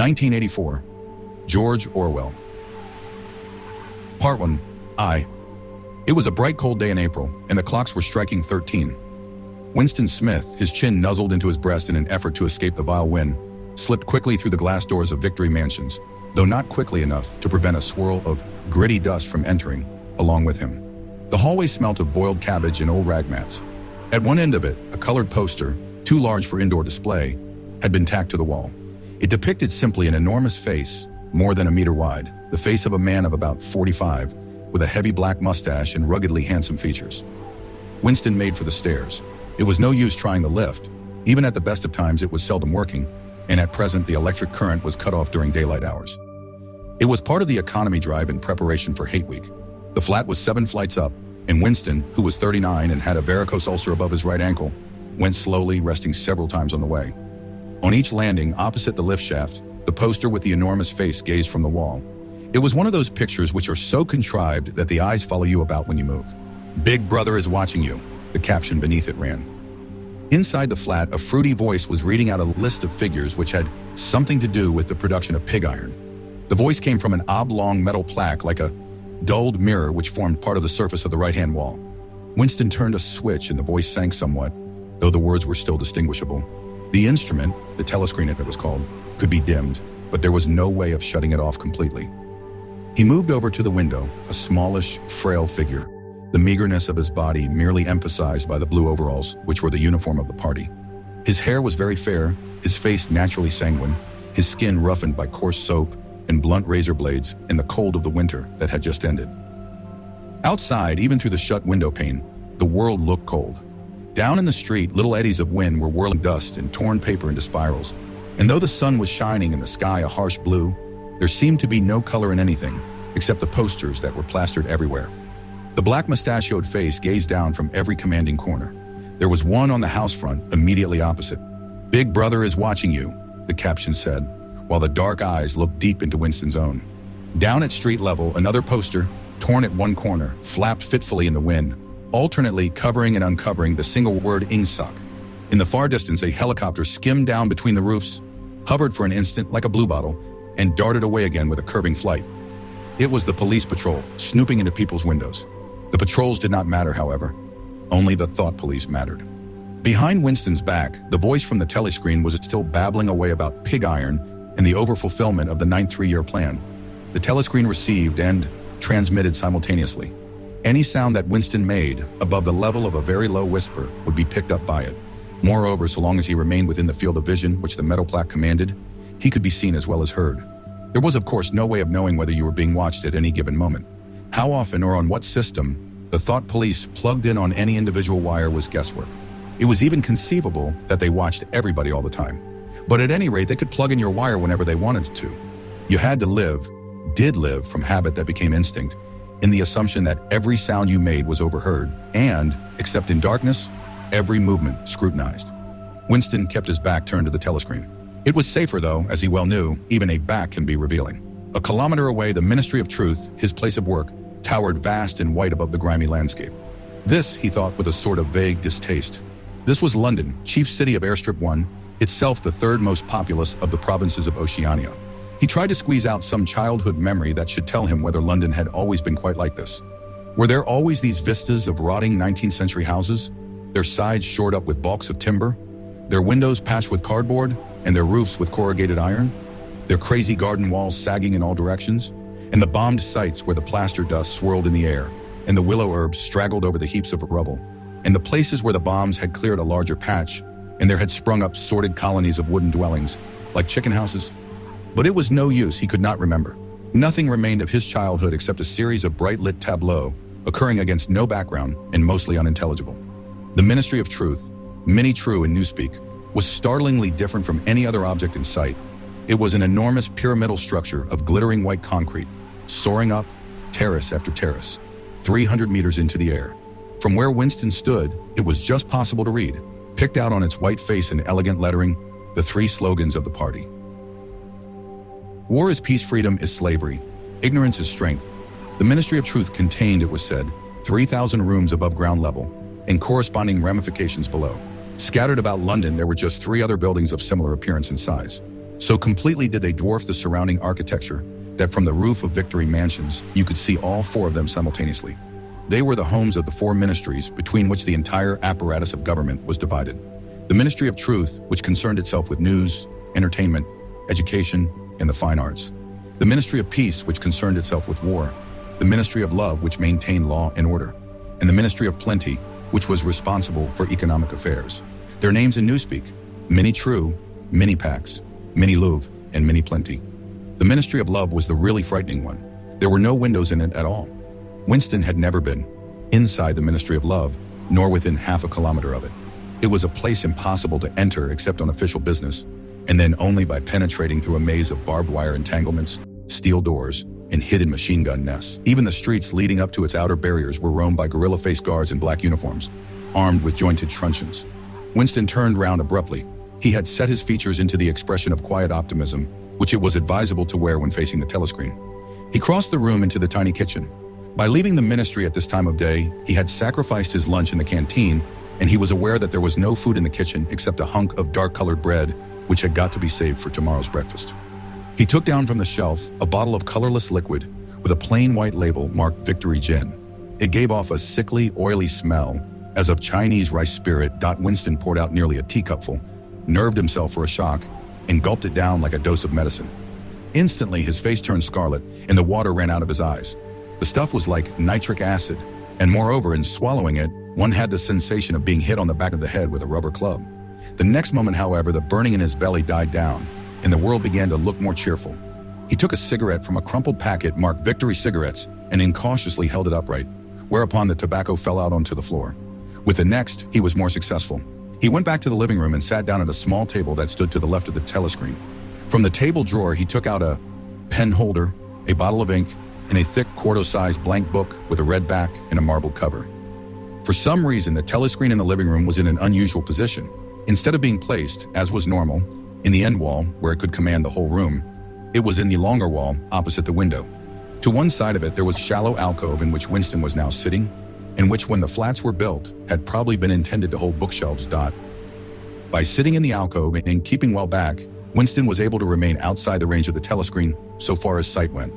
1984. George Orwell. Part 1. It was a bright cold day in April, and the clocks were striking 13. Winston Smith, his chin nuzzled into his breast in an effort to escape the vile wind, slipped quickly through the glass doors of Victory Mansions, though not quickly enough to prevent a swirl of gritty dust from entering, along with him. The hallway smelt of boiled cabbage and old rag mats. At one end of it, a colored poster, too large for indoor display, had been tacked to the wall. It depicted simply an enormous face, more than a meter wide, the face of a man of about 45, with a heavy black mustache and ruggedly handsome features. Winston made for the stairs. It was no use trying the lift. Even at the best of times, it was seldom working, and at present the electric current was cut off during daylight hours. It was part of the economy drive in preparation for Hate Week. The flat was 7 flights up, and Winston, who was 39 and had a varicose ulcer above his right ankle, went slowly, resting several times on the way. On each landing, opposite the lift shaft, the poster with the enormous face gazed from the wall. It was one of those pictures which are so contrived that the eyes follow you about when you move. "Big Brother is watching you," the caption beneath it ran. Inside the flat, a fruity voice was reading out a list of figures which had something to do with the production of pig iron. The voice came from an oblong metal plaque like a dulled mirror which formed part of the surface of the right-hand wall. Winston turned a switch and the voice sank somewhat, though the words were still distinguishable. The instrument, the telescreen it was called, could be dimmed, but there was no way of shutting it off completely. He moved over to the window, a smallish, frail figure, the meagerness of his body merely emphasized by the blue overalls, which were the uniform of the party. His hair was very fair, his face naturally sanguine, his skin roughened by coarse soap and blunt razor blades in the cold of the winter that had just ended. Outside, even through the shut window pane, the world looked cold. Down in the street, little eddies of wind were whirling dust and torn paper into spirals. And though the sun was shining and the sky a harsh blue, there seemed to be no color in anything, except the posters that were plastered everywhere. The black mustachioed face gazed down from every commanding corner. There was one on the house front, immediately opposite. "Big Brother is watching you," the caption said, while the dark eyes looked deep into Winston's own. Down at street level, another poster, torn at one corner, flapped fitfully in the wind, alternately covering and uncovering the single word "Ingsoc." In the far distance, a helicopter skimmed down between the roofs, hovered for an instant like a bluebottle, and darted away again with a curving flight. It was the police patrol, snooping into people's windows. The patrols did not matter, however. Only the thought police mattered. Behind Winston's back, the voice from the telescreen was still babbling away about pig iron and the overfulfillment of the 9th three-year plan. The telescreen received and transmitted simultaneously. Any sound that Winston made, above the level of a very low whisper, would be picked up by it. Moreover, so long as he remained within the field of vision which the metal plaque commanded, he could be seen as well as heard. There was, of course, no way of knowing whether you were being watched at any given moment. How often or on what system the thought police plugged in on any individual wire was guesswork. It was even conceivable that they watched everybody all the time. But at any rate, they could plug in your wire whenever they wanted to. You had to live, did live from habit that became instinct, in the assumption that every sound you made was overheard and, except in darkness, every movement scrutinized. Winston kept his back turned to the telescreen. It was safer, though, as he well knew, even a back can be revealing. A kilometer away, the Ministry of Truth, his place of work, towered vast and white above the grimy landscape. This, he thought with a sort of vague distaste. This was London, chief city of Airstrip 1, itself the third most populous of the provinces of Oceania. He tried to squeeze out some childhood memory that should tell him whether London had always been quite like this. Were there always these vistas of rotting 19th century houses, their sides shored up with balks of timber, their windows patched with cardboard, and their roofs with corrugated iron, their crazy garden walls sagging in all directions, and the bombed sites where the plaster dust swirled in the air, and the willow herbs straggled over the heaps of rubble, and the places where the bombs had cleared a larger patch, and there had sprung up sordid colonies of wooden dwellings, like chicken houses? But it was no use, he could not remember. Nothing remained of his childhood except a series of bright-lit tableaux, occurring against no background and mostly unintelligible. The Ministry of Truth, mini true in Newspeak, was startlingly different from any other object in sight. It was an enormous pyramidal structure of glittering white concrete, soaring up, terrace after terrace, 300 meters into the air. From where Winston stood, it was just possible to read, picked out on its white face in elegant lettering, the 3 slogans of the party. War is peace, freedom is slavery, ignorance is strength. The Ministry of Truth contained, it was said, 3,000 rooms above ground level, and corresponding ramifications below. Scattered about London, there were just 3 other buildings of similar appearance and size. So completely did they dwarf the surrounding architecture that from the roof of Victory Mansions, you could see all four of them simultaneously. They were the homes of the four ministries between which the entire apparatus of government was divided. The Ministry of Truth, which concerned itself with news, entertainment, education, and the fine arts. The Ministry of Peace, which concerned itself with war. The Ministry of Love, which maintained law and order. And the Ministry of Plenty, which was responsible for economic affairs. Their names in Newspeak: Mini True, Mini Pax, Mini Louvre, and Mini Plenty. The Ministry of Love was the really frightening one. There were no windows in it at all. Winston had never been inside the Ministry of Love, nor within half a kilometer of it. It was a place impossible to enter except on official business, and then only by penetrating through a maze of barbed wire entanglements, steel doors, and hidden machine gun nests. Even the streets leading up to its outer barriers were roamed by gorilla-faced guards in black uniforms, armed with jointed truncheons. Winston turned round abruptly. He had set his features into the expression of quiet optimism, which it was advisable to wear when facing the telescreen. He crossed the room into the tiny kitchen. By leaving the ministry at this time of day, he had sacrificed his lunch in the canteen, and he was aware that there was no food in the kitchen except a hunk of dark-colored bread, which had got to be saved for tomorrow's breakfast. He took down from the shelf a bottle of colorless liquid with a plain white label marked Victory Gin. It gave off a sickly, oily smell, as of Chinese rice spirit. Winston poured out nearly a teacupful, nerved himself for a shock, and gulped it down like a dose of medicine. Instantly, his face turned scarlet, and the water ran out of his eyes. The stuff was like nitric acid, and moreover, in swallowing it, one had the sensation of being hit on the back of the head with a rubber club. The next moment, however, the burning in his belly died down, and the world began to look more cheerful. He took a cigarette from a crumpled packet marked Victory Cigarettes and incautiously held it upright, whereupon the tobacco fell out onto the floor. With the next, he was more successful. He went back to the living room and sat down at a small table that stood to the left of the telescreen. From the table drawer, he took out a pen holder, a bottle of ink, and a thick quarto-sized blank book with a red back and a marbled cover. For some reason, the telescreen in the living room was in an unusual position. Instead of being placed, as was normal, in the end wall where it could command the whole room, it was in the longer wall opposite the window. To one side of it, there was a shallow alcove in which Winston was now sitting, and which, when the flats were built, had probably been intended to hold bookshelves. By sitting in the alcove and keeping well back, Winston was able to remain outside the range of the telescreen so far as sight went.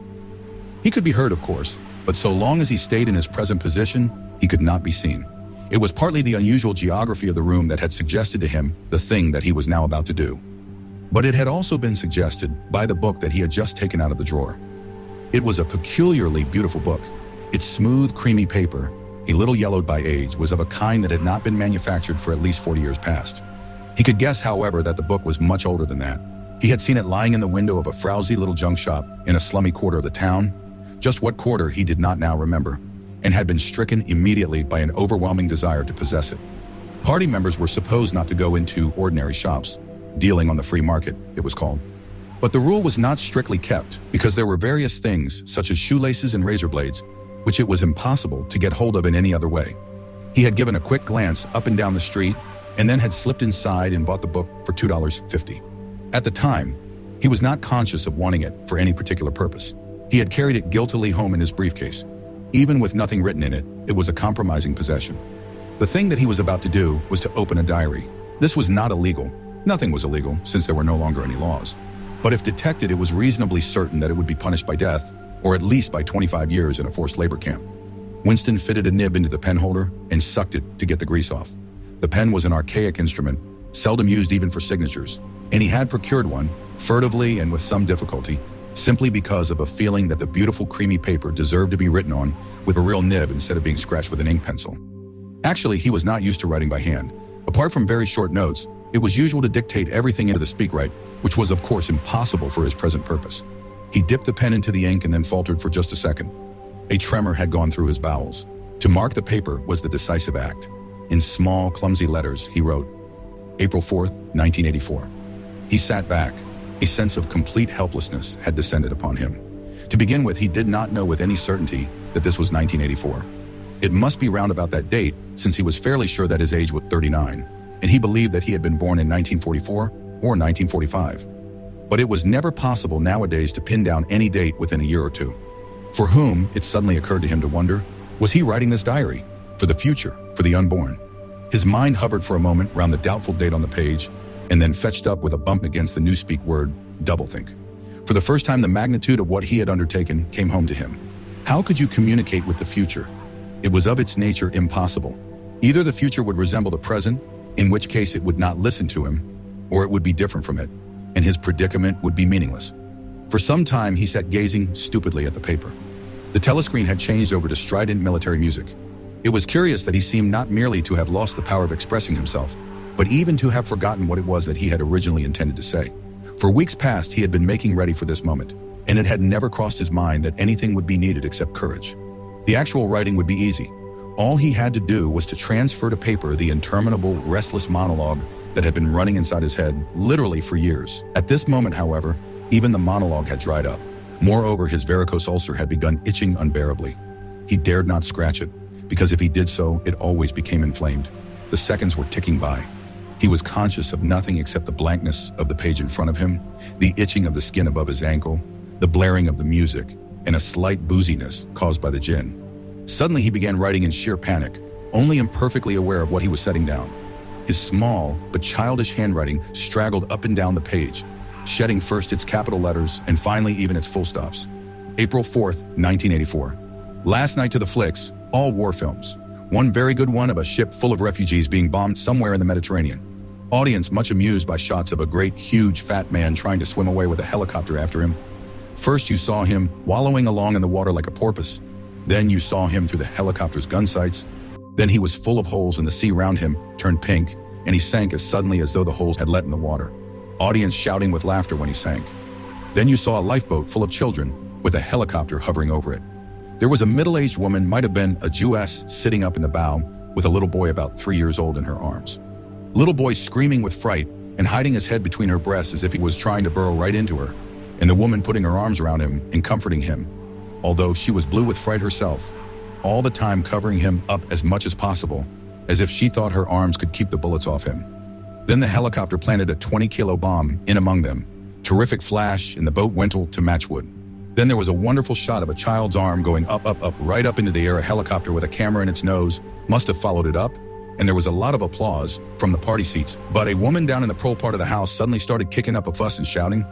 He could be heard, of course, but so long as he stayed in his present position, he could not be seen. It was partly the unusual geography of the room that had suggested to him the thing that he was now about to do. But it had also been suggested by the book that he had just taken out of the drawer. It was a peculiarly beautiful book. Its smooth, creamy paper, a little yellowed by age, was of a kind that had not been manufactured for at least 40 years past. He could guess, however, that the book was much older than that. He had seen it lying in the window of a frowsy little junk shop in a slummy quarter of the town. Just what quarter he did not now remember, and had been stricken immediately by an overwhelming desire to possess it. Party members were supposed not to go into ordinary shops, dealing on the free market, it was called. But the rule was not strictly kept, because there were various things, such as shoelaces and razor blades, which it was impossible to get hold of in any other way. He had given a quick glance up and down the street, and then had slipped inside and bought the book for $2.50. At the time, he was not conscious of wanting it for any particular purpose. He had carried it guiltily home in his briefcase. Even with nothing written in it, it was a compromising possession. The thing that he was about to do was to open a diary. This was not illegal. Nothing was illegal, since there were no longer any laws. But if detected, it was reasonably certain that it would be punished by death, or at least by 25 years in a forced labor camp. Winston fitted a nib into the pen holder and sucked it to get the grease off. The pen was an archaic instrument, seldom used even for signatures, and he had procured one, furtively and with some difficulty, simply because of a feeling that the beautiful creamy paper deserved to be written on with a real nib instead of being scratched with an ink pencil. Actually, he was not used to writing by hand. Apart from very short notes, it was usual to dictate everything into the speakwrite, which was of course impossible for his present purpose. He dipped the pen into the ink and then faltered for just a second. A tremor had gone through his bowels. To mark the paper was the decisive act. In small, clumsy letters, he wrote, April 4th, 1984. He sat back. A sense of complete helplessness had descended upon him. To begin with, he did not know with any certainty that this was 1984. It must be round about that date, since he was fairly sure that his age was 39, and he believed that he had been born in 1944 or 1945. But it was never possible nowadays to pin down any date within a year or two. For whom, it suddenly occurred to him to wonder, was he writing this diary? For the future, for the unborn? His mind hovered for a moment round the doubtful date on the page, and then fetched up with a bump against the newspeak word, doublethink. For the first time, the magnitude of what he had undertaken came home to him. How could you communicate with the future? It was of its nature impossible. Either the future would resemble the present, in which case it would not listen to him, or it would be different from it, and his predicament would be meaningless. For some time, he sat gazing stupidly at the paper. The telescreen had changed over to strident military music. It was curious that he seemed not merely to have lost the power of expressing himself, but even to have forgotten what it was that he had originally intended to say. For weeks past, he had been making ready for this moment, and it had never crossed his mind that anything would be needed except courage. The actual writing would be easy. All he had to do was to transfer to paper the interminable, restless monologue that had been running inside his head, literally for years. At this moment, however, even the monologue had dried up. Moreover, his varicose ulcer had begun itching unbearably. He dared not scratch it, because if he did so, it always became inflamed. The seconds were ticking by. He was conscious of nothing except the blankness of the page in front of him, the itching of the skin above his ankle, the blaring of the music, and a slight booziness caused by the gin. Suddenly he began writing in sheer panic, only imperfectly aware of what he was setting down. His small but childish handwriting straggled up and down the page, shedding first its capital letters and finally even its full stops. April 4th, 1984. Last night to the flicks, all war films. One very good one of a ship full of refugees being bombed somewhere in the Mediterranean. Audience much amused by shots of a great, huge, fat man trying to swim away with a helicopter after him. First you saw him wallowing along in the water like a porpoise. Then you saw him through the helicopter's gun sights. Then he was full of holes and the sea around him turned pink, and he sank as suddenly as though the holes had let in the water. Audience shouting with laughter when he sank. Then you saw a lifeboat full of children with a helicopter hovering over it. There was a middle-aged woman, might have been a Jewess, sitting up in the bow with a little boy about 3 years old in her arms. Little boy screaming with fright and hiding his head between her breasts as if he was trying to burrow right into her, and the woman putting her arms around him and comforting him, although she was blue with fright herself, all the time covering him up as much as possible, as if she thought her arms could keep the bullets off him. Then the helicopter planted a 20-kilo bomb in among them. Terrific flash, and the boat went to matchwood. Then there was a wonderful shot of a child's arm going up, right up into the air. A helicopter with a camera in its nose must have followed it up, and there was a lot of applause from the party seats. But a woman down in the pro part of the house suddenly started kicking up a fuss and shouting,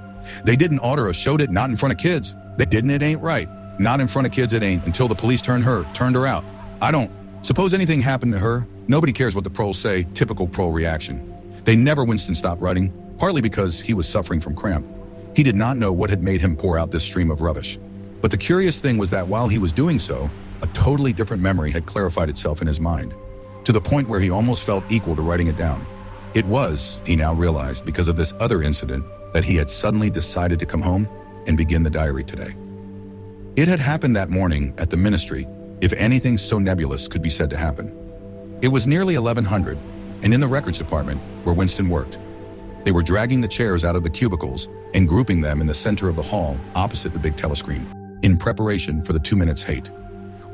"They didn't order or showed it, not in front of kids. They didn't, it ain't right. Not in front of kids, it ain't, until the police turned her out. I don't. Suppose anything happened to her? Nobody cares what the proles say." Typical prole reaction. They never. Winston stopped writing, partly because he was suffering from cramp. He did not know what had made him pour out this stream of rubbish. But the curious thing was that while he was doing so, a totally different memory had clarified itself in his mind, to the point where he almost felt equal to writing it down. It was, he now realized, because of this other incident that he had suddenly decided to come home and begin the diary today. It had happened that morning at the ministry, if anything so nebulous could be said to happen. It was nearly 1100, and in the records department, where Winston worked, they were dragging the chairs out of the cubicles and grouping them in the center of the hall opposite the big telescreen, in preparation for the 2 minutes hate.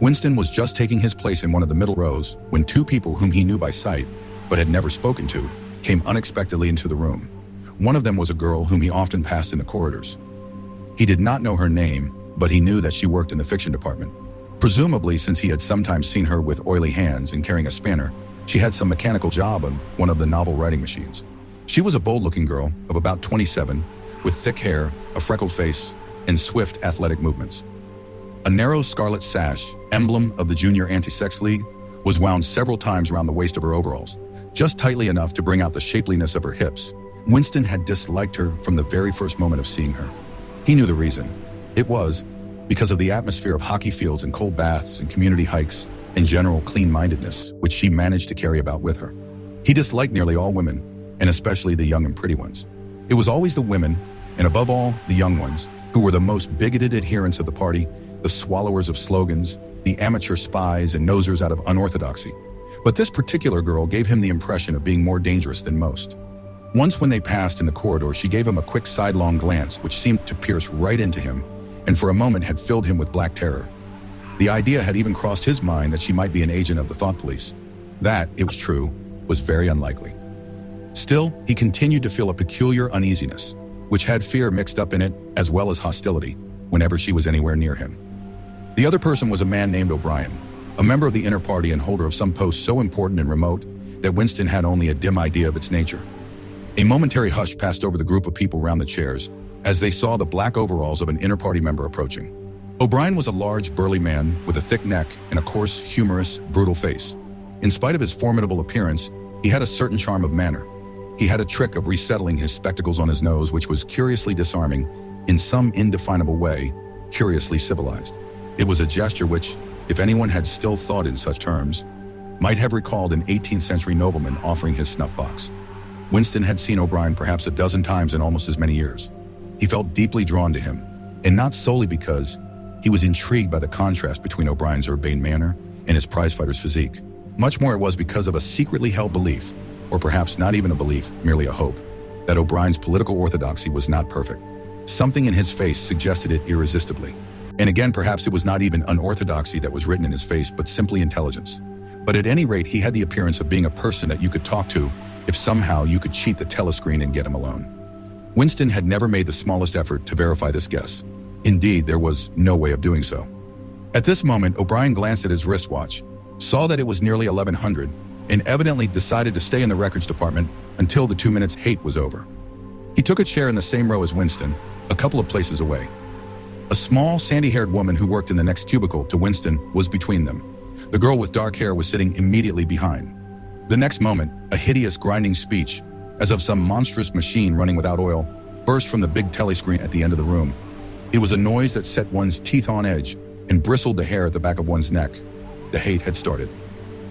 Winston was just taking his place in one of the middle rows when two people whom he knew by sight, but had never spoken to, came unexpectedly into the room. One of them was a girl whom he often passed in the corridors. He did not know her name, but he knew that she worked in the fiction department. Presumably, since he had sometimes seen her with oily hands and carrying a spanner, she had some mechanical job on one of the novel writing machines. She was a bold-looking girl of about 27, with thick hair, a freckled face, and swift athletic movements. A narrow scarlet sash, emblem of the Junior Anti-Sex League, was wound several times around the waist of her overalls, just tightly enough to bring out the shapeliness of her hips. Winston had disliked her from the very first moment of seeing her. He knew the reason. It was because of the atmosphere of hockey fields and cold baths and community hikes and general clean-mindedness which she managed to carry about with her. He disliked nearly all women, and especially the young and pretty ones. It was always the women, and above all, the young ones, who were the most bigoted adherents of the party, the swallowers of slogans, the amateur spies and nosers out of unorthodoxy. But this particular girl gave him the impression of being more dangerous than most. Once when they passed in the corridor, she gave him a quick sidelong glance which seemed to pierce right into him, and for a moment had filled him with black terror. The idea had even crossed his mind that she might be an agent of the thought police. That, it was true, was very unlikely. Still, he continued to feel a peculiar uneasiness, which had fear mixed up in it as well as hostility, whenever she was anywhere near him. The other person was a man named O'Brien, a member of the inner party and holder of some post so important and remote that Winston had only a dim idea of its nature. A momentary hush passed over the group of people round the chairs as they saw the black overalls of an inter-party member approaching. O'Brien was a large, burly man with a thick neck and a coarse, humorous, brutal face. In spite of his formidable appearance, he had a certain charm of manner. He had a trick of resettling his spectacles on his nose, which was curiously disarming, in some indefinable way, curiously civilized. It was a gesture which, if anyone had still thought in such terms, might have recalled an 18th century nobleman offering his snuff box. Winston had seen O'Brien perhaps a dozen times in almost as many years. He felt deeply drawn to him, and not solely because he was intrigued by the contrast between O'Brien's urbane manner and his prizefighter's physique. Much more it was because of a secretly held belief, or perhaps not even a belief, merely a hope, that O'Brien's political orthodoxy was not perfect. Something in his face suggested it irresistibly. And again, perhaps it was not even unorthodoxy that was written in his face, but simply intelligence. But at any rate, he had the appearance of being a person that you could talk to if somehow you could cheat the telescreen and get him alone. Winston had never made the smallest effort to verify this guess. Indeed, there was no way of doing so. At this moment, O'Brien glanced at his wristwatch, saw that it was nearly 1100, and evidently decided to stay in the records department until the 2 minutes hate was over. He took a chair in the same row as Winston, a couple of places away. A small, sandy-haired woman who worked in the next cubicle to Winston was between them. The girl with dark hair was sitting immediately behind. The next moment, a hideous grinding speech, as of some monstrous machine running without oil, burst from the big telescreen at the end of the room. It was a noise that set one's teeth on edge and bristled the hair at the back of one's neck. The hate had started.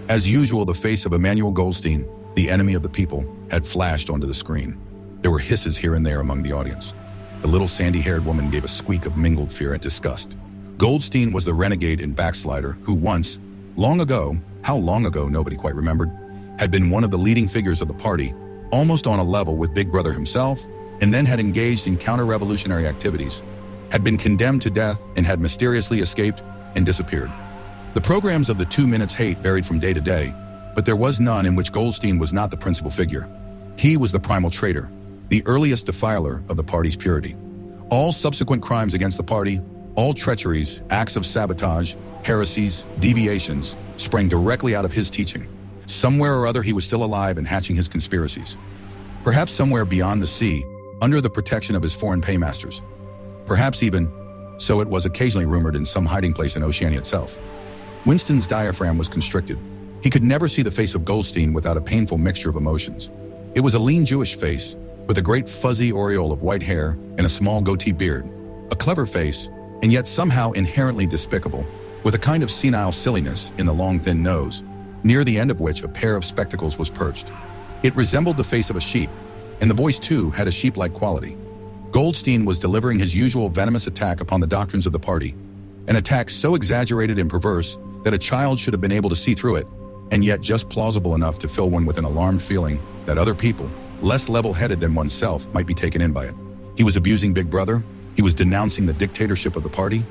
As usual, the face of Emmanuel Goldstein, the enemy of the people, had flashed onto the screen. There were hisses here and there among the audience. The little sandy-haired woman gave a squeak of mingled fear and disgust. Goldstein was the renegade and backslider who once, long ago, how long ago nobody quite remembered, had been one of the leading figures of the party, almost on a level with Big Brother himself, and then had engaged in counter-revolutionary activities, had been condemned to death and had mysteriously escaped and disappeared. The programs of the 2 minutes hate varied from day to day, but there was none in which Goldstein was not the principal figure. He was the primal traitor, the earliest defiler of the party's purity. All subsequent crimes against the party, all treacheries, acts of sabotage, heresies, deviations, sprang directly out of his teaching. Somewhere or other he was still alive and hatching his conspiracies. Perhaps somewhere beyond the sea, under the protection of his foreign paymasters. Perhaps even, so it was occasionally rumored, in some hiding place in Oceania itself. Winston's diaphragm was constricted. He could never see the face of Goldstein without a painful mixture of emotions. It was a lean Jewish face, with a great fuzzy aureole of white hair and a small goatee beard. A clever face, and yet somehow inherently despicable, with a kind of senile silliness in the long thin nose, near the end of which a pair of spectacles was perched. It resembled the face of a sheep, and the voice too had a sheep-like quality. Goldstein was delivering his usual venomous attack upon the doctrines of the party, an attack so exaggerated and perverse that a child should have been able to see through it, and yet just plausible enough to fill one with an alarmed feeling that other people, less level-headed than oneself, might be taken in by it. He was abusing Big Brother. He was denouncing the dictatorship of the party.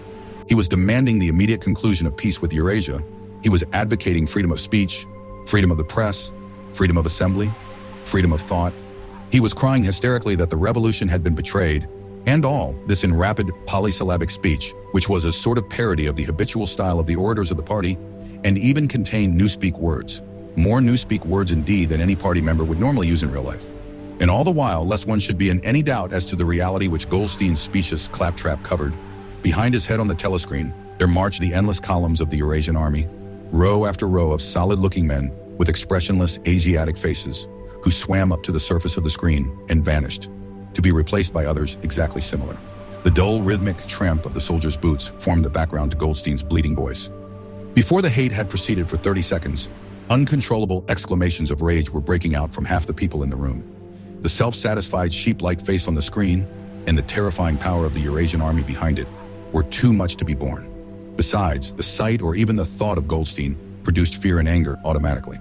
He was demanding the immediate conclusion of peace with Eurasia. He was advocating freedom of speech, freedom of the press, freedom of assembly, freedom of thought. He was crying hysterically that the revolution had been betrayed, and all this in rapid polysyllabic speech, which was a sort of parody of the habitual style of the orators of the party, and even contained newspeak words, more newspeak words indeed than any party member would normally use in real life. And all the while, lest one should be in any doubt as to the reality which Goldstein's specious claptrap covered, behind his head on the telescreen, there marched the endless columns of the Eurasian army, row after row of solid-looking men with expressionless Asiatic faces, who swam up to the surface of the screen and vanished, to be replaced by others exactly similar. The dull, rhythmic tramp of the soldiers' boots formed the background to Goldstein's bleating voice. Before the hate had proceeded for 30 seconds, uncontrollable exclamations of rage were breaking out from half the people in the room. The self-satisfied sheep-like face on the screen and the terrifying power of the Eurasian army behind it were too much to be borne. Besides, the sight or even the thought of Goldstein produced fear and anger automatically.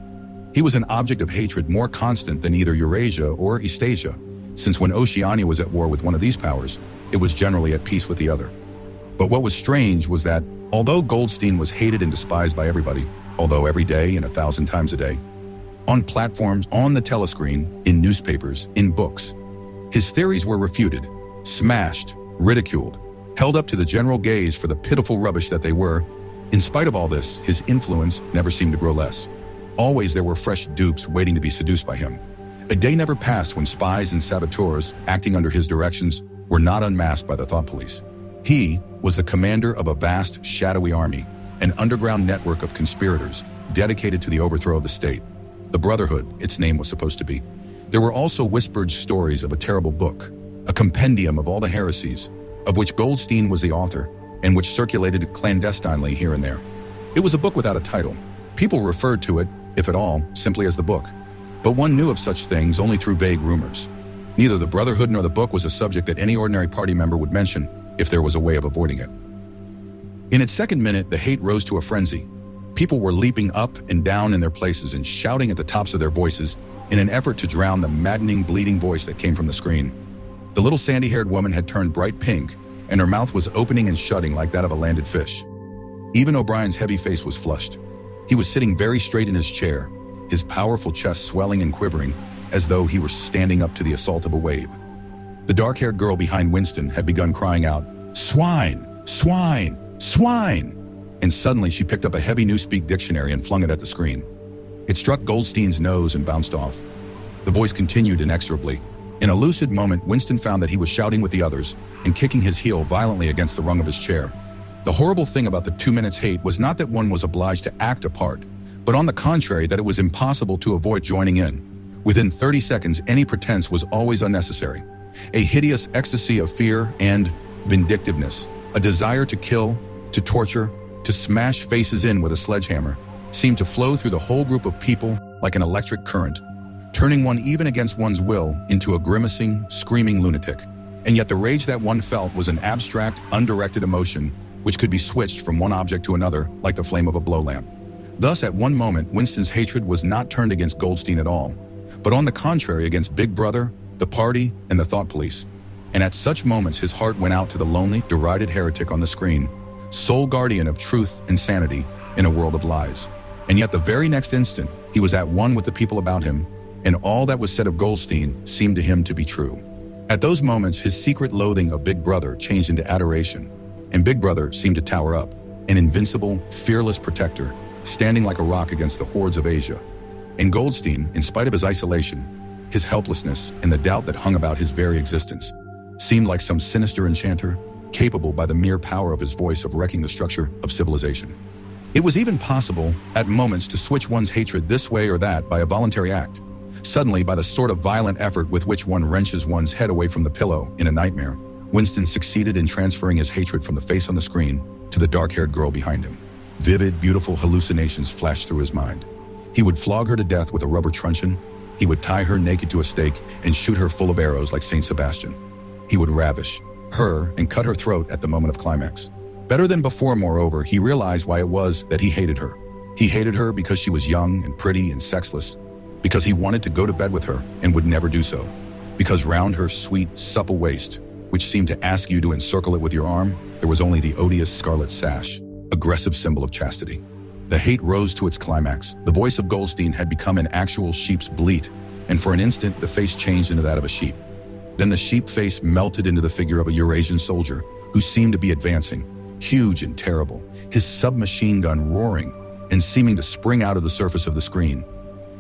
He was an object of hatred more constant than either Eurasia or Eastasia, since when Oceania was at war with one of these powers, it was generally at peace with the other. But what was strange was that, although Goldstein was hated and despised by everybody, although every day and 1,000 times a day, on platforms, on the telescreen, in newspapers, in books, his theories were refuted, smashed, ridiculed, held up to the general gaze for the pitiful rubbish that they were. In spite of all this, his influence never seemed to grow less. Always there were fresh dupes waiting to be seduced by him. A day never passed when spies and saboteurs, acting under his directions, were not unmasked by the thought police. He was the commander of a vast, shadowy army, an underground network of conspirators dedicated to the overthrow of the state. The Brotherhood, its name was supposed to be. There were also whispered stories of a terrible book, a compendium of all the heresies, of which Goldstein was the author, and which circulated clandestinely here and there. It was a book without a title. People referred to it, if at all, simply as the book. But one knew of such things only through vague rumors. Neither the Brotherhood nor the book was a subject that any ordinary party member would mention if there was a way of avoiding it. In its second minute, the hate rose to a frenzy. People were leaping up and down in their places and shouting at the tops of their voices in an effort to drown the maddening, bleating voice that came from the screen. The little sandy-haired woman had turned bright pink, and her mouth was opening and shutting like that of a landed fish. Even O'Brien's heavy face was flushed. He was sitting very straight in his chair, his powerful chest swelling and quivering, as though he were standing up to the assault of a wave. The dark-haired girl behind Winston had begun crying out, "Swine! Swine! Swine!" And suddenly she picked up a heavy Newspeak dictionary and flung it at the screen. It struck Goldstein's nose and bounced off. The voice continued inexorably. In a lucid moment, Winston found that he was shouting with the others and kicking his heel violently against the rung of his chair. The horrible thing about the 2 minutes hate was not that one was obliged to act a part, but on the contrary that it was impossible to avoid joining in. Within 30 seconds, any pretense was always unnecessary. A hideous ecstasy of fear and vindictiveness, a desire to kill, to torture, to smash faces in with a sledgehammer, seemed to flow through the whole group of people like an electric current, turning one even against one's will into a grimacing, screaming lunatic. And yet the rage that one felt was an abstract, undirected emotion which could be switched from one object to another like the flame of a blow lamp. Thus, at one moment, Winston's hatred was not turned against Goldstein at all, but on the contrary against Big Brother, the party, and the thought police. And at such moments, his heart went out to the lonely, derided heretic on the screen, sole guardian of truth and sanity in a world of lies. And yet the very next instant, he was at one with the people about him, and all that was said of Goldstein seemed to him to be true. At those moments, his secret loathing of Big Brother changed into adoration, and Big Brother seemed to tower up, an invincible, fearless protector, standing like a rock against the hordes of Asia. And Goldstein, in spite of his isolation, his helplessness, and the doubt that hung about his very existence, seemed like some sinister enchanter, capable by the mere power of his voice of wrecking the structure of civilization. It was even possible, at moments, to switch one's hatred this way or that by a voluntary act. Suddenly, by the sort of violent effort with which one wrenches one's head away from the pillow in a nightmare, Winston succeeded in transferring his hatred from the face on the screen to the dark-haired girl behind him. Vivid, beautiful hallucinations flashed through his mind. He would flog her to death with a rubber truncheon. He would tie her naked to a stake and shoot her full of arrows like Saint Sebastian. He would ravish her and cut her throat at the moment of climax. Better than before, moreover, he realized why it was that he hated her. He hated her because she was young and pretty and sexless, because he wanted to go to bed with her and would never do so, because round her sweet, supple waist, which seemed to ask you to encircle it with your arm, there was only the odious scarlet sash, aggressive symbol of chastity. The hate rose to its climax. The voice of Goldstein had become an actual sheep's bleat, and for an instant the face changed into that of a sheep. Then the sheep face melted into the figure of a Eurasian soldier who seemed to be advancing, huge and terrible, his submachine gun roaring and seeming to spring out of the surface of the screen,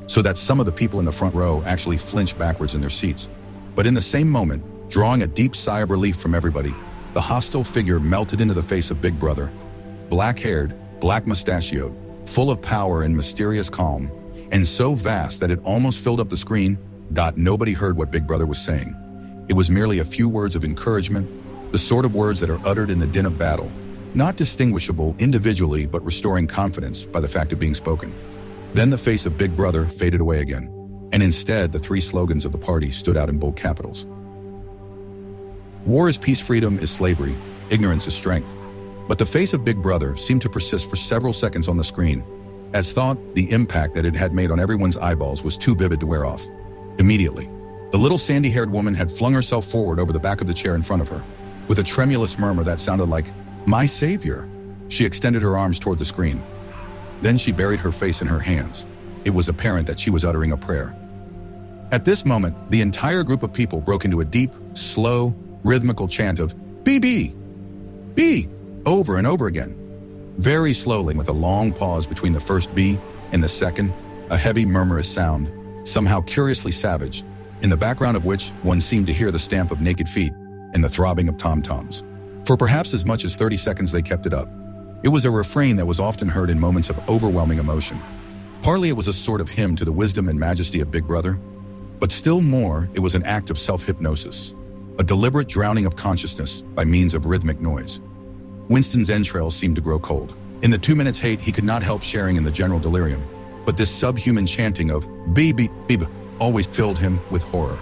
so that some of the people in the front row actually flinched backwards in their seats. But in the same moment, drawing a deep sigh of relief from everybody, the hostile figure melted into the face of Big Brother, black-haired, black-mustachioed, full of power and mysterious calm, and so vast that it almost filled up the screen. Nobody heard what Big Brother was saying. It was merely a few words of encouragement, the sort of words that are uttered in the din of battle, not distinguishable individually but restoring confidence by the fact of being spoken. Then the face of Big Brother faded away again, and instead the three slogans of the party stood out in bold capitals. War is peace, freedom is slavery, ignorance is strength. But the face of Big Brother seemed to persist for several seconds on the screen, as thought the impact that it had made on everyone's eyeballs was too vivid to wear off. Immediately, the little sandy-haired woman had flung herself forward over the back of the chair in front of her. With a tremulous murmur that sounded like, "My savior," she extended her arms toward the screen. Then she buried her face in her hands. It was apparent that she was uttering a prayer. At this moment, the entire group of people broke into a deep, slow, rhythmical chant of "B, B," over and over again. Very slowly, with a long pause between the first B and the second, a heavy murmurous sound, somehow curiously savage, in the background of which one seemed to hear the stamp of naked feet and the throbbing of tom-toms. For perhaps as much as 30 seconds they kept it up. It was a refrain that was often heard in moments of overwhelming emotion. Partly it was a sort of hymn to the wisdom and majesty of Big Brother, but still more, it was an act of self-hypnosis, a deliberate drowning of consciousness by means of rhythmic noise. Winston's entrails seemed to grow cold. In the 2 minutes hate, he could not help sharing in the general delirium, but this subhuman chanting of beep, beep, beep always filled him with horror.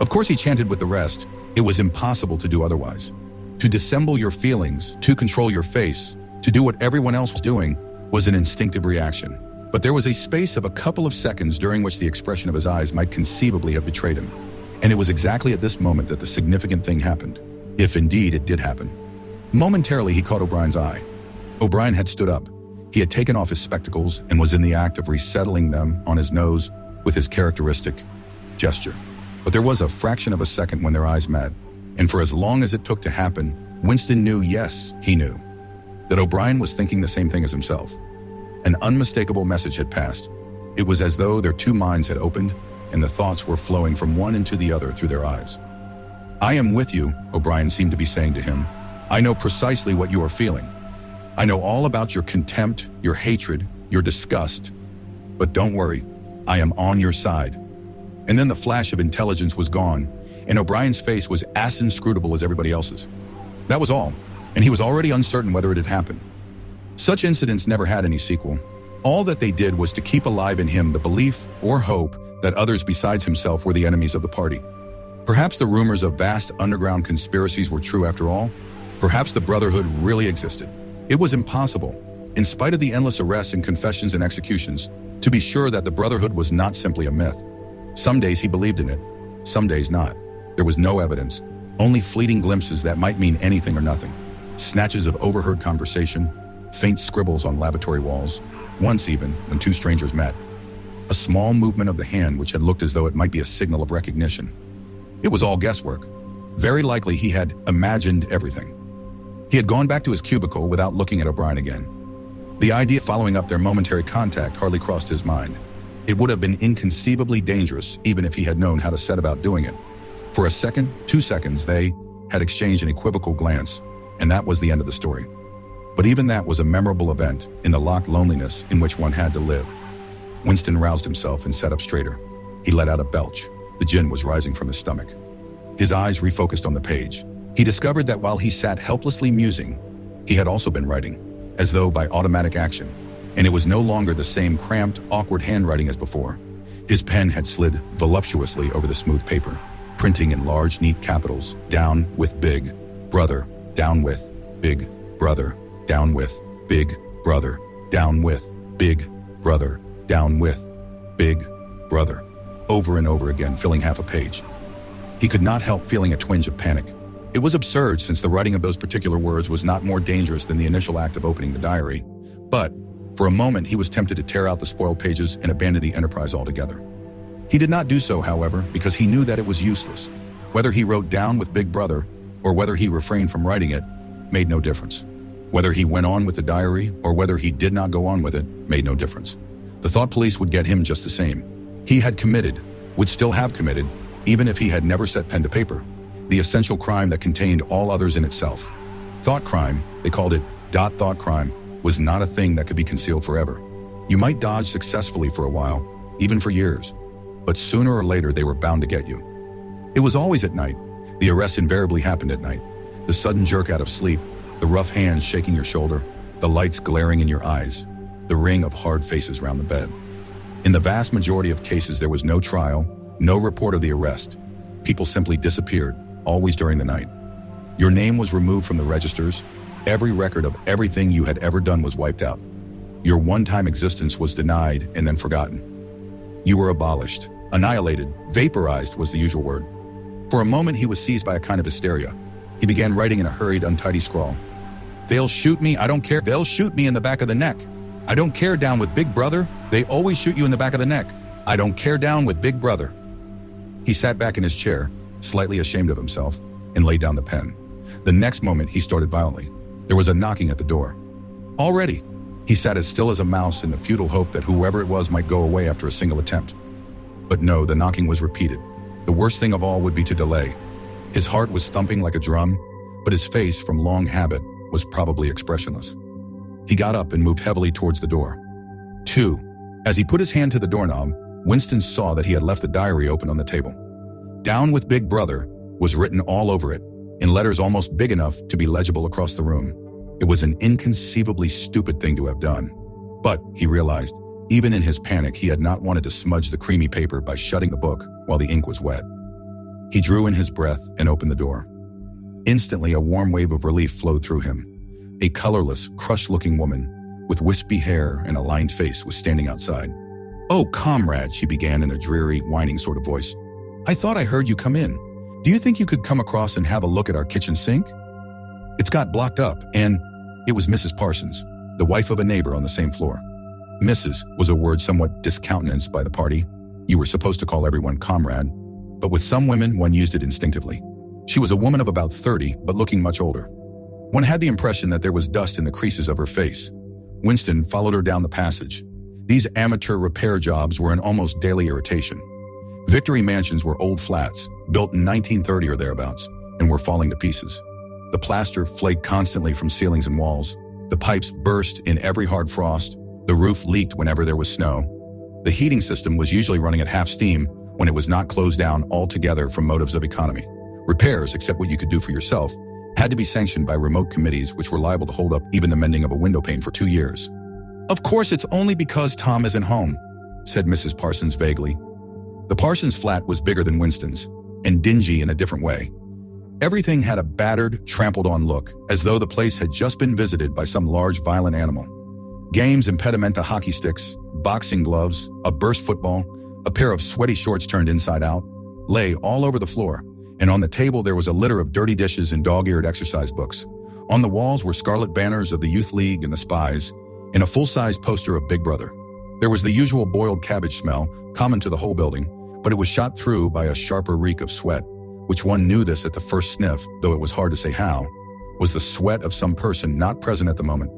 Of course he chanted with the rest. It was impossible to do otherwise. To dissemble your feelings, to control your face, to do what everyone else was doing, was an instinctive reaction. But there was a space of a couple of seconds during which the expression of his eyes might conceivably have betrayed him. And it was exactly at this moment that the significant thing happened, if indeed it did happen. Momentarily he caught O'Brien's eye. O'Brien had stood up. He had taken off his spectacles and was in the act of resettling them on his nose with his characteristic gesture. But there was a fraction of a second when their eyes met, and for as long as it took to happen, Winston knew, yes, he knew, that O'Brien was thinking the same thing as himself. An unmistakable message had passed. It was as though their two minds had opened, and the thoughts were flowing from one into the other through their eyes. "I am with you," O'Brien seemed to be saying to him. "I know precisely what you are feeling. I know all about your contempt, your hatred, your disgust. But don't worry, I am on your side." And then the flash of intelligence was gone, and O'Brien's face was as inscrutable as everybody else's. That was all, and he was already uncertain whether it had happened. Such incidents never had any sequel. All that they did was to keep alive in him the belief or hope that others besides himself were the enemies of the party. Perhaps the rumors of vast underground conspiracies were true after all. Perhaps the Brotherhood really existed. It was impossible, in spite of the endless arrests and confessions and executions, to be sure that the Brotherhood was not simply a myth. Some days he believed in it, some days not. There was no evidence, only fleeting glimpses that might mean anything or nothing. Snatches of overheard conversation, faint scribbles on laboratory walls, once even, when two strangers met. A small movement of the hand which had looked as though it might be a signal of recognition. It was all guesswork. Very likely he had imagined everything. He had gone back to his cubicle without looking at O'Brien again. The idea of following up their momentary contact hardly crossed his mind. It would have been inconceivably dangerous even if he had known how to set about doing it. For a second, 2 seconds, they had exchanged an equivocal glance, and that was the end of the story. But even that was a memorable event in the locked loneliness in which one had to live. Winston roused himself and sat up straighter. He let out a belch. The gin was rising from his stomach. His eyes refocused on the page. He discovered that while he sat helplessly musing, he had also been writing, as though by automatic action, and it was no longer the same cramped, awkward handwriting as before. His pen had slid voluptuously over the smooth paper, printing in large, neat capitals, "Down with Big Brother, down with Big Brother, down with Big Brother, down with Big Brother, down with Big Brother," over and over again, filling half a page. He could not help feeling a twinge of panic. It was absurd, since the writing of those particular words was not more dangerous than the initial act of opening the diary. But, for a moment, he was tempted to tear out the spoiled pages and abandon the enterprise altogether. He did not do so, however, because he knew that it was useless. Whether he wrote "Down with Big Brother," or whether he refrained from writing it, made no difference. Whether he went on with the diary, or whether he did not go on with it, made no difference. The thought police would get him just the same. He had committed, would still have committed, even if he had never set pen to paper, the essential crime that contained all others in itself. Thought crime, they called it thought crime, was not a thing that could be concealed forever. You might dodge successfully for a while, even for years, but sooner or later they were bound to get you. It was always at night. The arrest invariably happened at night. The sudden jerk out of sleep, the rough hands shaking your shoulder, the lights glaring in your eyes, the ring of hard faces round the bed. In the vast majority of cases there was no trial, no report of the arrest. People simply disappeared, always during the night. Your name was removed from the registers. Every record of everything you had ever done was wiped out. Your one-time existence was denied and then forgotten. You were abolished, annihilated, vaporized was the usual word. For a moment he was seized by a kind of hysteria. He began writing in a hurried, untidy scrawl. "They'll shoot me, I don't care. They'll shoot me in the back of the neck. I don't care, down with Big Brother. They always shoot you in the back of the neck. I don't care, down with Big Brother." He sat back in his chair, slightly ashamed of himself, and laid down the pen. The next moment he started violently. There was a knocking at the door. Already, he sat as still as a mouse in the futile hope that whoever it was might go away after a single attempt. But no, the knocking was repeated. The worst thing of all would be to delay. His heart was thumping like a drum, but his face, from long habit, was probably expressionless. He got up and moved heavily towards the door. 2. As he put his hand to the doorknob, Winston saw that he had left the diary open on the table. "Down with Big Brother" was written all over it, in letters almost big enough to be legible across the room. It was an inconceivably stupid thing to have done. But, he realized, even in his panic, he had not wanted to smudge the creamy paper by shutting the book while the ink was wet. He drew in his breath and opened the door. Instantly, a warm wave of relief flowed through him. A colorless, crushed-looking woman with wispy hair and a lined face was standing outside. "Oh, comrade," she began in a dreary, whining sort of voice. "I thought I heard you come in. Do you think you could come across and have a look at our kitchen sink? It's got blocked up, and..." It was Mrs. Parsons, the wife of a neighbor on the same floor. Mrs. was a word somewhat discountenanced by the party. You were supposed to call everyone comrade, but with some women, one used it instinctively. She was a woman of about 30, but looking much older. One had the impression that there was dust in the creases of her face. Winston followed her down the passage. These amateur repair jobs were an almost daily irritation. Victory mansions were old flats, built in 1930 or thereabouts, and were falling to pieces. The plaster flaked constantly from ceilings and walls. The pipes burst in every hard frost. The roof leaked whenever there was snow. The heating system was usually running at half steam when it was not closed down altogether from motives of economy. Repairs, except what you could do for yourself, had to be sanctioned by remote committees which were liable to hold up even the mending of a window pane for 2 years. "Of course, it's only because Tom isn't home," said Mrs. Parsons vaguely. The Parsons flat was bigger than Winston's, and dingy in a different way. Everything had a battered, trampled-on look, as though the place had just been visited by some large, violent animal. Games, impedimenta hockey sticks, boxing gloves, a burst football, a pair of sweaty shorts turned inside out, lay all over the floor, and on the table there was a litter of dirty dishes and dog-eared exercise books. On the walls were scarlet banners of the Youth League and the Spies, and a full-size poster of Big Brother. There was the usual boiled cabbage smell, common to the whole building, but it was shot through by a sharper reek of sweat, which one knew this at the first sniff, though it was hard to say how, was the sweat of some person not present at the moment.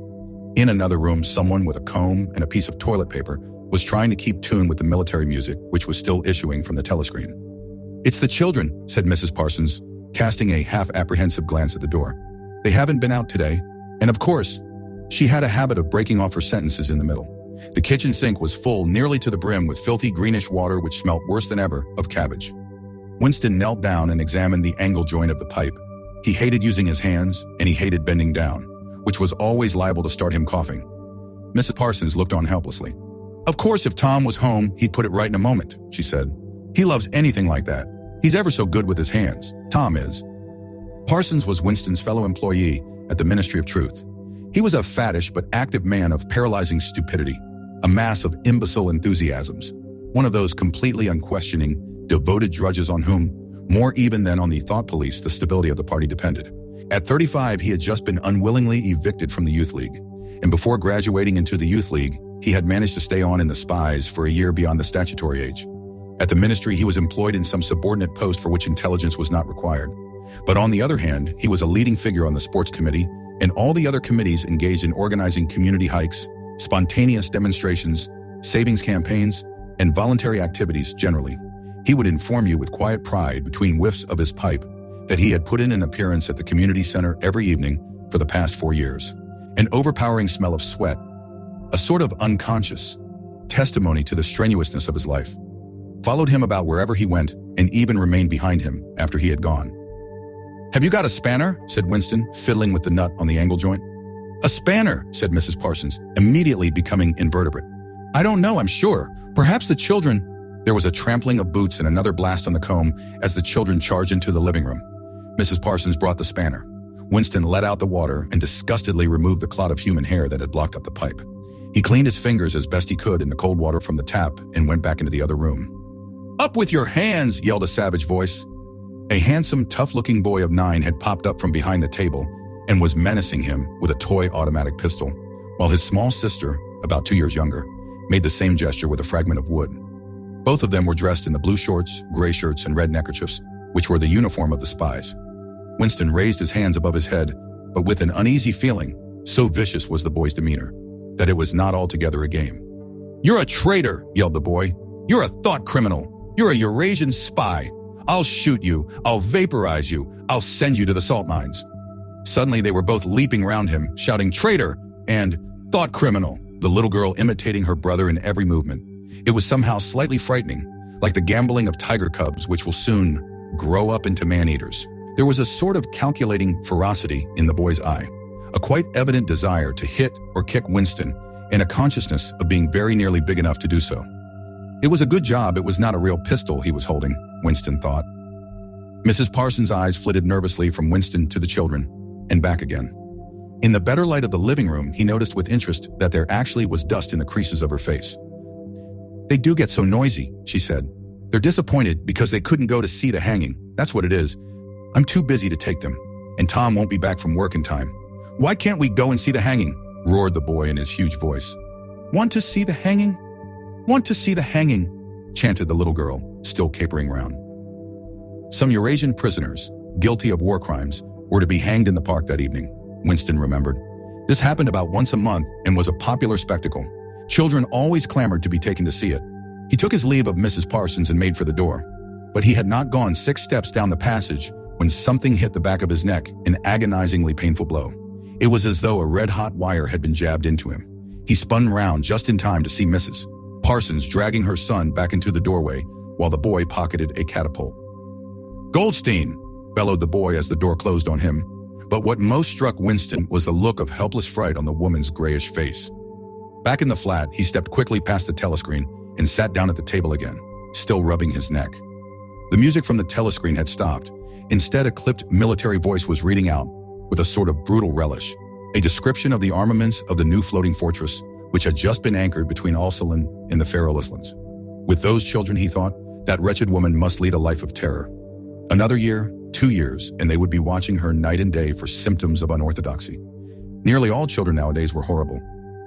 In another room, someone with a comb and a piece of toilet paper was trying to keep tune with the military music, which was still issuing from the telescreen. "It's the children," said Mrs. Parsons, casting a half-apprehensive glance at the door. "They haven't been out today, and of course," she had a habit of breaking off her sentences in the middle. The kitchen sink was full nearly to the brim with filthy greenish water which smelt worse than ever of cabbage. Winston knelt down and examined the angle joint of the pipe. He hated using his hands, and he hated bending down, which was always liable to start him coughing. Mrs. Parsons looked on helplessly. "Of course, if Tom was home, he'd put it right in a moment," she said. "He loves anything like that. He's ever so good with his hands. Tom is." Parsons was Winston's fellow employee at the Ministry of Truth. He was a fattish but active man of paralyzing stupidity, a mass of imbecile enthusiasms, one of those completely unquestioning, devoted drudges on whom, more even than on the thought police, the stability of the party depended. At 35, he had just been unwillingly evicted from the Youth League, and before graduating into the Youth League, he had managed to stay on in the Spies for a year beyond the statutory age. At the ministry, he was employed in some subordinate post for which intelligence was not required. But on the other hand, he was a leading figure on the sports committee and all the other committees engaged in organizing community hikes, spontaneous demonstrations, savings campaigns, and voluntary activities generally. He would inform you with quiet pride between whiffs of his pipe that he had put in an appearance at the community center every evening for the past 4 years. An overpowering smell of sweat, a sort of unconscious testimony to the strenuousness of his life, followed him about wherever he went and even remained behind him after he had gone. "Have you got a spanner?" said Winston, fiddling with the nut on the angle joint. "A spanner," said Mrs. Parsons, immediately becoming invertebrate. "I don't know, I'm sure. Perhaps the children..." There was a trampling of boots and another blast on the comb as the children charged into the living room. Mrs. Parsons brought the spanner. Winston let out the water and disgustedly removed the clot of human hair that had blocked up the pipe. He cleaned his fingers as best he could in the cold water from the tap and went back into the other room. "Up with your hands!" yelled a savage voice. A handsome, tough-looking boy of 9 had popped up from behind the table and was menacing him with a toy automatic pistol, while his small sister, about 2 years younger, made the same gesture with a fragment of wood. Both of them were dressed in the blue shorts, gray shirts, and red neckerchiefs, which were the uniform of the Spies. Winston raised his hands above his head, but with an uneasy feeling, so vicious was the boy's demeanor, that it was not altogether a game. "You're a traitor!" yelled the boy. "You're a thought criminal! You're a Eurasian spy. I'll shoot you. I'll vaporize you. I'll send you to the salt mines." Suddenly, they were both leaping around him, shouting "traitor" and "thought criminal," the little girl imitating her brother in every movement. It was somehow slightly frightening, like the gambling of tiger cubs which will soon grow up into man-eaters. There was a sort of calculating ferocity in the boy's eye, a quite evident desire to hit or kick Winston, and a consciousness of being very nearly big enough to do so. It was a good job it was not a real pistol he was holding, Winston thought. Mrs. Parsons' eyes flitted nervously from Winston to the children, and back again. In the better light of the living room, he noticed with interest that there actually was dust in the creases of her face. "They do get so noisy," she said. "They're disappointed because they couldn't go to see the hanging. That's what it is. I'm too busy to take them, and Tom won't be back from work in time." "Why can't we go and see the hanging?" roared the boy in his huge voice. "Want to see the hanging? Want to see the hanging?" chanted the little girl, still capering round. Some Eurasian prisoners, guilty of war crimes, were to be hanged in the park that evening, Winston remembered. This happened about once a month and was a popular spectacle. Children always clamored to be taken to see it. He took his leave of Mrs. Parsons and made for the door. But he had not gone 6 steps down the passage when something hit the back of his neck, an agonizingly painful blow. It was as though a red-hot wire had been jabbed into him. He spun round just in time to see Mrs. Parsons dragging her son back into the doorway while the boy pocketed a catapult. "Goldstein!" bellowed the boy as the door closed on him. But what most struck Winston was the look of helpless fright on the woman's grayish face. Back in the flat, he stepped quickly past the telescreen and sat down at the table again, still rubbing his neck. The music from the telescreen had stopped. Instead, a clipped military voice was reading out, with a sort of brutal relish, a description of the armaments of the new floating fortress, which had just been anchored between Ulsan and the Faroe Islands. With those children, he thought, that wretched woman must lead a life of terror. Another year, 2 years, and they would be watching her night and day for symptoms of unorthodoxy. Nearly all children nowadays were horrible.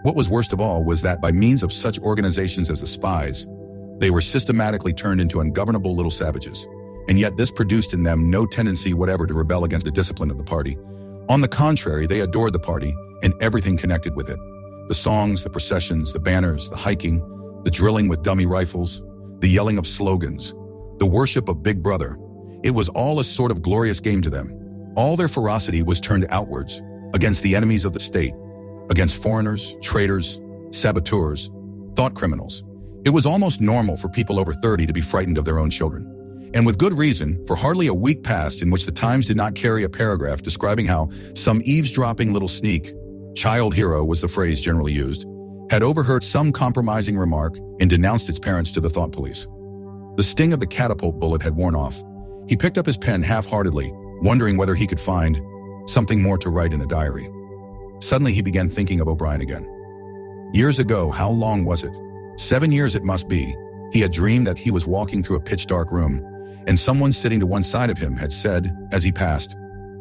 What was worst of all was that by means of such organizations as the spies, they were systematically turned into ungovernable little savages. And yet this produced in them no tendency whatever to rebel against the discipline of the party. On the contrary, they adored the party and everything connected with it. The songs, the processions, the banners, the hiking, the drilling with dummy rifles, the yelling of slogans, the worship of Big Brother. It was all a sort of glorious game to them. All their ferocity was turned outwards, against the enemies of the state, against foreigners, traitors, saboteurs, thought criminals. It was almost normal for people over 30 to be frightened of their own children. And with good reason, for hardly a week passed in which the Times did not carry a paragraph describing how some eavesdropping little sneak, child hero was the phrase generally used, had overheard some compromising remark and denounced its parents to the thought police. The sting of the catapult bullet had worn off. He picked up his pen half-heartedly, wondering whether he could find something more to write in the diary. Suddenly he began thinking of O'Brien again. Years ago, how long was it? 7 years it must be. He had dreamed that he was walking through a pitch-dark room, and someone sitting to one side of him had said, as he passed,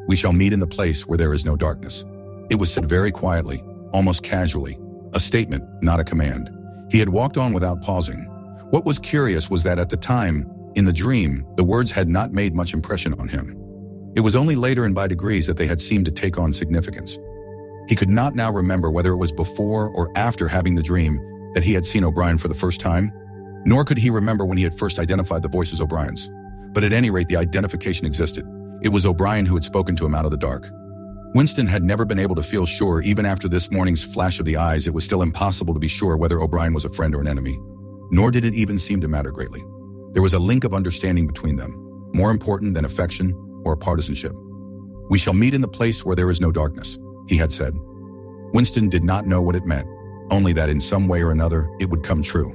"We shall meet in the place where there is no darkness." It was said very quietly, almost casually, a statement, not a command. He had walked on without pausing. What was curious was that at the time, in the dream, the words had not made much impression on him. It was only later and by degrees that they had seemed to take on significance. He could not now remember whether it was before or after having the dream that he had seen O'Brien for the first time, nor could he remember when he had first identified the voice as O'Brien's. But at any rate, the identification existed. It was O'Brien who had spoken to him out of the dark. Winston had never been able to feel sure. Even after this morning's flash of the eyes, it was still impossible to be sure whether O'Brien was a friend or an enemy. Nor did it even seem to matter greatly. There was a link of understanding between them, more important than affection or partisanship. "We shall meet in the place where there is no darkness," he had said. Winston did not know what it meant, only that in some way or another it would come true.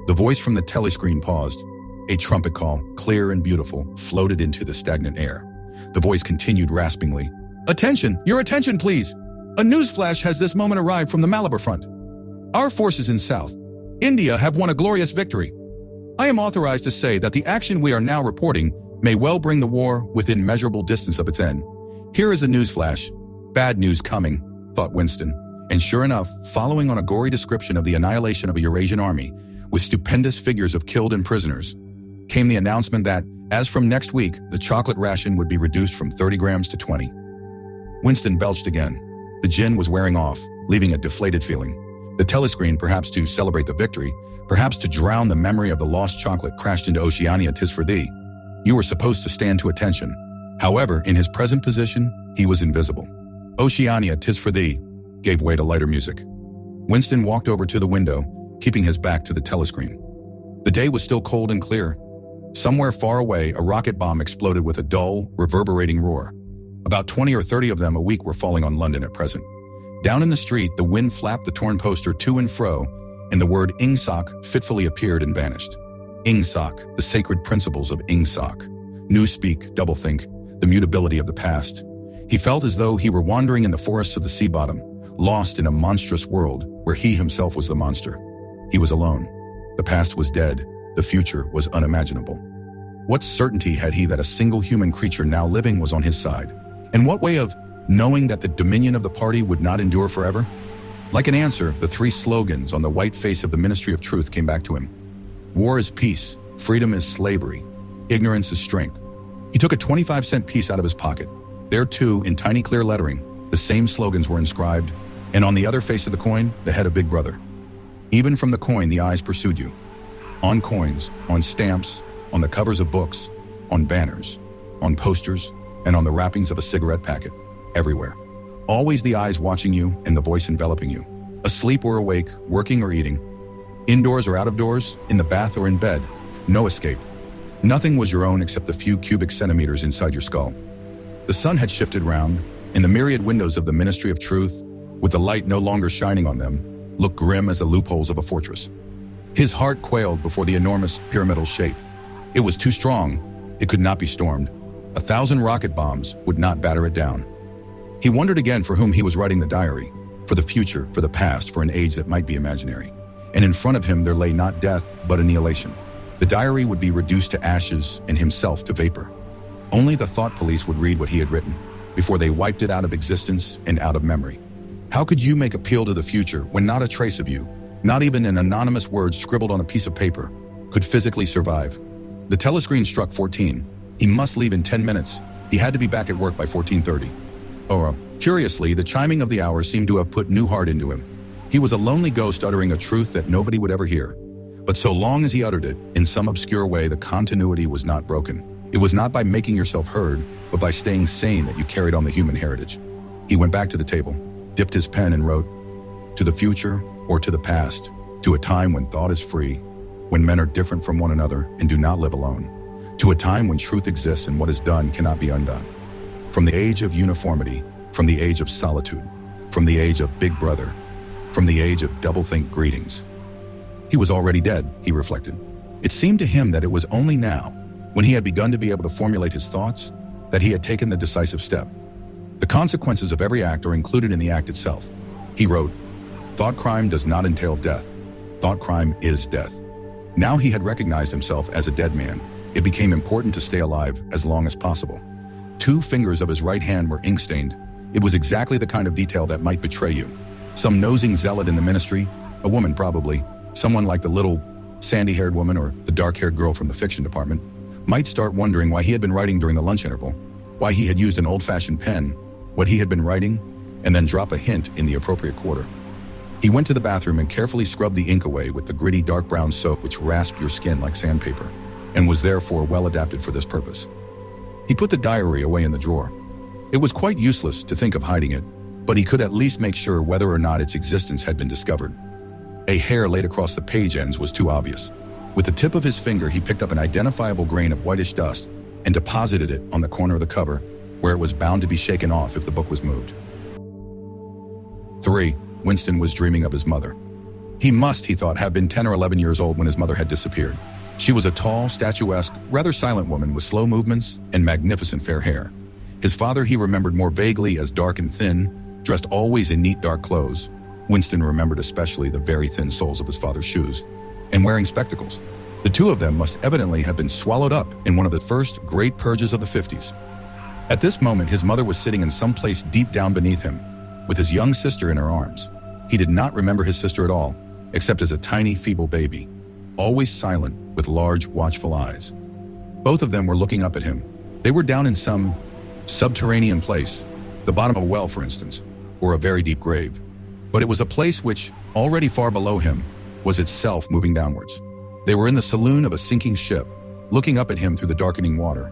The voice from the telescreen paused. A trumpet call, clear and beautiful, floated into the stagnant air. The voice continued raspingly, "Attention! Your attention, please! A news flash has this moment arrived from the Malabar front. Our forces in South India have won a glorious victory. I am authorized to say that the action we are now reporting may well bring the war within measurable distance of its end. Here is a news flash. Bad news coming," thought Winston. And sure enough, following on a gory description of the annihilation of a Eurasian army, with stupendous figures of killed and prisoners, came the announcement that, as from next week, the chocolate ration would be reduced from 30 grams to 20. Winston belched again. The gin was wearing off, leaving a deflated feeling. The telescreen, perhaps to celebrate the victory, perhaps to drown the memory of the lost chocolate crashed into Oceania, 'tis for thee. You were supposed to stand to attention. However, in his present position, he was invisible. Oceania, 'tis for thee, gave way to lighter music. Winston walked over to the window, keeping his back to the telescreen. The day was still cold and clear. Somewhere far away, a rocket bomb exploded with a dull, reverberating roar. About 20 or 30 of them a week were falling on London at present. Down in the street, the wind flapped the torn poster to and fro, and the word Ingsoc fitfully appeared and vanished. Ingsoc, the sacred principles of Ingsoc. Newspeak, doublethink, the mutability of the past. He felt as though he were wandering in the forests of the sea bottom, lost in a monstrous world where he himself was the monster. He was alone. The past was dead. The future was unimaginable. What certainty had he that a single human creature now living was on his side? And what way of knowing that the dominion of the party would not endure forever? Like an answer, the three slogans on the white face of the Ministry of Truth came back to him. War is peace, freedom is slavery, ignorance is strength. He took a 25-cent piece out of his pocket. There too, in tiny clear lettering, the same slogans were inscribed, and on the other face of the coin, the head of Big Brother. Even from the coin, the eyes pursued you. On coins, on stamps, on the covers of books, on banners, on posters, and on the wrappings of a cigarette packet, everywhere. Always the eyes watching you and the voice enveloping you. Asleep or awake, working or eating. Indoors or out of doors, in the bath or in bed. No escape. Nothing was your own except the few cubic centimeters inside your skull. The sun had shifted round, and the myriad windows of the Ministry of Truth, with the light no longer shining on them, looked grim as the loopholes of a fortress. His heart quailed before the enormous pyramidal shape. It was too strong. It could not be stormed. 1,000 rocket bombs would not batter it down. He wondered again for whom he was writing the diary, for the future, for the past, for an age that might be imaginary. And in front of him there lay not death, but annihilation. The diary would be reduced to ashes and himself to vapor. Only the thought police would read what he had written, before they wiped it out of existence and out of memory. How could you make appeal to the future when not a trace of you, not even an anonymous word scribbled on a piece of paper, could physically survive? The telescreen struck 14. He must leave in 10 minutes. He had to be back at work by 14:30. Curiously, the chiming of the hour seemed to have put new heart into him. He was a lonely ghost uttering a truth that nobody would ever hear. But so long as he uttered it, in some obscure way, the continuity was not broken. It was not by making yourself heard, but by staying sane that you carried on the human heritage. He went back to the table, dipped his pen and wrote, "To the future or to the past, to a time when thought is free, when men are different from one another and do not live alone, to a time when truth exists and what is done cannot be undone. From the age of uniformity, from the age of solitude, from the age of Big Brother, from the age of doublethink greetings." He was already dead, he reflected. It seemed to him that it was only now, when he had begun to be able to formulate his thoughts, that he had taken the decisive step. The consequences of every act are included in the act itself. He wrote, "Thought crime does not entail death. Thought crime is death." Now he had recognized himself as a dead man. It became important to stay alive as long as possible. 2 fingers of his right hand were ink-stained. It was exactly the kind of detail that might betray you. Some nosing zealot in the ministry, a woman probably, someone like the little sandy-haired woman or the dark-haired girl from the fiction department, might start wondering why he had been writing during the lunch interval, why he had used an old-fashioned pen, what he had been writing, and then drop a hint in the appropriate quarter. He went to the bathroom and carefully scrubbed the ink away with the gritty dark brown soap which rasped your skin like sandpaper, and was therefore well adapted for this purpose. He put the diary away in the drawer. It was quite useless to think of hiding it, but he could at least make sure whether or not its existence had been discovered. A hair laid across the page ends was too obvious. With the tip of his finger, he picked up an identifiable grain of whitish dust and deposited it on the corner of the cover, where it was bound to be shaken off if the book was moved. 3. Winston was dreaming of his mother. He must, he thought, have been 10 or 11 years old when his mother had disappeared. She was a tall, statuesque, rather silent woman with slow movements and magnificent fair hair. His father he remembered more vaguely as dark and thin, dressed always in neat dark clothes. Winston remembered especially the very thin soles of his father's shoes, and wearing spectacles. The 2 of them must evidently have been swallowed up in one of the first great purges of the 50s. At this moment, his mother was sitting in some place deep down beneath him, with his young sister in her arms. He did not remember his sister at all, except as a tiny, feeble baby, always silent, with large, watchful eyes. Both of them were looking up at him. They were down in some subterranean place, the bottom of a well, for instance, or a very deep grave. But it was a place which, already far below him, was itself moving downwards. They were in the saloon of a sinking ship, looking up at him through the darkening water.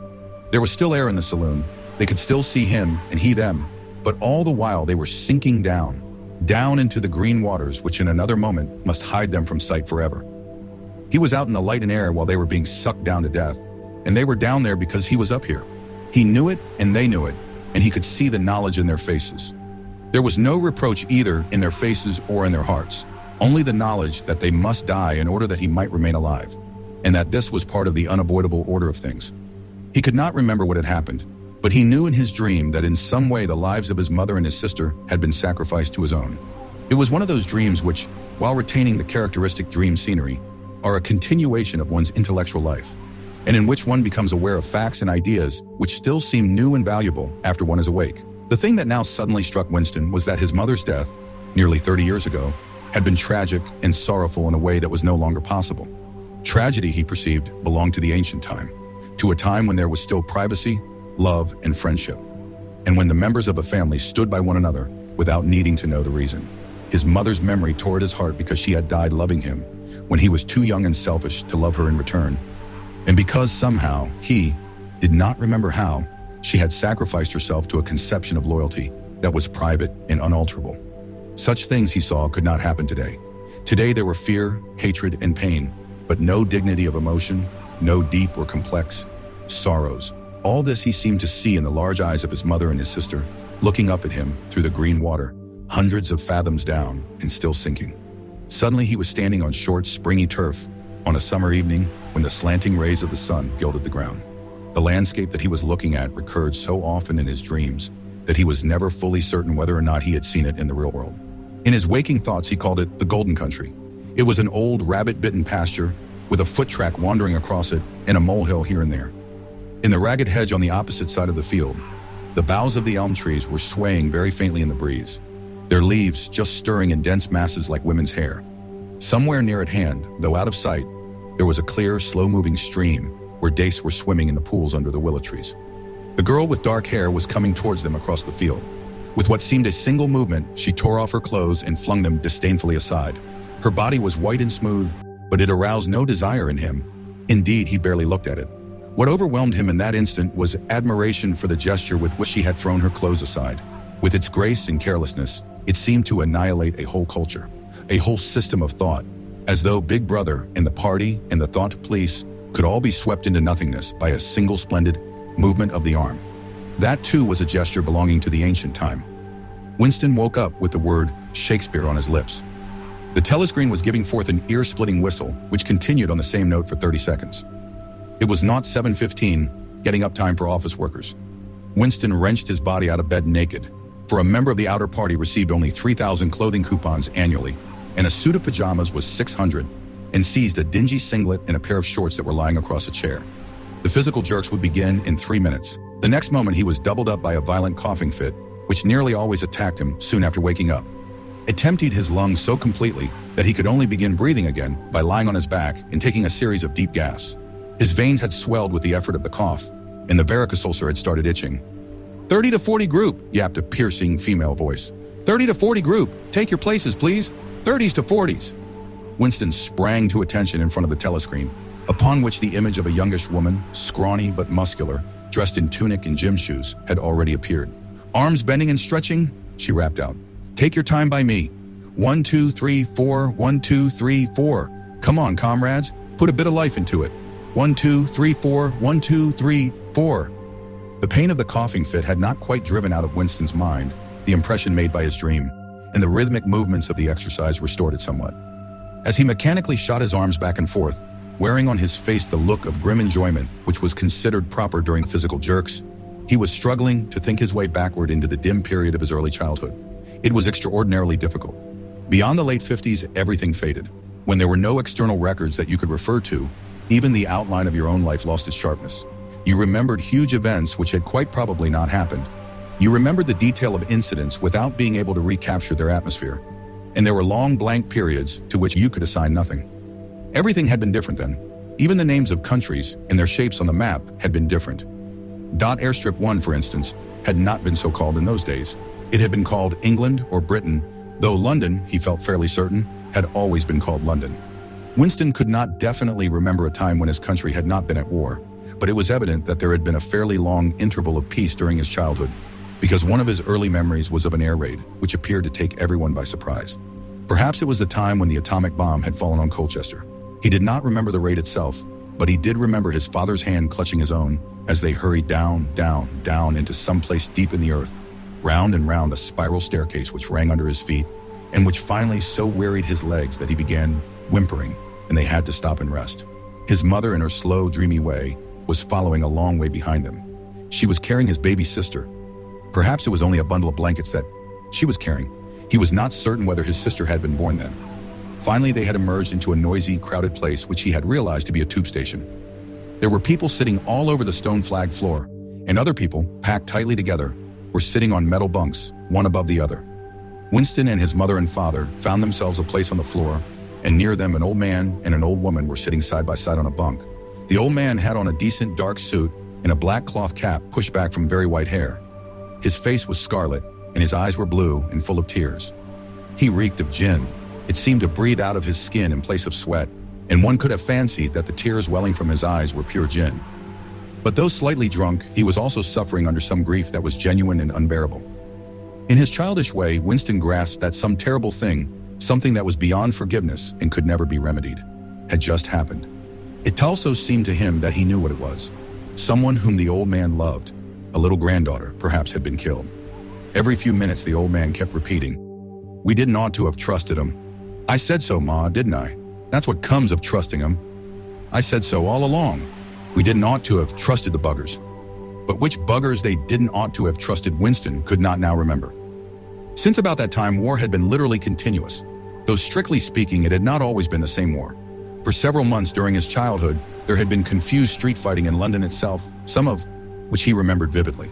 There was still air in the saloon. They could still see him and he them, but all the while they were sinking down into the green waters which in another moment must hide them from sight forever. He was out in the light and air while they were being sucked down to death, and they were down there because he was up here. He knew it and they knew it, and he could see the knowledge in their faces. There was no reproach either in their faces or in their hearts, only the knowledge that they must die in order that he might remain alive, and that this was part of the unavoidable order of things. He could not remember what had happened, but he knew in his dream that in some way the lives of his mother and his sister had been sacrificed to his own. It was one of those dreams which, while retaining the characteristic dream scenery, are a continuation of one's intellectual life, and in which one becomes aware of facts and ideas which still seem new and valuable after one is awake. The thing that now suddenly struck Winston was that his mother's death, nearly 30 years ago, had been tragic and sorrowful in a way that was no longer possible. Tragedy, he perceived, belonged to the ancient time, to a time when there was still privacy, love, and friendship, and when the members of a family stood by one another without needing to know the reason. His mother's memory tore at his heart because she had died loving him when he was too young and selfish to love her in return. And because somehow he did not remember how, she had sacrificed herself to a conception of loyalty that was private and unalterable. Such things, he saw, could not happen today. Today there were fear, hatred, and pain, but no dignity of emotion, no deep or complex sorrows. All this he seemed to see in the large eyes of his mother and his sister, looking up at him through the green water, hundreds of fathoms down and still sinking. Suddenly he was standing on short, springy turf on a summer evening when the slanting rays of the sun gilded the ground. The landscape that he was looking at recurred so often in his dreams that he was never fully certain whether or not he had seen it in the real world. In his waking thoughts, he called it the Golden Country. It was an old rabbit-bitten pasture with a foot track wandering across it and a molehill here and there. In the ragged hedge on the opposite side of the field, the boughs of the elm trees were swaying very faintly in the breeze, their leaves just stirring in dense masses like women's hair. Somewhere near at hand, though out of sight, there was a clear, slow-moving stream where dace were swimming in the pools under the willow trees. The girl with dark hair was coming towards them across the field. With what seemed a single movement, she tore off her clothes and flung them disdainfully aside. Her body was white and smooth, but it aroused no desire in him. Indeed, he barely looked at it. What overwhelmed him in that instant was admiration for the gesture with which she had thrown her clothes aside. With its grace and carelessness, it seemed to annihilate a whole culture, a whole system of thought, as though Big Brother and the party and the thought police could all be swept into nothingness by a single splendid movement of the arm. That too was a gesture belonging to the ancient time. Winston woke up with the word Shakespeare on his lips. The telescreen was giving forth an ear-splitting whistle, which continued on the same note for 30 seconds. It was not 7:15, getting up time for office workers. Winston wrenched his body out of bed naked, for a member of the outer party received only 3,000 clothing coupons annually, and a suit of pajamas was 600, and seized a dingy singlet and a pair of shorts that were lying across a chair. The physical jerks would begin in 3 minutes. The next moment he was doubled up by a violent coughing fit, which nearly always attacked him soon after waking up. It emptied his lungs so completely that he could only begin breathing again by lying on his back and taking a series of deep gasps. His veins had swelled with the effort of the cough, and the varicose ulcer had started itching. 30 to 40 group, yapped a piercing female voice. 30 to 40 group, take your places, please. 30s to 40s. Winston sprang to attention in front of the telescreen, upon which the image of a youngish woman, scrawny but muscular, dressed in tunic and gym shoes, had already appeared. Arms bending and stretching, she rapped out. Take your time by me. 1, 2, 3, 4, 1, 2, 3, 4. Come on, comrades, put a bit of life into it. 1, 2, 3, 4, 1, 2, 3, 4. The pain of the coughing fit had not quite driven out of Winston's mind the impression made by his dream, and the rhythmic movements of the exercise restored it somewhat. As he mechanically shot his arms back and forth, wearing on his face the look of grim enjoyment which was considered proper during physical jerks, he was struggling to think his way backward into the dim period of his early childhood. It was extraordinarily difficult. Beyond the late 50s, everything faded. When there were no external records that you could refer to, even the outline of your own life lost its sharpness. You remembered huge events which had quite probably not happened. You remembered the detail of incidents without being able to recapture their atmosphere. And there were long blank periods to which you could assign nothing. Everything had been different then. Even the names of countries and their shapes on the map had been different. Airstrip 1, for instance, had not been so called in those days. It had been called England or Britain, though London, he felt fairly certain, had always been called London. Winston could not definitely remember a time when his country had not been at war, but it was evident that there had been a fairly long interval of peace during his childhood, because one of his early memories was of an air raid, which appeared to take everyone by surprise. Perhaps it was the time when the atomic bomb had fallen on Colchester. He did not remember the raid itself, but he did remember his father's hand clutching his own as they hurried down, down, down into some place deep in the earth, round and round a spiral staircase which rang under his feet, and which finally so wearied his legs that he began whimpering, and they had to stop and rest. His mother, in her slow, dreamy way, was following a long way behind them. She was carrying his baby sister. Perhaps it was only a bundle of blankets that she was carrying. He was not certain whether his sister had been born then. Finally, they had emerged into a noisy, crowded place which he had realized to be a tube station. There were people sitting all over the stone-flagged floor, and other people, packed tightly together, were sitting on metal bunks, one above the other. Winston and his mother and father found themselves a place on the floor, and near them an old man and an old woman were sitting side by side on a bunk. The old man had on a decent dark suit and a black cloth cap pushed back from very white hair. His face was scarlet, and his eyes were blue and full of tears. He reeked of gin. It seemed to breathe out of his skin in place of sweat, and one could have fancied that the tears welling from his eyes were pure gin. But though slightly drunk, he was also suffering under some grief that was genuine and unbearable. In his childish way, Winston grasped that some terrible thing, something that was beyond forgiveness and could never be remedied, had just happened. It also seemed to him that he knew what it was. Someone whom the old man loved, a little granddaughter, perhaps, had been killed. Every few minutes the old man kept repeating, "We didn't ought to have trusted him. I said so, Ma, didn't I? That's what comes of trusting him. I said so all along. We didn't ought to have trusted the buggers." But which buggers they didn't ought to have trusted Winston could not now remember. Since about that time, war had been literally continuous, though strictly speaking it had not always been the same war. For several months during his childhood, there had been confused street fighting in London itself, some of which he remembered vividly.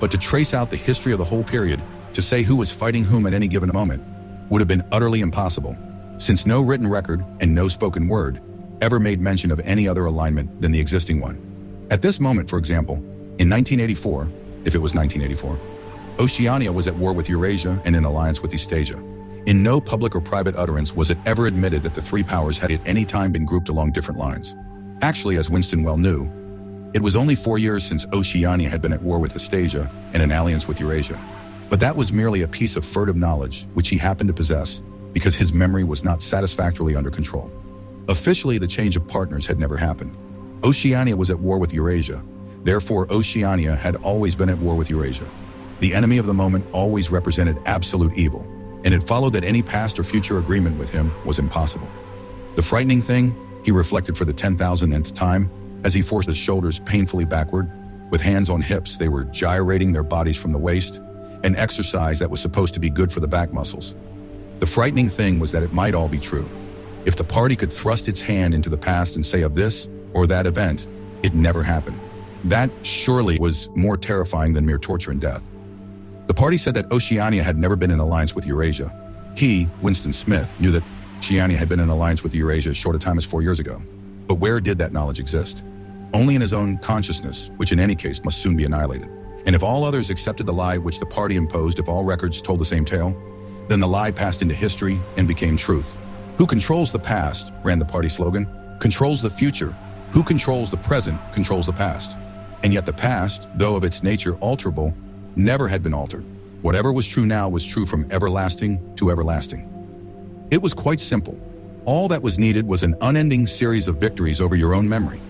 But to trace out the history of the whole period, to say who was fighting whom at any given moment, would have been utterly impossible, since no written record and no spoken word ever made mention of any other alignment than the existing one. At this moment, for example, in 1984, if it was 1984, Oceania was at war with Eurasia and in alliance with Eastasia. In no public or private utterance was it ever admitted that the three powers had at any time been grouped along different lines. Actually, as Winston well knew, it was only 4 years since Oceania had been at war with Eastasia and in alliance with Eurasia. But that was merely a piece of furtive knowledge which he happened to possess because his memory was not satisfactorily under control. Officially, the change of partners had never happened. Oceania was at war with Eurasia. Therefore, Oceania had always been at war with Eurasia. The enemy of the moment always represented absolute evil, and it followed that any past or future agreement with him was impossible. The frightening thing, he reflected for the 10,000th time, as he forced his shoulders painfully backward. With hands on hips, they were gyrating their bodies from the waist, an exercise that was supposed to be good for the back muscles. The frightening thing was that it might all be true. If the party could thrust its hand into the past and say of this or that event, it never happened. That surely was more terrifying than mere torture and death. The party said that Oceania had never been in alliance with Eurasia. He, Winston Smith, knew that Oceania had been in alliance with Eurasia as short a time as 4 years ago. But where did that knowledge exist? Only in his own consciousness, which in any case must soon be annihilated. And if all others accepted the lie which the party imposed, if all records told the same tale, then the lie passed into history and became truth. Who controls the past, ran the party slogan, controls the future. Who controls the present, controls the past. And yet the past, though of its nature alterable, never had been altered. Whatever was true now was true from everlasting to everlasting. It was quite simple. All that was needed was an unending series of victories over your own memory.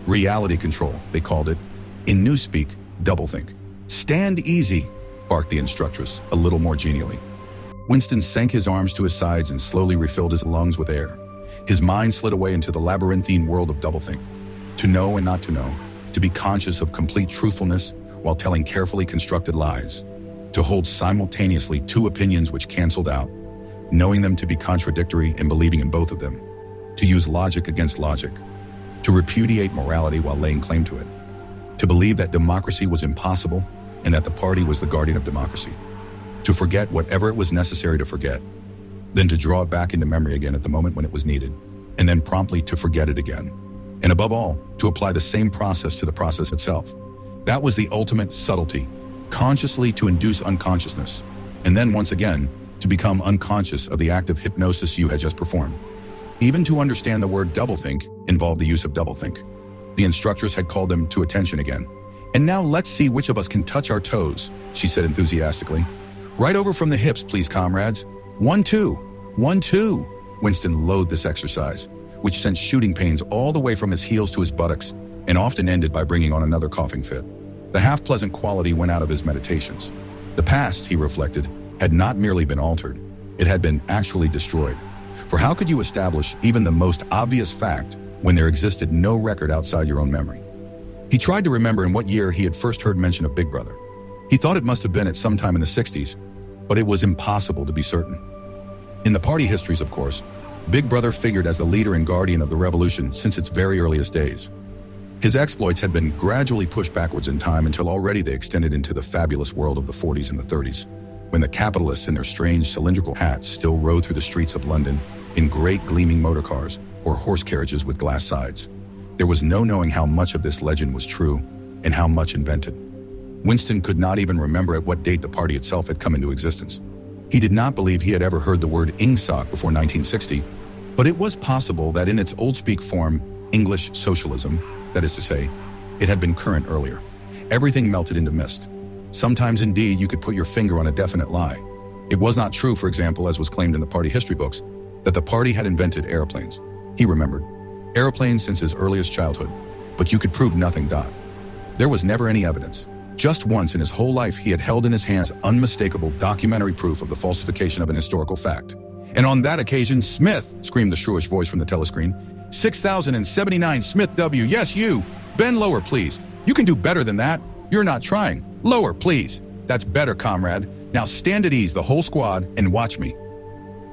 Reality control, they called it. In newspeak, doublethink. "Stand easy," barked the instructress, a little more genially. Winston sank his arms to his sides and slowly refilled his lungs with air. His mind slid away into the labyrinthine world of doublethink. To know and not to know, to be conscious of complete truthfulness while telling carefully constructed lies, to hold simultaneously two opinions which canceled out, knowing them to be contradictory and believing in both of them, to use logic against logic, to repudiate morality while laying claim to it, to believe that democracy was impossible and that the party was the guardian of democracy, to forget whatever it was necessary to forget, then to draw it back into memory again at the moment when it was needed, and then promptly to forget it again, and above all, to apply the same process to the process itself. That was the ultimate subtlety, consciously to induce unconsciousness, and then once again, to become unconscious of the act of hypnosis you had just performed. Even to understand the word doublethink involved the use of doublethink. The instructors had called them to attention again. "And now let's see which of us can touch our toes," she said enthusiastically. "Right over from the hips, please, comrades. 1, 2, 1, 2. Winston loathed this exercise, which sent shooting pains all the way from his heels to his buttocks, and often ended by bringing on another coughing fit. The half-pleasant quality went out of his meditations. The past, he reflected, had not merely been altered, it had been actually destroyed. For how could you establish even the most obvious fact when there existed no record outside your own memory? He tried to remember in what year he had first heard mention of Big Brother. He thought it must have been at some time in the 60s, but it was impossible to be certain. In the party histories, of course, Big Brother figured as the leader and guardian of the revolution since its very earliest days. His exploits had been gradually pushed backwards in time until already they extended into the fabulous world of the 40s and the 30s, when the capitalists in their strange cylindrical hats still rode through the streets of London in great gleaming motor cars or horse carriages with glass sides. There was no knowing how much of this legend was true and how much invented. Winston could not even remember at what date the party itself had come into existence. He did not believe he had ever heard the word ingsoc before 1960, but it was possible that in its old-speak form, English socialism, that is to say, it had been current earlier. Everything melted into mist. Sometimes, indeed, you could put your finger on a definite lie. It was not true, for example, as was claimed in the party history books, that the party had invented airplanes. He remembered. Airplanes since his earliest childhood, but you could prove nothing. There was never any evidence. Just once in his whole life he had held in his hands unmistakable documentary proof of the falsification of an historical fact. And on that occasion, Smith, screamed the shrewish voice from the telescreen. 6079 Smith W. Yes, you. Bend lower, please. You can do better than that. You're not trying. Lower, please. That's better, comrade. Now stand at ease, the whole squad, and watch me.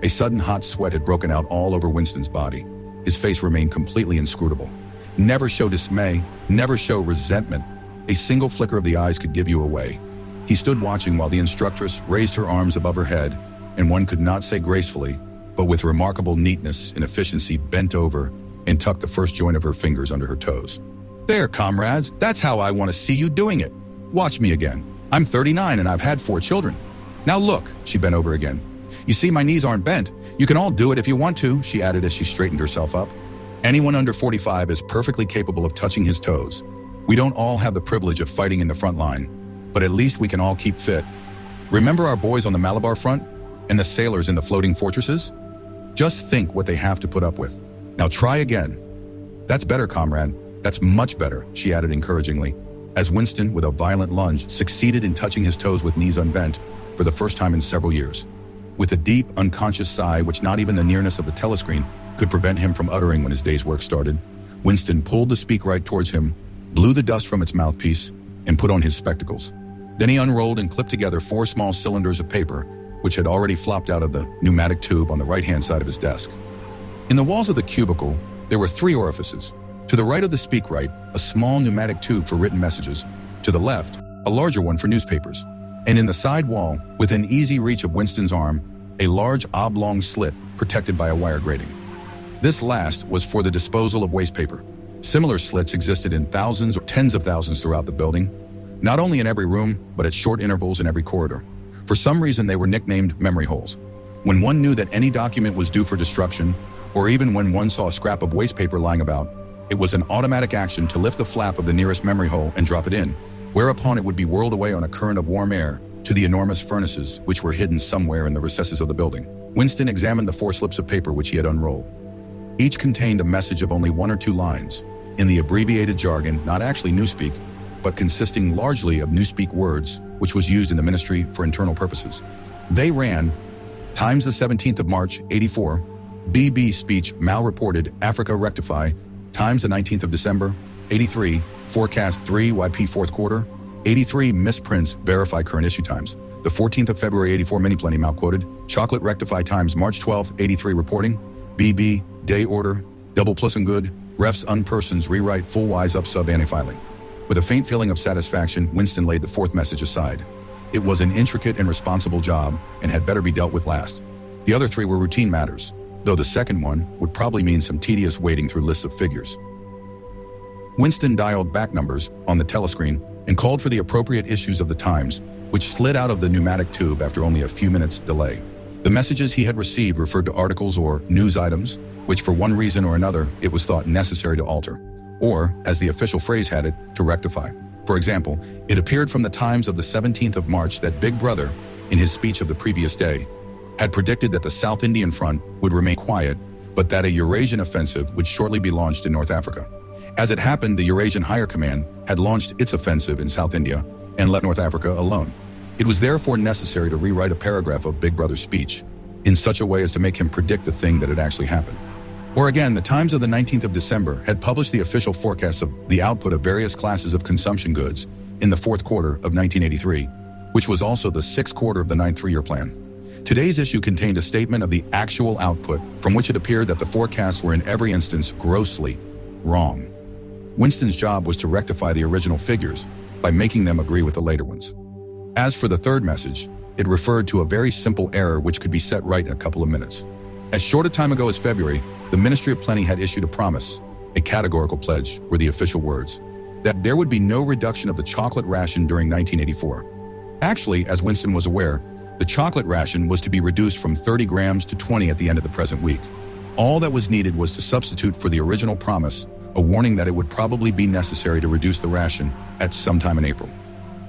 A sudden hot sweat had broken out all over Winston's body. His face remained completely inscrutable. Never show dismay, never show resentment. A single flicker of the eyes could give you away. He stood watching while the instructress raised her arms above her head, and one could not say gracefully, but with remarkable neatness and efficiency bent over and tucked the first joint of her fingers under her toes. There, comrades, that's how I want to see you doing it. Watch me again. I'm 39 and I've had 4 children. Now look, she bent over again. You see, my knees aren't bent. You can all do it if you want to, she added as she straightened herself up. Anyone under 45 is perfectly capable of touching his toes. We don't all have the privilege of fighting in the front line, but at least we can all keep fit. Remember our boys on the Malabar front and the sailors in the floating fortresses? Just think what they have to put up with. Now try again. That's better, comrade. That's much better, she added encouragingly, as Winston, with a violent lunge, succeeded in touching his toes with knees unbent for the first time in several years. With a deep, unconscious sigh which not even the nearness of the telescreen could prevent him from uttering when his day's work started, Winston pulled the speak right towards him, blew the dust from its mouthpiece, and put on his spectacles. Then he unrolled and clipped together 4 small cylinders of paper, which had already flopped out of the pneumatic tube on the right-hand side of his desk. In the walls of the cubicle, there were 3 orifices. To the right of the speak right, a small pneumatic tube for written messages. To the left, a larger one for newspapers. And in the side wall, within easy reach of Winston's arm, a large oblong slit protected by a wire grating. This last was for the disposal of waste paper. Similar slits existed in thousands or tens of thousands throughout the building, not only in every room, but at short intervals in every corridor. For some reason, they were nicknamed memory holes. When one knew that any document was due for destruction, or even when one saw a scrap of waste paper lying about, it was an automatic action to lift the flap of the nearest memory hole and drop it in, whereupon it would be whirled away on a current of warm air to the enormous furnaces which were hidden somewhere in the recesses of the building. Winston examined the 4 slips of paper which he had unrolled. Each contained a message of only 1 or 2 lines, in the abbreviated jargon, not actually Newspeak, but consisting largely of Newspeak words, which was used in the Ministry for Internal Purposes. They ran, Times the 17th of March, 84, BB speech mal-reported, Africa rectify, Times the 19th of December, 83, forecast 3 YP 4th quarter, 83 misprints verify current issue times. The 14th of February, 84 mini-plenty mal-quoted, chocolate rectify times March 12th, 83 reporting, BB, day order, double plus and good, refs unpersons rewrite full wise up sub anti-filing. With a faint feeling of satisfaction, Winston laid the 4th message aside. It was an intricate and responsible job and had better be dealt with last. The other 3 were routine matters, though the second one would probably mean some tedious wading through lists of figures. Winston dialed back numbers on the telescreen and called for the appropriate issues of the Times, which slid out of the pneumatic tube after only a few minutes' delay. The messages he had received referred to articles or news items, which for one reason or another it was thought necessary to alter, or, as the official phrase had it, to rectify. For example, it appeared from the Times of the 17th of March that Big Brother, in his speech of the previous day, had predicted that the South Indian Front would remain quiet, but that a Eurasian offensive would shortly be launched in North Africa. As it happened, the Eurasian Higher Command had launched its offensive in South India and left North Africa alone. It was therefore necessary to rewrite a paragraph of Big Brother's speech in such a way as to make him predict the thing that had actually happened. Or again, the Times of the 19th of December had published the official forecasts of the output of various classes of consumption goods in the fourth quarter of 1983, which was also the sixth quarter of the ninth three-year plan. Today's issue contained a statement of the actual output from which it appeared that the forecasts were in every instance grossly wrong. Winston's job was to rectify the original figures by making them agree with the later ones. As for the third message, it referred to a very simple error which could be set right in a couple of minutes. As short a time ago as February, the Ministry of Plenty had issued a promise, a categorical pledge were the official words, that there would be no reduction of the chocolate ration during 1984. Actually, as Winston was aware, the chocolate ration was to be reduced from 30 grams to 20 at the end of the present week. All that was needed was to substitute for the original promise a warning that it would probably be necessary to reduce the ration at some time in April.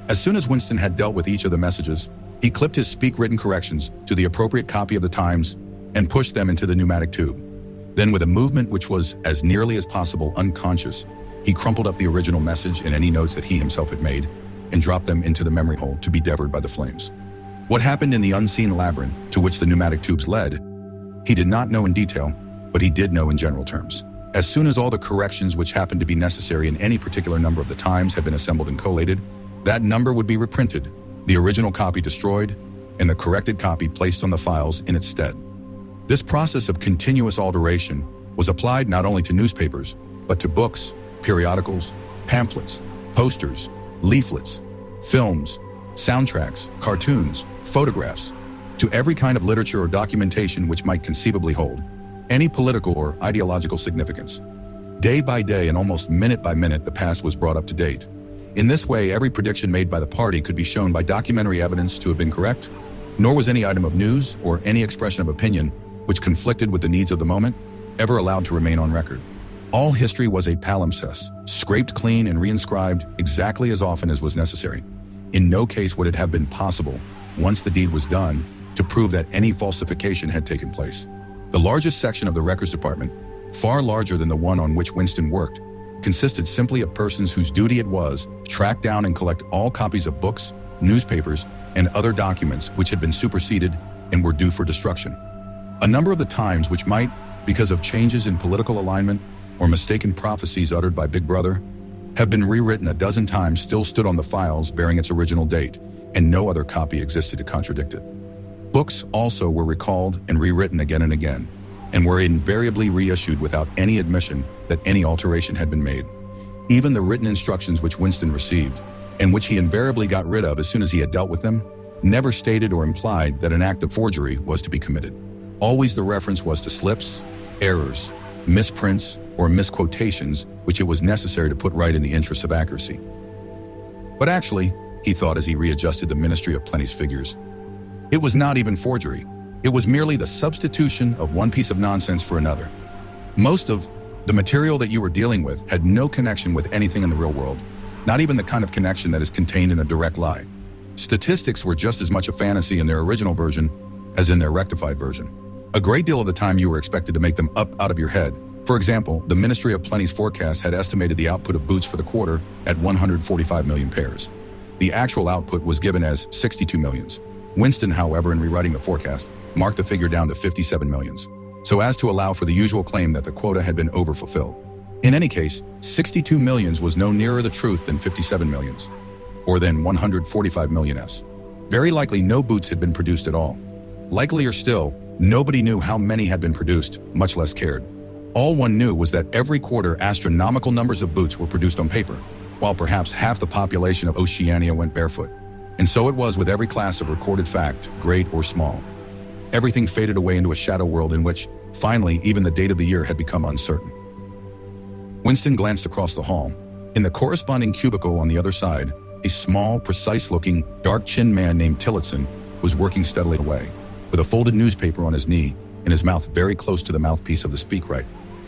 As soon as Winston had dealt with each of the messages, he clipped his speak-written corrections to the appropriate copy of the Times and pushed them into the pneumatic tube. Then, with a movement which was as nearly as possible unconscious, he crumpled up the original message and any notes that he himself had made and dropped them into the memory hole to be devoured by the flames. What happened in the unseen labyrinth to which the pneumatic tubes led, he did not know in detail, but he did know in general terms. As soon as all the corrections which happened to be necessary in any particular number of the Times had been assembled and collated, that number would be reprinted, the original copy destroyed, and the corrected copy placed on the files in its stead. This process of continuous alteration was applied not only to newspapers, but to books, periodicals, pamphlets, posters, leaflets, films, soundtracks, cartoons, photographs, to every kind of literature or documentation which might conceivably hold any political or ideological significance. Day by day and almost minute by minute, the past was brought up to date. In this way, every prediction made by the party could be shown by documentary evidence to have been correct, nor was any item of news or any expression of opinion which conflicted with the needs of the moment ever allowed to remain on record. All history was a palimpsest, scraped clean and reinscribed exactly as often as was necessary. In no case would it have been possible, once the deed was done, to prove that any falsification had taken place. The largest section of the records department, far larger than the one on which Winston worked, consisted simply of persons whose duty it was to track down and collect all copies of books, newspapers, and other documents which had been superseded and were due for destruction. A number of the Times which might, because of changes in political alignment or mistaken prophecies uttered by Big Brother, have been rewritten a dozen times still stood on the files bearing its original date, and no other copy existed to contradict it. Books also were recalled and rewritten again and again, and were invariably reissued without any admission that any alteration had been made. Even the written instructions which Winston received, and which he invariably got rid of as soon as he had dealt with them, never stated or implied that an act of forgery was to be committed. Always the reference was to slips, errors, misprints, or misquotations which it was necessary to put right in the interest of accuracy. But actually, he thought as he readjusted the Ministry of Plenty's figures, it was not even forgery. It was merely the substitution of one piece of nonsense for another. Most of the material that you were dealing with had no connection with anything in the real world, not even the kind of connection that is contained in a direct lie. Statistics were just as much a fantasy in their original version as in their rectified version. A great deal of the time you were expected to make them up out of your head. For example, the Ministry of Plenty's forecast had estimated the output of boots for the quarter at 145 million pairs. The actual output was given as 62 millions. Winston, however, in rewriting the forecast, marked the figure down to 57 millions, so as to allow for the usual claim that the quota had been overfulfilled. In any case, 62 millions was no nearer the truth than 57 millions, or than 145 million. Very likely no boots had been produced at all. Likelier still, nobody knew how many had been produced, much less cared. All one knew was that every quarter astronomical numbers of boots were produced on paper, while perhaps half the population of Oceania went barefoot. And so it was with every class of recorded fact, great or small. Everything faded away into a shadow world in which, finally, even the date of the year had become uncertain. Winston glanced across the hall. In the corresponding cubicle on the other side, a small, precise-looking, dark-chinned man named Tillotson was working steadily away. with a folded newspaper on his knee and his mouth very close to the mouthpiece of the speakwrite.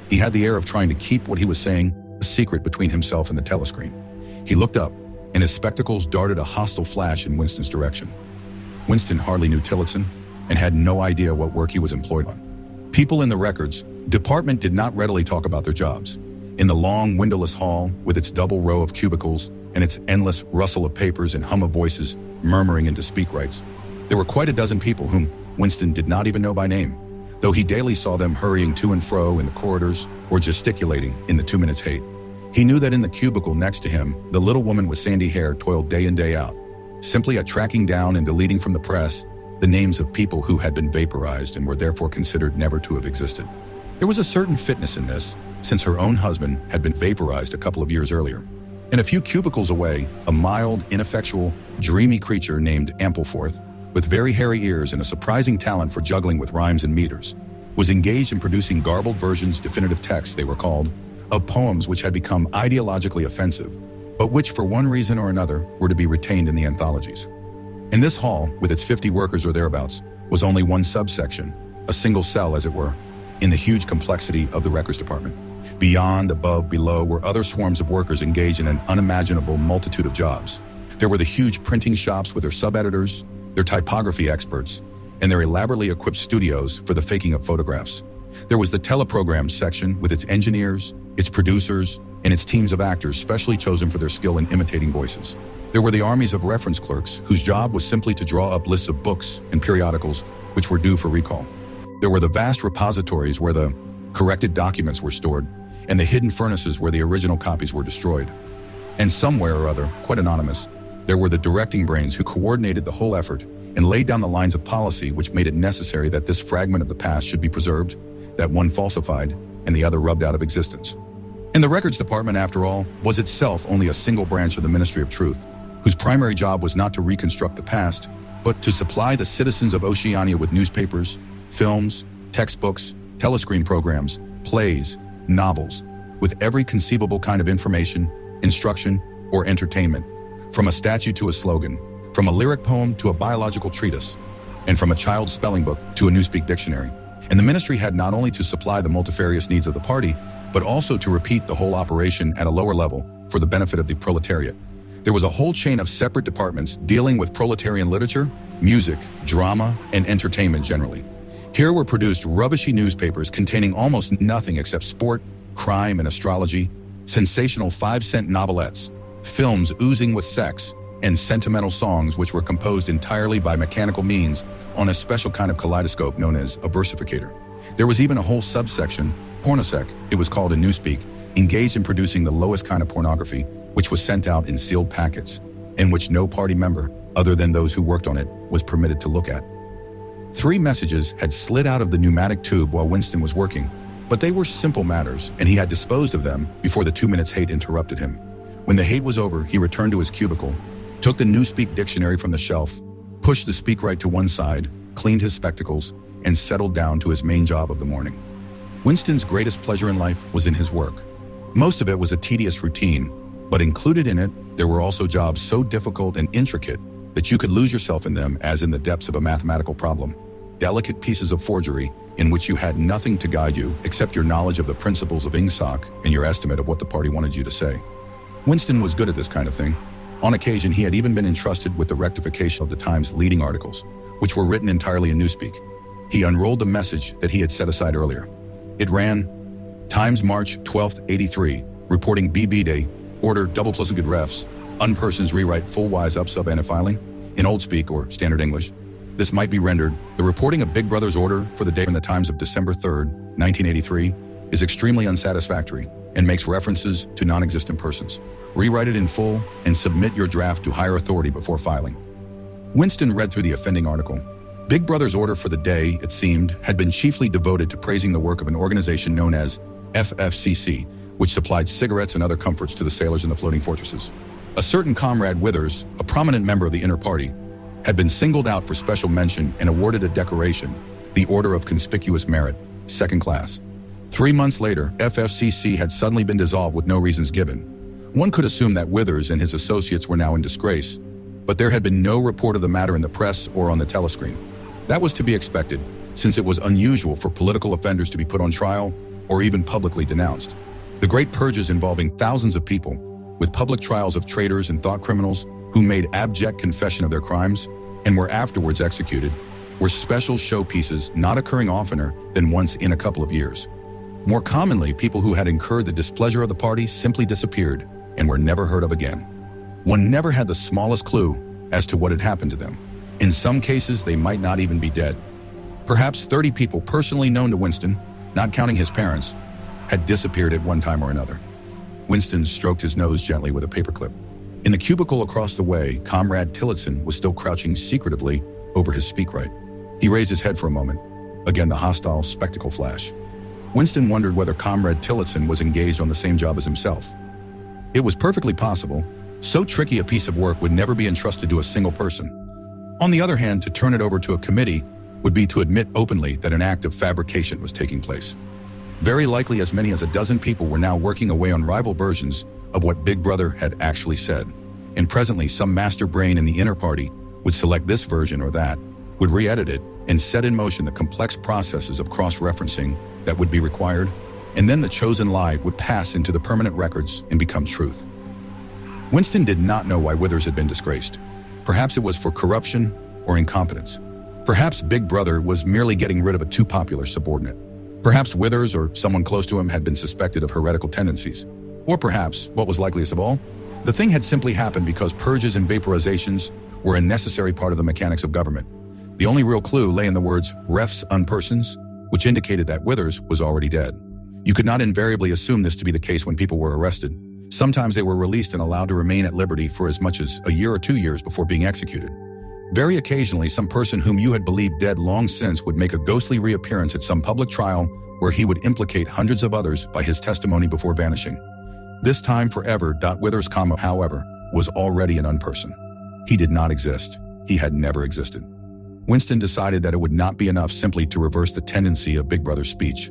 He had the air of trying to keep what he was saying a secret between himself and the telescreen. He looked up, and his spectacles darted a hostile flash in Winston's direction. Winston hardly knew Tillotson and had no idea what work he was employed on. People in the records department did not readily talk about their jobs. In the long, windowless hall, with its double row of cubicles and its endless rustle of papers and hum of voices murmuring into speakrites, there were quite a dozen people whom Winston did not even know by name, though he daily saw them hurrying to and fro in the corridors or gesticulating in the 2 minutes hate. He knew that in the cubicle next to him, the little woman with sandy hair toiled day in day out, simply at tracking down and deleting from the press the names of people who had been vaporized and were therefore considered never to have existed. There was a certain fitness in this, since her own husband had been vaporized a couple of years earlier. And a few cubicles away, a mild, ineffectual, dreamy creature named Ampleforth, with very hairy ears and a surprising talent for juggling with rhymes and meters, was engaged in producing garbled versions, definitive texts they were called, of poems which had become ideologically offensive, but which for one reason or another were to be retained in the anthologies. In this hall, with its 50 workers or thereabouts, was only one subsection, a single cell as it were, in the huge complexity of the records department. Beyond, above, below were other swarms of workers engaged in an unimaginable multitude of jobs. There were the huge printing shops with their sub-editors, their typography experts, and their elaborately equipped studios for the faking of photographs. There was the teleprogram section with its engineers, its producers, and its teams of actors specially chosen for their skill in imitating voices. There were the armies of reference clerks whose job was simply to draw up lists of books and periodicals which were due for recall. There were the vast repositories where the corrected documents were stored, and the hidden furnaces where the original copies were destroyed. And somewhere or other, quite anonymous, there were the directing brains who coordinated the whole effort and laid down the lines of policy which made it necessary that this fragment of the past should be preserved, that one falsified, and the other rubbed out of existence. And the records department, after all, was itself only a single branch of the Ministry of Truth, whose primary job was not to reconstruct the past, but to supply the citizens of Oceania with newspapers, films, textbooks, telescreen programs, plays, novels, with every conceivable kind of information, instruction, or entertainment, from a statue to a slogan, from a lyric poem to a biological treatise, and from a child's spelling book to a Newspeak dictionary. And the ministry had not only to supply the multifarious needs of the party, but also to repeat the whole operation at a lower level for the benefit of the proletariat. There was a whole chain of separate departments dealing with proletarian literature, music, drama, and entertainment generally. Here were produced rubbishy newspapers containing almost nothing except sport, crime, and astrology, sensational 5-cent novelettes, films oozing with sex, and sentimental songs which were composed entirely by mechanical means on a special kind of kaleidoscope known as a versificator. There was even a whole subsection, pornosec, it was called in Newspeak, engaged in producing the lowest kind of pornography, which was sent out in sealed packets, in which no party member, other than those who worked on it, was permitted to look at. 3 messages had slid out of the pneumatic tube while Winston was working, but they were simple matters, and he had disposed of them before the 2 minutes hate interrupted him. When the hate was over, he returned to his cubicle, took the Newspeak dictionary from the shelf, pushed the speakwrite to one side, cleaned his spectacles, and settled down to his main job of the morning. Winston's greatest pleasure in life was in his work. Most of it was a tedious routine, but included in it, there were also jobs so difficult and intricate that you could lose yourself in them as in the depths of a mathematical problem. Delicate pieces of forgery in which you had nothing to guide you except your knowledge of the principles of ingsoc and your estimate of what the party wanted you to say. Winston was good at this kind of thing. On occasion, he had even been entrusted with the rectification of the Times' leading articles, which were written entirely in Newspeak. He unrolled the message that he had set aside earlier. It ran, Times March 12th, 83, reporting BB Day, order double plus good refs, unpersons rewrite full wise up sub and filing, in Old Speak or Standard English. This might be rendered, the reporting of Big Brother's order for the day in the Times of December 3rd, 1983, is extremely unsatisfactory and makes references to non-existent persons. Rewrite it in full and submit your draft to higher authority before filing. Winston read through the offending article. Big Brother's order for the day, it seemed, had been chiefly devoted to praising the work of an organization known as FFCC, which supplied cigarettes and other comforts to the sailors in the floating fortresses. A certain Comrade Withers, a prominent member of the inner party, had been singled out for special mention and awarded a decoration, the Order of Conspicuous Merit, 2nd class. 3 months later, FFCC had suddenly been dissolved with no reasons given. One could assume that Withers and his associates were now in disgrace, but there had been no report of the matter in the press or on the telescreen. That was to be expected, since it was unusual for political offenders to be put on trial or even publicly denounced. The Great Purges involving thousands of people, with public trials of traitors and thought criminals who made abject confession of their crimes and were afterwards executed, were special showpieces not occurring oftener than once in a couple of years. More commonly, people who had incurred the displeasure of the party simply disappeared and were never heard of again. One never had the smallest clue as to what had happened to them. In some cases, they might not even be dead. Perhaps 30 people personally known to Winston, not counting his parents, had disappeared at one time or another. Winston stroked his nose gently with a paperclip. In the cubicle across the way, Comrade Tillotson was still crouching secretively over his speakwrite. He raised his head for a moment. Again, the hostile spectacle flash. Winston wondered whether Comrade Tillotson was engaged on the same job as himself. It was perfectly possible. So tricky a piece of work would never be entrusted to a single person. On the other hand, to turn it over to a committee would be to admit openly that an act of fabrication was taking place. Very likely as many as a dozen people were now working away on rival versions of what Big Brother had actually said, and presently some master brain in the inner party would select this version or that, would re-edit it, and set in motion the complex processes of cross-referencing that would be required, and then the chosen lie would pass into the permanent records and become truth. Winston did not know why Withers had been disgraced. Perhaps it was for corruption or incompetence. Perhaps Big Brother was merely getting rid of a too popular subordinate. Perhaps Withers or someone close to him had been suspected of heretical tendencies. Or perhaps, what was likeliest of all, the thing had simply happened because purges and vaporizations were a necessary part of the mechanics of government. The only real clue lay in the words refs unpersons, which indicated that Withers was already dead. You could not invariably assume this to be the case when people were arrested. Sometimes they were released and allowed to remain at liberty for as much as a year or 2 years before being executed. Very occasionally, some person whom you had believed dead long since would make a ghostly reappearance at some public trial where he would implicate hundreds of others by his testimony before vanishing. This time forever. Withers, however, was already an unperson. He did not exist. He had never existed. Winston decided that it would not be enough simply to reverse the tendency of Big Brother's speech.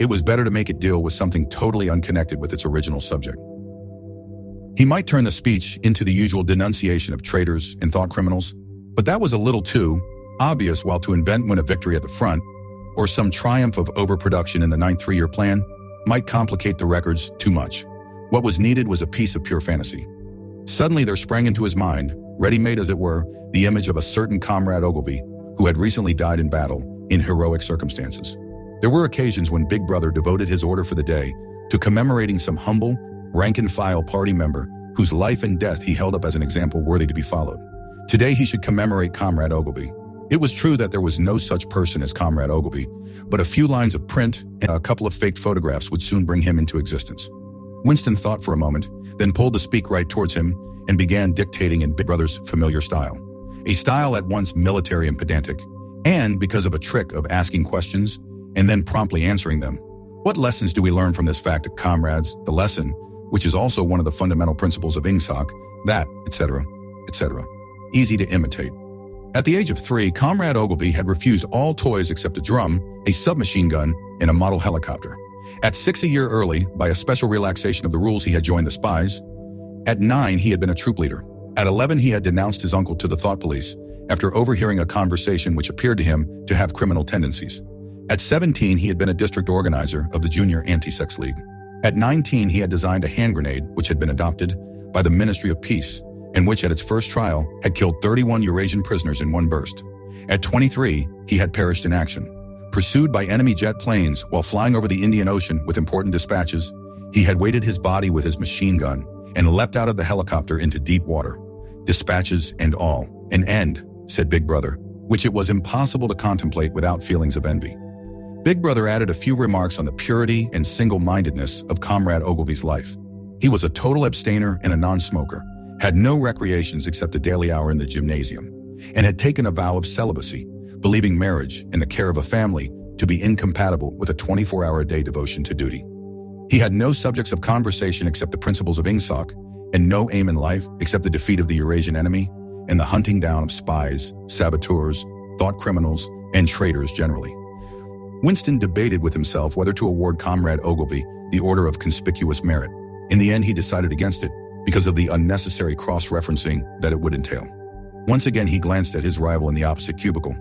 It was better to make it deal with something totally unconnected with its original subject. He might turn the speech into the usual denunciation of traitors and thought criminals, but that was a little too obvious. While to win a victory at the front, or some triumph of overproduction in the 9th three-year plan, might complicate the records too much. What was needed was a piece of pure fantasy. Suddenly there sprang into his mind, ready-made as it were, the image of a certain Comrade Ogilvy, who had recently died in battle, in heroic circumstances. There were occasions when Big Brother devoted his order for the day to commemorating some humble, rank-and-file party member whose life and death he held up as an example worthy to be followed. Today he should commemorate Comrade Ogilvy. It was true that there was no such person as Comrade Ogilvy, but a few lines of print and a couple of faked photographs would soon bring him into existence. Winston thought for a moment, then pulled the speakwrite towards him and began dictating in Big Brother's familiar style. A style at once military and pedantic, and because of a trick of asking questions and then promptly answering them. What lessons do we learn from this fact, comrades? The lesson, which is also one of the fundamental principles of INGSOC, that, etc., etc. Easy to imitate. At the age of 3, Comrade Ogilvy had refused all toys except a drum, a submachine gun, and a model helicopter. At 6, a year early, by a special relaxation of the rules, he had joined the spies. At 9, he had been a troop leader. At 11, he had denounced his uncle to the thought police after overhearing a conversation which appeared to him to have criminal tendencies. At 17, he had been a district organizer of the Junior Anti-Sex League. At 19, he had designed a hand grenade which had been adopted by the Ministry of Peace and which at its first trial had killed 31 Eurasian prisoners in one burst. At 23, he had perished in action. Pursued by enemy jet planes while flying over the Indian Ocean with important dispatches, he had weighted his body with his machine gun and leapt out of the helicopter into deep water. Dispatches and all. An end, said Big Brother, which it was impossible to contemplate without feelings of envy. Big Brother added a few remarks on the purity and single-mindedness of Comrade Ogilvy's life. He was a total abstainer and a non-smoker, had no recreations except a daily hour in the gymnasium, and had taken a vow of celibacy, believing marriage and the care of a family to be incompatible with a 24-hour-a-day devotion to duty. He had no subjects of conversation except the principles of INGSOC, and no aim in life except the defeat of the Eurasian enemy and the hunting down of spies, saboteurs, thought criminals, and traitors generally. Winston debated with himself whether to award Comrade Ogilvy the Order of Conspicuous Merit. In the end, he decided against it because of the unnecessary cross-referencing that it would entail. Once again, he glanced at his rival in the opposite cubicle.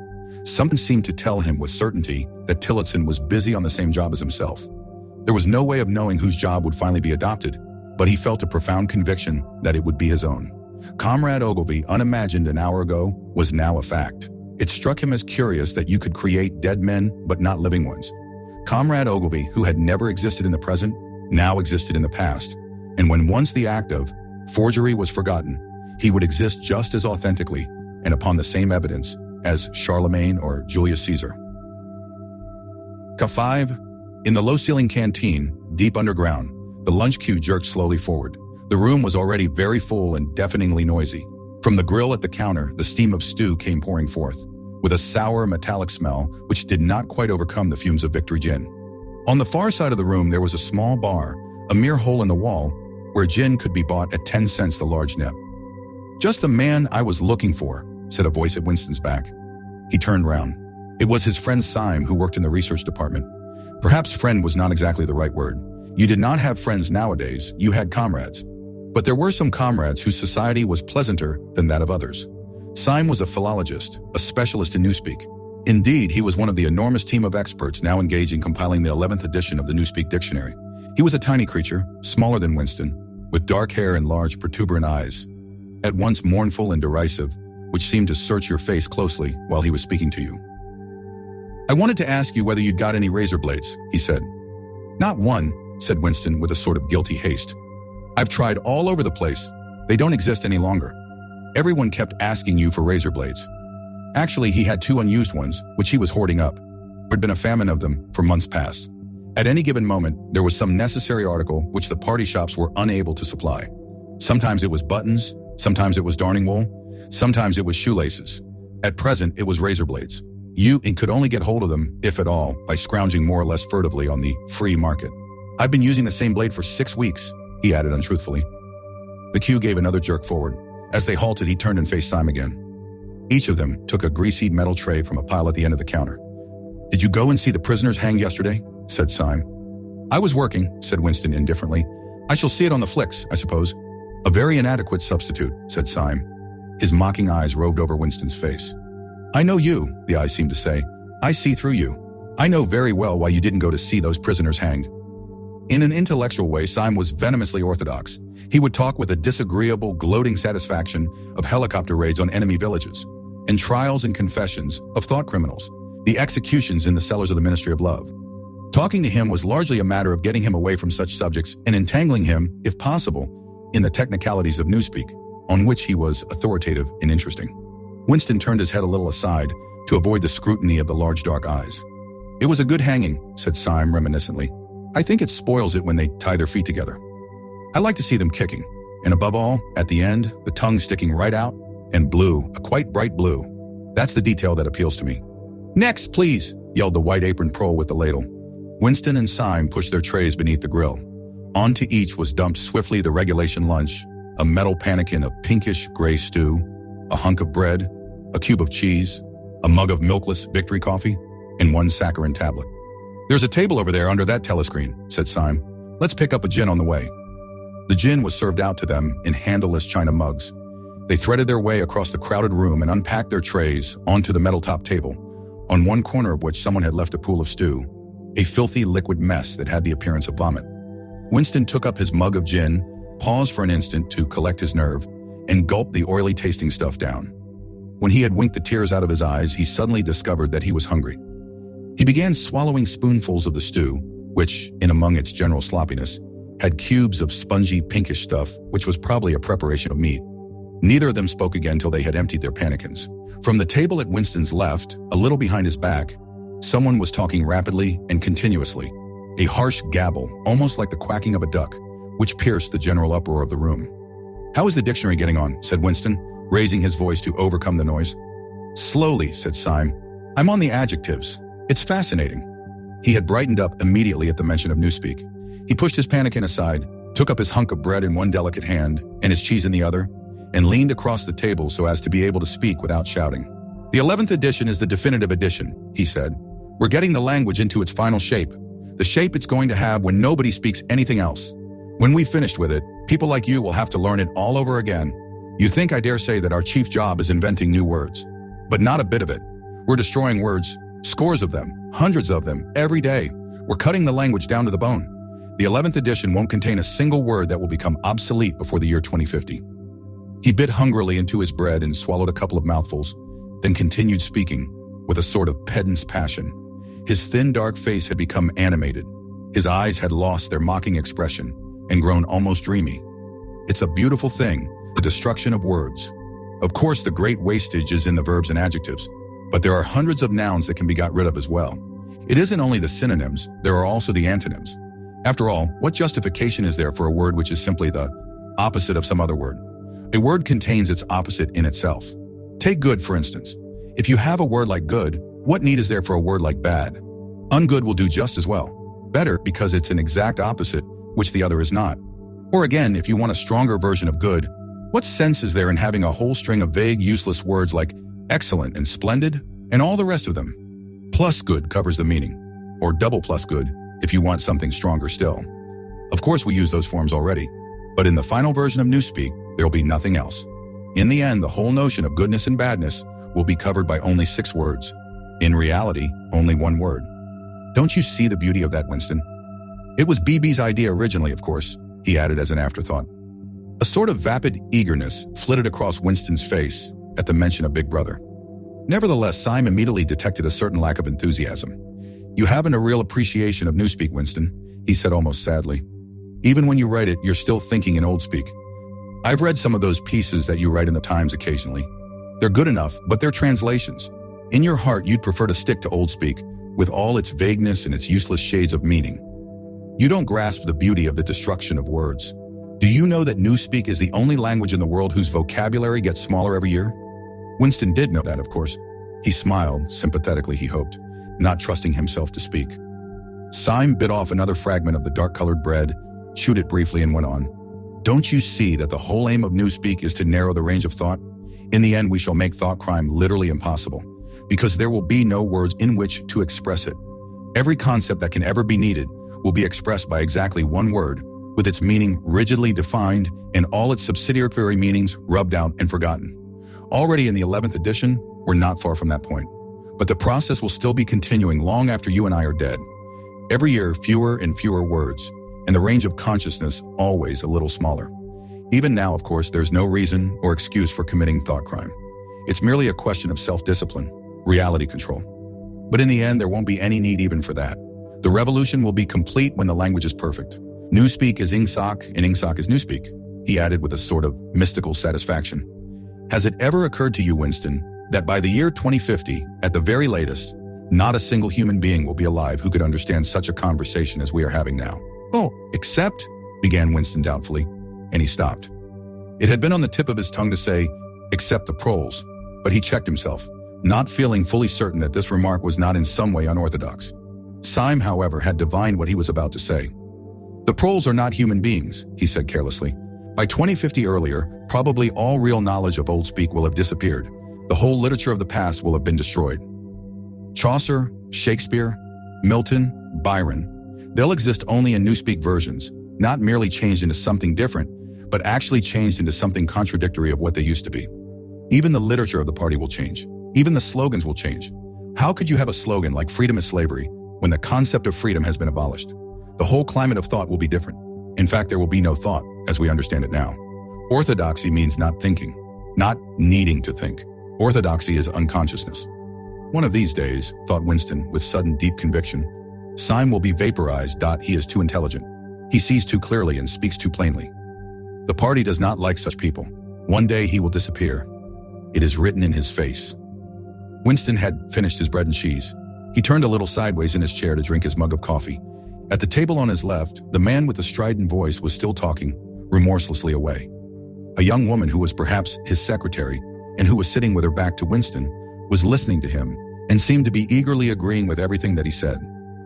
Something seemed to tell him with certainty that Tillotson was busy on the same job as himself. There was no way of knowing whose job would finally be adopted, but he felt a profound conviction that it would be his own. Comrade Ogilvy, unimagined an hour ago, was now a fact. It struck him as curious that you could create dead men but not living ones. Comrade Ogilvy, who had never existed in the present, now existed in the past. And when once the act of forgery was forgotten, he would exist just as authentically and upon the same evidence as Charlemagne or Julius Caesar. K5. In the low-ceiling canteen, deep underground, the lunch queue jerked slowly forward. The room was already very full and deafeningly noisy. From the grill at the counter, the steam of stew came pouring forth, with a sour, metallic smell which did not quite overcome the fumes of Victory Gin. On the far side of the room there was a small bar, a mere hole in the wall, where gin could be bought at 10 cents the large nip. "Just the man I was looking for," said a voice at Winston's back. He turned round. It was his friend Syme, who worked in the research department. Perhaps friend was not exactly the right word. You did not have friends nowadays, you had comrades. But there were some comrades whose society was pleasanter than that of others. Syme was a philologist, a specialist in Newspeak. Indeed, he was one of the enormous team of experts now engaged in compiling the 11th edition of the Newspeak dictionary. He was a tiny creature, smaller than Winston, with dark hair and large protuberant eyes, at once mournful and derisive, which seemed to search your face closely while he was speaking to you. "I wanted to ask you whether you'd got any razor blades," he said. "Not one," said Winston with a sort of guilty haste. "I've tried all over the place. They don't exist any longer. Everyone kept asking you for razor blades." Actually, he had 2 unused ones, which he was hoarding up. There had been a famine of them for months past. At any given moment, there was some necessary article which the party shops were unable to supply. Sometimes it was buttons, sometimes it was darning wool, sometimes it was shoelaces. At present, it was razor blades. You could only get hold of them, if at all, by scrounging more or less furtively on the free market. "I've been using the same blade for 6 weeks, he added untruthfully. The queue gave another jerk forward. As they halted, he turned and faced Syme again. Each of them took a greasy metal tray from a pile at the end of the counter. "Did you go and see the prisoners hanged yesterday?" said Syme. "I was working," said Winston indifferently. "I shall see it on the flicks, I suppose." "A very inadequate substitute," said Syme. His mocking eyes roved over Winston's face. "I know you," the eyes seemed to say. "I see through you. I know very well why you didn't go to see those prisoners hanged." In an intellectual way, Syme was venomously orthodox. He would talk with a disagreeable, gloating satisfaction of helicopter raids on enemy villages, and trials and confessions of thought criminals, the executions in the cellars of the Ministry of Love. Talking to him was largely a matter of getting him away from such subjects and entangling him, if possible, in the technicalities of Newspeak, on which he was authoritative and interesting. Winston turned his head a little aside to avoid the scrutiny of the large dark eyes. "It was a good hanging," said Syme reminiscently. "I think it spoils it when they tie their feet together. I like to see them kicking, and above all, at the end, the tongue sticking right out, and blue, a quite bright blue. That's the detail that appeals to me." "Next, please," yelled the white-aproned prole with the ladle. Winston and Syme pushed their trays beneath the grill. Onto each was dumped swiftly the regulation lunch, a metal pannikin of pinkish gray stew, a hunk of bread, a cube of cheese, a mug of milkless Victory coffee, and 1 saccharin tablet. "There's a table over there under that telescreen," said Syme. "Let's pick up a gin on the way." The gin was served out to them in handleless china mugs. They threaded their way across the crowded room and unpacked their trays onto the metal-top table, on one corner of which someone had left a pool of stew, a filthy liquid mess that had the appearance of vomit. Winston took up his mug of gin, paused for an instant to collect his nerve, and gulped the oily tasting stuff down. When he had winked the tears out of his eyes, he suddenly discovered that he was hungry. He began swallowing spoonfuls of the stew, which, in among its general sloppiness, had cubes of spongy pinkish stuff, which was probably a preparation of meat. Neither of them spoke again till they had emptied their pannikins. From the table at Winston's left, a little behind his back, someone was talking rapidly and continuously, a harsh gabble, almost like the quacking of a duck, which pierced the general uproar of the room. "How is the dictionary getting on?" said Winston, raising his voice to overcome the noise. "Slowly," said Syme. "I'm on the adjectives. It's fascinating." He had brightened up immediately at the mention of Newspeak. He pushed his pannikin aside, took up his hunk of bread in one delicate hand and his cheese in the other, and leaned across the table so as to be able to speak without shouting. "The 11th edition is the definitive edition," he said. "We're getting the language into its final shape, the shape it's going to have when nobody speaks anything else. When we've finished with it, people like you will have to learn it all over again. You think, I dare say, that our chief job is inventing new words. But not a bit of it. We're destroying words, scores of them, hundreds of them, every day. We're cutting the language down to the bone. The 11th edition won't contain a single word that will become obsolete before the year 2050. He bit hungrily into his bread and swallowed a couple of mouthfuls, then continued speaking with a sort of pedant's passion. His thin, dark face had become animated. His eyes had lost their mocking expression and grown almost dreamy. It's a beautiful thing, the destruction of words. Of course, the great wastage is in the verbs and adjectives, but there are hundreds of nouns that can be got rid of as well. It isn't only the synonyms, there are also the antonyms. After all, what justification is there for a word which is simply the opposite of some other word? A word contains its opposite in itself. Take good, for instance. If you have a word like good, what need is there for a word like bad? Ungood will do just as well. Better because it's an exact opposite, which the other is not. Or again, if you want a stronger version of good, what sense is there in having a whole string of vague, useless words like excellent and splendid, and all the rest of them? Plus good covers the meaning, or double plus good if you want something stronger still. Of course, we use those forms already, but in the final version of Newspeak, there will be nothing else. In the end, the whole notion of goodness and badness will be covered by only 6 words. In reality, only 1 word. Don't you see the beauty of that, Winston? It was BB's idea originally, of course, he added as an afterthought. A sort of vapid eagerness flitted across Winston's face at the mention of Big Brother. Nevertheless, Syme immediately detected a certain lack of enthusiasm. You haven't a real appreciation of Newspeak, Winston, he said almost sadly. Even when you write it, you're still thinking in old speak. I've read some of those pieces that you write in the Times occasionally. They're good enough, but they're translations. In your heart, you'd prefer to stick to old speak, with all its vagueness and its useless shades of meaning. You don't grasp the beauty of the destruction of words. Do you know that Newspeak is the only language in the world whose vocabulary gets smaller every year? Winston did know that, of course. He smiled, sympathetically he hoped, not trusting himself to speak. Syme bit off another fragment of the dark-colored bread, chewed it briefly and went on. Don't you see that the whole aim of Newspeak is to narrow the range of thought? In the end, we shall make thought crime literally impossible, because there will be no words in which to express it. Every concept that can ever be needed will be expressed by exactly 1 word, with its meaning rigidly defined and all its subsidiary meanings rubbed out and forgotten. Already in the 11th edition, we're not far from that point. But the process will still be continuing long after you and I are dead. Every year, fewer and fewer words, and the range of consciousness always a little smaller. Even now, of course, there's no reason or excuse for committing thought crime. It's merely a question of self-discipline, reality control. But in the end, there won't be any need even for that. The revolution will be complete when the language is perfect. Newspeak is Ingsoc, and Ingsoc is Newspeak, he added with a sort of mystical satisfaction. Has it ever occurred to you, Winston, that by the year 2050, at the very latest, not a single human being will be alive who could understand such a conversation as we are having now? Oh, except, began Winston doubtfully, and he stopped. It had been on the tip of his tongue to say, except the proles, but he checked himself, not feeling fully certain that this remark was not in some way unorthodox. Syme, however, had divined what he was about to say. The proles are not human beings, he said carelessly. By 2050 earlier, probably all real knowledge of old speak will have disappeared. The whole literature of the past will have been destroyed. Chaucer, Shakespeare, Milton, Byron, they'll exist only in Newspeak versions, not merely changed into something different, but actually changed into something contradictory of what they used to be. Even the literature of the party will change. Even the slogans will change. How could you have a slogan like freedom is slavery when the concept of freedom has been abolished? The whole climate of thought will be different. In fact, there will be no thought, as we understand it now. Orthodoxy means not thinking, not needing to think. Orthodoxy is unconsciousness. One of these days, thought Winston with sudden deep conviction, Syme will be vaporized. He is too intelligent. He sees too clearly and speaks too plainly. The party does not like such people. One day he will disappear. It is written in his face. Winston had finished his bread and cheese. He turned a little sideways in his chair to drink his mug of coffee. At the table on his left, the man with the strident voice was still talking, remorselessly away. A young woman who was perhaps his secretary, and who was sitting with her back to Winston, was listening to him and seemed to be eagerly agreeing with everything that he said.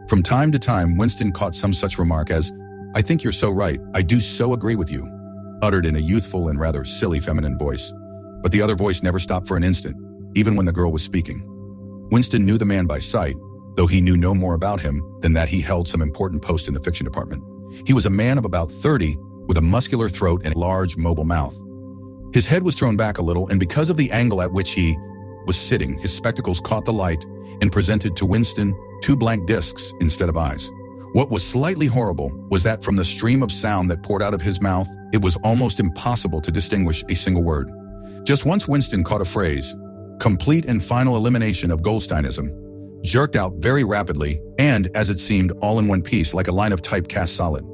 From time to time, Winston caught some such remark as, "I think you're so right, I do so agree with you," uttered in a youthful and rather silly feminine voice. But the other voice never stopped for an instant, even when the girl was speaking. Winston knew the man by sight, though he knew no more about him than that he held some important post in the fiction department. He was a man of about 30, with a muscular throat and a large, mobile mouth. His head was thrown back a little, and because of the angle at which he was sitting, his spectacles caught the light, and presented to Winston 2 blank discs instead of eyes. What was slightly horrible was that from the stream of sound that poured out of his mouth, it was almost impossible to distinguish a single word. Just once Winston caught a phrase, "complete and final elimination of Goldsteinism," jerked out very rapidly and, as it seemed, all in one piece like a line of type cast solid.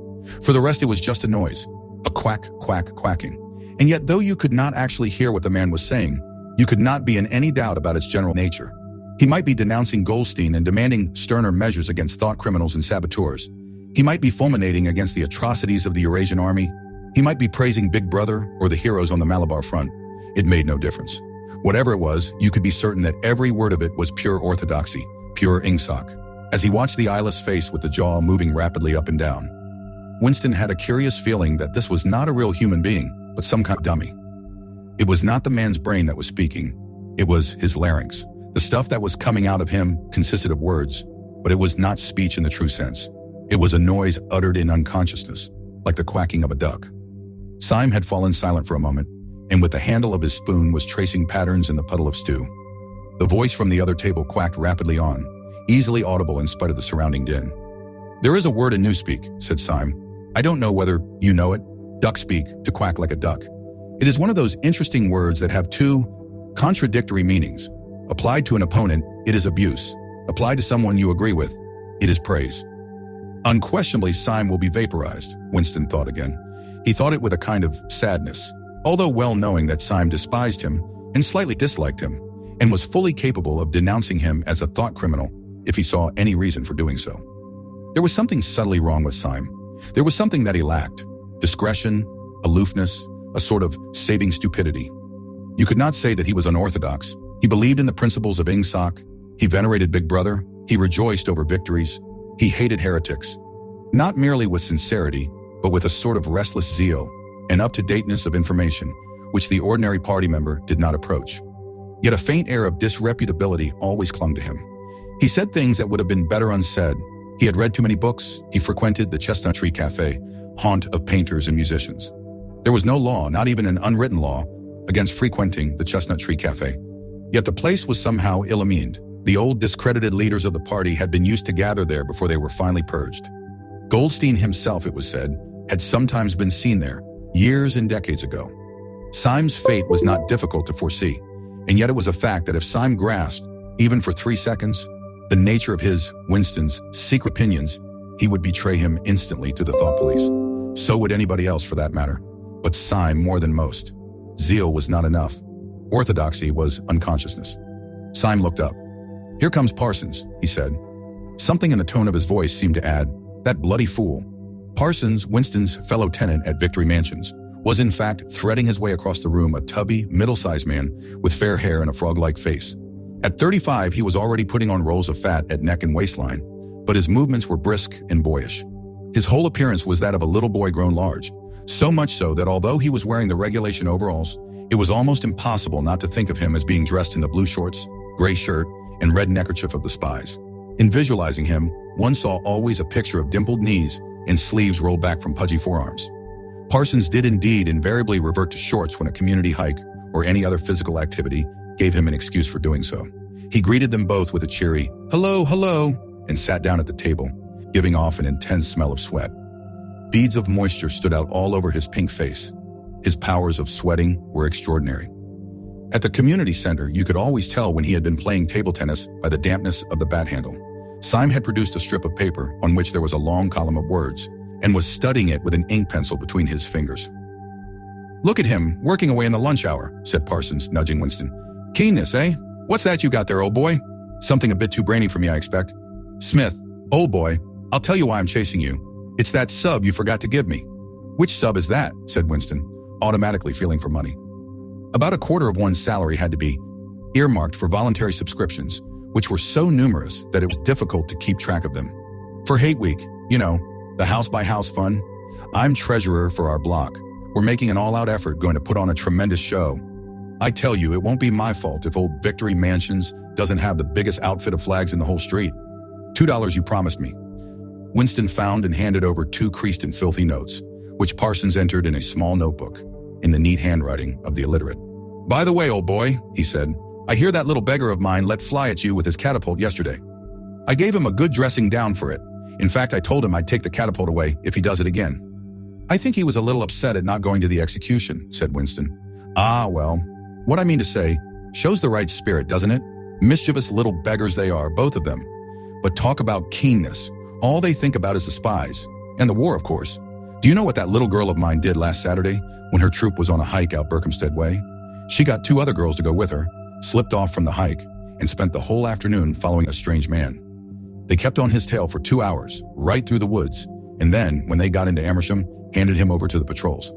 For the rest, it was just a noise, a quack, quack, quacking. And yet, though you could not actually hear what the man was saying, you could not be in any doubt about its general nature. He might be denouncing Goldstein and demanding sterner measures against thought criminals and saboteurs. He might be fulminating against the atrocities of the Eurasian army. He might be praising Big Brother or the heroes on the Malabar front. It made no difference. Whatever it was, you could be certain that every word of it was pure orthodoxy, pure ingsoc. As he watched the eyeless face with the jaw moving rapidly up and down, Winston had a curious feeling that this was not a real human being, but some kind of dummy. It was not the man's brain that was speaking. It was his larynx. The stuff that was coming out of him consisted of words, but it was not speech in the true sense. It was a noise uttered in unconsciousness, like the quacking of a duck. Syme had fallen silent for a moment, and with the handle of his spoon was tracing patterns in the puddle of stew. The voice from the other table quacked rapidly on, easily audible in spite of the surrounding din. "There is a word in Newspeak," said Syme. "I don't know whether you know it. Duck speak, to quack like a duck. It is one of those interesting words that have 2 contradictory meanings. Applied to an opponent, it is abuse. Applied to someone you agree with, it is praise." Unquestionably, Syme will be vaporized, Winston thought again. He thought it with a kind of sadness, although well knowing that Syme despised him and slightly disliked him, and was fully capable of denouncing him as a thought criminal if he saw any reason for doing so. There was something subtly wrong with Syme. There was something that he lacked: discretion, aloofness, a sort of saving stupidity. You could not say that he was unorthodox. He believed in the principles of ingsoc. He venerated Big Brother. He rejoiced over victories. He hated heretics. Not merely with sincerity, but with a sort of restless zeal and up-to-dateness of information, which the ordinary party member did not approach. Yet a faint air of disreputability always clung to him. He said things that would have been better unsaid. He had read too many books. He frequented the Chestnut Tree Cafe, haunt of painters and musicians. There was no law, not even an unwritten law, against frequenting the Chestnut Tree Cafe. Yet the place was somehow ill-amended. The old discredited leaders of the party had been used to gather there before they were finally purged. Goldstein himself, it was said, had sometimes been seen there, years and decades ago. Syme's fate was not difficult to foresee, and yet it was a fact that if Syme grasped, even for 3 seconds, the nature of his, Winston's, secret opinions, he would betray him instantly to the thought police. So would anybody else for that matter. But Syme more than most. Zeal was not enough. Orthodoxy was unconsciousness. Syme looked up. "Here comes Parsons," he said. Something in the tone of his voice seemed to add, "That bloody fool." Parsons, Winston's fellow tenant at Victory Mansions, was in fact threading his way across the room, a tubby, middle-sized man with fair hair and a frog-like face. At 35, he was already putting on rolls of fat at neck and waistline, but his movements were brisk and boyish. His whole appearance was that of a little boy grown large, so much so that although he was wearing the regulation overalls, it was almost impossible not to think of him as being dressed in the blue shorts, gray shirt, and red neckerchief of the spies. In visualizing him, one saw always a picture of dimpled knees and sleeves rolled back from pudgy forearms. Parsons did indeed invariably revert to shorts when a community hike or any other physical activity gave him an excuse for doing so. He greeted them both with a cheery, "Hello, hello," and sat down at the table, giving off an intense smell of sweat. Beads of moisture stood out all over his pink face. His powers of sweating were extraordinary. At the community center, you could always tell when he had been playing table tennis by the dampness of the bat handle. Syme had produced a strip of paper on which there was a long column of words and was studying it with an ink pencil between his fingers. "Look at him, working away in the lunch hour," said Parsons, nudging Winston. "Keenness, eh? What's that you got there, old boy? Something a bit too brainy for me, I expect." "Smith, old boy, I'll tell you why I'm chasing you. It's that sub you forgot to give me." "Which sub is that?" said Winston, automatically feeling for money. About a quarter of one's salary had to be earmarked for voluntary subscriptions, which were so numerous that it was difficult to keep track of them. "For Hate Week, you know, the house-by-house fun. I'm treasurer for our block. We're making an all-out effort, going to put on a tremendous show. I tell you, it won't be my fault if old Victory Mansions doesn't have the biggest outfit of flags in the whole street. $2 you promised me." Winston found and handed over 2 creased and filthy notes, which Parsons entered in a small notebook, in the neat handwriting of the illiterate. "By the way, old boy," he said, I hear that little beggar of mine let fly at you with his catapult yesterday. I gave him a good dressing down for it. In fact, I told him I'd take the catapult away if he does it again. I think he was a little upset at not going to the execution, said Winston. Ah, well, what I mean to say, shows the right spirit, doesn't it? Mischievous little beggars they are, both of them. But talk about keenness. All they think about is the spies. And the war, of course. Do you know what that little girl of mine did last Saturday when her troop was on a hike out Berkhamsted Way? She got 2 other girls to go with her, slipped off from the hike, and spent the whole afternoon following a strange man. They kept on his tail for 2 hours, right through the woods, and then, when they got into Amersham, handed him over to the patrols.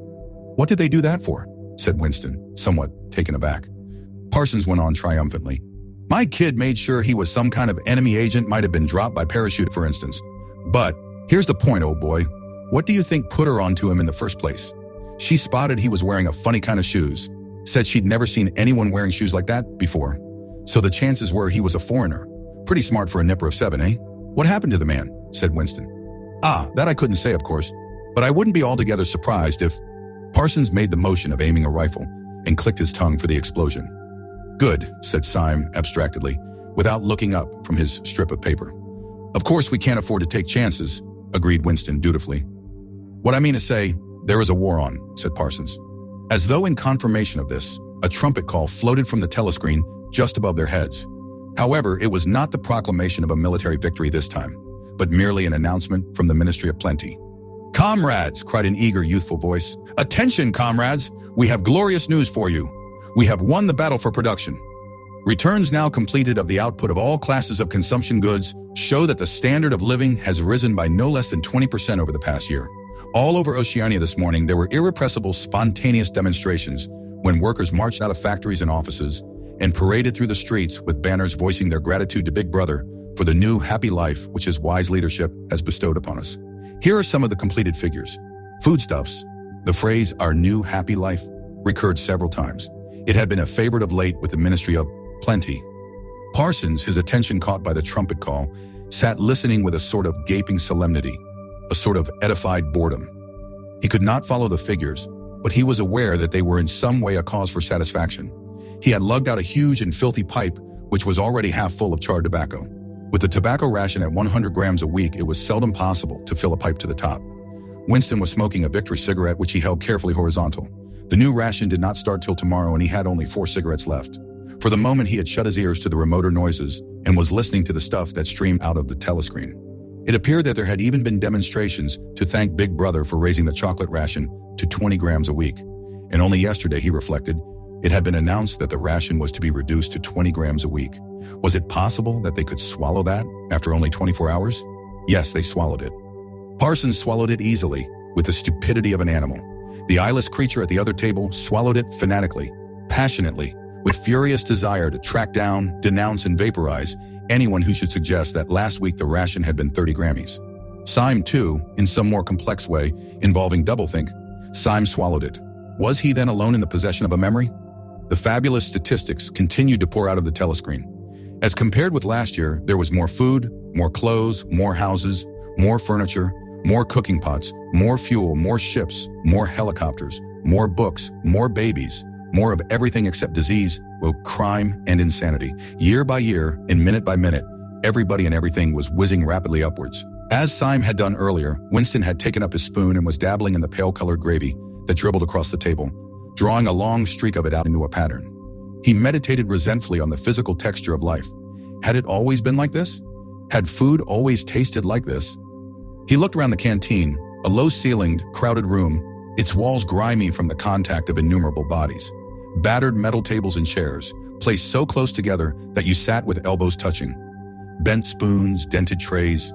What did they do that for? Said Winston, somewhat taken aback. Parsons went on triumphantly. My kid made sure he was some kind of enemy agent, might have been dropped by parachute, for instance. But here's the point, old boy. What do you think put her onto him in the first place? She spotted he was wearing a funny kind of shoes, said she'd never seen anyone wearing shoes like that before. So the chances were he was a foreigner. Pretty smart for a nipper of 7, eh? What happened to the man? Said Winston. Ah, that I couldn't say, of course. But I wouldn't be altogether surprised if... Parsons made the motion of aiming a rifle and clicked his tongue for the explosion. Good, said Syme abstractedly, without looking up from his strip of paper. Of course we can't afford to take chances, agreed Winston dutifully. What I mean to say, there is a war on, said Parsons. As though in confirmation of this, a trumpet call floated from the telescreen just above their heads. However, it was not the proclamation of a military victory this time, but merely an announcement from the Ministry of Plenty. Comrades, cried an eager, youthful voice. Attention, comrades! We have glorious news for you. We have won the battle for production. Returns now completed of the output of all classes of consumption goods show that the standard of living has risen by no less than 20% over the past year. All over Oceania this morning, there were irrepressible, spontaneous demonstrations when workers marched out of factories and offices and paraded through the streets with banners voicing their gratitude to Big Brother for the new happy life which his wise leadership has bestowed upon us. Here are some of the completed figures. Foodstuffs. The phrase, our new happy life, recurred several times. It had been a favorite of late with the Ministry of Plenty. Parsons, his attention caught by the trumpet call, sat listening with a sort of gaping solemnity, a sort of edified boredom. He could not follow the figures, but he was aware that they were in some way a cause for satisfaction. He had lugged out a huge and filthy pipe, which was already half full of charred tobacco. With the tobacco ration at 100 grams a week, it was seldom possible to fill a pipe to the top. Winston was smoking a Victory cigarette, which he held carefully horizontal. The new ration did not start till tomorrow, and he had only 4 cigarettes left. For the moment, he had shut his ears to the remoter noises and was listening to the stuff that streamed out of the telescreen. It appeared that there had even been demonstrations to thank Big Brother for raising the chocolate ration to 20 grams a week. And only yesterday, he reflected, it had been announced that the ration was to be reduced to 20 grams a week. Was it possible that they could swallow that after only 24 hours? Yes, they swallowed it. Parsons swallowed it easily, with the stupidity of an animal. The eyeless creature at the other table swallowed it fanatically, passionately, with furious desire to track down, denounce, and vaporize anyone who should suggest that last week the ration had been 30 Grammys. Syme, too, in some more complex way, involving doublethink, Syme swallowed it. Was he then alone in the possession of a memory? The fabulous statistics continued to pour out of the telescreen. As compared with last year, there was more food, more clothes, more houses, more furniture, more cooking pots, more fuel, more ships, more helicopters, more books, more babies, more of everything except disease, crime, and insanity. Year by year, and minute by minute, everybody and everything was whizzing rapidly upwards. As Syme had done earlier, Winston had taken up his spoon and was dabbling in the pale-colored gravy that dribbled across the table, drawing a long streak of it out into a pattern. He meditated resentfully on the physical texture of life. Had it always been like this? Had food always tasted like this? He looked around the canteen, a low-ceilinged, crowded room, its walls grimy from the contact of innumerable bodies. Battered metal tables and chairs, placed so close together that you sat with elbows touching. Bent spoons, dented trays,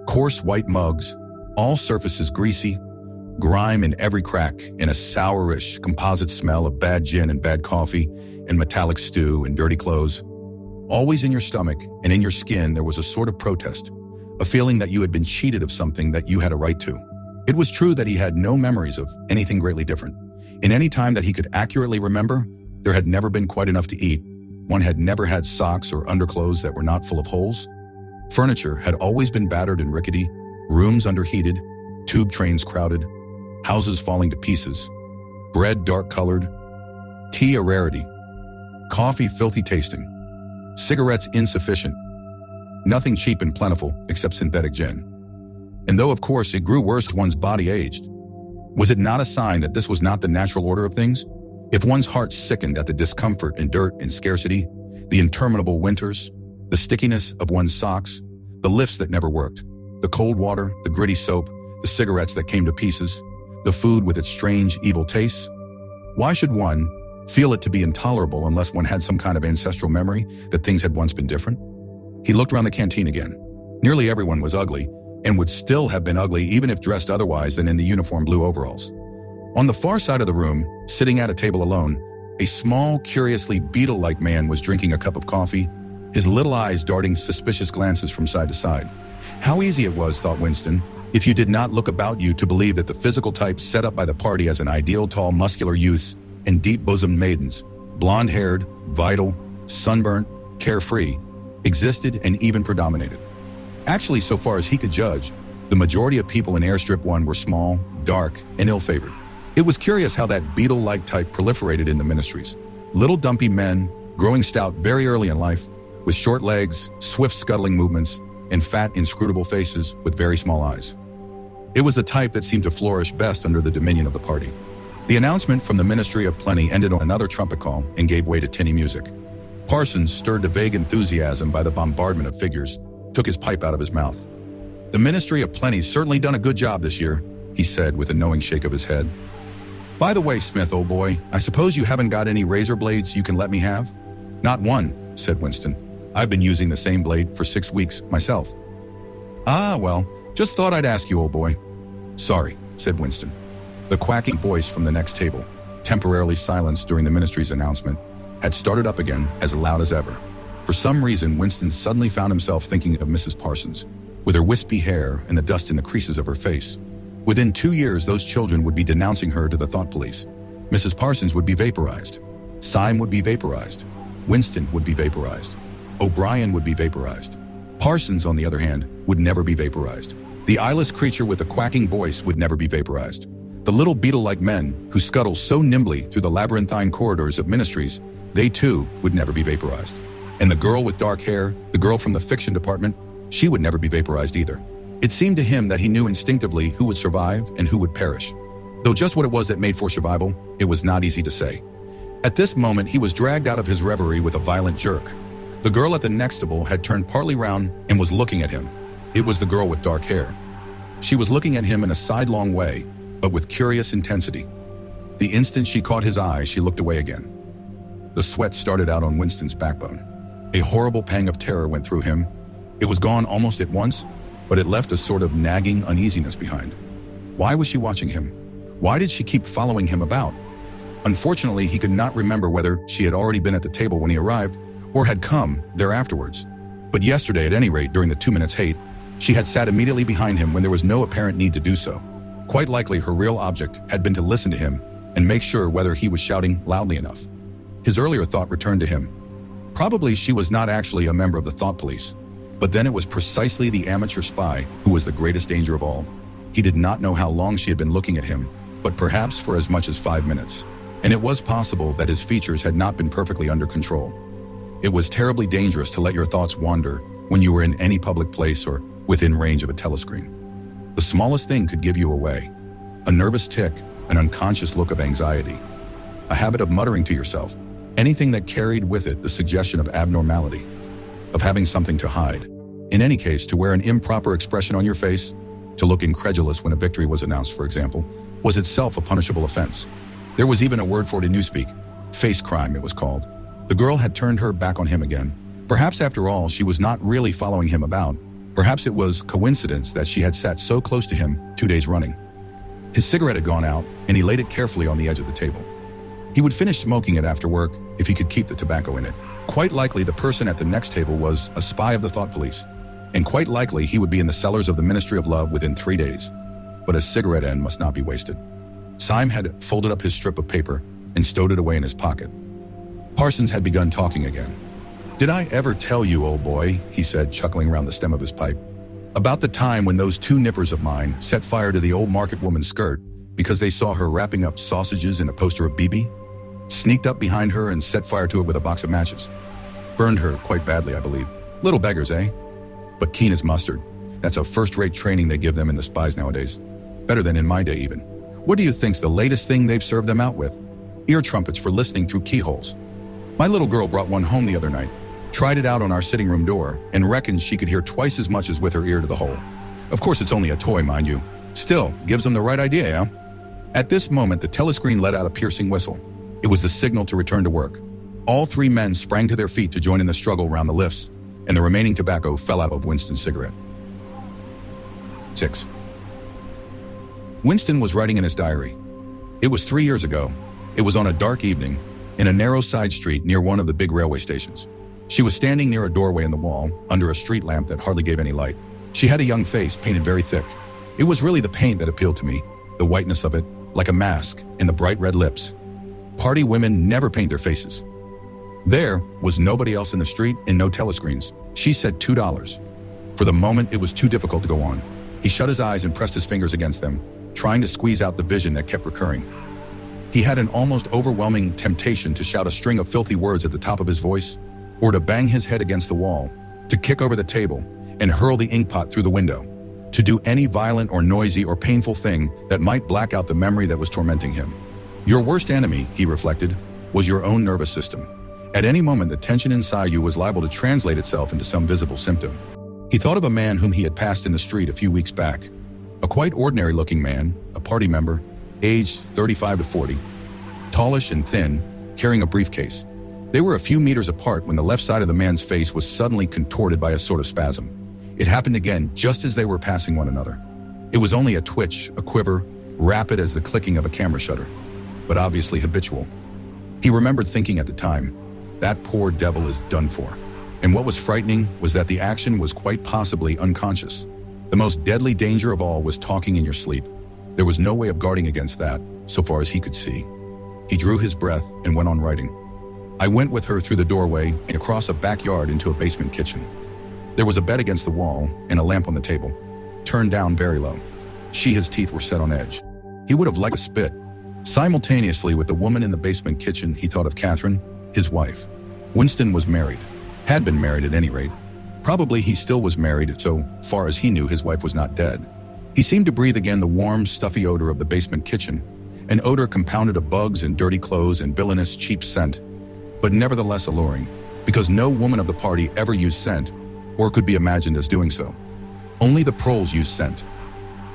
coarse white mugs, all surfaces greasy, grime in every crack, and a sourish composite smell of bad gin and bad coffee and metallic stew and dirty clothes. Always in your stomach and in your skin there was a sort of protest, a feeling that you had been cheated of something that you had a right to. It was true that he had no memories of anything greatly different. In any time that he could accurately remember, there had never been quite enough to eat. One had never had socks or underclothes that were not full of holes. Furniture had always been battered and rickety, rooms underheated, tube trains crowded, houses falling to pieces, bread dark-colored, tea a rarity, Coffee filthy tasting. Cigarettes insufficient. Nothing cheap and plentiful except synthetic gin. And though of course it grew worse as one's body aged, was it not a sign that this was not the natural order of things? If one's heart sickened at the discomfort and dirt and scarcity, the interminable winters, the stickiness of one's socks, the lifts that never worked, the cold water, the gritty soap, the cigarettes that came to pieces, the food with its strange, evil tastes, why should one feel it to be intolerable unless one had some kind of ancestral memory that things had once been different? He looked around the canteen again. Nearly everyone was ugly, and would still have been ugly even if dressed otherwise than in the uniform blue overalls. On the far side of the room, sitting at a table alone, a small, curiously beetle-like man was drinking a cup of coffee, his little eyes darting suspicious glances from side to side. How easy it was, thought Winston, if you did not look about you to believe that the physical types set up by the party as an ideal tall, muscular youths and deep-bosomed maidens, blonde-haired, vital, sunburnt, carefree, existed and even predominated. Actually, so far as he could judge, the majority of people in Airstrip 1 were small, dark, and ill-favored. It was curious how that beetle-like type proliferated in the ministries. Little dumpy men, growing stout very early in life, with short legs, swift scuttling movements, and fat, inscrutable faces with very small eyes. It was the type that seemed to flourish best under the dominion of the party. The announcement from the Ministry of Plenty ended on another trumpet call and gave way to tinny music. Parsons, stirred to vague enthusiasm by the bombardment of figures, took his pipe out of his mouth. "The Ministry of Plenty's certainly done a good job this year," he said with a knowing shake of his head. "By the way, Smith, old boy, I suppose you haven't got any razor blades you can let me have?" "Not one," said Winston. "I've been using the same blade for 6 weeks myself." "Ah, well, just thought I'd ask you, old boy." "Sorry," said Winston. The quacking voice from the next table, temporarily silenced during the ministry's announcement, had started up again as loud as ever. For some reason, Winston suddenly found himself thinking of Mrs. Parsons, with her wispy hair and the dust in the creases of her face. Within 2 years, those children would be denouncing her to the thought police. Mrs. Parsons would be vaporized. Syme would be vaporized. Winston would be vaporized. O'Brien would be vaporized. Parsons, on the other hand, would never be vaporized. The eyeless creature with the quacking voice would never be vaporized. The little beetle-like men who scuttle so nimbly through the labyrinthine corridors of ministries, they too would never be vaporized. And the girl with dark hair, the girl from the fiction department, she would never be vaporized either. It seemed to him that he knew instinctively who would survive and who would perish. Though just what it was that made for survival, it was not easy to say. At this moment, he was dragged out of his reverie with a violent jerk. The girl at the next table had turned partly round and was looking at him. It was the girl with dark hair. She was looking at him in a sidelong way, but with curious intensity. The instant she caught his eye, she looked away again. The sweat started out on Winston's backbone. A horrible pang of terror went through him. It was gone almost at once, but it left a sort of nagging uneasiness behind. Why was she watching him? Why did she keep following him about? Unfortunately, he could not remember whether she had already been at the table when he arrived or had come there afterwards. But yesterday, at any rate, during the 2 minutes hate, she had sat immediately behind him when there was no apparent need to do so. Quite likely her real object had been to listen to him and make sure whether he was shouting loudly enough. His earlier thought returned to him. Probably she was not actually a member of the thought police, but then it was precisely the amateur spy who was the greatest danger of all. He did not know how long she had been looking at him, but perhaps for as much as 5 minutes. And it was possible that his features had not been perfectly under control. It was terribly dangerous to let your thoughts wander when you were in any public place or within range of a telescreen. The smallest thing could give you away. A nervous tic, an unconscious look of anxiety, a habit of muttering to yourself, anything that carried with it the suggestion of abnormality, of having something to hide. In any case, to wear an improper expression on your face, to look incredulous when a victory was announced, for example, was itself a punishable offense. There was even a word for it in newspeak. Face crime, it was called. The girl had turned her back on him again. Perhaps, after all, she was not really following him about. Perhaps it was coincidence that she had sat so close to him 2 days running. His cigarette had gone out, and he laid it carefully on the edge of the table. He would finish smoking it after work if he could keep the tobacco in it. Quite likely the person at the next table was a spy of the thought police, and quite likely he would be in the cellars of the Ministry of Love within 3 days. But a cigarette end must not be wasted. Syme had folded up his strip of paper and stowed it away in his pocket. Parsons had begun talking again. "Did I ever tell you, old boy," he said, chuckling round the stem of his pipe, "about the time when those 2 nippers of mine set fire to the old market woman's skirt because they saw her wrapping up sausages in a poster of BB? sneaked up behind her and set fire to it with a box of matches. Burned her quite badly, I believe. Little beggars, eh? But keen as mustard. That's a first-rate training they give them in the spies nowadays. Better than in my day, even. What do you think's the latest thing they've served them out with? Ear trumpets for listening through keyholes. My little girl brought one home the other night, tried it out on our sitting room door, and reckons she could hear twice as much as with her ear to the hole. Of course, it's only a toy, mind you. Still, gives them the right idea, yeah? At this moment, the telescreen let out a piercing whistle. It was the signal to return to work. All three men sprang to their feet to join in the struggle around the lifts, and the remaining tobacco fell out of Winston's cigarette. 6. Winston was writing in his diary. It was 3 years ago. It was on a dark evening, in a narrow side street near one of the big railway stations. She was standing near a doorway in the wall, under a street lamp that hardly gave any light. She had a young face painted very thick. It was really the paint that appealed to me, the whiteness of it, like a mask, and the bright red lips. Party women never paint their faces. There was nobody else in the street and no telescreens. She said $2. For the moment, it was too difficult to go on. He shut his eyes and pressed his fingers against them, trying to squeeze out the vision that kept recurring. He had an almost overwhelming temptation to shout a string of filthy words at the top of his voice, or to bang his head against the wall, to kick over the table, and hurl the inkpot through the window, to do any violent or noisy or painful thing that might black out the memory that was tormenting him. Your worst enemy, he reflected, was your own nervous system. At any moment, the tension inside you was liable to translate itself into some visible symptom. He thought of a man whom he had passed in the street a few weeks back. A quite ordinary-looking man, a party member, aged 35 to 40, tallish and thin, carrying a briefcase. They were a few meters apart when the left side of the man's face was suddenly contorted by a sort of spasm. It happened again just as they were passing one another. It was only a twitch, a quiver, rapid as the clicking of a camera shutter, but obviously habitual. He remembered thinking at the time, that poor devil is done for. And what was frightening was that the action was quite possibly unconscious. The most deadly danger of all was talking in your sleep. There was no way of guarding against that, so far as he could see. He drew his breath and went on writing. I went with her through the doorway and across a backyard into a basement kitchen. There was a bed against the wall and a lamp on the table, turned down very low. His teeth were set on edge. He would have liked to spit. Simultaneously with the woman in the basement kitchen, he thought of Catherine, his wife. Winston was married, had been married at any rate. Probably he still was married, so far as he knew his wife was not dead. He seemed to breathe again the warm, stuffy odor of the basement kitchen, an odor compounded of bugs and dirty clothes and villainous, cheap scent, but nevertheless alluring, because no woman of the party ever used scent, or could be imagined as doing so. Only the proles used scent.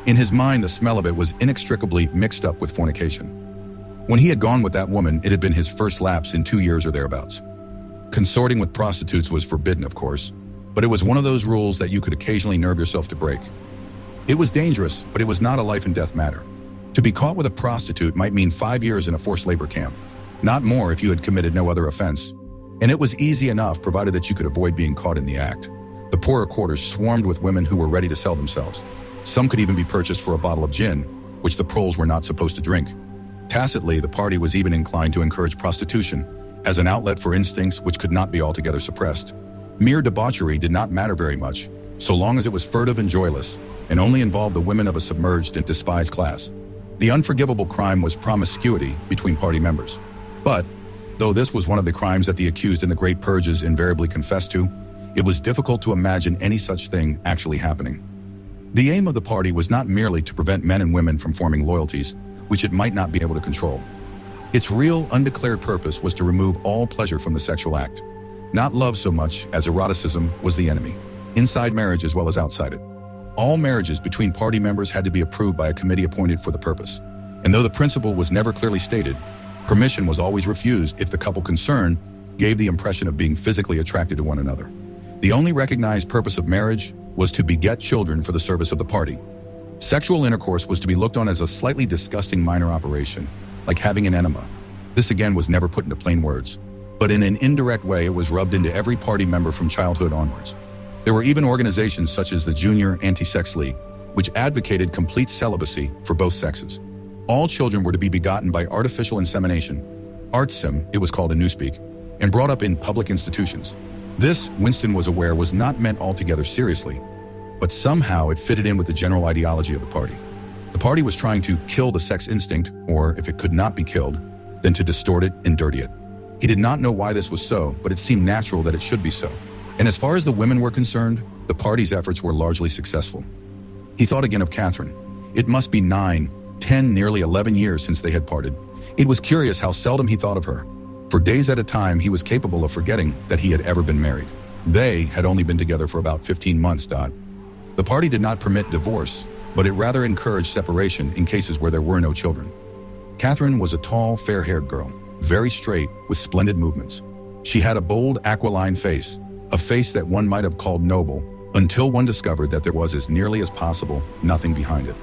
In his mind, the smell of it was inextricably mixed up with fornication. When he had gone with that woman, it had been his first lapse in 2 years or thereabouts. Consorting with prostitutes was forbidden, of course, but it was one of those rules that you could occasionally nerve yourself to break. It was dangerous, but it was not a life and death matter. To be caught with a prostitute might mean 5 years in a forced labor camp, not more if you had committed no other offense. And it was easy enough, provided that you could avoid being caught in the act. The poorer quarters swarmed with women who were ready to sell themselves. Some could even be purchased for a bottle of gin, which the proles were not supposed to drink. Tacitly, the party was even inclined to encourage prostitution as an outlet for instincts which could not be altogether suppressed. Mere debauchery did not matter very much, so long as it was furtive and joyless, and only involved the women of a submerged and despised class. The unforgivable crime was promiscuity between party members. But, though this was one of the crimes that the accused in the Great Purges invariably confessed to, it was difficult to imagine any such thing actually happening. The aim of the party was not merely to prevent men and women from forming loyalties, which it might not be able to control. Its real, undeclared purpose was to remove all pleasure from the sexual act. Not love so much as eroticism was the enemy, inside marriage as well as outside it. All marriages between party members had to be approved by a committee appointed for the purpose. And though the principle was never clearly stated, permission was always refused if the couple concerned gave the impression of being physically attracted to one another. The only recognized purpose of marriage was to beget children for the service of the party. Sexual intercourse was to be looked on as a slightly disgusting minor operation, like having an enema. This again was never put into plain words, but in an indirect way it was rubbed into every party member from childhood onwards. There were even organizations such as the Junior Anti-Sex League, which advocated complete celibacy for both sexes. All children were to be begotten by artificial insemination, artsim, it was called in Newspeak, and brought up in public institutions. This, Winston was aware, was not meant altogether seriously, but somehow it fitted in with the general ideology of the party. The party was trying to kill the sex instinct, or if it could not be killed, than to distort it and dirty it. He did not know why this was so, but it seemed natural that it should be so. And as far as the women were concerned, the party's efforts were largely successful. He thought again of Catherine. It must be 9, 10, nearly 11 years since they had parted. It was curious how seldom he thought of her. For days at a time, he was capable of forgetting that he had ever been married. They had only been together for about 15 months. The party did not permit divorce, but it rather encouraged separation in cases where there were no children. Catherine was a tall, fair-haired girl, very straight, with splendid movements. She had a bold, aquiline face, a face that one might have called noble, until one discovered that there was, as nearly as possible, nothing behind it.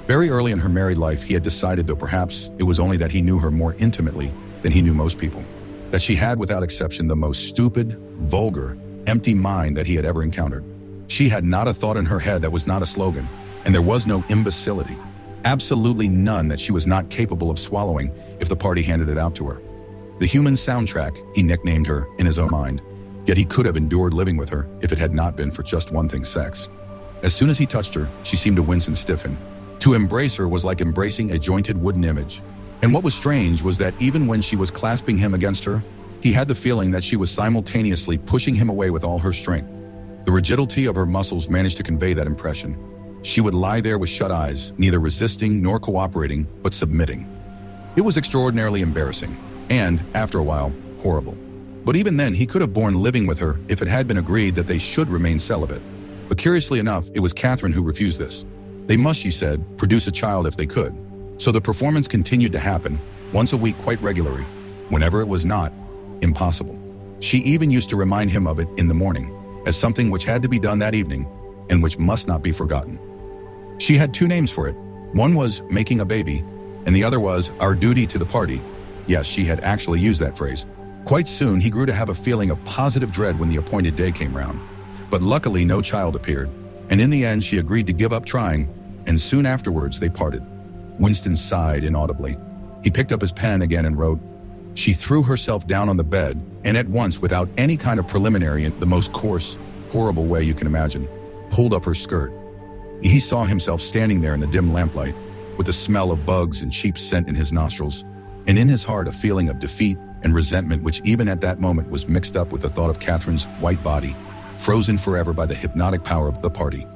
Very early in her married life, he had decided, though perhaps it was only that he knew her more intimately than he knew most people, that she had, without exception, the most stupid, vulgar, empty mind that he had ever encountered. She had not a thought in her head that was not a slogan, and there was no imbecility, absolutely none, that she was not capable of swallowing if the party handed it out to her. The human soundtrack, he nicknamed her in his own mind, yet he could have endured living with her if it had not been for just one thing: sex. As soon as he touched her, she seemed to wince and stiffen. To embrace her was like embracing a jointed wooden image. And what was strange was that even when she was clasping him against her, he had the feeling that she was simultaneously pushing him away with all her strength. The rigidity of her muscles managed to convey that impression. She would lie there with shut eyes, neither resisting nor cooperating, but submitting. It was extraordinarily embarrassing, and, after a while, horrible. But even then, he could have borne living with her if it had been agreed that they should remain celibate. But curiously enough, it was Catherine who refused this. They must, she said, produce a child if they could. So the performance continued to happen, once a week quite regularly. Whenever it was not, impossible. She even used to remind him of it in the morning, as something which had to be done that evening, and which must not be forgotten. She had 2 names for it. One was making a baby, and the other was our duty to the party. Yes, she had actually used that phrase. Quite soon, he grew to have a feeling of positive dread when the appointed day came round. But luckily, no child appeared, and in the end, she agreed to give up trying, and soon afterwards, they parted. Winston sighed inaudibly. He picked up his pen again and wrote, "She threw herself down on the bed, and at once, without any kind of preliminary, in the most coarse, horrible way you can imagine, pulled up her skirt." He saw himself standing there in the dim lamplight, with the smell of bugs and cheap scent in his nostrils, and in his heart a feeling of defeat and resentment which even at that moment was mixed up with the thought of Catherine's white body, frozen forever by the hypnotic power of the party.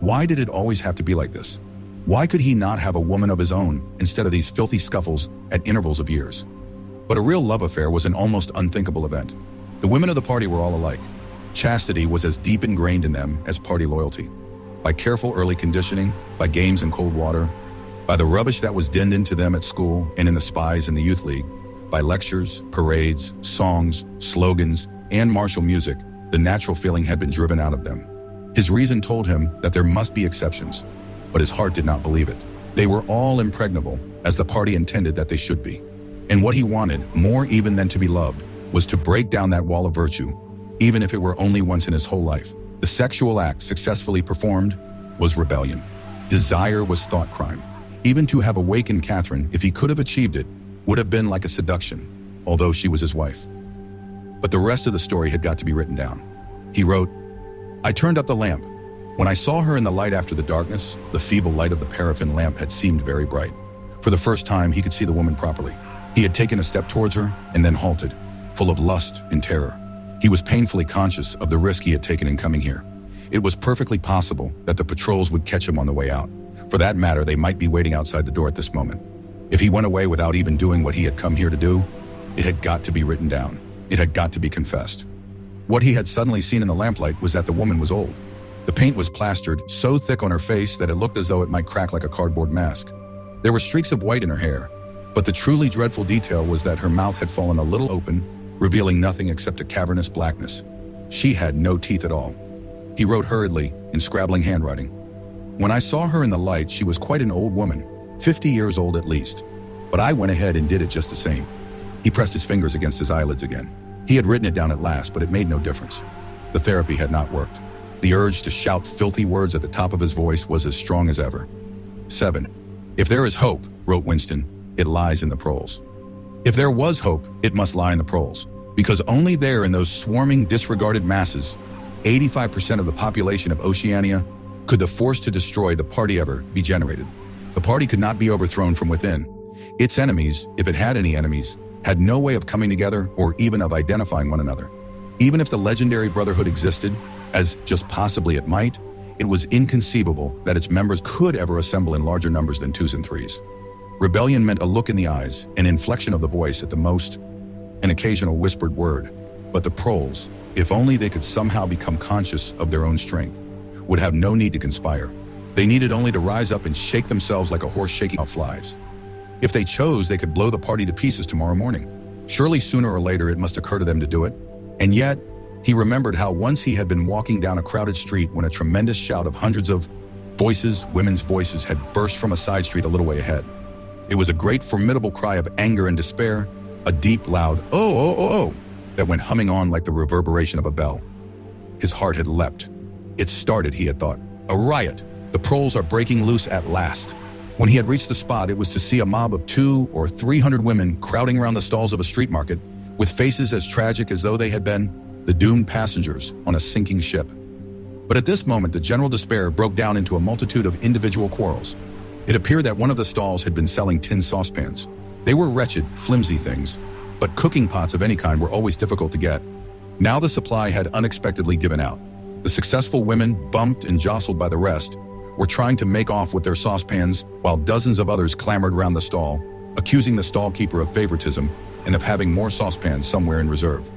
Why did it always have to be like this? Why could he not have a woman of his own instead of these filthy scuffles at intervals of years? But a real love affair was an almost unthinkable event. The women of the party were all alike. Chastity was as deep ingrained in them as party loyalty. By careful early conditioning, by games and cold water, by the rubbish that was dinned into them at school and in the spies and the youth league, by lectures, parades, songs, slogans, and martial music, the natural feeling had been driven out of them. His reason told him that there must be exceptions, but his heart did not believe it. They were all impregnable, as the party intended that they should be. And what he wanted, more even than to be loved, was to break down that wall of virtue, even if it were only once in his whole life. The sexual act successfully performed was rebellion. Desire was thought crime. Even to have awakened Catherine, if he could have achieved it, would have been like a seduction, although she was his wife. But the rest of the story had got to be written down. He wrote, "I turned up the lamp. When I saw her in the light after the darkness, the feeble light of the paraffin lamp had seemed very bright. For the first time, he could see the woman properly. He had taken a step towards her and then halted, full of lust and terror. He was painfully conscious of the risk he had taken in coming here. It was perfectly possible that the patrols would catch him on the way out. For that matter, they might be waiting outside the door at this moment. If he went away without even doing what he had come here to do, it had got to be written down. It had got to be confessed. What he had suddenly seen in the lamplight was that the woman was old. The paint was plastered so thick on her face that it looked as though it might crack like a cardboard mask. There were streaks of white in her hair, but the truly dreadful detail was that her mouth had fallen a little open, revealing nothing except a cavernous blackness. She had no teeth at all. He wrote hurriedly, in scrabbling handwriting. When I saw her in the light, she was quite an old woman, 50 years old at least. But I went ahead and did it just the same." He pressed his fingers against his eyelids again. He had written it down at last, but it made no difference. The therapy had not worked. The urge to shout filthy words at the top of his voice was as strong as ever. 7. "If there is hope," wrote Winston, "it lies in the proles." If there was hope, it must lie in the proles, because only there in those swarming, disregarded masses, 85% of the population of Oceania, could the force to destroy the party ever be generated. The party could not be overthrown from within. Its enemies, if it had any enemies, had no way of coming together or even of identifying one another. Even if the legendary brotherhood existed, as just possibly it might, it was inconceivable that its members could ever assemble in larger numbers than twos and threes. Rebellion meant a look in the eyes, an inflection of the voice at the most, an occasional whispered word. But the proles, if only they could somehow become conscious of their own strength, would have no need to conspire. They needed only to rise up and shake themselves like a horse shaking off flies. If they chose, they could blow the party to pieces tomorrow morning. Surely sooner or later it must occur to them to do it. And yet, he remembered how once he had been walking down a crowded street when a tremendous shout of hundreds of voices, women's voices, had burst from a side street a little way ahead. It was a great, formidable cry of anger and despair, a deep, loud, "Oh, oh, oh, oh," that went humming on like the reverberation of a bell. His heart had leapt. It started, he had thought. A riot. The proles are breaking loose at last. When he had reached the spot, it was to see a mob of 200 or 300 women crowding around the stalls of a street market, with faces as tragic as though they had been the doomed passengers on a sinking ship. But at this moment, the general despair broke down into a multitude of individual quarrels. It appeared that one of the stalls had been selling tin saucepans. They were wretched, flimsy things, but cooking pots of any kind were always difficult to get. Now the supply had unexpectedly given out. The successful women, bumped and jostled by the rest, were trying to make off with their saucepans, while dozens of others clamored around the stall, accusing the stall keeper of favoritism and of having more saucepans somewhere in reserve.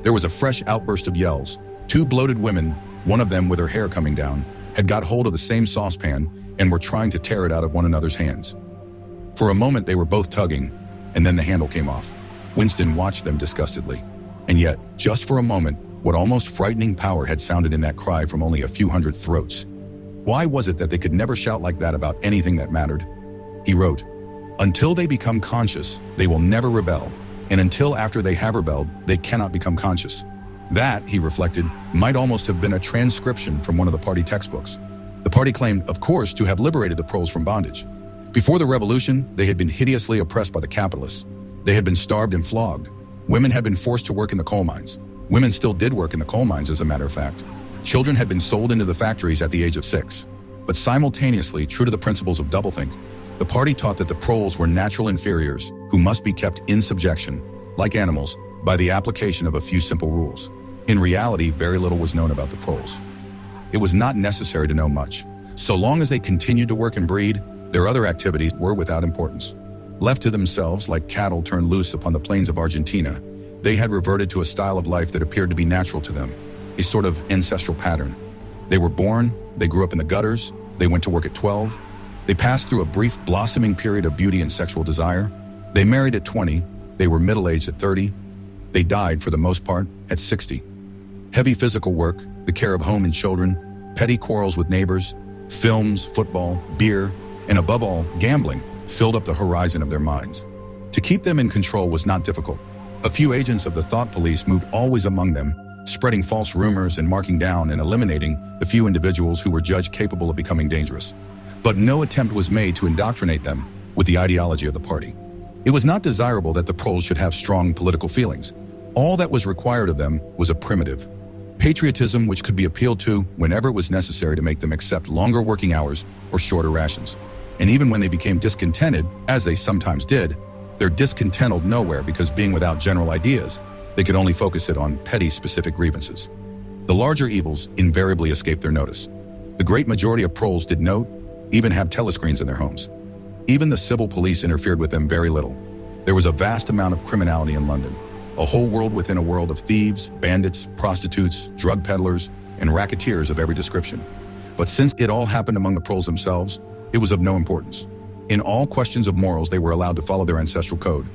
There was a fresh outburst of yells. 2 bloated women, one of them with her hair coming down, had got hold of the same saucepan and were trying to tear it out of one another's hands. For a moment they were both tugging, and then the handle came off. Winston watched them disgustedly. And yet, just for a moment, what almost frightening power had sounded in that cry from only a few hundred throats. Why was it that they could never shout like that about anything that mattered? He wrote, "Until they become conscious, they will never rebel, and until after they have rebelled, they cannot become conscious." That, he reflected, might almost have been a transcription from one of the party textbooks. The party claimed, of course, to have liberated the proles from bondage. Before the revolution, they had been hideously oppressed by the capitalists. They had been starved and flogged. Women had been forced to work in the coal mines. Women still did work in the coal mines, as a matter of fact. Children had been sold into the factories at the age of 6. But simultaneously, true to the principles of doublethink, the party taught that the proles were natural inferiors who must be kept in subjection, like animals, by the application of a few simple rules. In reality, very little was known about the proles. It was not necessary to know much. So long as they continued to work and breed, their other activities were without importance. Left to themselves, like cattle turned loose upon the plains of Argentina, they had reverted to a style of life that appeared to be natural to them, a sort of ancestral pattern. They were born, they grew up in the gutters, they went to work at 12, they passed through a brief blossoming period of beauty and sexual desire, they married at 20, they were middle-aged at 30, they died, for the most part, at 60. Heavy physical work, the care of home and children, petty quarrels with neighbors, films, football, beer, and above all, gambling, filled up the horizon of their minds. To keep them in control was not difficult. A few agents of the thought police moved always among them, spreading false rumors and marking down and eliminating the few individuals who were judged capable of becoming dangerous. But no attempt was made to indoctrinate them with the ideology of the party. It was not desirable that the proles should have strong political feelings. All that was required of them was a primitive patriotism which could be appealed to whenever it was necessary to make them accept longer working hours or shorter rations. And even when they became discontented, as they sometimes did, their discontent held nowhere, because being without general ideas, they could only focus it on petty specific grievances. The larger evils invariably escaped their notice. The great majority of proles did not even have telescreens in their homes. Even the civil police interfered with them very little. There was a vast amount of criminality in London, a whole world within a world of thieves, bandits, prostitutes, drug peddlers, and racketeers of every description. But since it all happened among the proles themselves, it was of no importance. In all questions of morals, they were allowed to follow their ancestral code.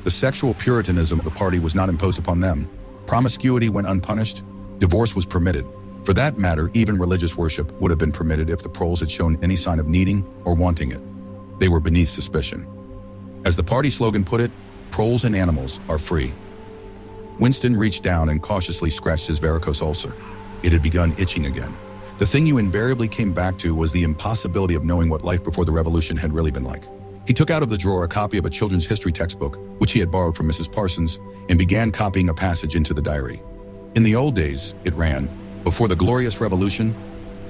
The sexual puritanism of the party was not imposed upon them. Promiscuity went unpunished. Divorce was permitted. For that matter, even religious worship would have been permitted if the proles had shown any sign of needing or wanting it. They were beneath suspicion. As the party slogan put it, proles and animals are free. Winston reached down and cautiously scratched his varicose ulcer. It had begun itching again. The thing you invariably came back to was the impossibility of knowing what life before the revolution had really been like. He took out of the drawer a copy of a children's history textbook, which he had borrowed from Mrs. Parsons, and began copying a passage into the diary. In the old days, it ran, before the glorious revolution,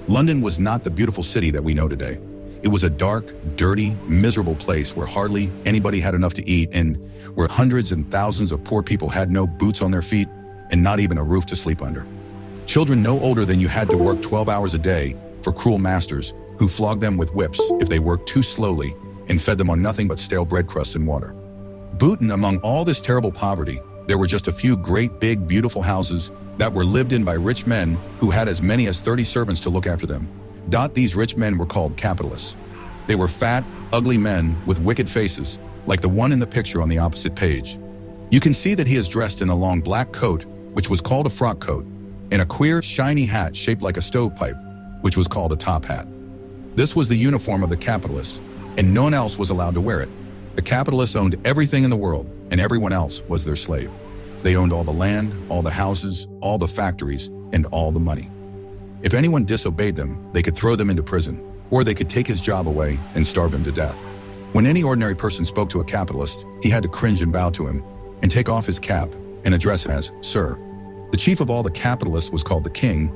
London was not the beautiful city that we know today. It was a dark, dirty, miserable place where hardly anybody had enough to eat and where hundreds and thousands of poor people had no boots on their feet and not even a roof to sleep under. Children no older than you had to work 12 hours a day for cruel masters who flogged them with whips if they worked too slowly and fed them on nothing but stale bread crusts and water. Booten, among all this terrible poverty, there were just a few great, big, beautiful houses that were lived in by rich men who had as many as 30 servants to look after them. These rich men were called capitalists. They were fat, ugly men with wicked faces, like the one in the picture on the opposite page. You can see that he is dressed in a long black coat, which was called a frock coat, and a queer, shiny hat shaped like a stovepipe, which was called a top hat. This was the uniform of the capitalists, and no one else was allowed to wear it. The capitalists owned everything in the world, and everyone else was their slave. They owned all the land, all the houses, all the factories, and all the money. If anyone disobeyed them, they could throw them into prison, or they could take his job away and starve him to death. When any ordinary person spoke to a capitalist, he had to cringe and bow to him, and take off his cap and address him as Sir. The chief of all the capitalists was called the king,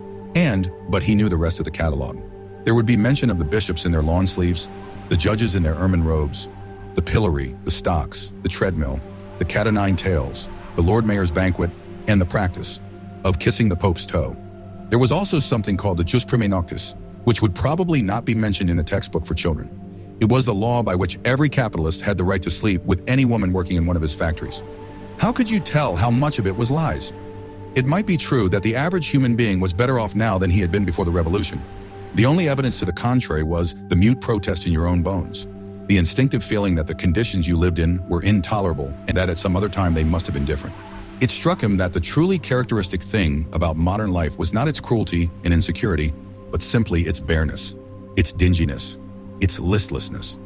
but he knew the rest of the catalog. There would be mention of the bishops in their lawn sleeves, the judges in their ermine robes, the pillory, the stocks, the treadmill, the cat o' nine tails, the Lord Mayor's banquet, and the practice of kissing the Pope's toe. There was also something called the jus primae noctis, which would probably not be mentioned in a textbook for children. It was the law by which every capitalist had the right to sleep with any woman working in one of his factories. How could you tell how much of it was lies? It might be true that the average human being was better off now than he had been before the revolution. The only evidence to the contrary was the mute protest in your own bones, the instinctive feeling that the conditions you lived in were intolerable and that at some other time they must have been different. It struck him that the truly characteristic thing about modern life was not its cruelty and insecurity, but simply its bareness, its dinginess, its listlessness.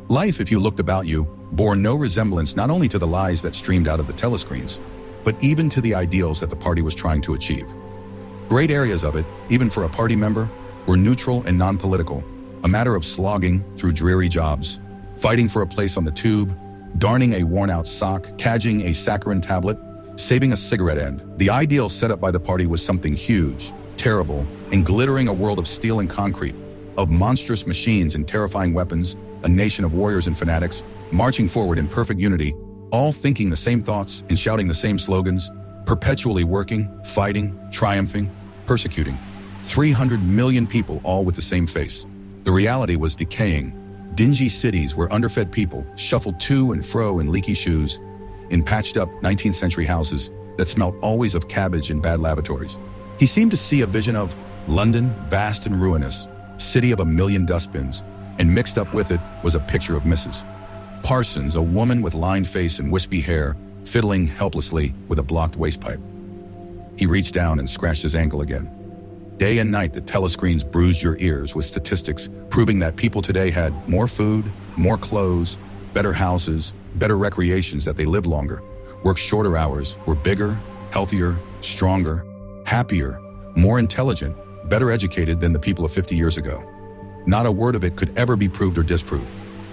Life, if you looked about you, bore no resemblance not only to the lies that streamed out of the telescreens, but even to the ideals that the party was trying to achieve. Great areas of it, even for a party member, were neutral and non-political, a matter of slogging through dreary jobs, fighting for a place on the tube, darning a worn-out sock, cadging a saccharin tablet, saving a cigarette end. The ideal set up by the party was something huge, terrible, and glittering, a world of steel and concrete, of monstrous machines and terrifying weapons, a nation of warriors and fanatics, marching forward in perfect unity, all thinking the same thoughts and shouting the same slogans, perpetually working, fighting, triumphing, persecuting. 300 million people, all with the same face. The reality was decaying, dingy cities where underfed people shuffled to and fro in leaky shoes, in patched-up 19th century houses that smelt always of cabbage and bad lavatories. He seemed to see a vision of London, vast and ruinous, city of a million dustbins, and mixed up with it was a picture of Mrs. Parsons, a woman with lined face and wispy hair, fiddling helplessly with a blocked wastepipe. He reached down and scratched his ankle again. Day and night, the telescreens bruised your ears with statistics proving that people today had more food, more clothes, better houses, better recreations, that they lived longer, worked shorter hours, were bigger, healthier, stronger, happier, more intelligent, better educated than the people of 50 years ago. Not a word of it could ever be proved or disproved.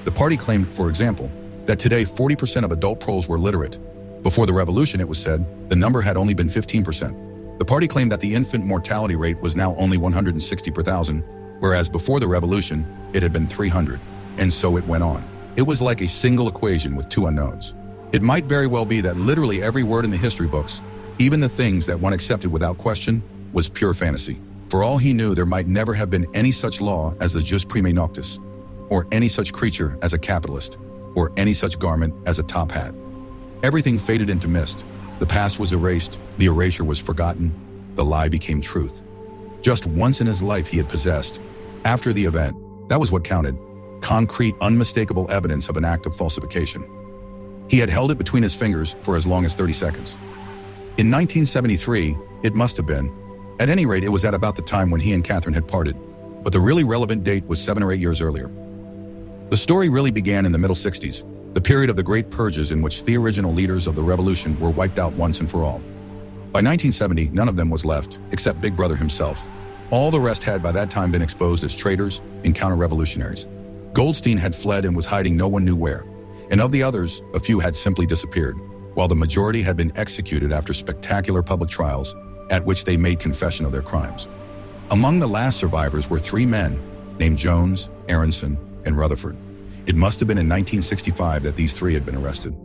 The party claimed, for example, that today 40% of adult Poles were literate. Before the revolution, it was said, the number had only been 15%. The party claimed that the infant mortality rate was now only 160 per thousand, whereas before the revolution, it had been 300. And so it went on. It was like a single equation with two unknowns. It might very well be that literally every word in the history books, even the things that one accepted without question, was pure fantasy. For all he knew, there might never have been any such law as the jus primae noctis, or any such creature as a capitalist, or any such garment as a top hat. Everything faded into mist. The past was erased, the erasure was forgotten, the lie became truth. Just once in his life he had possessed, after the event, that was what counted, concrete, unmistakable evidence of an act of falsification. He had held it between his fingers for as long as 30 seconds. In 1973, it must have been. At any rate, it was at about the time when he and Catherine had parted, but the really relevant date was 7 or 8 years earlier. The story really began in the middle 60s, the period of the great purges in which the original leaders of the revolution were wiped out once and for all. By 1970, none of them was left, except Big Brother himself. All the rest had by that time been exposed as traitors and counter-revolutionaries. Goldstein had fled and was hiding no one knew where, and of the others, a few had simply disappeared, while the majority had been executed after spectacular public trials at which they made confession of their crimes. Among the last survivors were 3 men named Jones, Aronson, and Rutherford. It must have been in 1965 that these three had been arrested.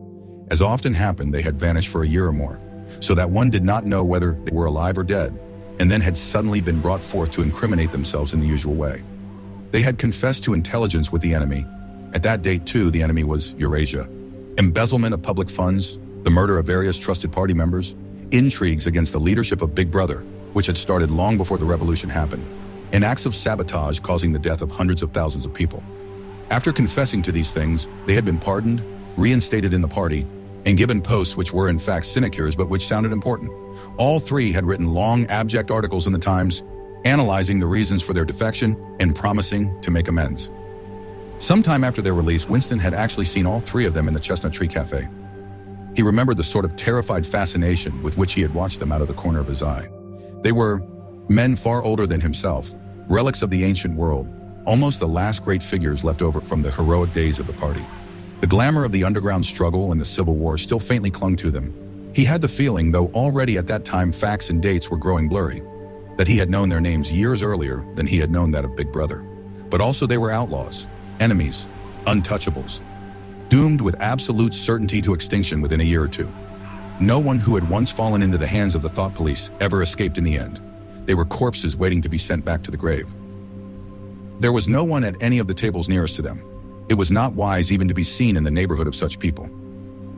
As often happened, they had vanished for a year or more, so that one did not know whether they were alive or dead, and then had suddenly been brought forth to incriminate themselves in the usual way. They had confessed to intelligence with the enemy. At that date, too, the enemy was Eurasia. Embezzlement of public funds, the murder of various trusted party members, intrigues against the leadership of Big Brother, which had started long before the revolution happened, and acts of sabotage causing the death of hundreds of thousands of people. After confessing to these things, they had been pardoned, reinstated in the party, and given posts which were in fact sinecures but which sounded important. All three had written long, abject articles in the Times, analyzing the reasons for their defection and promising to make amends. Sometime after their release, Winston had actually seen all three of them in the Chestnut Tree Cafe. He remembered the sort of terrified fascination with which he had watched them out of the corner of his eye. They were men far older than himself, relics of the ancient world, almost the last great figures left over from the heroic days of the party. The glamour of the underground struggle and the Civil War still faintly clung to them. He had the feeling, though already at that time facts and dates were growing blurry, that he had known their names years earlier than he had known that of Big Brother. But also they were outlaws, enemies, untouchables, doomed with absolute certainty to extinction within a year or two. No one who had once fallen into the hands of the thought police ever escaped in the end. They were corpses waiting to be sent back to the grave. There was no one at any of the tables nearest to them. It was not wise even to be seen in the neighborhood of such people.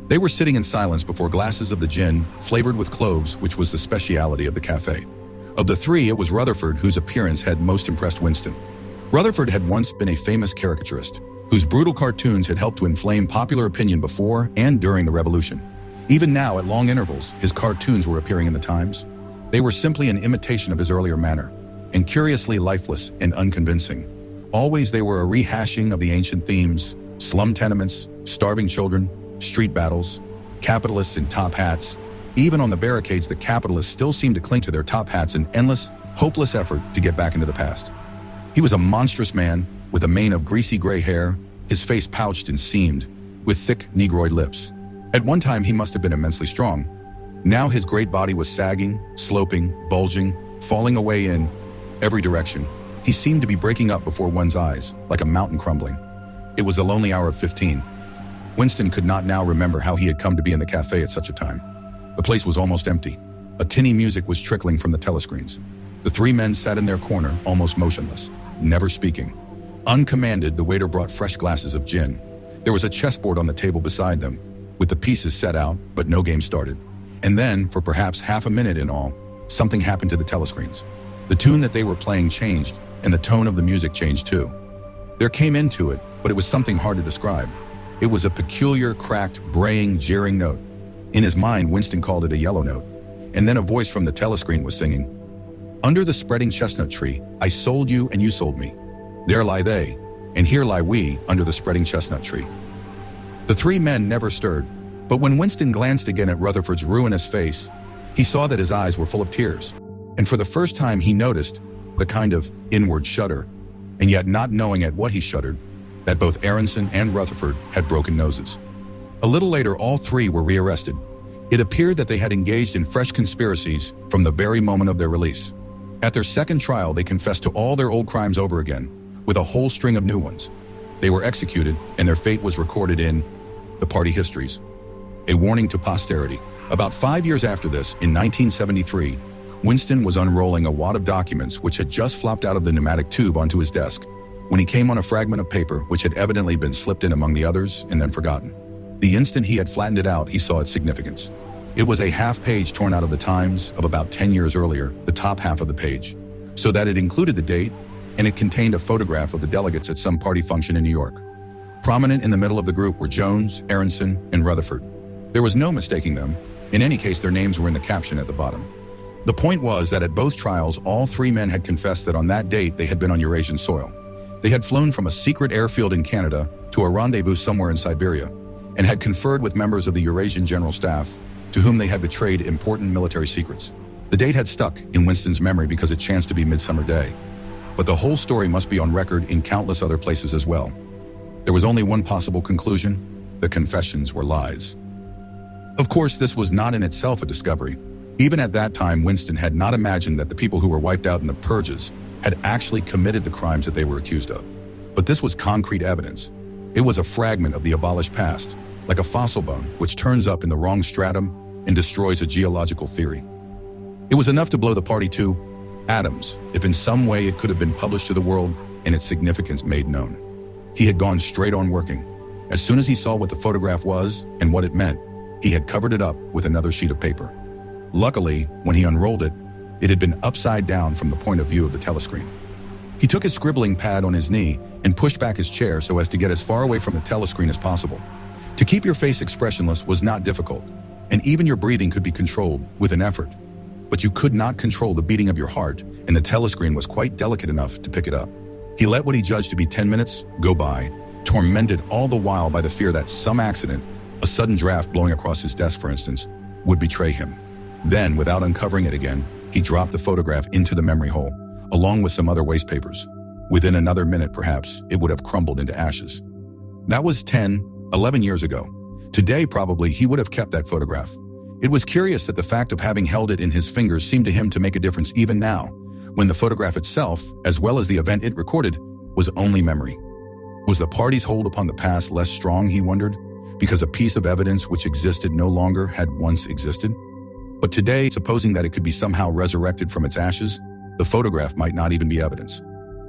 They were sitting in silence before glasses of the gin, flavored with cloves, which was the speciality of the cafe. Of the three, it was Rutherford whose appearance had most impressed Winston. Rutherford had once been a famous caricaturist, whose brutal cartoons had helped to inflame popular opinion before and during the Revolution. Even now, at long intervals, his cartoons were appearing in the Times. They were simply an imitation of his earlier manner, and curiously lifeless and unconvincing. Always they were a rehashing of the ancient themes: slum tenements, starving children, street battles, capitalists in top hats. Even on the barricades, the capitalists still seemed to cling to their top hats in endless, hopeless effort to get back into the past. He was a monstrous man, with a mane of greasy gray hair, his face pouched and seamed, with thick, negroid lips. At one time, he must have been immensely strong. Now his great body was sagging, sloping, bulging, falling away in every direction. He seemed to be breaking up before one's eyes, like a mountain crumbling. It was the lonely hour of 15. Winston could not now remember how he had come to be in the cafe at such a time. The place was almost empty. A tinny music was trickling from the telescreens. The three men sat in their corner, almost motionless, never speaking. Uncommanded, the waiter brought fresh glasses of gin. There was a chessboard on the table beside them, with the pieces set out, but no game started. And then, for perhaps half a minute in all, something happened to the telescreens. The tune that they were playing changed, and the tone of the music changed too. There came into it, but it was something hard to describe. It was a peculiar, cracked, braying, jeering note. In his mind, Winston called it a yellow note. And then a voice from the telescreen was singing, "Under the spreading chestnut tree, I sold you and you sold me. There lie they, and here lie we under the spreading chestnut tree." The three men never stirred, but when Winston glanced again at Rutherford's ruinous face, he saw that his eyes were full of tears. And for the first time he noticed the kind of inward shudder, and yet not knowing at what he shuddered, that both Aronson and Rutherford had broken noses. A little later, all three were rearrested. It appeared that they had engaged in fresh conspiracies from the very moment of their release. At their second trial, they confessed to all their old crimes over again, with a whole string of new ones. They were executed, and their fate was recorded in the party histories. A warning to posterity. About 5 years after this, in 1973, Winston was unrolling a wad of documents which had just flopped out of the pneumatic tube onto his desk, when he came on a fragment of paper which had evidently been slipped in among the others and then forgotten. The instant he had flattened it out, he saw its significance. It was a half page torn out of the Times of about 10 years earlier, the top half of the page, so that it included the date, and it contained a photograph of the delegates at some party function in New York. Prominent in the middle of the group were Jones, Aronson, and Rutherford. There was no mistaking them. In any case, their names were in the caption at the bottom. The point was that at both trials, all three men had confessed that on that date they had been on Eurasian soil. They had flown from a secret airfield in Canada to a rendezvous somewhere in Siberia, and had conferred with members of the Eurasian General Staff, to whom they had betrayed important military secrets. The date had stuck in Winston's memory because it chanced to be Midsummer Day. But the whole story must be on record in countless other places as well. There was only one possible conclusion: the confessions were lies. Of course, this was not in itself a discovery. Even at that time, Winston had not imagined that the people who were wiped out in the purges had actually committed the crimes that they were accused of. But this was concrete evidence. It was a fragment of the abolished past, like a fossil bone which turns up in the wrong stratum and destroys a geological theory. It was enough to blow the party to atoms, if in some way it could have been published to the world and its significance made known. He had gone straight on working. As soon as he saw what the photograph was and what it meant, he had covered it up with another sheet of paper. Luckily, when he unrolled it, it had been upside down from the point of view of the telescreen. He took his scribbling pad on his knee and pushed back his chair so as to get as far away from the telescreen as possible. To keep your face expressionless was not difficult, and even your breathing could be controlled with an effort. But you could not control the beating of your heart, and the telescreen was quite delicate enough to pick it up. He let what he judged to be 10 minutes go by, tormented all the while by the fear that some accident, a sudden draft blowing across his desk for instance, would betray him. Then, without uncovering it again, he dropped the photograph into the memory hole, along with some other waste papers. Within another minute, perhaps, it would have crumbled into ashes. That was 10, 11 years ago. Today, probably, he would have kept that photograph. It was curious that the fact of having held it in his fingers seemed to him to make a difference even now, when the photograph itself, as well as the event it recorded, was only memory. Was the party's hold upon the past less strong, he wondered, because a piece of evidence which existed no longer had once existed? But today, supposing that it could be somehow resurrected from its ashes, the photograph might not even be evidence.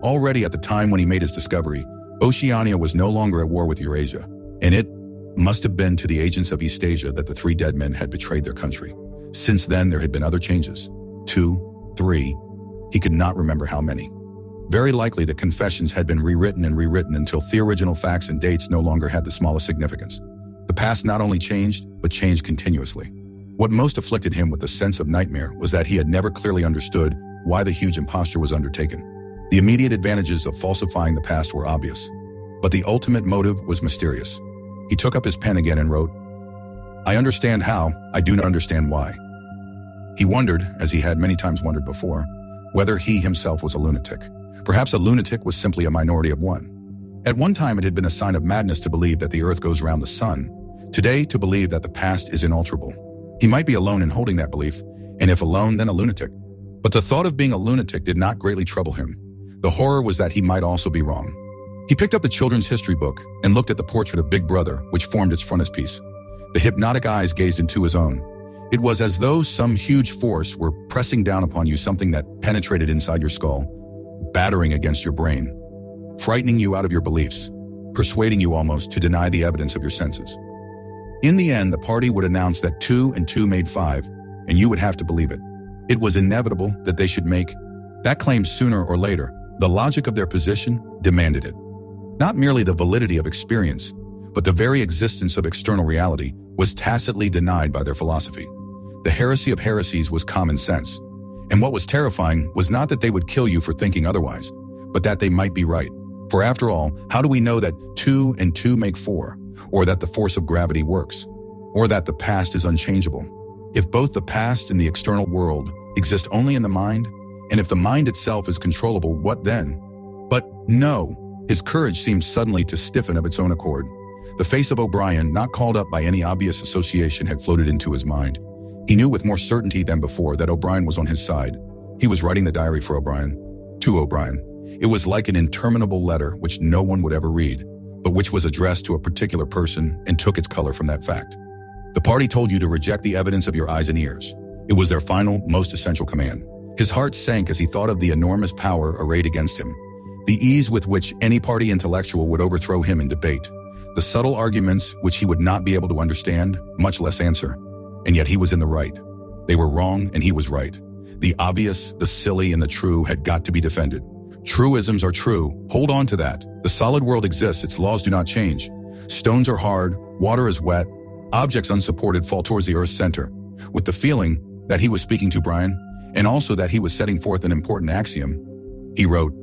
Already at the time when he made his discovery, Oceania was no longer at war with Eurasia, and it must have been to the agents of Eastasia that the three dead men had betrayed their country. Since then, there had been other changes. 2, 3, he could not remember how many. Very likely the confessions had been rewritten and rewritten until the original facts and dates no longer had the smallest significance. The past not only changed, but changed continuously. What most afflicted him with the sense of nightmare was that he had never clearly understood why the huge imposture was undertaken. The immediate advantages of falsifying the past were obvious, but the ultimate motive was mysterious. He took up his pen again and wrote, "I understand how, I do not understand why." He wondered, as he had many times wondered before, whether he himself was a lunatic. Perhaps a lunatic was simply a minority of one. At one time it had been a sign of madness to believe that the earth goes around the sun. Today, to believe that the past is inalterable. He might be alone in holding that belief, and if alone, then a lunatic. But the thought of being a lunatic did not greatly trouble him. The horror was that he might also be wrong. He picked up the children's history book and looked at the portrait of Big Brother, which formed its frontispiece. The hypnotic eyes gazed into his own. It was as though some huge force were pressing down upon you, something that penetrated inside your skull, battering against your brain, frightening you out of your beliefs, persuading you almost to deny the evidence of your senses. In the end, the party would announce that 2 and 2 made 5, and you would have to believe it. It was inevitable that they should make that claim sooner or later. The logic of their position demanded it. Not merely the validity of experience, but the very existence of external reality was tacitly denied by their philosophy. The heresy of heresies was common sense. And what was terrifying was not that they would kill you for thinking otherwise, but that they might be right. For after all, how do we know that 2 and 2 make 4, or that the force of gravity works, or that the past is unchangeable? If both the past and the external world exist only in the mind, and if the mind itself is controllable, what then? But no, his courage seemed suddenly to stiffen of its own accord. The face of O'Brien, not called up by any obvious association, had floated into his mind. He knew with more certainty than before that O'Brien was on his side. He was writing the diary for O'Brien, to O'Brien. It was like an interminable letter which no one would ever read, but which was addressed to a particular person and took its color from that fact. The party told you to reject the evidence of your eyes and ears. It was their final, most essential command. His heart sank as he thought of the enormous power arrayed against him, the ease with which any party intellectual would overthrow him in debate, the subtle arguments which he would not be able to understand, much less answer. And yet he was in the right. They were wrong and he was right. The obvious, the silly, and the true had got to be defended. Truisms are true. Hold on to that. The solid world exists. Its laws do not change. Stones are hard. Water is wet. Objects unsupported fall towards the Earth's center. With the feeling that he was speaking to Brian, and also that he was setting forth an important axiom, he wrote,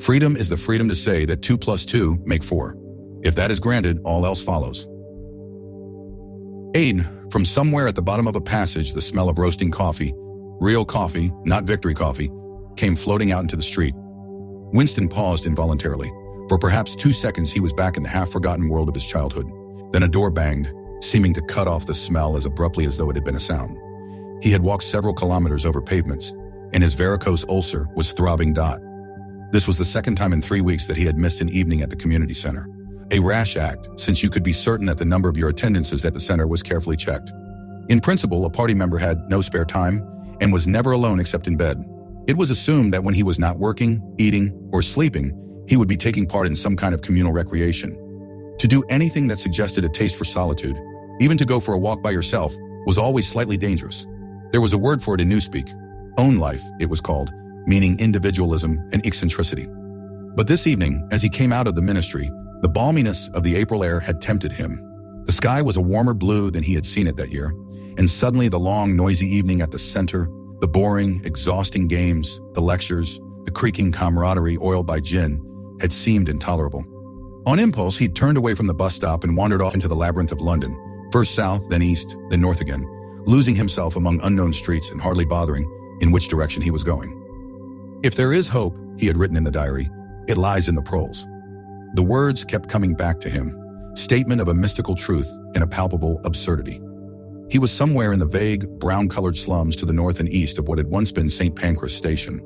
"Freedom is the freedom to say that 2 + 2 make 4. If that is granted, all else follows." Aid, from somewhere at the bottom of a passage, the smell of roasting coffee, real coffee, not victory coffee, came floating out into the street. Winston paused involuntarily. For perhaps 2 seconds he was back in the half-forgotten world of his childhood. Then a door banged, seeming to cut off the smell as abruptly as though it had been a sound. He had walked several kilometers over pavements, and his varicose ulcer was throbbing. This was the second time in 3 weeks that he had missed an evening at the community center. A rash act, since you could be certain that the number of your attendances at the center was carefully checked. In principle, a party member had no spare time and was never alone except in bed. It was assumed that when he was not working, eating, or sleeping, he would be taking part in some kind of communal recreation. To do anything that suggested a taste for solitude, even to go for a walk by yourself, was always slightly dangerous. There was a word for it in Newspeak. Own life, it was called, meaning individualism and eccentricity. But this evening, as he came out of the ministry, the balminess of the April air had tempted him. The sky was a warmer blue than he had seen it that year, and suddenly the long, noisy evening at the center, the boring, exhausting games, the lectures, the creaking camaraderie oiled by gin, had seemed intolerable. On impulse, he turned away from the bus stop and wandered off into the labyrinth of London, first south, then east, then north again, losing himself among unknown streets and hardly bothering in which direction he was going. If there is hope, he had written in the diary, it lies in the proles. The words kept coming back to him, statement of a mystical truth and a palpable absurdity. He was somewhere in the vague, brown-colored slums to the north and east of what had once been St. Pancras Station.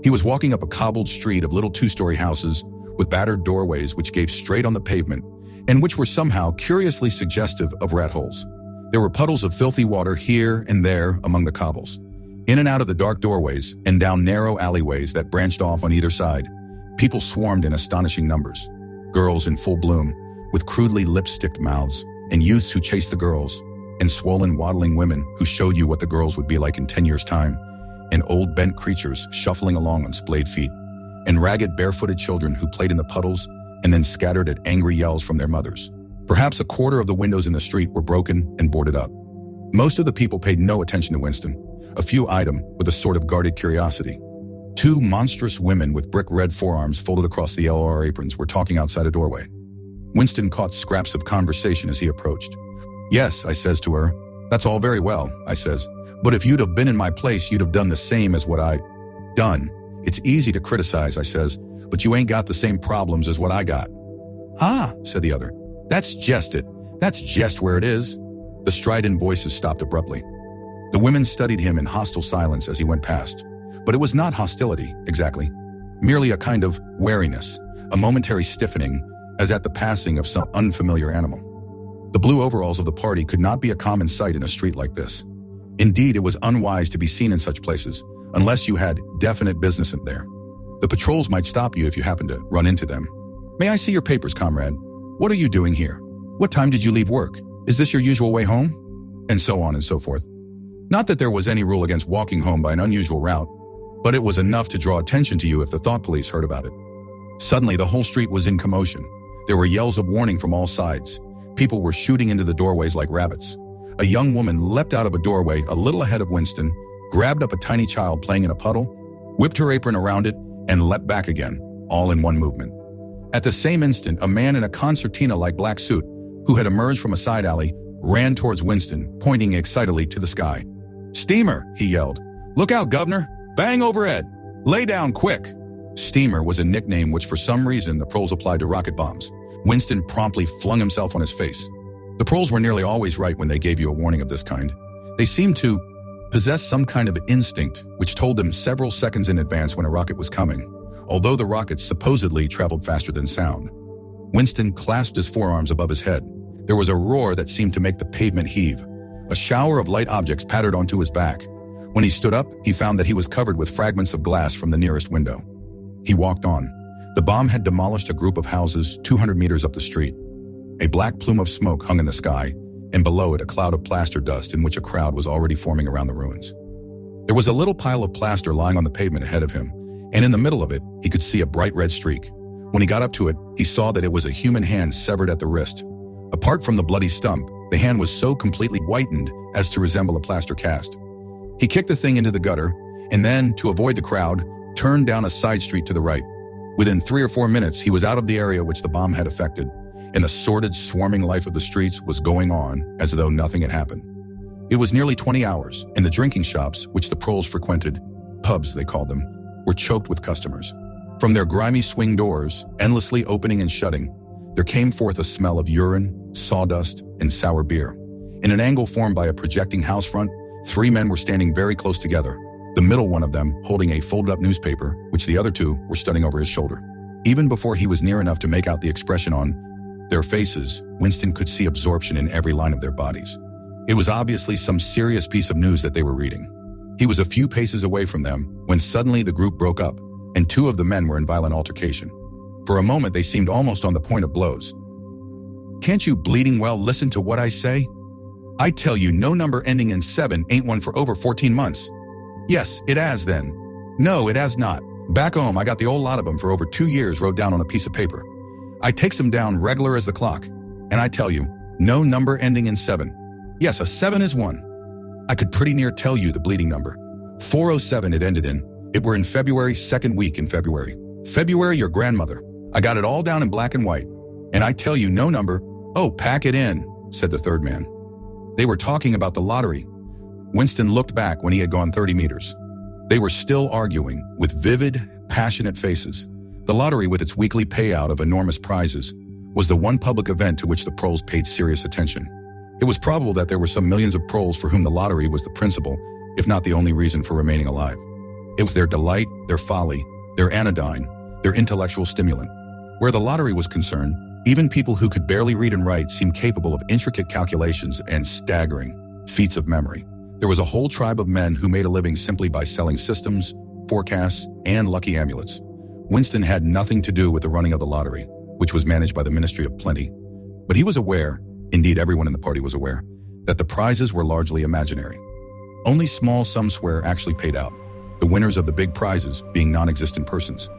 He was walking up a cobbled street of little two-story houses with battered doorways which gave straight on the pavement and which were somehow curiously suggestive of rat holes. There were puddles of filthy water here and there among the cobbles. In and out of the dark doorways and down narrow alleyways that branched off on either side, people swarmed in astonishing numbers. Girls in full bloom, with crudely lipsticked mouths, and youths who chased the girls, and swollen, waddling women who showed you what the girls would be like in 10 years' time, and old bent creatures shuffling along on splayed feet, and ragged barefooted children who played in the puddles and then scattered at angry yells from their mothers. Perhaps a quarter of the windows in the street were broken and boarded up. Most of the people paid no attention to Winston. A few eyed him with a sort of guarded curiosity. Two monstrous women with brick-red forearms folded across the LR aprons were talking outside a doorway. Winston caught scraps of conversation as he approached. "Yes," I says to her. "That's all very well," I says. "But if you'd have been in my place, you'd have done the same as what I done. It's easy to criticize," I says, "but you ain't got the same problems as what I got." "Ah," said the other. "That's just it. That's just where it is." The strident voices stopped abruptly. The women studied him in hostile silence as he went past. But it was not hostility, exactly. Merely a kind of wariness, a momentary stiffening, as at the passing of some unfamiliar animal. The blue overalls of the party could not be a common sight in a street like this. Indeed, it was unwise to be seen in such places, unless you had definite business in there. The patrols might stop you if you happened to run into them. "May I see your papers, comrade? What are you doing here? What time did you leave work? Is this your usual way home?" And so on and so forth. Not that there was any rule against walking home by an unusual route, but it was enough to draw attention to you if the thought police heard about it. Suddenly, the whole street was in commotion. There were yells of warning from all sides. People were shooting into the doorways like rabbits. A young woman leapt out of a doorway a little ahead of Winston, grabbed up a tiny child playing in a puddle, whipped her apron around it, and leapt back again, all in one movement. At the same instant, a man in a concertina-like black suit, who had emerged from a side alley, ran towards Winston, pointing excitedly to the sky. "Steamer," he yelled. "Look out, governor! Bang overhead! Lay down quick!" Steamer was a nickname which for some reason the proles applied to rocket bombs. Winston promptly flung himself on his face. The proles were nearly always right when they gave you a warning of this kind. They seemed to possess some kind of instinct which told them several seconds in advance when a rocket was coming, although the rockets supposedly traveled faster than sound. Winston clasped his forearms above his head. There was a roar that seemed to make the pavement heave. A shower of light objects pattered onto his back. When he stood up, he found that he was covered with fragments of glass from the nearest window. He walked on. The bomb had demolished a group of houses 200 meters up the street. A black plume of smoke hung in the sky, and below it a cloud of plaster dust in which a crowd was already forming around the ruins. There was a little pile of plaster lying on the pavement ahead of him, and in the middle of it, he could see a bright red streak. When he got up to it, he saw that it was a human hand severed at the wrist. Apart from the bloody stump, the hand was so completely whitened as to resemble a plaster cast. He kicked the thing into the gutter, and then, to avoid the crowd, turned down a side street to the right. Within 3 or 4 minutes, he was out of the area which the bomb had affected, and the sordid, swarming life of the streets was going on as though nothing had happened. It was nearly 20 hours, and the drinking shops, which the proles frequented, pubs they called them, were choked with customers. From their grimy swing doors, endlessly opening and shutting, there came forth a smell of urine, sawdust, and sour beer. In an angle formed by a projecting house front, 3 men were standing very close together. the middle one of them holding a folded-up newspaper, which the other two were studying over his shoulder. Even before he was near enough to make out the expression on their faces, Winston could see absorption in every line of their bodies. It was obviously some serious piece of news that they were reading. He was a few paces away from them when suddenly the group broke up, and two of the men were in violent altercation. For a moment, they seemed almost on the point of blows. "Can't you bleeding well listen to what I say? I tell you, no number ending in 7 ain't one for over 14 months. Yes, it has then. No, it has not. Back home, I got the old lot of them for over 2 years wrote down on a piece of paper. I takes them down regular as the clock. And I tell you, no number ending in 7. Yes, a 7 is one. I could pretty near tell you the bleeding number. 407 it ended in. It were in February, 2nd week in February. February, your grandmother. I got it all down in black and white. And I tell you, no number. Oh, pack it in," said the third man. They were talking about the lottery. Winston looked back when he had gone 30 meters. They were still arguing, with vivid, passionate faces. The lottery, with its weekly payout of enormous prizes, was the one public event to which the proles paid serious attention. It was probable that there were some millions of proles for whom the lottery was the principal, if not the only reason for remaining alive. It was their delight, their folly, their anodyne, their intellectual stimulant. Where the lottery was concerned, even people who could barely read and write seemed capable of intricate calculations and staggering feats of memory. There was a whole tribe of men who made a living simply by selling systems, forecasts, and lucky amulets. Winston had nothing to do with the running of the lottery, which was managed by the Ministry of Plenty. But he was aware, indeed everyone in the party was aware, that the prizes were largely imaginary. Only small sums were actually paid out, the winners of the big prizes being non-existent persons.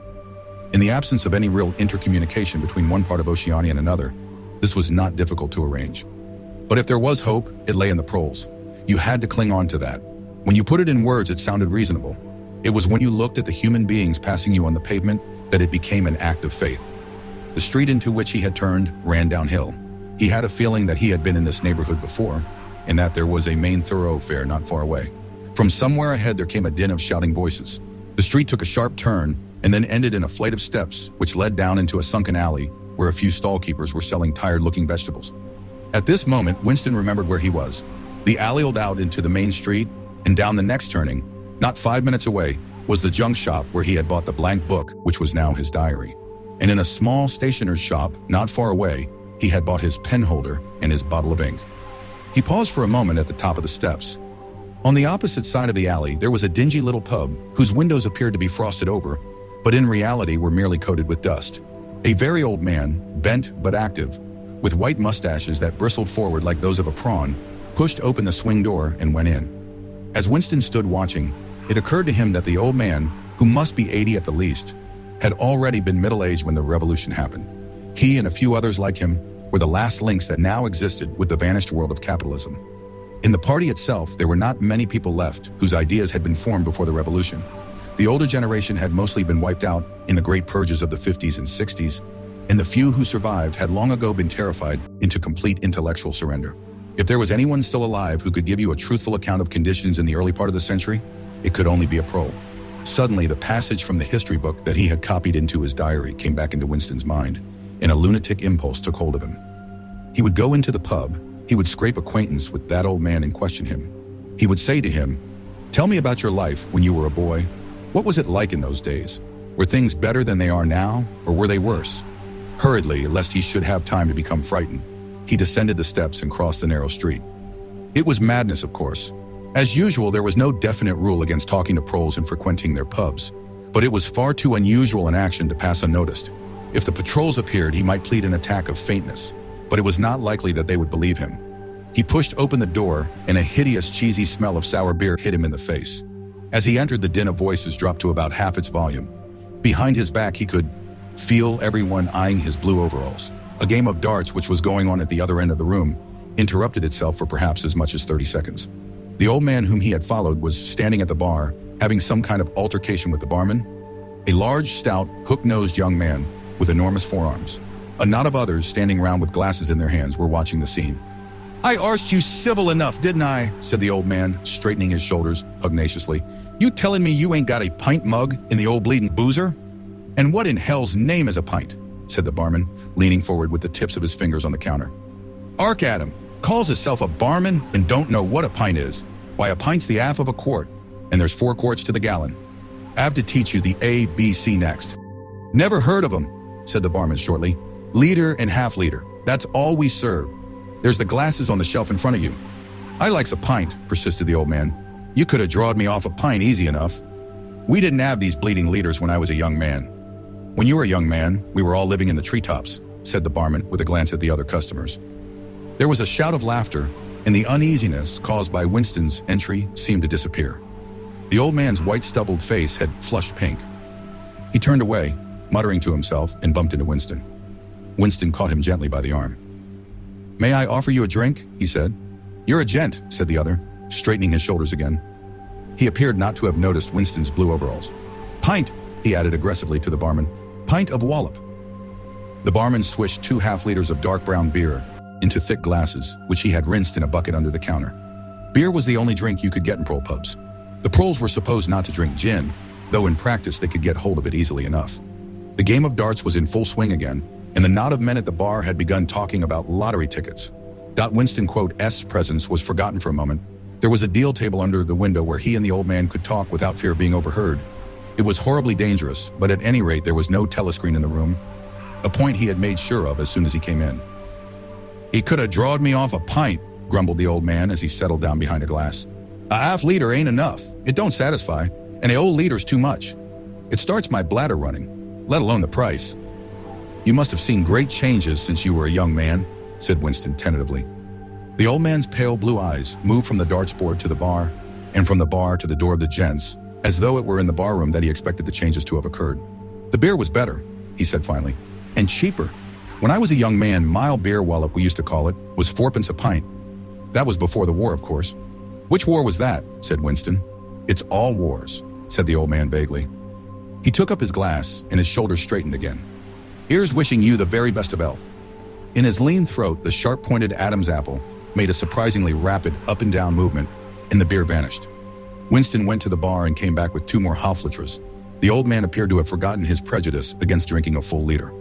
In the absence of any real intercommunication between one part of Oceania and another, this was not difficult to arrange. But if there was hope, it lay in the proles. You had to cling on to that. When you put it in words, it sounded reasonable. It was when you looked at the human beings passing you on the pavement that it became an act of faith. The street into which he had turned ran downhill. He had a feeling that he had been in this neighborhood before, and that there was a main thoroughfare not far away. From somewhere ahead there came a din of shouting voices. The street took a sharp turn and then ended in a flight of steps which led down into a sunken alley where a few stall keepers were selling tired-looking vegetables. At this moment, Winston remembered where he was. The alley led out into the main street, and down the next turning, not 5 minutes away, was the junk shop where he had bought the blank book, which was now his diary. And in a small stationer's shop, not far away, he had bought his pen holder and his bottle of ink. He paused for a moment at the top of the steps. On the opposite side of the alley, there was a dingy little pub whose windows appeared to be frosted over, but in reality were merely coated with dust. A very old man, bent but active, with white mustaches that bristled forward like those of a prawn, pushed open the swing door and went in. As Winston stood watching, it occurred to him that the old man, who must be 80 at the least, had already been middle-aged when the revolution happened. He and a few others like him were the last links that now existed with the vanished world of capitalism. In the party itself, there were not many people left whose ideas had been formed before the revolution. The older generation had mostly been wiped out in the great purges of the 50s and 60s, and the few who survived had long ago been terrified into complete intellectual surrender. If there was anyone still alive who could give you a truthful account of conditions in the early part of the century, it could only be a prole. Suddenly, the passage from the history book that he had copied into his diary came back into Winston's mind, and a lunatic impulse took hold of him. He would go into the pub, he would scrape acquaintance with that old man and question him. He would say to him, "Tell me about your life when you were a boy. What was it like in those days? Were things better than they are now, or were they worse?" Hurriedly, lest he should have time to become frightened, he descended the steps and crossed the narrow street. It was madness, of course. As usual, there was no definite rule against talking to proles and frequenting their pubs, but it was far too unusual an action to pass unnoticed. If the patrols appeared, he might plead an attack of faintness, but it was not likely that they would believe him. He pushed open the door, and a hideous, cheesy smell of sour beer hit him in the face. As he entered, the din of voices dropped to about half its volume. Behind his back, he could feel everyone eyeing his blue overalls. A game of darts, which was going on at the other end of the room, interrupted itself for perhaps as much as 30 seconds. The old man whom he had followed was standing at the bar, having some kind of altercation with the barman. A large, stout, hook-nosed young man with enormous forearms. A knot of others standing around with glasses in their hands were watching the scene. "I arsed you civil enough, didn't I?" said the old man, straightening his shoulders pugnaciously. "You telling me you ain't got a pint mug in the old bleeding boozer?" "And what in hell's name is a pint?" said the barman, leaning forward with the tips of his fingers on the counter. "Ark at him. Calls himself a barman and don't know what a pint is. Why, a pint's the half of a quart. and there's 4 quarts to the gallon. I have to teach you the ABC next." "Never heard of them," said the barman shortly. "Liter and half liter. That's all we serve. There's the glasses on the shelf in front of you." "I likes a pint," persisted the old man. "You could have drawed me off a pint easy enough. We didn't have these bleeding liters when I was a young man." "When you were a young man, we were all living in the treetops," said the barman with a glance at the other customers. There was a shout of laughter, and the uneasiness caused by Winston's entry seemed to disappear. The old man's white stubbled face had flushed pink. He turned away, muttering to himself, and bumped into Winston. Winston caught him gently by the arm. "May I offer you a drink?" he said. "You're a gent," said the other, straightening his shoulders again. He appeared not to have noticed Winston's blue overalls. "Pint," he added aggressively to the barman. "Pint of wallop." The barman swished 2 half-liters of dark brown beer into thick glasses, which he had rinsed in a bucket under the counter. Beer was the only drink you could get in prole pubs. The proles were supposed not to drink gin, though in practice they could get hold of it easily enough. The game of darts was in full swing again, and the knot of men at the bar had begun talking about lottery tickets. Winston S. presence was forgotten for a moment. There was a deal table under the window where he and the old man could talk without fear of being overheard. It was horribly dangerous, but at any rate there was no telescreen in the room, a point he had made sure of as soon as he came in. "He could have drawed me off a pint," grumbled the old man as he settled down behind a glass. "A half liter ain't enough. It don't satisfy, and a whole liter's too much. It starts my bladder running, let alone the price." "You must have seen great changes since you were a young man," said Winston tentatively. The old man's pale blue eyes moved from the darts board to the bar, and from the bar to the door of the gents, as though it were in the barroom that he expected the changes to have occurred. "The beer was better," he said finally, "and cheaper. When I was a young man, mild beer wallop, we used to call it, was 4 pence a pint. That was before the war, of course." "Which war was that?" said Winston. "It's all wars," said the old man vaguely. He took up his glass, and his shoulders straightened again. "Here's wishing you the very best of health." In his lean throat, the sharp-pointed Adam's apple made a surprisingly rapid up-and-down movement, and the beer vanished. Winston went to the bar and came back with 2 more half-liters. The old man appeared to have forgotten his prejudice against drinking a full liter.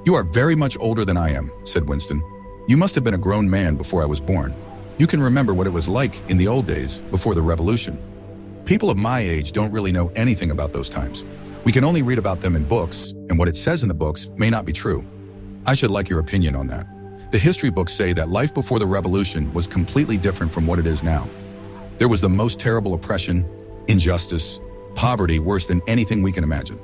"You are very much older than I am," said Winston. "You must have been a grown man before I was born. You can remember what it was like in the old days, before the revolution. People of my age don't really know anything about those times. We can only read about them in books, and what it says in the books may not be true. I should like your opinion on that. The history books say that life before the revolution was completely different from what it is now. There was the most terrible oppression, injustice, poverty worse than anything we can imagine.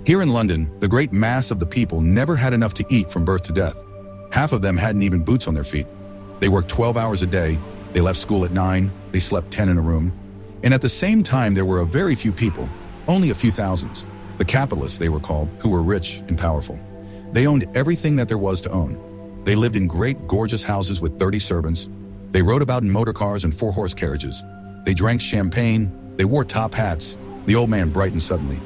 Here in London, the great mass of the people never had enough to eat from birth to death. Half of them hadn't even boots on their feet. They worked 12 hours a day, they left school at 9, they slept 10 in a room. And at the same time, there were a very few people, only a few thousands, the capitalists they were called, who were rich and powerful. They owned everything that there was to own. They lived in great, gorgeous houses with 30 servants. They rode about in motor cars and 4-horse carriages. They drank champagne. They wore top hats. The old man brightened suddenly.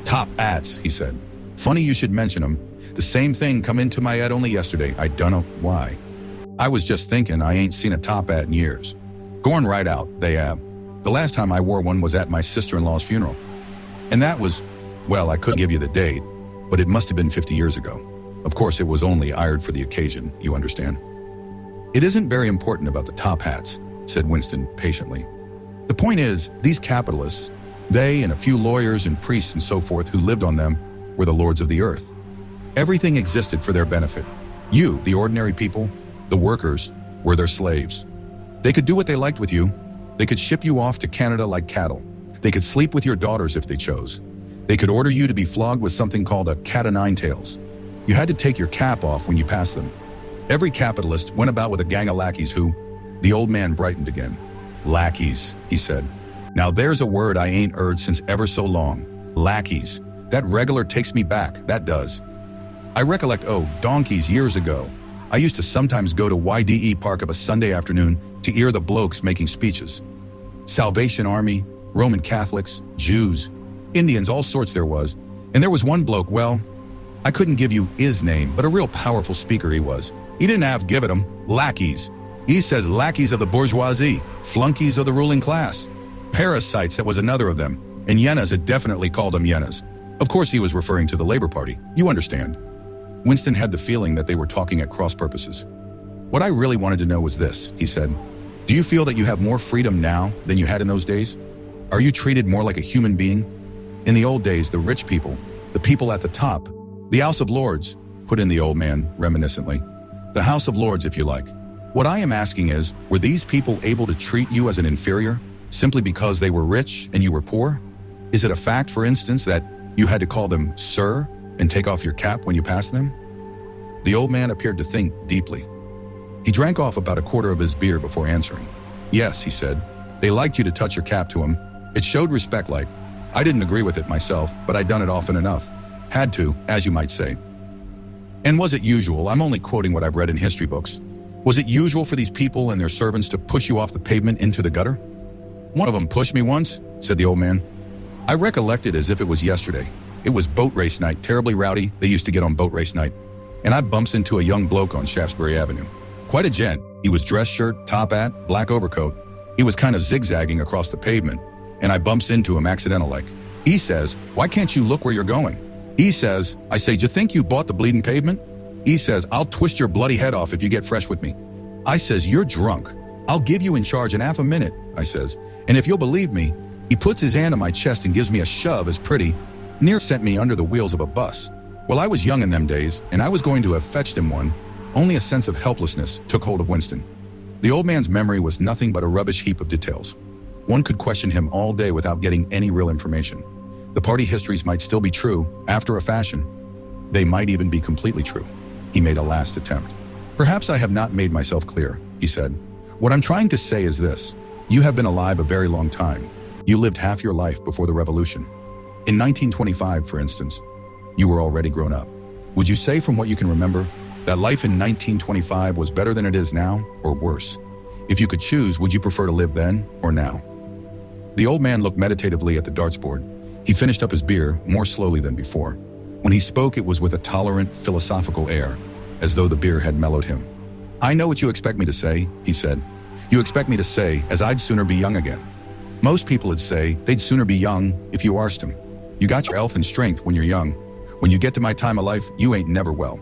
"Top hats," he said. "Funny you should mention 'em. The same thing come into my head only yesterday. I dunno why. I was just thinking I ain't seen a top hat in years. Going right out, they have. The last time I wore one was at my sister-in-law's funeral. And that was, well, I couldn't give you the date, but it must have been 50 years ago. Of course, it was only hired for the occasion, you understand." "It isn't very important about the top hats," said Winston patiently. "The point is, these capitalists, they and a few lawyers and priests and so forth who lived on them, were the lords of the earth. Everything existed for their benefit. You, the ordinary people, the workers, were their slaves. They could do what they liked with you. They could ship you off to Canada like cattle. They could sleep with your daughters if they chose. They could order you to be flogged with something called a cat o' nine tails. You had to take your cap off when you passed them. Every capitalist went about with a gang of lackeys who..." The old man brightened again. "Lackeys," he said. "Now there's a word I ain't heard since ever so long. Lackeys. That regular takes me back, that does. I recollect, donkeys years ago. I used to sometimes go to YDE Park of a Sunday afternoon to hear the blokes making speeches. Salvation Army, Roman Catholics, Jews, Indians, all sorts there was. And there was one bloke, well, I couldn't give you his name, but a real powerful speaker he was. He didn't have give it 'em, lackeys. He says lackeys of the bourgeoisie, flunkies of the ruling class. Parasites, that was another of them. And Yenas had definitely called them Yenas. Of course he was referring to the Labor Party, you understand." Winston had the feeling that they were talking at cross purposes. "What I really wanted to know was this," he said. "Do you feel that you have more freedom now than you had in those days?" Are you treated more like a human being? In the old days, the rich people, the people at the top, the House of Lords, put in the old man reminiscently. The House of Lords, if you like. What I am asking is, were these people able to treat you as an inferior simply because they were rich and you were poor? Is it a fact, for instance, that you had to call them sir and take off your cap when you passed them? The old man appeared to think deeply. He drank off about a quarter of his beer before answering. Yes, he said. They liked you to touch your cap to him. It showed respect. Like, I didn't agree with it myself, but I'd done it often enough. Had to, as you might say. And was it usual? I'm only quoting what I've read in history books. Was it usual for these people and their servants to push you off the pavement into the gutter? One of them pushed me once, said the old man. I recollect it as if it was yesterday. It was boat race night, terribly rowdy. They used to get on boat race night. And I bumps into a young bloke on Shaftesbury Avenue. Quite a gent. He was dress shirt, top hat, black overcoat. He was kind of zigzagging across the pavement, and I bumps into him accidental-like. He says, why can't you look where you're going? He says, I say, you think you bought the bleeding pavement? He says, I'll twist your bloody head off if you get fresh with me. I says, you're drunk. I'll give you in charge in half a minute, I says. And if you'll believe me, he puts his hand on my chest and gives me a shove as pretty near sent me under the wheels of a bus. Well, I was young in them days, and I was going to have fetched him one. Only a sense of helplessness took hold of Winston. The old man's memory was nothing but a rubbish heap of details. One could question him all day without getting any real information. The party histories might still be true, after a fashion. They might even be completely true. He made a last attempt. Perhaps I have not made myself clear, he said. What I'm trying to say is this. You have been alive a very long time. You lived half your life before the revolution. In 1925, for instance, you were already grown up. Would you say, from what you can remember, that life in 1925 was better than it is now, or worse? If you could choose, would you prefer to live then or now? The old man looked meditatively at the darts board. He finished up his beer more slowly than before. When he spoke, it was with a tolerant, philosophical air, as though the beer had mellowed him. I know what you expect me to say, he said. You expect me to say, as I'd sooner be young again. Most people would say they'd sooner be young if you asked them. You got your health and strength when you're young. When you get to my time of life, you ain't never well.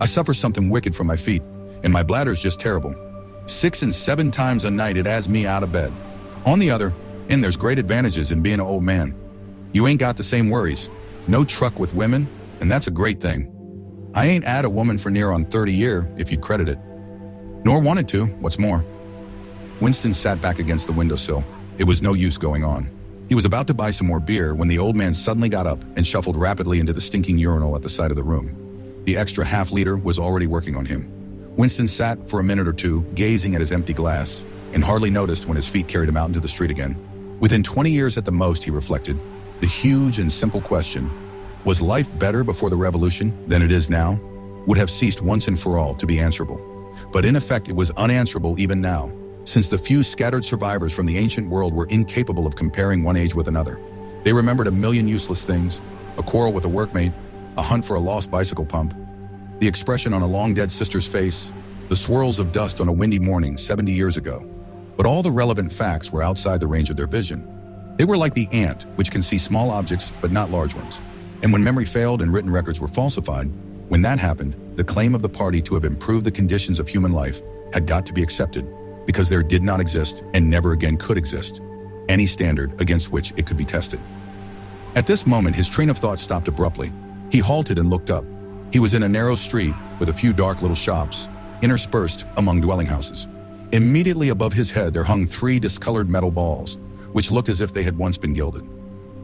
I suffer something wicked from my feet, and my bladder's just terrible. 6 and 7 times a night it has me out of bed. On the other, and there's great advantages in being an old man. You ain't got the same worries. No truck with women, and that's a great thing. I ain't had a woman for near on 30 years, if you credit it. Nor wanted to, what's more. Winston sat back against the windowsill. It was no use going on. He was about to buy some more beer when the old man suddenly got up and shuffled rapidly into the stinking urinal at the side of the room. The extra half-liter was already working on him. Winston sat for a minute or two, gazing at his empty glass, and hardly noticed when his feet carried him out into the street again. Within 20 years at the most, he reflected, the huge and simple question, was life better before the revolution than it is now, would have ceased once and for all to be answerable. But in effect, it was unanswerable even now, since the few scattered survivors from the ancient world were incapable of comparing one age with another. They remembered a million useless things, a quarrel with a workmate, a hunt for a lost bicycle pump, the expression on a long-dead sister's face, the swirls of dust on a windy morning 70 years ago. But all the relevant facts were outside the range of their vision. They were like the ant, which can see small objects but not large ones. And when memory failed and written records were falsified, when that happened, the claim of the party to have improved the conditions of human life had got to be accepted, because there did not exist, and never again could exist, any standard against which it could be tested. At this moment, his train of thought stopped abruptly. He halted and looked up. He was in a narrow street with a few dark little shops, interspersed among dwelling houses. Immediately above his head there hung 3 discolored metal balls, which looked as if they had once been gilded.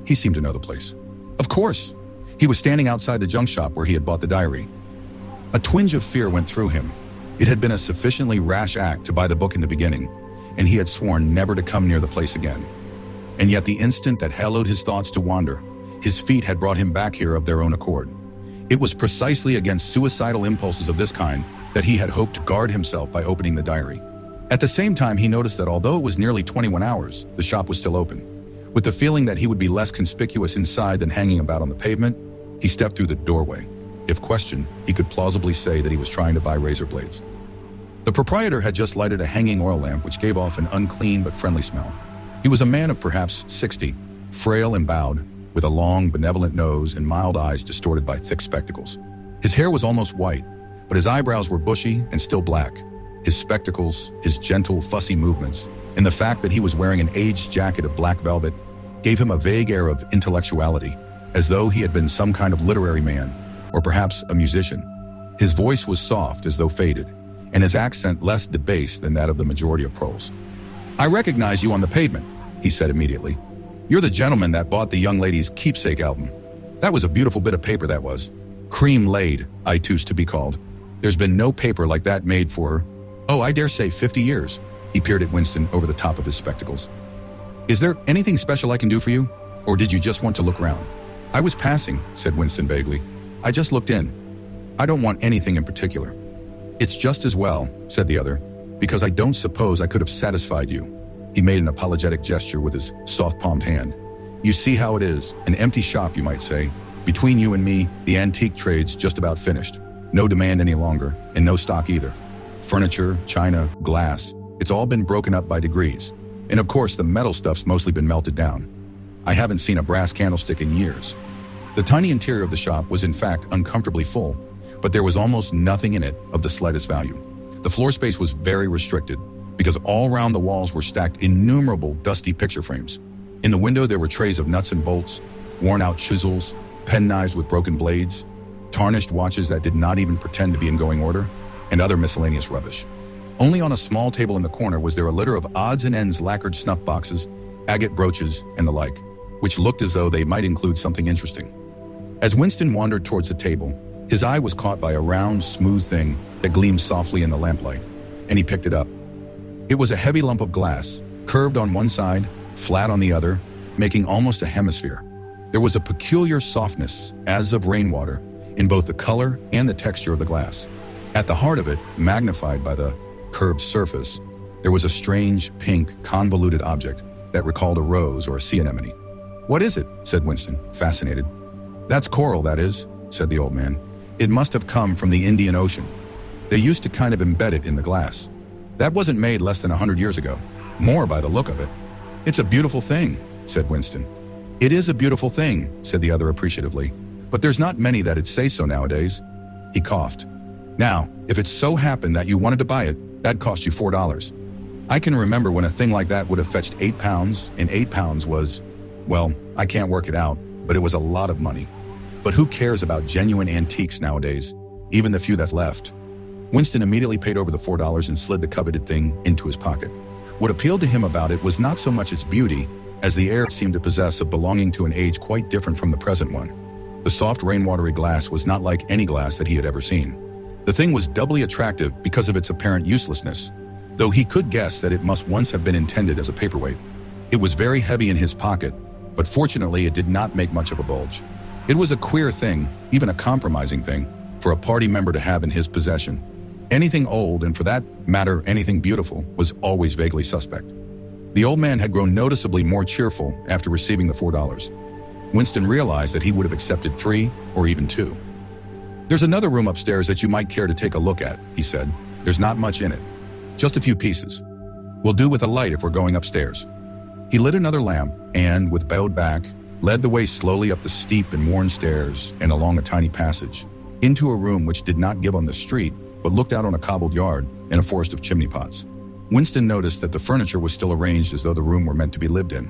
He seemed to know the place. Of course! He was standing outside the junk shop where he had bought the diary. A twinge of fear went through him. It had been a sufficiently rash act to buy the book in the beginning, and he had sworn never to come near the place again. And yet the instant that hallowed his thoughts to wander, his feet had brought him back here of their own accord. It was precisely against suicidal impulses of this kind that he had hoped to guard himself by opening the diary. At the same time, he noticed that although it was nearly 21 hours, the shop was still open. With the feeling that he would be less conspicuous inside than hanging about on the pavement, he stepped through the doorway. If questioned, he could plausibly say that he was trying to buy razor blades. The proprietor had just lighted a hanging oil lamp which gave off an unclean but friendly smell. He was a man of perhaps 60, frail and bowed, with a long, benevolent nose and mild eyes distorted by thick spectacles. His hair was almost white, but his eyebrows were bushy and still black. His spectacles, his gentle, fussy movements, and the fact that he was wearing an aged jacket of black velvet gave him a vague air of intellectuality, as though he had been some kind of literary man, or perhaps a musician. His voice was soft as though faded, and his accent less debased than that of the majority of proles. "I recognize you on the pavement," he said immediately. "You're the gentleman that bought the young lady's keepsake album. That was a beautiful bit of paper, that was. Cream-laid, I choose to be called. There's been no paper like that made for, oh, I dare say 50 years. He peered at Winston over the top of his spectacles. "Is there anything special I can do for you? Or did you just want to look around?" "I was passing," said Winston vaguely. "I just looked in. I don't want anything in particular." "It's just as well," said the other, "because I don't suppose I could have satisfied you." He made an apologetic gesture with his soft-palmed hand. "You see how it is, an empty shop, you might say. Between you and me, the antique trade's just about finished. No demand any longer, and no stock either. Furniture, china, glass, it's all been broken up by degrees. And of course, the metal stuff's mostly been melted down. I haven't seen a brass candlestick in years." The tiny interior of the shop was in fact uncomfortably full, but there was almost nothing in it of the slightest value. The floor space was very restricted, because all around the walls were stacked innumerable dusty picture frames. In the window there were trays of nuts and bolts, worn-out chisels, penknives with broken blades, tarnished watches that did not even pretend to be in going order, and other miscellaneous rubbish. Only on a small table in the corner was there a litter of odds and ends lacquered snuff boxes, agate brooches, and the like, which looked as though they might include something interesting. As Winston wandered towards the table, his eye was caught by a round, smooth thing that gleamed softly in the lamplight, and he picked it up. It was a heavy lump of glass, curved on one side, flat on the other, making almost a hemisphere. There was a peculiar softness, as of rainwater, in both the color and the texture of the glass. At the heart of it, magnified by the curved surface, there was a strange, pink, convoluted object that recalled a rose or a sea anemone. "What is it?" said Winston, fascinated. "That's coral, that is," said the old man. "It must have come from the Indian Ocean. They used to kind of embed it in the glass. That wasn't made less than 100 years ago. More by the look of it." "It's a beautiful thing," said Winston. "It is a beautiful thing," said the other appreciatively. "But there's not many that'd say so nowadays." He coughed. "Now, if it so happened that you wanted to buy it, that'd cost you $4. I can remember when a thing like that would have fetched £8, and £8 was, well, I can't work it out, but it was a lot of money. But who cares about genuine antiques nowadays, even the few that's left?" Winston immediately paid over the $4 and slid the coveted thing into his pocket. What appealed to him about it was not so much its beauty, as the air it seemed to possess of belonging to an age quite different from the present one. The soft rainwatery glass was not like any glass that he had ever seen. The thing was doubly attractive because of its apparent uselessness, though he could guess that it must once have been intended as a paperweight. It was very heavy in his pocket, but fortunately it did not make much of a bulge. It was a queer thing, even a compromising thing, for a party member to have in his possession. Anything old, and for that matter anything beautiful, was always vaguely suspect. The old man had grown noticeably more cheerful after receiving the $4. Winston realized that he would have accepted 3 or even 2. "There's another room upstairs that you might care to take a look at," he said. "There's not much in it. Just a few pieces. We'll do with a light if we're going upstairs." He lit another lamp and, with bowed back, led the way slowly up the steep and worn stairs and along a tiny passage, into a room which did not give on the street, but looked out on a cobbled yard and a forest of chimney pots. Winston noticed that the furniture was still arranged as though the room were meant to be lived in.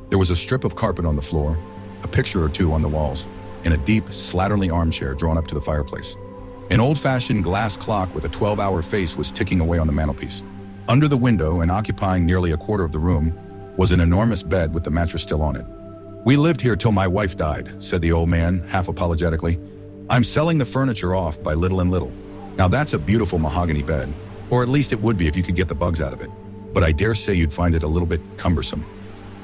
There was a strip of carpet on the floor, a picture or two on the walls, and a deep, slatternly armchair drawn up to the fireplace. An old-fashioned glass clock with a 12-hour face was ticking away on the mantelpiece. Under the window, and occupying nearly a quarter of the room, was an enormous bed with the mattress still on it. "We lived here till my wife died," said the old man, half apologetically. "I'm selling the furniture off by little and little. Now that's a beautiful mahogany bed, or at least it would be if you could get the bugs out of it. But I dare say you'd find it a little bit cumbersome."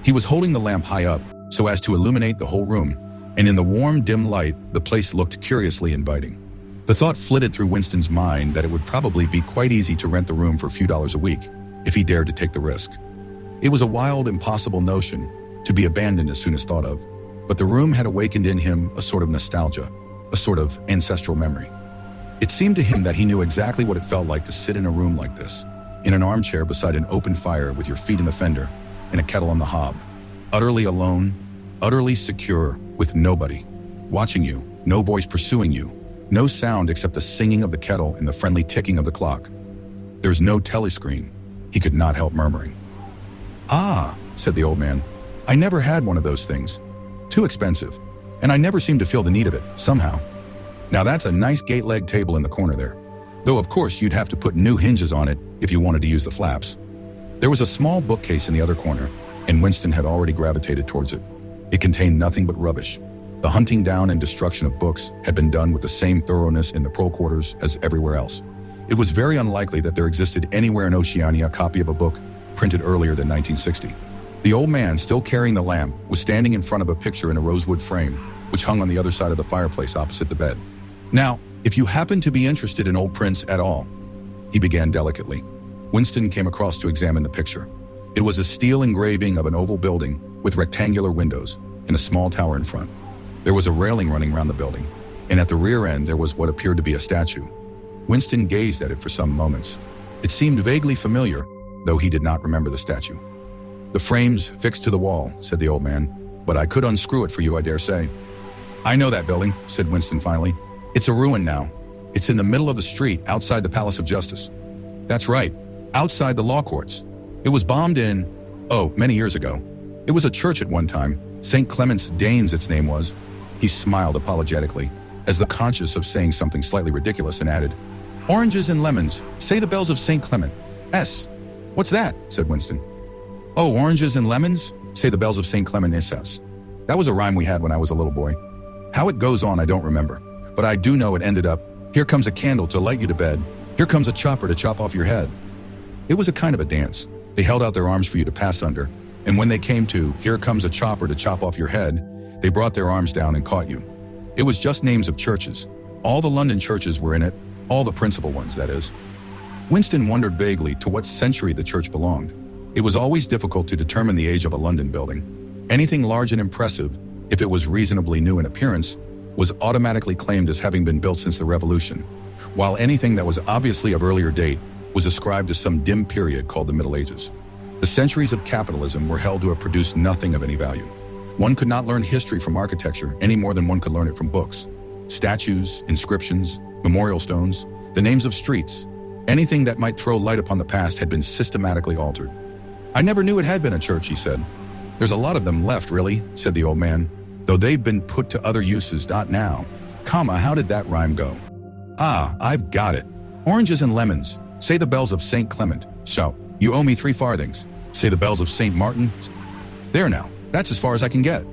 He was holding the lamp high up, so as to illuminate the whole room, and in the warm, dim light, the place looked curiously inviting. The thought flitted through Winston's mind that it would probably be quite easy to rent the room for a few dollars a week, if he dared to take the risk. It was a wild, impossible notion, to be abandoned as soon as thought of, but the room had awakened in him a sort of nostalgia, a sort of ancestral memory. It seemed to him that he knew exactly what it felt like to sit in a room like this, in an armchair beside an open fire with your feet in the fender and a kettle on the hob, utterly alone, utterly secure, with nobody watching you, no voice pursuing you, no sound except the singing of the kettle and the friendly ticking of the clock. "There's no telescreen," he could not help murmuring. "Ah," said the old man, I never had one of those things. Too expensive. And I never seemed to feel the need of it, somehow. Now that's a nice gate-leg table in the corner there. Though of course you'd have to put new hinges on it if you wanted to use the flaps. There was a small bookcase in the other corner, and Winston had already gravitated towards it. It contained nothing but rubbish. The hunting down and destruction of books had been done with the same thoroughness in the prole quarters as everywhere else. It was very unlikely that there existed anywhere in Oceania a copy of a book printed earlier than 1960. The old man, still carrying the lamp, was standing in front of a picture in a rosewood frame, which hung on the other side of the fireplace opposite the bed. "Now, if you happen to be interested in old prints at all," he began delicately. Winston came across to examine the picture. It was a steel engraving of an oval building with rectangular windows and a small tower in front. There was a railing running around the building, and at the rear end there was what appeared to be a statue. Winston gazed at it for some moments. It seemed vaguely familiar, though he did not remember the statue. "The frame's fixed to the wall," said the old man, "but I could unscrew it for you, I dare say." "I know that building," said Winston finally. "It's a ruin now. It's in the middle of the street outside the Palace of Justice." "That's right, outside the law courts. It was bombed in, many years ago. It was a church at one time. St. Clement's Danes, its name was." He smiled apologetically, as though conscious of saying something slightly ridiculous, and added, "Oranges and lemons, say the bells of St. Clement. S." "What's that?" said Winston. "Oh, oranges and lemons, say the bells of St. Clement S." That was a rhyme we had when I was a little boy. How it goes on I don't remember, but I do know it ended up, "Here comes a candle to light you to bed. Here comes a chopper to chop off your head." It was a kind of a dance. They held out their arms for you to pass under, and when they came to, "Here comes a chopper to chop off your head," they brought their arms down and caught you. It was just names of churches. All the London churches were in it, all the principal ones, that is. Winston wondered vaguely to what century the church belonged. It was always difficult to determine the age of a London building. Anything large and impressive, if it was reasonably new in appearance, was automatically claimed as having been built since the Revolution, while anything that was obviously of earlier date was ascribed to some dim period called the Middle Ages. The centuries of capitalism were held to have produced nothing of any value. One could not learn history from architecture any more than one could learn it from books. Statues, inscriptions, memorial stones, the names of streets, anything that might throw light upon the past had been systematically altered. "I never knew it had been a church," he said. "There's a lot of them left, really," said the old man, "though they've been put to other uses, not now. How did that rhyme go? Ah, I've got it. Oranges and lemons, say the bells of St. Clement. So, you owe me 3 farthings, say the bells of St. Martin. There now, that's as far as I can get."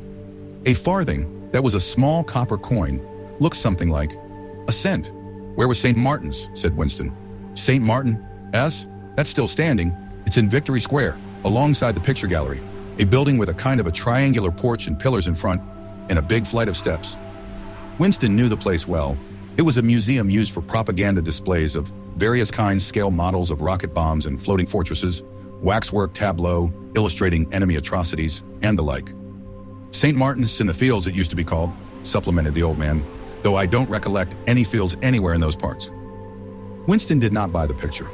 A farthing, that was a small copper coin, looked something like a cent. "Where was St. Martin's?" said Winston. "St. Martin? S? That's still standing. It's in Victory Square, alongside the picture gallery, a building with a kind of a triangular porch and pillars in front, and a big flight of steps." Winston knew the place well. It was a museum used for propaganda displays of various kinds, scale models of rocket bombs and floating fortresses, waxwork tableau illustrating enemy atrocities, and the like. "St. Martin's in the Fields, it used to be called," supplemented the old man, "though I don't recollect any fields anywhere in those parts." Winston did not buy the picture.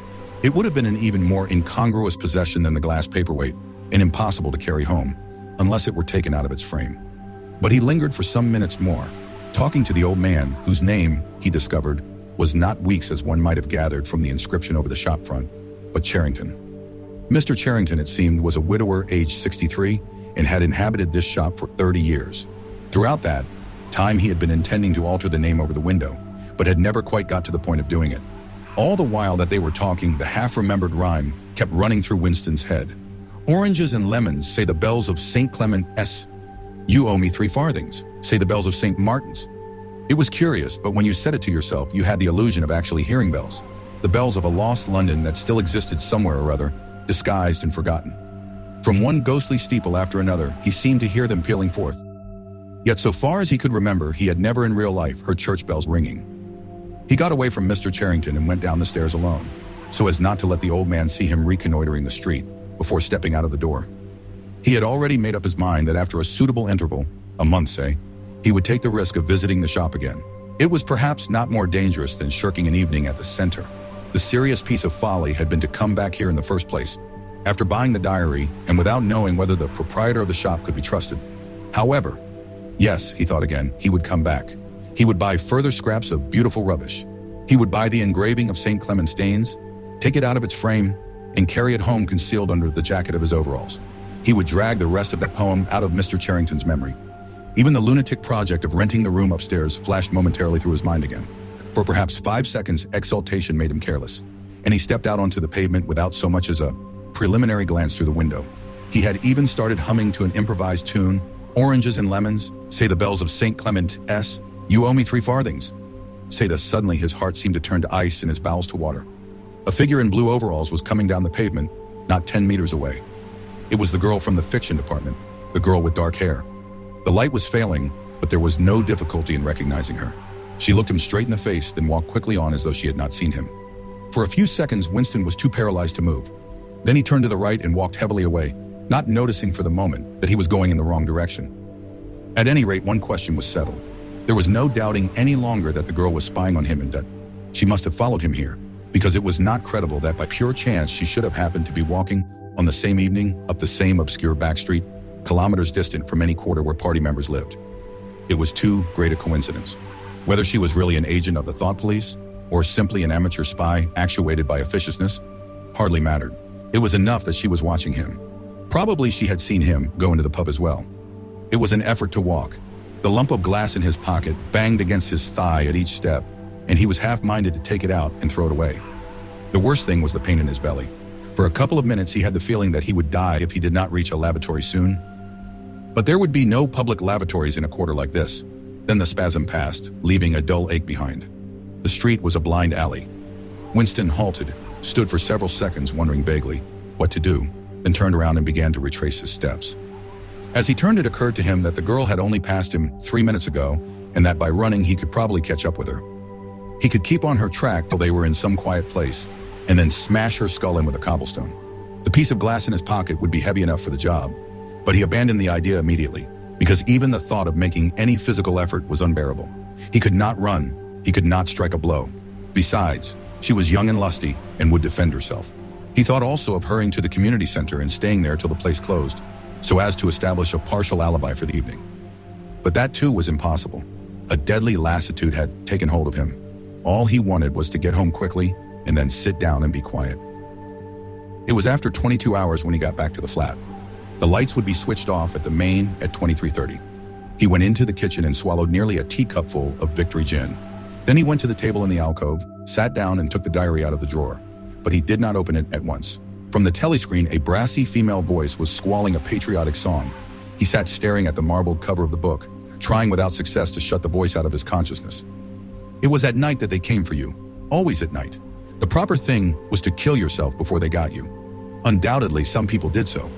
It would have been an even more incongruous possession than the glass paperweight, and impossible to carry home, unless it were taken out of its frame. But he lingered for some minutes more, talking to the old man, whose name, he discovered, was not Weeks as one might have gathered from the inscription over the shop front, but Charrington. Mr. Charrington, it seemed, was a widower aged 63 and had inhabited this shop for 30 years. Throughout that time he had been intending to alter the name over the window, but had never quite got to the point of doing it. All the while that they were talking, the half-remembered rhyme kept running through Winston's head. "Oranges and lemons, say the bells of St. Clement S. You owe me 3 farthings, say the bells of St. Martin's." It was curious, but when you said it to yourself, you had the illusion of actually hearing bells. The bells of a lost London that still existed somewhere or other, disguised and forgotten. From one ghostly steeple after another, he seemed to hear them pealing forth. Yet so far as he could remember, he had never in real life heard church bells ringing. He got away from Mr. Charrington and went down the stairs alone, so as not to let the old man see him reconnoitering the street before stepping out of the door. He had already made up his mind that after a suitable interval, a month say, he would take the risk of visiting the shop again. It was perhaps not more dangerous than shirking an evening at the center. The serious piece of folly had been to come back here in the first place, after buying the diary and without knowing whether the proprietor of the shop could be trusted. However, yes, he thought again, he would come back. He would buy further scraps of beautiful rubbish. He would buy the engraving of St. Clement's Danes, take it out of its frame, and carry it home concealed under the jacket of his overalls. He would drag the rest of that poem out of Mr. Charrington's memory. Even the lunatic project of renting the room upstairs flashed momentarily through his mind again. For perhaps 5 seconds, exultation made him careless, and he stepped out onto the pavement without so much as a preliminary glance through the window. He had even started humming to an improvised tune, "Oranges and lemons, say the bells of St. Clement S. You owe me 3 farthings. Say this. Suddenly his heart seemed to turn to ice and his bowels to water. A figure in blue overalls was coming down the pavement, not 10 meters away. It was the girl from the fiction department, the girl with dark hair. The light was failing, but there was no difficulty in recognizing her. She looked him straight in the face, then walked quickly on as though she had not seen him. For a few seconds, Winston was too paralyzed to move. Then he turned to the right and walked heavily away, not noticing for the moment that he was going in the wrong direction. At any rate, one question was settled. There was no doubting any longer that the girl was spying on him and that she must have followed him here, because it was not credible that by pure chance she should have happened to be walking on the same evening up the same obscure back street, kilometers distant from any quarter where party members lived. It was too great a coincidence. Whether she was really an agent of the thought police or simply an amateur spy actuated by officiousness hardly mattered. It was enough that she was watching him. Probably she had seen him go into the pub as well. It was an effort to walk. The lump of glass in his pocket banged against his thigh at each step, and he was half-minded to take it out and throw it away. The worst thing was the pain in his belly. For a couple of minutes he had the feeling that he would die if he did not reach a lavatory soon. But there would be no public lavatories in a quarter like this. Then the spasm passed, leaving a dull ache behind. The street was a blind alley. Winston halted, stood for several seconds wondering vaguely what to do, then turned around and began to retrace his steps. As he turned, it occurred to him that the girl had only passed him 3 minutes ago, and that by running he could probably catch up with her. He could keep on her track till they were in some quiet place, and then smash her skull in with a cobblestone. The piece of glass in his pocket would be heavy enough for the job, but he abandoned the idea immediately, because even the thought of making any physical effort was unbearable. He could not run, he could not strike a blow. Besides, she was young and lusty and would defend herself. He thought also of hurrying to the community center and staying there till the place closed, so as to establish a partial alibi for the evening. But that too was impossible. A deadly lassitude had taken hold of him. All he wanted was to get home quickly and then sit down and be quiet. It was after 22 hours when he got back to the flat. The lights would be switched off at the main at 23:30. He went into the kitchen and swallowed nearly a teacupful of Victory gin. Then he went to the table in the alcove, sat down and took the diary out of the drawer. But he did not open it at once. From the telescreen, a brassy female voice was squalling a patriotic song. He sat staring at the marbled cover of the book, trying without success to shut the voice out of his consciousness. It was at night that they came for you. Always at night. The proper thing was to kill yourself before they got you. Undoubtedly, some people did so.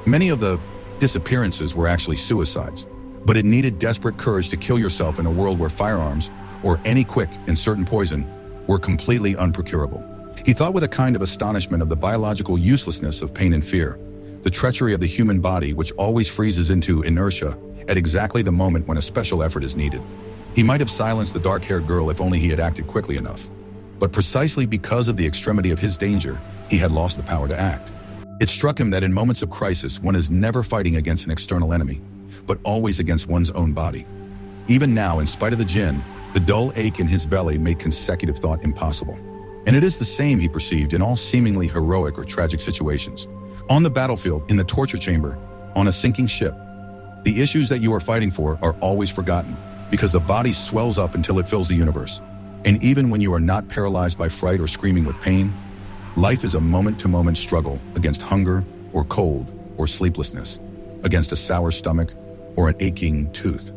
Many of the disappearances were actually suicides, but it needed desperate courage to kill yourself in a world where firearms, or any quick and certain poison, were completely unprocurable. He thought with a kind of astonishment of the biological uselessness of pain and fear, the treachery of the human body which always freezes into inertia at exactly the moment when a special effort is needed. He might have silenced the dark-haired girl if only he had acted quickly enough. But precisely because of the extremity of his danger, he had lost the power to act. It struck him that in moments of crisis, one is never fighting against an external enemy, but always against one's own body. Even now, in spite of the gin, the dull ache in his belly made consecutive thought impossible. And it is the same, he perceived, in all seemingly heroic or tragic situations. On the battlefield, in the torture chamber, on a sinking ship. The issues that you are fighting for are always forgotten, because the body swells up until it fills the universe. And even when you are not paralyzed by fright or screaming with pain, life is a moment-to-moment struggle against hunger or cold or sleeplessness, against a sour stomach or an aching tooth.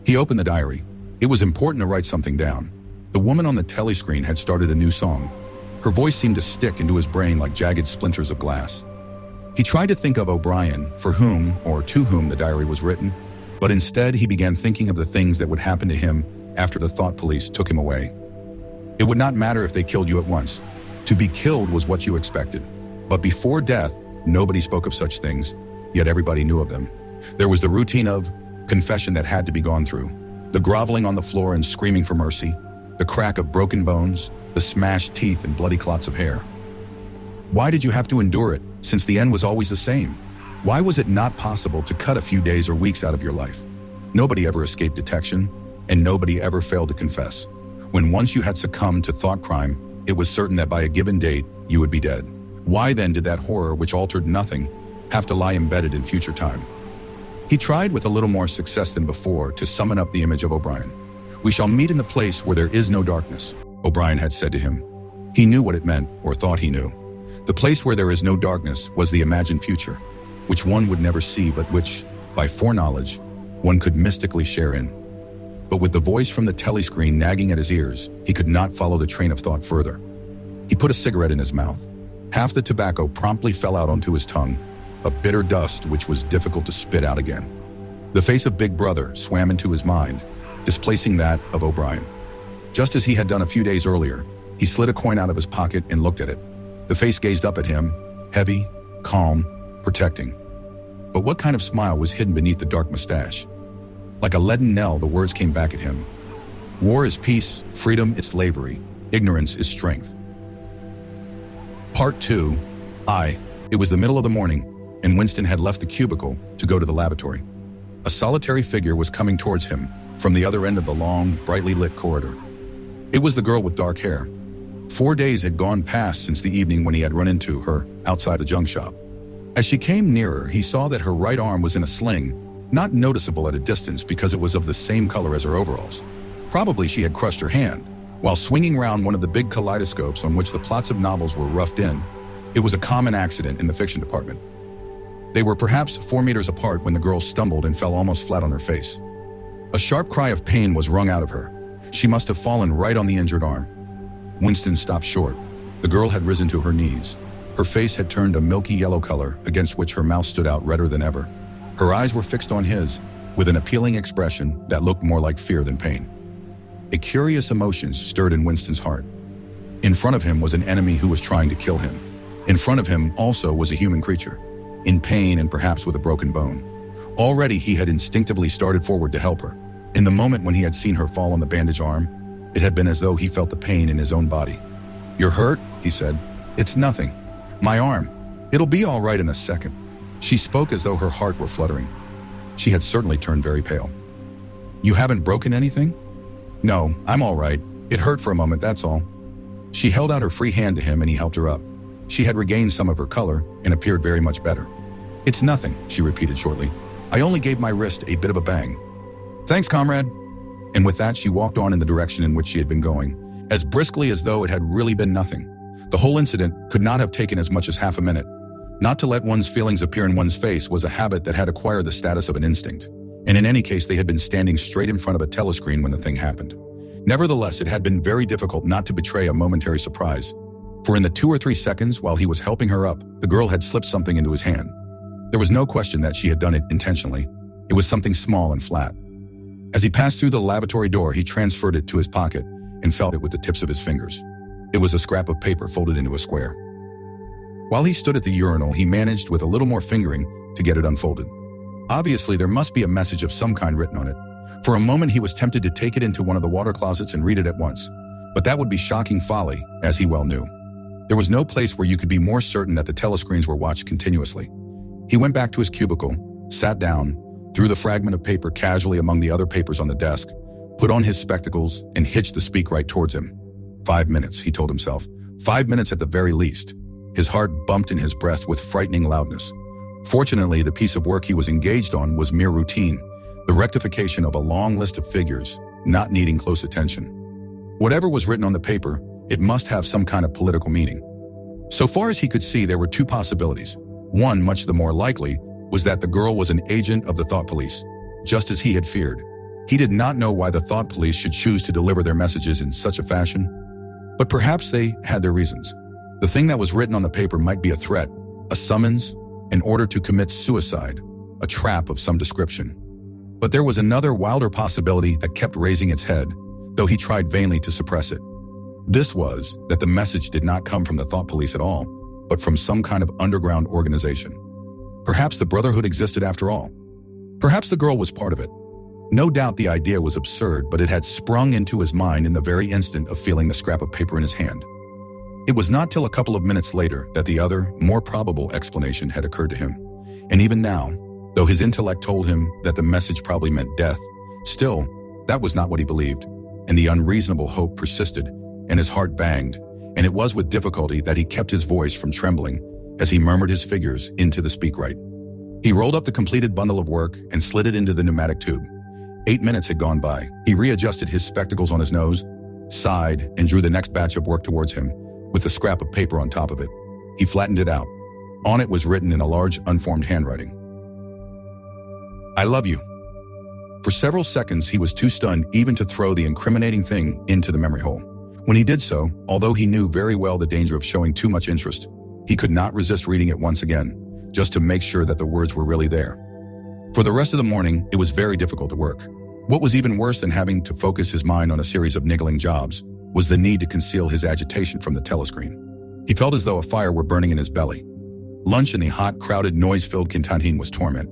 He opened the diary. It was important to write something down. The woman on the telescreen had started a new song. Her voice seemed to stick into his brain like jagged splinters of glass. He tried to think of O'Brien, for whom or to whom the diary was written, but instead he began thinking of the things that would happen to him after the thought police took him away. It would not matter if they killed you at once. To be killed was what you expected. But before death, nobody spoke of such things, yet everybody knew of them. There was the routine of confession that had to be gone through, the groveling on the floor and screaming for mercy, the crack of broken bones, the smashed teeth and bloody clots of hair. Why did you have to endure it, since the end was always the same? Why was it not possible to cut a few days or weeks out of your life? Nobody ever escaped detection, and nobody ever failed to confess. When once you had succumbed to thought crime, it was certain that by a given date, you would be dead. Why then did that horror, which altered nothing, have to lie embedded in future time. He tried with a little more success than before to summon up the image of O'Brien. "We shall meet in the place where there is no darkness," O'Brien had said to him. He knew what it meant, or thought he knew. The place where there is no darkness was the imagined future, which one would never see but which, by foreknowledge, one could mystically share in. But with the voice from the telescreen nagging at his ears, he could not follow the train of thought further. He put a cigarette in his mouth. Half the tobacco promptly fell out onto his tongue, a bitter dust which was difficult to spit out again. The face of Big Brother swam into his mind, displacing that of O'Brien. Just as he had done a few days earlier, he slid a coin out of his pocket and looked at it. The face gazed up at him, heavy, calm, protecting. But what kind of smile was hidden beneath the dark mustache? Like a leaden knell, the words came back at him. "War is peace, freedom is slavery, ignorance is strength." Part 2. It was the middle of the morning, and Winston had left the cubicle to go to the lavatory. A solitary figure was coming towards him from the other end of the long, brightly lit corridor. It was the girl with dark hair. 4 days had gone past since the evening when he had run into her outside the junk shop. As she came nearer, he saw that her right arm was in a sling, not noticeable at a distance because it was of the same color as her overalls. Probably she had crushed her hand, while swinging round one of the big kaleidoscopes on which the plots of novels were roughed in. It was a common accident in the fiction department. They were perhaps 4 meters apart when the girl stumbled and fell almost flat on her face. A sharp cry of pain was wrung out of her. She must have fallen right on the injured arm. Winston stopped short. The girl had risen to her knees. Her face had turned a milky yellow color, against which her mouth stood out redder than ever. Her eyes were fixed on his, with an appealing expression that looked more like fear than pain. A curious emotion stirred in Winston's heart. In front of him was an enemy who was trying to kill him. In front of him also was a human creature, in pain and perhaps with a broken bone. Already he had instinctively started forward to help her. In the moment when he had seen her fall on the bandaged arm, it had been as though he felt the pain in his own body. "You're hurt?" he said. "It's nothing. My arm. It'll be all right in a second." She spoke as though her heart were fluttering. She had certainly turned very pale. "You haven't broken anything?" "No, I'm all right. It hurt for a moment, that's all." She held out her free hand to him and he helped her up. She had regained some of her color and appeared very much better. "It's nothing," she repeated shortly. "I only gave my wrist a bit of a bang." "Thanks, comrade." And with that, she walked on in the direction in which she had been going, as briskly as though it had really been nothing. The whole incident could not have taken as much as half a minute. Not to let one's feelings appear in one's face was a habit that had acquired the status of an instinct. And in any case, they had been standing straight in front of a telescreen when the thing happened. Nevertheless, it had been very difficult not to betray a momentary surprise. For in the 2 or 3 seconds while he was helping her up, the girl had slipped something into his hand. There was no question that she had done it intentionally. It was something small and flat. As he passed through the lavatory door, he transferred it to his pocket and felt it with the tips of his fingers. It was a scrap of paper folded into a square. While he stood at the urinal, he managed with a little more fingering to get it unfolded. Obviously, there must be a message of some kind written on it. For a moment, he was tempted to take it into one of the water closets and read it at once. But that would be shocking folly, as he well knew. There was no place where you could be more certain that the telescreens were watched continuously. He went back to his cubicle, sat down, threw the fragment of paper casually among the other papers on the desk, put on his spectacles, and hitched the speak right towards him. 5 minutes, he told himself. 5 minutes at the very least. His heart bumped in his breast with frightening loudness. Fortunately, the piece of work he was engaged on was mere routine, the rectification of a long list of figures, not needing close attention. Whatever was written on the paper, it must have some kind of political meaning. So far as he could see, there were 2 possibilities. One, much the more likely, was that the girl was an agent of the thought police, just as he had feared. He did not know why the thought police should choose to deliver their messages in such a fashion, but perhaps they had their reasons. The thing that was written on the paper might be a threat, a summons, an order to commit suicide, a trap of some description. But there was another wilder possibility that kept raising its head, though he tried vainly to suppress it. This was that the message did not come from the thought police at all, but from some kind of underground organization. Perhaps the Brotherhood existed after all. Perhaps the girl was part of it. No doubt the idea was absurd, but it had sprung into his mind in the very instant of feeling the scrap of paper in his hand. It was not till a couple of minutes later that the other, more probable explanation had occurred to him. And even now, though his intellect told him that the message probably meant death, still, that was not what he believed, and the unreasonable hope persisted, and his heart banged, and it was with difficulty that he kept his voice from trembling as he murmured his figures into the speakwrite. He rolled up the completed bundle of work and slid it into the pneumatic tube. 8 minutes had gone by. He readjusted his spectacles on his nose, sighed, and drew the next batch of work towards him, with a scrap of paper on top of it. He flattened it out. On it was written in a large, unformed handwriting, "I love you." For several seconds, he was too stunned even to throw the incriminating thing into the memory hole. When he did so, although he knew very well the danger of showing too much interest, he could not resist reading it once again, just to make sure that the words were really there. For the rest of the morning, it was very difficult to work. What was even worse than having to focus his mind on a series of niggling jobs was the need to conceal his agitation from the telescreen. He felt as though a fire were burning in his belly. Lunch in the hot, crowded, noise-filled canteen was torment.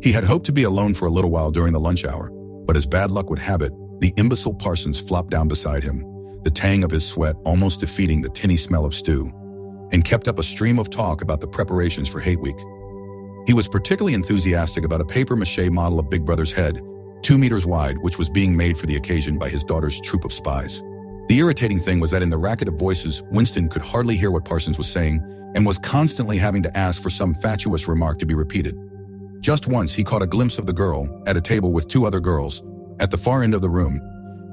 He had hoped to be alone for a little while during the lunch hour, but as bad luck would have it, the imbecile Parsons flopped down beside him, the tang of his sweat almost defeating the tinny smell of stew, and kept up a stream of talk about the preparations for Hate Week. He was particularly enthusiastic about a papier-mâché model of Big Brother's head, 2 meters wide, which was being made for the occasion by his daughter's troop of spies. The irritating thing was that in the racket of voices, Winston could hardly hear what Parsons was saying and was constantly having to ask for some fatuous remark to be repeated. Just once, he caught a glimpse of the girl at a table with 2 other girls at the far end of the room.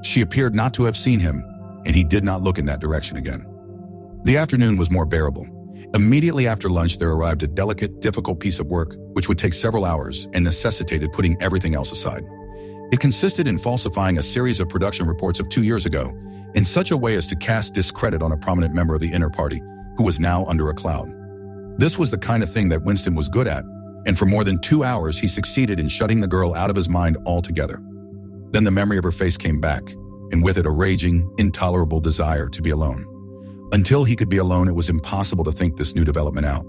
She appeared not to have seen him, and he did not look in that direction again. The afternoon was more bearable. Immediately after lunch, there arrived a delicate, difficult piece of work, which would take several hours and necessitated putting everything else aside. It consisted in falsifying a series of production reports of 2 years ago in such a way as to cast discredit on a prominent member of the inner party who was now under a cloud. This was the kind of thing that Winston was good at, and for more than 2 hours he succeeded in shutting the girl out of his mind altogether. Then the memory of her face came back, and with it a raging, intolerable desire to be alone. Until he could be alone, it was impossible to think this new development out.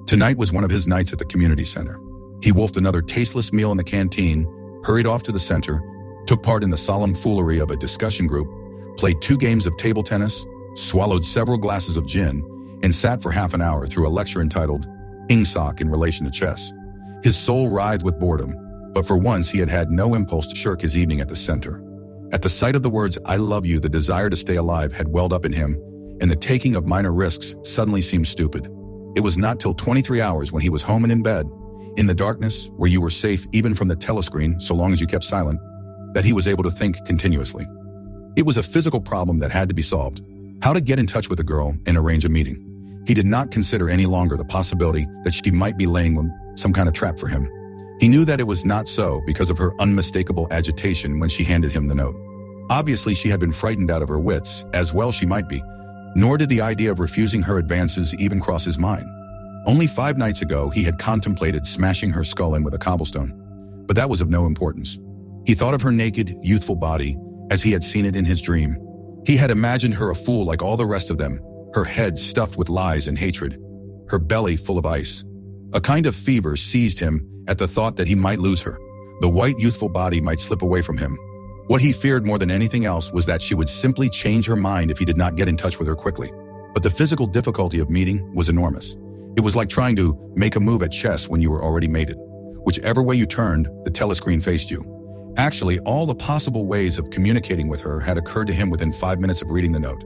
Tonight was one of his nights at the community center. He wolfed another tasteless meal in the canteen, hurried off to the center, took part in the solemn foolery of a discussion group, played 2 games of table tennis, swallowed several glasses of gin, and sat for half an hour through a lecture entitled Ingsoc in Relation to Chess. His soul writhed with boredom, but for once he had had no impulse to shirk his evening at the center. At the sight of the words, "I love you," the desire to stay alive had welled up in him, and the taking of minor risks suddenly seemed stupid. It was not till 23 hours when he was home and in bed, in the darkness, where you were safe even from the telescreen so long as you kept silent, that he was able to think continuously. It was a physical problem that had to be solved: how to get in touch with the girl and arrange a meeting. He did not consider any longer the possibility that she might be laying some kind of trap for him. He knew that it was not so because of her unmistakable agitation when she handed him the note. Obviously, she had been frightened out of her wits, as well she might be, nor did the idea of refusing her advances even cross his mind. Only 5 nights ago, he had contemplated smashing her skull in with a cobblestone, but that was of no importance. He thought of her naked, youthful body as he had seen it in his dream. He had imagined her a fool like all the rest of them, her head stuffed with lies and hatred, her belly full of ice. A kind of fever seized him at the thought that he might lose her. The white, youthful body might slip away from him. What he feared more than anything else was that she would simply change her mind if he did not get in touch with her quickly. But the physical difficulty of meeting was enormous. It was like trying to make a move at chess when you were already mated. Whichever way you turned, the telescreen faced you. Actually, all the possible ways of communicating with her had occurred to him within 5 minutes of reading the note.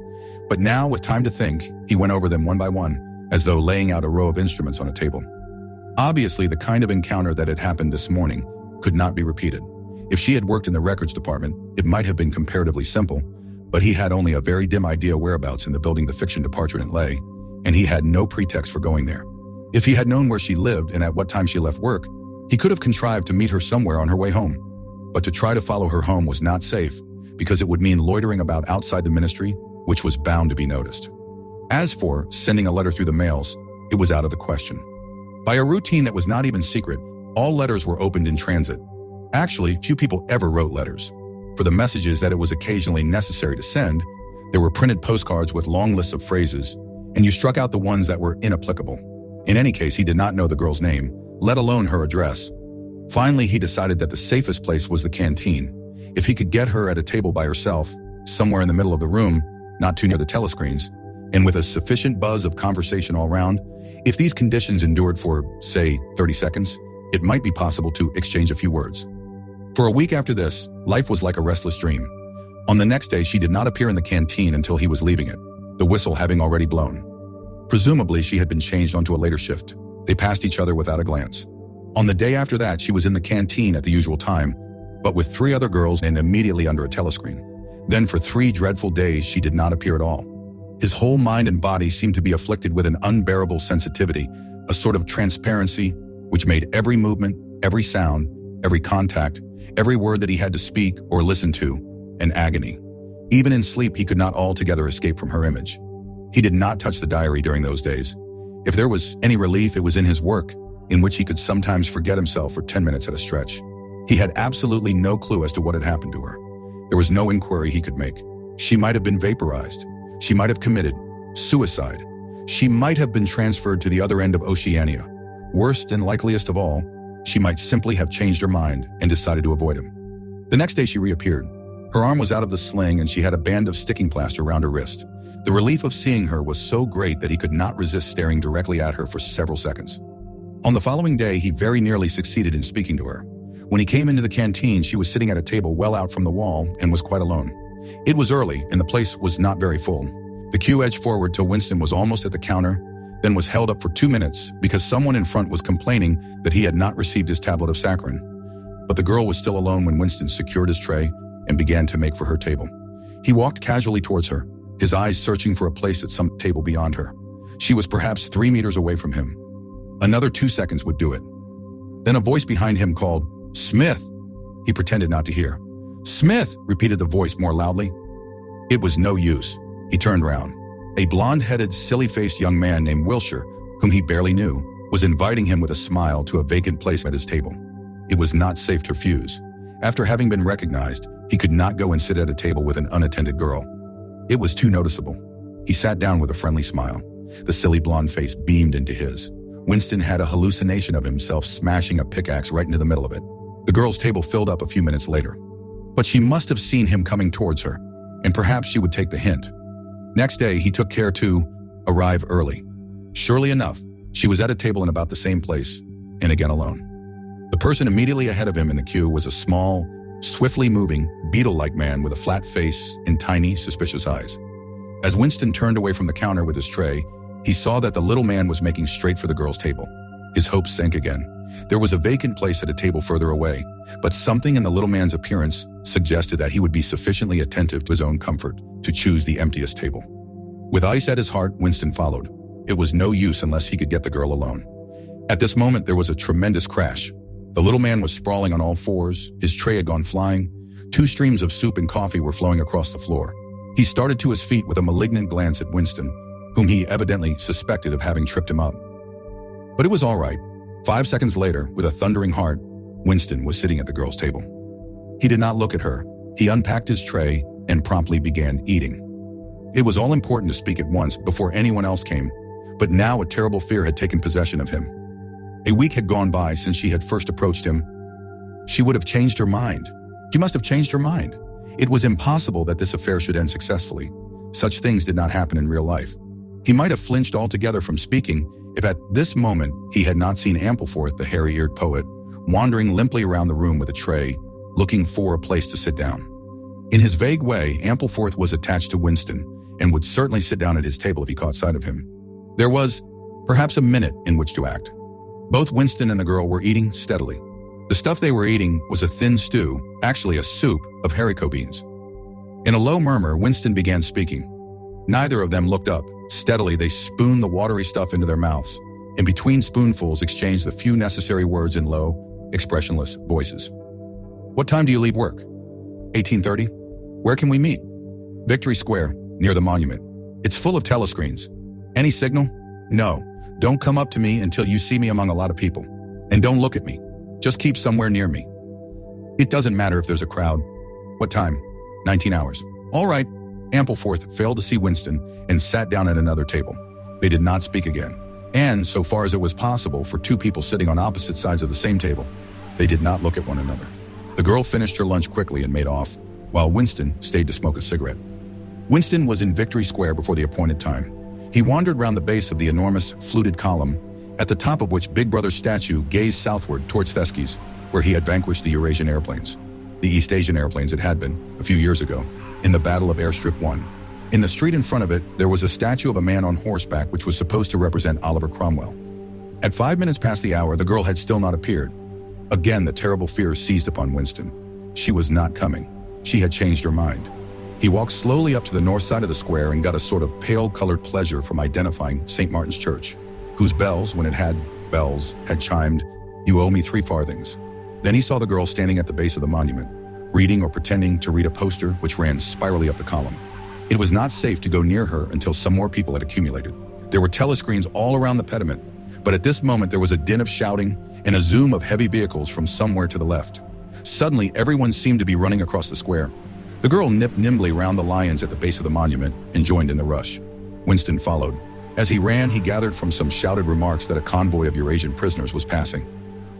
But now, with time to think, he went over them one by one, as though laying out a row of instruments on a table. Obviously, the kind of encounter that had happened this morning could not be repeated. If she had worked in the records department, it might have been comparatively simple, but he had only a very dim idea whereabouts in the building the fiction department lay, and he had no pretext for going there. If he had known where she lived and at what time she left work, he could have contrived to meet her somewhere on her way home. But to try to follow her home was not safe, because it would mean loitering about outside the ministry, which was bound to be noticed. As for sending a letter through the mails, it was out of the question. By a routine that was not even secret, all letters were opened in transit. Actually, few people ever wrote letters. For the messages that it was occasionally necessary to send, there were printed postcards with long lists of phrases, and you struck out the ones that were inapplicable. In any case, he did not know the girl's name, let alone her address. Finally, he decided that the safest place was the canteen. If he could get her at a table by herself, somewhere in the middle of the room, not too near the telescreens, and with a sufficient buzz of conversation all around, if these conditions endured for, say, 30 seconds, it might be possible to exchange a few words. For a week after this, life was like a restless dream. On the next day, she did not appear in the canteen until he was leaving it, the whistle having already blown. Presumably, she had been changed onto a later shift. They passed each other without a glance. On the day after that, she was in the canteen at the usual time, but with 3 other girls and immediately under a telescreen. Then for 3 dreadful days, she did not appear at all. His whole mind and body seemed to be afflicted with an unbearable sensitivity, a sort of transparency, which made every movement, every sound, every contact, every word that he had to speak or listen to, an agony. Even in sleep, he could not altogether escape from her image. He did not touch the diary during those days. If there was any relief, it was in his work, in which he could sometimes forget himself for 10 minutes at a stretch. He had absolutely no clue as to what had happened to her. There was no inquiry he could make. She might have been vaporized. She might have committed suicide. She might have been transferred to the other end of Oceania. Worst and likeliest of all, she might simply have changed her mind and decided to avoid him. The next day she reappeared. Her arm was out of the sling and she had a band of sticking plaster around her wrist. The relief of seeing her was so great that he could not resist staring directly at her for several seconds. On the following day, he very nearly succeeded in speaking to her. When he came into the canteen, she was sitting at a table well out from the wall and was quite alone. It was early, and the place was not very full. The queue edged forward till Winston was almost at the counter, then was held up for 2 minutes because someone in front was complaining that he had not received his tablet of saccharin. But the girl was still alone when Winston secured his tray and began to make for her table. He walked casually towards her, his eyes searching for a place at some table beyond her. She was perhaps 3 meters away from him. Another 2 seconds would do it. Then a voice behind him called, "Smith!" He pretended not to hear. "Smith!" repeated the voice more loudly. It was no use. He turned round. A blonde-headed, silly-faced young man named Wilshire, whom he barely knew, was inviting him with a smile to a vacant place at his table. It was not safe to refuse. After having been recognized, he could not go and sit at a table with an unattended girl. It was too noticeable. He sat down with a friendly smile. The silly blonde face beamed into his. Winston had a hallucination of himself smashing a pickaxe right into the middle of it. The girl's table filled up a few minutes later. But she must have seen him coming towards her, and perhaps she would take the hint. Next day, he took care to arrive early. Surely enough, she was at a table in about the same place, and again alone. The person immediately ahead of him in the queue was a small, swiftly moving, beetle-like man with a flat face and tiny, suspicious eyes. As Winston turned away from the counter with his tray, he saw that the little man was making straight for the girl's table. His hopes sank again. There was a vacant place at a table further away, but something in the little man's appearance suggested that he would be sufficiently attentive to his own comfort to choose the emptiest table. With ice at his heart, Winston followed. It was no use unless he could get the girl alone. At this moment, there was a tremendous crash. The little man was sprawling on all fours. His tray had gone flying. 2 streams of soup and coffee were flowing across the floor. He started to his feet with a malignant glance at Winston, whom he evidently suspected of having tripped him up. But it was all right. 5 seconds later, with a thundering heart, Winston was sitting at the girl's table. He did not look at her. He unpacked his tray and promptly began eating. It was all important to speak at once before anyone else came, but now a terrible fear had taken possession of him. A week had gone by since she had first approached him. She would have changed her mind. She must have changed her mind. It was impossible that this affair should end successfully. Such things did not happen in real life. He might have flinched altogether from speaking if at this moment he had not seen Ampleforth, the hairy-eared poet, wandering limply around the room with a tray, looking for a place to sit down. In his vague way, Ampleforth was attached to Winston and would certainly sit down at his table if he caught sight of him. There was perhaps a minute in which to act. Both Winston and the girl were eating steadily. The stuff they were eating was a thin stew, actually a soup, of haricot beans. In a low murmur, Winston began speaking. Neither of them looked up. Steadily, they spooned the watery stuff into their mouths, and between spoonfuls exchanged the few necessary words in low, expressionless voices. "What time do you leave work?" 18:30. "Where can we meet?" "Victory Square, near the monument. It's full of telescreens." "Any signal?" "No. Don't come up to me until you see me among a lot of people. And don't look at me. Just keep somewhere near me. It doesn't matter if there's a crowd." "What time?" 19 hours. "All right." Ampleforth failed to see Winston and sat down at another table. They did not speak again. And, so far as it was possible for 2 people sitting on opposite sides of the same table, they did not look at one another. The girl finished her lunch quickly and made off, while Winston stayed to smoke a cigarette. Winston was in Victory Square before the appointed time. He wandered round the base of the enormous, fluted column, at the top of which Big Brother's statue gazed southward towards Theskes, where he had vanquished the Eurasian airplanes. The East Asian airplanes it had been, a few years ago, in the Battle of Airstrip 1. In the street in front of it, there was a statue of a man on horseback which was supposed to represent Oliver Cromwell. At 5 minutes past the hour, the girl had still not appeared. Again, the terrible fear seized upon Winston. She was not coming. She had changed her mind. He walked slowly up to the north side of the square and got a sort of pale-colored pleasure from identifying St. Martin's Church, whose bells, when it had bells, had chimed, "You owe me 3 farthings." Then he saw the girl standing at the base of the monument, reading or pretending to read a poster which ran spirally up the column. It was not safe to go near her until some more people had accumulated. There were telescreens all around the pediment, but at this moment there was a din of shouting and a zoom of heavy vehicles from somewhere to the left. Suddenly, everyone seemed to be running across the square. The girl nipped nimbly round the lions at the base of the monument and joined in the rush. Winston followed. As he ran, he gathered from some shouted remarks that a convoy of Eurasian prisoners was passing.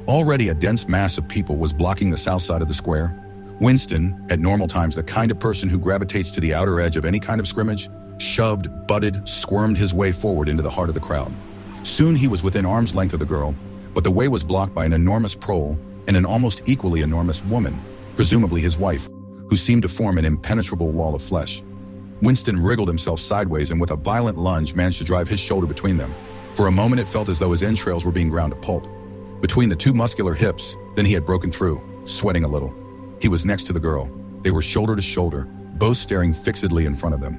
Already a dense mass of people was blocking the south side of the square. Winston, at normal times the kind of person who gravitates to the outer edge of any kind of scrimmage, shoved, butted, squirmed his way forward into the heart of the crowd. Soon he was within arm's length of the girl, but the way was blocked by an enormous prole and an almost equally enormous woman, presumably his wife, who seemed to form an impenetrable wall of flesh. Winston wriggled himself sideways and with a violent lunge managed to drive his shoulder between them. For a moment it felt as though his entrails were being ground to pulp. Between the 2 muscular hips, then he had broken through, sweating a little. He was next to the girl. They were shoulder to shoulder, both staring fixedly in front of them.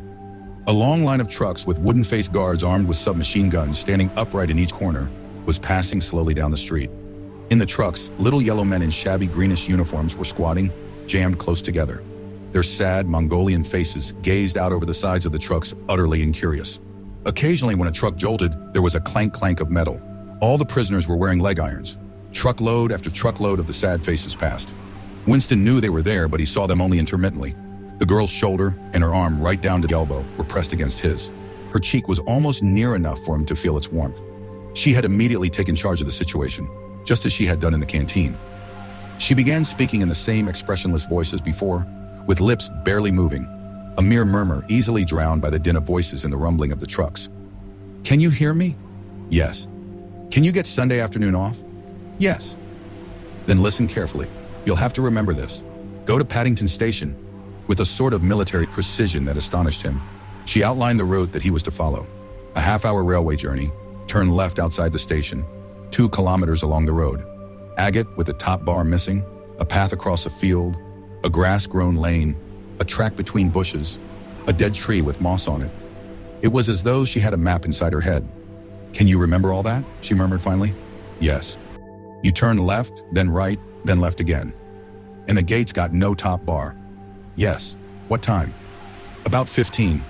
A long line of trucks with wooden-faced guards armed with submachine guns standing upright in each corner was passing slowly down the street. In the trucks, little yellow men in shabby greenish uniforms were squatting, jammed close together. Their sad Mongolian faces gazed out over the sides of the trucks, utterly incurious. Occasionally, when a truck jolted, there was a clank-clank of metal. All the prisoners were wearing leg irons. Truckload after truckload of the sad faces passed. Winston knew they were there, but he saw them only intermittently. The girl's shoulder and her arm right down to the elbow were pressed against his. Her cheek was almost near enough for him to feel its warmth. She had immediately taken charge of the situation, just as she had done in the canteen. She began speaking in the same expressionless voice as before, with lips barely moving, a mere murmur easily drowned by the din of voices and the rumbling of the trucks. "Can you hear me?" "Yes." "Can you get Sunday afternoon off?" "Yes." "Then listen carefully. You'll have to remember this. Go to Paddington Station." With a sort of military precision that astonished him, she outlined the route that he was to follow. A half-hour railway journey, turn left outside the station, 2 kilometers along the road. Agate with the top bar missing, a path across a field, a grass-grown lane, a track between bushes, a dead tree with moss on it. It was as though she had a map inside her head. "Can you remember all that?" she murmured finally. "Yes." "You turn left, then right, then left again. And the gate's got no top bar." "Yes." "What time?" "About 15.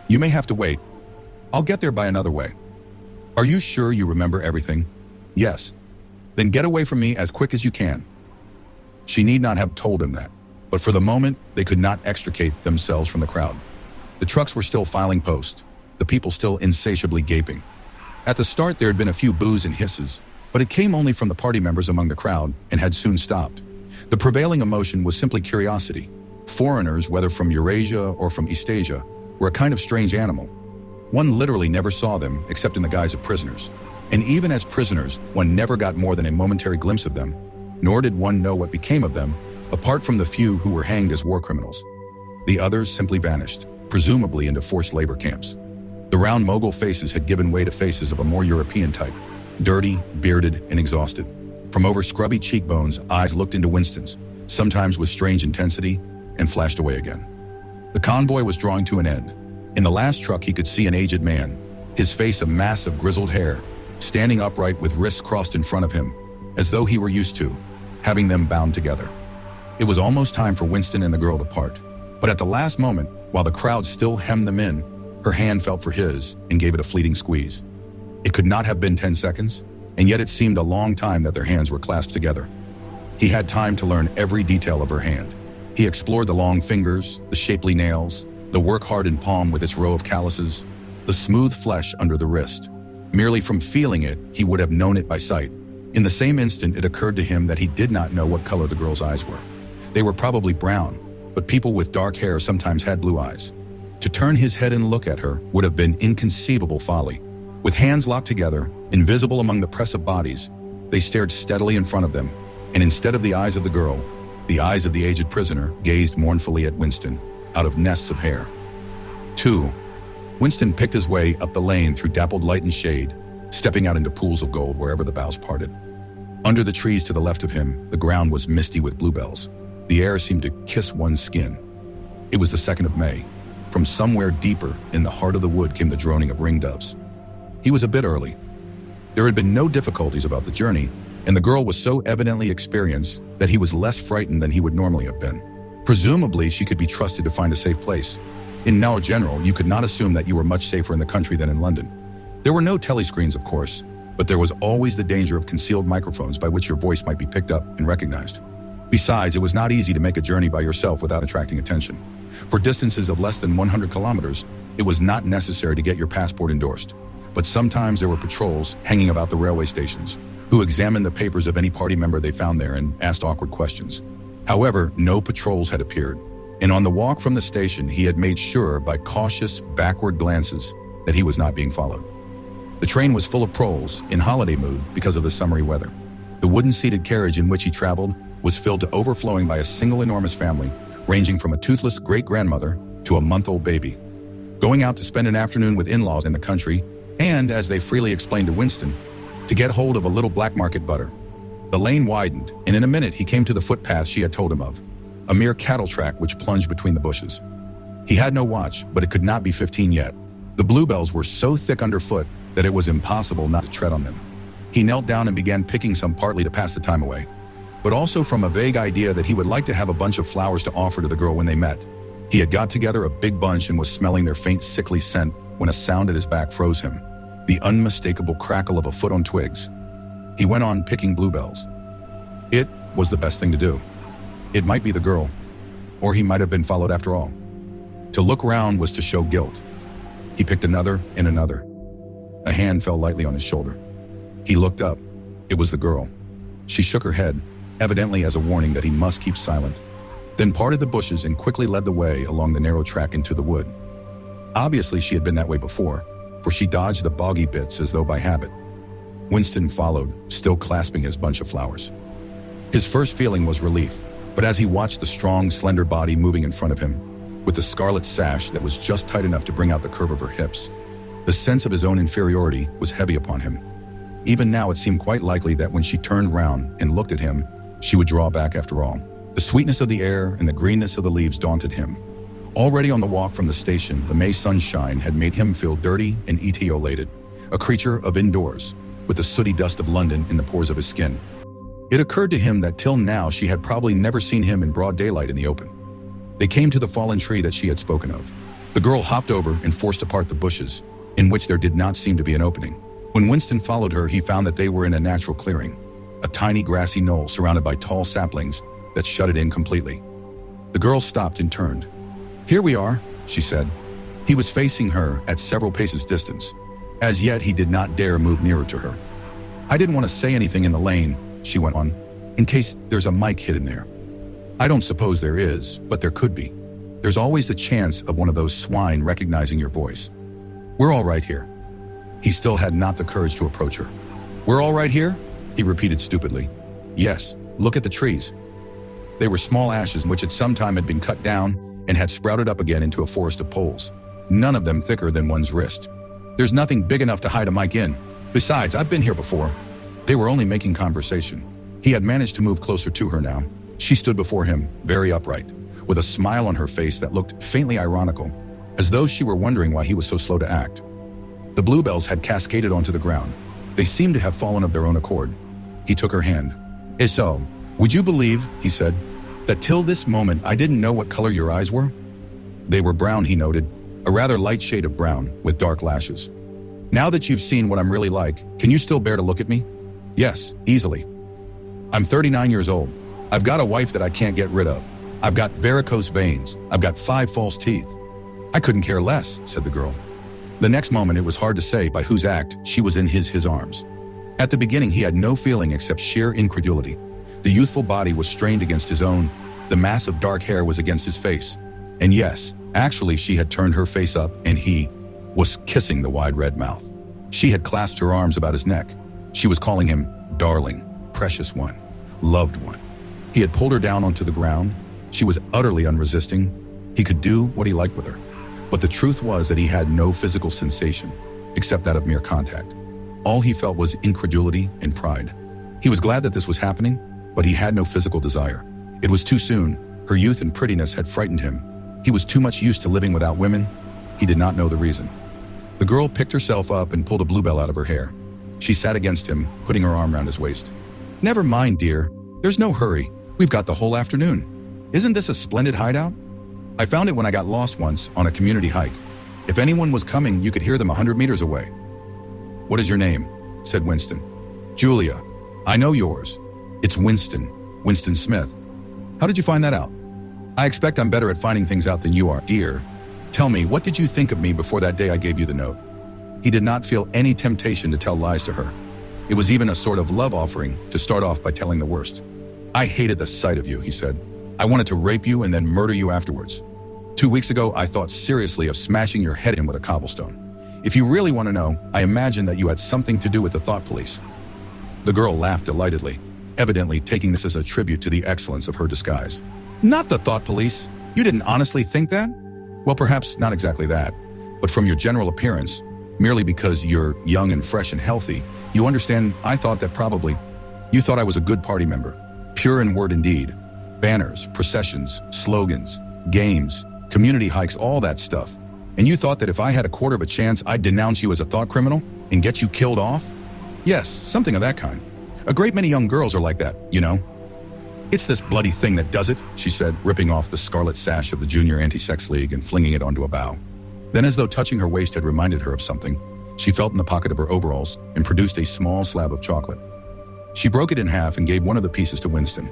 You may have to wait. I'll get there by another way." "Are you sure you remember everything?" "Yes." "Then get away from me as quick as you can." She need not have told him that, but for the moment, they could not extricate themselves from the crowd. The trucks were still filing post, the people still insatiably gaping. At the start, there had been a few boos and hisses, but it came only from the party members among the crowd and had soon stopped. The prevailing emotion was simply curiosity. Foreigners, whether from Eurasia or from Eastasia, were a kind of strange animal. One literally never saw them except in the guise of prisoners. And even as prisoners, one never got more than a momentary glimpse of them, nor did one know what became of them, apart from the few who were hanged as war criminals. The others simply vanished, presumably into forced labor camps. The round Mogul faces had given way to faces of a more European type, dirty, bearded, and exhausted. From over scrubby cheekbones, eyes looked into Winston's, sometimes with strange intensity, and flashed away again. The convoy was drawing to an end. In the last truck he could see an aged man, his face a mass of grizzled hair, standing upright with wrists crossed in front of him, as though he were used to, having them bound together. It was almost time for Winston and the girl to part, but at the last moment, while the crowd still hemmed them in, her hand felt for his and gave it a fleeting squeeze. It could not have been 10 seconds, and yet it seemed a long time that their hands were clasped together. He had time to learn every detail of her hand. He explored the long fingers, the shapely nails, the work-hardened palm with its row of calluses, the smooth flesh under the wrist. Merely from feeling it, he would have known it by sight. In the same instant, it occurred to him that he did not know what color the girl's eyes were. They were probably brown, but people with dark hair sometimes had blue eyes. To turn his head and look at her would have been inconceivable folly. With hands locked together, invisible among the press of bodies, they stared steadily in front of them, and instead of the eyes of the girl, the eyes of the aged prisoner gazed mournfully at Winston, out of nests of hair. 2. Winston picked his way up the lane through dappled light and shade, stepping out into pools of gold wherever the boughs parted. Under the trees to the left of him, the ground was misty with bluebells. The air seemed to kiss one's skin. It was the 2nd of May. From somewhere deeper in the heart of the wood came the droning of ringdoves. He was a bit early. There had been no difficulties about the journey, and the girl was so evidently experienced that he was less frightened than he would normally have been. Presumably, she could be trusted to find a safe place. In Now General, you could not assume that you were much safer in the country than in London. There were no telescreens, of course, but there was always the danger of concealed microphones by which your voice might be picked up and recognized. Besides, it was not easy to make a journey by yourself without attracting attention. For distances of less than 100 kilometers, it was not necessary to get your passport endorsed. But sometimes there were patrols hanging about the railway stations, who examined the papers of any party member they found there and asked awkward questions. However, no patrols had appeared, and on the walk from the station, he had made sure by cautious, backward glances that he was not being followed. The train was full of proles, in holiday mood because of the summery weather. The wooden-seated carriage in which he traveled was filled to overflowing by a single enormous family, ranging from a toothless great-grandmother to a month-old baby. Going out to spend an afternoon with in-laws in the country, and, as they freely explained to Winston, to get hold of a little black market butter. The lane widened, and in a minute he came to the footpath she had told him of, a mere cattle track which plunged between the bushes. He had no watch, but it could not be 15 yet. The bluebells were so thick underfoot that it was impossible not to tread on them. He knelt down and began picking some partly to pass the time away, but also from a vague idea that he would like to have a bunch of flowers to offer to the girl when they met. He had got together a big bunch and was smelling their faint, sickly scent when a sound at his back froze him, the unmistakable crackle of a foot on twigs. He went on picking bluebells. It was the best thing to do. It might be the girl, or he might have been followed after all. To look round was to show guilt. He picked another and another. A hand fell lightly on his shoulder. He looked up. It was the girl. She shook her head, evidently as a warning that he must keep silent, then parted the bushes and quickly led the way along the narrow track into the wood. Obviously, she had been that way before, for she dodged the boggy bits as though by habit. Winston followed, still clasping his bunch of flowers. His first feeling was relief, but as he watched the strong, slender body moving in front of him, with the scarlet sash that was just tight enough to bring out the curve of her hips, the sense of his own inferiority was heavy upon him. Even now it seemed quite likely that when she turned round and looked at him, she would draw back after all. The sweetness of the air and the greenness of the leaves daunted him. Already on the walk from the station, the May sunshine had made him feel dirty and etiolated, a creature of indoors, with the sooty dust of London in the pores of his skin. It occurred to him that till now she had probably never seen him in broad daylight in the open. They came to the fallen tree that she had spoken of. The girl hopped over and forced apart the bushes, in which there did not seem to be an opening. When Winston followed her, he found that they were in a natural clearing, a tiny grassy knoll surrounded by tall saplings that shut it in completely. The girl stopped and turned. "Here we are," she said. He was facing her at several paces distance. As yet, he did not dare move nearer to her. "I didn't want to say anything in the lane," she went on, "in case there's a mic hidden there. I don't suppose there is, but there could be. There's always the chance of one of those swine recognizing your voice. We're all right here." He still had not the courage to approach her. "We're all right here?" he repeated stupidly. "Yes, look at the trees." They were small ashes which at some time had been cut down and had sprouted up again into a forest of poles, none of them thicker than one's wrist. "There's nothing big enough to hide a mic in. Besides, I've been here before." They were only making conversation. He had managed to move closer to her now. She stood before him, very upright, with a smile on her face that looked faintly ironical, as though she were wondering why he was so slow to act. The bluebells had cascaded onto the ground. They seemed to have fallen of their own accord. He took her hand. "So, would you believe," he said, "that till this moment I didn't know what color your eyes were?" They were brown, he noted, a rather light shade of brown, with dark lashes. "Now that you've seen what I'm really like, can you still bear to look at me?" "Yes, easily. I'm 39 years old. I've got a wife that I can't get rid of. I've got varicose veins. I've got 5 false teeth." "I couldn't care less," said the girl. The next moment it was hard to say by whose act she was in his arms. At the beginning he had no feeling except sheer incredulity. The youthful body was strained against his own. The mass of dark hair was against his face. And yes, actually she had turned her face up and he was kissing the wide red mouth. She had clasped her arms about his neck. She was calling him darling, precious one, loved one. He had pulled her down onto the ground. She was utterly unresisting. He could do what he liked with her. But the truth was that he had no physical sensation, except that of mere contact. All he felt was incredulity and pride. He was glad that this was happening, but he had no physical desire. It was too soon. Her youth and prettiness had frightened him. He was too much used to living without women. He did not know the reason. The girl picked herself up and pulled a bluebell out of her hair. She sat against him, putting her arm around his waist. "Never mind, dear. There's no hurry. We've got the whole afternoon. Isn't this a splendid hideout? I found it when I got lost once on a community hike. If anyone was coming, you could hear them 100 meters away." "What is your name?" said Winston. "Julia. I know yours. It's Winston. Winston Smith. How did you find that out?" "I expect I'm better at finding things out than you are, dear. Tell me, what did you think of me before that day I gave you the note?" He did not feel any temptation to tell lies to her. It was even a sort of love offering to start off by telling the worst. "I hated the sight of you," he said. "I wanted to rape you and then murder you afterwards. 2 weeks ago, I thought seriously of smashing your head in with a cobblestone. If you really want to know, I imagine that you had something to do with the thought police." The girl laughed delightedly, evidently taking this as a tribute to the excellence of her disguise. "Not the thought police? You didn't honestly think that?" "Well, perhaps not exactly that, but from your general appearance, merely because you're young and fresh and healthy, you understand, I thought that probably you thought I was a good party member, pure in word and deed. Banners, processions, slogans, games, community hikes, all that stuff. And you thought that if I had a quarter of a chance, I'd denounce you as a thought criminal and get you killed off?" "Yes, something of that kind. A great many young girls are like that, you know." "It's this bloody thing that does it," she said, ripping off the scarlet sash of the Junior Anti-Sex League and flinging it onto a bough. Then, as though touching her waist had reminded her of something, she felt in the pocket of her overalls and produced a small slab of chocolate. She broke it in half and gave one of the pieces to Winston.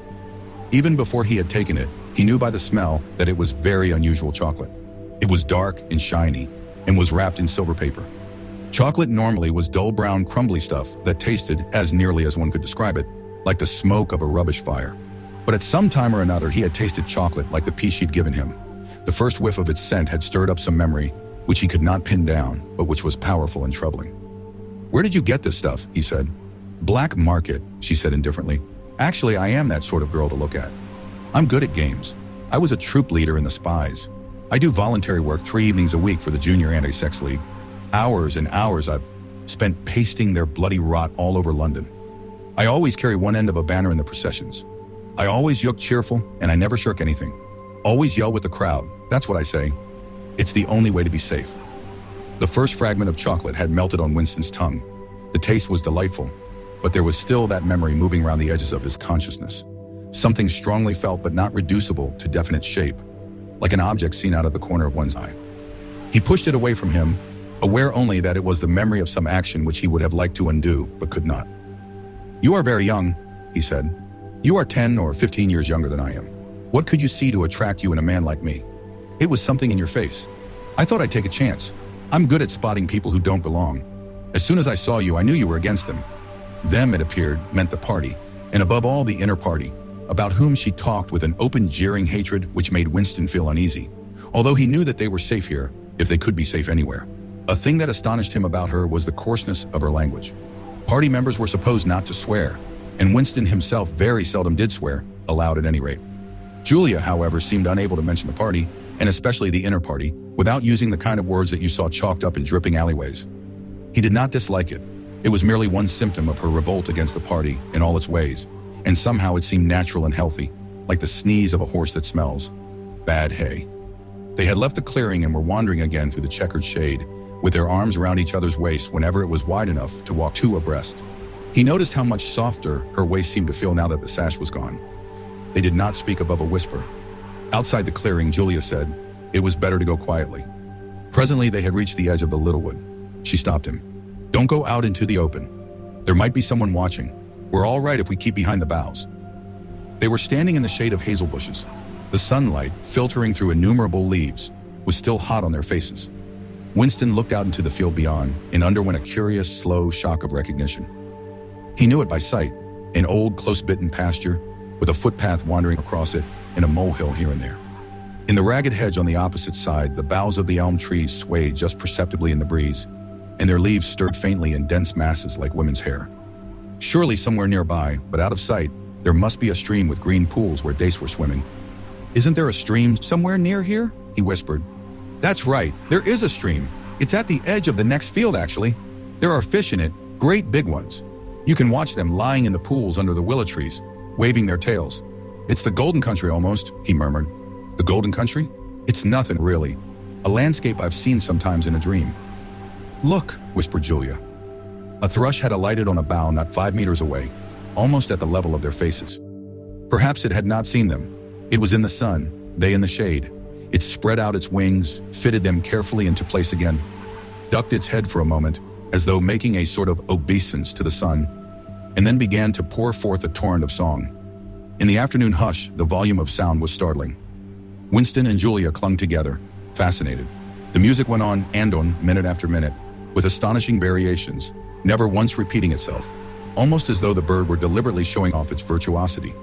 Even before he had taken it, he knew by the smell that it was very unusual chocolate. It was dark and shiny and was wrapped in silver paper. Chocolate normally was dull brown crumbly stuff that tasted, as nearly as one could describe it, like the smoke of a rubbish fire. But at some time or another he had tasted chocolate like the piece she'd given him. The first whiff of its scent had stirred up some memory, which he could not pin down, but which was powerful and troubling. "Where did you get this stuff?" he said. "Black market," she said indifferently. "Actually, I am that sort of girl to look at. I'm good at games. I was a troop leader in the Spies. I do voluntary work 3 evenings a week for the Junior Anti-Sex League. Hours and hours I've spent pasting their bloody rot all over London. I always carry one end of a banner in the processions. I always look cheerful, and I never shirk anything. Always yell with the crowd. That's what I say. It's the only way to be safe." The first fragment of chocolate had melted on Winston's tongue. The taste was delightful, but there was still that memory moving around the edges of his consciousness. Something strongly felt but not reducible to definite shape, like an object seen out of the corner of one's eye. He pushed it away from him, aware only that it was the memory of some action which he would have liked to undo, but could not. "You are very young," he said. "You are 10 or 15 years younger than I am. What could you see to attract you in a man like me? It was something in your face. I thought I'd take a chance. I'm good at spotting people who don't belong. As soon as I saw you, I knew you were against them." Them, it appeared, meant the party, and above all the inner party, about whom she talked with an open, jeering hatred which made Winston feel uneasy, although he knew that they were safe here, if they could be safe anywhere. A thing that astonished him about her was the coarseness of her language. Party members were supposed not to swear, and Winston himself very seldom did swear, aloud at any rate. Julia, however, seemed unable to mention the party, and especially the inner party, without using the kind of words that you saw chalked up in dripping alleyways. He did not dislike it. It was merely one symptom of her revolt against the party in all its ways, and somehow it seemed natural and healthy, like the sneeze of a horse that smells bad hay. They had left the clearing and were wandering again through the checkered shade, with their arms around each other's waist whenever it was wide enough to walk two abreast. He noticed how much softer her waist seemed to feel now that the sash was gone. They did not speak above a whisper. Outside the clearing, Julia said, it was better to go quietly. Presently, they had reached the edge of the little wood. She stopped him. Don't go out into the open. There might be someone watching. We're all right if we keep behind the boughs. They were standing in the shade of hazel bushes. The sunlight, filtering through innumerable leaves, was still hot on their faces. Winston looked out into the field beyond and underwent a curious, slow shock of recognition. He knew it by sight, an old, close-bitten pasture with a footpath wandering across it and a molehill here and there. In the ragged hedge on the opposite side, the boughs of the elm trees swayed just perceptibly in the breeze, and their leaves stirred faintly in dense masses like women's hair. Surely somewhere nearby, but out of sight, there must be a stream with green pools where dace were swimming. Isn't there a stream somewhere near here? He whispered. That's right, there is a stream. It's at the edge of the next field, actually. There are fish in it, great big ones. You can watch them lying in the pools under the willow trees, waving their tails. It's the golden country almost, he murmured. The golden country? It's nothing, really. A landscape I've seen sometimes in a dream. Look, whispered Julia. A thrush had alighted on a bough not 5 meters away, almost at the level of their faces. Perhaps it had not seen them. It was in the sun, they in the shade. It spread out its wings, fitted them carefully into place again, ducked its head for a moment, as though making a sort of obeisance to the sun, and then began to pour forth a torrent of song. In the afternoon hush, the volume of sound was startling. Winston and Julia clung together, fascinated. The music went on and on, minute after minute, with astonishing variations, never once repeating itself, almost as though the bird were deliberately showing off its virtuosity.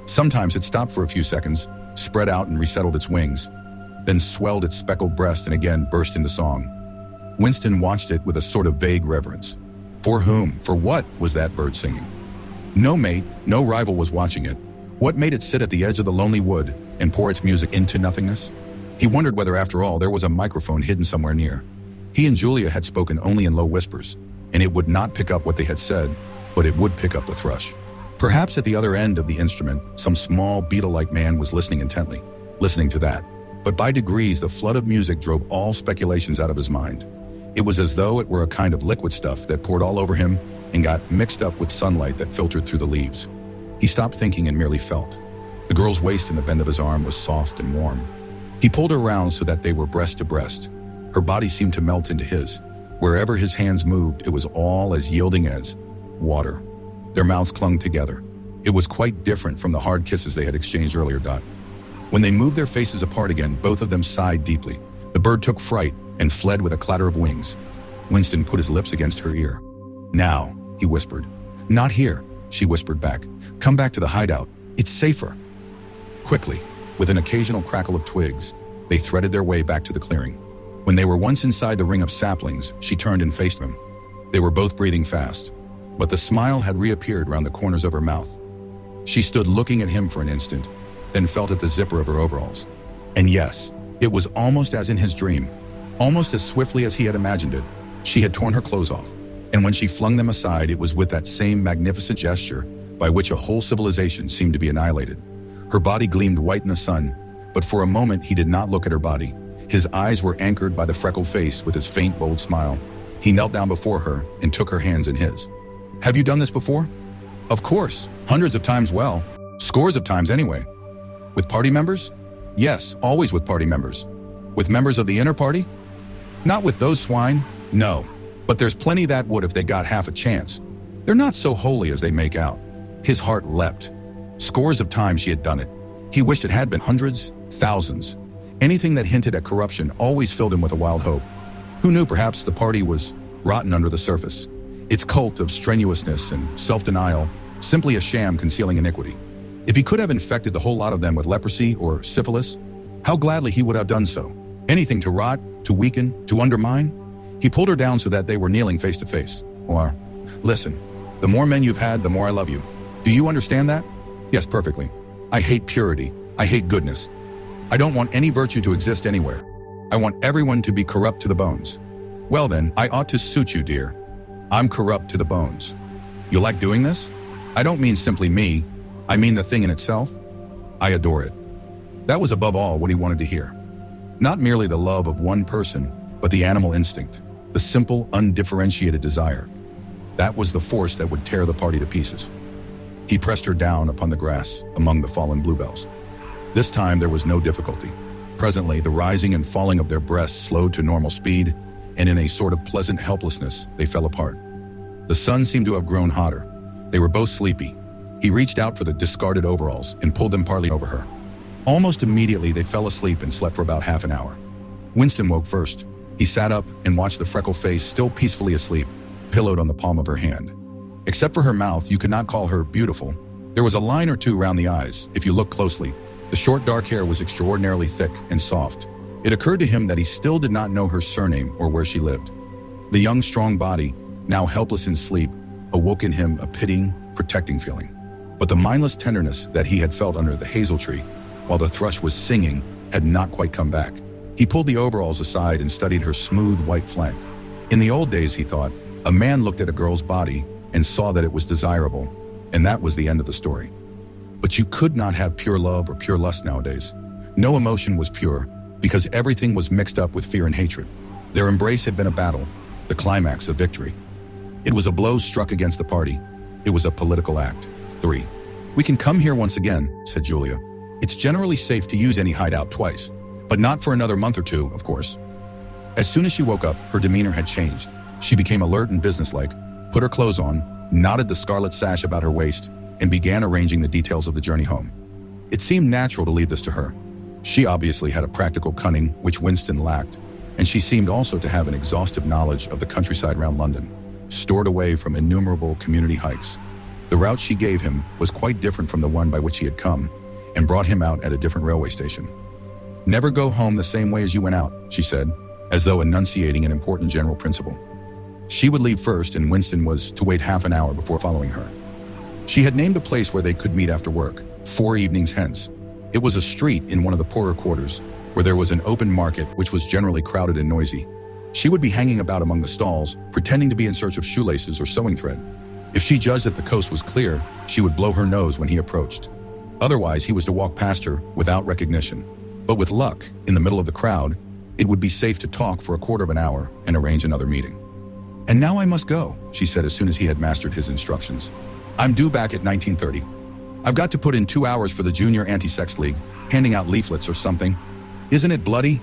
Sometimes it stopped for a few seconds, spread out and resettled its wings, then swelled its speckled breast and again burst into song. Winston watched it with a sort of vague reverence. For whom, for what was that bird singing? No mate, no rival was watching it. What made it sit at the edge of the lonely wood and pour its music into nothingness? He wondered whether, after all, there was a microphone hidden somewhere near. He and Julia had spoken only in low whispers, and it would not pick up what they had said, but it would pick up the thrush. Perhaps at the other end of the instrument, some small beetle-like man was listening intently, listening to that. But by degrees, the flood of music drove all speculations out of his mind. It was as though it were a kind of liquid stuff that poured all over him and got mixed up with sunlight that filtered through the leaves. He stopped thinking and merely felt. The girl's waist in the bend of his arm was soft and warm. He pulled her around so that they were breast to breast. Her body seemed to melt into his. Wherever his hands moved, it was all as yielding as water. Their mouths clung together. It was quite different from the hard kisses they had exchanged earlier. When they moved their faces apart again, both of them sighed deeply. The bird took fright and fled with a clatter of wings. Winston put his lips against her ear. Now, he whispered. Not here, she whispered back. Come back to the hideout. It's safer. Quickly, with an occasional crackle of twigs, they threaded their way back to the clearing. When they were once inside the ring of saplings, she turned and faced them. They were both breathing fast, but the smile had reappeared round the corners of her mouth. She stood looking at him for an instant, then felt at the zipper of her overalls. And yes, it was almost as in his dream, almost as swiftly as he had imagined it. She had torn her clothes off, and when she flung them aside, it was with that same magnificent gesture by which a whole civilization seemed to be annihilated. Her body gleamed white in the sun, but for a moment he did not look at her body. His eyes were anchored by the freckled face with his faint, bold smile. He knelt down before her and took her hands in his. Have you done this before? Of course, hundreds of times, well, scores of times anyway. With party members? Yes, always with party members. With members of the inner party? Not with those swine, no. But there's plenty that would if they got half a chance. They're not so holy as they make out. His heart leapt. Scores of times she had done it. He wished it had been hundreds, thousands. Anything that hinted at corruption always filled him with a wild hope. Who knew, perhaps the party was rotten under the surface. Its cult of strenuousness and self-denial, simply a sham concealing iniquity. If he could have infected the whole lot of them with leprosy or syphilis, how gladly he would have done so. Anything to rot, to weaken, to undermine. He pulled her down so that they were kneeling face to face. Or, listen, the more men you've had, the more I love you. Do you understand that? Yes, perfectly. I hate purity. I hate goodness. I don't want any virtue to exist anywhere. I want everyone to be corrupt to the bones. Well then, I ought to suit you, dear. I'm corrupt to the bones. You like doing this? I don't mean simply me. I mean the thing in itself. I adore it. That was above all what he wanted to hear. Not merely the love of one person, but the animal instinct, the simple, undifferentiated desire. That was the force that would tear the party to pieces. He pressed her down upon the grass among the fallen bluebells. This time there was no difficulty. Presently, the rising and falling of their breasts slowed to normal speed, and in a sort of pleasant helplessness, they fell apart. The sun seemed to have grown hotter. They were both sleepy. He reached out for the discarded overalls and pulled them partly over her. Almost immediately, they fell asleep and slept for about half an hour. Winston woke first. He sat up and watched the freckled face, still peacefully asleep, pillowed on the palm of her hand. Except for her mouth, you could not call her beautiful. There was a line or two round the eyes, if you looked closely. The short dark hair was extraordinarily thick and soft. It occurred to him that he still did not know her surname or where she lived. The young, strong body, now helpless in sleep, awoke in him a pitying, protecting feeling. But the mindless tenderness that he had felt under the hazel tree, while the thrush was singing, had not quite come back. He pulled the overalls aside and studied her smooth white flank. In the old days, he thought, a man looked at a girl's body and saw that it was desirable, and that was the end of the story. But you could not have pure love or pure lust nowadays. No emotion was pure, because everything was mixed up with fear and hatred. Their embrace had been a battle, the climax of victory. It was a blow struck against the party. It was a political act. 3. We can come here once again, said Julia. It's generally safe to use any hideout twice, but not for another month or two, of course. As soon as she woke up, her demeanor had changed. She became alert and businesslike, put her clothes on, knotted the scarlet sash about her waist, and began arranging the details of the journey home. It seemed natural to leave this to her. She obviously had a practical cunning which Winston lacked, and she seemed also to have an exhaustive knowledge of the countryside around London, stored away from innumerable community hikes. The route she gave him was quite different from the one by which he had come, and brought him out at a different railway station. Never go home the same way as you went out, she said, as though enunciating an important general principle. She would leave first, and Winston was to wait half an hour before following her. She had named a place where they could meet after work, 4 evenings hence. It was a street in one of the poorer quarters, where there was an open market which was generally crowded and noisy. She would be hanging about among the stalls, pretending to be in search of shoelaces or sewing thread. If she judged that the coast was clear, she would blow her nose when he approached. Otherwise, he was to walk past her without recognition. But with luck, in the middle of the crowd, it would be safe to talk for a quarter of an hour and arrange another meeting. And now I must go, she said as soon as he had mastered his instructions. I'm due back at 19:30. I've got to put in 2 hours for the Junior Anti-Sex League, handing out leaflets or something. Isn't it bloody?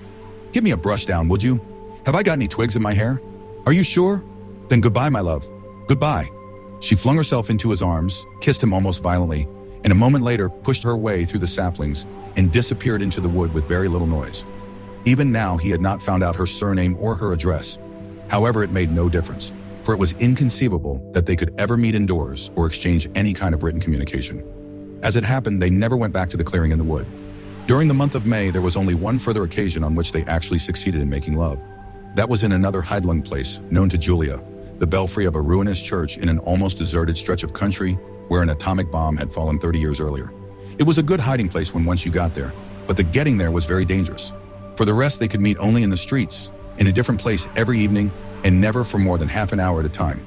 Give me a brush down, would you? Have I got any twigs in my hair? Are you sure? Then goodbye, my love. Goodbye. She flung herself into his arms, kissed him almost violently, and a moment later pushed her way through the saplings and disappeared into the wood with very little noise. Even now, he had not found out her surname or her address. However, it made no difference, for it was inconceivable that they could ever meet indoors or exchange any kind of written communication. As it happened, they never went back to the clearing in the wood. During the month of May, there was only one further occasion on which they actually succeeded in making love. That was in another hidlung place, known to Julia, the belfry of a ruinous church in an almost deserted stretch of country where an atomic bomb had fallen 30 years earlier. It was a good hiding place when once you got there, but the getting there was very dangerous. For the rest, they could meet only in the streets, in a different place every evening, and never for more than half an hour at a time.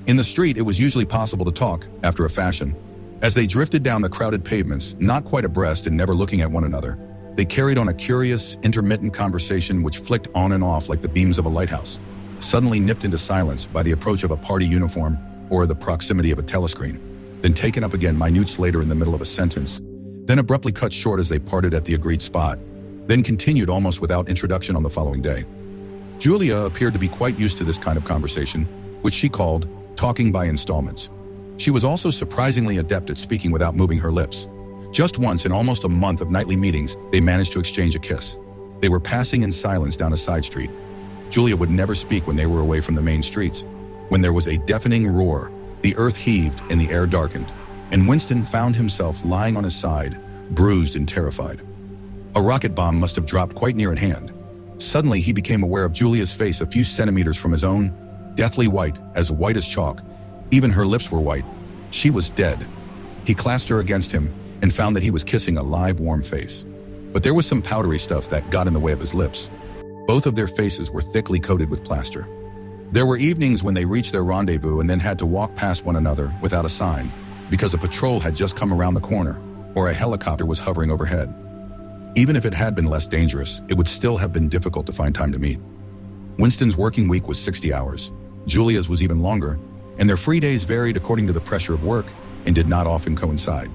In the street, it was usually possible to talk, after a fashion. As they drifted down the crowded pavements, not quite abreast and never looking at one another, they carried on a curious, intermittent conversation which flicked on and off like the beams of a lighthouse, suddenly nipped into silence by the approach of a party uniform or the proximity of a telescreen, then taken up again minutes later in the middle of a sentence, then abruptly cut short as they parted at the agreed spot, then continued almost without introduction on the following day. Julia appeared to be quite used to this kind of conversation, which she called talking by installments. She was also surprisingly adept at speaking without moving her lips. Just once in almost a month of nightly meetings, they managed to exchange a kiss. They were passing in silence down a side street. Julia would never speak when they were away from the main streets. When there was a deafening roar, the earth heaved and the air darkened, and Winston found himself lying on his side, bruised and terrified. A rocket bomb must have dropped quite near at hand. Suddenly, he became aware of Julia's face a few centimeters from his own, deathly white as chalk. Even her lips were white. She was dead. He clasped her against him and found that he was kissing a live, warm face. But there was some powdery stuff that got in the way of his lips. Both of their faces were thickly coated with plaster. There were evenings when they reached their rendezvous and then had to walk past one another without a sign, because a patrol had just come around the corner or a helicopter was hovering overhead. Even if it had been less dangerous, it would still have been difficult to find time to meet. Winston's working week was 60 hours. Julia's was even longer, and their free days varied according to the pressure of work and did not often coincide.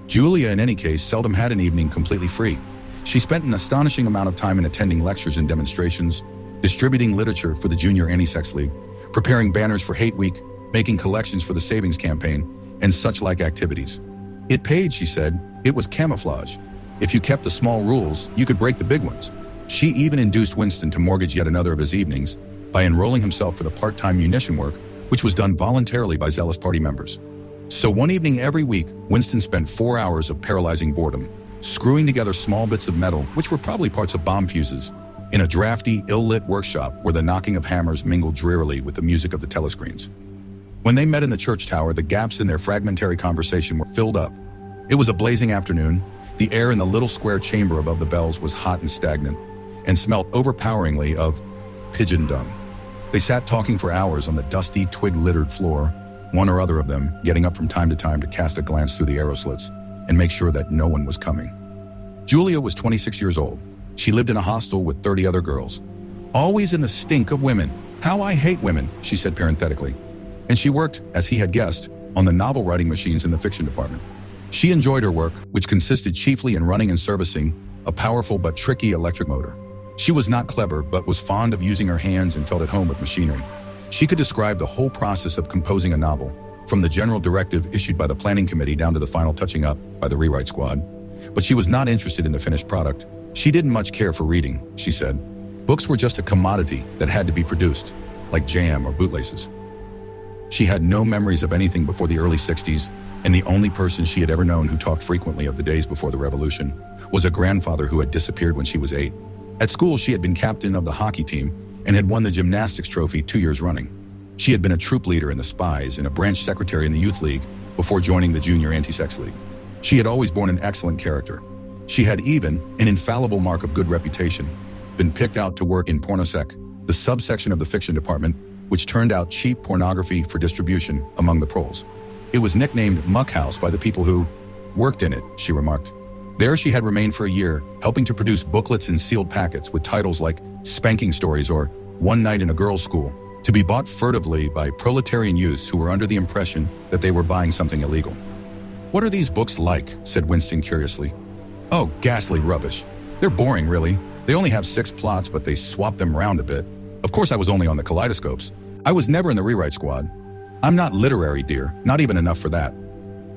Julia, in any case, seldom had an evening completely free. She spent an astonishing amount of time in attending lectures and demonstrations, distributing literature for the Junior Anti-Sex League, preparing banners for Hate Week, making collections for the Savings Campaign, and such like activities. It paid, she said. It was camouflage. If you kept the small rules, you could break the big ones. She even induced Winston to mortgage yet another of his evenings by enrolling himself for the part-time munition work, which was done voluntarily by zealous party members. So one evening every week, Winston spent 4 hours of paralyzing boredom, screwing together small bits of metal, which were probably parts of bomb fuses, in a drafty, ill-lit workshop where the knocking of hammers mingled drearily with the music of the telescreens. When they met in the church tower, the gaps in their fragmentary conversation were filled up. It was a blazing afternoon. The air in the little square chamber above the bells was hot and stagnant, and smelled overpoweringly of pigeon dung. They sat talking for hours on the dusty, twig-littered floor, one or other of them getting up from time to cast a glance through the arrow slits and make sure that no one was coming. Julia was 26 years old. She lived in a hostel with 30 other girls. Always in the stink of women. How I hate women, she said parenthetically. And she worked, as he had guessed, on the novel writing machines in the fiction department. She enjoyed her work, which consisted chiefly in running and servicing a powerful but tricky electric motor. She was not clever, but was fond of using her hands and felt at home with machinery. She could describe the whole process of composing a novel, from the general directive issued by the planning committee down to the final touching up by the rewrite squad. But she was not interested in the finished product. She didn't much care for reading, she said. Books were just a commodity that had to be produced, like jam or bootlaces. She had no memories of anything before the early 60s, and the only person she had ever known who talked frequently of the days before the revolution was a grandfather who had disappeared when she was 8. At school, she had been captain of the hockey team and had won the gymnastics trophy 2 years running. She had been a troop leader in the Spies and a branch secretary in the youth league before joining the junior anti-sex league. She had always borne an excellent character. She had even, an infallible mark of good reputation, been picked out to work in Pornosec, the subsection of the fiction department, which turned out cheap pornography for distribution among the proles. It was nicknamed Muck House by the people who worked in it, she remarked. There she had remained for a year, helping to produce booklets in sealed packets with titles like Spanking Stories or One Night in a Girls' School, to be bought furtively by proletarian youths who were under the impression that they were buying something illegal. "What are these books like?" said Winston curiously. "Oh, ghastly rubbish. They're boring, really. They only have 6 plots, but they swap them around a bit. Of course, I was only on the kaleidoscopes. I was never in the rewrite squad. I'm not literary, dear, not even enough for that."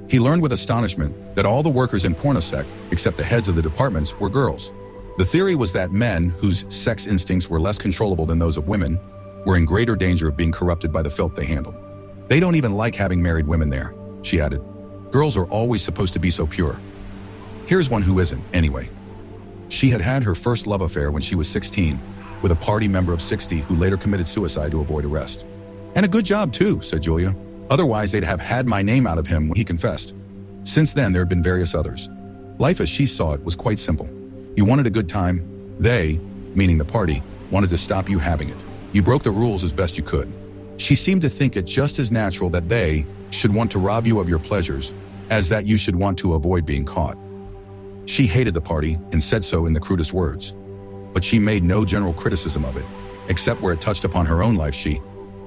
He learned with astonishment that all the workers in Pornosec, except the heads of the departments, were girls. The theory was that men, whose sex instincts were less controllable than those of women, were in greater danger of being corrupted by the filth they handled. "They don't even like having married women there," she added. "Girls are always supposed to be so pure. Here's one who isn't, anyway." She had had her first love affair when she was 16, with a party member of 60 who later committed suicide to avoid arrest. "And a good job, too," said Julia. "Otherwise, they'd have had my name out of him when he confessed." Since then, there had been various others. Life as she saw it was quite simple. You wanted a good time. They, meaning the party, wanted to stop you having it. You broke the rules as best you could. She seemed to think it just as natural that they should want to rob you of your pleasures as that you should want to avoid being caught. She hated the party and said so in the crudest words. But she made no general criticism of it, except where it touched upon her own life. She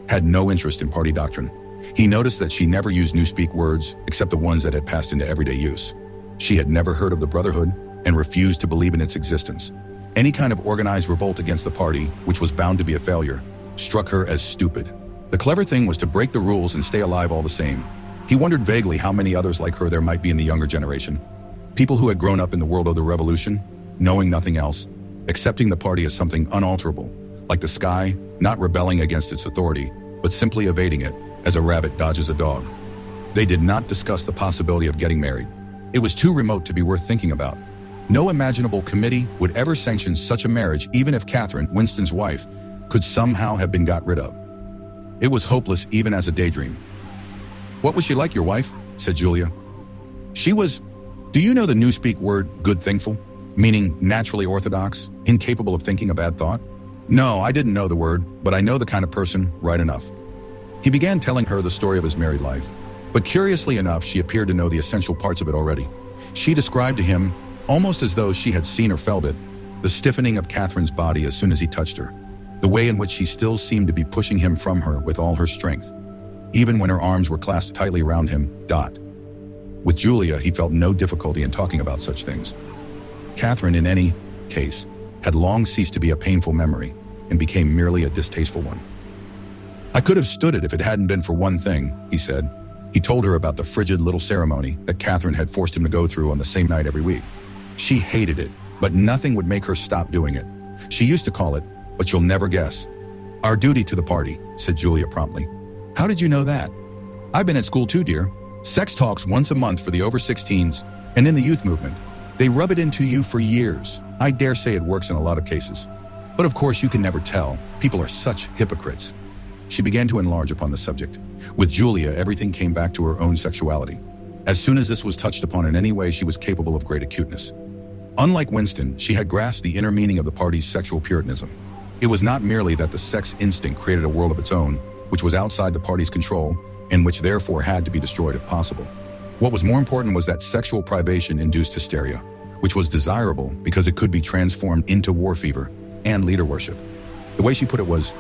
had no interest in party doctrine. He noticed that she never used newspeak words except the ones that had passed into everyday use. She had never heard of the Brotherhood and refused to believe in its existence. Any kind of organized revolt against the party, which was bound to be a failure, struck her as stupid. The clever thing was to break the rules and stay alive all the same. He wondered vaguely how many others like her there might be in the younger generation. People who had grown up in the world of the revolution, knowing nothing else, accepting the party as something unalterable, like the sky, not rebelling against its authority, but simply evading it, as a rabbit dodges a dog. They did not discuss the possibility of getting married. It was too remote to be worth thinking about. No imaginable committee would ever sanction such a marriage, even if Catherine, Winston's wife, could somehow have been got rid of. It was hopeless even as a daydream. "What was she like, your wife?" said Julia. "She was, do you know the newspeak word good thinkful? Meaning naturally orthodox, incapable of thinking a bad thought?" "No, I didn't know the word, but I know the kind of person right enough." He began telling her the story of his married life, but curiously enough, she appeared to know the essential parts of it already. She described to him, almost as though she had seen or felt it, the stiffening of Catherine's body as soon as he touched her, the way in which she still seemed to be pushing him from her with all her strength, even when her arms were clasped tightly around him. With Julia, he felt no difficulty in talking about such things. Catherine, in any case, had long ceased to be a painful memory and became merely a distasteful one. "I could have stood it if it hadn't been for one thing," he said. He told her about the frigid little ceremony that Catherine had forced him to go through on the same night every week. She hated it, but nothing would make her stop doing it. She used to call it, "But you'll never guess." "Our duty to the party," said Julia promptly. "How did you know that?" "I've been at school too, dear. Sex talks once a month for the over 16s, and in the youth movement. They rub it into you for years. I dare say it works in a lot of cases. But of course you can never tell. People are such hypocrites." She began to enlarge upon the subject. With Julia, everything came back to her own sexuality. As soon as this was touched upon in any way, she was capable of great acuteness. Unlike Winston, she had grasped the inner meaning of the party's sexual puritanism. It was not merely that the sex instinct created a world of its own, which was outside the party's control, and which therefore had to be destroyed if possible. What was more important was that sexual privation induced hysteria, which was desirable because it could be transformed into war fever and leader worship. The way she put it was,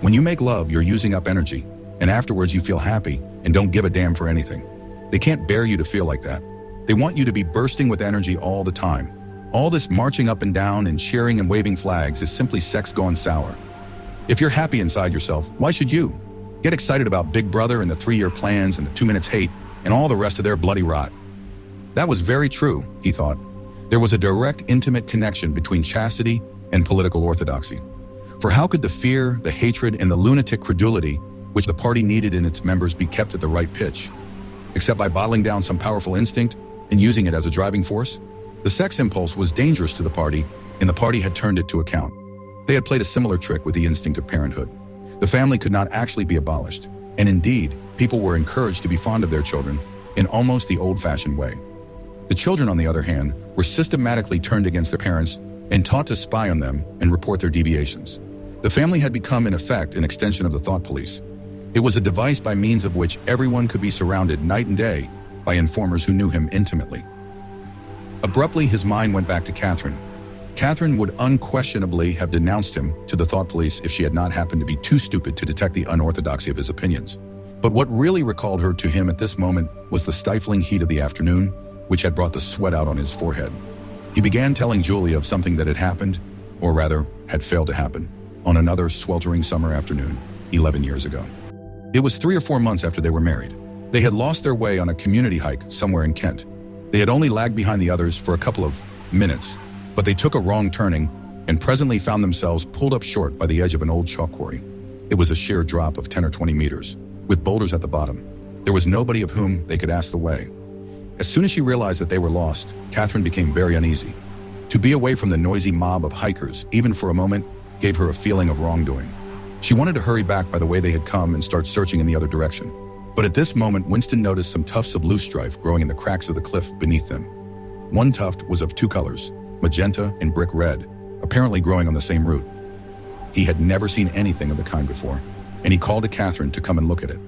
when you make love, you're using up energy, and afterwards you feel happy and don't give a damn for anything. They can't bear you to feel like that. They want you to be bursting with energy all the time. All this marching up and down and cheering and waving flags is simply sex gone sour. If you're happy inside yourself, why should you? Get excited about Big Brother and the 3-year plans and the 2 minutes hate and all the rest of their bloody rot. That was very true, he thought. There was a direct, intimate connection between chastity and political orthodoxy. For how could the fear, the hatred, and the lunatic credulity which the party needed in its members be kept at the right pitch? Except by bottling down some powerful instinct and using it as a driving force? The sex impulse was dangerous to the party, and the party had turned it to account. They had played a similar trick with the instinct of parenthood. The family could not actually be abolished, and indeed, people were encouraged to be fond of their children in almost the old-fashioned way. The children, on the other hand, were systematically turned against their parents and taught to spy on them and report their deviations. The family had become, in effect, an extension of the thought police. It was a device by means of which everyone could be surrounded night and day by informers who knew him intimately. Abruptly, his mind went back to Catherine. Catherine would unquestionably have denounced him to the thought police if she had not happened to be too stupid to detect the unorthodoxy of his opinions. But what really recalled her to him at this moment was the stifling heat of the afternoon, which had brought the sweat out on his forehead. He began telling Julia of something that had happened, or rather, had failed to happen, on another sweltering summer afternoon, 11 years ago. It was 3 or 4 months after they were married. They had lost their way on a community hike somewhere in Kent. They had only lagged behind the others for a couple of minutes, but they took a wrong turning and presently found themselves pulled up short by the edge of an old chalk quarry. It was a sheer drop of 10 or 20 meters, with boulders at the bottom. There was nobody of whom they could ask the way. As soon as she realized that they were lost, Catherine became very uneasy. To be away from the noisy mob of hikers, even for a moment, gave her a feeling of wrongdoing. She wanted to hurry back by the way they had come and start searching in the other direction. But at this moment, Winston noticed some tufts of loosestrife growing in the cracks of the cliff beneath them. One tuft was of 2 colors, magenta and brick red, apparently growing on the same root. He had never seen anything of the kind before, and he called to Catherine to come and look at it.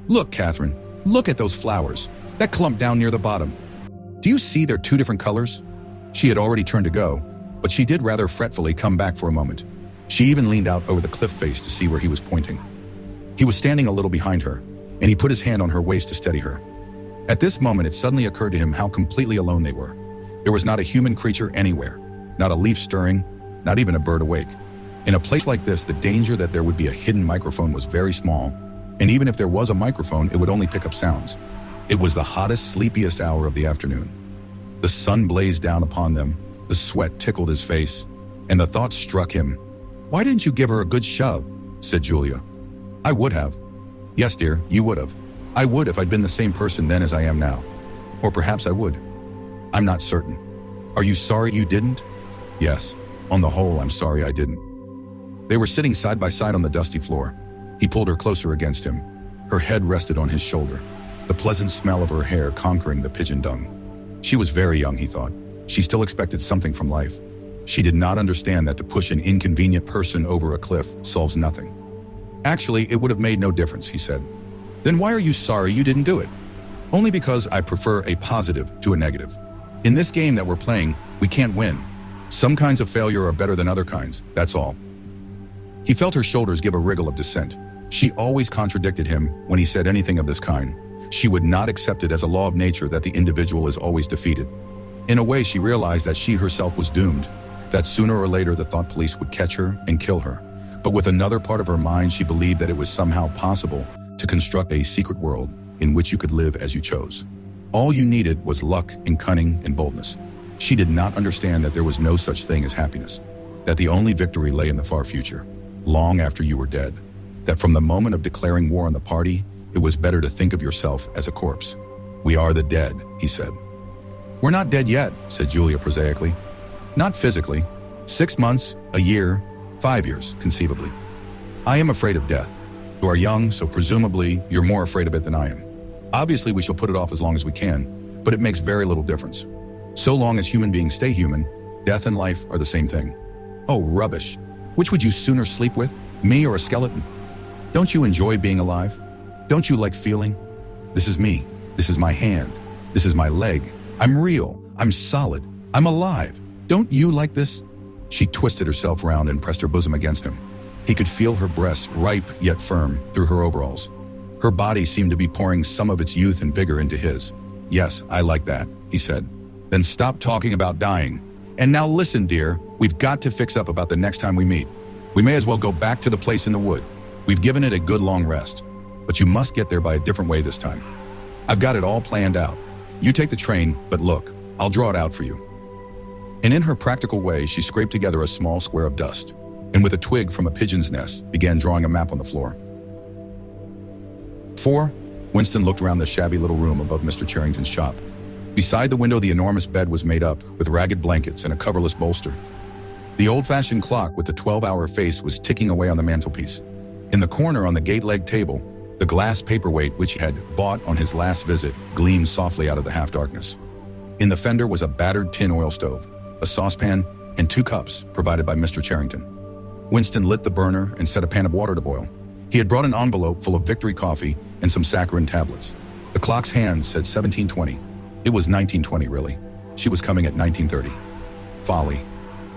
"Look, Catherine, look at those flowers, that clump down near the bottom. Do you see they're 2 different colors?" She had already turned to go, but she did rather fretfully come back for a moment. She even leaned out over the cliff face to see where he was pointing. He was standing a little behind her, and he put his hand on her waist to steady her. At this moment, it suddenly occurred to him how completely alone they were. There was not a human creature anywhere, not a leaf stirring, not even a bird awake. In a place like this, the danger that there would be a hidden microphone was very small, and even if there was a microphone, it would only pick up sounds. It was the hottest, sleepiest hour of the afternoon. The sun blazed down upon them, the sweat tickled his face, and the thought struck him. "Why didn't you give her a good shove?" said Julia. "I would have." "Yes, dear, you would have. I would if I'd been the same person then as I am now. Or perhaps I would. I'm not certain. Are you sorry you didn't?" "Yes. On the whole, I'm sorry I didn't." They were sitting side by side on the dusty floor. He pulled her closer against him. Her head rested on his shoulder, the pleasant smell of her hair conquering the pigeon dung. She was very young, he thought. She still expected something from life. She did not understand that to push an inconvenient person over a cliff solves nothing. "Actually, it would have made no difference," he said. "Then why are you sorry you didn't do it?" "Only because I prefer a positive to a negative. In this game that we're playing, we can't win. Some kinds of failure are better than other kinds, that's all." He felt her shoulders give a wriggle of dissent. She always contradicted him when he said anything of this kind. She would not accept it as a law of nature that the individual is always defeated. In a way, she realized that she herself was doomed, that sooner or later the thought police would catch her and kill her. But with another part of her mind, she believed that it was somehow possible to construct a secret world in which you could live as you chose. All you needed was luck and cunning and boldness. She did not understand that there was no such thing as happiness, that the only victory lay in the far future, long after you were dead, that from the moment of declaring war on the party, it was better to think of yourself as a corpse. "We are the dead," he said. "We're not dead yet," said Julia prosaically. "Not physically. 6 months, a year, 5 years, conceivably. I am afraid of death. You are young, so presumably you're more afraid of it than I am. Obviously, we shall put it off as long as we can, but it makes very little difference. So long as human beings stay human, Death and life are the same thing. Oh, rubbish. Which would you sooner sleep with, me or a skeleton? Don't you enjoy being alive? Don't you like feeling? This is me. This is my hand. This is my leg. I'm real. I'm solid. I'm alive. Don't you like this? She twisted herself round and pressed her bosom against him. He could feel her breasts, ripe yet firm, through her overalls. Her body seemed to be pouring some of its youth and vigor into his. Yes, I like that, he said. Then stop talking about dying. And now listen, dear, we've got to fix up about the next time we meet. We may as well go back to the place in the wood. We've given it a good long rest. But you must get there by a different way this time. I've got it all planned out. You take the train, but look, I'll draw it out for you. And in her practical way, she scraped together a small square of dust, and with a twig from a pigeon's nest, began drawing a map on the floor. 4. Winston looked around the shabby little room above Mr. Charrington's shop. Beside the window, the enormous bed was made up with ragged blankets and a coverless bolster. The old-fashioned clock with the 12-hour face was ticking away on the mantelpiece. In the corner on the gate-leg table, the glass paperweight which he had bought on his last visit gleamed softly out of the half-darkness. In the fender was a battered tin oil stove, a saucepan, and 2 cups provided by Mr. Charrington. Winston lit the burner and set a pan of water to boil. He had brought an envelope full of Victory coffee and some saccharin tablets. The clock's hands said 17:20. It was 19:20, really. She was coming at 19:30. Folly.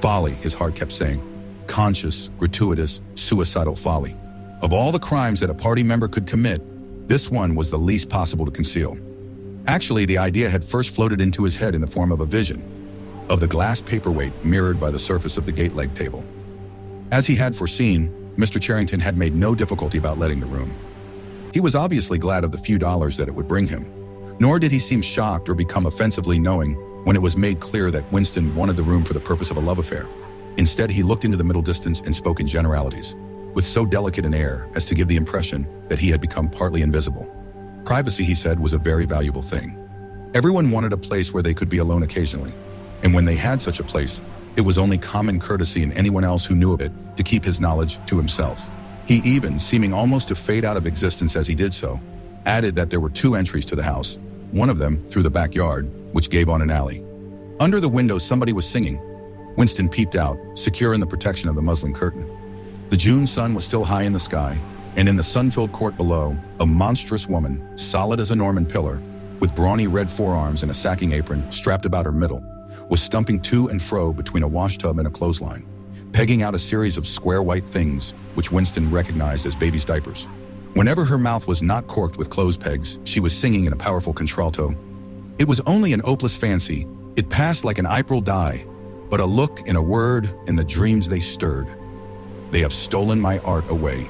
Folly, his heart kept saying. Conscious, gratuitous, suicidal folly. Of all the crimes that a party member could commit, this one was the least possible to conceal. Actually, the idea had first floated into his head in the form of a vision of the glass paperweight mirrored by the surface of the gate-leg table. As he had foreseen, Mr. Charrington had made no difficulty about letting the room. He was obviously glad of the few dollars that it would bring him, nor did he seem shocked or become offensively knowing when it was made clear that Winston wanted the room for the purpose of a love affair. Instead, he looked into the middle distance and spoke in generalities, with so delicate an air as to give the impression that he had become partly invisible. Privacy, he said, was a very valuable thing. Everyone wanted a place where they could be alone occasionally, and when they had such a place, it was only common courtesy in anyone else who knew of it to keep his knowledge to himself. He even, seeming almost to fade out of existence as he did so, added that there were 2 entries to the house, one of them through the backyard, which gave on an alley. Under the window, somebody was singing. Winston peeped out, secure in the protection of the muslin curtain. The June sun was still high in the sky, and in the sun-filled court below, a monstrous woman, solid as a Norman pillar, with brawny red forearms and a sacking apron strapped about her middle, was stumping to and fro between a washtub and a clothesline, pegging out a series of square white things which Winston recognized as baby's diapers. Whenever her mouth was not corked with clothes pegs, she was singing in a powerful contralto. It was only an opeless fancy. It passed like an April dye, but a look and a word and the dreams they stirred. They have stolen my art away.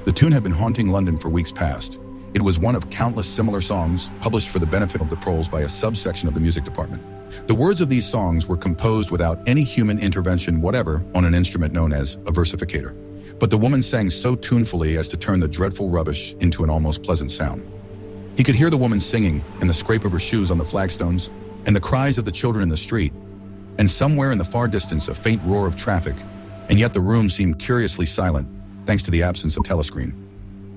The tune had been haunting London for weeks past. It was one of countless similar songs published for the benefit of the proles by a subsection of the music department. The words of these songs were composed without any human intervention whatever on an instrument known as a versificator. But the woman sang so tunefully as to turn the dreadful rubbish into an almost pleasant sound. He could hear the woman singing and the scrape of her shoes on the flagstones and the cries of the children in the street, and somewhere in the far distance a faint roar of traffic, and yet the room seemed curiously silent thanks to the absence of telescreen.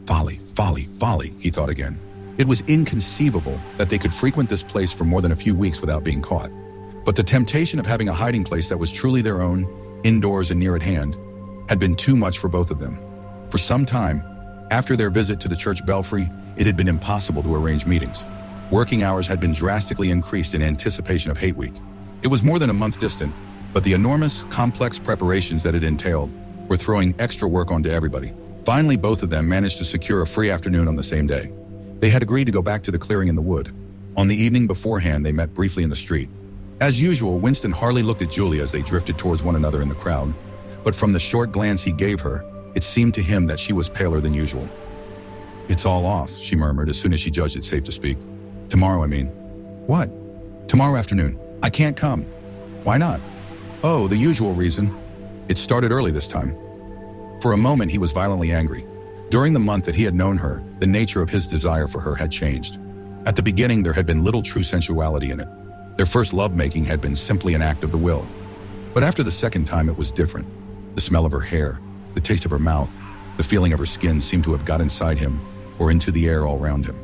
Folly, folly, folly, he thought again. It was inconceivable that they could frequent this place for more than a few weeks without being caught. But the temptation of having a hiding place that was truly their own, indoors and near at hand, had been too much for both of them. For some time, after their visit to the church belfry, it had been impossible to arrange meetings. Working hours had been drastically increased in anticipation of Hate Week. It was more than a month distant, but the enormous, complex preparations that it entailed were throwing extra work onto everybody. Finally, both of them managed to secure a free afternoon on the same day. They had agreed to go back to the clearing in the wood. On the evening beforehand, they met briefly in the street. As usual, Winston hardly looked at Julia as they drifted towards one another in the crowd, but from the short glance he gave her, it seemed to him that she was paler than usual. "It's all off," she murmured as soon as she judged it safe to speak. "Tomorrow, I mean." "What?" "Tomorrow afternoon. I can't come." "Why not?" "Oh, the usual reason. It started early this time." For a moment, he was violently angry. During the month that he had known her, the nature of his desire for her had changed. At the beginning, there had been little true sensuality in it. Their first lovemaking had been simply an act of the will. But after the second time, it was different. The smell of her hair, the taste of her mouth, the feeling of her skin seemed to have got inside him or into the air all around him.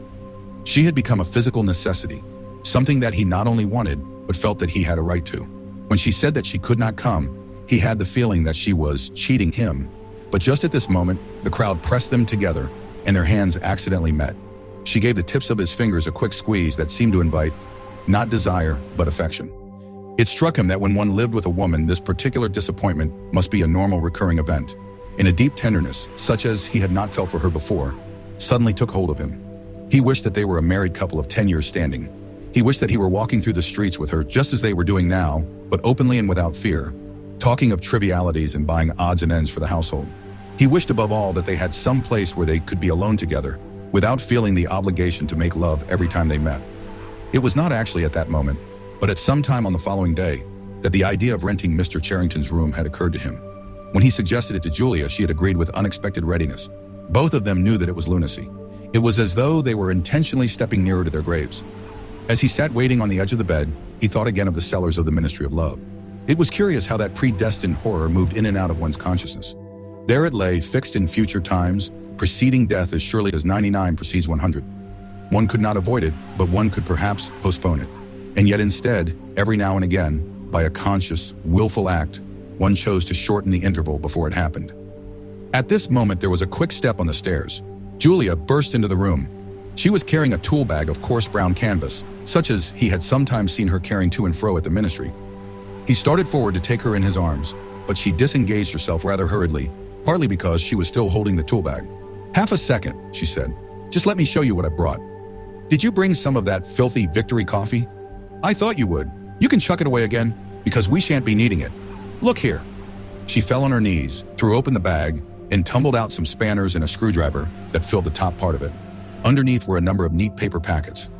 She had become a physical necessity, something that he not only wanted, but felt that he had a right to. When she said that she could not come, he had the feeling that she was cheating him. But just at this moment, the crowd pressed them together, and their hands accidentally met. She gave the tips of his fingers a quick squeeze that seemed to invite, not desire, but affection. It struck him that when one lived with a woman, this particular disappointment must be a normal recurring event. And a deep tenderness, such as he had not felt for her before, suddenly took hold of him. He wished that they were a married couple of 10 years standing. He wished that he were walking through the streets with her just as they were doing now, but openly and without fear, talking of trivialities and buying odds and ends for the household. He wished above all that they had some place where they could be alone together, without feeling the obligation to make love every time they met. It was not actually at that moment, but at some time on the following day, that the idea of renting Mr. Charrington's room had occurred to him. When he suggested it to Julia, she had agreed with unexpected readiness. Both of them knew that it was lunacy. It was as though they were intentionally stepping nearer to their graves. As he sat waiting on the edge of the bed, he thought again of the cellars of the Ministry of Love. It was curious how that predestined horror moved in and out of one's consciousness. There it lay, fixed in future times, preceding death as surely as 99 precedes 100. One could not avoid it, but one could perhaps postpone it. And yet instead, every now and again, by a conscious, willful act, one chose to shorten the interval before it happened. At this moment, there was a quick step on the stairs. Julia burst into the room. She was carrying a tool bag of coarse brown canvas, such as he had sometimes seen her carrying to and fro at the ministry. He started forward to take her in his arms, but she disengaged herself rather hurriedly, partly because she was still holding the tool bag. "Half a second," she said. "Just let me show you what I brought. Did you bring some of that filthy Victory coffee? I thought you would. You can chuck it away again, because we shan't be needing it. Look here." She fell on her knees, threw open the bag, and tumbled out some spanners and a screwdriver that filled the top part of it. Underneath were a number of neat paper packets.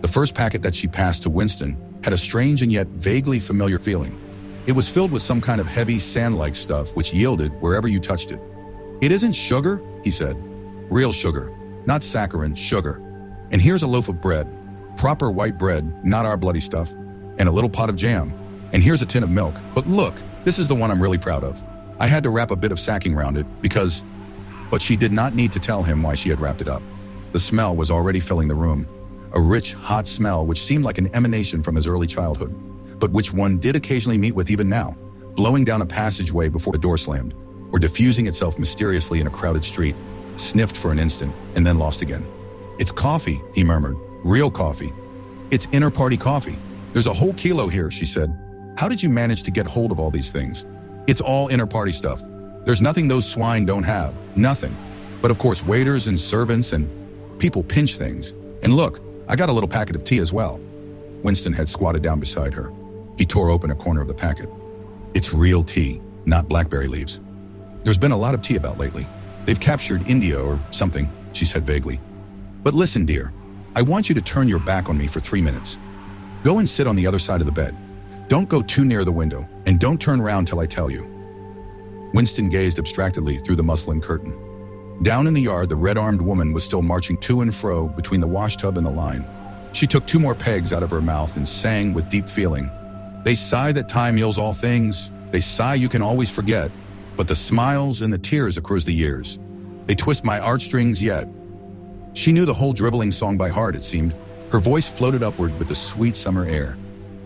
The first packet that she passed to Winston had a strange and yet vaguely familiar feeling. It was filled with some kind of heavy sand-like stuff which yielded wherever you touched it. "It isn't sugar," he said. "Real sugar, not saccharin, sugar. And here's a loaf of bread, proper white bread, not our bloody stuff, and a little pot of jam. And here's a tin of milk. But look, this is the one I'm really proud of. I had to wrap a bit of sacking around it because..." But she did not need to tell him why she had wrapped it up. The smell was already filling the room. A rich, hot smell which seemed like an emanation from his early childhood, but which one did occasionally meet with even now, blowing down a passageway before the door slammed, or diffusing itself mysteriously in a crowded street, sniffed for an instant, and then lost again. "It's coffee," he murmured. "Real coffee. It's inter-party coffee. There's a whole kilo here," she said. "How did you manage to get hold of all these things? It's all inter-party stuff. There's nothing those swine don't have. Nothing. But of course, waiters and servants and people pinch things. And look, I got a little packet of tea as well." Winston had squatted down beside her. He tore open a corner of the packet. "It's real tea, not blackberry leaves. There's been a lot of tea about lately. They've captured India or something," she said vaguely. "But listen, dear, I want you to turn your back on me for 3 minutes. Go and sit on the other side of the bed. Don't go too near the window, and don't turn round till I tell you." Winston gazed abstractedly through the muslin curtain. Down in the yard, the red-armed woman was still marching to and fro between the washtub and the line. She took 2 more pegs out of her mouth and sang with deep feeling, "They sigh that time heals all things. They sigh you can always forget. But the smiles and the tears accrue the years. They twist my heartstrings yet." She knew the whole driveling song by heart, it seemed. Her voice floated upward with the sweet summer air.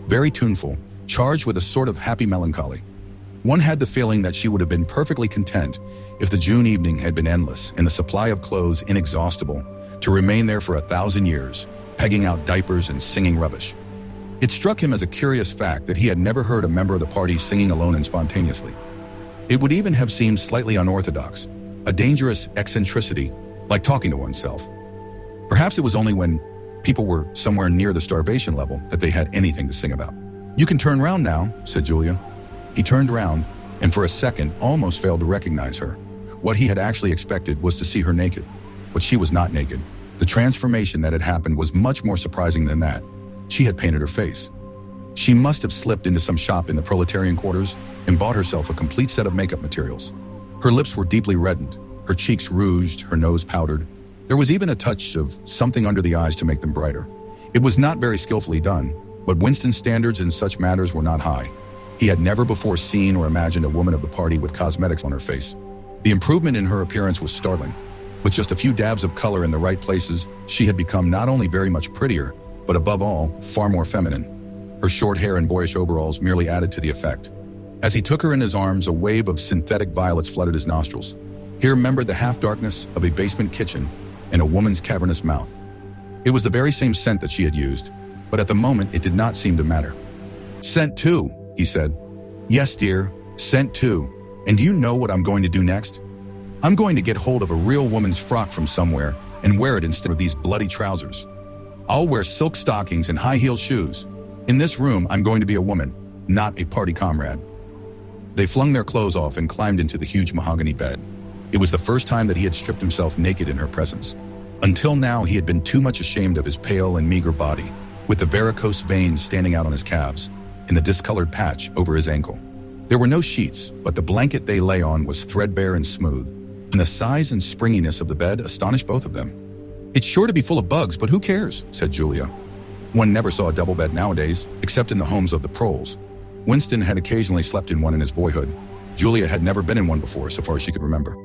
Very tuneful, charged with a sort of happy melancholy. One had the feeling that she would have been perfectly content if the June evening had been endless and the supply of clothes inexhaustible, to remain there for 1,000 years, pegging out diapers and singing rubbish. It struck him as a curious fact that he had never heard a member of the party singing alone and spontaneously. It would even have seemed slightly unorthodox, a dangerous eccentricity, like talking to oneself. Perhaps it was only when people were somewhere near the starvation level that they had anything to sing about. "You can turn round now," said Julia. He turned round, and for a second almost failed to recognize her. What he had actually expected was to see her naked, but she was not naked. The transformation that had happened was much more surprising than that. She had painted her face. She must have slipped into some shop in the proletarian quarters and bought herself a complete set of makeup materials. Her lips were deeply reddened, her cheeks rouged, her nose powdered. There was even a touch of something under the eyes to make them brighter. It was not very skillfully done, but Winston's standards in such matters were not high. He had never before seen or imagined a woman of the party with cosmetics on her face. The improvement in her appearance was startling. With just a few dabs of color in the right places, she had become not only very much prettier, but above all, far more feminine. Her short hair and boyish overalls merely added to the effect. As he took her in his arms, a wave of synthetic violets flooded his nostrils. He remembered the half-darkness of a basement kitchen and a woman's cavernous mouth. It was the very same scent that she had used, but at the moment it did not seem to matter. "Scent too," he said. "Yes, dear, scent too. And do you know what I'm going to do next? I'm going to get hold of a real woman's frock from somewhere and wear it instead of these bloody trousers. I'll wear silk stockings and high-heeled shoes. In this room, I'm going to be a woman, not a party comrade." They flung their clothes off and climbed into the huge mahogany bed. It was the first time that he had stripped himself naked in her presence. Until now, he had been too much ashamed of his pale and meager body, with the varicose veins standing out on his calves and the discolored patch over his ankle. There were no sheets, but the blanket they lay on was threadbare and smooth, and the size and springiness of the bed astonished both of them. "It's sure to be full of bugs, but who cares?" said Julia. One never saw a double bed nowadays, except in the homes of the proles. Winston had occasionally slept in one in his boyhood. Julia had never been in one before, so far as she could remember.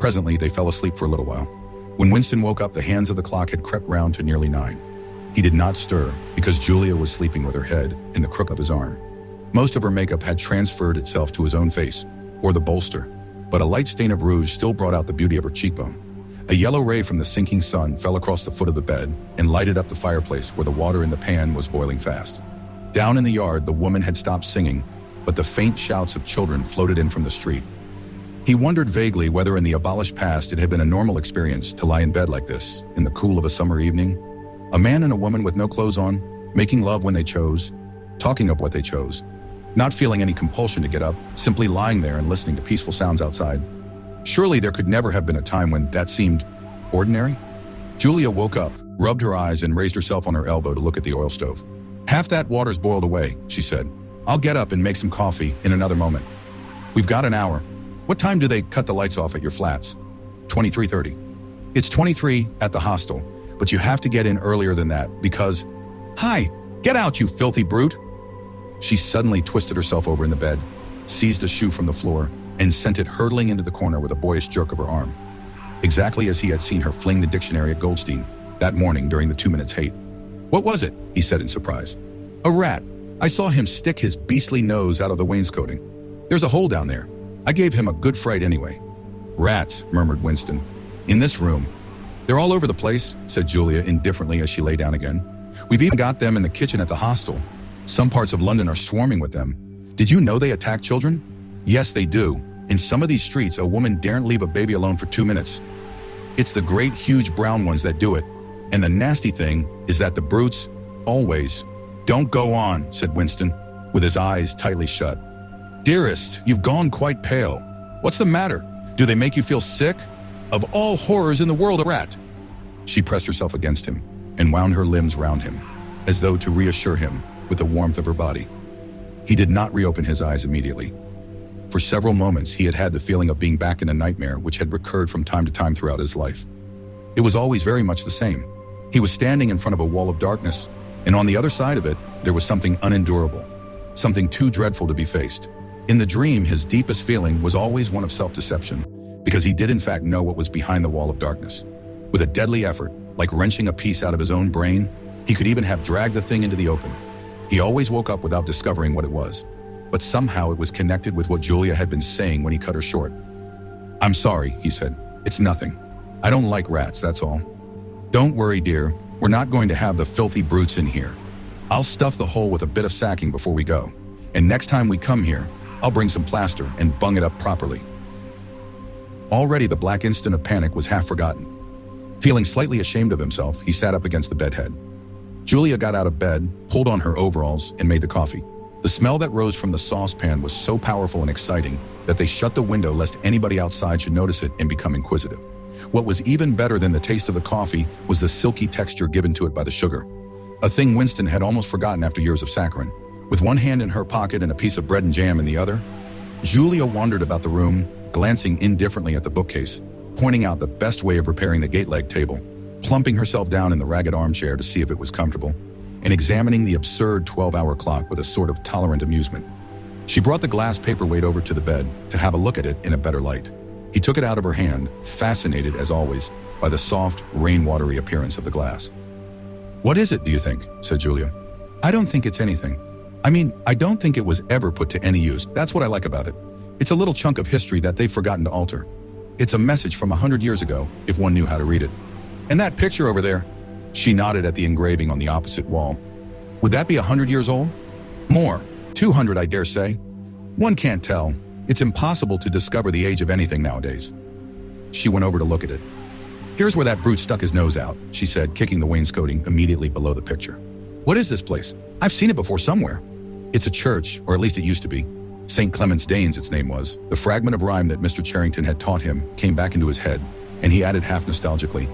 Presently, they fell asleep for a little while. When Winston woke up, the hands of the clock had crept round to nearly 9. He did not stir, because Julia was sleeping with her head in the crook of his arm. Most of her makeup had transferred itself to his own face, or the bolster, but a light stain of rouge still brought out the beauty of her cheekbone. A yellow ray from the sinking sun fell across the foot of the bed and lighted up the fireplace where the water in the pan was boiling fast. Down in the yard, the woman had stopped singing, but the faint shouts of children floated in from the street. He wondered vaguely whether in the abolished past it had been a normal experience to lie in bed like this, in the cool of a summer evening. A man and a woman with no clothes on, making love when they chose, talking of what they chose, not feeling any compulsion to get up, simply lying there and listening to peaceful sounds outside. Surely there could never have been a time when that seemed ordinary? Julia woke up, rubbed her eyes, and raised herself on her elbow to look at the oil stove. "Half that water's boiled away," she said. "I'll get up and make some coffee in another moment. We've got an hour. What time do they cut the lights off at your flats?" 23:30. "It's 23 at the hostel, but you have to get in earlier than that because..." "Hi, get out, you filthy brute!" She suddenly twisted herself over in the bed, seized a shoe from the floor, and sent it hurtling into the corner with a boyish jerk of her arm. Exactly as he had seen her fling the dictionary at Goldstein that morning during the 2 minutes hate. "What was it?" he said in surprise. "A rat. I saw him stick his beastly nose out of the wainscoting. There's a hole down there. I gave him a good fright anyway." "Rats," murmured Winston. "In this room." "They're all over the place," said Julia indifferently as she lay down again. "We've even got them in the kitchen at the hostel. Some parts of London are swarming with them. Did you know they attack children?" "Yes, they do. In some of these streets, a woman daren't leave a baby alone for 2 minutes. It's the great, huge brown ones that do it. And the nasty thing is that the brutes always..." "Don't go on," said Winston, with his eyes tightly shut. "Dearest, you've gone quite pale. What's the matter? Do they make you feel sick? Of all horrors in the world, a rat!" She pressed herself against him and wound her limbs round him, as though to reassure him with the warmth of her body. He did not reopen his eyes immediately. For several moments, he had had the feeling of being back in a nightmare which had recurred from time to time throughout his life. It was always very much the same. He was standing in front of a wall of darkness, and on the other side of it, there was something unendurable, something too dreadful to be faced. In the dream, his deepest feeling was always one of self-deception, because he did in fact know what was behind the wall of darkness. With a deadly effort, like wrenching a piece out of his own brain, he could even have dragged the thing into the open. He always woke up without discovering what it was, but somehow it was connected with what Julia had been saying when he cut her short. "I'm sorry," he said. "It's nothing. I don't like rats, that's all." "Don't worry, dear. We're not going to have the filthy brutes in here. I'll stuff the hole with a bit of sacking before we go, and next time we come here, I'll bring some plaster and bung it up properly." Already the black instant of panic was half forgotten. Feeling slightly ashamed of himself, he sat up against the bedhead. Julia got out of bed, pulled on her overalls, and made the coffee. The smell that rose from the saucepan was so powerful and exciting that they shut the window lest anybody outside should notice it and become inquisitive. What was even better than the taste of the coffee was the silky texture given to it by the sugar, a thing Winston had almost forgotten after years of saccharin. With one hand in her pocket and a piece of bread and jam in the other, Julia wandered about the room, glancing indifferently at the bookcase, pointing out the best way of repairing the gate-leg table, plumping herself down in the ragged armchair to see if it was comfortable, and examining the absurd 12-hour clock with a sort of tolerant amusement. She brought the glass paperweight over to the bed to have a look at it in a better light. He took it out of her hand, fascinated, as always, by the soft, rain-watery appearance of the glass. "What is it, do you think?" said Julia. I don't think it's anything. I don't think it was ever put to any use. That's what I like about it. It's a little chunk of history that they've forgotten to alter. It's a message from 100 years ago, if one knew how to read it. And that picture over there, she nodded at the engraving on the opposite wall. Would that be 100 years old? More. 200, I dare say. One can't tell. It's impossible to discover the age of anything nowadays. She went over to look at it. Here's where that brute stuck his nose out, she said, kicking the wainscoting immediately below the picture. What is this place? I've seen it before somewhere. It's a church, or at least it used to be. St. Clement's Danes, its name was. The fragment of rhyme that Mr. Charrington had taught him came back into his head, and he added half nostalgically,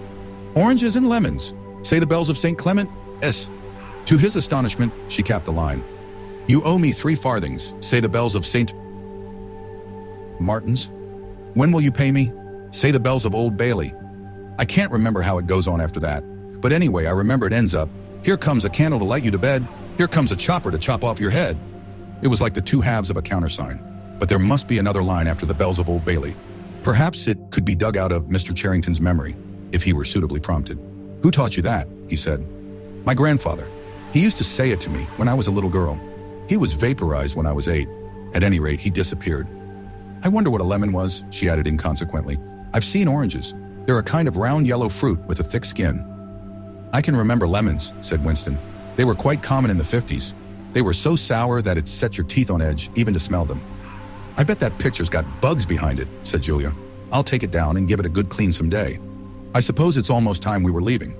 "Oranges and lemons. Say the bells of St. Clement? S." To his astonishment, she capped the line. "You owe me 3 farthings. Say the bells of St. Martin's. When will you pay me? Say the bells of Old Bailey." I can't remember how it goes on after that, but anyway, I remember it ends up, "Here comes a candle to light you to bed. Here comes a chopper to chop off your head." It was like the 2 halves of a countersign, but there must be another line after the bells of Old Bailey. Perhaps it could be dug out of Mr. Charrington's memory, if he were suitably prompted. "Who taught you that?" he said. "My grandfather. He used to say it to me when I was a little girl. He was vaporized when I was 8. At any rate, he disappeared." "I wonder what a lemon was," she added inconsequently. "I've seen oranges. They're a kind of round yellow fruit with a thick skin." "I can remember lemons," said Winston. "They were quite common in the 50s. They were so sour that it set your teeth on edge even to smell them." "I bet that picture's got bugs behind it," said Julia. "I'll take it down and give it a good clean someday. I suppose it's almost time we were leaving.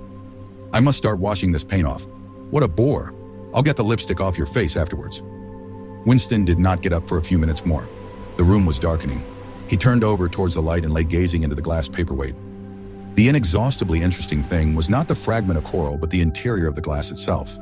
I must start washing this paint off. What a bore. I'll get the lipstick off your face afterwards." Winston did not get up for a few minutes more. The room was darkening. He turned over towards the light and lay gazing into the glass paperweight. The inexhaustibly interesting thing was not the fragment of coral, but the interior of the glass itself.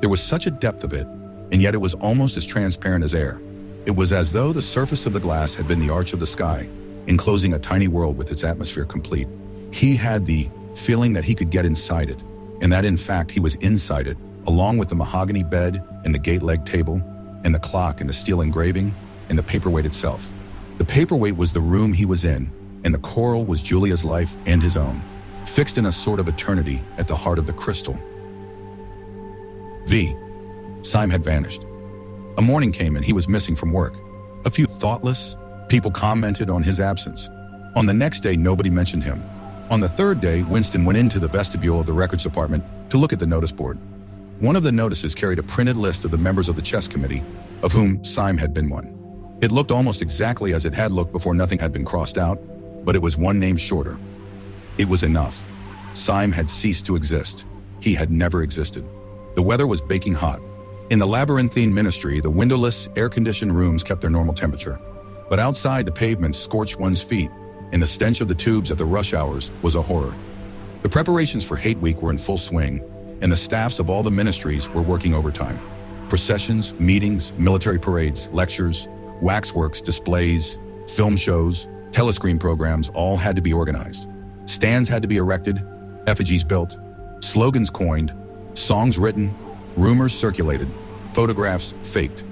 There was such a depth of it, and yet it was almost as transparent as air. It was as though the surface of the glass had been the arch of the sky, enclosing a tiny world with its atmosphere complete. He had the feeling that he could get inside it, and that in fact he was inside it, along with the mahogany bed and the gate-leg table, and the clock and the steel engraving, and the paperweight itself. The paperweight was the room he was in, and the coral was Julia's life and his own, fixed in a sort of eternity at the heart of the crystal. Syme had vanished. A morning came and he was missing from work. A few thoughtless people commented on his absence. On the next day, nobody mentioned him. On the 3rd day, Winston went into the vestibule of the records department to look at the notice board. One of the notices carried a printed list of the members of the chess committee, of whom Syme had been one. It looked almost exactly as it had looked before nothing had been crossed out, but it was one name shorter. It was enough. Syme had ceased to exist. He had never existed. The weather was baking hot. In the labyrinthine ministry, the windowless, air-conditioned rooms kept their normal temperature. But outside, the pavements scorched one's feet, and the stench of the tubes at the rush hours was a horror. The preparations for Hate Week were in full swing, and the staffs of all the ministries were working overtime. Processions, meetings, military parades, lectures, waxworks, displays, film shows, telescreen programs all had to be organized. Stands had to be erected, effigies built, slogans coined, songs written, rumors circulated, photographs faked.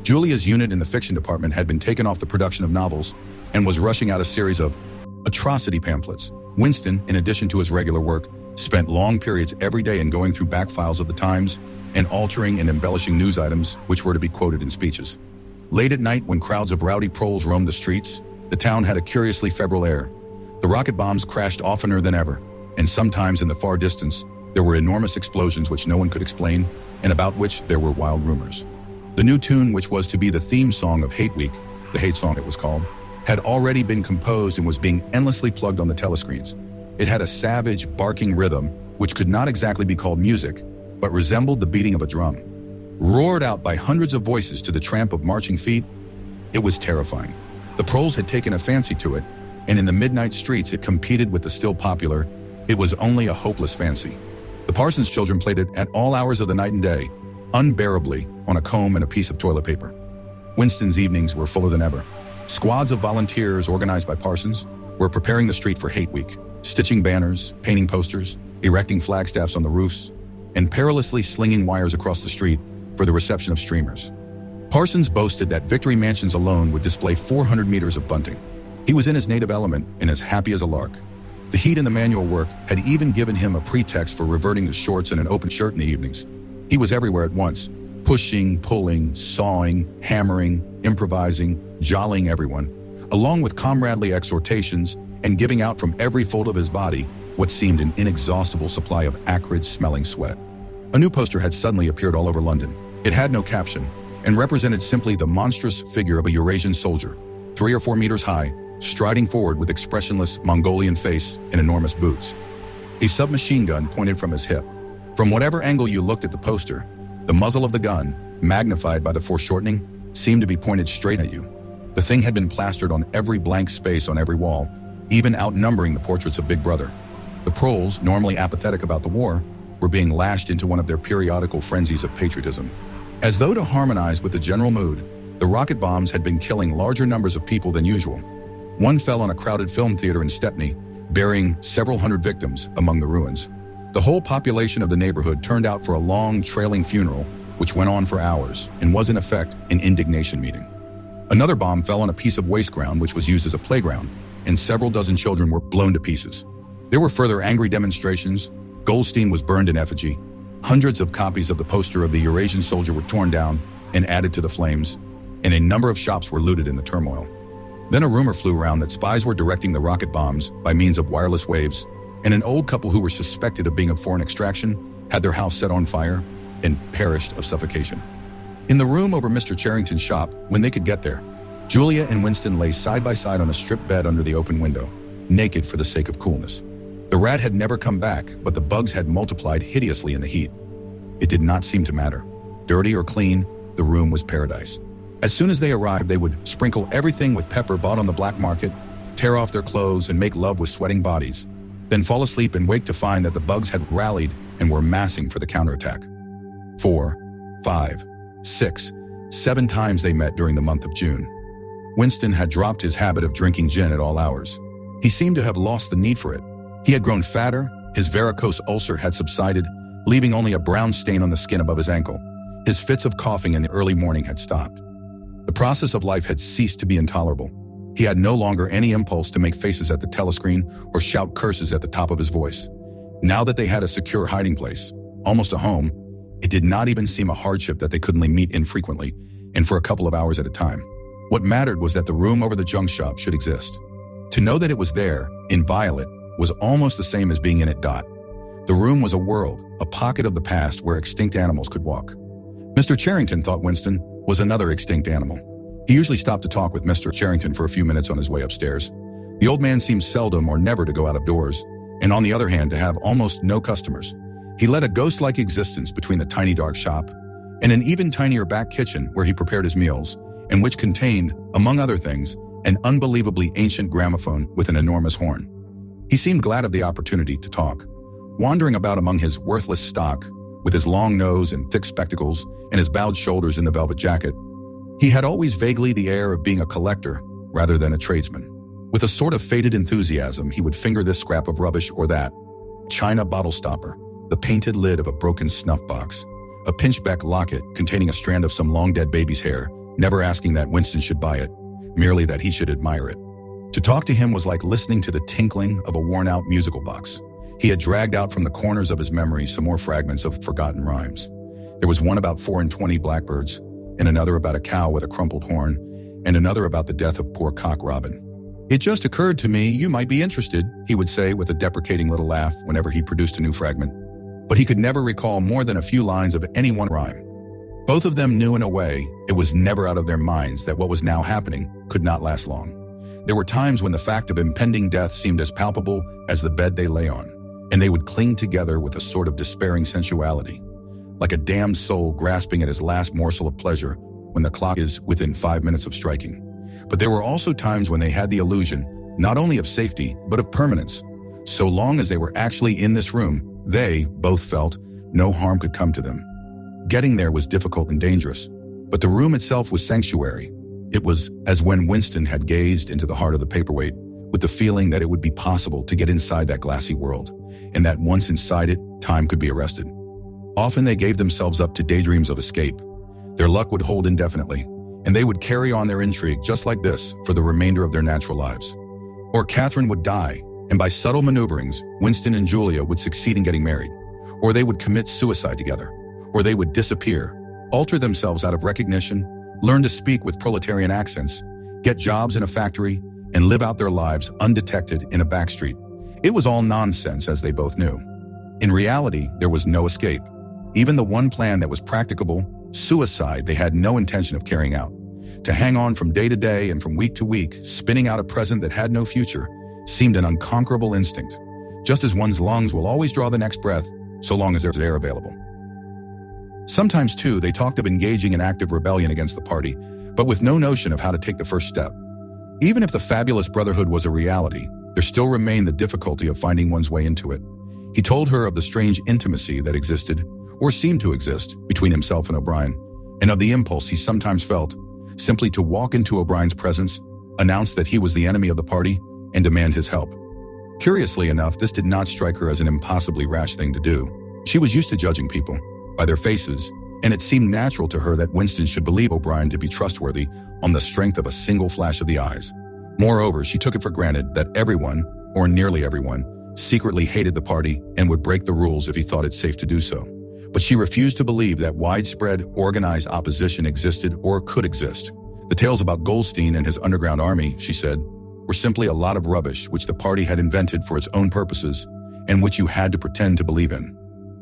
Julia's unit in the fiction department had been taken off the production of novels and was rushing out a series of atrocity pamphlets. Winston, in addition to his regular work, spent long periods every day in going through back files of the Times and altering and embellishing news items which were to be quoted in speeches. Late at night, when crowds of rowdy proles roamed the streets, the town had a curiously febrile air. The rocket bombs crashed oftener than ever, and sometimes in the far distance, there were enormous explosions which no one could explain, and about which there were wild rumors. The new tune, which was to be the theme song of Hate Week, the hate song it was called, had already been composed and was being endlessly plugged on the telescreens. It had a savage, barking rhythm, which could not exactly be called music, but resembled the beating of a drum. Roared out by hundreds of voices to the tramp of marching feet, it was terrifying. The proles had taken a fancy to it, and in the midnight streets it competed with the still popular "It Was Only a Hopeless Fancy." The Parsons children played it at all hours of the night and day, unbearably, on a comb and a piece of toilet paper. Winston's evenings were fuller than ever. Squads of volunteers organized by Parsons were preparing the street for Hate Week, stitching banners, painting posters, erecting flagstaffs on the roofs, and perilously slinging wires across the street for the reception of streamers. Parsons boasted that Victory Mansions alone would display 400 meters of bunting. He was in his native element and as happy as a lark. The heat in the manual work had even given him a pretext for reverting to shorts and an open shirt in the evenings. He was everywhere at once, pushing, pulling, sawing, hammering, improvising, jollying everyone, along with comradely exhortations and giving out from every fold of his body what seemed an inexhaustible supply of acrid-smelling sweat. A new poster had suddenly appeared all over London. It had no caption and represented simply the monstrous figure of a Eurasian soldier, 3 or 4 meters high, striding forward with expressionless Mongolian face and enormous boots. A submachine gun pointed from his hip. From whatever angle you looked at the poster, the muzzle of the gun, magnified by the foreshortening, seemed to be pointed straight at you. The thing had been plastered on every blank space on every wall, even outnumbering the portraits of Big Brother. The proles, normally apathetic about the war, were being lashed into one of their periodical frenzies of patriotism. As though to harmonize with the general mood, the rocket bombs had been killing larger numbers of people than usual. One fell on a crowded film theater in Stepney, burying several hundred victims among the ruins. The whole population of the neighborhood turned out for a long, trailing funeral, which went on for hours and was in effect an indignation meeting. Another bomb fell on a piece of waste ground which was used as a playground, and several dozen children were blown to pieces. There were further angry demonstrations. Goldstein was burned in effigy. Hundreds of copies of the poster of the Eurasian soldier were torn down and added to the flames, and a number of shops were looted in the turmoil. Then a rumor flew around that spies were directing the rocket bombs by means of wireless waves, and an old couple who were suspected of being of foreign extraction had their house set on fire and perished of suffocation. In the room over Mr. Charrington's shop, when they could get there, Julia and Winston lay side by side on a strip bed under the open window, naked for the sake of coolness. The rat had never come back, but the bugs had multiplied hideously in the heat. It did not seem to matter. Dirty or clean, the room was paradise. As soon as they arrived, they would sprinkle everything with pepper bought on the black market, tear off their clothes and make love with sweating bodies, then fall asleep and wake to find that the bugs had rallied and were massing for the counterattack. 4, 5, 6, 7 times they met during the month of June. Winston had dropped his habit of drinking gin at all hours. He seemed to have lost the need for it. He had grown fatter, his varicose ulcer had subsided, leaving only a brown stain on the skin above his ankle. His fits of coughing in the early morning had stopped. The process of life had ceased to be intolerable. He had no longer any impulse to make faces at the telescreen or shout curses at the top of his voice. Now that they had a secure hiding place, almost a home, it did not even seem a hardship that they could only meet infrequently and for a couple of hours at a time. What mattered was that the room over the junk shop should exist. To know that it was there, inviolate, was almost the same as being in it. The room was a world, a pocket of the past where extinct animals could walk. Mr. Charrington, thought Winston, was another extinct animal. He usually stopped to talk with Mr. Charrington for a few minutes on his way upstairs. The old man seemed seldom or never to go out of doors, and on the other hand to have almost no customers. He led a ghost-like existence between the tiny dark shop and an even tinier back kitchen where he prepared his meals, and which contained, among other things, an unbelievably ancient gramophone with an enormous horn. He seemed glad of the opportunity to talk. Wandering about among his worthless stock, with his long nose and thick spectacles and his bowed shoulders in the velvet jacket, he had always vaguely the air of being a collector rather than a tradesman. With a sort of faded enthusiasm, he would finger this scrap of rubbish or that, china bottle stopper, the painted lid of a broken snuff box, a pinchbeck locket containing a strand of some long-dead baby's hair, never asking that Winston should buy it, merely that he should admire it. To talk to him was like listening to the tinkling of a worn-out musical box. He had dragged out from the corners of his memory some more fragments of forgotten rhymes. There was one about 4 and 20 blackbirds, and another about a cow with a crumpled horn, and another about the death of poor Cock Robin. "It just occurred to me you might be interested," he would say with a deprecating little laugh whenever he produced a new fragment. But he could never recall more than a few lines of any one rhyme. Both of them knew in a way it was never out of their minds that what was now happening could not last long. There were times when the fact of impending death seemed as palpable as the bed they lay on, and they would cling together with a sort of despairing sensuality, like a damned soul grasping at his last morsel of pleasure when the clock is within 5 minutes of striking. But there were also times when they had the illusion, not only of safety, but of permanence. So long as they were actually in this room, they both felt no harm could come to them. Getting there was difficult and dangerous, but the room itself was sanctuary. It was as when Winston had gazed into the heart of the paperweight with the feeling that it would be possible to get inside that glassy world, and that once inside it, time could be arrested. Often they gave themselves up to daydreams of escape. Their luck would hold indefinitely, and they would carry on their intrigue just like this for the remainder of their natural lives. Or Catherine would die, and by subtle maneuverings, Winston and Julia would succeed in getting married. Or they would commit suicide together. or they would disappear, alter themselves out of recognition, learn to speak with proletarian accents, get jobs in a factory, and live out their lives undetected in a backstreet. It was all nonsense, as they both knew. In reality, there was no escape. Even the one plan that was practicable, suicide, they had no intention of carrying out. To hang on from day to day and from week to week, spinning out a present that had no future, seemed an unconquerable instinct. Just as one's lungs will always draw the next breath, so long as there's air available. Sometimes, too, they talked of engaging in active rebellion against the party, but with no notion of how to take the first step. Even if the fabulous brotherhood was a reality, there still remained the difficulty of finding one's way into it. He told her of the strange intimacy that existed, or seemed to exist, between himself and O'Brien, and of the impulse he sometimes felt, simply to walk into O'Brien's presence, announce that he was the enemy of the party, and demand his help. Curiously enough, this did not strike her as an impossibly rash thing to do. She was used to judging people by their faces, and it seemed natural to her that Winston should believe O'Brien to be trustworthy on the strength of a single flash of the eyes. Moreover, she took it for granted that everyone, or nearly everyone, secretly hated the party and would break the rules if he thought it safe to do so. But she refused to believe that widespread, organized opposition existed or could exist. The tales about Goldstein and his underground army, she said, were simply a lot of rubbish which the party had invented for its own purposes and which you had to pretend to believe in.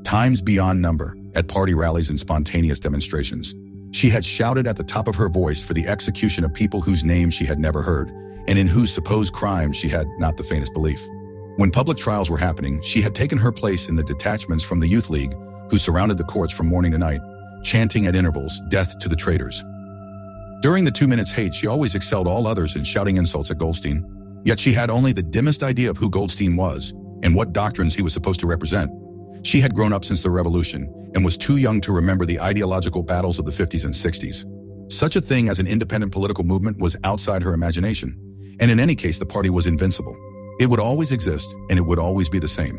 Times beyond number, at party rallies and spontaneous demonstrations, she had shouted at the top of her voice for the execution of people whose names she had never heard and in whose supposed crimes she had not the faintest belief. When public trials were happening, she had taken her place in the detachments from the Youth League who surrounded the courts from morning to night, chanting at intervals, "Death to the traitors." During the 2 minutes hate, she always excelled all others in shouting insults at Goldstein, yet she had only the dimmest idea of who Goldstein was and what doctrines he was supposed to represent. She had grown up since the Revolution and was too young to remember the ideological battles of the 50s and 60s. Such a thing as an independent political movement was outside her imagination, and in any case the party was invincible. It would always exist, and it would always be the same.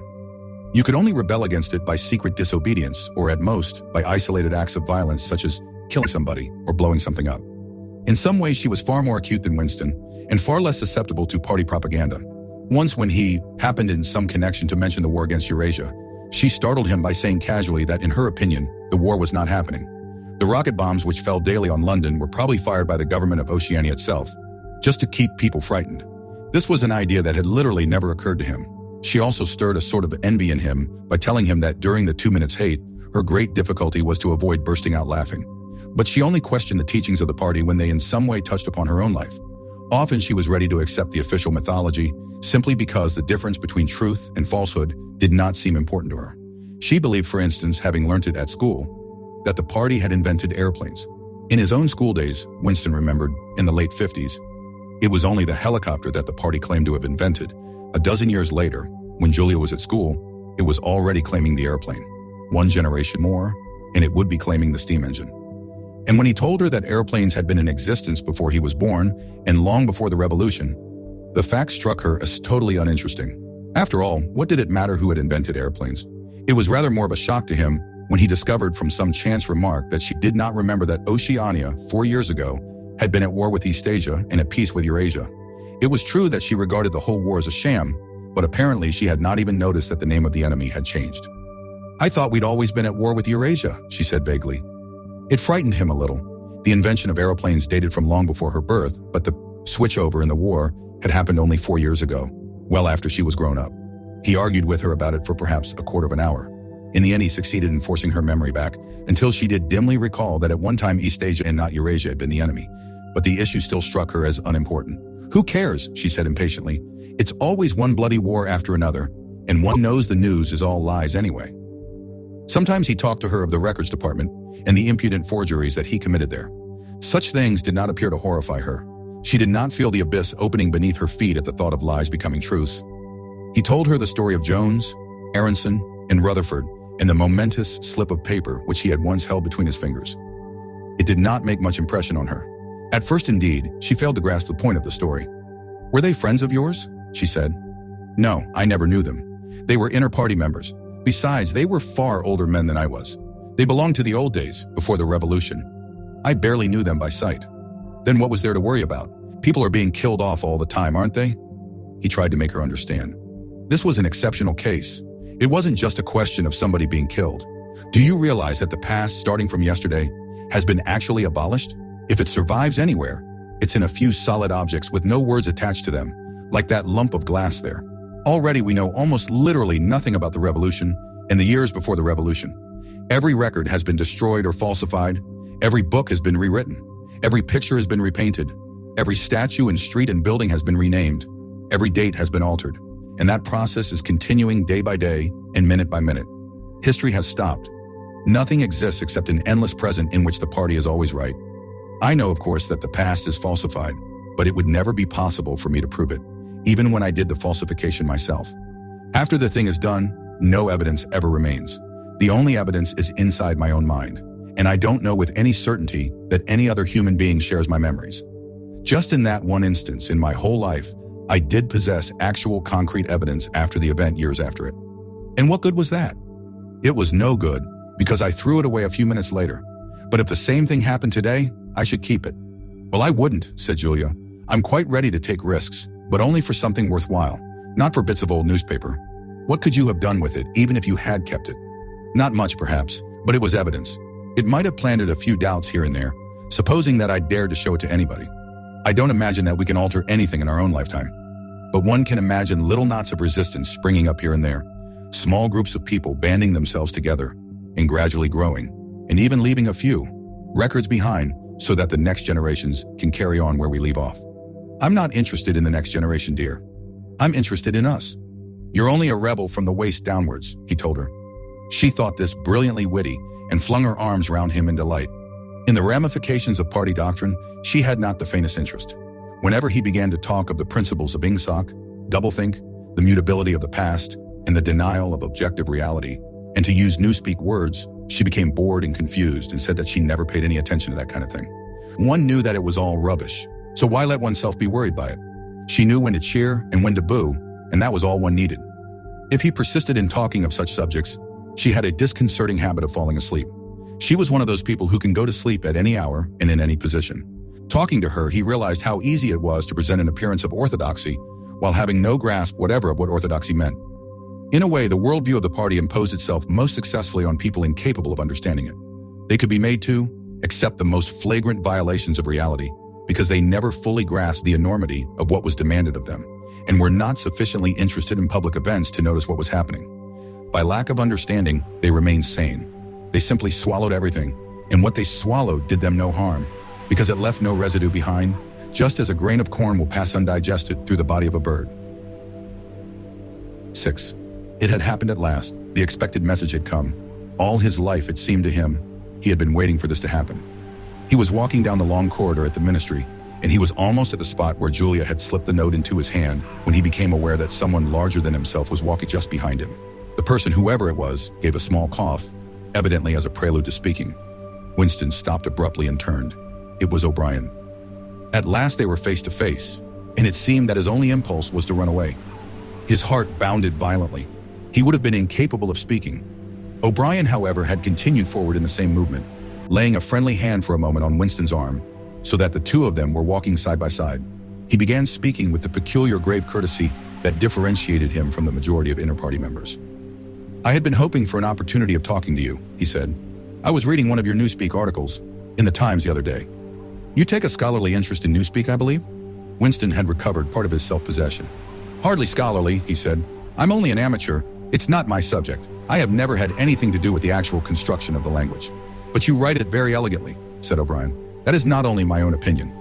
You could only rebel against it by secret disobedience, or at most, by isolated acts of violence such as killing somebody or blowing something up. In some ways, she was far more acute than Winston, and far less susceptible to party propaganda. Once when he happened in some connection to mention the war against Eurasia, she startled him by saying casually that in her opinion, the war was not happening. The rocket bombs which fell daily on London were probably fired by the government of Oceania itself, just to keep people frightened. This was an idea that had literally never occurred to him. She also stirred a sort of envy in him by telling him that during the 2 minutes hate, her great difficulty was to avoid bursting out laughing. But she only questioned the teachings of the party when they in some way touched upon her own life. Often she was ready to accept the official mythology simply because the difference between truth and falsehood did not seem important to her. She believed, for instance, having learnt it at school, that the party had invented airplanes. In his own school days, Winston remembered, in the late 50s, it was only the helicopter that the party claimed to have invented. A dozen years later, when Julia was at school, it was already claiming the airplane. 1 generation more, and it would be claiming the steam engine. And when he told her that airplanes had been in existence before he was born and long before the Revolution, the fact struck her as totally uninteresting. After all, what did it matter who had invented airplanes? It was rather more of a shock to him when he discovered from some chance remark that she did not remember that Oceania, 4 years ago, had been at war with East Asia and at peace with Eurasia. It was true that she regarded the whole war as a sham, but apparently she had not even noticed that the name of the enemy had changed. "I thought we'd always been at war with Eurasia," she said vaguely. It frightened him a little. The invention of airplanes dated from long before her birth, but the switchover in the war had happened only 4 years ago, well after she was grown up. He argued with her about it for perhaps a quarter of an hour. In the end, he succeeded in forcing her memory back until she did dimly recall that at one time East Asia and not Eurasia had been the enemy. But the issue still struck her as unimportant. "Who cares?" she said impatiently. "It's always one bloody war after another, and one knows the news is all lies anyway." Sometimes he talked to her of the records department and the impudent forgeries that he committed there. Such things did not appear to horrify her. She did not feel the abyss opening beneath her feet at the thought of lies becoming truths. He told her the story of Jones, Aronson, and Rutherford, and the momentous slip of paper which he had once held between his fingers. It did not make much impression on her. At first, indeed, she failed to grasp the point of the story. "Were they friends of yours?" she said. "No, I never knew them. They were inter-party members. Besides, they were far older men than I was. They belonged to the old days, before the Revolution. I barely knew them by sight." "Then what was there to worry about? People are being killed off all the time, aren't they?" He tried to make her understand. This was an exceptional case. It wasn't just a question of somebody being killed. Do you realize that the past, starting from yesterday, has been actually abolished? If it survives anywhere, it's in a few solid objects with no words attached to them, like that lump of glass there. Already we know almost literally nothing about the revolution and the years before the revolution. Every record has been destroyed or falsified. Every book has been rewritten. Every picture has been repainted. Every statue and street and building has been renamed. Every date has been altered. And that process is continuing day by day and minute by minute. History has stopped. Nothing exists except an endless present in which the party is always right. I know, of course, that the past is falsified, but it would never be possible for me to prove it, even when I did the falsification myself. After the thing is done, no evidence ever remains. The only evidence is inside my own mind, and I don't know with any certainty that any other human being shares my memories. Just in that one instance in my whole life, I did possess actual concrete evidence after the event years after it. And what good was that? It was no good, because I threw it away a few minutes later. But if the same thing happened today, I should keep it. Well, I wouldn't, said Julia. I'm quite ready to take risks, but only for something worthwhile, not for bits of old newspaper. What could you have done with it, even if you had kept it? Not much, perhaps, but it was evidence. It might have planted a few doubts here and there, supposing that I dared to show it to anybody. I don't imagine that we can alter anything in our own lifetime. But one can imagine little knots of resistance springing up here and there, small groups of people banding themselves together and gradually growing, and even leaving a few records behind so that the next generations can carry on where we leave off. I'm not interested in the next generation, dear. I'm interested in us. You're only a rebel from the waist downwards, he told her. She thought this brilliantly witty and flung her arms round him in delight. In the ramifications of party doctrine, she had not the faintest interest. Whenever he began to talk of the principles of Ingsoc, doublethink, the mutability of the past, and the denial of objective reality, and to use newspeak words, she became bored and confused and said that she never paid any attention to that kind of thing. One knew that it was all rubbish, so why let oneself be worried by it? She knew when to cheer and when to boo, and that was all one needed. If he persisted in talking of such subjects, she had a disconcerting habit of falling asleep. She was one of those people who can go to sleep at any hour and in any position. Talking to her, he realized how easy it was to present an appearance of orthodoxy while having no grasp whatever of what orthodoxy meant. In a way, the worldview of the party imposed itself most successfully on people incapable of understanding it. They could be made to accept the most flagrant violations of reality because they never fully grasped the enormity of what was demanded of them and were not sufficiently interested in public events to notice what was happening. By lack of understanding, they remained sane. They simply swallowed everything, and what they swallowed did them no harm because it left no residue behind, just as a grain of corn will pass undigested through the body of a bird. 6. It had happened at last. The expected message had come. All his life, it seemed to him, he had been waiting for this to happen. He was walking down the long corridor at the ministry, and he was almost at the spot where Julia had slipped the note into his hand when he became aware that someone larger than himself was walking just behind him. The person, whoever it was, gave a small cough, evidently as a prelude to speaking. Winston stopped abruptly and turned. It was O'Brien. At last they were face to face, and it seemed that his only impulse was to run away. His heart bounded violently. He would have been incapable of speaking. O'Brien, however, had continued forward in the same movement, laying a friendly hand for a moment on Winston's arm, so that the two of them were walking side by side. He began speaking with the peculiar grave courtesy that differentiated him from the majority of inter-party members. I had been hoping for an opportunity of talking to you, he said. I was reading one of your Newspeak articles in the Times the other day. You take a scholarly interest in Newspeak, I believe? Winston had recovered part of his self-possession. Hardly scholarly, he said. I'm only an amateur. It's not my subject. I have never had anything to do with the actual construction of the language. But you write it very elegantly, said O'Brien. That is not only my own opinion.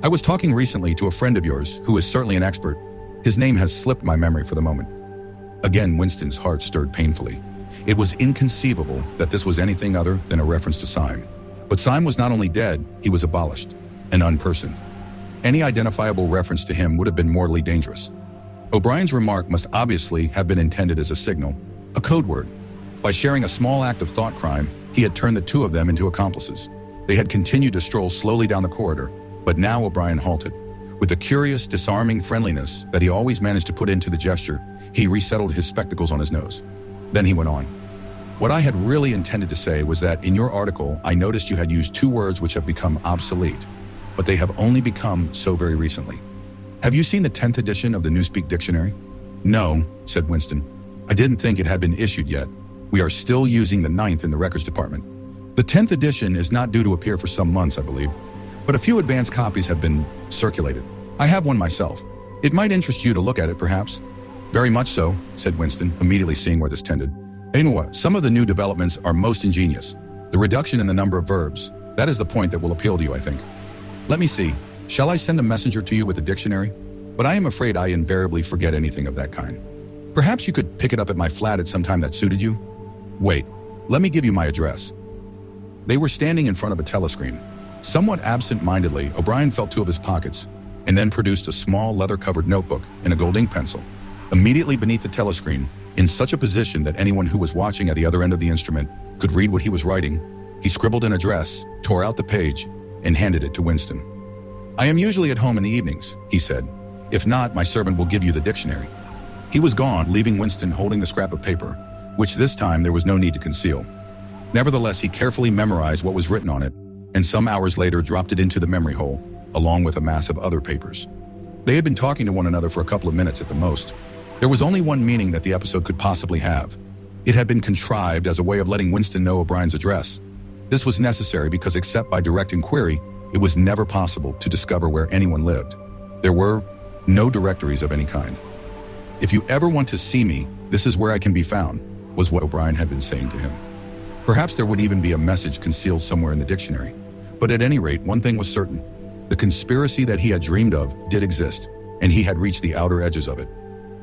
I was talking recently to a friend of yours who is certainly an expert. His name has slipped my memory for the moment. Again, Winston's heart stirred painfully. It was inconceivable that this was anything other than a reference to Syme. But Syme was not only dead, he was abolished, an unperson. Any identifiable reference to him would have been mortally dangerous. O'Brien's remark must obviously have been intended as a signal, a code word. By sharing a small act of thought crime, he had turned the two of them into accomplices. They had continued to stroll slowly down the corridor, but now O'Brien halted. With the curious, disarming friendliness that he always managed to put into the gesture, he resettled his spectacles on his nose. Then he went on. What I had really intended to say was that in your article, I noticed you had used two words which have become obsolete, but they have only become so very recently. Have you seen the 10th edition of the Newspeak Dictionary? No, said Winston. I didn't think it had been issued yet. We are still using the 9th in the records department. The 10th edition is not due to appear for some months, I believe, but a few advanced copies have been circulated. I have one myself. It might interest you to look at it, perhaps. Very much so, said Winston, immediately seeing where this tended. Anyway, some of the new developments are most ingenious. The reduction in the number of verbs, that is the point that will appeal to you, I think. Let me see. Shall I send a messenger to you with a dictionary? But I am afraid I invariably forget anything of that kind. Perhaps you could pick it up at my flat at some time that suited you? Wait, let me give you my address. They were standing in front of a telescreen. Somewhat absent-mindedly, O'Brien felt two of his pockets and then produced a small leather-covered notebook and a gold ink pencil. Immediately beneath the telescreen, in such a position that anyone who was watching at the other end of the instrument could read what he was writing, he scribbled an address, tore out the page, and handed it to Winston. I am usually at home in the evenings, he said. If not, my servant will give you the dictionary. He was gone, leaving Winston holding the scrap of paper, which this time there was no need to conceal. Nevertheless, he carefully memorized what was written on it, and some hours later dropped it into the memory hole, along with a mass of other papers. They had been talking to one another for a couple of minutes at the most. There was only one meaning that the episode could possibly have. It had been contrived as a way of letting Winston know O'Brien's address. This was necessary because except by direct inquiry, it was never possible to discover where anyone lived. There were no directories of any kind. If you ever want to see me, this is where I can be found, was what O'Brien had been saying to him. Perhaps there would even be a message concealed somewhere in the dictionary. But at any rate, one thing was certain. The conspiracy that he had dreamed of did exist, and he had reached the outer edges of it.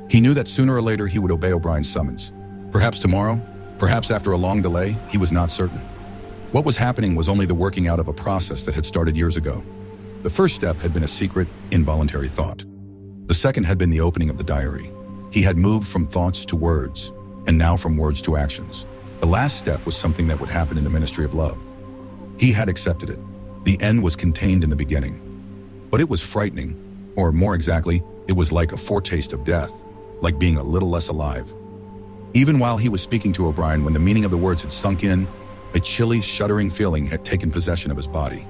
He knew that sooner or later he would obey O'Brien's summons. Perhaps tomorrow, perhaps after a long delay, he was not certain. What was happening was only the working out of a process that had started years ago. The first step had been a secret, involuntary thought. The second had been the opening of the diary. He had moved from thoughts to words, and now from words to actions. The last step was something that would happen in the ministry of love. He had accepted it. The end was contained in the beginning. But it was frightening, or more exactly, it was like a foretaste of death, like being a little less alive. Even while he was speaking to O'Brien, when the meaning of the words had sunk in, a chilly, shuddering feeling had taken possession of his body.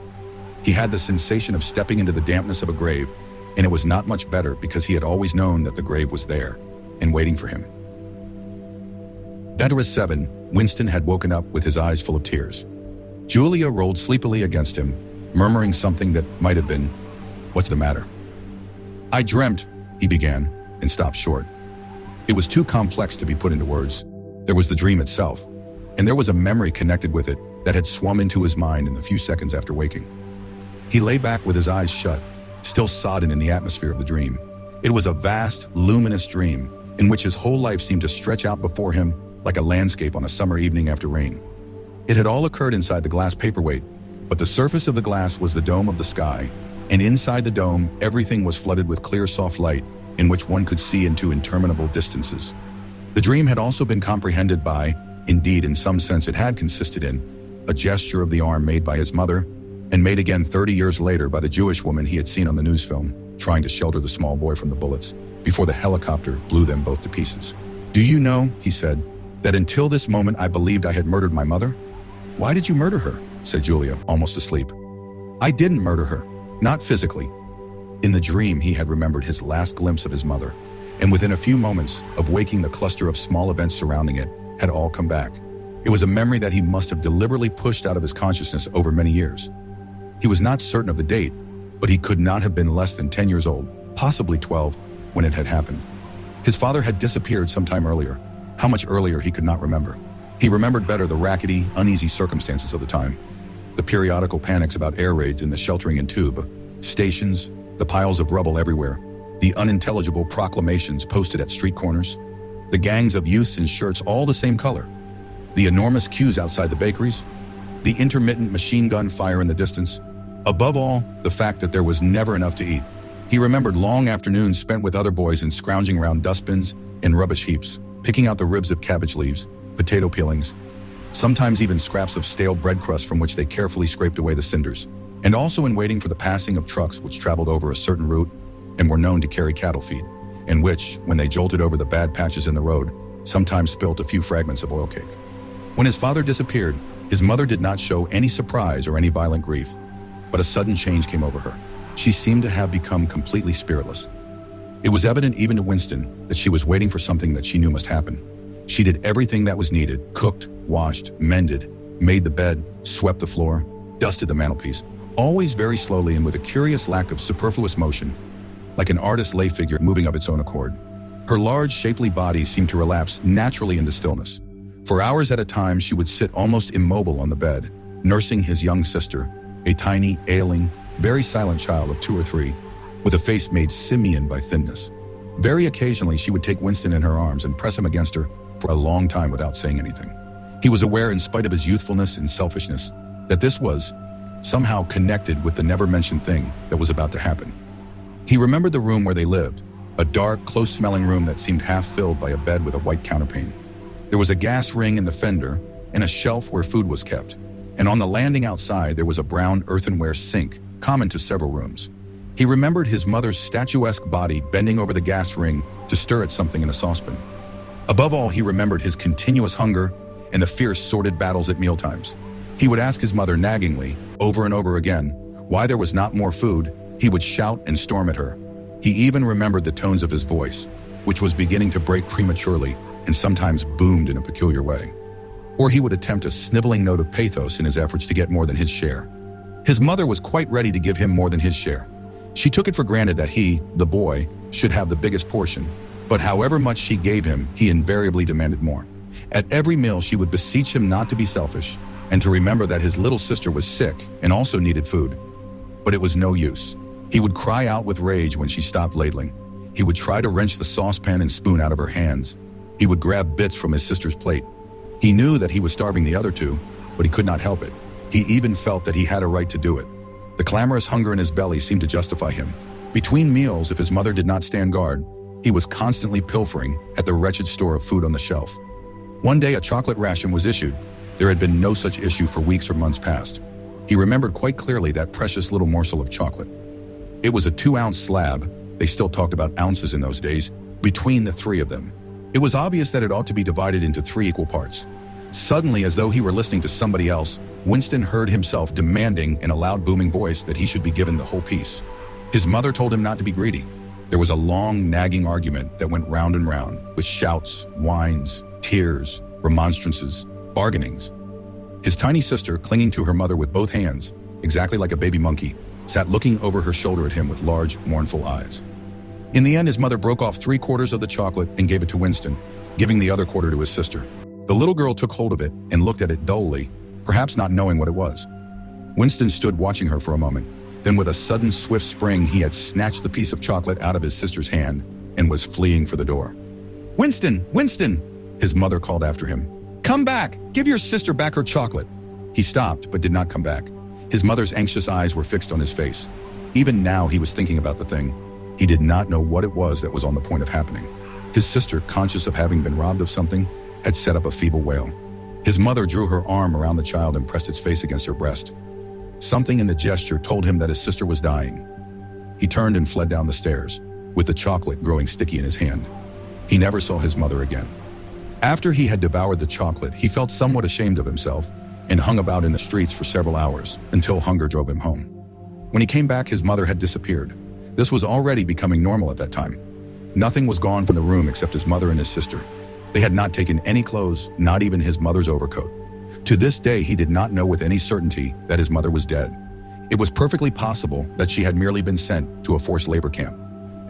He had the sensation of stepping into the dampness of a grave, and it was not much better because he had always known that the grave was there and waiting for him. At 7, Winston had woken up with his eyes full of tears. Julia rolled sleepily against him, murmuring something that might have been, "What's the matter?" "I dreamt," he began, and stopped short. It was too complex to be put into words. There was the dream itself, and there was a memory connected with it that had swum into his mind in the few seconds after waking. He lay back with his eyes shut, still sodden in the atmosphere of the dream. It was a vast, luminous dream in which his whole life seemed to stretch out before him like a landscape on a summer evening after rain. It had all occurred inside the glass paperweight, but the surface of the glass was the dome of the sky, and inside the dome, everything was flooded with clear, soft light in which one could see into interminable distances. The dream had also been comprehended by, indeed in some sense it had consisted in, a gesture of the arm made by his mother, and made again 30 years later by the Jewish woman he had seen on the news film, trying to shelter the small boy from the bullets, before the helicopter blew them both to pieces. "Do you know," he said, "that until this moment I believed I had murdered my mother?" "Why did you murder her?" said Julia, almost asleep. "I didn't murder her, not physically." In the dream, he had remembered his last glimpse of his mother, and within a few moments of waking, the cluster of small events surrounding it had all come back. It was a memory that he must have deliberately pushed out of his consciousness over many years. He was not certain of the date, but he could not have been less than 10 years old, possibly 12, when it had happened. His father had disappeared some time earlier. How much earlier he could not remember. He remembered better the rackety, uneasy circumstances of the time. The periodical panics about air raids in the sheltering and tube, stations, the piles of rubble everywhere, the unintelligible proclamations posted at street corners, the gangs of youths in shirts all the same color, the enormous queues outside the bakeries, the intermittent machine gun fire in the distance. Above all, the fact that there was never enough to eat. He remembered long afternoons spent with other boys in scrounging around dustbins and rubbish heaps, picking out the ribs of cabbage leaves, potato peelings, sometimes even scraps of stale bread crust from which they carefully scraped away the cinders, and also in waiting for the passing of trucks which traveled over a certain route and were known to carry cattle feed, and which, when they jolted over the bad patches in the road, sometimes spilt a few fragments of oil cake. When his father disappeared, his mother did not show any surprise or any violent grief, but a sudden change came over her. She seemed to have become completely spiritless. It was evident even to Winston that she was waiting for something that she knew must happen. She did everything that was needed: cooked, washed, mended, made the bed, swept the floor, dusted the mantelpiece, always very slowly and with a curious lack of superfluous motion, like an artist's lay figure moving of its own accord. Her large, shapely body seemed to relapse naturally into stillness. For hours at a time, she would sit almost immobile on the bed, nursing his young sister, a tiny, ailing, very silent child of 2 or 3, with a face made simian by thinness. Very occasionally, she would take Winston in her arms and press him against her for a long time without saying anything. He was aware, in spite of his youthfulness and selfishness, that this was somehow connected with the never-mentioned thing that was about to happen. He remembered the room where they lived, a dark, close-smelling room that seemed half-filled by a bed with a white counterpane. There was a gas ring in the fender and a shelf where food was kept, and on the landing outside there was a brown earthenware sink, common to several rooms. He remembered his mother's statuesque body bending over the gas ring to stir at something in a saucepan. Above all, he remembered his continuous hunger and the fierce, sordid battles at mealtimes. He would ask his mother naggingly, over and over again, why there was not more food. He would shout and storm at her. He even remembered the tones of his voice, which was beginning to break prematurely and sometimes boomed in a peculiar way. Or he would attempt a sniveling note of pathos in his efforts to get more than his share. His mother was quite ready to give him more than his share. She took it for granted that he, the boy, should have the biggest portion, but however much she gave him, he invariably demanded more. At every meal, she would beseech him not to be selfish and to remember that his little sister was sick and also needed food. But it was no use. He would cry out with rage when she stopped ladling. He would try to wrench the saucepan and spoon out of her hands. He would grab bits from his sister's plate. He knew that he was starving the other two, but he could not help it. He even felt that he had a right to do it. The clamorous hunger in his belly seemed to justify him. Between meals, if his mother did not stand guard, he was constantly pilfering at the wretched store of food on the shelf. One day, a chocolate ration was issued. There had been no such issue for weeks or months past. He remembered quite clearly that precious little morsel of chocolate. It was a 2-ounce slab. They still talked about ounces in those days, between the 3 of them. It was obvious that it ought to be divided into 3 equal parts. Suddenly, as though he were listening to somebody else, Winston heard himself demanding in a loud booming voice that he should be given the whole piece. His mother told him not to be greedy. There was a long, nagging argument that went round and round, with shouts, whines, tears, remonstrances, bargainings. His tiny sister, clinging to her mother with both hands, exactly like a baby monkey, sat looking over her shoulder at him with large, mournful eyes. In the end, his mother broke off 3/4 of the chocolate and gave it to Winston, giving the other quarter to his sister. The little girl took hold of it and looked at it dully, perhaps not knowing what it was. Winston stood watching her for a moment. Then with a sudden, swift spring, he had snatched the piece of chocolate out of his sister's hand and was fleeing for the door. "Winston! Winston!" his mother called after him. "Come back! Give your sister back her chocolate!" He stopped, but did not come back. His mother's anxious eyes were fixed on his face. Even now, he was thinking about the thing. He did not know what it was that was on the point of happening. His sister, conscious of having been robbed of something, had set up a feeble wail. His mother drew her arm around the child and pressed its face against her breast. Something in the gesture told him that his sister was dying. He turned and fled down the stairs, with the chocolate growing sticky in his hand. He never saw his mother again. After he had devoured the chocolate, he felt somewhat ashamed of himself and hung about in the streets for several hours until hunger drove him home. When he came back, his mother had disappeared. This was already becoming normal at that time. Nothing was gone from the room except his mother and his sister. They had not taken any clothes, not even his mother's overcoat. To this day, he did not know with any certainty that his mother was dead. It was perfectly possible that she had merely been sent to a forced labor camp.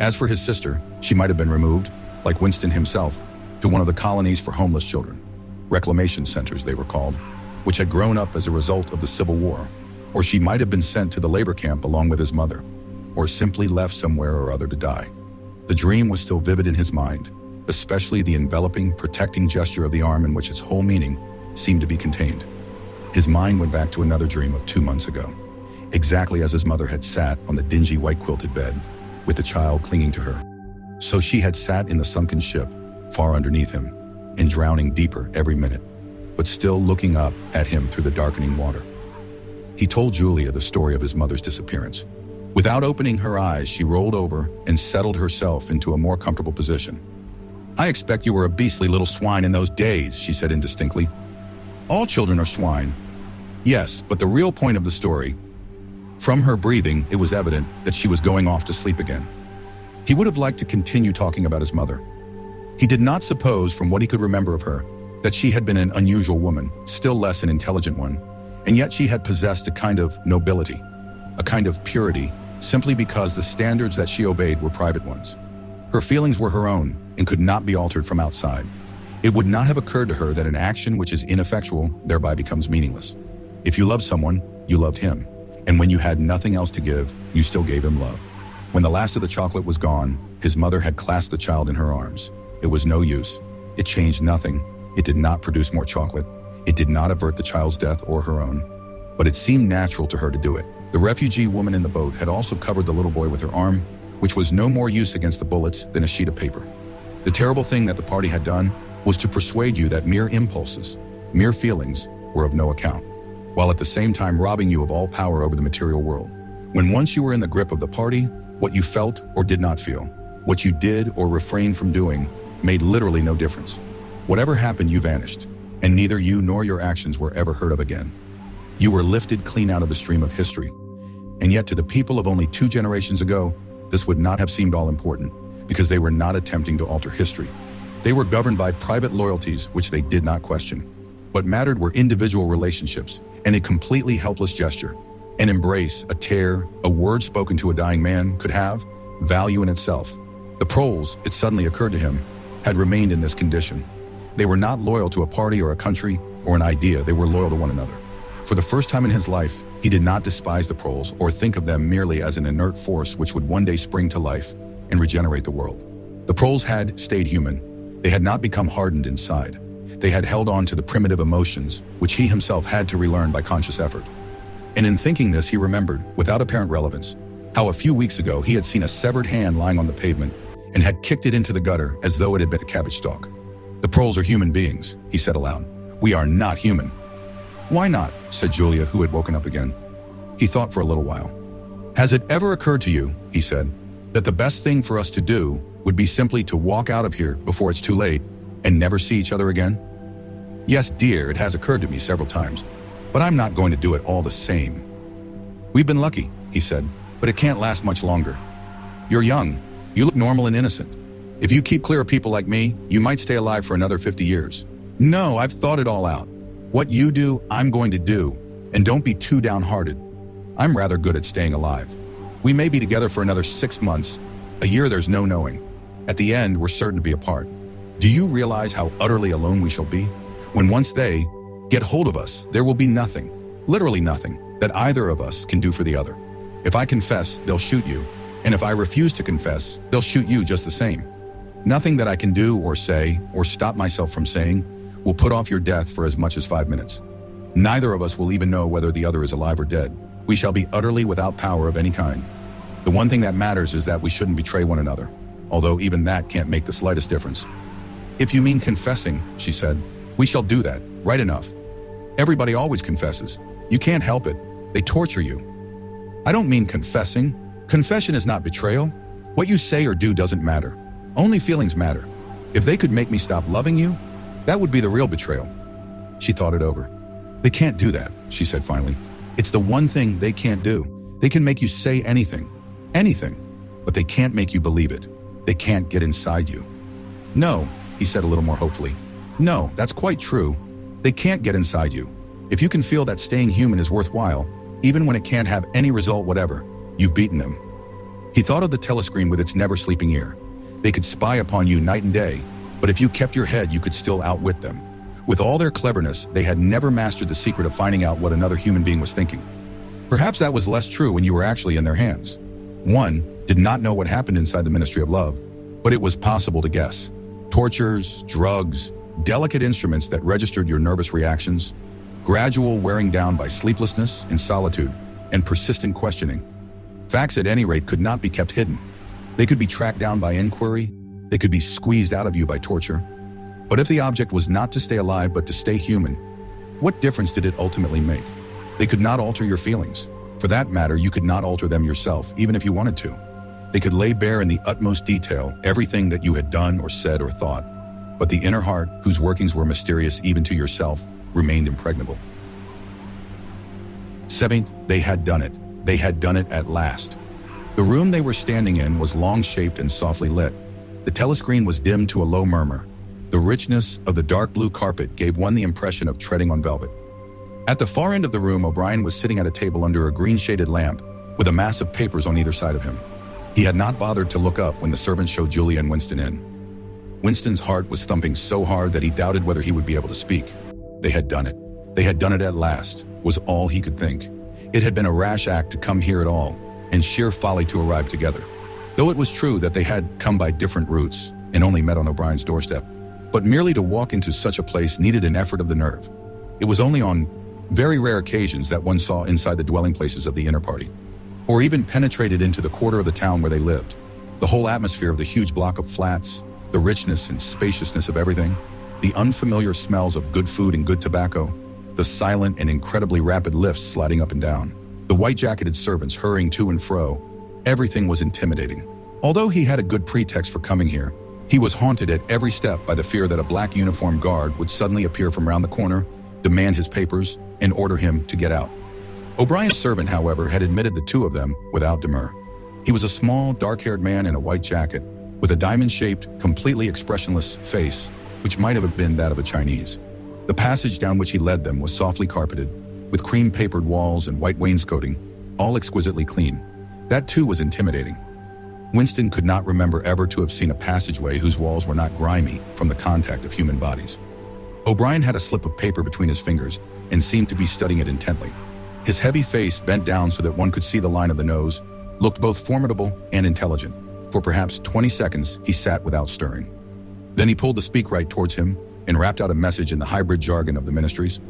As for his sister, she might have been removed, like Winston himself, to one of the colonies for homeless children. Reclamation centers, they were called, which had grown up as a result of the Civil War. Or she might have been sent to the labor camp along with his mother, or simply left somewhere or other to die. The dream was still vivid in his mind, especially the enveloping, protecting gesture of the arm in which its whole meaning seemed to be contained. His mind went back to another dream of 2 months ago, exactly as his mother had sat on the dingy white quilted bed, with the child clinging to her. So she had sat in the sunken ship, far underneath him, and drowning deeper every minute, but still looking up at him through the darkening water. He told Julia the story of his mother's disappearance. Without opening her eyes, she rolled over and settled herself into a more comfortable position. "I expect you were a beastly little swine in those days," she said indistinctly. "All children are swine." "Yes, but the real point of the story." From her breathing, it was evident that she was going off to sleep again. He would have liked to continue talking about his mother. He did not suppose, from what he could remember of her, that she had been an unusual woman, still less an intelligent one, and yet she had possessed a kind of nobility, a kind of purity, simply because the standards that she obeyed were private ones. Her feelings were her own and could not be altered from outside. It would not have occurred to her that an action which is ineffectual thereby becomes meaningless. If you loved someone, you loved him, and when you had nothing else to give, you still gave him love. When the last of the chocolate was gone, his mother had clasped the child in her arms. It was no use. It changed nothing. It did not produce more chocolate. It did not avert the child's death or her own. But it seemed natural to her to do it. The refugee woman in the boat had also covered the little boy with her arm, which was no more use against the bullets than a sheet of paper. The terrible thing that the party had done was to persuade you that mere impulses, mere feelings, were of no account, while at the same time robbing you of all power over the material world. When once you were in the grip of the party, what you felt or did not feel, what you did or refrained from doing, made literally no difference. Whatever happened, you vanished, and neither you nor your actions were ever heard of again. You were lifted clean out of the stream of history. And yet to the people of only 2 generations ago, this would not have seemed all important, because they were not attempting to alter history. They were governed by private loyalties which they did not question. What mattered were individual relationships and a completely helpless gesture. An embrace, a tear, a word spoken to a dying man could have value in itself. The proles, it suddenly occurred to him, had remained in this condition. They were not loyal to a party or a country or an idea, they were loyal to one another. For the first time in his life, he did not despise the proles or think of them merely as an inert force which would one day spring to life and regenerate the world. The proles had stayed human. They had not become hardened inside. They had held on to the primitive emotions, which he himself had to relearn by conscious effort. And in thinking this, he remembered, without apparent relevance, how a few weeks ago he had seen a severed hand lying on the pavement and had kicked it into the gutter as though it had been a cabbage stalk. The proles are human beings, he said aloud. We are not human. Why not? Said Julia, who had woken up again. He thought for a little while. Has it ever occurred to you, he said, that the best thing for us to do would be simply to walk out of here before it's too late and never see each other again? Yes, dear, it has occurred to me several times, but I'm not going to do it all the same. We've been lucky, he said, but it can't last much longer. You're young. You look normal and innocent. If you keep clear of people like me, you might stay alive for another 50 years. No, I've thought it all out. What you do, I'm going to do, and don't be too downhearted. I'm rather good at staying alive. We may be together for another 6 months. A year, there's no knowing. At the end, we're certain to be apart. Do you realize how utterly alone we shall be? When once they get hold of us, there will be nothing, literally nothing, that either of us can do for the other. If I confess, they'll shoot you, and if I refuse to confess, they'll shoot you just the same. Nothing that I can do or say, or stop myself from saying, will put off your death for as much as 5 minutes. Neither of us will even know whether the other is alive or dead. We shall be utterly without power of any kind. The one thing that matters is that we shouldn't betray one another, although even that can't make the slightest difference. If you mean confessing, she said, we shall do that, right enough. Everybody always confesses. You can't help it. They torture you. I don't mean confessing. Confession is not betrayal. What you say or do doesn't matter. Only feelings matter. If they could make me stop loving you, that would be the real betrayal. She thought it over. They can't do that, she said finally. It's the one thing they can't do. They can make you say anything, but they can't make you believe it. They can't get inside you. No, he said a little more hopefully. No, that's quite true. They can't get inside you. If you can feel that staying human is worthwhile, even when it can't have any result whatever, you've beaten them. He thought of the telescreen with its never-sleeping ear. They could spy upon you night and day, but if you kept your head, you could still outwit them. With all their cleverness, they had never mastered the secret of finding out what another human being was thinking. Perhaps that was less true when you were actually in their hands. One did not know what happened inside the Ministry of Love, but it was possible to guess. Tortures, drugs, delicate instruments that registered your nervous reactions, gradual wearing down by sleeplessness and solitude, and persistent questioning. Facts at any rate could not be kept hidden. They could be tracked down by inquiry, they could be squeezed out of you by torture. But if the object was not to stay alive but to stay human, what difference did it ultimately make? They could not alter your feelings. For that matter, you could not alter them yourself, even if you wanted to. They could lay bare in the utmost detail everything that you had done or said or thought. But the inner heart, whose workings were mysterious even to yourself, remained impregnable. 7th, they had done it. They had done it at last. The room they were standing in was long-shaped and softly lit. The telescreen was dimmed to a low murmur. The richness of the dark blue carpet gave one the impression of treading on velvet. At the far end of the room, O'Brien was sitting at a table under a green-shaded lamp with a mass of papers on either side of him. He had not bothered to look up when the servant showed Julia and Winston in. Winston's heart was thumping so hard that he doubted whether he would be able to speak. They had done it. They had done it at last, was all he could think. It had been a rash act to come here at all, and sheer folly to arrive together. Though it was true that they had come by different routes and only met on O'Brien's doorstep, but merely to walk into such a place needed an effort of the nerve. It was only on very rare occasions that one saw inside the dwelling places of the inner party, or even penetrated into the quarter of the town where they lived. The whole atmosphere of the huge block of flats, the richness and spaciousness of everything, the unfamiliar smells of good food and good tobacco, the silent and incredibly rapid lifts sliding up and down, the white-jacketed servants hurrying to and fro, everything was intimidating. Although he had a good pretext for coming here, he was haunted at every step by the fear that a black uniformed guard would suddenly appear from round the corner, demand his papers, and order him to get out. O'Brien's servant, however, had admitted the two of them without demur. He was a small, dark-haired man in a white jacket, with a diamond-shaped, completely expressionless face, which might have been that of a Chinese. The passage down which he led them was softly carpeted, with cream-papered walls and white wainscoting, all exquisitely clean. That too was intimidating. Winston could not remember ever to have seen a passageway whose walls were not grimy from the contact of human bodies. O'Brien had a slip of paper between his fingers and seemed to be studying it intently. His heavy face, bent down so that one could see the line of the nose, looked both formidable and intelligent. For perhaps 20 seconds, he sat without stirring. Then he pulled the speakwrite towards him and rapped out a message in the hybrid jargon of the ministries.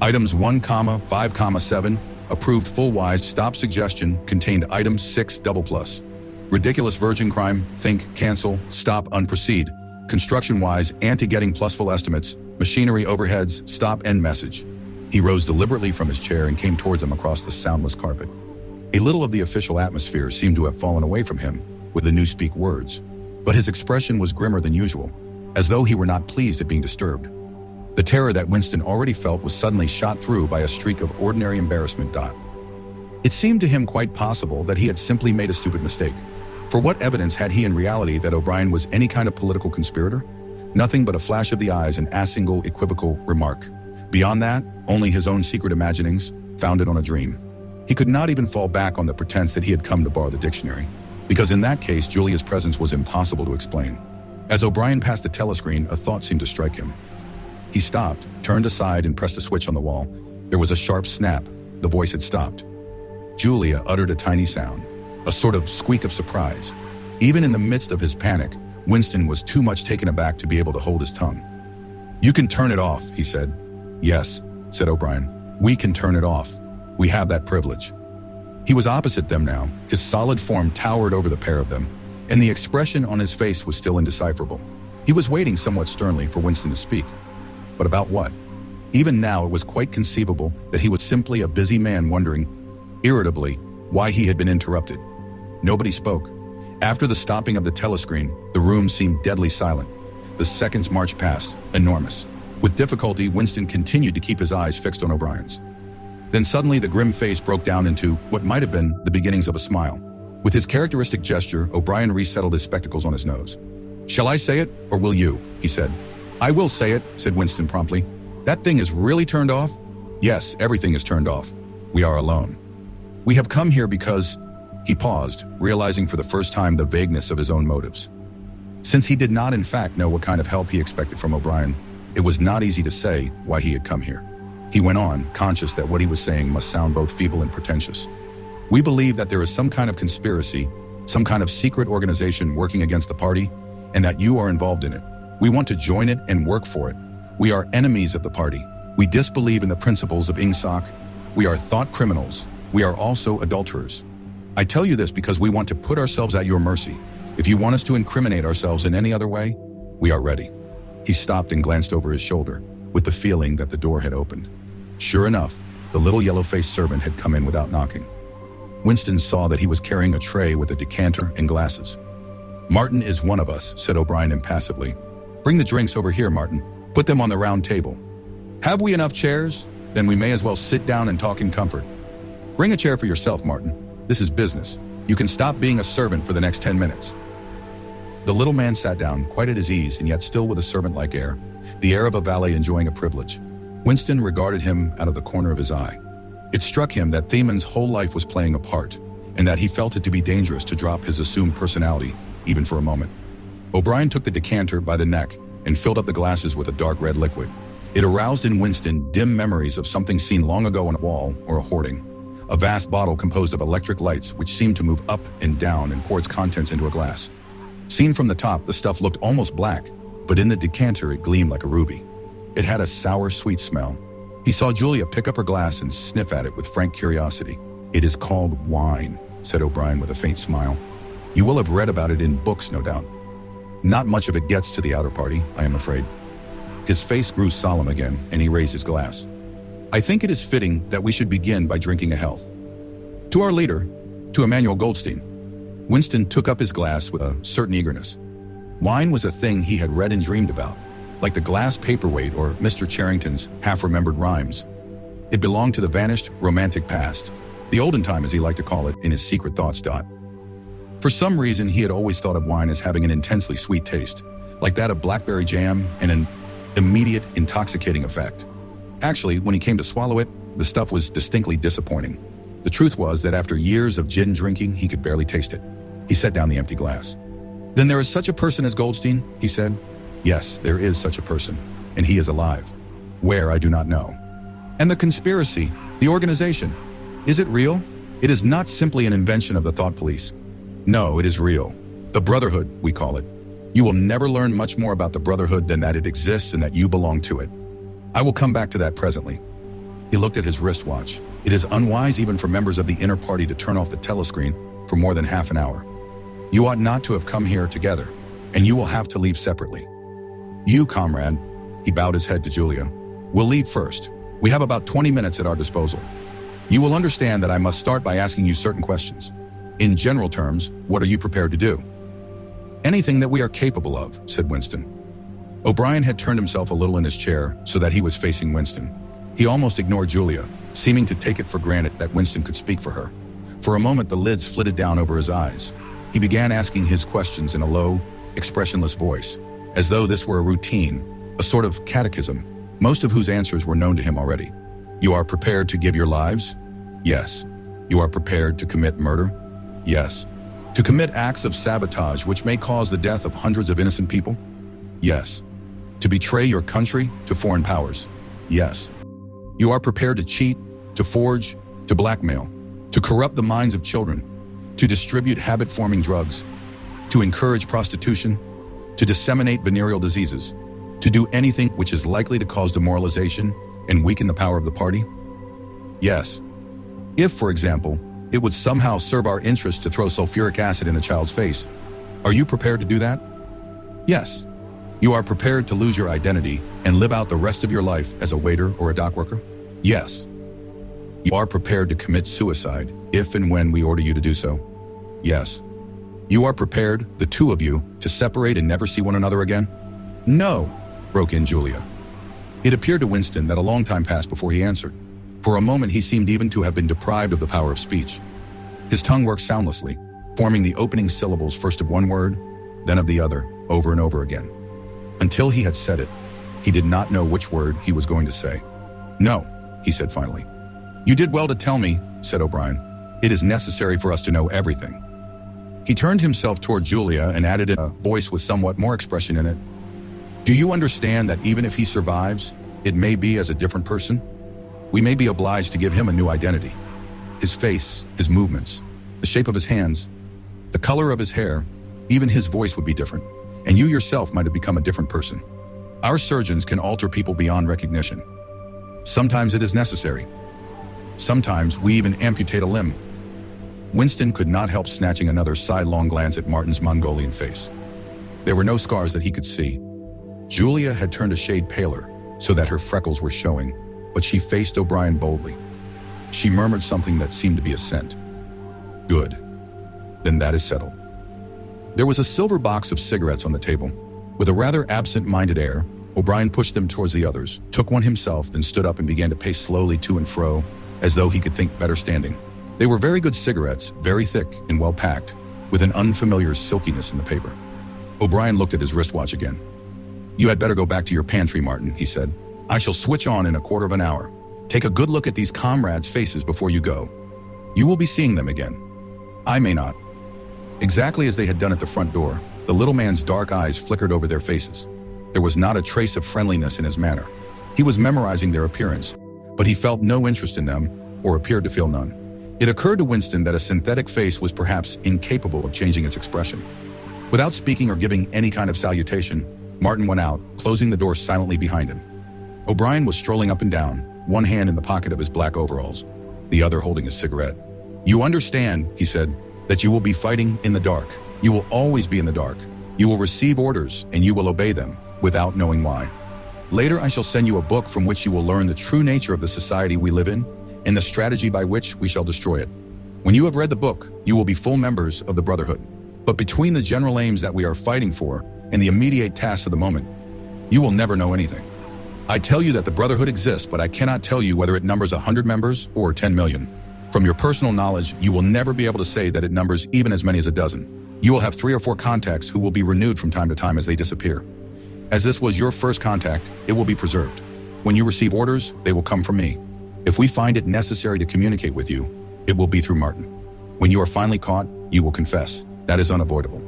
Items 1,5,7, approved full-wise, stop suggestion, contained items 6 double plus. Ridiculous virgin crime, think, cancel, stop, unproceed. Construction-wise, anti-getting plus full estimates, machinery overheads, stop, end message. He rose deliberately from his chair and came towards them across the soundless carpet. A little of the official atmosphere seemed to have fallen away from him with the newspeak words, but his expression was grimmer than usual, as though he were not pleased at being disturbed. The terror that Winston already felt was suddenly shot through by a streak of ordinary embarrassment. It seemed to him quite possible that he had simply made a stupid mistake. For what evidence had he in reality that O'Brien was any kind of political conspirator? Nothing but a flash of the eyes and a single equivocal remark. Beyond that, only his own secret imaginings, founded on a dream. He could not even fall back on the pretense that he had come to borrow the dictionary, because in that case, Julia's presence was impossible to explain. As O'Brien passed the telescreen, a thought seemed to strike him. He stopped, turned aside, and pressed a switch on the wall. There was a sharp snap. The voice had stopped. Julia uttered a tiny sound, a sort of squeak of surprise. Even in the midst of his panic, Winston was too much taken aback to be able to hold his tongue. "You can turn it off," he said. "Yes," said O'Brien. "We can turn it off. We have that privilege." He was opposite them now. His solid form towered over the pair of them, and the expression on his face was still indecipherable. He was waiting somewhat sternly for Winston to speak. But about what? Even now it was quite conceivable that he was simply a busy man wondering, irritably, why he had been interrupted. Nobody spoke. After the stopping of the telescreen, the room seemed deadly silent. The seconds marched past, enormous. With difficulty, Winston continued to keep his eyes fixed on O'Brien's. Then suddenly the grim face broke down into what might have been the beginnings of a smile. With his characteristic gesture, O'Brien resettled his spectacles on his nose. "Shall I say it, or will you?" he said. "I will say it," said Winston promptly. "That thing is really turned off?" "Yes, everything is turned off. We are alone. We have come here because..." He paused, realizing for the first time the vagueness of his own motives. Since he did not in fact know what kind of help he expected from O'Brien, it was not easy to say why he had come here. He went on, conscious that what he was saying must sound both feeble and pretentious. "We believe that there is some kind of conspiracy, some kind of secret organization working against the party, and that you are involved in it. We want to join it and work for it. We are enemies of the party. We disbelieve in the principles of Ingsoc. We are thought criminals. We are also adulterers. I tell you this because we want to put ourselves at your mercy. If you want us to incriminate ourselves in any other way, we are ready." He stopped and glanced over his shoulder, with the feeling that the door had opened. Sure enough, the little yellow-faced servant had come in without knocking. Winston saw that he was carrying a tray with a decanter and glasses. "Martin is one of us," said O'Brien impassively. "Bring the drinks over here, Martin. Put them on the round table. Have we enough chairs? Then we may as well sit down and talk in comfort. Bring a chair for yourself, Martin. This is business. You can stop being a servant for the next 10 minutes. The little man sat down, quite at his ease and yet still with a servant-like air, the air of a valet enjoying a privilege. Winston regarded him out of the corner of his eye. It struck him that Themon's whole life was playing a part, and that he felt it to be dangerous to drop his assumed personality, even for a moment. O'Brien took the decanter by the neck and filled up the glasses with a dark red liquid. It aroused in Winston dim memories of something seen long ago on a wall or a hoarding. A vast bottle composed of electric lights which seemed to move up and down and pour its contents into a glass. Seen from the top, the stuff looked almost black, but in the decanter it gleamed like a ruby. It had a sour, sweet smell. He saw Julia pick up her glass and sniff at it with frank curiosity. "It is called wine," said O'Brien with a faint smile. "You will have read about it in books, no doubt. Not much of it gets to the outer party, I am afraid." His face grew solemn again, and he raised his glass. "I think it is fitting that we should begin by drinking a health. To our leader, to Emmanuel Goldstein." Winston took up his glass with a certain eagerness. Wine was a thing he had read and dreamed about, like the glass paperweight or Mr. Charrington's half-remembered rhymes. It belonged to the vanished, romantic past, the olden time as he liked to call it in his secret thoughts. For some reason, he had always thought of wine as having an intensely sweet taste, like that of blackberry jam, and an immediate, intoxicating effect. Actually, when he came to swallow it, the stuff was distinctly disappointing. The truth was that after years of gin drinking, he could barely taste it. He set down the empty glass. "Then there is such a person as Goldstein?" he said. "Yes, there is such a person, and he is alive. Where, I do not know." "And the conspiracy, the organization, is it real?" "It is not simply an invention of the thought police. No, it is real. The Brotherhood, we call it. You will never learn much more about the Brotherhood than that it exists and that you belong to it. I will come back to that presently." He looked at his wristwatch. "It is unwise even for members of the inner party to turn off the telescreen for more than half an hour. You ought not to have come here together, and you will have to leave separately. You, comrade," he bowed his head to Julia, "will leave first. We have about 20 minutes at our disposal. You will understand that I must start by asking you certain questions. In general terms, what are you prepared to do?" "Anything that we are capable of," said Winston. O'Brien had turned himself a little in his chair so that he was facing Winston. He almost ignored Julia, seeming to take it for granted that Winston could speak for her. For a moment, the lids flitted down over his eyes. He began asking his questions in a low, expressionless voice, as though this were a routine, a sort of catechism, most of whose answers were known to him already. "You are prepared to give your lives?" "Yes." "You are prepared to commit murder?" "Yes." "To commit acts of sabotage which may cause the death of hundreds of innocent people?" "Yes." "To betray your country to foreign powers?" "Yes." "You are prepared to cheat, to forge, to blackmail, to corrupt the minds of children, to distribute habit-forming drugs, to encourage prostitution, to disseminate venereal diseases, to do anything which is likely to cause demoralization and weaken the power of the party?" "Yes." "If, for example, it would somehow serve our interest to throw sulfuric acid in a child's face, are you prepared to do that?" "Yes." "You are prepared to lose your identity and live out the rest of your life as a waiter or a dock worker?" "Yes." "You are prepared to commit suicide if and when we order you to do so?" "Yes." "You are prepared, the two of you, to separate and never see one another again?" "No," broke in Julia. It appeared to Winston that a long time passed before he answered. For a moment he seemed even to have been deprived of the power of speech. His tongue worked soundlessly, forming the opening syllables first of one word, then of the other, over and over again. Until he had said it, he did not know which word he was going to say. "No," he said finally. "You did well to tell me," said O'Brien. "It is necessary for us to know everything." He turned himself toward Julia and added in a voice with somewhat more expression in it, "Do you understand that even if he survives, it may be as a different person? We may be obliged to give him a new identity. His face, his movements, the shape of his hands, the color of his hair, even his voice would be different, and you yourself might have become a different person. Our surgeons can alter people beyond recognition. Sometimes it is necessary. Sometimes we even amputate a limb." Winston could not help snatching another sidelong glance at Martin's Mongolian face. There were no scars that he could see. Julia had turned a shade paler, so that her freckles were showing, but she faced O'Brien boldly. She murmured something that seemed to be assent. "Good. Then that is settled." There was a silver box of cigarettes on the table. With a rather absent-minded air, O'Brien pushed them towards the others, took one himself, then stood up and began to pace slowly to and fro, as though he could think better standing. They were very good cigarettes, very thick and well packed, with an unfamiliar silkiness in the paper. O'Brien looked at his wristwatch again. "You had better go back to your pantry, Martin," he said. "I shall switch on in a quarter of an hour. Take a good look at these comrades' faces before you go. You will be seeing them again. I may not." Exactly as they had done at the front door, the little man's dark eyes flickered over their faces. There was not a trace of friendliness in his manner. He was memorizing their appearance, but he felt no interest in them, or appeared to feel none. It occurred to Winston that a synthetic face was perhaps incapable of changing its expression. Without speaking or giving any kind of salutation, Martin went out, closing the door silently behind him. O'Brien was strolling up and down, one hand in the pocket of his black overalls, the other holding a cigarette. "You understand," he said, "that you will be fighting in the dark. You will always be in the dark. You will receive orders and you will obey them, without knowing why. Later I shall send you a book from which you will learn the true nature of the society we live in and the strategy by which we shall destroy it. When you have read the book, you will be full members of the Brotherhood. But between the general aims that we are fighting for and the immediate tasks of the moment, you will never know anything. I tell you that the Brotherhood exists, but I cannot tell you whether it numbers 100 members or 10 million. From your personal knowledge, you will never be able to say that it numbers even as many as a dozen. You will have 3 or 4 contacts who will be renewed from time to time as they disappear. As this was your first contact, it will be preserved. When you receive orders, they will come from me. If we find it necessary to communicate with you, it will be through Martin. When you are finally caught, you will confess. That is unavoidable.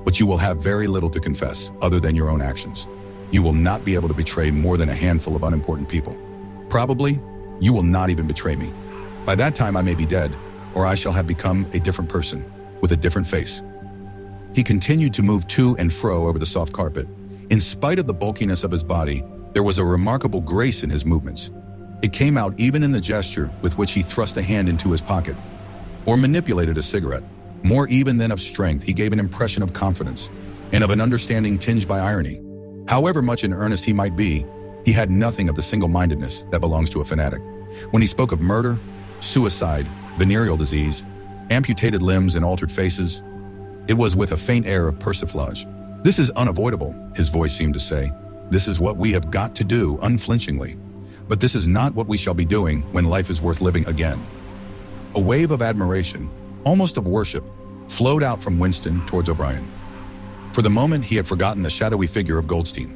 But you will have very little to confess other than your own actions. You will not be able to betray more than a handful of unimportant people. Probably, you will not even betray me. By that time I may be dead, or I shall have become a different person, with a different face." He continued to move to and fro over the soft carpet. In spite of the bulkiness of his body, there was a remarkable grace in his movements. It came out even in the gesture with which he thrust a hand into his pocket, or manipulated a cigarette. More even than of strength, he gave an impression of confidence, and of an understanding tinged by irony. However much in earnest he might be, he had nothing of the single-mindedness that belongs to a fanatic. When he spoke of murder, suicide, venereal disease, amputated limbs and altered faces, it was with a faint air of persiflage. "This is unavoidable," his voice seemed to say. "This is what we have got to do unflinchingly. But this is not what we shall be doing when life is worth living again." A wave of admiration, almost of worship, flowed out from Winston towards O'Brien. For the moment, he had forgotten the shadowy figure of Goldstein.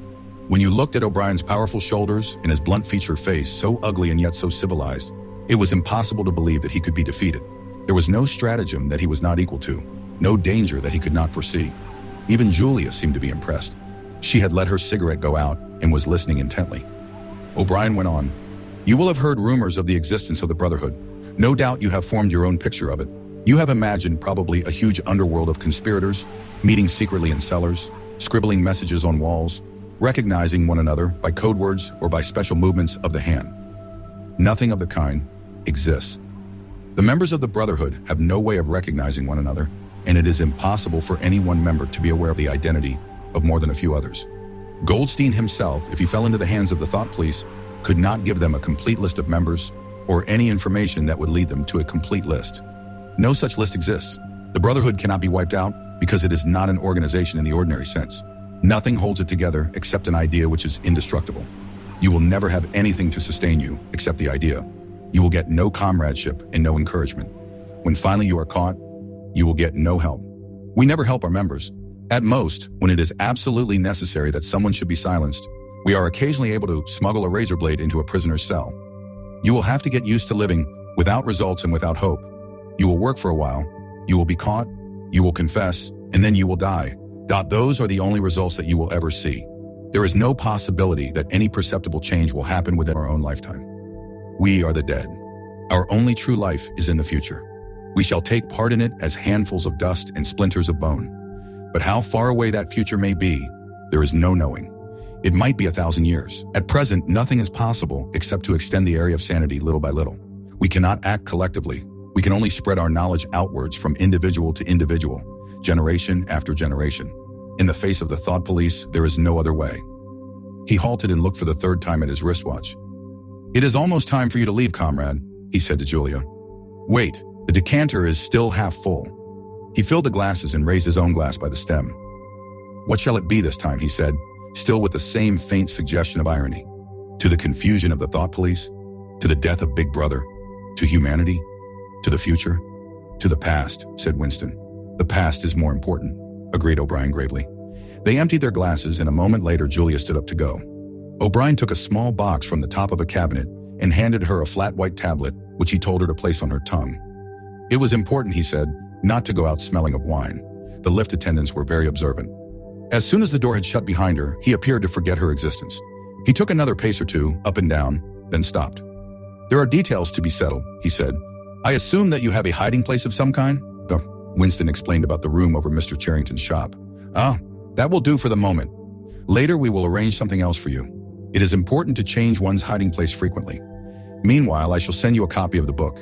When you looked at O'Brien's powerful shoulders and his blunt-featured face, so ugly and yet so civilized, it was impossible to believe that he could be defeated. There was no stratagem that he was not equal to, no danger that he could not foresee. Even Julia seemed to be impressed. She had let her cigarette go out and was listening intently. O'Brien went on, "You will have heard rumors of the existence of the Brotherhood. No doubt you have formed your own picture of it. You have imagined probably a huge underworld of conspirators, meeting secretly in cellars, scribbling messages on walls, recognizing one another by code words or by special movements of the hand. Nothing of the kind exists. The members of the Brotherhood have no way of recognizing one another, and it is impossible for any one member to be aware of the identity of more than a few others. Goldstein himself, if he fell into the hands of the thought police, could not give them a complete list of members or any information that would lead them to a complete list. No such list exists. The Brotherhood cannot be wiped out because it is not an organization in the ordinary sense. Nothing holds it together except an idea which is indestructible. You will never have anything to sustain you except the idea. You will get no comradeship and no encouragement. When finally you are caught, you will get no help. We never help our members. At most, when it is absolutely necessary that someone should be silenced, we are occasionally able to smuggle a razor blade into a prisoner's cell. You will have to get used to living without results and without hope. You will work for a while, you will be caught, you will confess, and then you will die. Those are the only results that you will ever see. There is no possibility that any perceptible change will happen within our own lifetime. We are the dead. Our only true life is in the future. We shall take part in it as handfuls of dust and splinters of bone. But how far away that future may be, there is no knowing. It might be 1,000 years. At present, nothing is possible except to extend the area of sanity little by little. We cannot act collectively. We can only spread our knowledge outwards from individual to individual, generation after generation. In the face of the thought police, there is no other way. He halted and looked for the third time at his wristwatch. "It is almost time for you to leave, comrade," he said to Julia. "Wait, the decanter is still half full." He filled the glasses and raised his own glass by the stem. "What shall it be this time?" he said, still with the same faint suggestion of irony. "To the confusion of the thought police? To the death of Big Brother? To humanity? To the future?" "To the past," said Winston. "The past is more important," agreed O'Brien gravely. They emptied their glasses, and a moment later Julia stood up to go. O'Brien took a small box from the top of a cabinet and handed her a flat white tablet, which he told her to place on her tongue. It was important, he said, not to go out smelling of wine. The lift attendants were very observant. As soon as the door had shut behind her, he appeared to forget her existence. He took another pace or two, up and down, then stopped. "There are details to be settled," he said. "I assume that you have a hiding place of some kind?" Winston explained about the room over Mr. Charrington's shop. "Ah, that will do for the moment. Later we will arrange something else for you. It is important to change one's hiding place frequently. Meanwhile, I shall send you a copy of the book."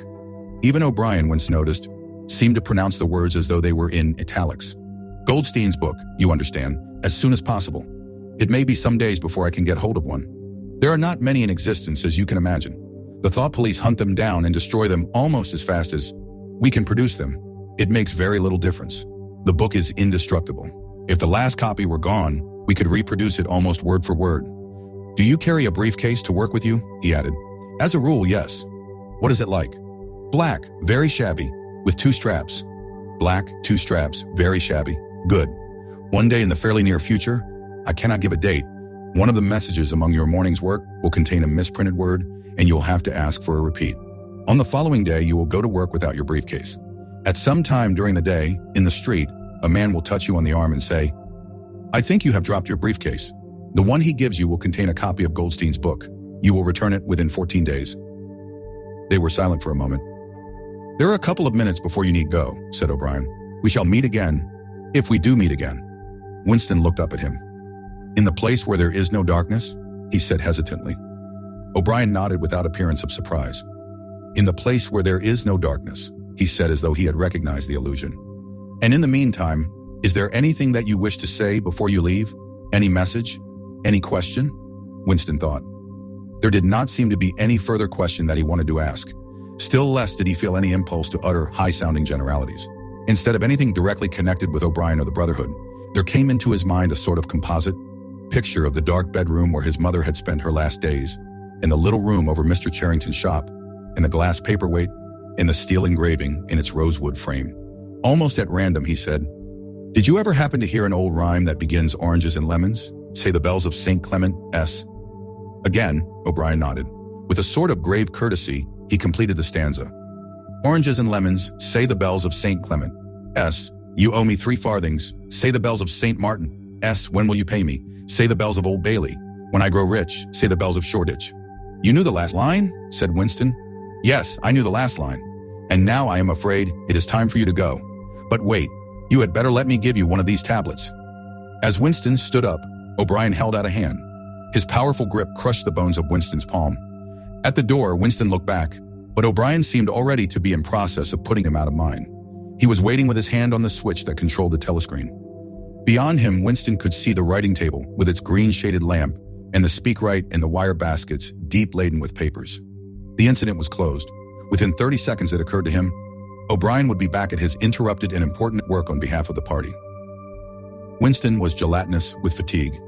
Even O'Brien, Winston noticed, seemed to pronounce the words as though they were in italics. "Goldstein's book, you understand, as soon as possible. It may be some days before I can get hold of one. There are not many in existence, as you can imagine. The thought police hunt them down and destroy them almost as fast as we can produce them. It makes very little difference. The book is indestructible. If the last copy were gone, we could reproduce it almost word for word. Do you carry a briefcase to work with you?" he added. "As a rule, yes." "What is it like?" "Black, very shabby, with 2 straps." "Black, 2 straps, very shabby. Good. One day in the fairly near future, I cannot give a date, one of the messages among your morning's work will contain a misprinted word, and you will have to ask for a repeat. On the following day, you will go to work without your briefcase. At some time during the day, in the street, a man will touch you on the arm and say, 'I think you have dropped your briefcase.' The one he gives you will contain a copy of Goldstein's book. You will return it within 14 days. They were silent for a moment. "There are a couple of minutes before you need go," said O'Brien. "We shall meet again, if we do meet again." Winston looked up at him. "In the place where there is no darkness?" he said hesitantly. O'Brien nodded without appearance of surprise. "In the place where there is no darkness," he said as though he had recognized the allusion. "And in the meantime, is there anything that you wish to say before you leave? Any message? Any question?" Winston thought. There did not seem to be any further question that he wanted to ask. Still less did he feel any impulse to utter high-sounding generalities. Instead of anything directly connected with O'Brien or the Brotherhood, there came into his mind a sort of composite picture of the dark bedroom where his mother had spent her last days, and the little room over Mr. Charrington's shop, and the glass paperweight, and the steel engraving in its rosewood frame. Almost at random, he said, "Did you ever happen to hear an old rhyme that begins oranges and lemons? Say the bells of St. Clement S." Again, O'Brien nodded. With a sort of grave courtesy, he completed the stanza. "Oranges and lemons, say the bells of St. Clement S. You owe me 3 farthings. Say the bells of St. Martin S. When will you pay me? Say the bells of Old Bailey. When I grow rich, say the bells of Shoreditch." "You knew the last line?" said Winston. "Yes, I knew the last line. And now I am afraid it is time for you to go. But wait, you had better let me give you one of these tablets." As Winston stood up, O'Brien held out a hand. His powerful grip crushed the bones of Winston's palm. At the door, Winston looked back, but O'Brien seemed already to be in process of putting him out of mind. He was waiting with his hand on the switch that controlled the telescreen. Beyond him, Winston could see the writing table with its green-shaded lamp and the speakwrite and the wire baskets deep laden with papers. The incident was closed. Within 30 seconds, it occurred to him, O'Brien would be back at his interrupted and important work on behalf of the party. Winston was gelatinous with fatigue.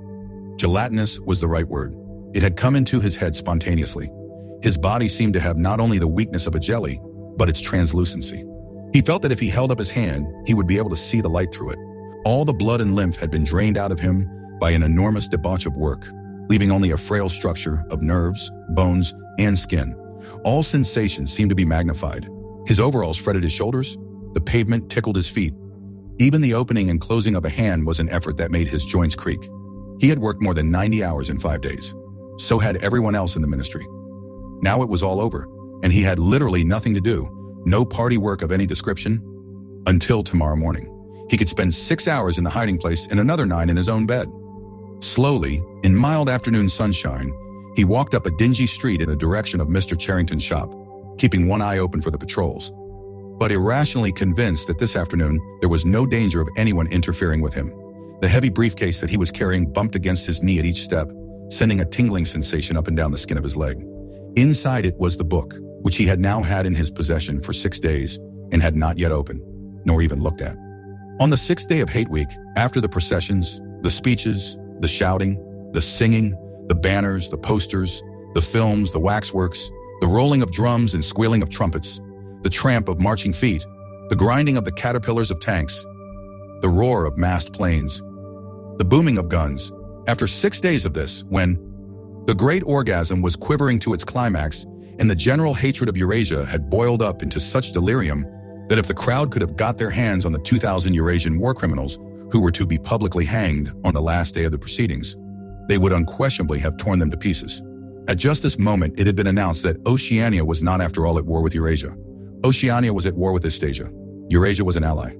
Gelatinous was the right word. It had come into his head spontaneously. His body seemed to have not only the weakness of a jelly, but its translucency. He felt that if he held up his hand, he would be able to see the light through it. All the blood and lymph had been drained out of him by an enormous debauch of work, leaving only a frail structure of nerves, bones, and skin. All sensations seemed to be magnified. His overalls fretted his shoulders. The pavement tickled his feet. Even the opening and closing of a hand was an effort that made his joints creak. He had worked more than 90 hours in 5 days. So had everyone else in the ministry. Now it was all over, and he had literally nothing to do, no party work of any description, until tomorrow morning. He could spend 6 hours in the hiding place and another 9 in his own bed. Slowly, in mild afternoon sunshine, he walked up a dingy street in the direction of Mr. Charrington's shop, keeping one eye open for the patrols, but irrationally convinced that this afternoon there was no danger of anyone interfering with him. The heavy briefcase that he was carrying bumped against his knee at each step, sending a tingling sensation up and down the skin of his leg. Inside it was the book, which he had now had in his possession for 6 days and had not yet opened, nor even looked at. On the 6th day of Hate Week, after the processions, the speeches, the shouting, the singing, the banners, the posters, the films, the waxworks, the rolling of drums and squealing of trumpets, the tramp of marching feet, the grinding of the caterpillars of tanks, the roar of massed planes, the booming of guns. After 6 days of this, when the great orgasm was quivering to its climax and the general hatred of Eurasia had boiled up into such delirium that if the crowd could have got their hands on the 2,000 Eurasian war criminals who were to be publicly hanged on the last day of the proceedings, they would unquestionably have torn them to pieces. At just this moment, it had been announced that Oceania was not after all at war with Eurasia. Oceania was at war with Eastasia. Eurasia was an ally.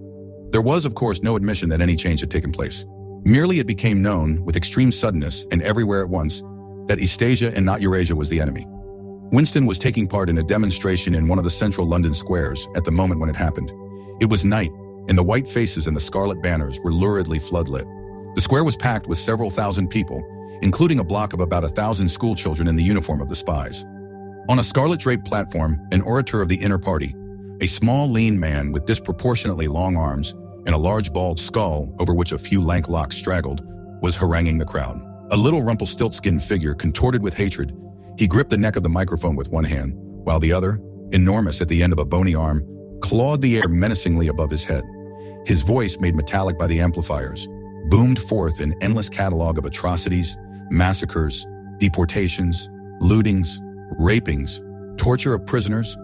There was, of course, no admission that any change had taken place. Merely it became known, with extreme suddenness and everywhere at once, that Eastasia and not Eurasia was the enemy. Winston was taking part in a demonstration in one of the central London squares at the moment when it happened. It was night, and the white faces and the scarlet banners were luridly floodlit. The square was packed with several thousand people, including a block of about 1,000 schoolchildren in the uniform of the spies. On a scarlet-draped platform, an orator of the inner party, a small, lean man with disproportionately long arms and a large bald skull over which a few lank locks straggled, was haranguing the crowd. A little Rumpelstiltskin figure contorted with hatred, he gripped the neck of the microphone with one hand, while the other, enormous at the end of a bony arm, clawed the air menacingly above his head. His voice, made metallic by the amplifiers, boomed forth an endless catalog of atrocities, massacres, deportations, lootings, rapings, torture of prisoners,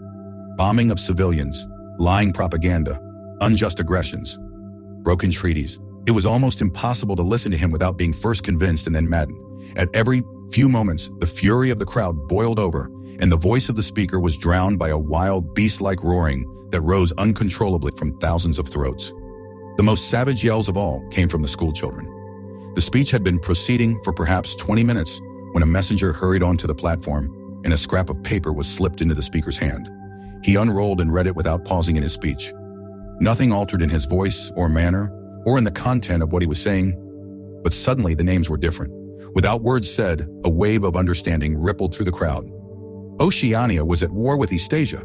bombing of civilians, lying propaganda, unjust aggressions, broken treaties. It was almost impossible to listen to him without being first convinced and then maddened. At every few moments, the fury of the crowd boiled over, and the voice of the speaker was drowned by a wild, beast-like roaring that rose uncontrollably from thousands of throats. The most savage yells of all came from the schoolchildren. The speech had been proceeding for perhaps 20 minutes when a messenger hurried onto the platform and a scrap of paper was slipped into the speaker's hand. He unrolled and read it without pausing in his speech. Nothing altered in his voice or manner or in the content of what he was saying, but suddenly the names were different. Without words said, a wave of understanding rippled through the crowd. Oceania was at war with Eastasia.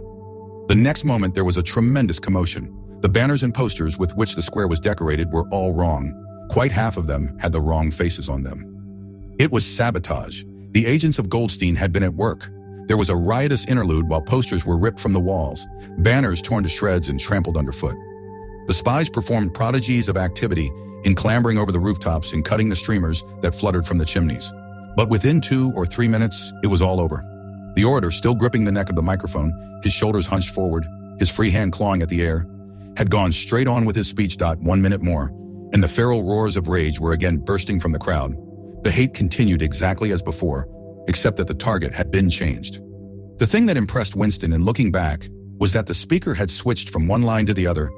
The next moment there was a tremendous commotion. The banners and posters with which the square was decorated were all wrong. Quite half of them had the wrong faces on them. It was sabotage. The agents of Goldstein had been at work. There was a riotous interlude while posters were ripped from the walls, banners torn to shreds and trampled underfoot. The spies performed prodigies of activity in clambering over the rooftops and cutting the streamers that fluttered from the chimneys. But within 2 or 3 minutes, it was all over. The orator, still gripping the neck of the microphone, his shoulders hunched forward, his free hand clawing at the air, had gone straight on with his speech. 1 minute more, and the feral roars of rage were again bursting from the crowd. The hate continued exactly as before, except that the target had been changed. The thing that impressed Winston in looking back was that the speaker had switched from one line to the other,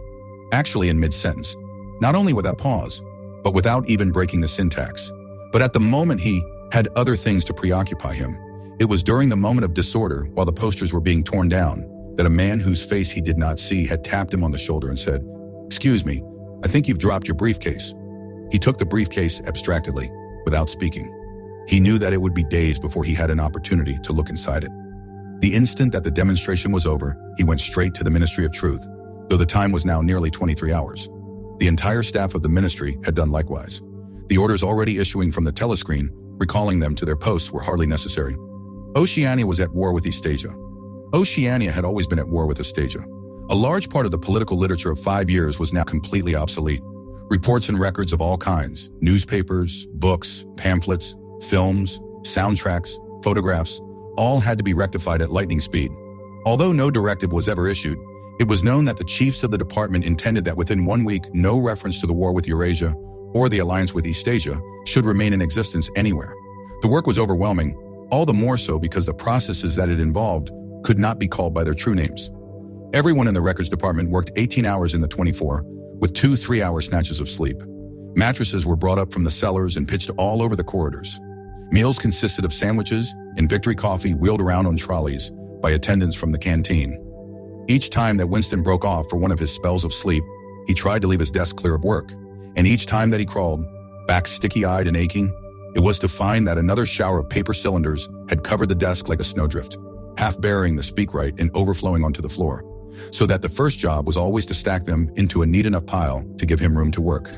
actually in mid-sentence, not only without pause, but without even breaking the syntax. But at the moment he had other things to preoccupy him. It was during the moment of disorder, while the posters were being torn down, that a man whose face he did not see had tapped him on the shoulder and said, "Excuse me, I think you've dropped your briefcase." He took the briefcase abstractedly, without speaking. He knew that it would be days before he had an opportunity to look inside it. The instant that the demonstration was over, he went straight to the Ministry of Truth, though the time was now nearly 23 hours. The entire staff of the ministry had done likewise. The orders already issuing from the telescreen, recalling them to their posts, were hardly necessary. Oceania was at war with Eastasia. Oceania had always been at war with Eastasia. A large part of the political literature of 5 years was now completely obsolete. Reports and records of all kinds, newspapers, books, pamphlets, films, soundtracks, photographs, all had to be rectified at lightning speed. Although no directive was ever issued, it was known that the chiefs of the department intended that within 1 week, no reference to the war with Eurasia or the alliance with Eastasia should remain in existence anywhere. The work was overwhelming, all the more so because the processes that it involved could not be called by their true names. Everyone in the records department worked 18 hours in the 24, with 2 3-hour snatches of sleep. Mattresses were brought up from the cellars and pitched all over the corridors. Meals consisted of sandwiches and victory coffee wheeled around on trolleys by attendants from the canteen. Each time that Winston broke off for one of his spells of sleep, he tried to leave his desk clear of work. And each time that he crawled, back sticky-eyed and aching, it was to find that another shower of paper cylinders had covered the desk like a snowdrift, half burying the speakwrite and overflowing onto the floor, so that the first job was always to stack them into a neat enough pile to give him room to work.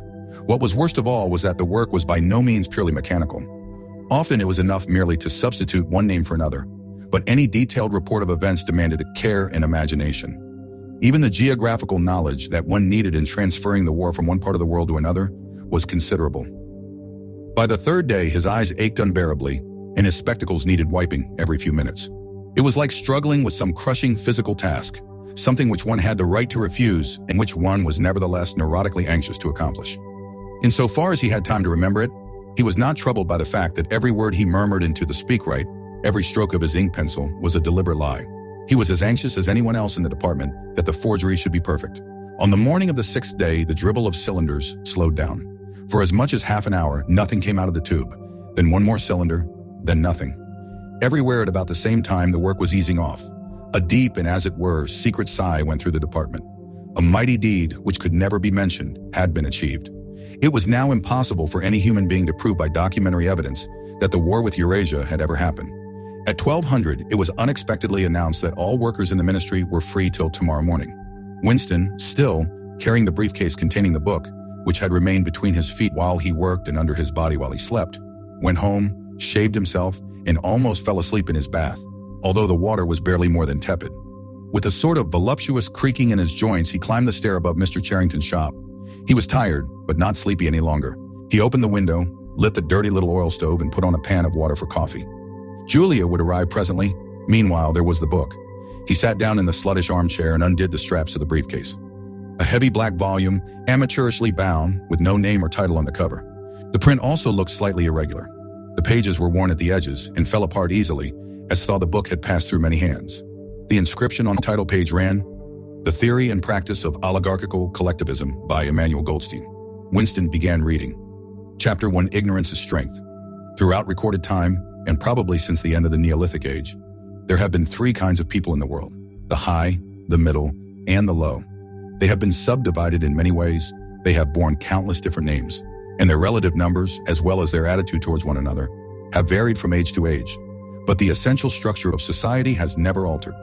What was worst of all was that the work was by no means purely mechanical. Often it was enough merely to substitute one name for another, but any detailed report of events demanded care and imagination. Even the geographical knowledge that one needed in transferring the war from one part of the world to another was considerable. By the third day, his eyes ached unbearably, and his spectacles needed wiping every few minutes. It was like struggling with some crushing physical task, something which one had the right to refuse and which one was nevertheless neurotically anxious to accomplish. Insofar as he had time to remember it, he was not troubled by the fact that every word he murmured into the speakwrite, every stroke of his ink pencil, was a deliberate lie. He was as anxious as anyone else in the department that the forgery should be perfect. On the morning of the sixth day, the dribble of cylinders slowed down. For as much as half an hour, nothing came out of the tube. Then one more cylinder, then nothing. Everywhere at about the same time, the work was easing off. A deep and, as it were, secret sigh went through the department. A mighty deed, which could never be mentioned, had been achieved. It was now impossible for any human being to prove by documentary evidence that the war with Eurasia had ever happened. At 1200, it was unexpectedly announced that all workers in the ministry were free till tomorrow morning. Winston, still carrying the briefcase containing the book, which had remained between his feet while he worked and under his body while he slept, went home, shaved himself, and almost fell asleep in his bath, although the water was barely more than tepid. With a sort of voluptuous creaking in his joints, he climbed the stair above Mr. Charrington's shop. He was tired, but not sleepy any longer. He opened the window, lit the dirty little oil stove, and put on a pan of water for coffee. Julia would arrive presently. Meanwhile, there was the book. He sat down in the sluttish armchair and undid the straps of the briefcase. A heavy black volume, amateurishly bound, with no name or title on the cover. The print also looked slightly irregular. The pages were worn at the edges and fell apart easily, as though the book had passed through many hands. The inscription on the title page ran, "The Theory and Practice of Oligarchical Collectivism" by Emmanuel Goldstein. Winston began reading. Chapter 1, Ignorance is Strength. Throughout recorded time, and probably since the end of the Neolithic Age, there have been three kinds of people in the world: the high, the middle, and the low. They have been subdivided in many ways. They have borne countless different names, and their relative numbers, as well as their attitude towards one another, have varied from age to age. But the essential structure of society has never altered.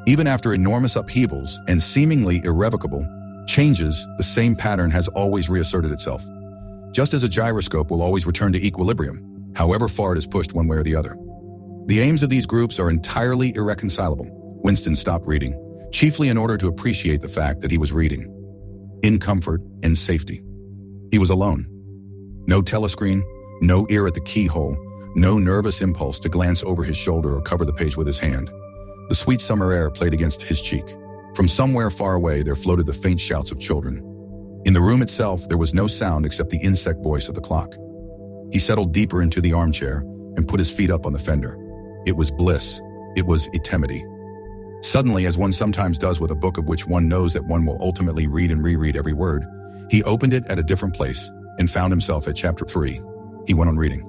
Even after enormous upheavals and seemingly irrevocable changes, the same pattern has always reasserted itself. Just as a gyroscope will always return to equilibrium, however far it is pushed one way or the other. The aims of these groups are entirely irreconcilable. Winston stopped reading, chiefly in order to appreciate the fact that he was reading. In comfort and safety. He was alone. No telescreen, no ear at the keyhole, no nervous impulse to glance over his shoulder or cover the page with his hand. The sweet summer air played against his cheek. From somewhere far away, there floated the faint shouts of children. In the room itself, there was no sound except the insect voice of the clock. He settled deeper into the armchair and put his feet up on the fender. It was bliss. It was eternity. Suddenly, as one sometimes does with a book of which one knows that one will ultimately read and reread every word, he opened it at a different place and found himself at chapter 3. He went on reading.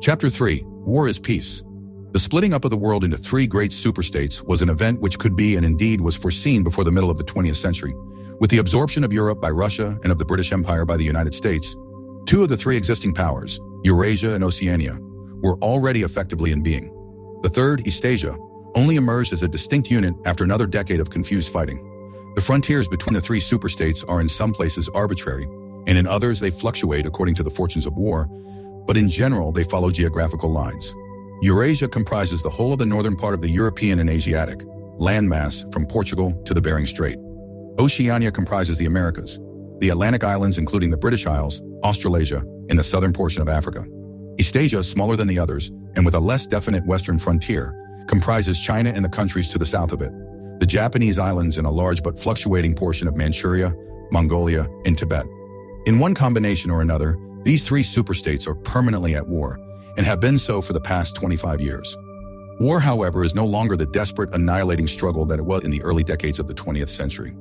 Chapter 3, War is Peace. The splitting up of the world into three great superstates was an event which could be and indeed was foreseen before the middle of the 20th century. With the absorption of Europe by Russia and of the British Empire by the United States, two of the three existing powers, Eurasia and Oceania, were already effectively in being. The third, Eastasia, only emerged as a distinct unit after another decade of confused fighting. The frontiers between the three superstates are in some places arbitrary, and in others they fluctuate according to the fortunes of war, but in general they follow geographical lines. Eurasia comprises the whole of the northern part of the European and Asiatic landmass from Portugal to the Bering Strait. Oceania comprises the Americas, the Atlantic Islands including the British Isles, Australasia, and the southern portion of Africa. Eastasia, smaller than the others, and with a less definite western frontier, comprises China and the countries to the south of it, the Japanese islands and a large but fluctuating portion of Manchuria, Mongolia, and Tibet. In one combination or another, these three superstates are permanently at war, and have been so for the past 25 years. War, however, is no longer the desperate, annihilating struggle that it was in the early decades of the 20th century.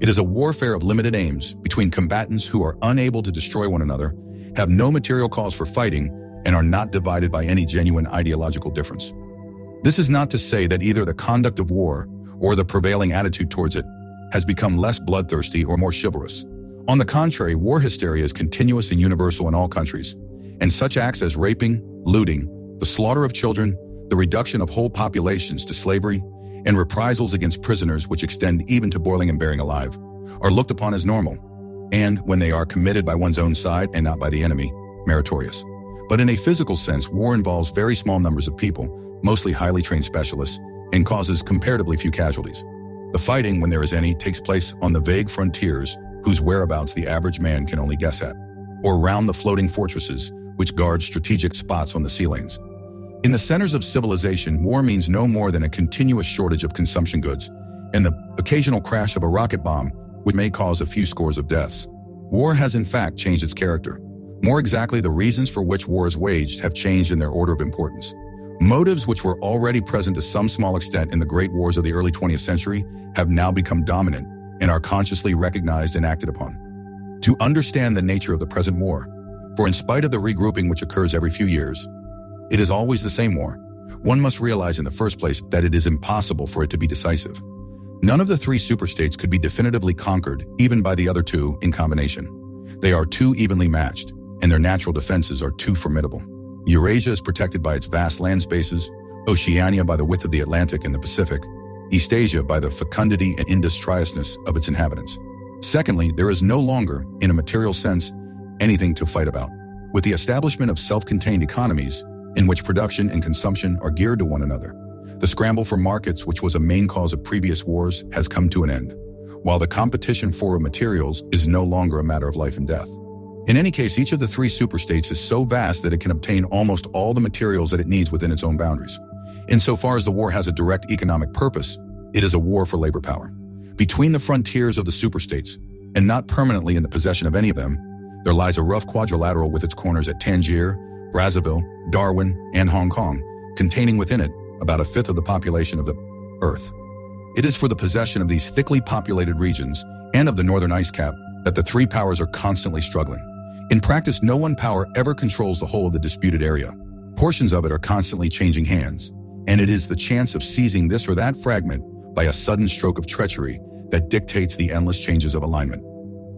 It is a warfare of limited aims between combatants who are unable to destroy one another, have no material cause for fighting, and are not divided by any genuine ideological difference. This is not to say that either the conduct of war or the prevailing attitude towards it has become less bloodthirsty or more chivalrous. On the contrary, war hysteria is continuous and universal in all countries, and such acts as raping, looting, the slaughter of children, the reduction of whole populations to slavery, and reprisals against prisoners which extend even to boiling and burying alive, are looked upon as normal, and, when they are committed by one's own side and not by the enemy, meritorious. But in a physical sense, war involves very small numbers of people, mostly highly trained specialists, and causes comparatively few casualties. The fighting, when there is any, takes place on the vague frontiers whose whereabouts the average man can only guess at. or round the floating fortresses, which guard strategic spots on the sea lanes. In the centers of civilization, war means no more than a continuous shortage of consumption goods and the occasional crash of a rocket bomb, which may cause a few scores of deaths. War has in fact changed its character. More exactly, the reasons for which war is waged have changed in their order of importance. Motives which were already present to some small extent in the great wars of the early 20th century have now become dominant and are consciously recognized and acted upon. To understand the nature of the present war, for in spite of the regrouping which occurs every few years, it is always the same war, one must realize in the first place that it is impossible for it to be decisive. None of the three superstates could be definitively conquered, even by the other two in combination. They are too evenly matched, and their natural defenses are too formidable. Eurasia is protected by its vast land spaces, Oceania by the width of the Atlantic and the Pacific, Eastasia by the fecundity and industriousness of its inhabitants. Secondly, there is no longer, in a material sense, anything to fight about. With the establishment of self-contained economies, in which production and consumption are geared to one another, the scramble for markets, which was a main cause of previous wars, has come to an end, while the competition for materials is no longer a matter of life and death. In any case, each of the three superstates is so vast that it can obtain almost all the materials that it needs within its own boundaries. Insofar as the war has a direct economic purpose, it is a war for labor power. Between the frontiers of the superstates, and not permanently in the possession of any of them, there lies a rough quadrilateral with its corners at Tangier, Brazzaville, Darwin, and Hong Kong, containing within it about a fifth of the population of the Earth. It is for the possession of these thickly populated regions and of the northern ice cap that the three powers are constantly struggling. In practice, no one power ever controls the whole of the disputed area. Portions of it are constantly changing hands, and it is the chance of seizing this or that fragment by a sudden stroke of treachery that dictates the endless changes of alignment.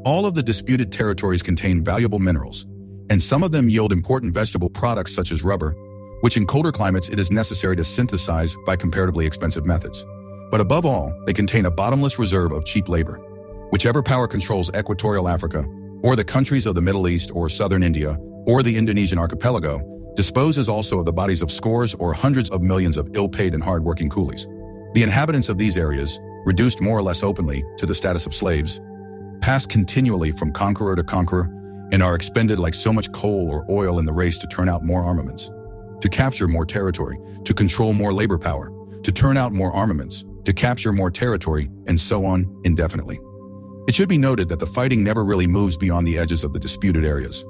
All of the disputed territories contain valuable minerals, and some of them yield important vegetable products such as rubber, which in colder climates it is necessary to synthesize by comparatively expensive methods. But above all, they contain a bottomless reserve of cheap labor. Whichever power controls equatorial Africa, or the countries of the Middle East or southern India, or the Indonesian archipelago, disposes also of the bodies of scores or hundreds of millions of ill-paid and hard-working coolies. The inhabitants of these areas, reduced more or less openly to the status of slaves, pass continually from conqueror to conqueror and are expended like so much coal or oil in the race to turn out more armaments, to capture more territory, to control more labor power, to turn out more armaments, to capture more territory, and so on indefinitely. It should be noted that the fighting never really moves beyond the edges of the disputed areas.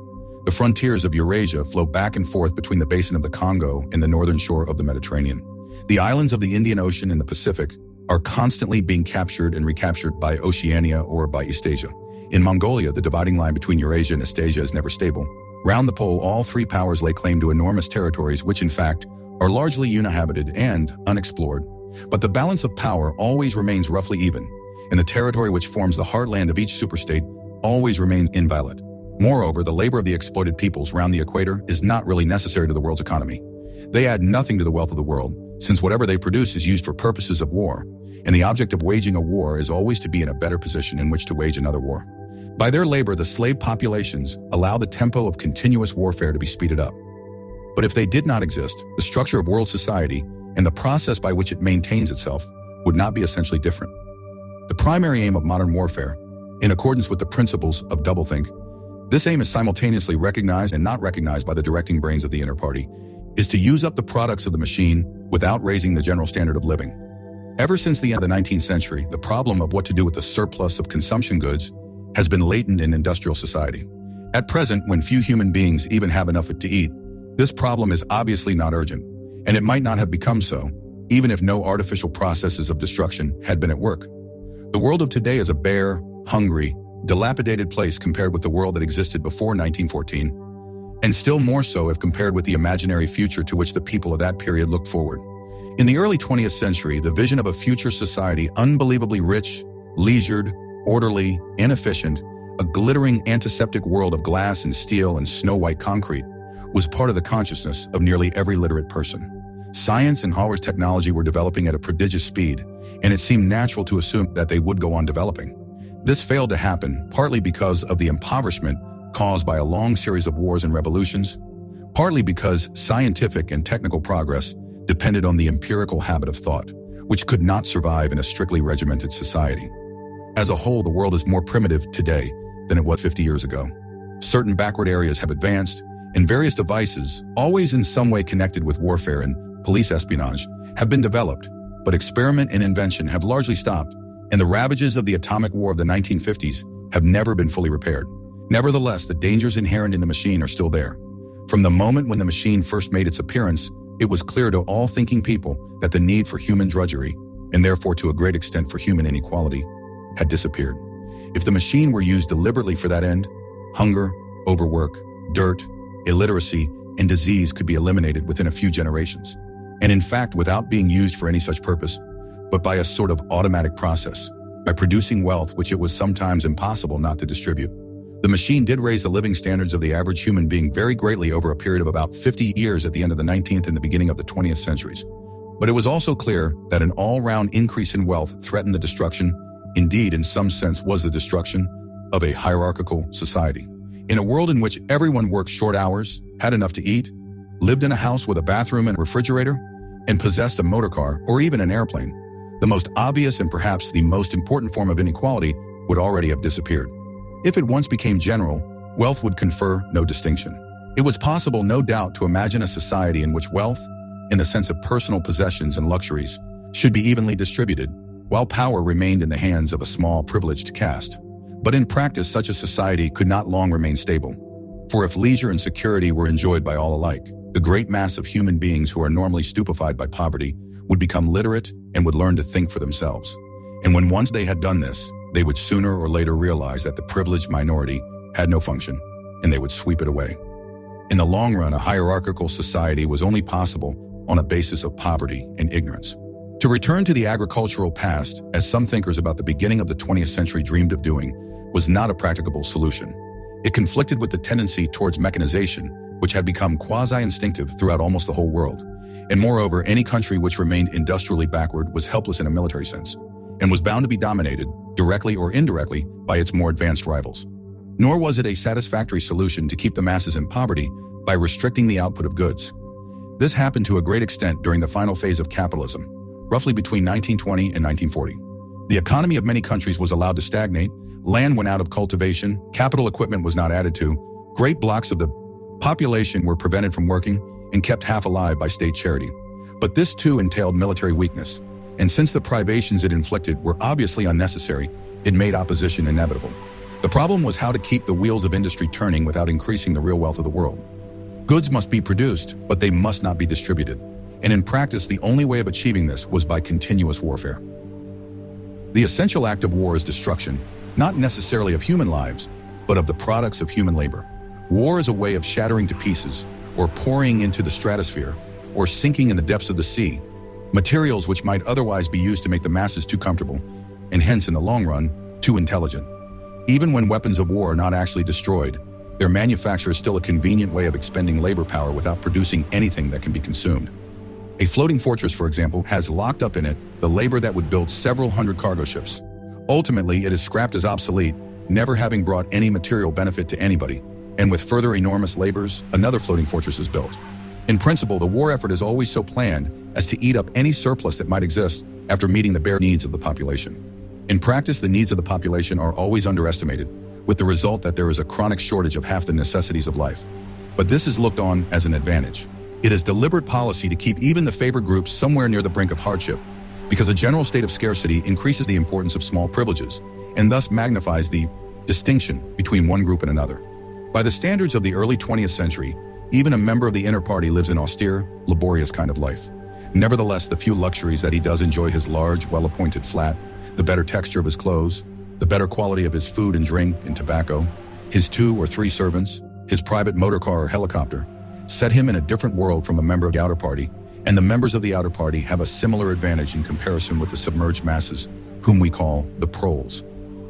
The frontiers of Eurasia flow back and forth between the basin of the Congo and the northern shore of the Mediterranean. The islands of the Indian Ocean and the Pacific are constantly being captured and recaptured by Oceania or by Eastasia. In Mongolia, the dividing line between Eurasia and Eastasia is never stable. Round the pole, all three powers lay claim to enormous territories which, in fact, are largely uninhabited and unexplored. But the balance of power always remains roughly even, and the territory which forms the heartland of each superstate always remains inviolate. Moreover, the labor of the exploited peoples round the equator is not really necessary to the world's economy. They add nothing to the wealth of the world, since whatever they produce is used for purposes of war, and the object of waging a war is always to be in a better position in which to wage another war. By their labor, the slave populations allow the tempo of continuous warfare to be speeded up. But if they did not exist, the structure of world society and the process by which it maintains itself would not be essentially different. The primary aim of modern warfare, in accordance with the principles of doublethink, this aim is simultaneously recognized and not recognized by the directing brains of the inner party, is to use up the products of the machine without raising the general standard of living. Ever since the end of the 19th century, the problem of what to do with the surplus of consumption goods has been latent in industrial society. At present, when few human beings even have enough to eat, this problem is obviously not urgent, and it might not have become so, even if no artificial processes of destruction had been at work. The world of today is a bare, hungry, dilapidated place compared with the world that existed before 1914, and still more so if compared with the imaginary future to which the people of that period looked forward. In the early 20th century, the vision of a future society unbelievably rich, leisured, orderly, and efficient, a glittering antiseptic world of glass and steel and snow-white concrete, was part of the consciousness of nearly every literate person. Science and Hall's technology were developing at a prodigious speed, and it seemed natural to assume that they would go on developing. This failed to happen, partly because of the impoverishment caused by a long series of wars and revolutions, partly because scientific and technical progress depended on the empirical habit of thought, which could not survive in a strictly regimented society. As a whole, the world is more primitive today than it was 50 years ago. certain backward areas have advanced, and various devices, always in some way connected with warfare and police espionage, have been developed, but experiment and invention have largely stopped, and the ravages of the atomic war of the 1950s have never been fully repaired. Nevertheless, the dangers inherent in the machine are still there. From the moment when the machine first made its appearance, it was clear to all thinking people that the need for human drudgery, and therefore to a great extent for human inequality, had disappeared. If the machine were used deliberately for that end, hunger, overwork, dirt, illiteracy, and disease could be eliminated within a few generations. And in fact, without being used for any such purpose, but by a sort of automatic process, by producing wealth which it was sometimes impossible not to distribute. The machine did raise the living standards of the average human being very greatly over a period of about 50 years at the end of the 19th and the beginning of the 20th centuries. But it was also clear that an all-round increase in wealth threatened the destruction, indeed in some sense was the destruction, of a hierarchical society. In a world in which everyone worked short hours, had enough to eat, lived in a house with a bathroom and refrigerator, and possessed a motor car or even an airplane, the most obvious and perhaps the most important form of inequality would already have disappeared. If it once became general, wealth would confer no distinction. It was possible, no doubt, to imagine a society in which wealth, in the sense of personal possessions and luxuries, should be evenly distributed, while power remained in the hands of a small privileged caste. But in practice, such a society could not long remain stable. For if leisure and security were enjoyed by all alike, the great mass of human beings who are normally stupefied by poverty would become literate and would learn to think for themselves. And when once they had done this, they would sooner or later realize that the privileged minority had no function, and they would sweep it away. In the long run, a hierarchical society was only possible on a basis of poverty and ignorance. To return to the agricultural past, as some thinkers about the beginning of the 20th century dreamed of doing, was not a practicable solution. It conflicted with the tendency towards mechanization, which had become quasi-instinctive throughout almost the whole world. And moreover, any country which remained industrially backward was helpless in a military sense, and was bound to be dominated, directly or indirectly, by its more advanced rivals. Nor was it a satisfactory solution to keep the masses in poverty by restricting the output of goods. This happened to a great extent during the final phase of capitalism, roughly between 1920 and 1940. The economy of many countries was allowed to stagnate, land went out of cultivation, capital equipment was not added to, great blocks of the population were prevented from working and kept half alive by state charity. But this too entailed military weakness, and since the privations it inflicted were obviously unnecessary, it made opposition inevitable. The problem was how to keep the wheels of industry turning without increasing the real wealth of the world. Goods must be produced, but they must not be distributed. And in practice, the only way of achieving this was by continuous warfare. The essential act of war is destruction, not necessarily of human lives, but of the products of human labor. War is a way of shattering to pieces, or pouring into the stratosphere, or sinking in the depths of the sea, materials which might otherwise be used to make the masses too comfortable, and hence in the long run, too intelligent. Even when weapons of war are not actually destroyed, their manufacture is still a convenient way of expending labor power without producing anything that can be consumed. A floating fortress, for example, has locked up in it the labor that would build several hundred cargo ships. Ultimately, it is scrapped as obsolete, never having brought any material benefit to anybody, and with further enormous labors, another floating fortress is built. In principle, the war effort is always so planned as to eat up any surplus that might exist after meeting the bare needs of the population. In practice, the needs of the population are always underestimated, with the result that there is a chronic shortage of half the necessities of life. But this is looked on as an advantage. It is deliberate policy to keep even the favored groups somewhere near the brink of hardship, because a general state of scarcity increases the importance of small privileges, and thus magnifies the distinction between one group and another. By the standards of the early 20th century, even a member of the inner party lives an austere, laborious kind of life. Nevertheless, the few luxuries that he does enjoy, his large, well-appointed flat, the better texture of his clothes, the better quality of his food and drink and tobacco, his 2 or 3 servants, his private motor car or helicopter, set him in a different world from a member of the outer party, and the members of the outer party have a similar advantage in comparison with the submerged masses, whom we call the proles.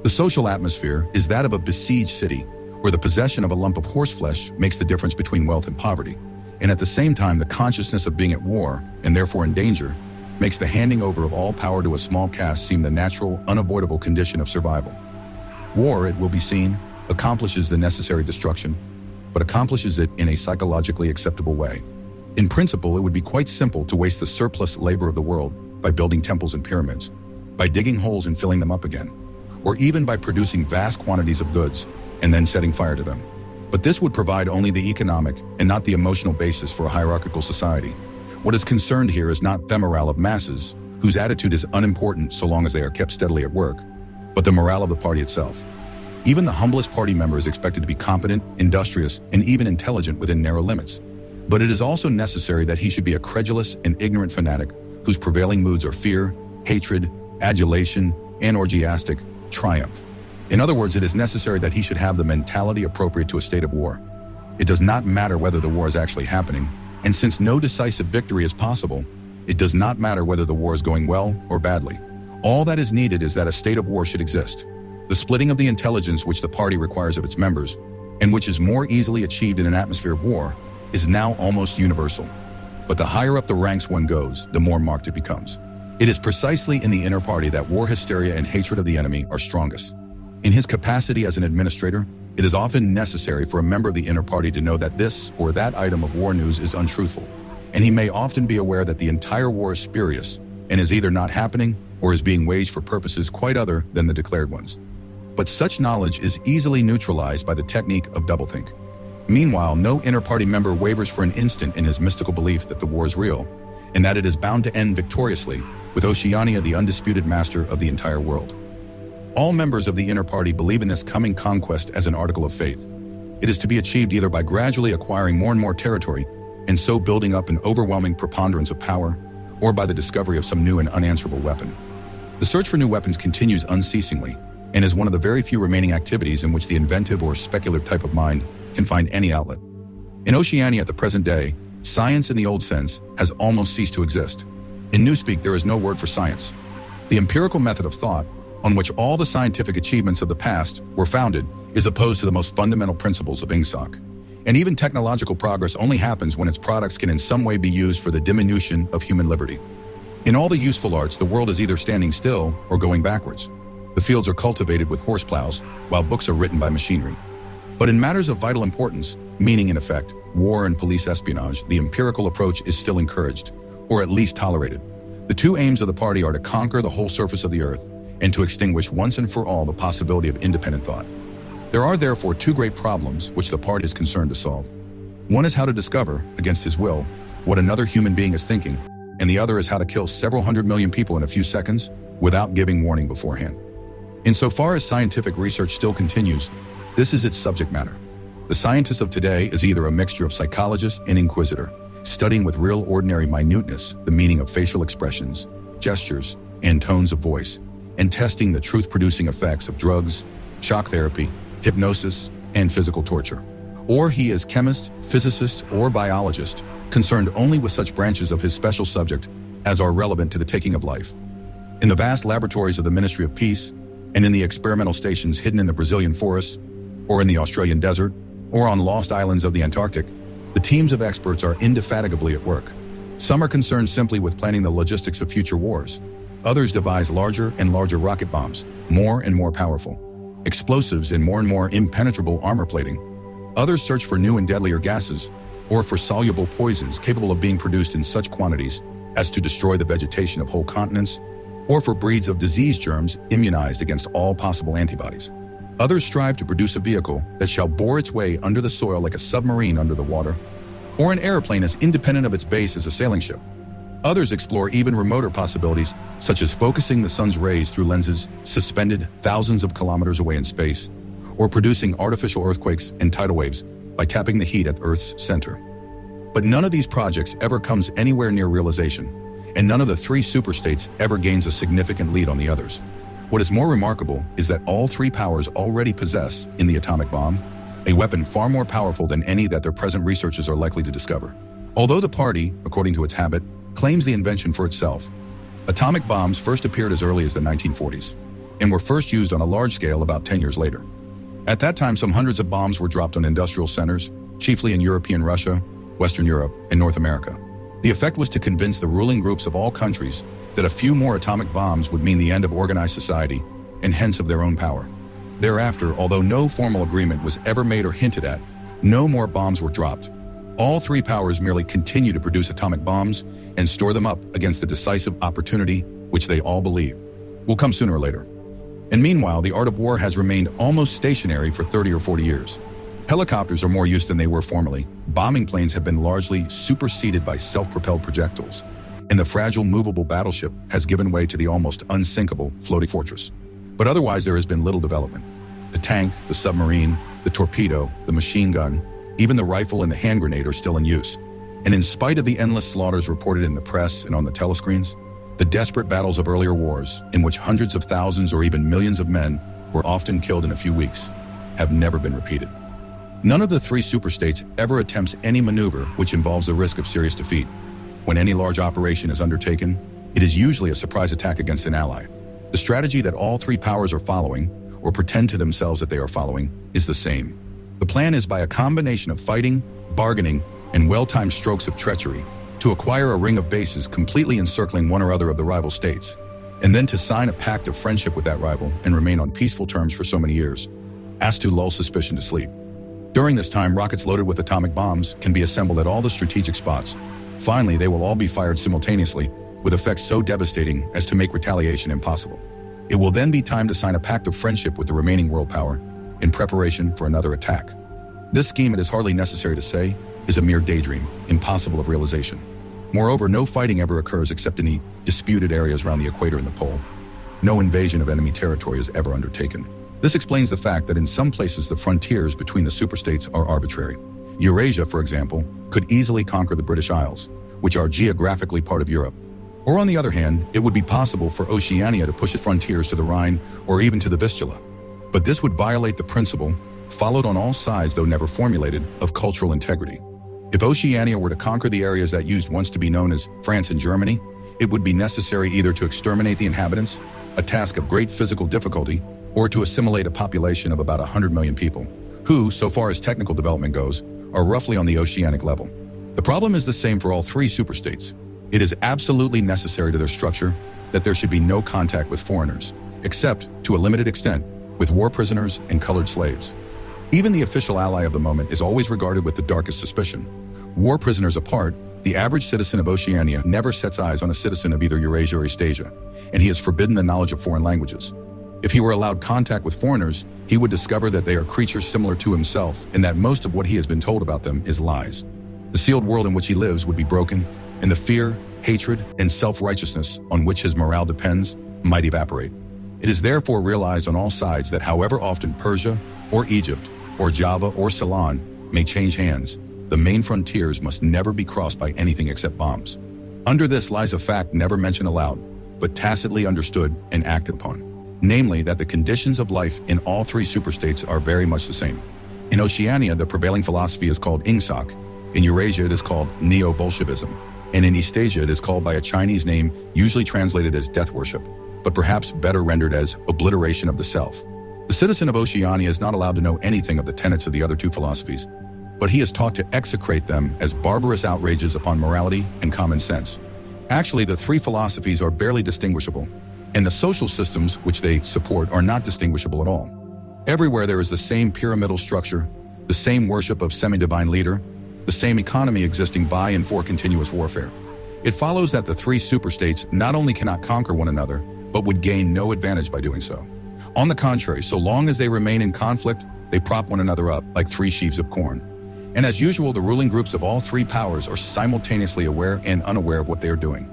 The social atmosphere is that of a besieged city, where the possession of a lump of horseflesh makes the difference between wealth and poverty, and at the same time the consciousness of being at war, and therefore in danger, makes the handing over of all power to a small caste seem the natural, unavoidable condition of survival. War, it will be seen, accomplishes the necessary destruction, but accomplishes it in a psychologically acceptable way. In principle, it would be quite simple to waste the surplus labor of the world by building temples and pyramids, by digging holes and filling them up again, or even by producing vast quantities of goods and then setting fire to them. But this would provide only the economic and not the emotional basis for a hierarchical society. What is concerned here is not the morale of masses, whose attitude is unimportant so long as they are kept steadily at work, but the morale of the party itself. Even the humblest party member is expected to be competent, industrious, and even intelligent within narrow limits. But it is also necessary that he should be a credulous and ignorant fanatic whose prevailing moods are fear, hatred, adulation, and orgiastic triumph. In other words, it is necessary that he should have the mentality appropriate to a state of war. It does not matter whether the war is actually happening, and since no decisive victory is possible, it does not matter whether the war is going well or badly. All that is needed is that a state of war should exist. The splitting of the intelligence which the party requires of its members, and which is more easily achieved in an atmosphere of war, is now almost universal. But the higher up the ranks one goes, the more marked it becomes. It is precisely in the inner party that war hysteria and hatred of the enemy are strongest. In his capacity as an administrator, it is often necessary for a member of the inner party to know that this or that item of war news is untruthful, and he may often be aware that the entire war is spurious and is either not happening or is being waged for purposes quite other than the declared ones. But such knowledge is easily neutralized by the technique of doublethink. Meanwhile, no inner party member wavers for an instant in his mystical belief that the war is real and that it is bound to end victoriously, with Oceania the undisputed master of the entire world. All members of the inner party believe in this coming conquest as an article of faith. It is to be achieved either by gradually acquiring more and more territory and so building up an overwhelming preponderance of power, or by the discovery of some new and unanswerable weapon. The search for new weapons continues unceasingly and is one of the very few remaining activities in which the inventive or speculative type of mind can find any outlet. In Oceania at the present day, science in the old sense has almost ceased to exist. In Newspeak, there is no word for science. The empirical method of thought, on which all the scientific achievements of the past were founded, is opposed to the most fundamental principles of Ingsoc. And even technological progress only happens when its products can in some way be used for the diminution of human liberty. In all the useful arts, the world is either standing still or going backwards. The fields are cultivated with horse plows, while books are written by machinery. But in matters of vital importance, meaning in effect, war and police espionage, the empirical approach is still encouraged, or at least tolerated. The two aims of the party are to conquer the whole surface of the earth and to extinguish once and for all the possibility of independent thought. There are therefore two great problems which the party is concerned to solve. One is how to discover, against his will, what another human being is thinking, and the other is how to kill several 100 million people in a few seconds without giving warning beforehand. Insofar as scientific research still continues, this is its subject matter. The scientist of today is either a mixture of psychologist and inquisitor, studying with real ordinary minuteness the meaning of facial expressions, gestures, and tones of voice, and testing the truth-producing effects of drugs, shock therapy, hypnosis, and physical torture. Or he is chemist, physicist, or biologist, concerned only with such branches of his special subject as are relevant to the taking of life. In the vast laboratories of the Ministry of Peace, and in the experimental stations hidden in the Brazilian forests, or in the Australian desert, or on lost islands of the Antarctic, the teams of experts are indefatigably at work. Some are concerned simply with planning the logistics of future wars. Others devise larger and larger rocket bombs, more and more powerful, explosives and more impenetrable armor plating. Others search for new and deadlier gases, or for soluble poisons capable of being produced in such quantities as to destroy the vegetation of whole continents, or for breeds of disease germs immunized against all possible antibodies. Others strive to produce a vehicle that shall bore its way under the soil like a submarine under the water, or an airplane as independent of its base as a sailing ship. Others explore even remoter possibilities, such as focusing the sun's rays through lenses suspended thousands of kilometers away in space, or producing artificial earthquakes and tidal waves by tapping the heat at Earth's center. But none of these projects ever comes anywhere near realization, and none of the three superstates ever gains a significant lead on the others. What is more remarkable is that all three powers already possess, in the atomic bomb, a weapon far more powerful than any that their present researchers are likely to discover. Although the party, according to its habit, claims the invention for itself, atomic bombs first appeared as early as the 1940s, and were first used on a large scale about 10 years later. At that time, some hundreds of bombs were dropped on industrial centers, chiefly in European Russia, Western Europe, and North America. The effect was to convince the ruling groups of all countries that a few more atomic bombs would mean the end of organized society, and hence of their own power. Thereafter, although no formal agreement was ever made or hinted at, no more bombs were dropped. All three powers merely continue to produce atomic bombs and store them up against the decisive opportunity which they all believe will come sooner or later. And meanwhile, the art of war has remained almost stationary for 30 or 40 years. Helicopters are more used than they were formerly. Bombing planes have been largely superseded by self-propelled projectiles, and the fragile movable battleship has given way to the almost unsinkable floating fortress. But otherwise there has been little development. The tank, the submarine, the torpedo, the machine gun, even the rifle and the hand grenade are still in use. And in spite of the endless slaughters reported in the press and on the telescreens, the desperate battles of earlier wars, in which hundreds of thousands or even millions of men were often killed in a few weeks, have never been repeated. None of the three superstates ever attempts any maneuver which involves the risk of serious defeat. When any large operation is undertaken, it is usually a surprise attack against an ally. The strategy that all three powers are following, or pretend to themselves that they are following, is the same. The plan is by a combination of fighting, bargaining, and well-timed strokes of treachery to acquire a ring of bases completely encircling one or other of the rival states, and then to sign a pact of friendship with that rival and remain on peaceful terms for so many years, as to lull suspicion to sleep. During this time, rockets loaded with atomic bombs can be assembled at all the strategic spots. Finally, they will all be fired simultaneously, with effects so devastating as to make retaliation impossible. It will then be time to sign a pact of friendship with the remaining world power in preparation for another attack. This scheme, it is hardly necessary to say, is a mere daydream, impossible of realization. Moreover, no fighting ever occurs except in the disputed areas around the equator and the pole. No invasion of enemy territory is ever undertaken. This explains the fact that in some places the frontiers between the superstates are arbitrary. Eurasia, for example, could easily conquer the British Isles, which are geographically part of Europe. Or on the other hand, it would be possible for Oceania to push its frontiers to the Rhine or even to the Vistula. But this would violate the principle, followed on all sides though never formulated, of cultural integrity. If Oceania were to conquer the areas that used once to be known as France and Germany, it would be necessary either to exterminate the inhabitants, a task of great physical difficulty, or to assimilate a population of about 100 million people, who, so far as technical development goes, are roughly on the oceanic level. The problem is the same for all three superstates. It is absolutely necessary to their structure that there should be no contact with foreigners, except, to a limited extent, with war prisoners and colored slaves. Even the official ally of the moment is always regarded with the darkest suspicion. War prisoners apart, the average citizen of Oceania never sets eyes on a citizen of either Eurasia or Eastasia, and he is forbidden the knowledge of foreign languages. If he were allowed contact with foreigners, he would discover that they are creatures similar to himself and that most of what he has been told about them is lies. The sealed world in which he lives would be broken, and the fear, hatred, and self-righteousness on which his morale depends might evaporate. It is therefore realized on all sides that however often Persia, or Egypt, or Java, or Ceylon may change hands, the main frontiers must never be crossed by anything except bombs. Under this lies a fact never mentioned aloud, but tacitly understood and acted upon. Namely, that the conditions of life in all three superstates are very much the same. In Oceania, the prevailing philosophy is called Ingsoc. In Eurasia, it is called Neo-Bolshevism. And in Eastasia, it is called by a Chinese name usually translated as death worship, but perhaps better rendered as obliteration of the self. The citizen of Oceania is not allowed to know anything of the tenets of the other two philosophies, but he is taught to execrate them as barbarous outrages upon morality and common sense. Actually, the three philosophies are barely distinguishable, and the social systems which they support are not distinguishable at all. Everywhere there is the same pyramidal structure, the same worship of semi-divine leader, the same economy existing by and for continuous warfare. It follows that the three superstates not only cannot conquer one another, but would gain no advantage by doing so. On the contrary, so long as they remain in conflict, they prop one another up like three sheaves of corn. And as usual, the ruling groups of all three powers are simultaneously aware and unaware of what they are doing.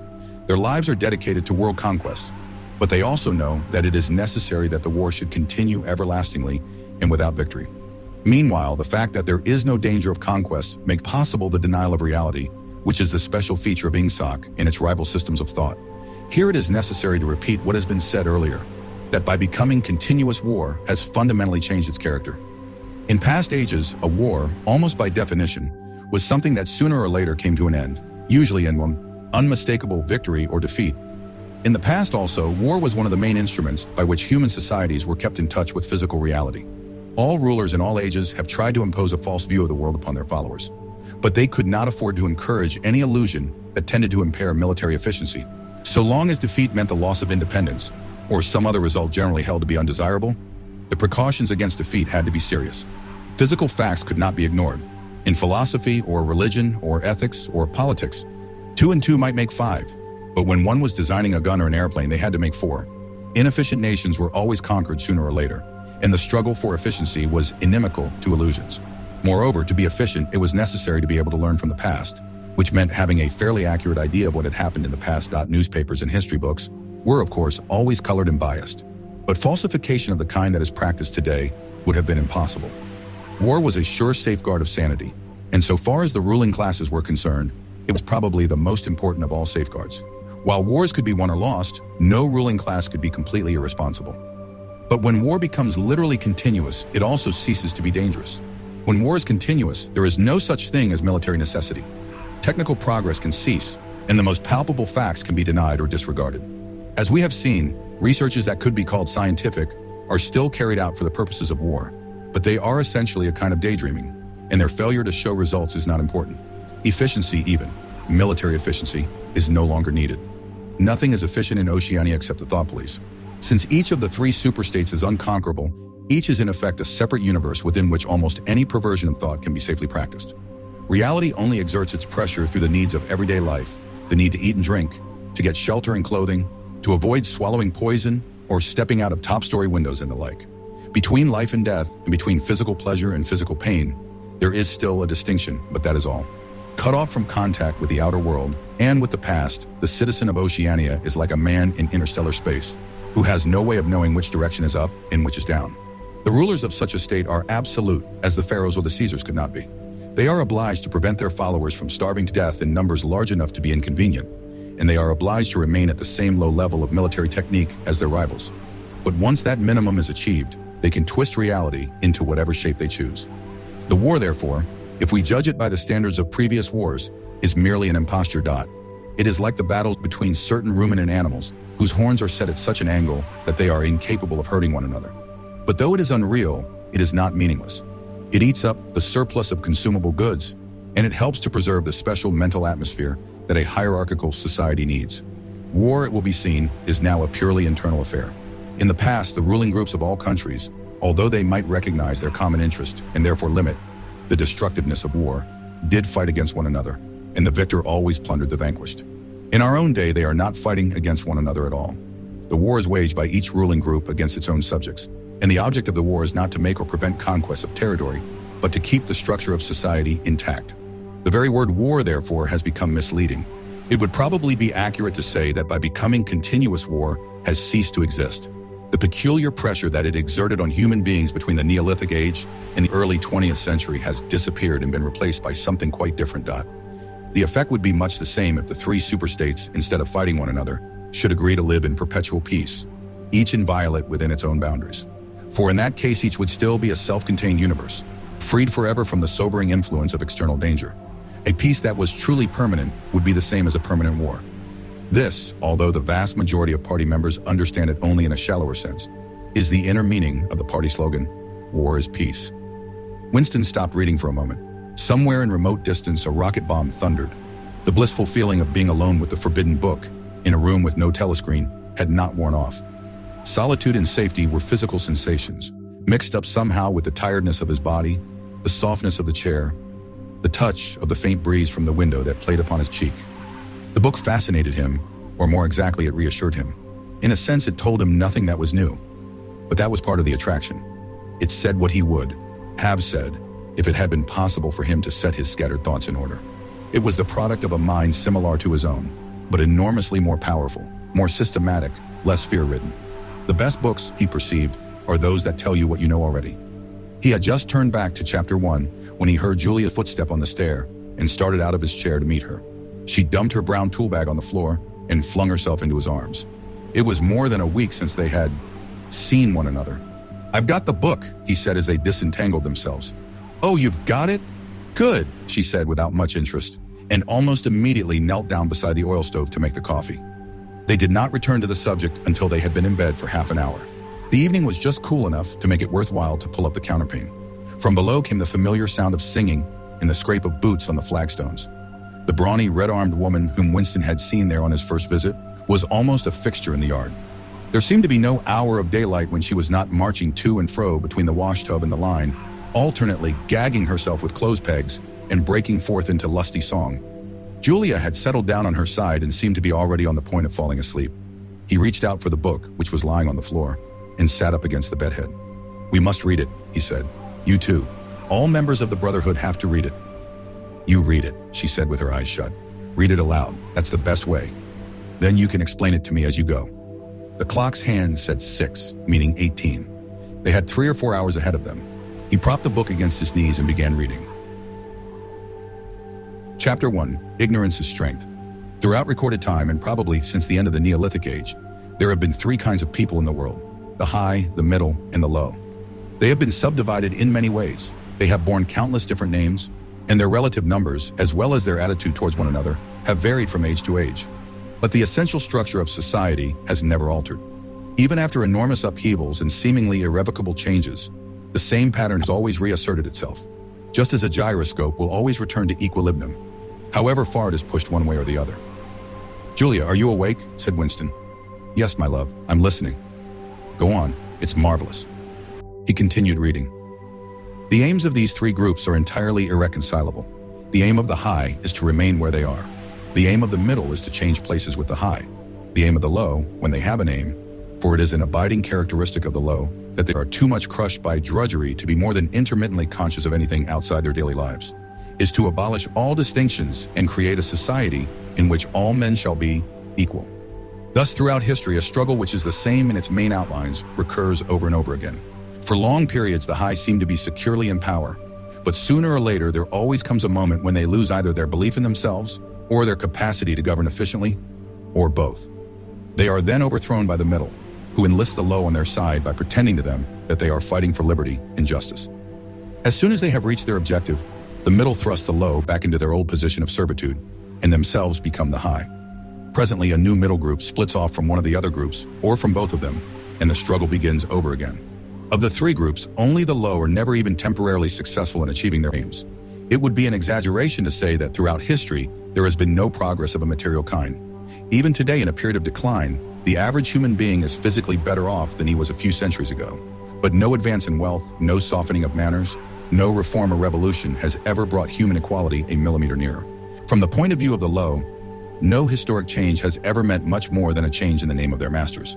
Their lives are dedicated to world conquest, but they also know that it is necessary that the war should continue everlastingly and without victory. Meanwhile, the fact that there is no danger of conquest makes possible the denial of reality, which is the special feature of Ingsoc and its rival systems of thought. Here it is necessary to repeat what has been said earlier, that by becoming continuous war has fundamentally changed its character. In past ages, a war, almost by definition, was something that sooner or later came to an end, usually in one unmistakable victory or defeat. In the past also, war was one of the main instruments by which human societies were kept in touch with physical reality. All rulers in all ages have tried to impose a false view of the world upon their followers, but they could not afford to encourage any illusion that tended to impair military efficiency. So long as defeat meant the loss of independence, or some other result generally held to be undesirable, the precautions against defeat had to be serious. Physical facts could not be ignored. In philosophy or religion or ethics or politics, 2 and 2 might make 5, but when one was designing a gun or an airplane, they had to make 4. Inefficient nations were always conquered sooner or later, and the struggle for efficiency was inimical to illusions. Moreover, to be efficient, it was necessary to be able to learn from the past, which meant having a fairly accurate idea of what had happened in the past. Newspapers and history books were, of course, always colored and biased. But falsification of the kind that is practiced today would have been impossible. War was a sure safeguard of sanity, and so far as the ruling classes were concerned, it was probably the most important of all safeguards. While wars could be won or lost, no ruling class could be completely irresponsible. But when war becomes literally continuous, it also ceases to be dangerous. When war is continuous, there is no such thing as military necessity. Technical progress can cease, and the most palpable facts can be denied or disregarded. As we have seen, researches that could be called scientific are still carried out for the purposes of war, but they are essentially a kind of daydreaming, and their failure to show results is not important. Efficiency, even military efficiency, is no longer needed. Nothing is efficient in Oceania except the thought police. Since each of the three superstates is unconquerable, each is in effect a separate universe within which almost any perversion of thought can be safely practiced. Reality only exerts its pressure through the needs of everyday life, the need to eat and drink, to get shelter and clothing, to avoid swallowing poison or stepping out of top-story windows and the like. Between life and death, and between physical pleasure and physical pain, there is still a distinction, but that is all. Cut off from contact with the outer world and with the past, the citizen of Oceania is like a man in interstellar space who has no way of knowing which direction is up and which is down. The rulers of such a state are absolute, as the pharaohs or the Caesars could not be. They are obliged to prevent their followers from starving to death in numbers large enough to be inconvenient, and they are obliged to remain at the same low level of military technique as their rivals. But once that minimum is achieved, they can twist reality into whatever shape they choose. The war, therefore, if we judge it by the standards of previous wars, is merely an imposture. It is like the battles between certain ruminant animals, whose horns are set at such an angle that they are incapable of hurting one another. But though it is unreal, it is not meaningless. It eats up the surplus of consumable goods, and it helps to preserve the special mental atmosphere that a hierarchical society needs. War, it will be seen, is now a purely internal affair. In the past, the ruling groups of all countries, although they might recognize their common interest and therefore limit the destructiveness of war, did fight against one another, and the victor always plundered the vanquished. In our own day, they are not fighting against one another at all. The war is waged by each ruling group against its own subjects, and the object of the war is not to make or prevent conquest of territory, but to keep the structure of society intact. The very word war, therefore, has become misleading. It would probably be accurate to say that by becoming continuous, war has ceased to exist. The peculiar pressure that it exerted on human beings between the Neolithic age and the early 20th century has disappeared and been replaced by something quite different. The effect would be much the same if the three superstates, instead of fighting one another, should agree to live in perpetual peace, each inviolate within its own boundaries. For in that case, each would still be a self-contained universe, freed forever from the sobering influence of external danger. A peace that was truly permanent would be the same as a permanent war. This, although the vast majority of party members understand it only in a shallower sense, is the inner meaning of the party slogan, "War is peace." Winston stopped reading for a moment. Somewhere in remote distance, a rocket bomb thundered. The blissful feeling of being alone with the forbidden book, in a room with no telescreen, had not worn off. Solitude and safety were physical sensations, mixed up somehow with the tiredness of his body, the softness of the chair, the touch of the faint breeze from the window that played upon his cheek. The book fascinated him, or more exactly, it reassured him. In a sense, it told him nothing that was new. But that was part of the attraction. It said what he would have said if it had been possible for him to set his scattered thoughts in order. It was the product of a mind similar to his own, but enormously more powerful, more systematic, less fear-ridden. The best books, he perceived, are those that tell you what you know already. He had just turned back to chapter 1 when he heard Julia's footstep on the stair and started out of his chair to meet her. She dumped her brown tool bag on the floor and flung herself into his arms. It was more than a week since they had seen one another. "I've got the book," he said as they disentangled themselves. "Oh, you've got it? Good," she said without much interest, and almost immediately knelt down beside the oil stove to make the coffee. They did not return to the subject until they had been in bed for half an hour. The evening was just cool enough to make it worthwhile to pull up the counterpane. From below came the familiar sound of singing and the scrape of boots on the flagstones. The brawny, red-armed woman whom Winston had seen there on his first visit was almost a fixture in the yard. There seemed to be no hour of daylight when she was not marching to and fro between the washtub and the line, alternately gagging herself with clothes pegs and breaking forth into lusty song. Julia had settled down on her side and seemed to be already on the point of falling asleep. He reached out for the book, which was lying on the floor, and sat up against the bedhead. "We must read it," he said. "You too." All members of the Brotherhood have to read it. You read it, she said with her eyes shut. Read it aloud. That's the best way. Then you can explain it to me as you go. The clock's hand said 6, meaning 18. They had 3 or 4 hours ahead of them. He propped the book against his knees and began reading. Chapter 1, Ignorance is Strength. Throughout recorded time, and probably since the end of the Neolithic Age, there have been 3 kinds of people in the world: the high, the middle, and the low. They have been subdivided in many ways. They have borne countless different names, and their relative numbers, as well as their attitude towards one another, have varied from age to age. But the essential structure of society has never altered. Even after enormous upheavals and seemingly irrevocable changes, the same pattern has always reasserted itself, just as a gyroscope will always return to equilibrium, however far it is pushed one way or the other. "Julia, are you awake?" said Winston. "Yes, my love, I'm listening." "Go on, it's marvelous." He continued reading. The aims of these 3 groups are entirely irreconcilable. The aim of the high is to remain where they are. The aim of the middle is to change places with the high. The aim of the low, when they have an aim, for it is an abiding characteristic of the low that they are too much crushed by drudgery to be more than intermittently conscious of anything outside their daily lives, is to abolish all distinctions and create a society in which all men shall be equal. Thus, throughout history, a struggle which is the same in its main outlines recurs over and over again. For long periods, the high seem to be securely in power, but sooner or later, there always comes a moment when they lose either their belief in themselves or their capacity to govern efficiently, or both. They are then overthrown by the middle, who enlist the low on their side by pretending to them that they are fighting for liberty and justice. As soon as they have reached their objective, the middle thrusts the low back into their old position of servitude, and themselves become the high. Presently, a new middle group splits off from one of the other groups, or from both of them, and the struggle begins over again. Of the 3 groups, only the low are never even temporarily successful in achieving their aims. It would be an exaggeration to say that throughout history, there has been no progress of a material kind. Even today, in a period of decline, the average human being is physically better off than he was a few centuries ago. But no advance in wealth, no softening of manners, no reform or revolution has ever brought human equality a millimeter nearer. From the point of view of the low, no historic change has ever meant much more than a change in the name of their masters.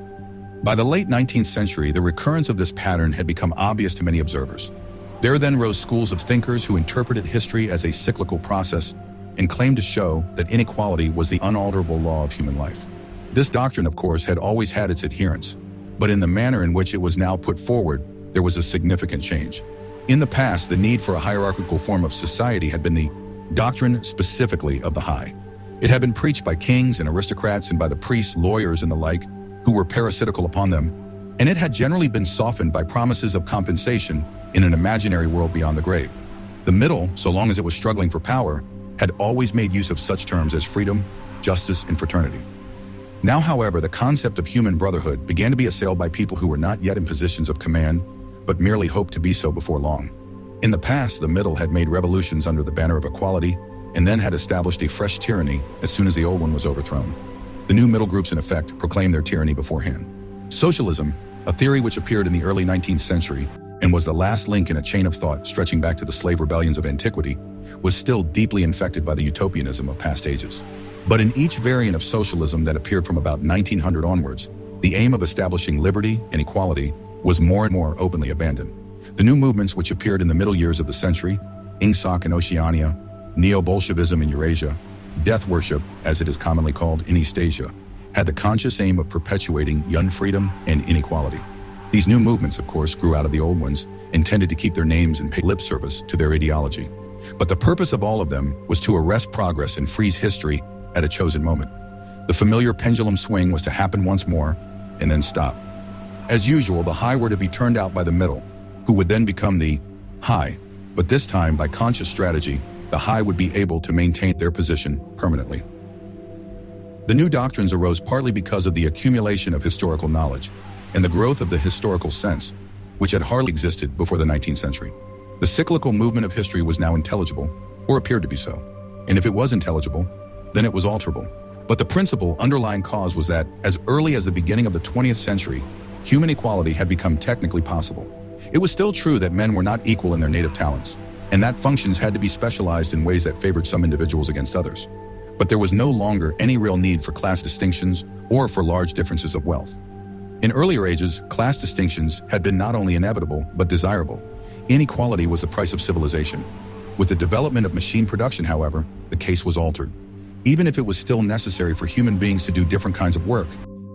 By the late 19th century, the recurrence of this pattern had become obvious to many observers. There then rose schools of thinkers who interpreted history as a cyclical process and claimed to show that inequality was the unalterable law of human life. This doctrine, of course, had always had its adherents, but in the manner in which it was now put forward, there was a significant change. In the past, the need for a hierarchical form of society had been the doctrine specifically of the high. It had been preached by kings and aristocrats and by the priests, lawyers, and the like, who were parasitical upon them, and it had generally been softened by promises of compensation in an imaginary world beyond the grave. The middle, so long as it was struggling for power, had always made use of such terms as freedom, justice, and fraternity. Now, however, the concept of human brotherhood began to be assailed by people who were not yet in positions of command, but merely hoped to be so before long. In the past, the middle had made revolutions under the banner of equality, and then had established a fresh tyranny as soon as the old one was overthrown. The new middle groups, in effect, proclaimed their tyranny beforehand. Socialism, a theory which appeared in the early 19th century and was the last link in a chain of thought stretching back to the slave rebellions of antiquity, was still deeply infected by the utopianism of past ages. But in each variant of socialism that appeared from about 1900 onwards, the aim of establishing liberty and equality was more and more openly abandoned. The new movements which appeared in the middle years of the century, Ingsoc in Oceania, Neo-Bolshevism in Eurasia, death worship, as it is commonly called, in East Asia, had the conscious aim of perpetuating unfreedom and inequality. These new movements, of course, grew out of the old ones, intended to keep their names and pay lip service to their ideology. But the purpose of all of them was to arrest progress and freeze history at a chosen moment. The familiar pendulum swing was to happen once more and then stop. As usual, the high were to be turned out by the middle, who would then become the high, but this time, by conscious strategy, the high would be able to maintain their position permanently. The new doctrines arose partly because of the accumulation of historical knowledge and the growth of the historical sense, which had hardly existed before the 19th century. The cyclical movement of history was now intelligible, or appeared to be so. And if it was intelligible, then it was alterable. But the principal underlying cause was that, as early as the beginning of the 20th century, human equality had become technically possible. It was still true that men were not equal in their native talents, and that functions had to be specialized in ways that favored some individuals against others. But there was no longer any real need for class distinctions or for large differences of wealth. In earlier ages, class distinctions had been not only inevitable, but desirable. Inequality was the price of civilization. With the development of machine production, however, the case was altered. Even if it was still necessary for human beings to do different kinds of work,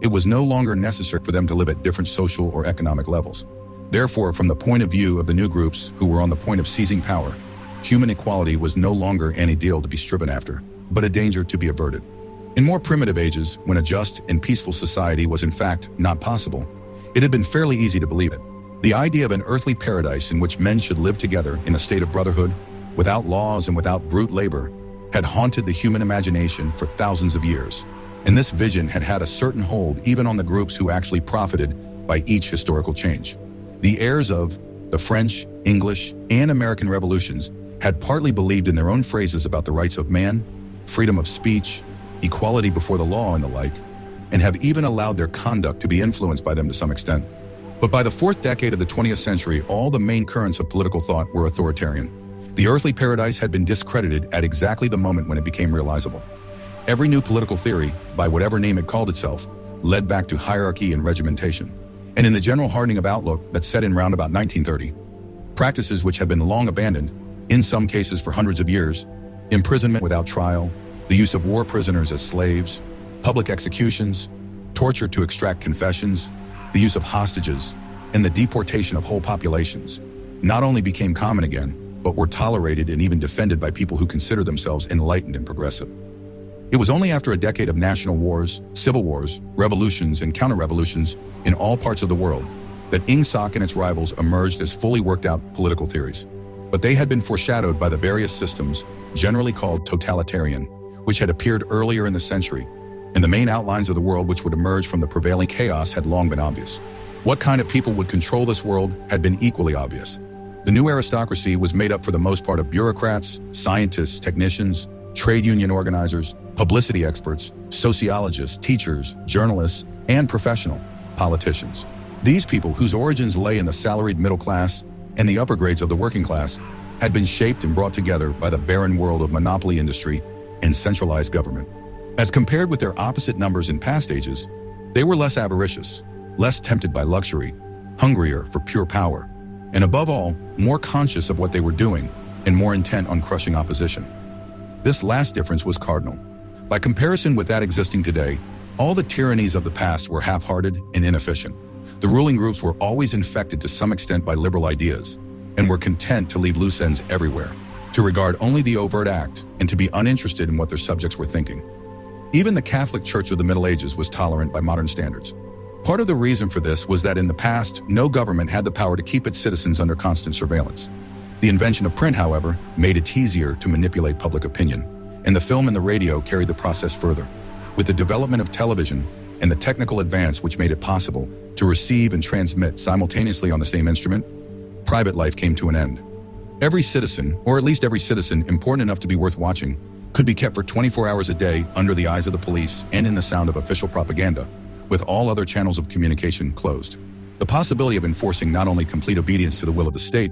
it was no longer necessary for them to live at different social or economic levels. Therefore, from the point of view of the new groups who were on the point of seizing power, human equality was no longer an ideal to be striven after, but a danger to be averted. In more primitive ages, when a just and peaceful society was in fact not possible, it had been fairly easy to believe it. The idea of an earthly paradise in which men should live together in a state of brotherhood, without laws and without brute labor, had haunted the human imagination for thousands of years. And this vision had had a certain hold even on the groups who actually profited by each historical change. The heirs of the French, English, and American revolutions had partly believed in their own phrases about the rights of man, freedom of speech, equality before the law, and the like, and have even allowed their conduct to be influenced by them to some extent. But by the fourth decade of the 20th century, all the main currents of political thought were authoritarian. The earthly paradise had been discredited at exactly the moment when it became realizable. Every new political theory, by whatever name it called itself, led back to hierarchy and regimentation. And in the general hardening of outlook that set in round about 1930, practices which had been long abandoned, in some cases for hundreds of years, imprisonment without trial, the use of war prisoners as slaves, public executions, torture to extract confessions, the use of hostages, and the deportation of whole populations, not only became common again, but were tolerated and even defended by people who considered themselves enlightened and progressive. It was only after a decade of national wars, civil wars, revolutions, and counter-revolutions in all parts of the world that INGSOC and its rivals emerged as fully worked-out political theories. But they had been foreshadowed by the various systems, generally called totalitarian, which had appeared earlier in the century, and the main outlines of the world which would emerge from the prevailing chaos had long been obvious. What kind of people would control this world had been equally obvious. The new aristocracy was made up for the most part of bureaucrats, scientists, technicians, trade union organizers, publicity experts, sociologists, teachers, journalists, and professional politicians. These people, whose origins lay in the salaried middle class and the upper grades of the working class, had been shaped and brought together by the barren world of monopoly industry and centralized government. As compared with their opposite numbers in past ages, they were less avaricious, less tempted by luxury, hungrier for pure power, and above all, more conscious of what they were doing and more intent on crushing opposition. This last difference was cardinal. By comparison with that existing today, all the tyrannies of the past were half-hearted and inefficient. The ruling groups were always infected to some extent by liberal ideas and were content to leave loose ends everywhere, to regard only the overt act and to be uninterested in what their subjects were thinking. Even the Catholic Church of the Middle Ages was tolerant by modern standards. Part of the reason for this was that in the past, no government had the power to keep its citizens under constant surveillance. The invention of print, however, made it easier to manipulate public opinion, and the film and the radio carried the process further. With the development of television and the technical advance which made it possible to receive and transmit simultaneously on the same instrument, private life came to an end. Every citizen, or at least every citizen important enough to be worth watching, could be kept for 24 hours a day under the eyes of the police and in the sound of official propaganda, with all other channels of communication closed. The possibility of enforcing not only complete obedience to the will of the state,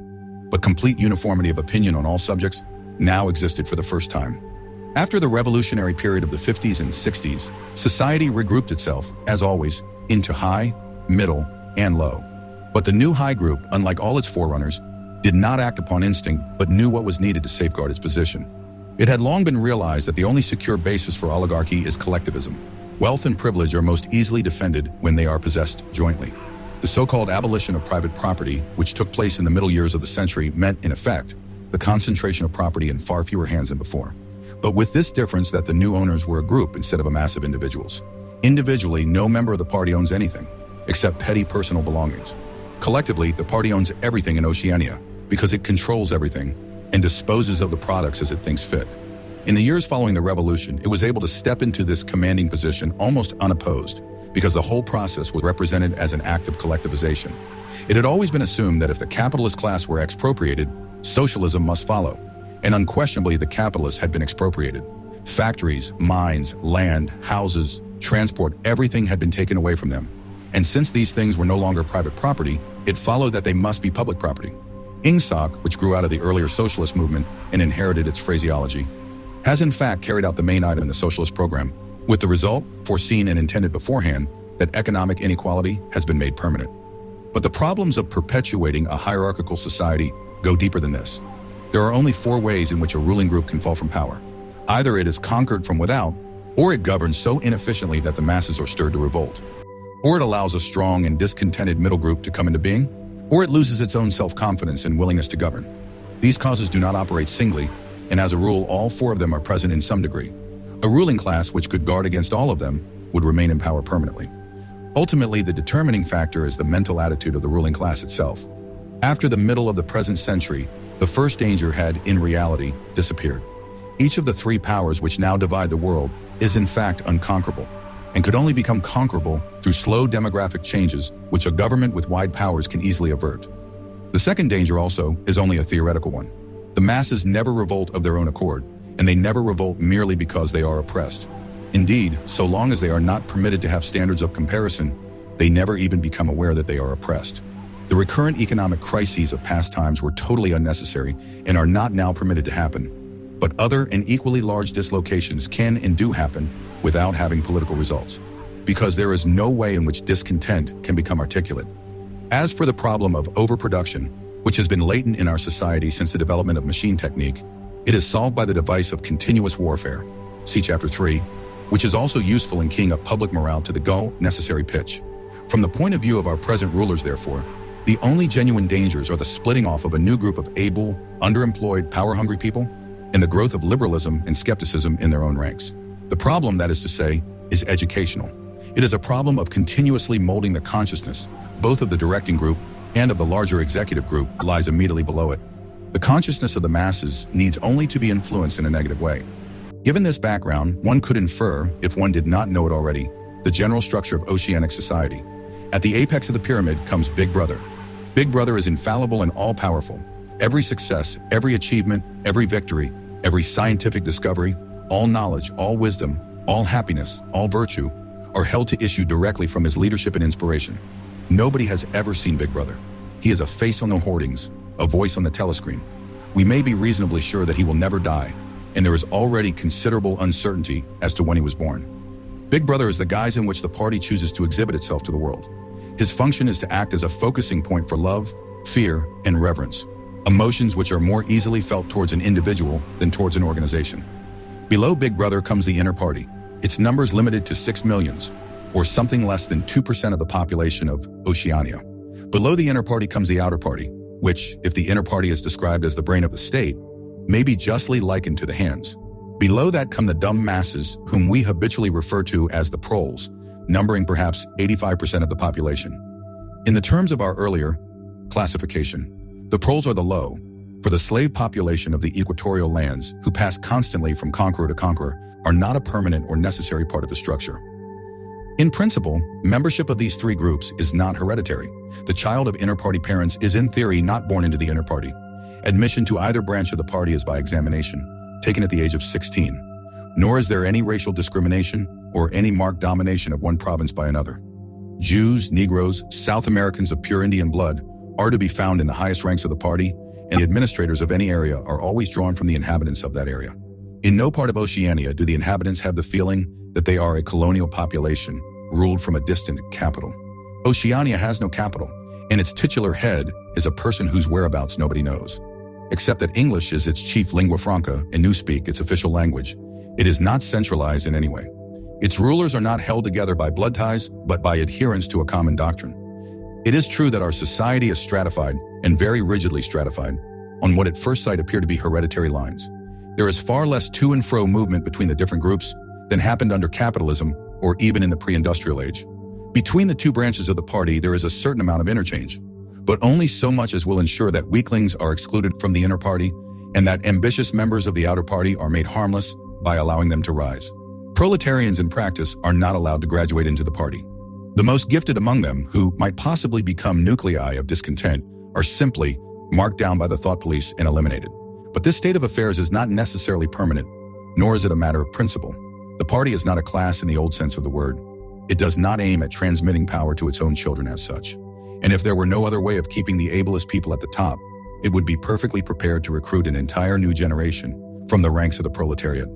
but complete uniformity of opinion on all subjects now existed for the first time. After the revolutionary period of the 50s and 60s, society regrouped itself, as always, into high, middle, and low. But the new high group, unlike all its forerunners, did not act upon instinct but knew what was needed to safeguard its position. It had long been realized that the only secure basis for oligarchy is collectivism. Wealth and privilege are most easily defended when they are possessed jointly. The so-called abolition of private property, which took place in the middle years of the century, meant, in effect, the concentration of property in far fewer hands than before. But with this difference that the new owners were a group instead of a mass of individuals. Individually, no member of the party owns anything, except petty personal belongings. Collectively, the party owns everything in Oceania, because it controls everything and disposes of the products as it thinks fit. In the years following the revolution, it was able to step into this commanding position almost unopposed, because the whole process was represented as an act of collectivization. It had always been assumed that if the capitalist class were expropriated, socialism must follow. And unquestionably, the capitalists had been expropriated. Factories, mines, land, houses, transport, everything had been taken away from them. And since these things were no longer private property, it followed that they must be public property. INGSOC, which grew out of the earlier socialist movement and inherited its phraseology, has in fact carried out the main item in the socialist program, with the result, foreseen and intended beforehand, that economic inequality has been made permanent. But the problems of perpetuating a hierarchical society go deeper than this. There are only 4 ways in which a ruling group can fall from power. Either it is conquered from without, or it governs so inefficiently that the masses are stirred to revolt. Or it allows a strong and discontented middle group to come into being, or it loses its own self-confidence and willingness to govern. These causes do not operate singly, and as a rule, all 4 of them are present in some degree. A ruling class which could guard against all of them would remain in power permanently. Ultimately, the determining factor is the mental attitude of the ruling class itself. After the middle of the present century, the first danger had, in reality, disappeared. Each of the 3 powers which now divide the world is in fact unconquerable, and could only become conquerable through slow demographic changes which a government with wide powers can easily avert. The second danger also is only a theoretical one. The masses never revolt of their own accord, and they never revolt merely because they are oppressed. Indeed, so long as they are not permitted to have standards of comparison, they never even become aware that they are oppressed. The recurrent economic crises of past times were totally unnecessary and are not now permitted to happen. But other and equally large dislocations can and do happen without having political results, because there is no way in which discontent can become articulate. As for the problem of overproduction, which has been latent in our society since the development of machine technique, it is solved by the device of continuous warfare. See Chapter 3. Which is also useful in keying up public morale to the necessary pitch. From the point of view of our present rulers, therefore, the only genuine dangers are the splitting off of a new group of able, underemployed, power-hungry people, and the growth of liberalism and skepticism in their own ranks. The problem, that is to say, is educational. It is a problem of continuously molding the consciousness, both of the directing group and of the larger executive group lies immediately below it. The consciousness of the masses needs only to be influenced in a negative way. Given this background, one could infer, if one did not know it already, the general structure of oceanic society. At the apex of the pyramid comes Big Brother. Big Brother is infallible and all-powerful. Every success, every achievement, every victory, every scientific discovery, all knowledge, all wisdom, all happiness, all virtue, are held to issue directly from his leadership and inspiration. Nobody has ever seen Big Brother. He is a face on the hoardings, a voice on the telescreen. We may be reasonably sure that he will never die, and there is already considerable uncertainty as to when he was born. Big Brother is the guise in which the party chooses to exhibit itself to the world. His function is to act as a focusing point for love, fear, and reverence, emotions which are more easily felt towards an individual than towards an organization. Below Big Brother comes the inner party, its numbers limited to 6 million, or something less than 2% of the population of Oceania. Below the inner party comes the outer party, which, if the inner party is described as the brain of the state, may be justly likened to the hands. Below that come the dumb masses, whom we habitually refer to as the proles, numbering perhaps 85% of the population. In the terms of our earlier classification, the proles are the low, for the slave population of the equatorial lands, who pass constantly from conqueror to conqueror, are not a permanent or necessary part of the structure. In principle, membership of these 3 groups is not hereditary. The child of inner party parents is in theory not born into the inner party. Admission to either branch of the party is by examination, taken at the age of 16. Nor is there any racial discrimination or any marked domination of one province by another. Jews, Negroes, South Americans of pure Indian blood are to be found in the highest ranks of the party, and the administrators of any area are always drawn from the inhabitants of that area. In no part of Oceania do the inhabitants have the feeling that they are a colonial population ruled from a distant capital. Oceania has no capital, and its titular head is a person whose whereabouts nobody knows. Except that English is its chief lingua franca and Newspeak its official language, it is not centralized in any way. Its rulers are not held together by blood ties, but by adherence to a common doctrine. It is true that our society is stratified, and very rigidly stratified, on what at first sight appear to be hereditary lines. There is far less to and fro movement between the different groups than happened under capitalism or even in the pre-industrial age. Between the 2 branches of the party, there is a certain amount of interchange, but only so much as will ensure that weaklings are excluded from the inner party and that ambitious members of the outer party are made harmless by allowing them to rise. Proletarians in practice are not allowed to graduate into the party. The most gifted among them, who might possibly become nuclei of discontent, are simply marked down by the thought police and eliminated. But this state of affairs is not necessarily permanent, nor is it a matter of principle. The party is not a class in the old sense of the word. It does not aim at transmitting power to its own children as such. And if there were no other way of keeping the ablest people at the top, it would be perfectly prepared to recruit an entire new generation from the ranks of the proletariat.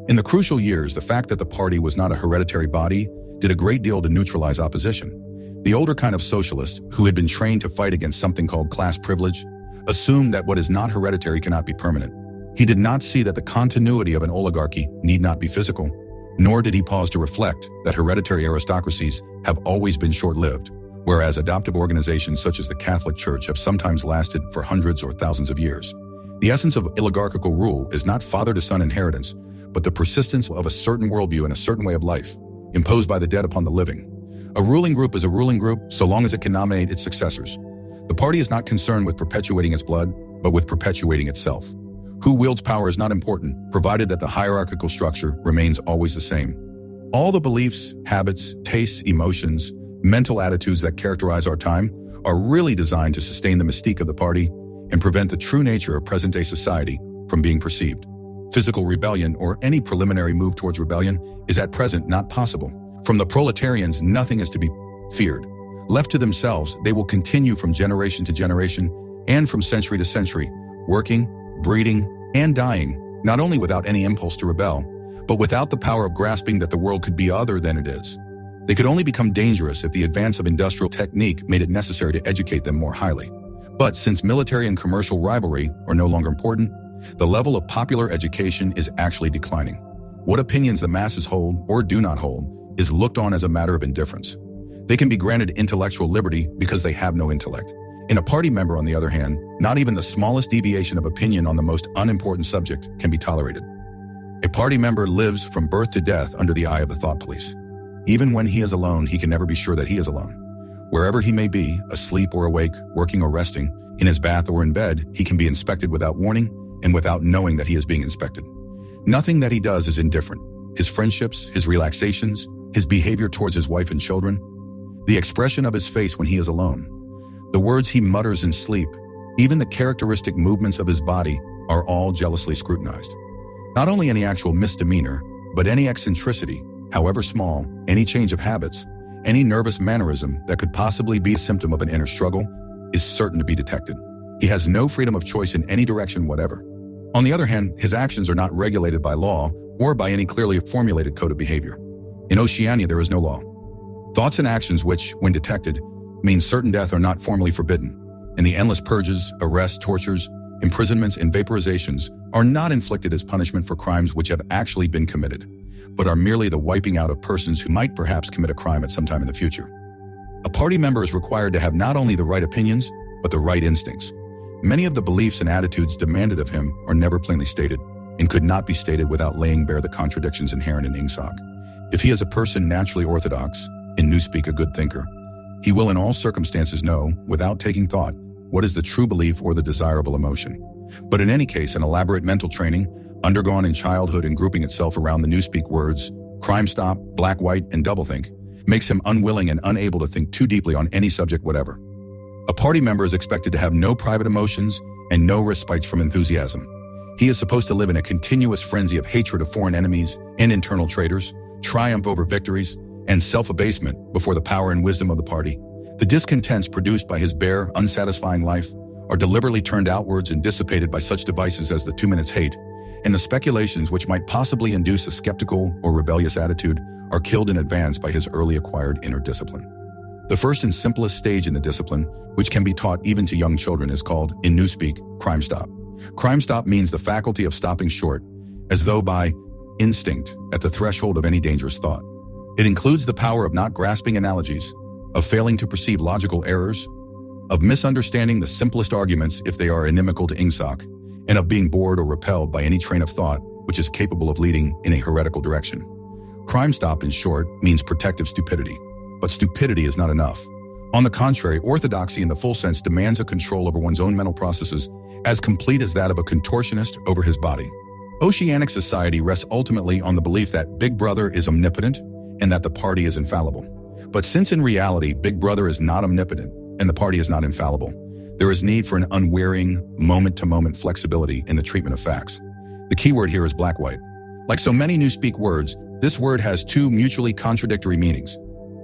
In the crucial years, the fact that the party was not a hereditary body did a great deal to neutralize opposition. The older kind of socialist, who had been trained to fight against something called class privilege, assumed that what is not hereditary cannot be permanent. He did not see that the continuity of an oligarchy need not be physical, nor did he pause to reflect that hereditary aristocracies have always been short-lived, whereas adoptive organizations such as the Catholic Church have sometimes lasted for hundreds or thousands of years. The essence of oligarchical rule is not father-to-son inheritance, but the persistence of a certain worldview and a certain way of life, imposed by the dead upon the living. A ruling group is a ruling group so long as it can nominate its successors. The party is not concerned with perpetuating its blood, but with perpetuating itself. Who wields power is not important, provided that the hierarchical structure remains always the same. All the beliefs, habits, tastes, emotions, mental attitudes that characterize our time are really designed to sustain the mystique of the party and prevent the true nature of present-day society from being perceived. Physical rebellion or any preliminary move towards rebellion is at present not possible. From the proletarians, nothing is to be feared. Left to themselves, they will continue from generation to generation and from century to century, working, breeding, and dying, not only without any impulse to rebel, but without the power of grasping that the world could be other than it is. They could only become dangerous if the advance of industrial technique made it necessary to educate them more highly. But since military and commercial rivalry are no longer important, the level of popular education is actually declining. What opinions the masses hold or do not hold is looked on as a matter of indifference. They can be granted intellectual liberty because they have no intellect. In a party member, on the other hand, not even the smallest deviation of opinion on the most unimportant subject can be tolerated. A party member lives from birth to death under the eye of the thought police. Even when he is alone, he can never be sure that he is alone. Wherever he may be, asleep or awake, working or resting, in his bath or in bed, he can be inspected without warning and without knowing that he is being inspected. Nothing that he does is indifferent. His friendships, his relaxations, his behavior towards his wife and children, the expression of his face when he is alone, the words he mutters in sleep, even the characteristic movements of his body are all jealously scrutinized. Not only any actual misdemeanor, but any eccentricity, however small, any change of habits, any nervous mannerism that could possibly be a symptom of an inner struggle is certain to be detected. He has no freedom of choice in any direction whatever. On the other hand, his actions are not regulated by law or by any clearly formulated code of behavior. In Oceania, there is no law. Thoughts and actions which, when detected, mean certain death are not formally forbidden, and the endless purges, arrests, tortures, imprisonments, and vaporizations are not inflicted as punishment for crimes which have actually been committed, but are merely the wiping out of persons who might perhaps commit a crime at some time in the future. A party member is required to have not only the right opinions, but the right instincts. Many of the beliefs and attitudes demanded of him are never plainly stated, and could not be stated without laying bare the contradictions inherent in ingsoc. If he is a person naturally orthodox, in newspeak a good thinker, he will in all circumstances know, without taking thought, what is the true belief or the desirable emotion. But in any case, an elaborate mental training, undergone in childhood and grouping itself around the newspeak words, crime stop, black, white, and doublethink, makes him unwilling and unable to think too deeply on any subject whatever. A party member is expected to have no private emotions and no respites from enthusiasm. He is supposed to live in a continuous frenzy of hatred of foreign enemies and internal traitors, triumph over victories, and self-abasement before the power and wisdom of the party. The discontents produced by his bare, unsatisfying life are deliberately turned outwards and dissipated by such devices as the 2 minutes hate, and the speculations which might possibly induce a skeptical or rebellious attitude are killed in advance by his early acquired inner discipline. The first and simplest stage in the discipline, which can be taught even to young children, is called, in newspeak, crime stop. Crime stop means the faculty of stopping short, as though by instinct, at the threshold of any dangerous thought. It includes the power of not grasping analogies, of failing to perceive logical errors, of misunderstanding the simplest arguments if they are inimical to ingsoc, and of being bored or repelled by any train of thought which is capable of leading in a heretical direction. Crime stop, in short, means protective stupidity. But stupidity is not enough. On the contrary, orthodoxy in the full sense demands a control over one's own mental processes as complete as that of a contortionist over his body. Oceanic society rests ultimately on the belief that Big Brother is omnipotent and that the party is infallible. But since in reality Big Brother is not omnipotent and the party is not infallible, there is need for an unwearying, moment-to-moment flexibility in the treatment of facts. The key word here is black-white. Like so many newspeak words, this word has two mutually contradictory meanings.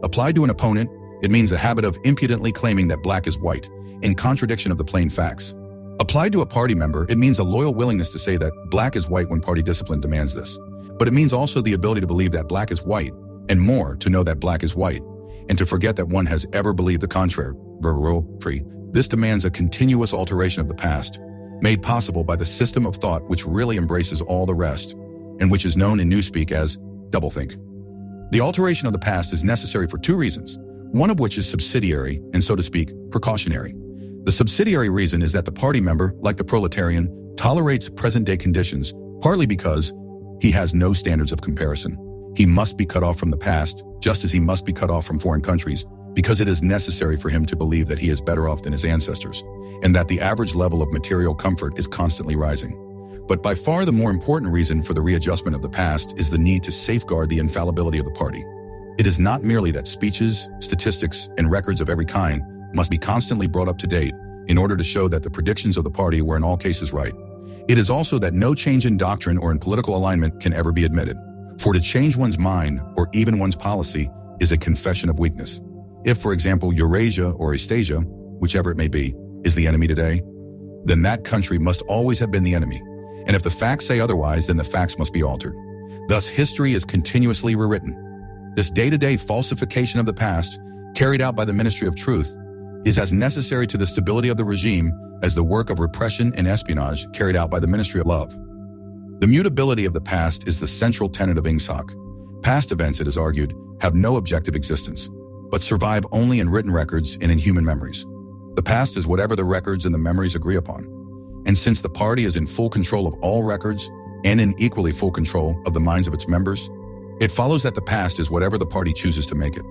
Applied to an opponent, it means the habit of impudently claiming that black is white, in contradiction of the plain facts. Applied to a party member, it means a loyal willingness to say that black is white when party discipline demands this. But it means also the ability to believe that black is white, and more, to know that black is white, and to forget that one has ever believed the contrary. This demands a continuous alteration of the past, made possible by the system of thought which really embraces all the rest, and which is known in newspeak as doublethink. The alteration of the past is necessary for two reasons, one of which is subsidiary and, so to speak, precautionary. The subsidiary reason is that the party member, like the proletarian, tolerates present-day conditions, partly because he has no standards of comparison. He must be cut off from the past, just as he must be cut off from foreign countries, because it is necessary for him to believe that he is better off than his ancestors, and that the average level of material comfort is constantly rising. But by far the more important reason for the readjustment of the past is the need to safeguard the infallibility of the party. It is not merely that speeches, statistics, and records of every kind must be constantly brought up to date in order to show that the predictions of the party were in all cases right. It is also that no change in doctrine or in political alignment can ever be admitted. For to change one's mind, or even one's policy, is a confession of weakness. If, for example, Eurasia or Eastasia, whichever it may be, is the enemy today, then that country must always have been the enemy. And if the facts say otherwise, then the facts must be altered. Thus, history is continuously rewritten. This day-to-day falsification of the past, carried out by the Ministry of Truth, is as necessary to the stability of the regime as the work of repression and espionage carried out by the Ministry of Love. The mutability of the past is the central tenet of INGSOC. Past events, it is argued, have no objective existence, but survive only in written records and in human memories. The past is whatever the records and the memories agree upon. And since the party is in full control of all records and in equally full control of the minds of its members, it follows that the past is whatever the party chooses to make it.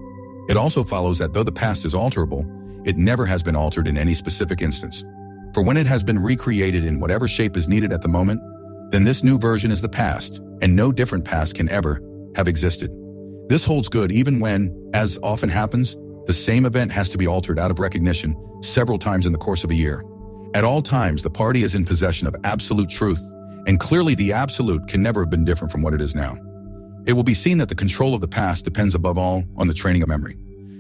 It also follows that though the past is alterable, it never has been altered in any specific instance. For when it has been recreated in whatever shape is needed at the moment, then this new version is the past, and no different past can ever have existed. This holds good even when, as often happens, the same event has to be altered out of recognition several times in the course of a year. At all times, the party is in possession of absolute truth, and clearly the absolute can never have been different from what it is now. It will be seen that the control of the past depends above all on the training of memory.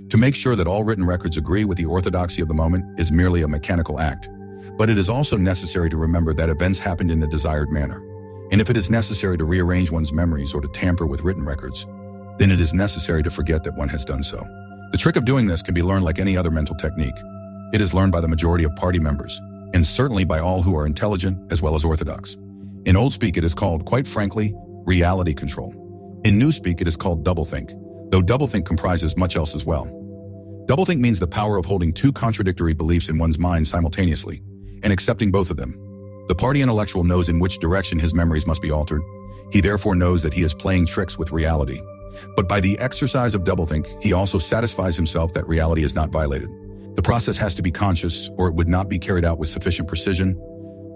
To make sure that all written records agree with the orthodoxy of the moment is merely a mechanical act, but it is also necessary to remember that events happened in the desired manner. And if it is necessary to rearrange one's memories or to tamper with written records, then it is necessary to forget that one has done so. The trick of doing this can be learned like any other mental technique. It is learned by the majority of party members, and certainly by all who are intelligent as well as orthodox. In old speak, it is called, quite frankly, reality control. In new speak, it is called doublethink, though doublethink comprises much else as well. Doublethink means the power of holding two contradictory beliefs in one's mind simultaneously, and accepting both of them. The party intellectual knows in which direction his memories must be altered. He therefore knows that he is playing tricks with reality. But by the exercise of doublethink, he also satisfies himself that reality is not violated. The process has to be conscious, or it would not be carried out with sufficient precision,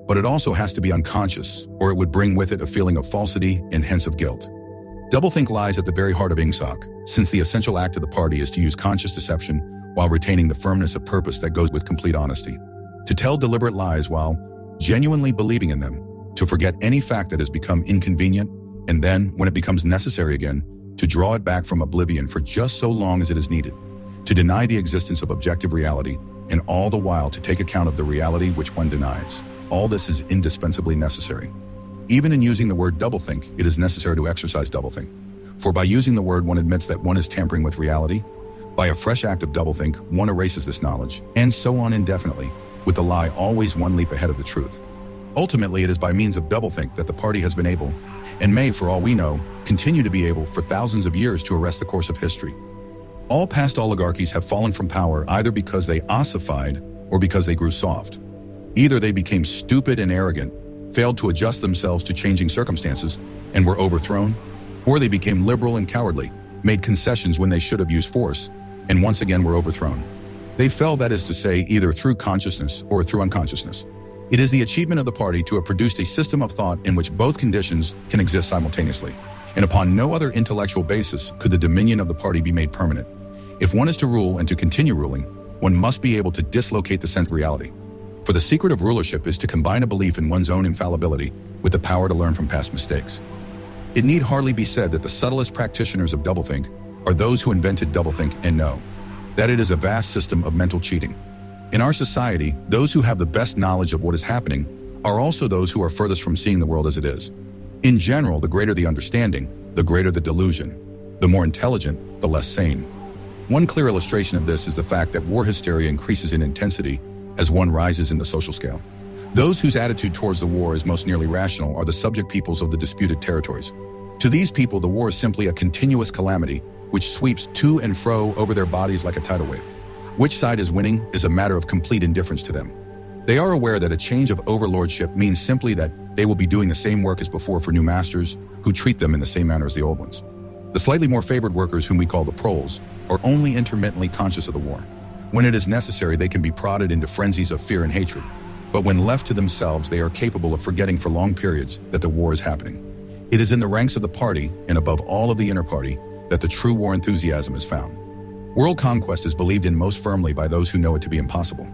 but it also has to be unconscious, or it would bring with it a feeling of falsity and hence of guilt. Doublethink lies at the very heart of INGSOC, since the essential act of the party is to use conscious deception while retaining the firmness of purpose that goes with complete honesty. To tell deliberate lies while genuinely believing in them, to forget any fact that has become inconvenient, and then, when it becomes necessary again, to draw it back from oblivion for just so long as it is needed, to deny the existence of objective reality, and all the while to take account of the reality which one denies. All this is indispensably necessary. Even in using the word doublethink, it is necessary to exercise doublethink. For by using the word, one admits that one is tampering with reality. By a fresh act of doublethink, one erases this knowledge, and so on indefinitely, with the lie always one leap ahead of the truth. Ultimately, it is by means of doublethink that the party has been able, and may, for all we know, continue to be able for thousands of years to arrest the course of history. All past oligarchies have fallen from power either because they ossified or because they grew soft. Either they became stupid and arrogant, failed to adjust themselves to changing circumstances, and were overthrown, or they became liberal and cowardly, made concessions when they should have used force, and once again were overthrown. They fell, that is to say, either through consciousness or through unconsciousness. It is the achievement of the party to have produced a system of thought in which both conditions can exist simultaneously, and upon no other intellectual basis could the dominion of the party be made permanent. If one is to rule and to continue ruling, one must be able to dislocate the sense of reality. For the secret of rulership is to combine a belief in one's own infallibility with the power to learn from past mistakes. It need hardly be said that the subtlest practitioners of doublethink are those who invented doublethink and know that it is a vast system of mental cheating. In our society, those who have the best knowledge of what is happening are also those who are furthest from seeing the world as it is. In general, the greater the understanding, the greater the delusion. The more intelligent, the less sane. One clear illustration of this is the fact that war hysteria increases in intensity as one rises in the social scale. Those whose attitude towards the war is most nearly rational are the subject peoples of the disputed territories. To these people, the war is simply a continuous calamity which sweeps to and fro over their bodies like a tidal wave. Which side is winning is a matter of complete indifference to them. They are aware that a change of overlordship means simply that they will be doing the same work as before for new masters who treat them in the same manner as the old ones. The slightly more favored workers, whom we call the proles, are only intermittently conscious of the war. When it is necessary, they can be prodded into frenzies of fear and hatred. But when left to themselves, they are capable of forgetting for long periods that the war is happening. It is in the ranks of the party, and above all of the inner party, that the true war enthusiasm is found. World conquest is believed in most firmly by those who know it to be impossible.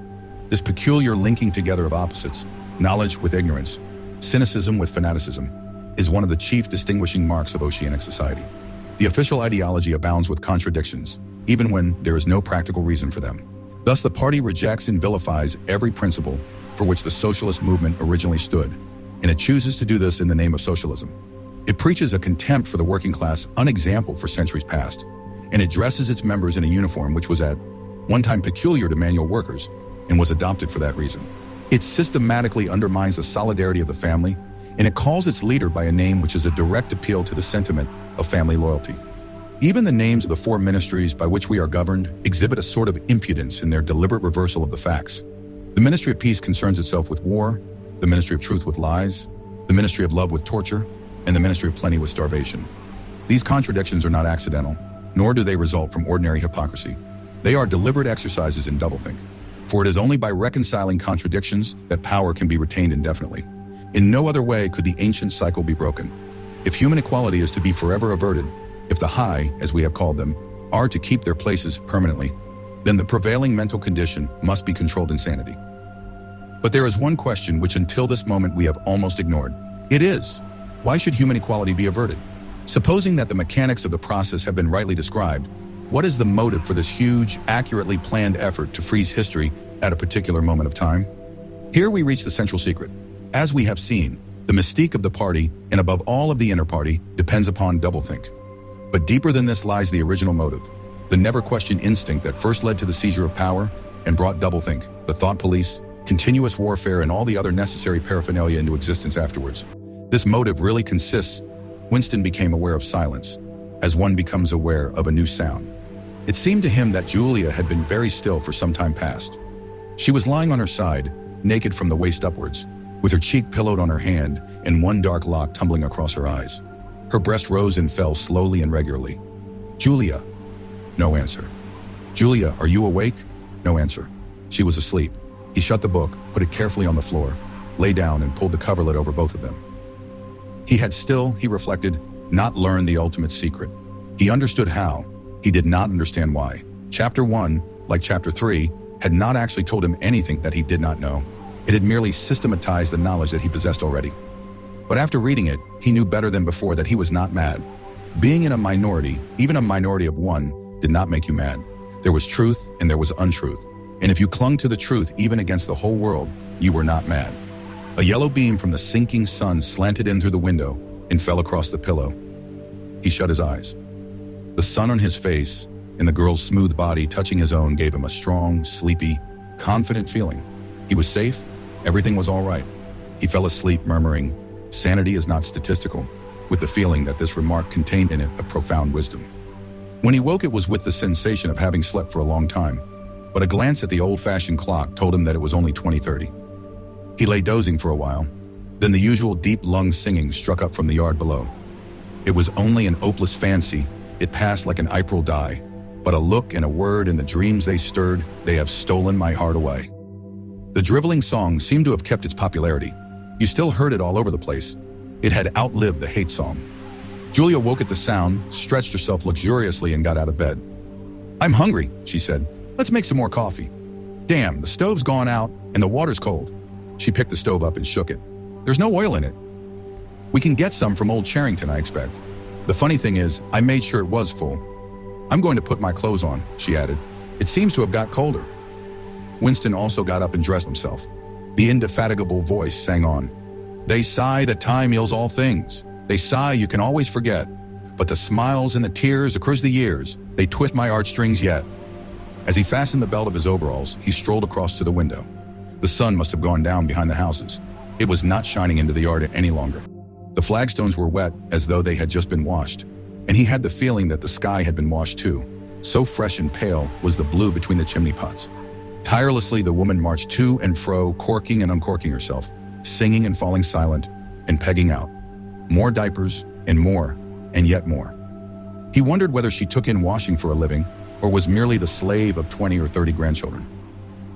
This peculiar linking together of opposites, knowledge with ignorance, cynicism with fanaticism, is one of the chief distinguishing marks of oceanic society. The official ideology abounds with contradictions, even when there is no practical reason for them. Thus, the party rejects and vilifies every principle for which the socialist movement originally stood, and it chooses to do this in the name of socialism. It preaches a contempt for the working class unexampled for centuries past, and it dresses its members in a uniform which was at one time peculiar to manual workers and was adopted for that reason. It systematically undermines the solidarity of the family, and it calls its leader by a name which is a direct appeal to the sentiment of family loyalty. Even the names of the four ministries by which we are governed exhibit a sort of impudence in their deliberate reversal of the facts. The Ministry of Peace concerns itself with war, the Ministry of Truth with lies, the Ministry of Love with torture, and the Ministry of Plenty with starvation. These contradictions are not accidental, nor do they result from ordinary hypocrisy. They are deliberate exercises in doublethink, for it is only by reconciling contradictions that power can be retained indefinitely. In no other way could the ancient cycle be broken. If human equality is to be forever averted, if the high, as we have called them, are to keep their places permanently, then the prevailing mental condition must be controlled insanity. But there is one question which until this moment we have almost ignored. It is, why should human equality be averted? Supposing that the mechanics of the process have been rightly described, what is the motive for this huge, accurately planned effort to freeze history at a particular moment of time? Here we reach the central secret. As we have seen, the mystique of the party, and above all of the inner party, depends upon doublethink. But deeper than this lies the original motive, the never-questioned instinct that first led to the seizure of power and brought doublethink, the thought police, continuous warfare, and all the other necessary paraphernalia into existence afterwards. This motive really consists. Winston became aware of silence, as one becomes aware of a new sound. It seemed to him that Julia had been very still for some time past. She was lying on her side, naked from the waist upwards, with her cheek pillowed on her hand and one dark lock tumbling across her eyes. Her breast rose and fell slowly and regularly. Julia. No answer. Julia, are you awake? No answer. She was asleep. He shut the book, put it carefully on the floor, lay down and pulled the coverlet over both of them. He had still, he reflected, not learned the ultimate secret. He understood how. He did not understand why. Chapter 1, like Chapter 3, had not actually told him anything that he did not know. It had merely systematized the knowledge that he possessed already. But after reading it, he knew better than before that he was not mad. Being in a minority, even a minority of one, did not make you mad. There was truth and there was untruth. And if you clung to the truth even against the whole world, you were not mad. A yellow beam from the sinking sun slanted in through the window and fell across the pillow. He shut his eyes. The sun on his face and the girl's smooth body touching his own gave him a strong, sleepy, confident feeling. He was safe. Everything was all right. He fell asleep murmuring, "Sanity is not statistical," with the feeling that this remark contained in it a profound wisdom. When he woke, it was with the sensation of having slept for a long time, but a glance at the old-fashioned clock told him that it was only 20:30. He lay dozing for a while. Then the usual deep-lunged singing struck up from the yard below. It was only an opeless fancy. It passed like an April die. But a look and a word and the dreams they stirred, they have stolen my heart away. The driveling song seemed to have kept its popularity. You still heard it all over the place. It had outlived the hate song. Julia woke at the sound, stretched herself luxuriously, and got out of bed. "I'm hungry," she said. "Let's make some more coffee." "Damn, the stove's gone out and the water's cold." She picked the stove up and shook it. "There's no oil in it." "We can get some from Old Charrington, I expect. The funny thing is, I made sure it was full. I'm going to put my clothes on," she added. "It seems to have got colder." Winston also got up and dressed himself. The indefatigable voice sang on. "They sigh that time heals all things. They sigh you can always forget. But the smiles and the tears across the years, they twist my heartstrings yet." As he fastened the belt of his overalls, he strolled across to the window. The sun must have gone down behind the houses. It was not shining into the yard any longer. The flagstones were wet as though they had just been washed, and he had the feeling that the sky had been washed too. So fresh and pale was the blue between the chimney pots. Tirelessly, the woman marched to and fro, corking and uncorking herself, singing and falling silent, and pegging out. More diapers, and yet more. He wondered whether she took in washing for a living, or was merely the slave of 20 or 30 grandchildren.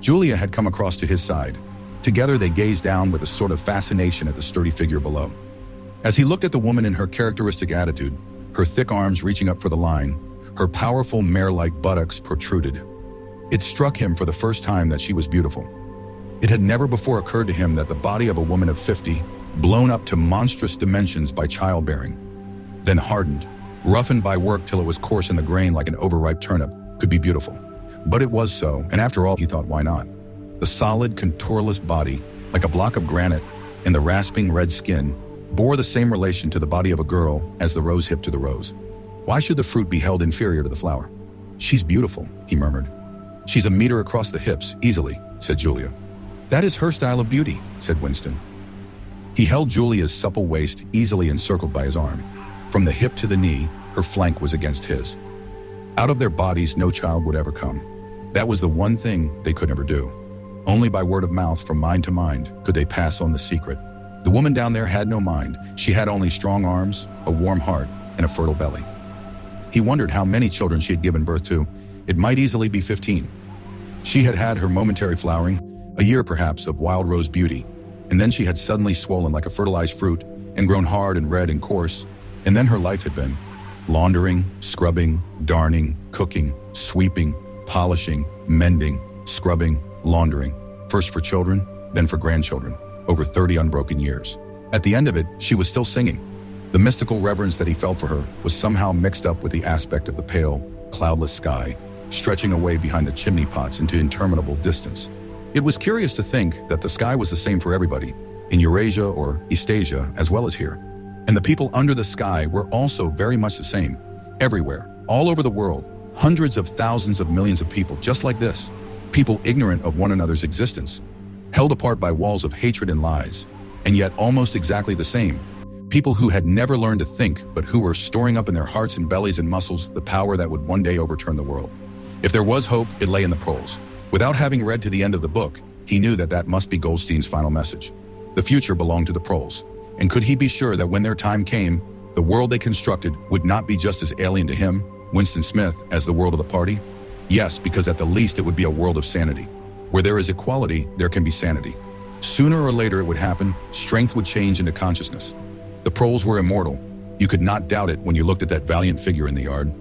Julia had come across to his side. Together they gazed down with a sort of fascination at the sturdy figure below. As he looked at the woman in her characteristic attitude, her thick arms reaching up for the line, her powerful mare-like buttocks protruded. It struck him for the first time that she was beautiful. It had never before occurred to him that the body of a woman of 50, blown up to monstrous dimensions by childbearing, then hardened, roughened by work till it was coarse in the grain like an overripe turnip, could be beautiful. But it was so, and after all, he thought, why not? The solid, contourless body, like a block of granite, and the rasping red skin, bore the same relation to the body of a girl as the rose hip to the rose. Why should the fruit be held inferior to the flower? She's beautiful, he murmured. She's a meter across the hips, easily, said Julia. That is her style of beauty, said Winston. He held Julia's supple waist easily encircled by his arm. From the hip to the knee, her flank was against his. Out of their bodies, no child would ever come. That was the one thing they could never do. Only by word of mouth from mind to mind could they pass on the secret. The woman down there had no mind. She had only strong arms, a warm heart, and a fertile belly. He wondered how many children she had given birth to. It might easily be 15. She had had her momentary flowering, a year perhaps of wild rose beauty, and then she had suddenly swollen like a fertilized fruit and grown hard and red and coarse, and then her life had been laundering, scrubbing, darning, cooking, sweeping, polishing, mending, scrubbing, laundering, first for children, then for grandchildren, over 30 unbroken years. At the end of it, she was still singing. The mystical reverence that he felt for her was somehow mixed up with the aspect of the pale, cloudless sky, stretching away behind the chimney pots into interminable distance. It was curious to think that the sky was the same for everybody, in Eurasia or Eastasia as well as here. And the people under the sky were also very much the same, everywhere, all over the world, hundreds of thousands of millions of people just like this, people ignorant of one another's existence, held apart by walls of hatred and lies, and yet almost exactly the same, people who had never learned to think but who were storing up in their hearts and bellies and muscles the power that would one day overturn the world. If there was hope, it lay in the proles. Without having read to the end of the book, he knew that that must be Goldstein's final message. The future belonged to the proles. And could he be sure that when their time came, the world they constructed would not be just as alien to him, Winston Smith, as the world of the party? Yes, because at the least it would be a world of sanity. Where there is equality, there can be sanity. Sooner or later it would happen, strength would change into consciousness. The proles were immortal. You could not doubt it when you looked at that valiant figure in the yard.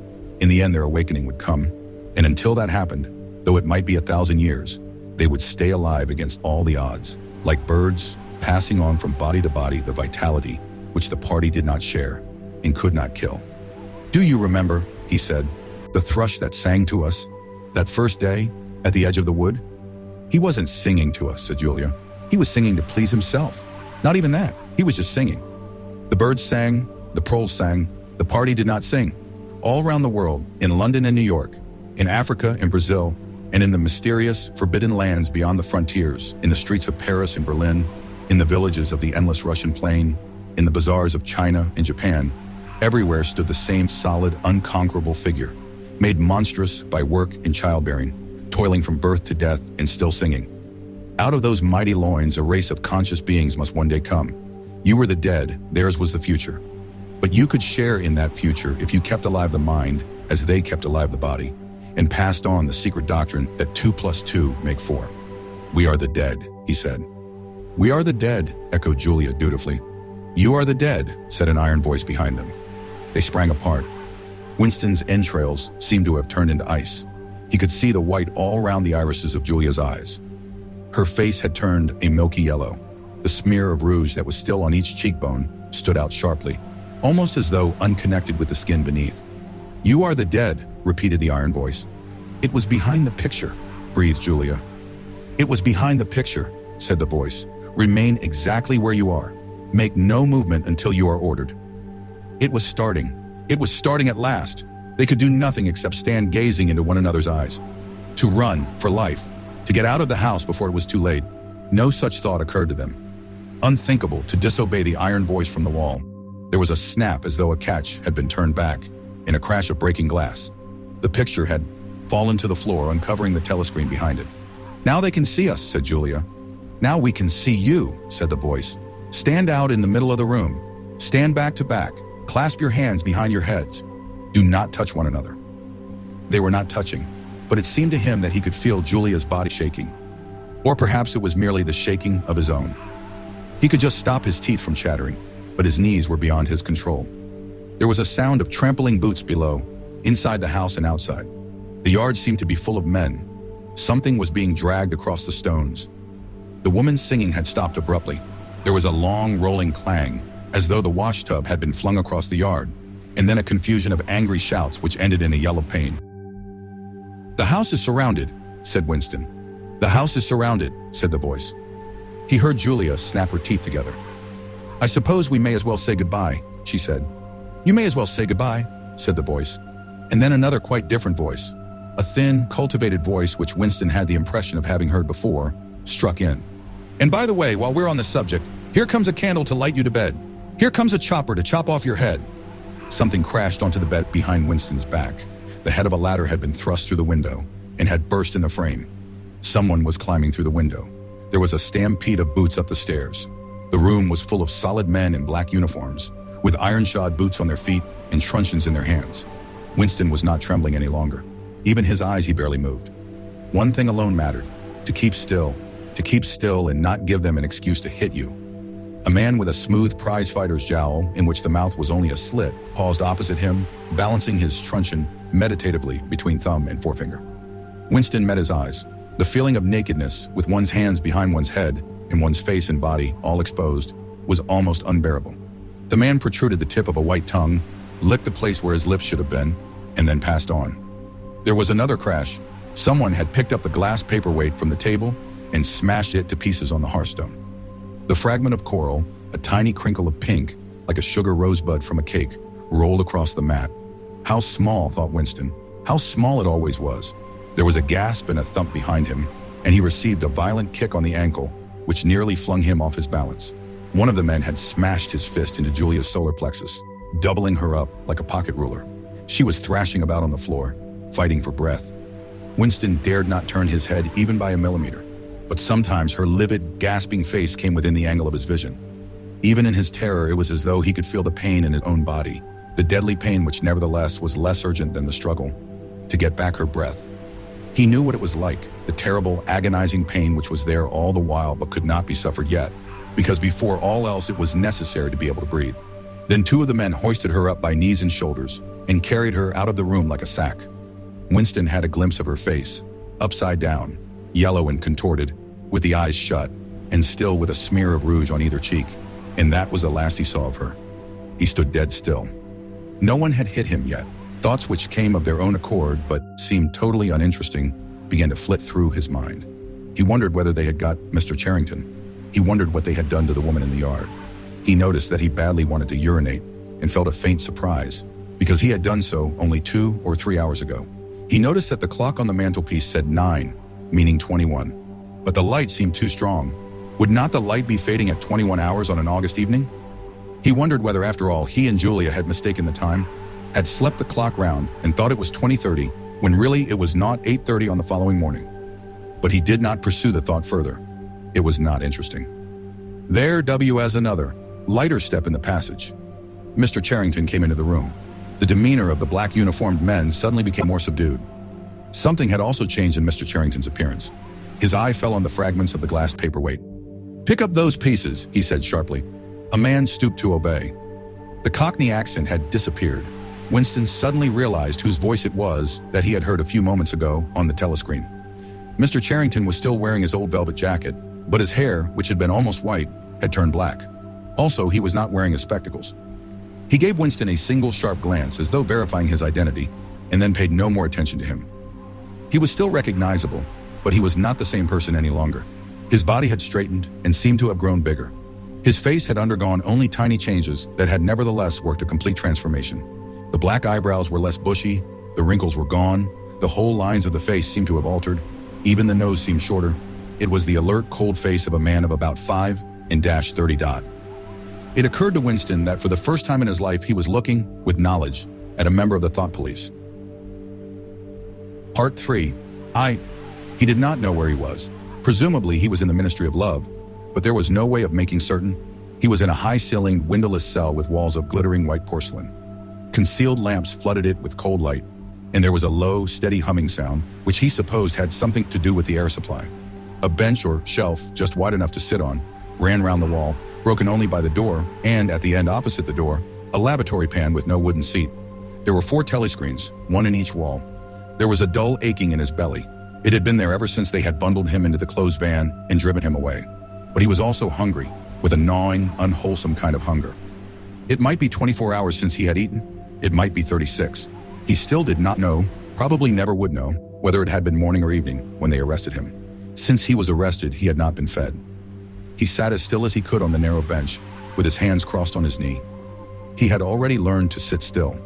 In the end, their awakening would come. And until that happened, though it might be 1,000 years, they would stay alive against all the odds, like birds, passing on from body to body the vitality which the party did not share and could not kill. Do you remember, he said, the thrush that sang to us that first day at the edge of the wood? He wasn't singing to us, said Julia. He was singing to please himself. Not even that. He was just singing. The birds sang, the proles sang, the party did not sing. All around the world, in London and New York, in Africa and Brazil, and in the mysterious, forbidden lands beyond the frontiers, in the streets of Paris and Berlin, in the villages of the endless Russian plain, in the bazaars of China and Japan, everywhere stood the same solid, unconquerable figure, made monstrous by work and childbearing, toiling from birth to death and still singing. Out of those mighty loins, a race of conscious beings must one day come. You were the dead, theirs was the future. But you could share in that future if you kept alive the mind as they kept alive the body, and passed on the secret doctrine that 2 + 2 make 4. We are the dead, he said. We are the dead, echoed Julia dutifully. You are the dead, said an iron voice behind them. They sprang apart. Winston's entrails seemed to have turned into ice. He could see the white all round the irises of Julia's eyes. Her face had turned a milky yellow. The smear of rouge that was still on each cheekbone stood out sharply, almost as though unconnected with the skin beneath. You are the dead, repeated the iron voice. It was behind the picture, breathed Julia. It was behind the picture, said the voice. Remain exactly where you are. Make no movement until you are ordered. It was starting. It was starting at last. They could do nothing except stand gazing into one another's eyes. To run for life. To get out of the house before it was too late. No such thought occurred to them. Unthinkable to disobey the iron voice from the wall. There was a snap as though a catch had been turned back, in a crash of breaking glass. The picture had fallen to the floor, uncovering the telescreen behind it. "Now they can see us," said Julia. "Now we can see you," said the voice. "Stand out in the middle of the room. Stand back to back. Clasp your hands behind your heads. Do not touch one another." They were not touching, but it seemed to him that he could feel Julia's body shaking. Or perhaps it was merely the shaking of his own. He could just stop his teeth from chattering, but his knees were beyond his control. There was a sound of trampling boots below, inside the house and outside. The yard seemed to be full of men. Something was being dragged across the stones. The woman's singing had stopped abruptly. There was a long, rolling clang, as though the washtub had been flung across the yard, and then a confusion of angry shouts which ended in a yell of pain. "The house is surrounded," said Winston. "The house is surrounded," said the voice. He heard Julia snap her teeth together. "I suppose we may as well say goodbye," she said. "You may as well say goodbye," said the voice. And then another quite different voice, a thin, cultivated voice which Winston had the impression of having heard before, struck in. "And by the way, while we're on the subject, here comes a candle to light you to bed. Here comes a chopper to chop off your head." Something crashed onto the bed behind Winston's back. The head of a ladder had been thrust through the window and had burst in the frame. Someone was climbing through the window. There was a stampede of boots up the stairs. The room was full of solid men in black uniforms, with iron-shod boots on their feet and truncheons in their hands. Winston was not trembling any longer. Even his eyes he barely moved. One thing alone mattered: to keep still and not give them an excuse to hit you. A man with a smooth prize-fighter's jowl, in which the mouth was only a slit, paused opposite him, balancing his truncheon meditatively between thumb and forefinger. Winston met his eyes. The feeling of nakedness, with one's hands behind one's head and one's face and body all exposed, was almost unbearable. The man protruded the tip of a white tongue, licked the place where his lips should have been, and then passed on. There was another crash. Someone had picked up the glass paperweight from the table and smashed it to pieces on the hearthstone. The fragment of coral, a tiny crinkle of pink, like a sugar rosebud from a cake, rolled across the mat. How small, thought Winston. How small it always was. There was a gasp and a thump behind him, and he received a violent kick on the ankle, which nearly flung him off his balance. One of the men had smashed his fist into Julia's solar plexus, doubling her up like a pocket ruler. She was thrashing about on the floor, fighting for breath. Winston dared not turn his head even by a millimeter, but sometimes her livid, gasping face came within the angle of his vision. Even in his terror, it was as though he could feel the pain in his own body, the deadly pain which nevertheless was less urgent than the struggle to get back her breath. He knew what it was like, the terrible, agonizing pain which was there all the while but could not be suffered yet, because before all else it was necessary to be able to breathe. Then two of the men hoisted her up by knees and shoulders and carried her out of the room like a sack. Winston had a glimpse of her face, upside down, yellow and contorted, with the eyes shut, and still with a smear of rouge on either cheek, and that was the last he saw of her. He stood dead still. No one had hit him yet. Thoughts which came of their own accord but seemed totally uninteresting began to flit through his mind. He wondered whether they had got Mr. Charrington. He wondered what they had done to the woman in the yard. He noticed that he badly wanted to urinate and felt a faint surprise, because he had done so only 2 or 3 hours ago. He noticed that the clock on the mantelpiece said 9, meaning 21. But the light seemed too strong. Would not the light be fading at 21 hours on an August evening? He wondered whether, after all, he and Julia had mistaken the time, had slept the clock round and thought it was 20:30, when really it was not 8:30 on the following morning. But he did not pursue the thought further. It was not interesting. There was another, lighter step in the passage. Mr. Charrington came into the room. The demeanor of the black uniformed men suddenly became more subdued. Something had also changed in Mr. Charrington's appearance. His eye fell on the fragments of the glass paperweight. "Pick up those pieces," he said sharply. A man stooped to obey. The Cockney accent had disappeared. Winston suddenly realized whose voice it was that he had heard a few moments ago on the telescreen. Mr. Charrington was still wearing his old velvet jacket, but his hair, which had been almost white, had turned black. Also, he was not wearing his spectacles. He gave Winston a single sharp glance as though verifying his identity, and then paid no more attention to him. He was still recognizable, but he was not the same person any longer. His body had straightened and seemed to have grown bigger. His face had undergone only tiny changes that had nevertheless worked a complete transformation. The black eyebrows were less bushy, the wrinkles were gone, the whole lines of the face seemed to have altered, even the nose seemed shorter. it was the alert, cold face of a man of about 5-30. It occurred to Winston that for the first time in his life, he was looking, with knowledge, at a member of the thought police. Part 3. He did not know where he was. Presumably, he was in the Ministry of Love, but there was no way of making certain. He was in a high-ceilinged, windowless cell with walls of glittering white porcelain. Concealed lamps flooded it with cold light, and there was a low, steady humming sound, which he supposed had something to do with the air supply. A bench or shelf, just wide enough to sit on, ran round the wall, broken only by the door, and at the end opposite the door, a lavatory pan with no wooden seat. There were 4 telescreens, one in each wall. There was a dull aching in his belly. It had been there ever since they had bundled him into the closed van and driven him away. But he was also hungry, with a gnawing, unwholesome kind of hunger. It might be 24 hours since he had eaten. It might be 36. He still did not know, probably never would know, whether it had been morning or evening when they arrested him. Since he was arrested, he had not been fed. He sat as still as he could on the narrow bench, with his hands crossed on his knee. He had already learned to sit still.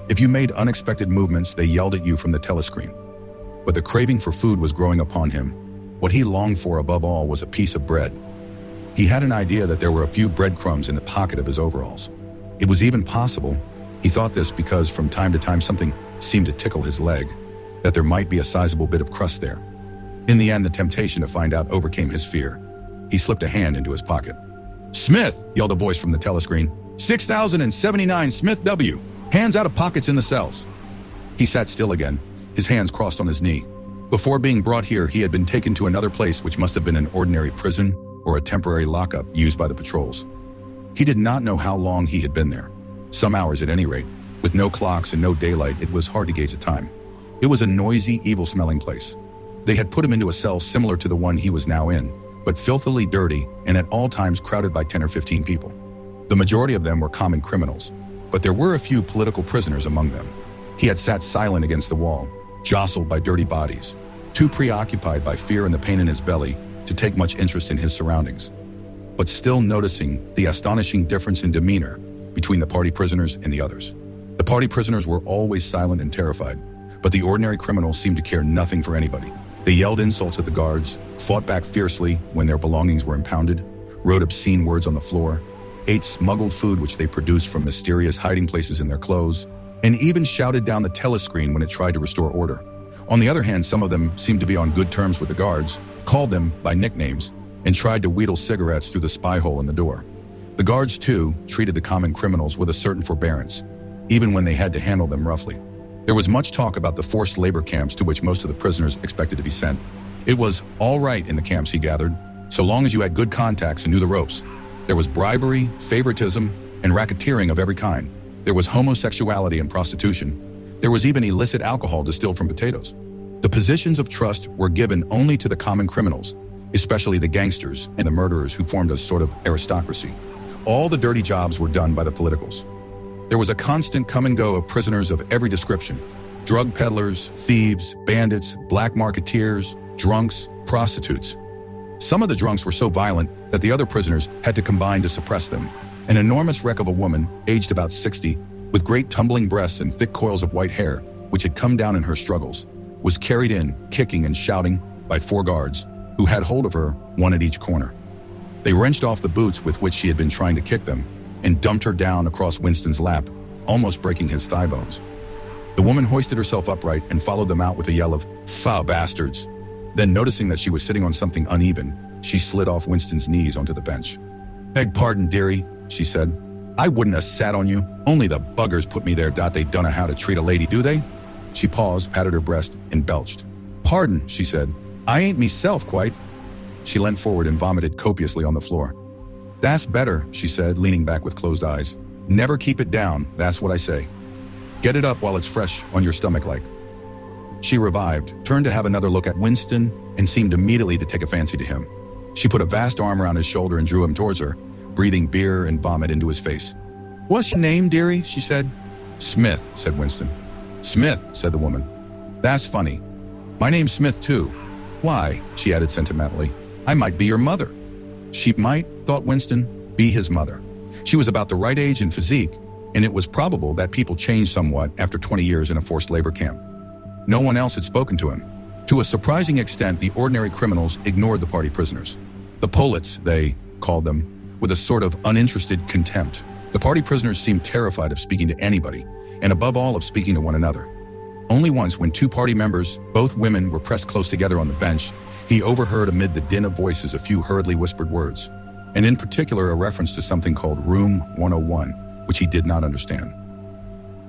If you made unexpected movements, they yelled at you from the telescreen. But the craving for food was growing upon him. What he longed for above all was a piece of bread. He had an idea that there were a few breadcrumbs in the pocket of his overalls. It was even possible, he thought this because from time to time something seemed to tickle his leg, that there might be a sizable bit of crust there. In the end, the temptation to find out overcame his fear. He slipped a hand into his pocket. "Smith!" yelled a voice from the telescreen. 6079 Smith W. Hands out of pockets in the cells. He sat still again, his hands crossed on his knee. Before being brought here, he had been taken to another place which must have been an ordinary prison or a temporary lockup used by the patrols. He did not know how long he had been there. Some hours at any rate. With no clocks and no daylight, it was hard to gauge the time. It was a noisy, evil-smelling place. They had put him into a cell similar to the one he was now in, but filthily dirty and at all times crowded by 10 or 15 people. The majority of them were common criminals, but there were a few political prisoners among them. He had sat silent against the wall, jostled by dirty bodies, too preoccupied by fear and the pain in his belly to take much interest in his surroundings, but still noticing the astonishing difference in demeanor between the party prisoners and the others. The party prisoners were always silent and terrified, but the ordinary criminals seemed to care nothing for anybody. They yelled insults at the guards, fought back fiercely when their belongings were impounded, wrote obscene words on the floor, ate smuggled food which they produced from mysterious hiding places in their clothes, and even shouted down the telescreen when it tried to restore order. On the other hand, some of them seemed to be on good terms with the guards, called them by nicknames, and tried to wheedle cigarettes through the spy hole in the door. The guards, too, treated the common criminals with a certain forbearance, even when they had to handle them roughly. There was much talk about the forced labor camps to which most of the prisoners expected to be sent. It was all right in the camps, he gathered, so long as you had good contacts and knew the ropes. There was bribery, favoritism, and racketeering of every kind. There was homosexuality and prostitution. There was even illicit alcohol distilled from potatoes. The positions of trust were given only to the common criminals, especially the gangsters and the murderers who formed a sort of aristocracy. All the dirty jobs were done by the politicals. There was a constant come and go of prisoners of every description: drug peddlers, thieves, bandits, black marketeers, drunks, prostitutes. Some of the drunks were so violent that the other prisoners had to combine to suppress them. An enormous wreck of a woman, aged about 60, with great tumbling breasts and thick coils of white hair, which had come down in her struggles, was carried in, kicking and shouting, by 4 guards, who had hold of her, one at each corner. They wrenched off the boots with which she had been trying to kick them, and dumped her down across Winston's lap, almost breaking his thigh bones. The woman hoisted herself upright and followed them out with a yell of, "Foul bastards!" Then, noticing that she was sitting on something uneven, she slid off Winston's knees onto the bench. "Beg pardon, dearie," she said. "I wouldn't have sat on you. Only the buggers put me there. They don't know how to treat a lady, do they?" She paused, patted her breast, and belched. "Pardon," she said. "I ain't meself quite." She leant forward and vomited copiously on the floor. "That's better," she said, leaning back with closed eyes. "Never keep it down, that's what I say. Get it up while it's fresh on your stomach like." She revived, turned to have another look at Winston, and seemed immediately to take a fancy to him. She put a vast arm around his shoulder and drew him towards her, breathing beer and vomit into his face. "What's your name, dearie?" she said. "Smith," said Winston. "Smith," said the woman. "That's funny. My name's Smith, too. Why," she added sentimentally, "I might be your mother." She might, thought Winston, be his mother. She was about the right age and physique, and it was probable that people changed somewhat after 20 years in a forced labor camp. No one else had spoken to him. To a surprising extent, the ordinary criminals ignored the party prisoners. The Polits, they called them, with a sort of uninterested contempt. The party prisoners seemed terrified of speaking to anybody, and above all of speaking to one another. Only once, when two party members, both women, were pressed close together on the bench, he overheard amid the din of voices a few hurriedly whispered words, and in particular a reference to something called Room 101, which he did not understand.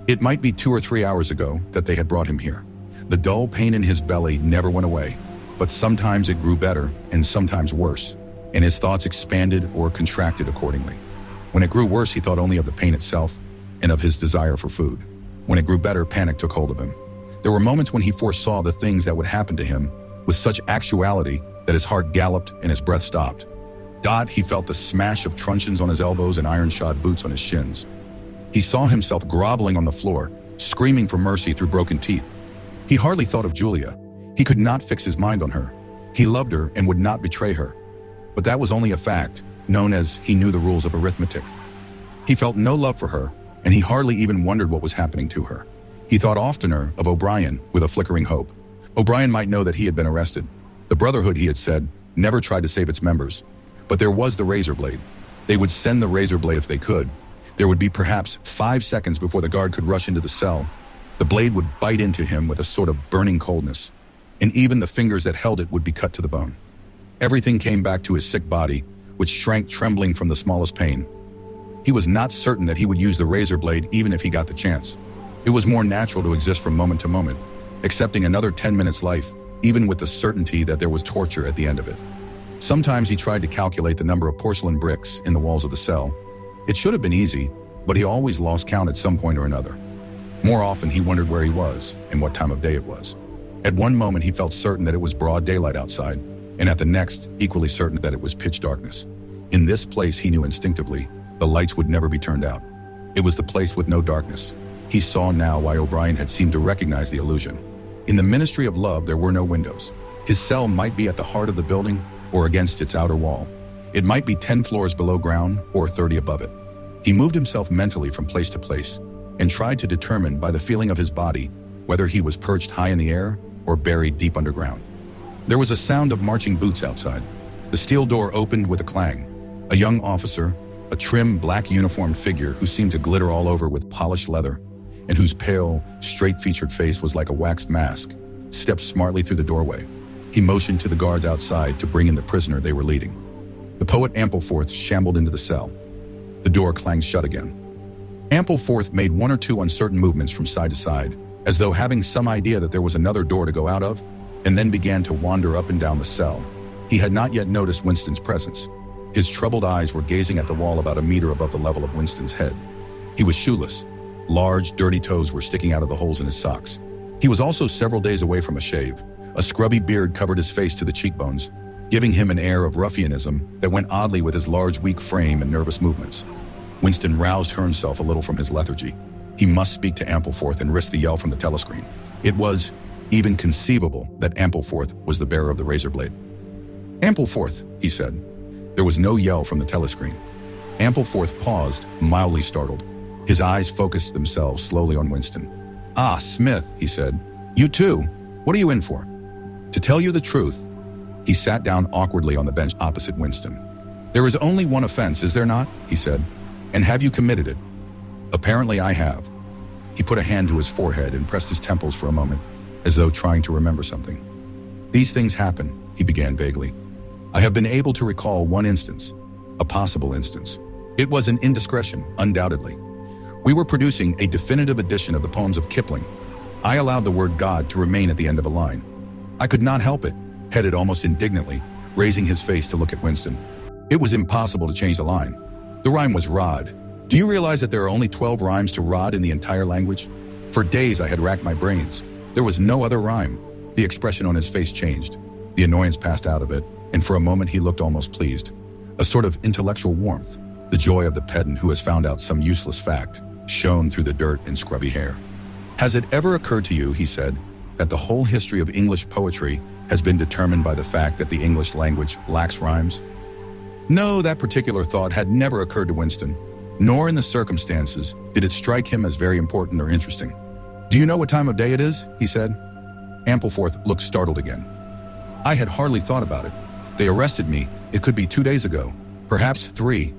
It might be 2 or 3 hours ago that they had brought him here. The dull pain in his belly never went away, but sometimes it grew better and sometimes worse, and his thoughts expanded or contracted accordingly. When it grew worse, he thought only of the pain itself and of his desire for food. When it grew better, panic took hold of him. There were moments when he foresaw the things that would happen to him with such actuality that his heart galloped and his breath stopped. He felt the smash of truncheons on his elbows and iron-shod boots on his shins. He saw himself groveling on the floor, screaming for mercy through broken teeth. He hardly thought of Julia. He could not fix his mind on her. He loved her and would not betray her. But that was only a fact, known as he knew the rules of arithmetic. He felt no love for her, and he hardly even wondered what was happening to her. He thought oftener of O'Brien with a flickering hope. O'Brien might know that he had been arrested. The Brotherhood, he had said, never tried to save its members. But there was the razor blade. They would send the razor blade if they could. There would be perhaps 5 seconds before the guard could rush into the cell. The blade would bite into him with a sort of burning coldness, and even the fingers that held it would be cut to the bone. Everything came back to his sick body, which shrank trembling from the smallest pain. He was not certain that he would use the razor blade even if he got the chance. It was more natural to exist from moment to moment, accepting another 10 minutes life, even with the certainty that there was torture at the end of it. Sometimes he tried to calculate the number of porcelain bricks in the walls of the cell. It should have been easy, but he always lost count at some point or another. More often, he wondered where he was and what time of day it was. At one moment, he felt certain that it was broad daylight outside, and at the next, equally certain that it was pitch darkness. In this place, he knew instinctively, the lights would never be turned out. It was the place with no darkness. He saw now why O'Brien had seemed to recognize the illusion. In the Ministry of Love, there were no windows. His cell might be at the heart of the building or against its outer wall. It might be 10 floors below ground or 30 above it. He moved himself mentally from place to place and tried to determine by the feeling of his body whether he was perched high in the air or buried deep underground. There was a sound of marching boots outside. The steel door opened with a clang. A young officer, a trim black uniformed figure who seemed to glitter all over with polished leather and whose pale, straight-featured face was like a waxed mask, stepped smartly through the doorway. He motioned to the guards outside to bring in the prisoner they were leading. The poet Ampleforth shambled into the cell. The door clanged shut again. Ampleforth made 1 or 2 uncertain movements from side to side, as though having some idea that there was another door to go out of, and then began to wander up and down the cell. He had not yet noticed Winston's presence. His troubled eyes were gazing at the wall about a meter above the level of Winston's head. He was shoeless. Large, dirty toes were sticking out of the holes in his socks. He was also several days away from a shave. A scrubby beard covered his face to the cheekbones, giving him an air of ruffianism that went oddly with his large, weak frame and nervous movements. Winston roused himself a little from his lethargy. He must speak to Ampleforth and risk the yell from the telescreen. It was even conceivable that Ampleforth was the bearer of the razor blade. "Ampleforth," he said. There was no yell from the telescreen. Ampleforth paused, mildly startled. His eyes focused themselves slowly on Winston. "Ah, Smith," he said. "You too? What are you in for?" "To tell you the truth." He sat down awkwardly on the bench opposite Winston. "There is only one offense, is there not?" he said. "And have you committed it?" "Apparently I have." He put a hand to his forehead and pressed his temples for a moment, as though trying to remember something. "These things happen," he began vaguely. "I have been able to recall one instance, a possible instance. It was an indiscretion, undoubtedly. We were producing a definitive edition of the poems of Kipling. I allowed the word God to remain at the end of a line. I could not help it," headed almost indignantly, raising his face to look at Winston. "It was impossible to change the line. The rhyme was rod. Do you realize that there are only 12 rhymes to rod in the entire language? For days I had racked my brains. There was no other rhyme." The expression on his face changed. The annoyance passed out of it, and for a moment he looked almost pleased. A sort of intellectual warmth, the joy of the pedant who has found out some useless fact, shone through the dirt and scrubby hair. "Has it ever occurred to you," he said, "that the whole history of English poetry has been determined by the fact that the English language lacks rhymes?" No, that particular thought had never occurred to Winston, nor in the circumstances did it strike him as very important or interesting. "Do you know what time of day it is?" he said. Ampleforth looked startled again. I had hardly thought about it. They arrested me. It could be 2 days ago, perhaps 3.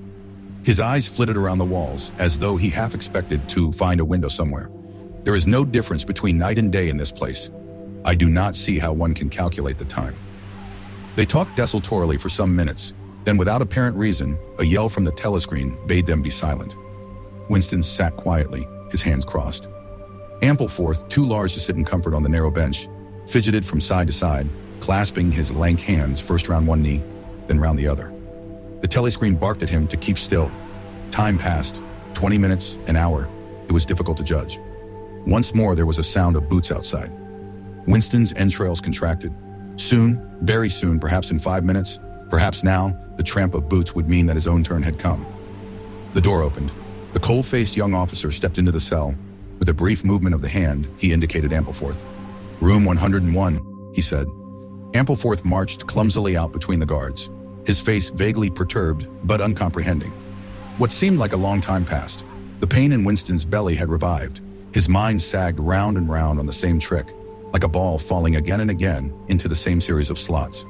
His eyes flitted around the walls, as though he half expected to find a window somewhere. There is no difference between night and day in this place. I do not see how one can calculate the time. They talked desultorily for some minutes. Then, without apparent reason, a yell from the telescreen bade them be silent. Winston sat quietly, his hands crossed. Ampleforth, too large to sit in comfort on the narrow bench, fidgeted from side to side, clasping his lank hands first round one knee, then round the other. The telescreen barked at him to keep still. Time passed, 20 minutes, an hour. It was difficult to judge. Once more there was a sound of boots outside. Winston's entrails contracted. Soon, very soon, perhaps in 5 minutes, perhaps now, the tramp of boots would mean that his own turn had come. The door opened. The cold-faced young officer stepped into the cell. With a brief movement of the hand, he indicated Ampleforth. "Room 101, he said. Ampleforth marched clumsily out between the guards, his face vaguely perturbed but uncomprehending. What seemed like a long time passed. The pain in Winston's belly had revived. His mind sagged round and round on the same trick, like a ball falling again and again into the same series of slots.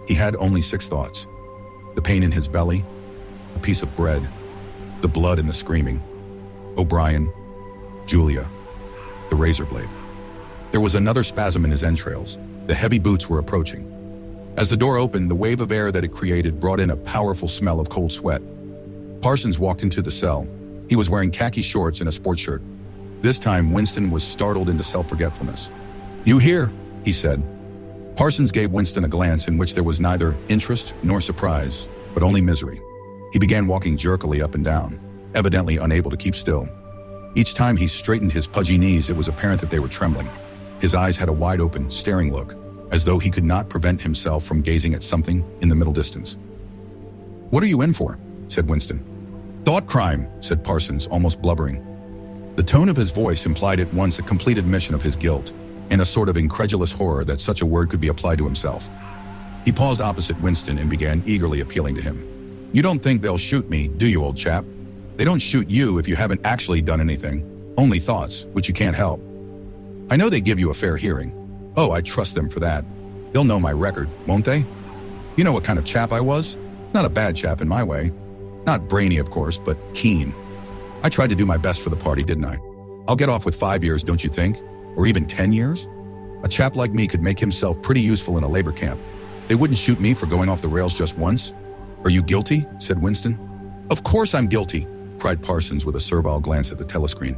He had only 6 thoughts. The pain in his belly, a piece of bread, the blood and the screaming, O'Brien, Julia, the razor blade. There was another spasm in his entrails. The heavy boots were approaching. As the door opened, the wave of air that it created brought in a powerful smell of cold sweat. Parsons walked into the cell. He was wearing khaki shorts and a sports shirt. This time, Winston was startled into self-forgetfulness. "You here?" he said. Parsons gave Winston a glance in which there was neither interest nor surprise, but only misery. He began walking jerkily up and down, evidently unable to keep still. Each time he straightened his pudgy knees, it was apparent that they were trembling. His eyes had a wide-open, staring look, as though he could not prevent himself from gazing at something in the middle distance. "What are you in for?" said Winston. "Thought crime," said Parsons, almost blubbering. The tone of his voice implied at once a complete admission of his guilt, and a sort of incredulous horror that such a word could be applied to himself. He paused opposite Winston and began eagerly appealing to him. "You don't think they'll shoot me, do you, old chap? They don't shoot you if you haven't actually done anything, only thoughts, which you can't help. I know they give you a fair hearing. Oh, I trust them for that. They'll know my record, won't they? You know what kind of chap I was? Not a bad chap in my way. Not brainy, of course, but keen. I tried to do my best for the party, didn't I? I'll get off with 5 years, don't you think? Or even 10 years? A chap like me could make himself pretty useful in a labor camp. They wouldn't shoot me for going off the rails just once. Are you guilty?" said Winston. "Of course I'm guilty," cried Parsons with a servile glance at the telescreen.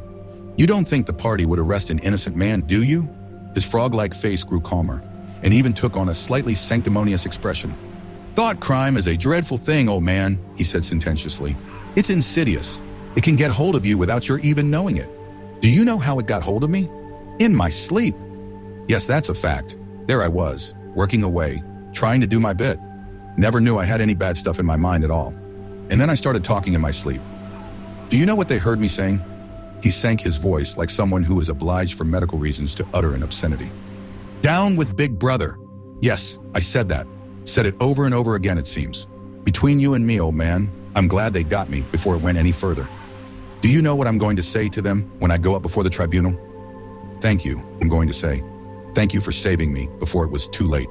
"You don't think the party would arrest an innocent man, do you?" His frog-like face grew calmer, and even took on a slightly sanctimonious expression. "Thought crime is a dreadful thing, old man," he said sententiously. "It's insidious. It can get hold of you without your even knowing it. Do you know how it got hold of me? In my sleep. Yes, that's a fact. There I was, working away, trying to do my bit. Never knew I had any bad stuff in my mind at all. And then I started talking in my sleep. Do you know what they heard me saying?" He sank his voice like someone who is obliged for medical reasons to utter an obscenity. "Down with Big Brother. Yes, I said that. Said it over and over again, it seems. Between you and me, old man, I'm glad they got me before it went any further. Do you know what I'm going to say to them when I go up before the tribunal? Thank you, I'm going to say. Thank you for saving me before it was too late."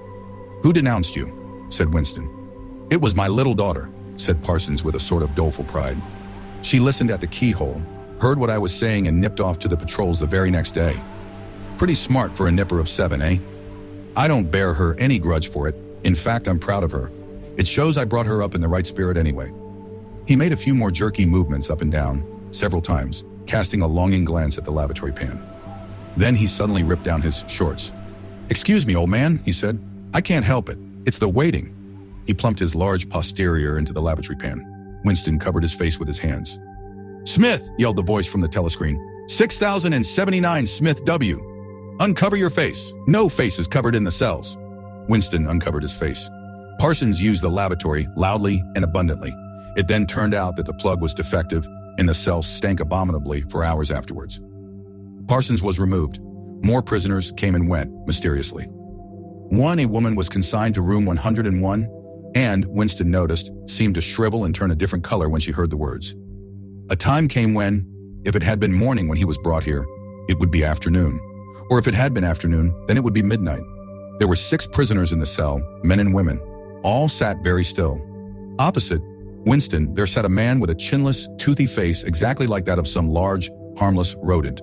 "Who denounced you?" said Winston. "It was my little daughter," said Parsons with a sort of doleful pride. "She listened at the keyhole, heard what I was saying and nipped off to the patrols the very next day. Pretty smart for a nipper of 7, eh? I don't bear her any grudge for it. In fact, I'm proud of her. It shows I brought her up in the right spirit anyway." He made a few more jerky movements up and down, several times, casting a longing glance at the lavatory pan. Then he suddenly ripped down his shorts. "Excuse me, old man," he said. "I can't help it. It's the waiting." He plumped his large posterior into the lavatory pan. Winston covered his face with his hands. "Smith!" yelled the voice from the telescreen. 6079 Smith W. Uncover your face. No faces covered in the cells." Winston uncovered his face. Parsons used the lavatory loudly and abundantly. It then turned out that the plug was defective and the cell stank abominably for hours afterwards. Parsons was removed. More prisoners came and went, mysteriously. A woman was consigned to room 101, and, Winston noticed, seemed to shrivel and turn a different color when she heard the words. A time came when, if it had been morning when he was brought here, it would be afternoon, Or if it had been afternoon, then it would be midnight. There were 6 prisoners in the cell, men and women. All sat very still. Opposite Winston, there sat a man with a chinless, toothy face exactly like that of some large, harmless rodent.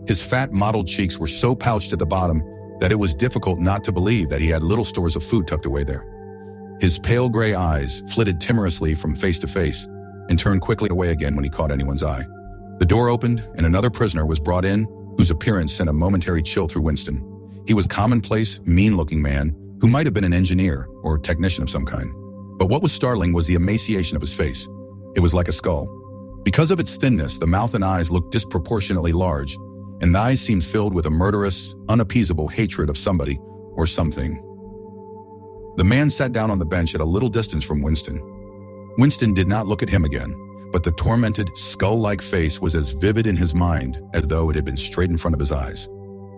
His fat, mottled cheeks were so pouched at the bottom that it was difficult not to believe that he had little stores of food tucked away there. His pale gray eyes flitted timorously from face to face and turned quickly away again when he caught anyone's eye. The door opened and another prisoner was brought in, whose appearance sent a momentary chill through Winston. He was a commonplace, mean-looking man who might have been an engineer or technician of some kind. But what was startling was the emaciation of his face. It was like a skull. Because of its thinness, the mouth and eyes looked disproportionately large, and the eyes seemed filled with a murderous, unappeasable hatred of somebody or something. The man sat down on the bench at a little distance from Winston. Winston did not look at him again, but the tormented, skull-like face was as vivid in his mind as though it had been straight in front of his eyes.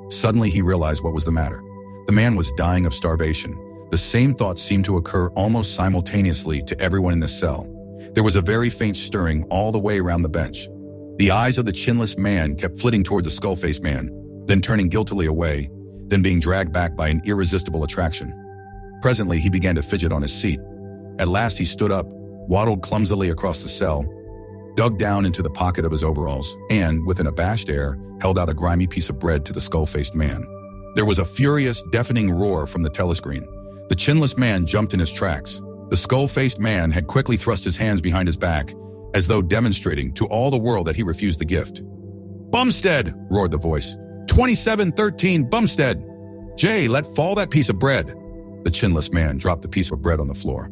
Suddenly he realized what was the matter. The man was dying of starvation. The same thoughts seemed to occur almost simultaneously to everyone in the cell. There was a very faint stirring all the way around the bench. The eyes of the chinless man kept flitting towards the skull-faced man, then turning guiltily away, then being dragged back by an irresistible attraction. Presently, he began to fidget on his seat. At last, he stood up, waddled clumsily across the cell, dug down into the pocket of his overalls, and, with an abashed air, held out a grimy piece of bread to the skull-faced man. There was a furious, deafening roar from the telescreen. The chinless man jumped in his tracks. The skull-faced man had quickly thrust his hands behind his back, as though demonstrating to all the world that he refused the gift. "Bumstead!" roared the voice. 2713 Bumstead! Jay, let fall that piece of bread. The chinless man dropped the piece of bread on the floor.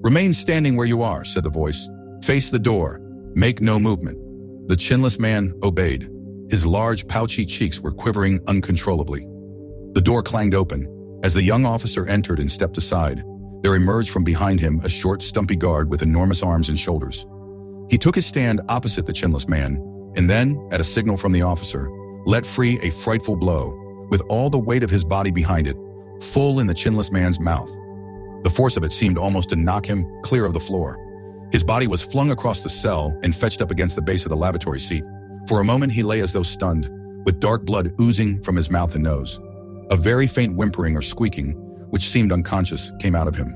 "Remain standing where you are," said the voice. "Face the door. Make no movement." The chinless man obeyed. His large, pouchy cheeks were quivering uncontrollably. The door clanged open. As the young officer entered and stepped aside, there emerged from behind him a short, stumpy guard with enormous arms and shoulders. He took his stand opposite the chinless man, and then, at a signal from the officer, let free a frightful blow, with all the weight of his body behind it, full in the chinless man's mouth. The force of it seemed almost to knock him clear of the floor. His body was flung across the cell and fetched up against the base of the lavatory seat. For a moment he lay as though stunned, with dark blood oozing from his mouth and nose. A very faint whimpering or squeaking, which seemed unconscious, came out of him.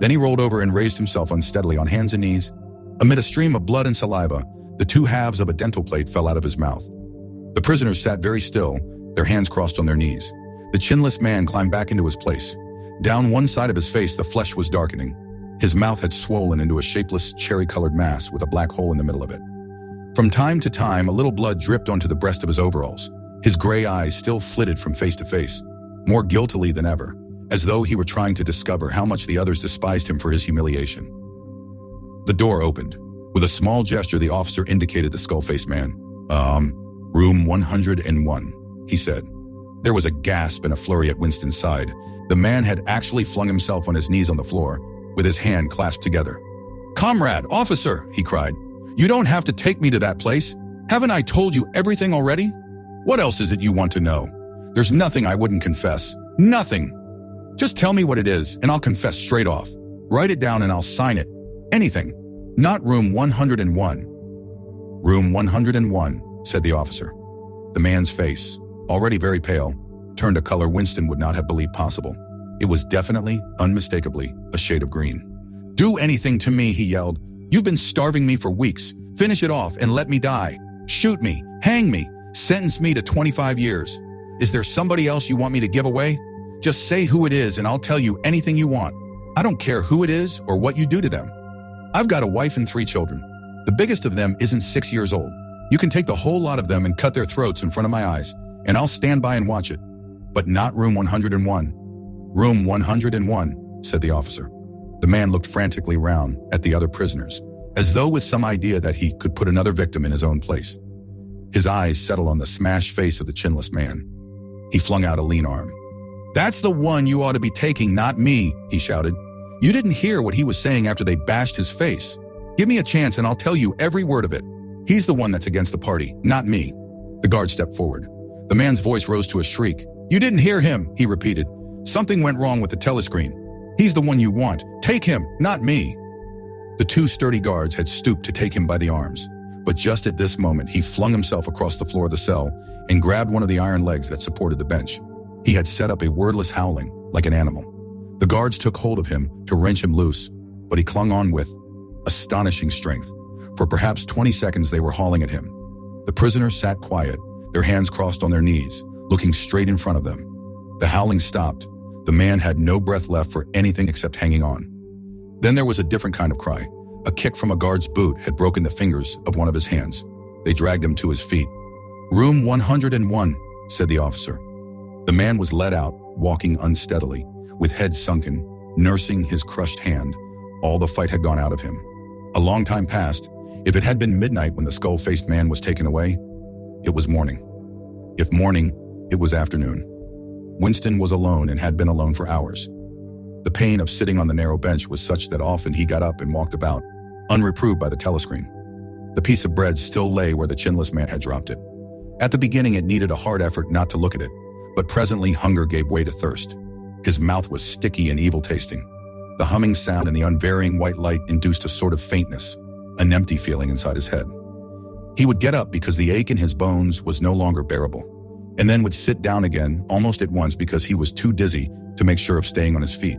Then he rolled over and raised himself unsteadily on hands and knees. Amid a stream of blood and saliva, the 2 halves of a dental plate fell out of his mouth. The prisoners sat very still, their hands crossed on their knees. The chinless man climbed back into his place. Down one side of his face, the flesh was darkening. His mouth had swollen into a shapeless, cherry-colored mass with a black hole in the middle of it. From time to time, a little blood dripped onto the breast of his overalls. His gray eyes still flitted from face to face, more guiltily than ever, as though he were trying to discover how much the others despised him for his humiliation. The door opened. With a small gesture, the officer indicated the skull-faced man. Room 101, he said. There was a gasp and a flurry at Winston's side. The man had actually flung himself on his knees on the floor, with his hand clasped together. "Comrade, officer," he cried. "You don't have to take me to that place. Haven't I told you everything already? What else is it you want to know? There's nothing I wouldn't confess. Nothing. Just tell me what it is, and I'll confess straight off. Write it down and I'll sign it. Anything. Not room 101. Room 101, said the officer. The man's face, already very pale, turned a color Winston would not have believed possible. It was definitely, unmistakably, a shade of green. "Do anything to me," he yelled. "You've been starving me for weeks. Finish it off and let me die. Shoot me, hang me, sentence me to 25 years. Is there somebody else you want me to give away? Just say who it is and I'll tell you anything you want. I don't care who it is or what you do to them. I've got a wife and 3 children. The biggest of them isn't 6 years old. You can take the whole lot of them and cut their throats in front of my eyes, and I'll stand by and watch it. But not room 101. Room 101, said the officer. The man looked frantically round at the other prisoners, as though with some idea that he could put another victim in his own place. His eyes settled on the smashed face of the chinless man. He flung out a lean arm. "That's the one you ought to be taking, not me," he shouted. "You didn't hear what he was saying after they bashed his face. Give me a chance and I'll tell you every word of it. He's the one that's against the party, not me." The guard stepped forward. The man's voice rose to a shriek. "You didn't hear him," he repeated. "Something went wrong with the telescreen. He's the one you want. Take him, not me." The 2 sturdy guards had stooped to take him by the arms, But just at this moment, he flung himself across the floor of the cell and grabbed one of the iron legs that supported the bench. He had set up a wordless howling, like an animal. The guards took hold of him to wrench him loose, but he clung on with astonishing strength. For perhaps 20 seconds they were hauling at him. The prisoners sat quiet, their hands crossed on their knees, looking straight in front of them. The howling stopped. The man had no breath left for anything except hanging on. Then there was a different kind of cry. A kick from a guard's boot had broken the fingers of one of his hands. They dragged him to his feet. "Room 101, said the officer. The man was led out, walking unsteadily, with head sunken, nursing his crushed hand. All the fight had gone out of him. A long time passed. If it had been midnight when the skull-faced man was taken away, it was morning. If morning, it was afternoon. Winston was alone and had been alone for hours. The pain of sitting on the narrow bench was such that often he got up and walked about, unreproved by the telescreen. The piece of bread still lay where the chinless man had dropped it. At the beginning, it needed a hard effort not to look at it, but presently hunger gave way to thirst. His mouth was sticky and evil-tasting. The humming sound and the unvarying white light induced a sort of faintness, an empty feeling inside his head. He would get up because the ache in his bones was no longer bearable, and then would sit down again almost at once because he was too dizzy to make sure of staying on his feet.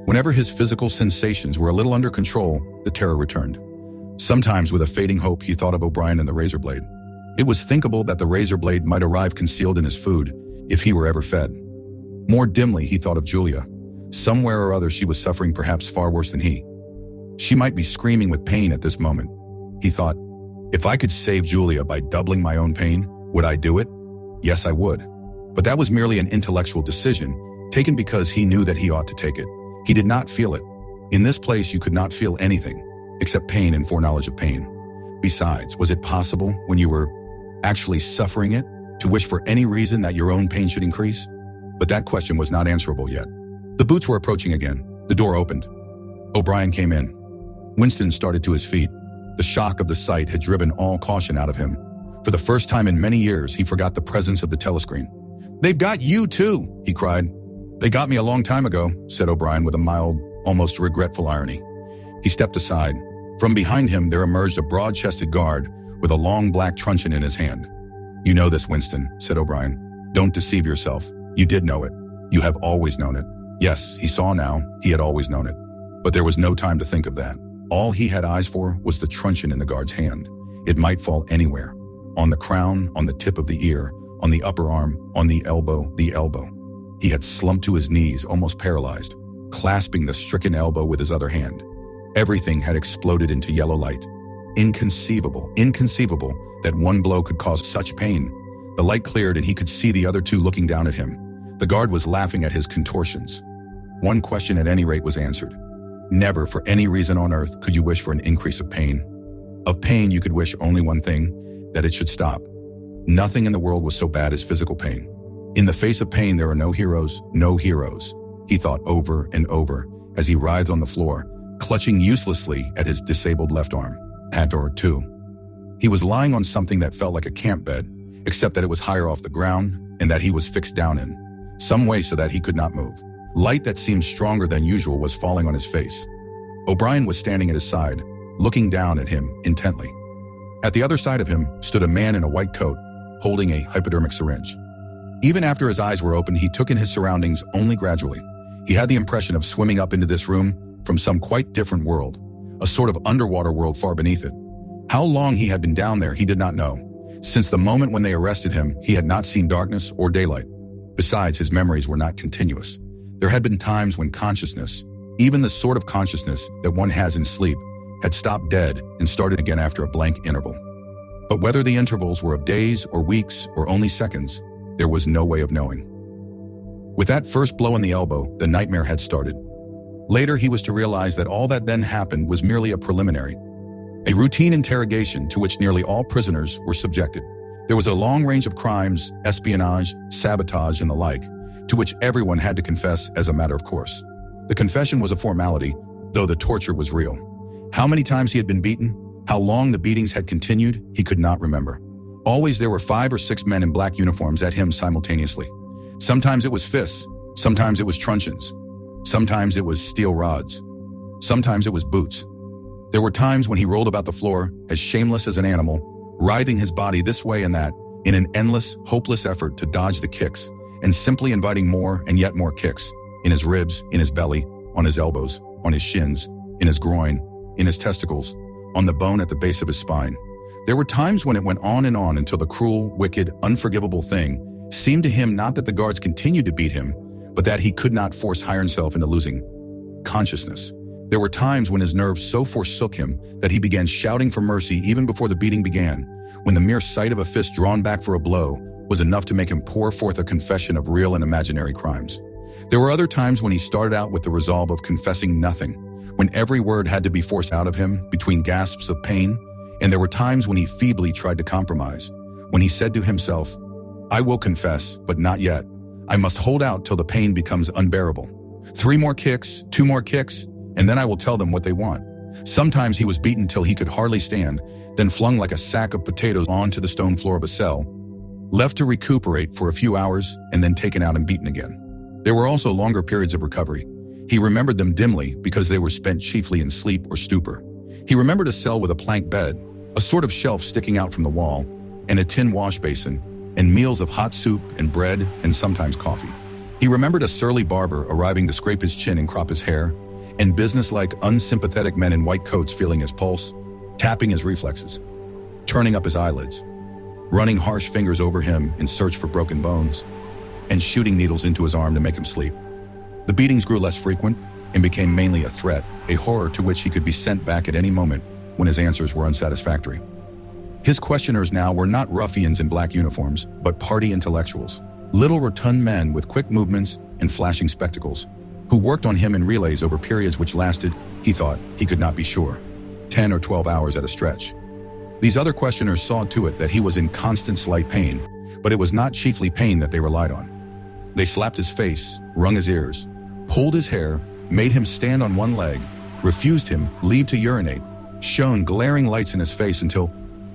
Whenever his physical sensations were a little under control, the terror returned. Sometimes with a fading hope, he thought of O'Brien and the razor blade. It was thinkable that the razor blade might arrive concealed in his food if he were ever fed. More dimly, he thought of Julia. Somewhere or other she was suffering perhaps far worse than he. She might be screaming with pain at this moment. He thought, if I could save Julia by doubling my own pain, would I do it? Yes, I would. But that was merely an intellectual decision, taken because he knew that he ought to take it. He did not feel it. In this place you could not feel anything, except pain and foreknowledge of pain. Besides, was it possible, when you were actually suffering it, to wish for any reason that your own pain should increase? But that question was not answerable yet. The boots were approaching again. The door opened. O'Brien came in. Winston started to his feet. The shock of the sight had driven all caution out of him. For the first time in many years, he forgot the presence of the telescreen. "They've got you too," he cried. "They got me a long time ago," said O'Brien with a mild, almost regretful irony. He stepped aside. From behind him, there emerged a broad-chested guard with a long black truncheon in his hand. "You know this, Winston," said O'Brien. "Don't deceive yourself. You did know it. You have always known it." Yes, he saw now, he had always known it. But there was no time to think of that. All he had eyes for was the truncheon in the guard's hand. It might fall anywhere. On the crown, on the tip of the ear, on the upper arm, on the elbow, He had slumped to his knees, almost paralyzed, clasping the stricken elbow with his other hand. Everything had exploded into yellow light. Inconceivable that one blow could cause such pain. The light cleared and he could see the other two looking down at him. The guard was laughing at his contortions. One question at any rate was answered. Never, for any reason on earth, could you wish for an increase of pain. Of pain you could wish only one thing, that it should stop. Nothing in the world was so bad as physical pain. In the face of pain there are no heroes, he thought over and over as he writhed on the floor, clutching uselessly at his disabled left arm. Or two. He was lying on something that felt like a camp bed, except that it was higher off the ground and that he was fixed down in, some way so that he could not move. Light that seemed stronger than usual was falling on his face. O'Brien was standing at his side, looking down at him intently. At the other side of him stood a man in a white coat, holding a hypodermic syringe. Even after his eyes were open, he took in his surroundings only gradually. He had the impression of swimming up into this room from some quite different world, a sort of underwater world far beneath it. How long he had been down there, he did not know. Since the moment when they arrested him, he had not seen darkness or daylight. Besides, his memories were not continuous. There had been times when consciousness, even the sort of consciousness that one has in sleep, had stopped dead and started again after a blank interval. But whether the intervals were of days or weeks or only seconds, there was no way of knowing. With that first blow in the elbow, the nightmare had started. Later, he was to realize that all that then happened was merely a preliminary, a routine interrogation to which nearly all prisoners were subjected. There was a long range of crimes, espionage, sabotage, and the like, to which everyone had to confess as a matter of course. The confession was a formality, though the torture was real. How many times he had been beaten, how long the beatings had continued, he could not remember. Always there were 5 or 6 men in black uniforms at him simultaneously. Sometimes it was fists, sometimes it was truncheons, sometimes it was steel rods, sometimes it was boots. There were times when he rolled about the floor, as shameless as an animal, writhing his body this way and that, in an endless, hopeless effort to dodge the kicks, and simply inviting more and yet more kicks, in his ribs, in his belly, on his elbows, on his shins, in his groin, in his testicles, on the bone at the base of his spine. There were times when it went on until the cruel, wicked, unforgivable thing seemed to him not that the guards continued to beat him, but that he could not force hire himself into losing consciousness. There were times when his nerves so forsook him that he began shouting for mercy even before the beating began, when the mere sight of a fist drawn back for a blow was enough to make him pour forth a confession of real and imaginary crimes. There were other times when he started out with the resolve of confessing nothing, when every word had to be forced out of him between gasps of pain, and there were times when he feebly tried to compromise, when he said to himself, "I will confess, but not yet. I must hold out till the pain becomes unbearable. 3 more kicks, 2 more kicks, and then I will tell them what they want." Sometimes he was beaten till he could hardly stand, then flung like a sack of potatoes onto the stone floor of a cell, left to recuperate for a few hours, and then taken out and beaten again. There were also longer periods of recovery. He remembered them dimly because they were spent chiefly in sleep or stupor. He remembered a cell with a plank bed, a sort of shelf sticking out from the wall, and a tin wash basin, and meals of hot soup and bread and sometimes coffee. He remembered a surly barber arriving to scrape his chin and crop his hair, and businesslike, unsympathetic men in white coats feeling his pulse, tapping his reflexes, turning up his eyelids, running harsh fingers over him in search for broken bones, and shooting needles into his arm to make him sleep. The beatings grew less frequent and became mainly a threat, a horror to which he could be sent back at any moment when his answers were unsatisfactory. His questioners now were not ruffians in black uniforms, but party intellectuals, little rotund men with quick movements and flashing spectacles, who worked on him in relays over periods which lasted, he thought, he could not be sure, 10 or 12 hours at a stretch. These other questioners saw to it that he was in constant slight pain, but it was not chiefly pain that they relied on. They slapped his face, wrung his ears, pulled his hair, made him stand on one leg, refused him leave to urinate, shone glaring lights in his face until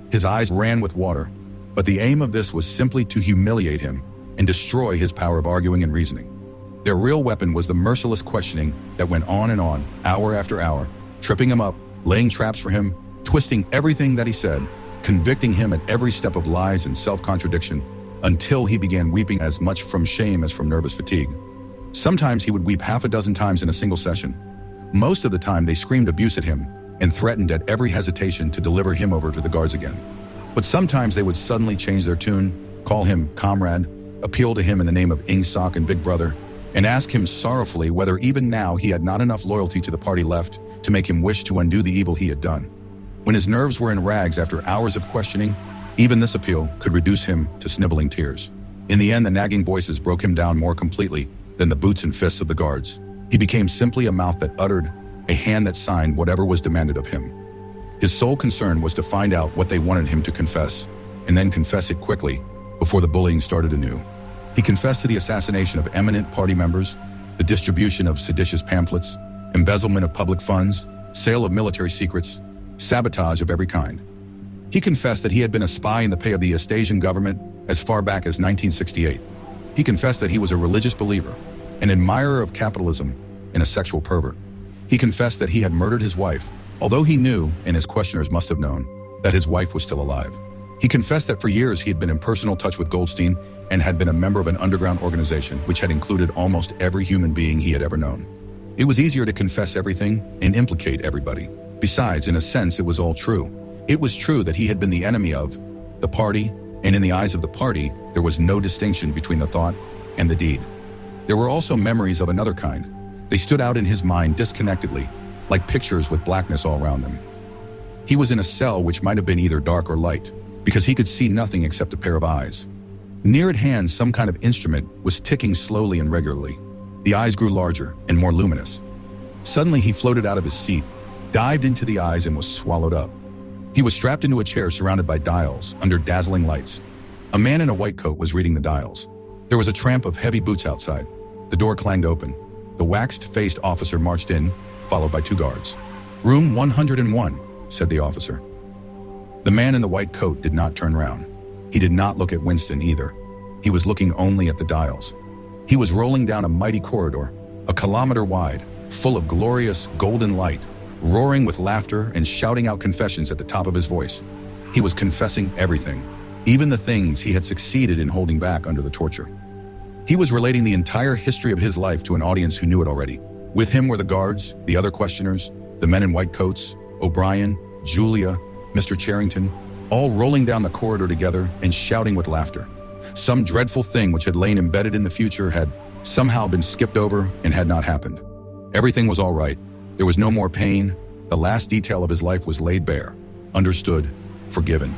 his eyes ran with water. But the aim of this was simply to humiliate him and destroy his power of arguing and reasoning. Their real weapon was the merciless questioning that went on, hour after hour, tripping him up, laying traps for him, twisting everything that he said, convicting him at every step of lies and self-contradiction, until he began weeping as much from shame as from nervous fatigue. Sometimes he would weep half a dozen times in a single session. Most of the time they screamed abuse at him and threatened at every hesitation to deliver him over to the guards again. But sometimes they would suddenly change their tune, call him comrade, appeal to him in the name of Ingsoc and Big Brother, and ask him sorrowfully whether even now he had not enough loyalty to the party left to make him wish to undo the evil he had done. When his nerves were in rags after hours of questioning, even this appeal could reduce him to sniveling tears. In the end, the nagging voices broke him down more completely than the boots and fists of the guards. He became simply a mouth that uttered, a hand that signed whatever was demanded of him. His sole concern was to find out what they wanted him to confess, and then confess it quickly before the bullying started anew. He confessed to the assassination of eminent party members, the distribution of seditious pamphlets, embezzlement of public funds, sale of military secrets, sabotage of every kind. He confessed that he had been a spy in the pay of the Astasian government as far back as 1968. He confessed that he was a religious believer, an admirer of capitalism, and a sexual pervert. He confessed that he had murdered his wife, although he knew, and his questioners must have known, that his wife was still alive. He confessed that for years he had been in personal touch with Goldstein and had been a member of an underground organization which had included almost every human being he had ever known. It was easier to confess everything and implicate everybody. Besides, in a sense, it was all true. It was true that he had been the enemy of the party, and in the eyes of the party, there was no distinction between the thought and the deed. There were also memories of another kind. They stood out in his mind disconnectedly, like pictures with blackness all around them. He was in a cell which might have been either dark or light, because he could see nothing except a pair of eyes. Near at hand, some kind of instrument was ticking slowly and regularly. The eyes grew larger and more luminous. Suddenly, he floated out of his seat, dived into the eyes, and was swallowed up. He was strapped into a chair surrounded by dials under dazzling lights. A man in a white coat was reading the dials. There was a tramp of heavy boots outside. The door clanged open. The waxed-faced officer marched in, followed by 2 guards. "Room 101, said the officer. The man in the white coat did not turn round. He did not look at Winston either. He was looking only at the dials. He was rolling down a mighty corridor, a kilometer wide, full of glorious golden light, roaring with laughter and shouting out confessions at the top of his voice. He was confessing everything, even the things he had succeeded in holding back under the torture. He was relating the entire history of his life to an audience who knew it already. With him were the guards, the other questioners, the men in white coats, O'Brien, Julia, Mr. Charrington, all rolling down the corridor together and shouting with laughter. Some dreadful thing which had lain embedded in the future had somehow been skipped over and had not happened. Everything was all right. There was no more pain. The last detail of his life was laid bare, understood, forgiven.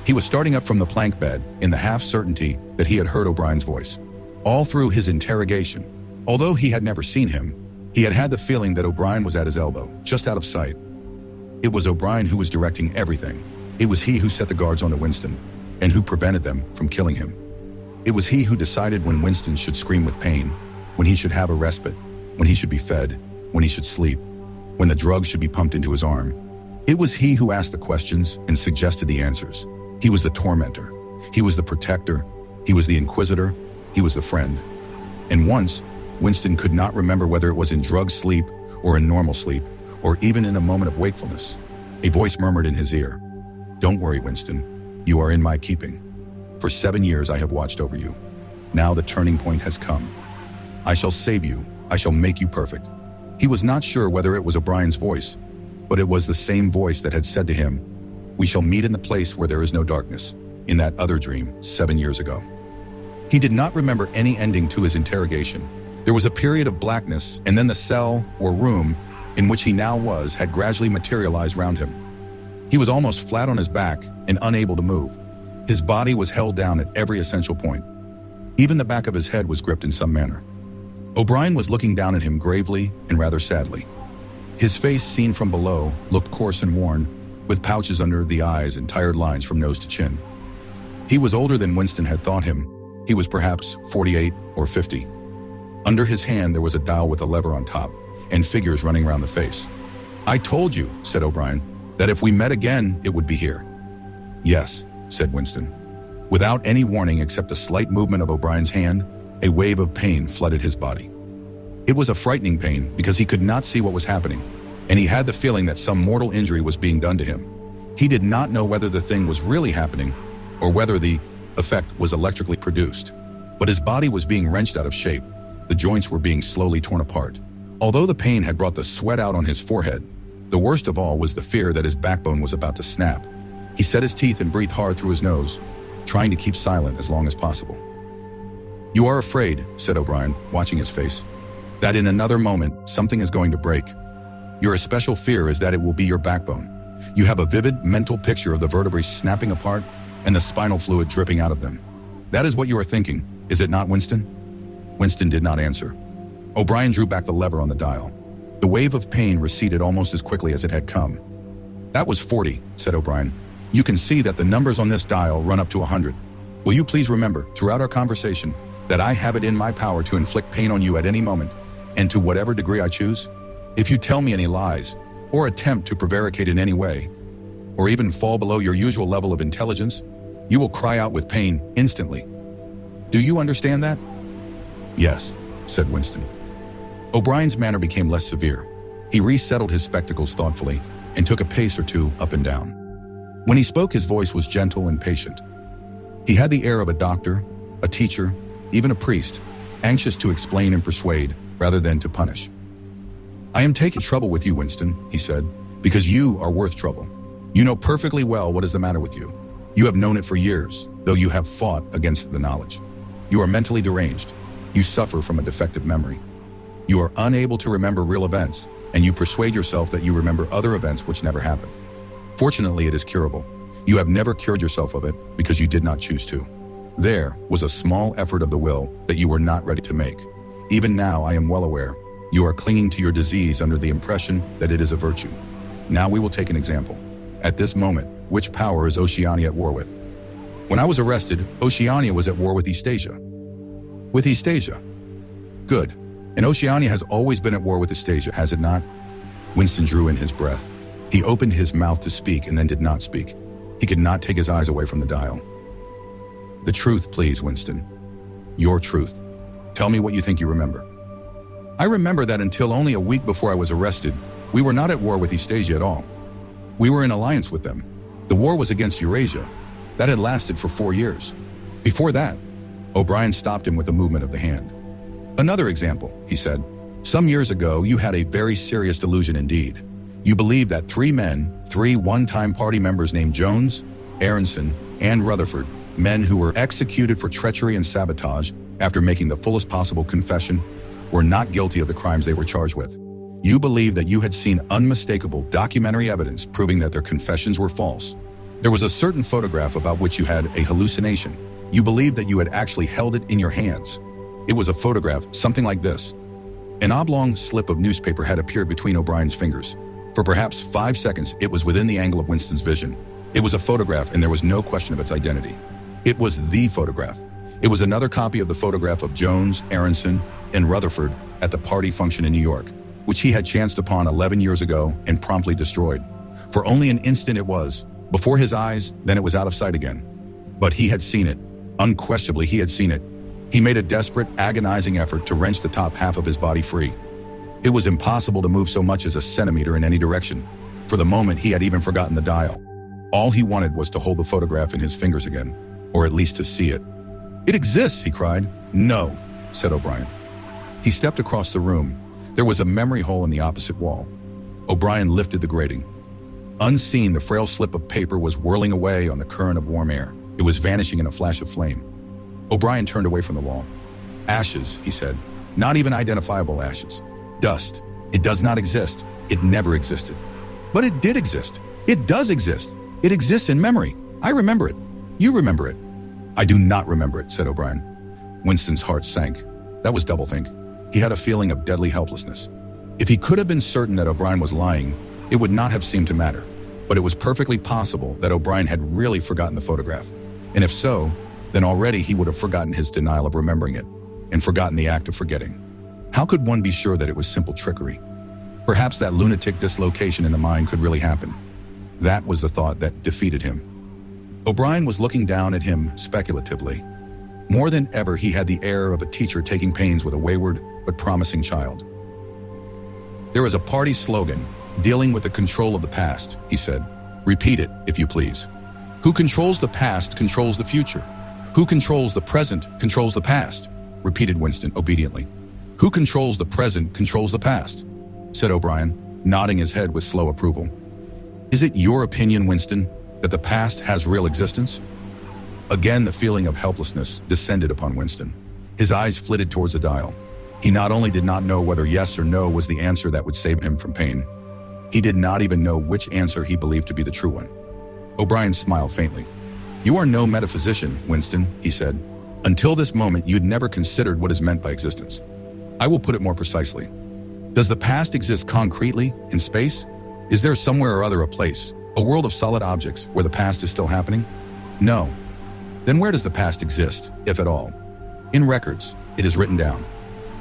He was starting up from the plank bed in the half-certainty that he had heard O'Brien's voice. All through his interrogation, although he had never seen him, he had had the feeling that O'Brien was at his elbow, just out of sight. It was O'Brien who was directing everything. It was he who set the guards onto Winston, and who prevented them from killing him. It was he who decided when Winston should scream with pain, when he should have a respite, when he should be fed, when he should sleep, when the drugs should be pumped into his arm. It was he who asked the questions and suggested the answers. He was the tormentor. He was the protector. He was the inquisitor. He was the friend. And once, Winston could not remember whether it was in drug sleep or in normal sleep, or even in a moment of wakefulness. A voice murmured in his ear, "Don't worry, Winston. You are in my keeping. For 7 years I have watched over you. Now the turning point has come. I shall save you. I shall make you perfect." He was not sure whether it was O'Brien's voice, but it was the same voice that had said to him, "We shall meet in the place where there is no darkness," in that other dream 7 years ago. He did not remember any ending to his interrogation. There was a period of blackness, and then the cell or room in which he now was had gradually materialized round him. He was almost flat on his back and unable to move. His body was held down at every essential point. Even the back of his head was gripped in some manner. O'Brien was looking down at him gravely and rather sadly. His face, seen from below, looked coarse and worn, with pouches under the eyes and tired lines from nose to chin. He was older than Winston had thought him. He was perhaps 48 or 50. Under his hand there was a dial with a lever on top, and figures running around the face. "I told you," said O'Brien, "that if we met again, it would be here." "Yes," said Winston. Without any warning except a slight movement of O'Brien's hand, a wave of pain flooded his body. It was a frightening pain because he could not see what was happening, and he had the feeling that some mortal injury was being done to him. He did not know whether the thing was really happening or whether the effect was electrically produced, but his body was being wrenched out of shape. The joints were being slowly torn apart. Although the pain had brought the sweat out on his forehead, the worst of all was the fear that his backbone was about to snap. He set his teeth and breathed hard through his nose, trying to keep silent as long as possible. "You are afraid," said O'Brien, watching his face, "that in another moment something is going to break. Your especial fear is that it will be your backbone. You have a vivid mental picture of the vertebrae snapping apart and the spinal fluid dripping out of them. That is what you are thinking, is it not, Winston?" Winston did not answer. O'Brien drew back the lever on the dial. The wave of pain receded almost as quickly as it had come. "That was 40, said O'Brien. "You can see that the numbers on this dial run up to 100. Will you please remember, throughout our conversation, that I have it in my power to inflict pain on you at any moment, and to whatever degree I choose? If you tell me any lies, or attempt to prevaricate in any way, or even fall below your usual level of intelligence, you will cry out with pain instantly. Do you understand that?" "Yes," said Winston. O'Brien's manner became less severe. He resettled his spectacles thoughtfully and took a pace or two up and down. When he spoke, his voice was gentle and patient. He had the air of a doctor, a teacher, even a priest, anxious to explain and persuade rather than to punish. "I am taking trouble with you, Winston," he said, "because you are worth trouble. You know perfectly well what is the matter with you. You have known it for years, though you have fought against the knowledge. You are mentally deranged. You suffer from a defective memory. You are unable to remember real events, and you persuade yourself that you remember other events which never happened. Fortunately, it is curable. You have never cured yourself of it because you did not choose to. There was a small effort of the will that you were not ready to make. Even now, I am well aware, you are clinging to your disease under the impression that it is a virtue. Now we will take an example. At this moment, which power is Oceania at war with? When I was arrested, Oceania was at war with Eastasia. With Eastasia? Good. And Oceania has always been at war with Eastasia, has it not?" Winston drew in his breath. He opened his mouth to speak and then did not speak. He could not take his eyes away from the dial. "The truth, please, Winston. Your truth. Tell me what you think you remember." "I remember that until only a week before I was arrested, We were not at war with Eastasia at all. We were in alliance with them. The war was against Eurasia. That had lasted for 4 years. Before that, O'Brien stopped him with a movement of the hand. Another example, he said. Some years ago, you had a very serious delusion indeed. You believed that 3 men, 3 one-time party members named Jones, Aronson, and Rutherford, men who were executed for treachery and sabotage after making the fullest possible confession, were not guilty of the crimes they were charged with. You believed that you had seen unmistakable documentary evidence proving that their confessions were false. There was a certain photograph about which you had a hallucination. You believed that you had actually held it in your hands. It was a photograph, something like this. An oblong slip of newspaper had appeared between O'Brien's fingers. For perhaps 5 seconds, it was within the angle of Winston's vision. It was a photograph, and there was no question of its identity. It was the photograph. It was another copy of the photograph of Jones, Aronson, and Rutherford at the party function in New York, which he had chanced upon 11 years ago and promptly destroyed. For only an instant it was. Before his eyes, then it was out of sight again. But he had seen it. Unquestionably, he had seen it. He made a desperate, agonizing effort to wrench the top half of his body free. It was impossible to move so much as a centimeter in any direction. For the moment, he had even forgotten the dial. All he wanted was to hold the photograph in his fingers again, or at least to see it. "It exists," he cried. "No," said O'Brien. He stepped across the room. There was a memory hole in the opposite wall. O'Brien lifted the grating. Unseen, the frail slip of paper was whirling away on the current of warm air. It was vanishing in a flash of flame. O'Brien turned away from the wall. "Ashes," he said. "Not even identifiable ashes. Dust. It does not exist. It never existed." "But it did exist. It does exist. It exists in memory. I remember it. You remember it." "I do not remember it," said O'Brien. Winston's heart sank. That was doublethink. He had a feeling of deadly helplessness. If he could have been certain that O'Brien was lying, it would not have seemed to matter. But it was perfectly possible that O'Brien had really forgotten the photograph. And if so, then already he would have forgotten his denial of remembering it, and forgotten the act of forgetting. How could one be sure that it was simple trickery? Perhaps that lunatic dislocation in the mind could really happen. That was the thought that defeated him. O'Brien was looking down at him speculatively. More than ever, he had the air of a teacher taking pains with a wayward but promising child. "There is a party slogan, dealing with the control of the past," he said. "Repeat it, if you please. Who controls the past controls the future. Who controls the present controls the past," repeated Winston obediently. "Who controls the present controls the past," said O'Brien, nodding his head with slow approval. "Is it your opinion, Winston, that the past has real existence?" Again, the feeling of helplessness descended upon Winston. His eyes flitted towards the dial. He not only did not know whether yes or no was the answer that would save him from pain, he did not even know which answer he believed to be the true one. O'Brien smiled faintly. "You are no metaphysician, Winston," he said. "Until this moment, you'd never considered what is meant by existence. I will put it more precisely. Does the past exist concretely in space? Is there somewhere or other a place, a world of solid objects, where the past is still happening? No. Then where does the past exist, if at all? In records. It is written down.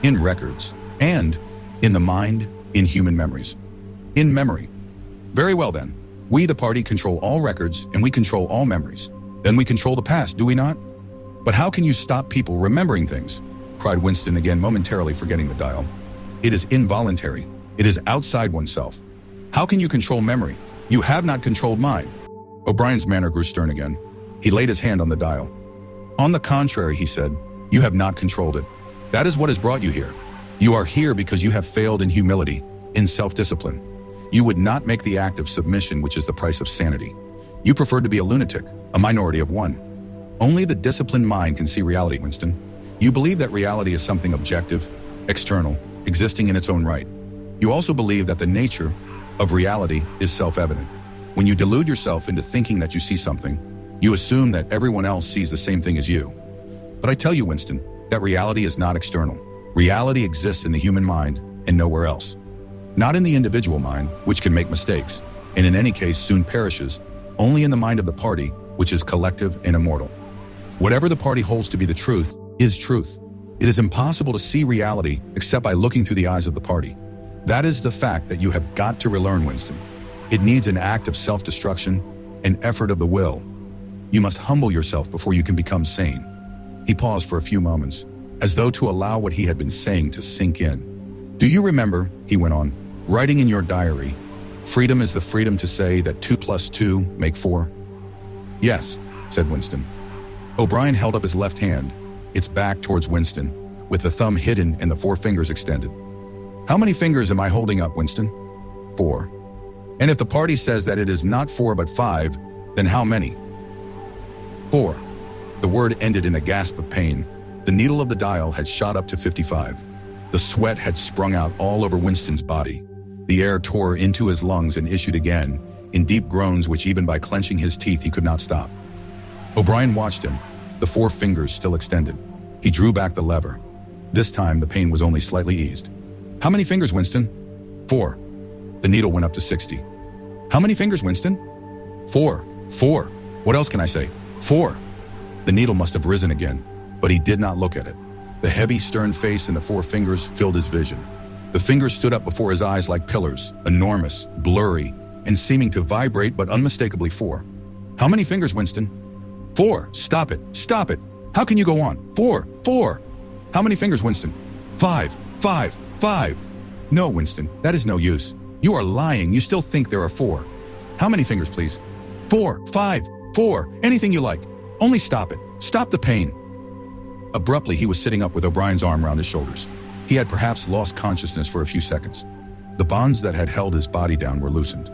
In records. And in the mind, in human memories. In memory. Very well then. We, the party, control all records, and we control all memories. Then we control the past, do we not? But how can you stop people remembering things?" cried Winston, again momentarily forgetting the dial. "It is involuntary. It is outside oneself. How can you control memory? You have not controlled mine." O'Brien's manner grew stern again. He laid his hand on the dial. "On the contrary," he said, "you have not controlled it. That is what has brought you here. You are here because you have failed in humility, in self-discipline. You would not make the act of submission, which is the price of sanity. You preferred to be a lunatic, a minority of one. Only the disciplined mind can see reality, Winston. You believe that reality is something objective, external, existing in its own right. You also believe that the nature of reality is self-evident. When you delude yourself into thinking that you see something, you assume that everyone else sees the same thing as you. But I tell you, Winston, that reality is not external. Reality exists in the human mind and nowhere else. Not in the individual mind, which can make mistakes, and in any case soon perishes, only in the mind of the party, which is collective and immortal. Whatever the party holds to be the truth is truth. It is impossible to see reality except by looking through the eyes of the party. That is the fact that you have got to relearn, Winston. It needs an act of self-destruction, an effort of the will. You must humble yourself before you can become sane." He paused for a few moments, as though to allow what he had been saying to sink in. "Do you remember," he went on, Writing in your diary, freedom is the freedom to say that 2 plus 2 make 4? Yes, said Winston. O'Brien held up his left hand, its back towards Winston, with the thumb hidden and the 4 fingers extended. How many fingers am I holding up, Winston? 4. And if the party says that it is not 4 but 5, then how many? 4. The word ended in a gasp of pain. The needle of the dial had shot up to 55. The sweat had sprung out all over Winston's body. The air tore into his lungs and issued again, in deep groans which even by clenching his teeth he could not stop. O'Brien watched him, the 4 fingers still extended. He drew back the lever. This time the pain was only slightly eased. How many fingers, Winston? 4. The needle went up to 60. How many fingers, Winston? 4. 4. What else can I say? 4. The needle must have risen again, but he did not look at it. The heavy, stern face and the 4 fingers filled his vision. The fingers stood up before his eyes like pillars, enormous, blurry, and seeming to vibrate but unmistakably 4. How many fingers, Winston? 4. Stop it. Stop it. How can you go on? 4. 4. How many fingers, Winston? 5. 5. 5. No, Winston, that is no use. You are lying. You still think there are 4. How many fingers, please? 4. 5. 4. Anything you like. Only stop it. Stop the pain. Abruptly, he was sitting up with O'Brien's arm around his shoulders. He had perhaps lost consciousness for a few seconds. The bonds that had held his body down were loosened.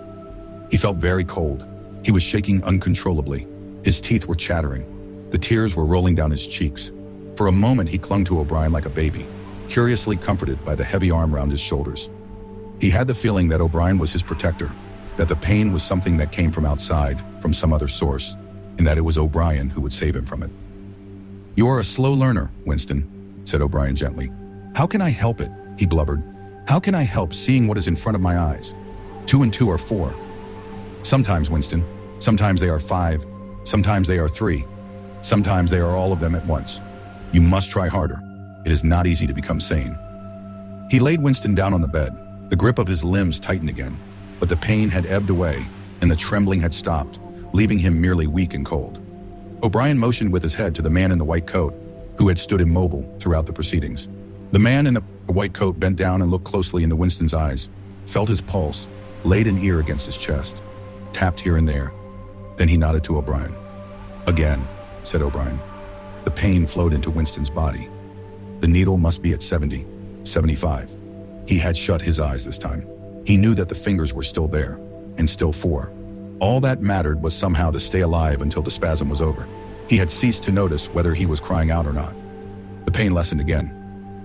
He felt very cold. He was shaking uncontrollably. His teeth were chattering. The tears were rolling down his cheeks. For a moment, he clung to O'Brien like a baby, curiously comforted by the heavy arm around his shoulders. He had the feeling that O'Brien was his protector, that the pain was something that came from outside, from some other source, and that it was O'Brien who would save him from it. You are a slow learner, Winston, said O'Brien gently. How can I help it? He blubbered. How can I help seeing what is in front of my eyes? 2 and 2 are 4. Sometimes, Winston. Sometimes they are 5. Sometimes they are 3. Sometimes they are all of them at once. You must try harder. It is not easy to become sane. He laid Winston down on the bed. The grip of his limbs tightened again, but the pain had ebbed away and the trembling had stopped, leaving him merely weak and cold. O'Brien motioned with his head to the man in the white coat, who had stood immobile throughout the proceedings. The man in the white coat bent down and looked closely into Winston's eyes, felt his pulse, laid an ear against his chest, tapped here and there. Then he nodded to O'Brien. Again, said O'Brien. The pain flowed into Winston's body. The needle must be at 70, 75. He had shut his eyes this time. He knew that the fingers were still there, and still 4. All that mattered was somehow to stay alive until the spasm was over. He had ceased to notice whether he was crying out or not. The pain lessened again.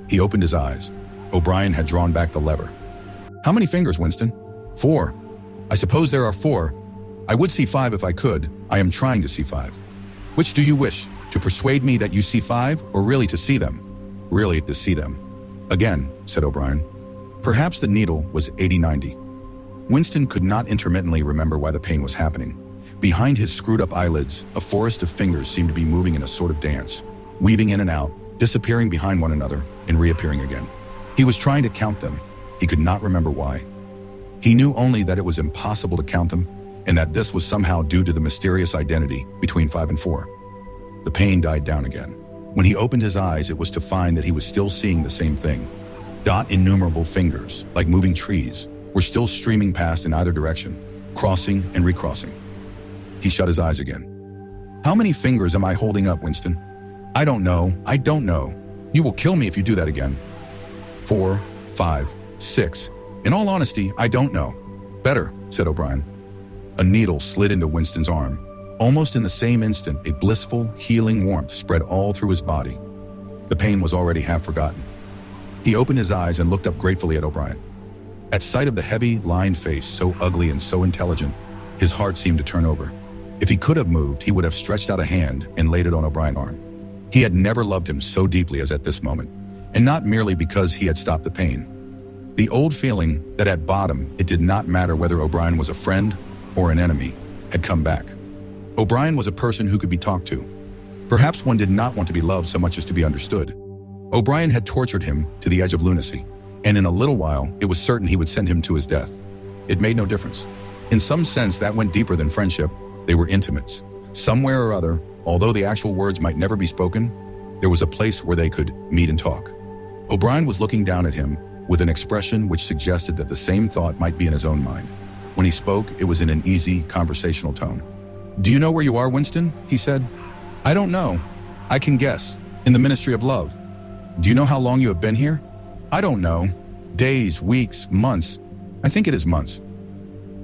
He opened his eyes. O'Brien had drawn back the lever. How many fingers, Winston? 4. I suppose there are 4. I would see 5 if I could. I am trying to see 5. Which do you wish? To persuade me that you see 5, or really to see them? Really to see them. Again, said O'Brien. Perhaps the needle was 80-90. Winston could not intermittently remember why the pain was happening. Behind his screwed-up eyelids, a forest of fingers seemed to be moving in a sort of dance, weaving in and out, disappearing behind one another, and reappearing again. He was trying to count them. He could not remember why. He knew only that it was impossible to count them, and that this was somehow due to the mysterious identity between 5 and 4. The pain died down again. When he opened his eyes, it was to find that he was still seeing the same thing. Innumerable fingers, like moving trees, were still streaming past in either direction, crossing and recrossing. He shut his eyes again. How many fingers am I holding up, Winston? I don't know. I don't know. You will kill me if you do that again. 4, 5, 6. In all honesty, I don't know. Better, said O'Brien. A needle slid into Winston's arm. Almost in the same instant, a blissful, healing warmth spread all through his body. The pain was already half forgotten. He opened his eyes and looked up gratefully at O'Brien. At sight of the heavy, lined face, so ugly and so intelligent, his heart seemed to turn over. If he could have moved, he would have stretched out a hand and laid it on O'Brien's arm. He had never loved him so deeply as at this moment, and not merely because he had stopped the pain. The old feeling that at bottom it did not matter whether O'Brien was a friend or an enemy had come back. O'Brien was a person who could be talked to. Perhaps one did not want to be loved so much as to be understood. O'Brien had tortured him to the edge of lunacy, and in a little while, it was certain he would send him to his death. It made no difference. In some sense, that went deeper than friendship. They were intimates. Somewhere or other, although the actual words might never be spoken, there was a place where they could meet and talk. O'Brien was looking down at him with an expression which suggested that the same thought might be in his own mind. When he spoke, it was in an easy, conversational tone. "Do you know where you are, Winston?" he said. "I don't know. I can guess. In the Ministry of Love." "Do you know how long you have been here?" "I don't know. Days, weeks, months. I think it is months."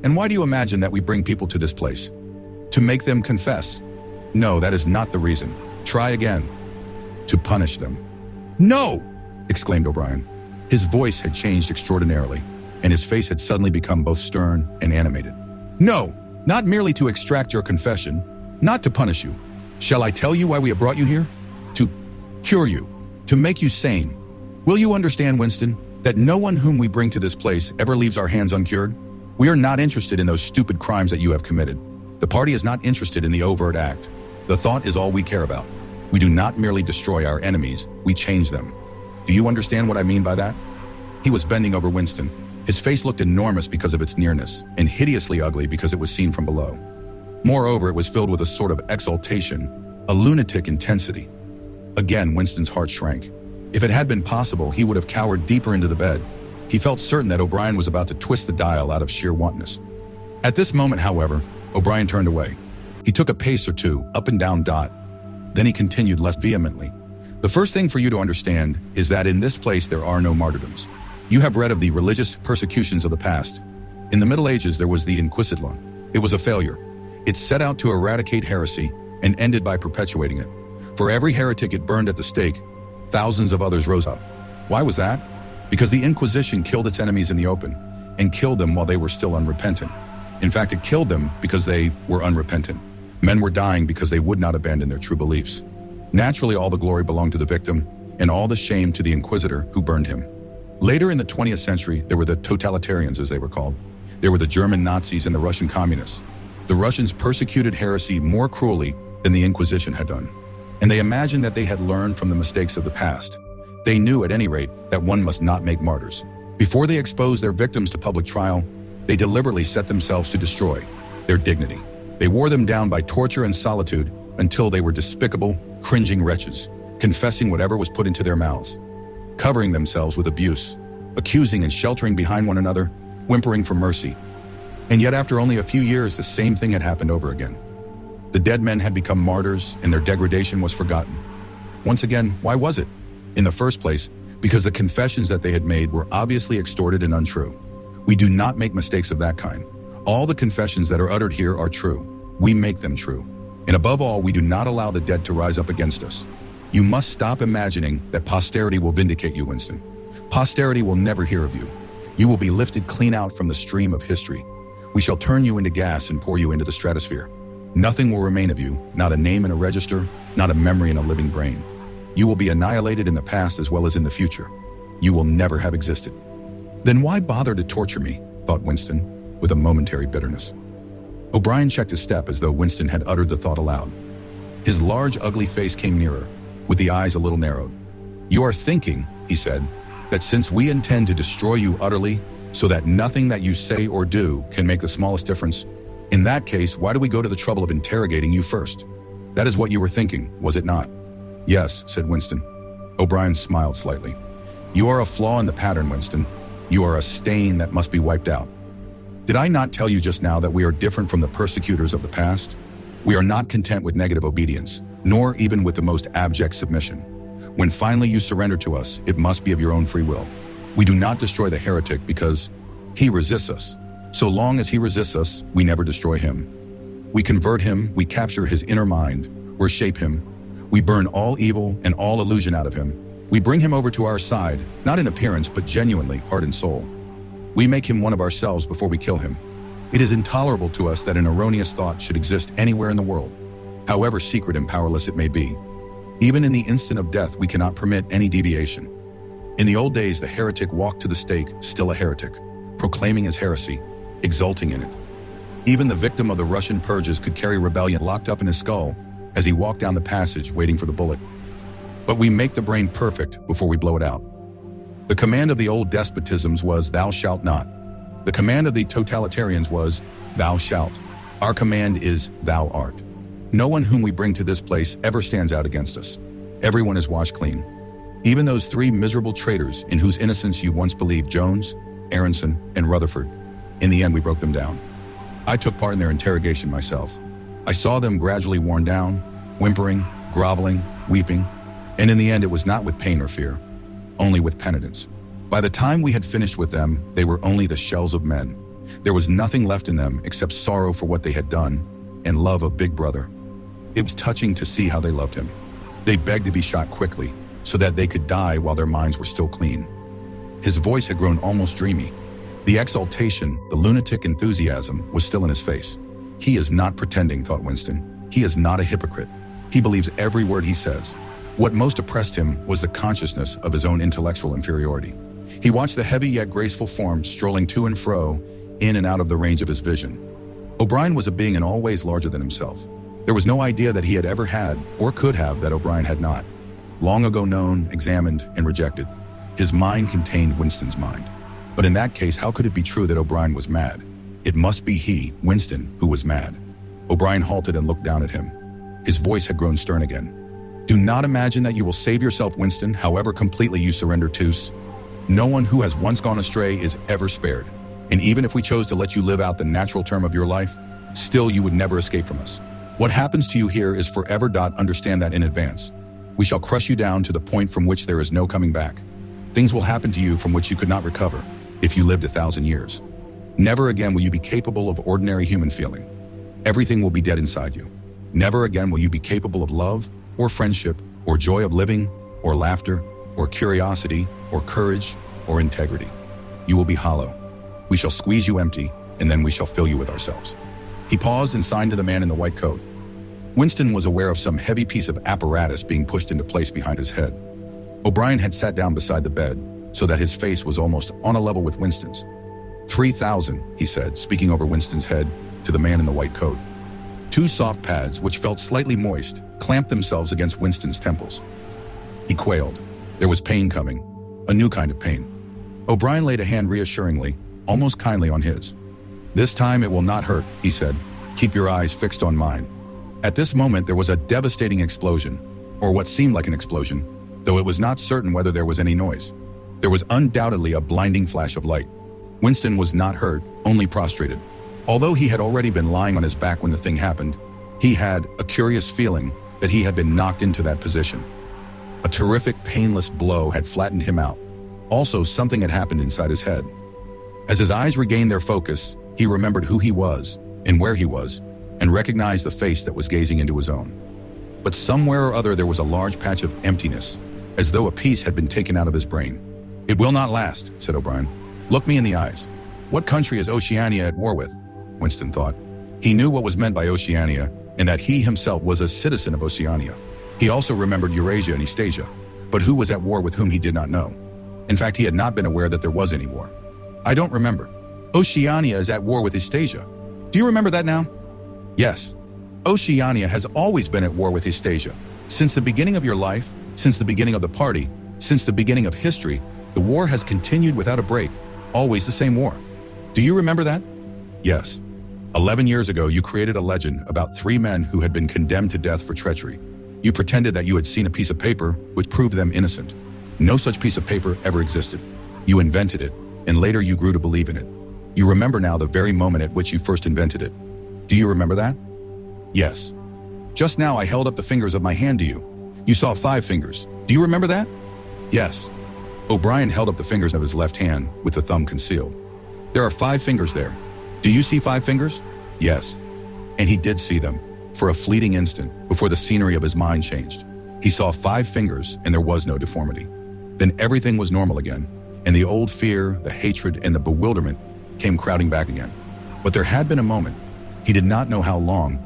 "And why do you imagine that we bring people to this place? To make them confess?" "No, that is not the reason. Try again." "To punish them." "No!" exclaimed O'Brien. His voice had changed extraordinarily, and his face had suddenly become both stern and animated. "No, not merely to extract your confession, not to punish you. Shall I tell you why we have brought you here? To cure you, to make you sane. Will you understand, Winston, that no one whom we bring to this place ever leaves our hands uncured? We are not interested in those stupid crimes that you have committed. The party is not interested in the overt act. The thought is all we care about. We do not merely destroy our enemies, we change them. Do you understand what I mean by that?" He was bending over Winston. His face looked enormous because of its nearness, and hideously ugly because it was seen from below. Moreover, it was filled with a sort of exaltation, a lunatic intensity. Again, Winston's heart shrank. If it had been possible, he would have cowered deeper into the bed. He felt certain that O'Brien was about to twist the dial out of sheer wantonness. At this moment, however, O'Brien turned away. He took a pace or two, up and down Dot. Then he continued less vehemently. "The first thing for you to understand is that in this place there are no martyrdoms. You have read of the religious persecutions of the past. In the Middle Ages there was the Inquisition. It was a failure. It set out to eradicate heresy and ended by perpetuating it. For every heretic it burned at the stake, thousands of others rose up. Why was that? Because the Inquisition killed its enemies in the open, and killed them while they were still unrepentant. In fact, it killed them because they were unrepentant. Men were dying because they would not abandon their true beliefs. Naturally, all the glory belonged to the victim, and all the shame to the inquisitor who burned him. Later in the 20th century, there were the totalitarians, as they were called. There were the German Nazis and the Russian communists. The Russians persecuted heresy more cruelly than the Inquisition had done. And they imagined that they had learned from the mistakes of the past. They knew, at any rate, that one must not make martyrs. Before they exposed their victims to public trial, they deliberately set themselves to destroy their dignity. They wore them down by torture and solitude until they were despicable, cringing wretches, confessing whatever was put into their mouths, covering themselves with abuse, accusing and sheltering behind one another, whimpering for mercy. And yet after only a few years, the same thing had happened over again. The dead men had become martyrs, and their degradation was forgotten. Once again, why was it? In the first place, because the confessions that they had made were obviously extorted and untrue. We do not make mistakes of that kind. All the confessions that are uttered here are true. We make them true. And above all, we do not allow the dead to rise up against us. You must stop imagining that posterity will vindicate you, Winston. Posterity will never hear of you. You will be lifted clean out from the stream of history. We shall turn you into gas and pour you into the stratosphere. Nothing will remain of you, not a name in a register, not a memory in a living brain. You will be annihilated in the past as well as in the future. You will never have existed. Then why bother to torture me, thought Winston, with a momentary bitterness. O'Brien checked his step as though Winston had uttered the thought aloud. His large, ugly face came nearer, with the eyes a little narrowed. "You are thinking," he said, "that since we intend to destroy you utterly, so that nothing that you say or do can make the smallest difference, in that case, why do we go to the trouble of interrogating you first? That is what you were thinking, was it not?" "Yes," said Winston. O'Brien smiled slightly. "You are a flaw in the pattern, Winston. You are a stain that must be wiped out. Did I not tell you just now that we are different from the persecutors of the past? We are not content with negative obedience, nor even with the most abject submission. When finally you surrender to us, it must be of your own free will. We do not destroy the heretic because he resists us. So long as he resists us, we never destroy him. We convert him, we capture his inner mind, or shape him. We burn all evil and all illusion out of him. We bring him over to our side, not in appearance, but genuinely, heart and soul. We make him one of ourselves before we kill him. It is intolerable to us that an erroneous thought should exist anywhere in the world, however secret and powerless it may be. Even in the instant of death, we cannot permit any deviation. In the old days, the heretic walked to the stake, still a heretic, proclaiming his heresy, exulting in it. Even the victim of the Russian purges could carry rebellion locked up in his skull as he walked down the passage waiting for the bullet. But we make the brain perfect before we blow it out. The command of the old despotisms was, "Thou shalt not." The command of the totalitarians was, "Thou shalt." Our command is, "Thou art." No one whom we bring to this place ever stands out against us. Everyone is washed clean. Even those three miserable traitors in whose innocence you once believed, Jones, Aronson, and Rutherford. In the end, we broke them down. I took part in their interrogation myself. I saw them gradually worn down, whimpering, groveling, weeping, and in the end it was not with pain or fear, only with penitence. By the time we had finished with them, they were only the shells of men. There was nothing left in them except sorrow for what they had done and love of Big Brother. It was touching to see how they loved him. They begged to be shot quickly so that they could die while their minds were still clean. His voice had grown almost dreamy. The exaltation, the lunatic enthusiasm was still in his face. He is not pretending, thought Winston. He is not a hypocrite. He believes every word he says. What most oppressed him was the consciousness of his own intellectual inferiority. He watched the heavy yet graceful form strolling to and fro, in and out of the range of his vision. O'Brien was a being in all ways larger than himself. There was no idea that he had ever had, or could have, that O'Brien had not. Long ago known, examined, and rejected. His mind contained Winston's mind. But in that case, how could it be true that O'Brien was mad? It must be he, Winston, who was mad. O'Brien halted and looked down at him. His voice had grown stern again. Do not imagine that you will save yourself, Winston, however completely you surrender to. No one who has once gone astray is ever spared. And even if we chose to let you live out the natural term of your life, still you would never escape from us. What happens to you here is forever. Understand that in advance. We shall crush you down to the point from which there is no coming back. Things will happen to you from which you could not recover if you lived 1,000 years. Never again will you be capable of ordinary human feeling. Everything will be dead inside you. Never again will you be capable of love, or friendship, or joy of living, or laughter, or curiosity, or courage, or integrity. You will be hollow. We shall squeeze you empty, and then we shall fill you with ourselves. He paused and signed to the man in the white coat. Winston was aware of some heavy piece of apparatus being pushed into place behind his head. O'Brien had sat down beside the bed, so that his face was almost on a level with Winston's. 3,000, he said, speaking over Winston's head to the man in the white coat. Two soft pads, which felt slightly moist, clamped themselves against Winston's temples. He quailed. There was pain coming, a new kind of pain. O'Brien laid a hand reassuringly, almost kindly on his. This time it will not hurt, he said. Keep your eyes fixed on mine. At this moment there was a devastating explosion, or what seemed like an explosion, though it was not certain whether there was any noise. There was undoubtedly a blinding flash of light. Winston was not hurt, only prostrated. Although he had already been lying on his back when the thing happened, he had a curious feeling that he had been knocked into that position. A terrific, painless blow had flattened him out. Also, something had happened inside his head. As his eyes regained their focus, he remembered who he was and where he was, and recognized the face that was gazing into his own. But somewhere or other there was a large patch of emptiness, as though a piece had been taken out of his brain. It will not last, said O'Brien. Look me in the eyes. What country is Oceania at war with? Winston thought. He knew what was meant by Oceania, and that he himself was a citizen of Oceania. He also remembered Eurasia and Eastasia, but who was at war with whom he did not know. In fact, he had not been aware that there was any war. I don't remember. Oceania is at war with Eastasia. Do you remember that now? Yes. Oceania has always been at war with Eastasia. Since the beginning of your life, since the beginning of the party, since the beginning of history, the war has continued without a break, always the same war. Do you remember that? Yes. 11 years ago, you created a legend about 3 men who had been condemned to death for treachery. You pretended that you had seen a piece of paper which proved them innocent. No such piece of paper ever existed. You invented it, and later you grew to believe in it. You remember now the very moment at which you first invented it. Do you remember that? Yes. Just now I held up the fingers of my hand to you. You saw 5 fingers. Do you remember that? Yes. O'Brien held up the fingers of his left hand with the thumb concealed. There are 5 fingers there. Do you see 5 fingers? Yes. And he did see them, for a fleeting instant, before the scenery of his mind changed. He saw 5 fingers, and there was no deformity. Then everything was normal again, and the old fear, the hatred, and the bewilderment came crowding back again. But there had been a moment, he did not know how long,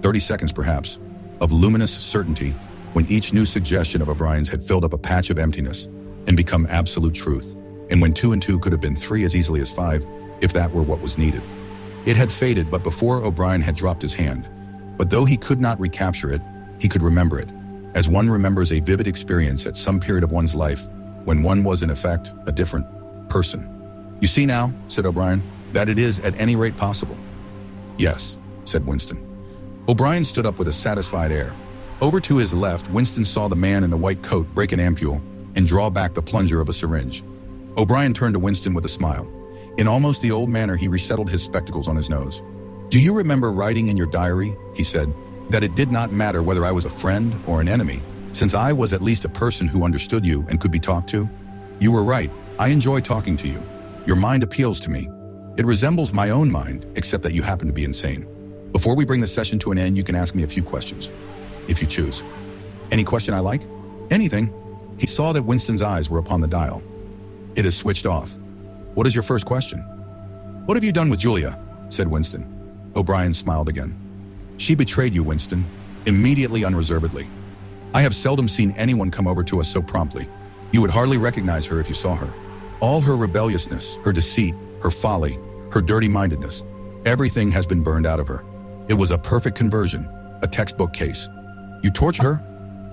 30 seconds perhaps, of luminous certainty, when each new suggestion of O'Brien's had filled up a patch of emptiness and become absolute truth, and when 2 and 2 could have been 3 as easily as 5, if that were what was needed. It had faded, but before O'Brien had dropped his hand. But though he could not recapture it, he could remember it, as one remembers a vivid experience at some period of one's life, when one was in effect a different person. You see now, said O'Brien, that it is at any rate possible. Yes, said Winston. O'Brien stood up with a satisfied air. Over to his left, Winston saw the man in the white coat break an ampule and draw back the plunger of a syringe. O'Brien turned to Winston with a smile. In almost the old manner, he resettled his spectacles on his nose. "Do you remember writing in your diary," he said, "that it did not matter whether I was a friend or an enemy, since I was at least a person who understood you and could be talked to? You were right. I enjoy talking to you. Your mind appeals to me. It resembles my own mind, except that you happen to be insane. Before we bring the session to an end, you can ask me a few questions, if you choose." "Any question I like?" "Anything." He saw that Winston's eyes were upon the dial. "It is switched off. What is your first question?" "What have you done with Julia?" said Winston. O'Brien smiled again. "She betrayed you, Winston, immediately, unreservedly. I have seldom seen anyone come over to us so promptly. You would hardly recognize her if you saw her. All her rebelliousness, her deceit, her folly, her dirty-mindedness, everything has been burned out of her. It was a perfect conversion, a textbook case. You torture her?"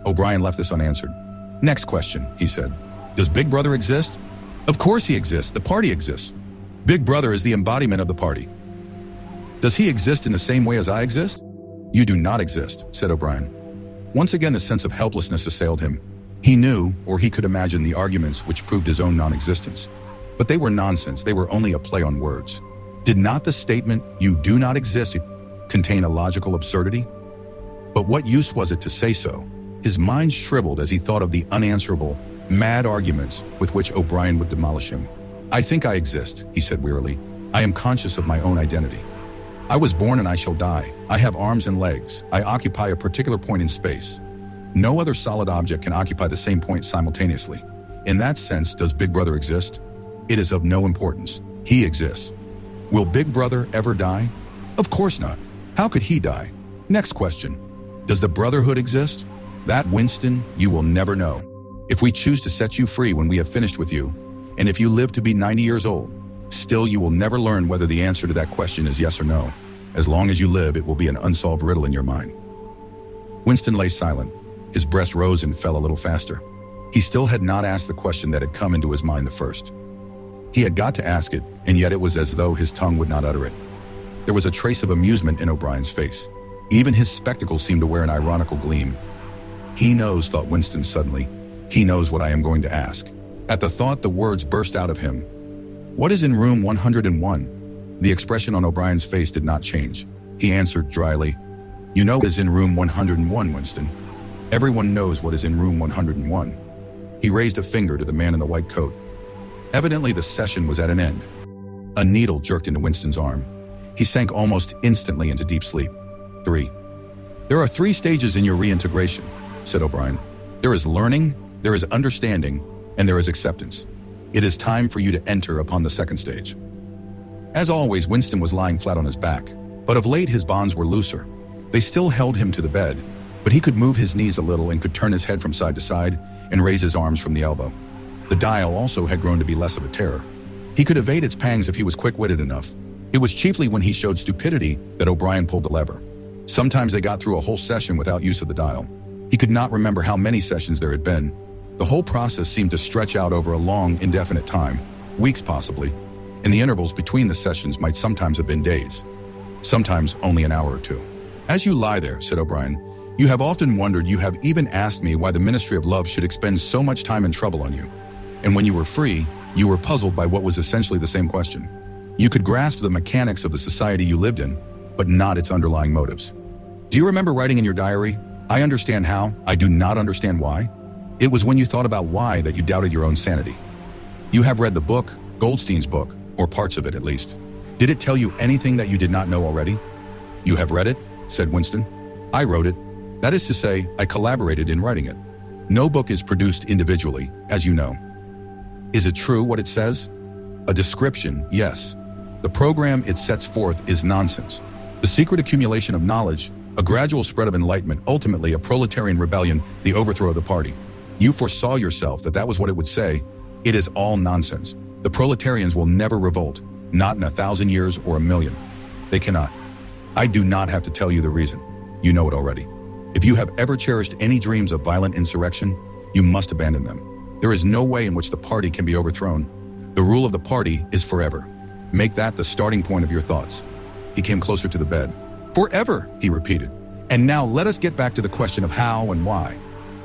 O'Brien left this unanswered. "Next question," he said. "Does Big Brother exist?" "Of course he exists. The party exists. Big Brother is the embodiment of the party." "Does he exist in the same way as I exist?" "You do not exist," said O'Brien. Once again, the sense of helplessness assailed him. He knew, or he could imagine, the arguments which proved his own non-existence. But they were nonsense. They were only a play on words. Did not the statement, "you do not exist," contain a logical absurdity? But what use was it to say so? His mind shriveled as he thought of the unanswerable, mad arguments with which O'Brien would demolish him. "I think I exist," he said wearily. "I am conscious of my own identity. I was born and I shall die. I have arms and legs. I occupy a particular point in space. No other solid object can occupy the same point simultaneously. In that sense, does Big Brother exist? It is of no importance. He exists. Will Big Brother ever die? Of course not. How could he die? Next question. Does the Brotherhood exist? That, Winston, you will never know. If we choose to set you free when we have finished with you, and if you live to be 90 years old, still you will never learn whether the answer to that question is yes or no. As long as you live, it will be an unsolved riddle in your mind." Winston lay silent. His breast rose and fell a little faster. He still had not asked the question that had come into his mind the first. He had got to ask it, and yet it was as though his tongue would not utter it. There was a trace of amusement in O'Brien's face. Even his spectacles seemed to wear an ironical gleam. "He knows," thought Winston suddenly. "He knows what I am going to ask." At the thought, the words burst out of him. "What is in room 101? The expression on O'Brien's face did not change. He answered dryly, "You know what is in room 101, Winston. Everyone knows what is in room 101. He raised a finger to the man in the white coat. Evidently, the session was at an end. A needle jerked into Winston's arm. He sank almost instantly into deep sleep. 3. "There are 3 stages in your reintegration," said O'Brien. "There is learning, there is understanding, and there is acceptance. It is time for you to enter upon the 2nd stage." As always, Winston was lying flat on his back, but of late his bonds were looser. They still held him to the bed, but he could move his knees a little and could turn his head from side to side and raise his arms from the elbow. The dial also had grown to be less of a terror. He could evade its pangs if he was quick-witted enough. It was chiefly when he showed stupidity that O'Brien pulled the lever. Sometimes they got through a whole session without use of the dial. He could not remember how many sessions there had been. The whole process seemed to stretch out over a long, indefinite time, weeks possibly, and the intervals between the sessions might sometimes have been days, sometimes only an hour or 2. "As you lie there," said O'Brien, "you have often wondered, you have even asked me why the Ministry of Love should expend so much time and trouble on you. And when you were free, you were puzzled by what was essentially the same question. You could grasp the mechanics of the society you lived in, but not its underlying motives. Do you remember writing in your diary, 'I understand how, I do not understand why'? It was when you thought about why that you doubted your own sanity. You have read the book, Goldstein's book, or parts of it at least. Did it tell you anything that you did not know already?" "You have read it," said Winston. "I wrote it. That is to say, I collaborated in writing it. No book is produced individually, as you know. Is it true what it says? A description, yes. The program it sets forth is nonsense. The secret accumulation of knowledge, a gradual spread of enlightenment, ultimately a proletarian rebellion, the overthrow of the party. You foresaw yourself that was what it would say. It is all nonsense. The proletarians will never revolt, not in 1,000 years or 1,000,000. They cannot. I do not have to tell you the reason. You know it already. If you have ever cherished any dreams of violent insurrection, you must abandon them. There is no way in which the party can be overthrown. The rule of the party is forever. Make that the starting point of your thoughts." He came closer to the bed. "Forever," he repeated. "And now let us get back to the question of how and why.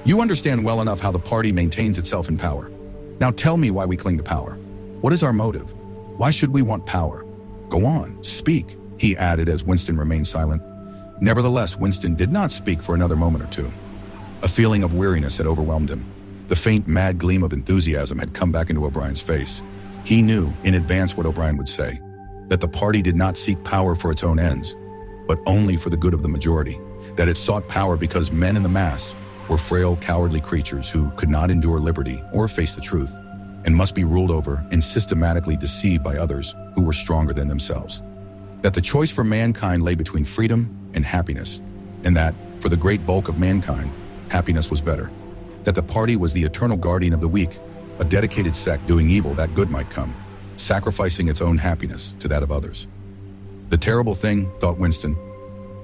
You understand well enough how the party maintains itself in power. Now tell me why we cling to power. What is our motive? Why should we want power? Go on, speak, he added as Winston remained silent. Nevertheless, Winston did not speak for another moment or two. A feeling of weariness had overwhelmed him. The faint, mad gleam of enthusiasm had come back into O'Brien's face. He knew in advance what O'Brien would say, that the party did not seek power for its own ends, but only for the good of the majority, that it sought power because men in the mass were frail, cowardly creatures who could not endure liberty or face the truth, and must be ruled over and systematically deceived by others who were stronger than themselves. That the choice for mankind lay between freedom and happiness, and that, for the great bulk of mankind, happiness was better. That the party was the eternal guardian of the weak, a dedicated sect doing evil that good might come, sacrificing its own happiness to that of others. The terrible thing, thought Winston,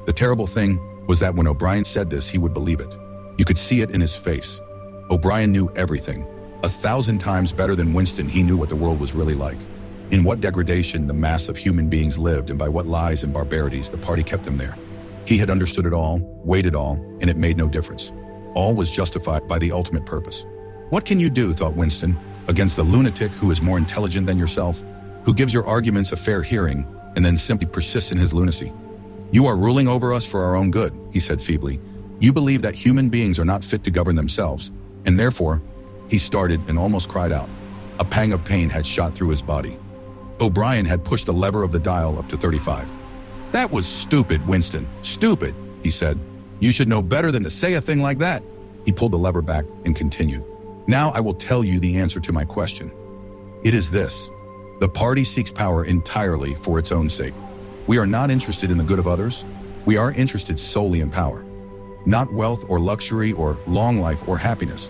the terrible thing was that when O'Brien said this, he would believe it. You could see it in his face. O'Brien knew everything. 1,000 times better than Winston, he knew what the world was really like. In what degradation the mass of human beings lived, and by what lies and barbarities the party kept them there. He had understood it all, weighed it all, and it made no difference. All was justified by the ultimate purpose. What can you do, thought Winston, against the lunatic who is more intelligent than yourself, who gives your arguments a fair hearing, and then simply persists in his lunacy? You are ruling over us for our own good, he said feebly. You believe that human beings are not fit to govern themselves, and therefore, he started and almost cried out. A pang of pain had shot through his body. O'Brien had pushed the lever of the dial up to 35. That was stupid, Winston. Stupid, he said. You should know better than to say a thing like that. He pulled the lever back and continued. Now I will tell you the answer to my question. It is this. The party seeks power entirely for its own sake. We are not interested in the good of others. We are interested solely in power. Not wealth or luxury or long life or happiness.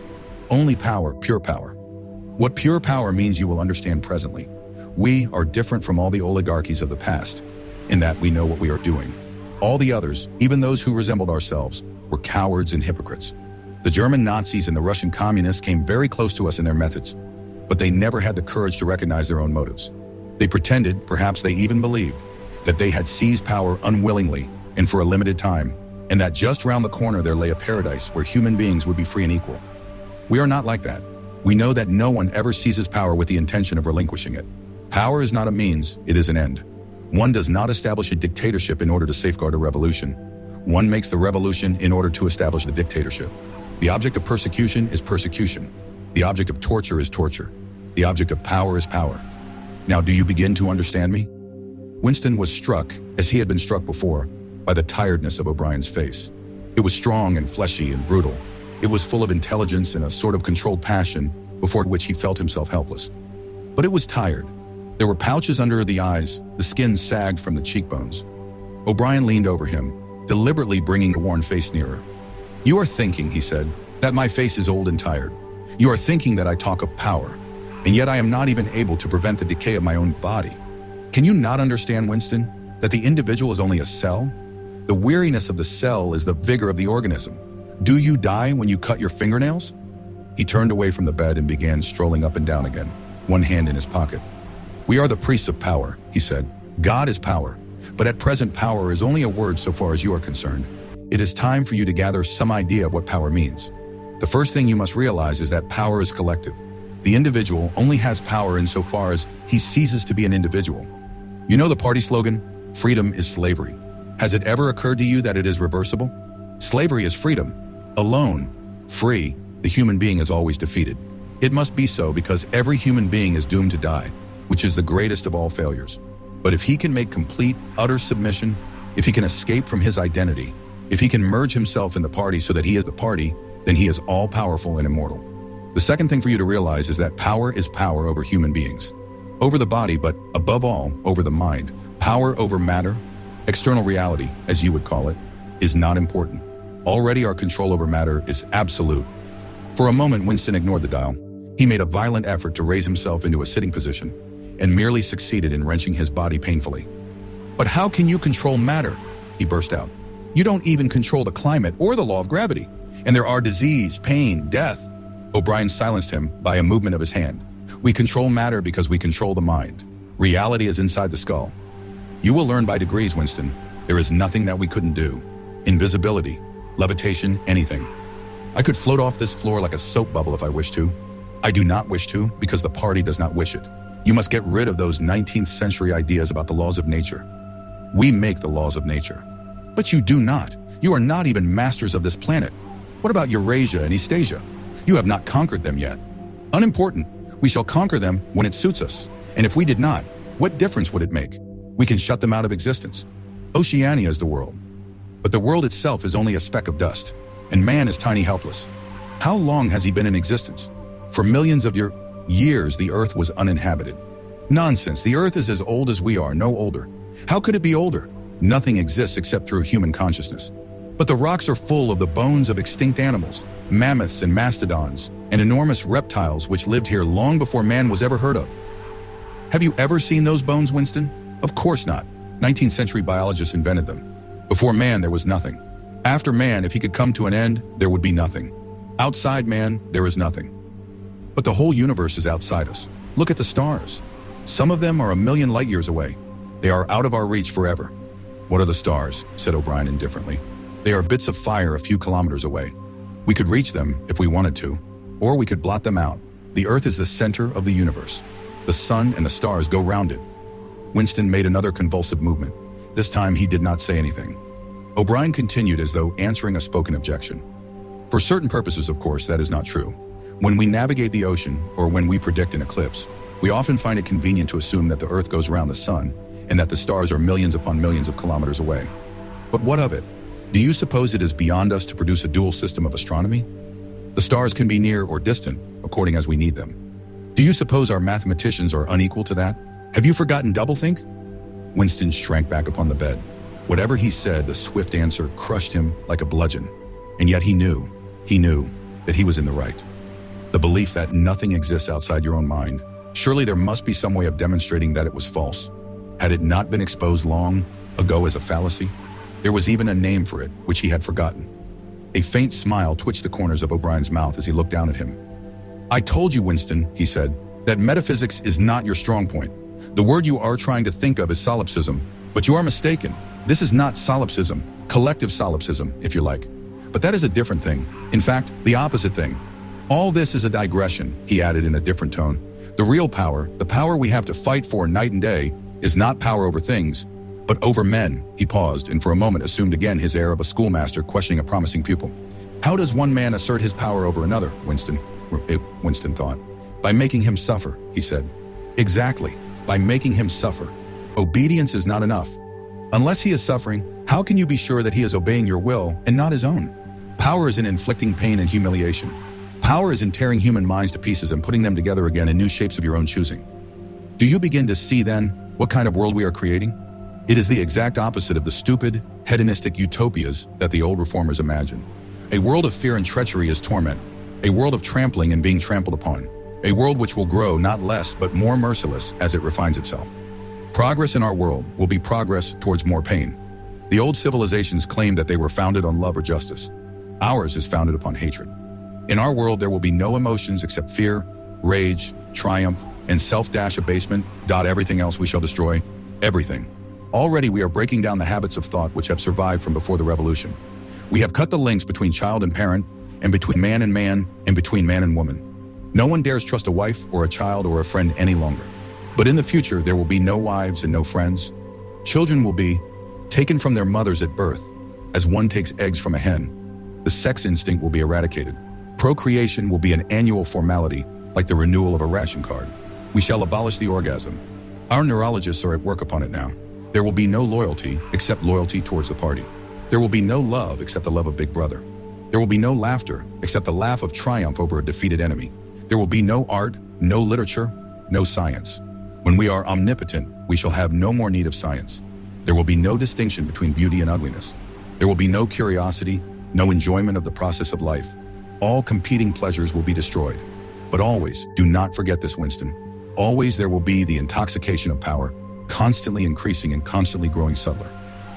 Only power, pure power. What pure power means you will understand presently. We are different from all the oligarchies of the past, in that we know what we are doing. All the others, even those who resembled ourselves, were cowards and hypocrites. The German Nazis and the Russian communists came very close to us in their methods, but they never had the courage to recognize their own motives. They pretended, perhaps they even believed, that they had seized power unwillingly and for a limited time, and that just round the corner there lay a paradise where human beings would be free and equal. We are not like that. We know that no one ever seizes power with the intention of relinquishing it. Power is not a means, it is an end. One does not establish a dictatorship in order to safeguard a revolution. One makes the revolution in order to establish the dictatorship. The object of persecution is persecution. The object of torture is torture. The object of power is power. Now, do you begin to understand me? Winston was struck, as he had been struck before, by the tiredness of O'Brien's face. It was strong and fleshy and brutal. It was full of intelligence and a sort of controlled passion before which he felt himself helpless. But it was tired. There were pouches under the eyes, the skin sagged from the cheekbones. O'Brien leaned over him, deliberately bringing the worn face nearer. You are thinking, he said, that my face is old and tired. You are thinking that I talk of power, and yet I am not even able to prevent the decay of my own body. Can you not understand, Winston, that the individual is only a cell? The weariness of the cell is the vigor of the organism. Do you die when you cut your fingernails? He turned away from the bed and began strolling up and down again, one hand in his pocket. We are the priests of power, he said. God is power, but at present power is only a word so far as you are concerned. It is time for you to gather some idea of what power means. The first thing you must realize is that power is collective. The individual only has power insofar as he ceases to be an individual. You know the party slogan, freedom is slavery. Has it ever occurred to you that it is reversible? Slavery is freedom. Alone, free, the human being is always defeated. It must be so because every human being is doomed to die, which is the greatest of all failures. But if he can make complete, utter submission, if he can escape from his identity, if he can merge himself in the party so that he is the party, then he is all-powerful and immortal. The second thing for you to realize is that power is power over human beings. Over the body, but above all, over the mind. Power over matter, external reality, as you would call it, is not important. Already our control over matter is absolute. For a moment, Winston ignored the dial. He made a violent effort to raise himself into a sitting position and merely succeeded in wrenching his body painfully. But how can you control matter? He burst out. You don't even control the climate or the law of gravity. And there are disease, pain, death. O'Brien silenced him by a movement of his hand. We control matter because we control the mind. Reality is inside the skull. You will learn by degrees, Winston. There is nothing that we couldn't do. Invisibility, levitation, anything. I could float off this floor like a soap bubble if I wished to. I do not wish to, because the party does not wish it. You must get rid of those 19th century ideas about the laws of nature. We make the laws of nature. But you do not. You are not even masters of this planet. What about Eurasia and Eastasia? You have not conquered them yet. Unimportant. We shall conquer them when it suits us. And if we did not, what difference would it make? We can shut them out of existence. Oceania is the world. But the world itself is only a speck of dust. And man is tiny helpless. How long has he been in existence? For millions of years, the earth was uninhabited. Nonsense. The earth is as old as we are, no older. How could it be older? Nothing exists except through human consciousness. But the rocks are full of the bones of extinct animals, mammoths and mastodons, and enormous reptiles which lived here long before man was ever heard of. Have you ever seen those bones, Winston? Of course not. 19th century biologists invented them. Before man, there was nothing. After man, if he could come to an end, there would be nothing. Outside man, there is nothing. But the whole universe is outside us. Look at the stars. Some of them are 1,000,000 light years away. They are out of our reach forever. What are the stars? Said O'Brien indifferently. They are bits of fire a few kilometers away. We could reach them if we wanted to, or we could blot them out. The earth is the center of the universe. The sun and the stars go round it. Winston made another convulsive movement. This time he did not say anything. O'Brien continued as though answering a spoken objection. For certain purposes, of course, that is not true. When we navigate the ocean, or when we predict an eclipse, we often find it convenient to assume that the earth goes around the sun, and that the stars are millions upon millions of kilometers away. But what of it? Do you suppose it is beyond us to produce a dual system of astronomy? The stars can be near or distant, according as we need them. Do you suppose our mathematicians are unequal to that? Have you forgotten doublethink? Winston shrank back upon the bed. Whatever he said, the swift answer crushed him like a bludgeon. And yet he knew that he was in the right. The belief that nothing exists outside your own mind, surely there must be some way of demonstrating that it was false. Had it not been exposed long ago as a fallacy? There was even a name for it, which he had forgotten. A faint smile twitched the corners of O'Brien's mouth as he looked down at him. I told you, Winston, he said, that metaphysics is not your strong point. The word you are trying to think of is solipsism, but you are mistaken. This is not solipsism, collective solipsism, if you like. But that is a different thing. In fact, the opposite thing. All this is a digression, he added in a different tone. The real power, the power we have to fight for night and day, is not power over things, but over men. He paused and for a moment assumed again his air of a schoolmaster questioning a promising pupil. How does one man assert his power over another, Winston thought. By making him suffer, he said. Exactly, by making him suffer. Obedience is not enough. Unless he is suffering, how can you be sure that he is obeying your will and not his own? Power is in inflicting pain and humiliation. Power is in tearing human minds to pieces and putting them together again in new shapes of your own choosing. Do you begin to see then what kind of world we are creating? It is the exact opposite of the stupid, hedonistic utopias that the old reformers imagined. A world of fear and treachery is torment. A world of trampling and being trampled upon. A world which will grow not less but more merciless as it refines itself. Progress in our world will be progress towards more pain. The old civilizations claimed that they were founded on love or justice. Ours is founded upon hatred. In our world, there will be no emotions except fear, rage, triumph, and self-abasement. Everything else we shall destroy. Everything. Already we are breaking down the habits of thought which have survived from before the revolution. We have cut the links between child and parent, and between man, and between man and woman. No one dares trust a wife or a child or a friend any longer. But in the future, there will be no wives and no friends. Children will be taken from their mothers at birth, as one takes eggs from a hen. The sex instinct will be eradicated. Procreation will be an annual formality, like the renewal of a ration card. We shall abolish the orgasm. Our neurologists are at work upon it now. There will be no loyalty except loyalty towards the party. There will be no love except the love of Big Brother. There will be no laughter except the laugh of triumph over a defeated enemy. There will be no art, no literature, no science. When we are omnipotent, we shall have no more need of science. There will be no distinction between beauty and ugliness. There will be no curiosity, no enjoyment of the process of life. All competing pleasures will be destroyed. But always, do not forget this, Winston. Always there will be the intoxication of power, constantly increasing and constantly growing subtler.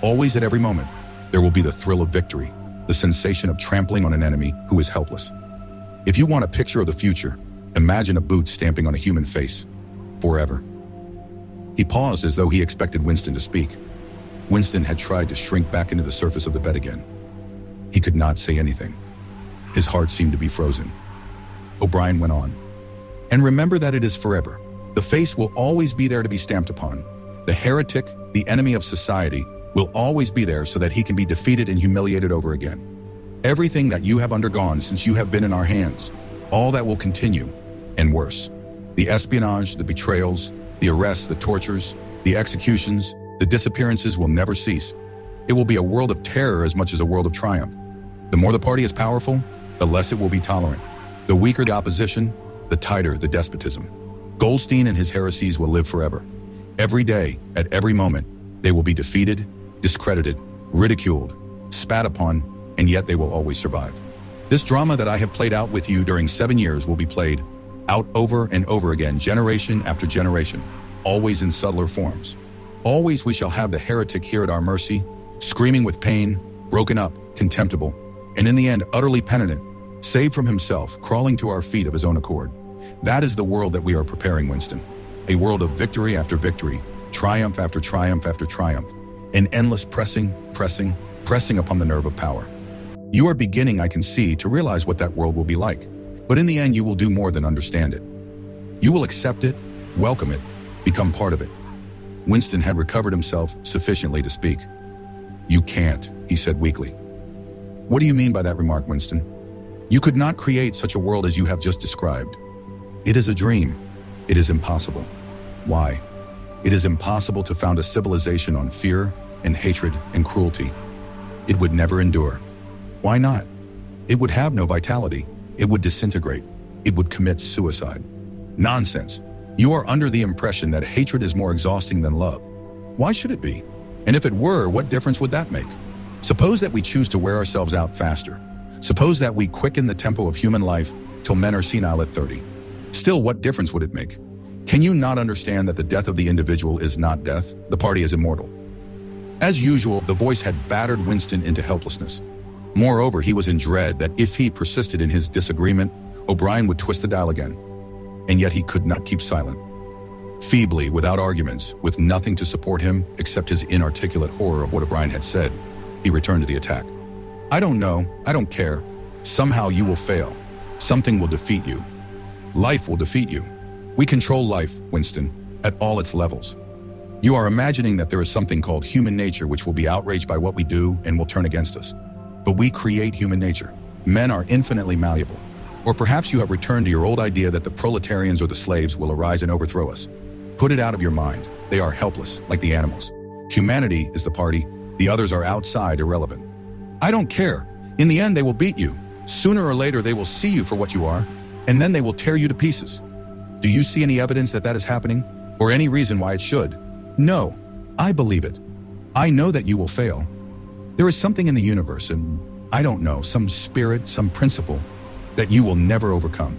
Always at every moment, there will be the thrill of victory, the sensation of trampling on an enemy who is helpless. If you want a picture of the future, imagine a boot stamping on a human face. Forever. He paused as though he expected Winston to speak. Winston had tried to shrink back into the surface of the bed again. He could not say anything. His heart seemed to be frozen. O'Brien went on. And remember that it is forever. The face will always be there to be stamped upon. The heretic, the enemy of society, will always be there so that he can be defeated and humiliated over again. Everything that you have undergone since you have been in our hands, all that will continue, and worse. The espionage, the betrayals, the arrests, the tortures, the executions, the disappearances will never cease. It will be a world of terror as much as a world of triumph. The more the party is powerful, the less it will be tolerant. The weaker the opposition, the tighter the despotism. Goldstein and his heresies will live forever. Every day, at every moment, they will be defeated, discredited, ridiculed, spat upon, and yet they will always survive. This drama that I have played out with you during 7 years will be played out over and over again, generation after generation, always in subtler forms. Always we shall have the heretic here at our mercy, screaming with pain, broken up, contemptible, and in the end utterly penitent, saved from himself, crawling to our feet of his own accord. That is the world that we are preparing, Winston. A world of victory after victory, triumph after triumph after triumph, an endless pressing upon the nerve of power. You are beginning, I can see, to realize what that world will be like. But in the end, you will do more than understand it. You will accept it, welcome it, become part of it. Winston had recovered himself sufficiently to speak. You can't, he said weakly. What do you mean by that remark, Winston? You could not create such a world as you have just described. It is a dream. It is impossible. Why? It is impossible to found a civilization on fear and hatred and cruelty. It would never endure. Why not? It would have no vitality. It would disintegrate. It would commit suicide. Nonsense. You are under the impression that hatred is more exhausting than love. Why should it be? And if it were, what difference would that make? Suppose that we choose to wear ourselves out faster. Suppose that we quicken the tempo of human life till men are senile at 30. Still, what difference would it make? Can you not understand that the death of the individual is not death? The party is immortal. As usual, the voice had battered Winston into helplessness. Moreover, he was in dread that if he persisted in his disagreement, O'Brien would twist the dial again. And yet he could not keep silent. Feebly, without arguments, with nothing to support him except his inarticulate horror of what O'Brien had said, he returned to the attack. I don't know. I don't care. Somehow you will fail. Something will defeat you. Life will defeat you. We control life, Winston, at all its levels. You are imagining that there is something called human nature which will be outraged by what we do and will turn against us. But we create human nature. Men are infinitely malleable. Or perhaps you have returned to your old idea that the proletarians or the slaves will arise and overthrow us. Put it out of your mind. They are helpless, like the animals. Humanity is the party. The others are outside, irrelevant. I don't care. In the end, they will beat you. Sooner or later, they will see you for what you are, and then they will tear you to pieces. Do you see any evidence that that is happening? Or any reason why it should? No. I believe it. I know that you will fail. There is something in the universe, and I don't know, some spirit, some principle, that you will never overcome.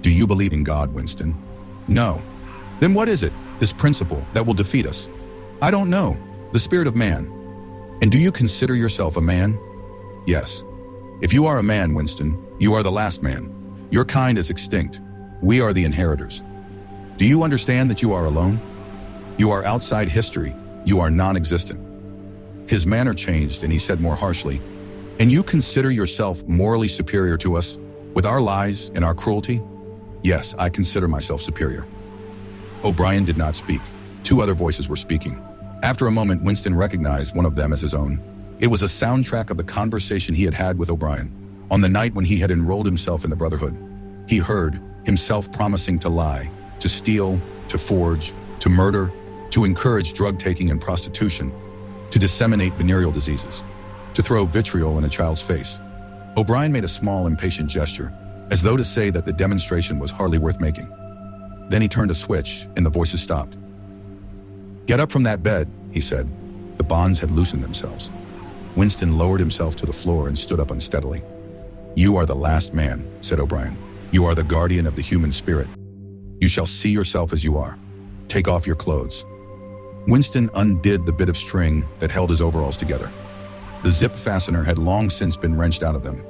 Do you believe in God, Winston? No. Then what is it, this principle, that will defeat us? I don't know. The spirit of man. And do you consider yourself a man? Yes. If you are a man, Winston, you are the last man. Your kind is extinct. We are the inheritors. Do you understand that you are alone? You are outside history. You are non-existent. His manner changed and he said more harshly, and you consider yourself morally superior to us, with our lies and our cruelty? Yes, I consider myself superior. O'Brien did not speak. Two other voices were speaking. After a moment, Winston recognized one of them as his own. It was a soundtrack of the conversation he had had with O'Brien on the night when he had enrolled himself in the Brotherhood. He heard himself promising to lie, to steal, to forge, to murder, to encourage drug-taking and prostitution, to disseminate venereal diseases, to throw vitriol in a child's face. O'Brien made a small, impatient gesture, as though to say that the demonstration was hardly worth making. Then he turned a switch, and the voices stopped. Get up from that bed, he said. The bonds had loosened themselves. Winston lowered himself to the floor and stood up unsteadily. You are the last man, said O'Brien. You are the guardian of the human spirit. You shall see yourself as you are. Take off your clothes. Winston undid the bit of string that held his overalls together. The zip fastener had long since been wrenched out of them.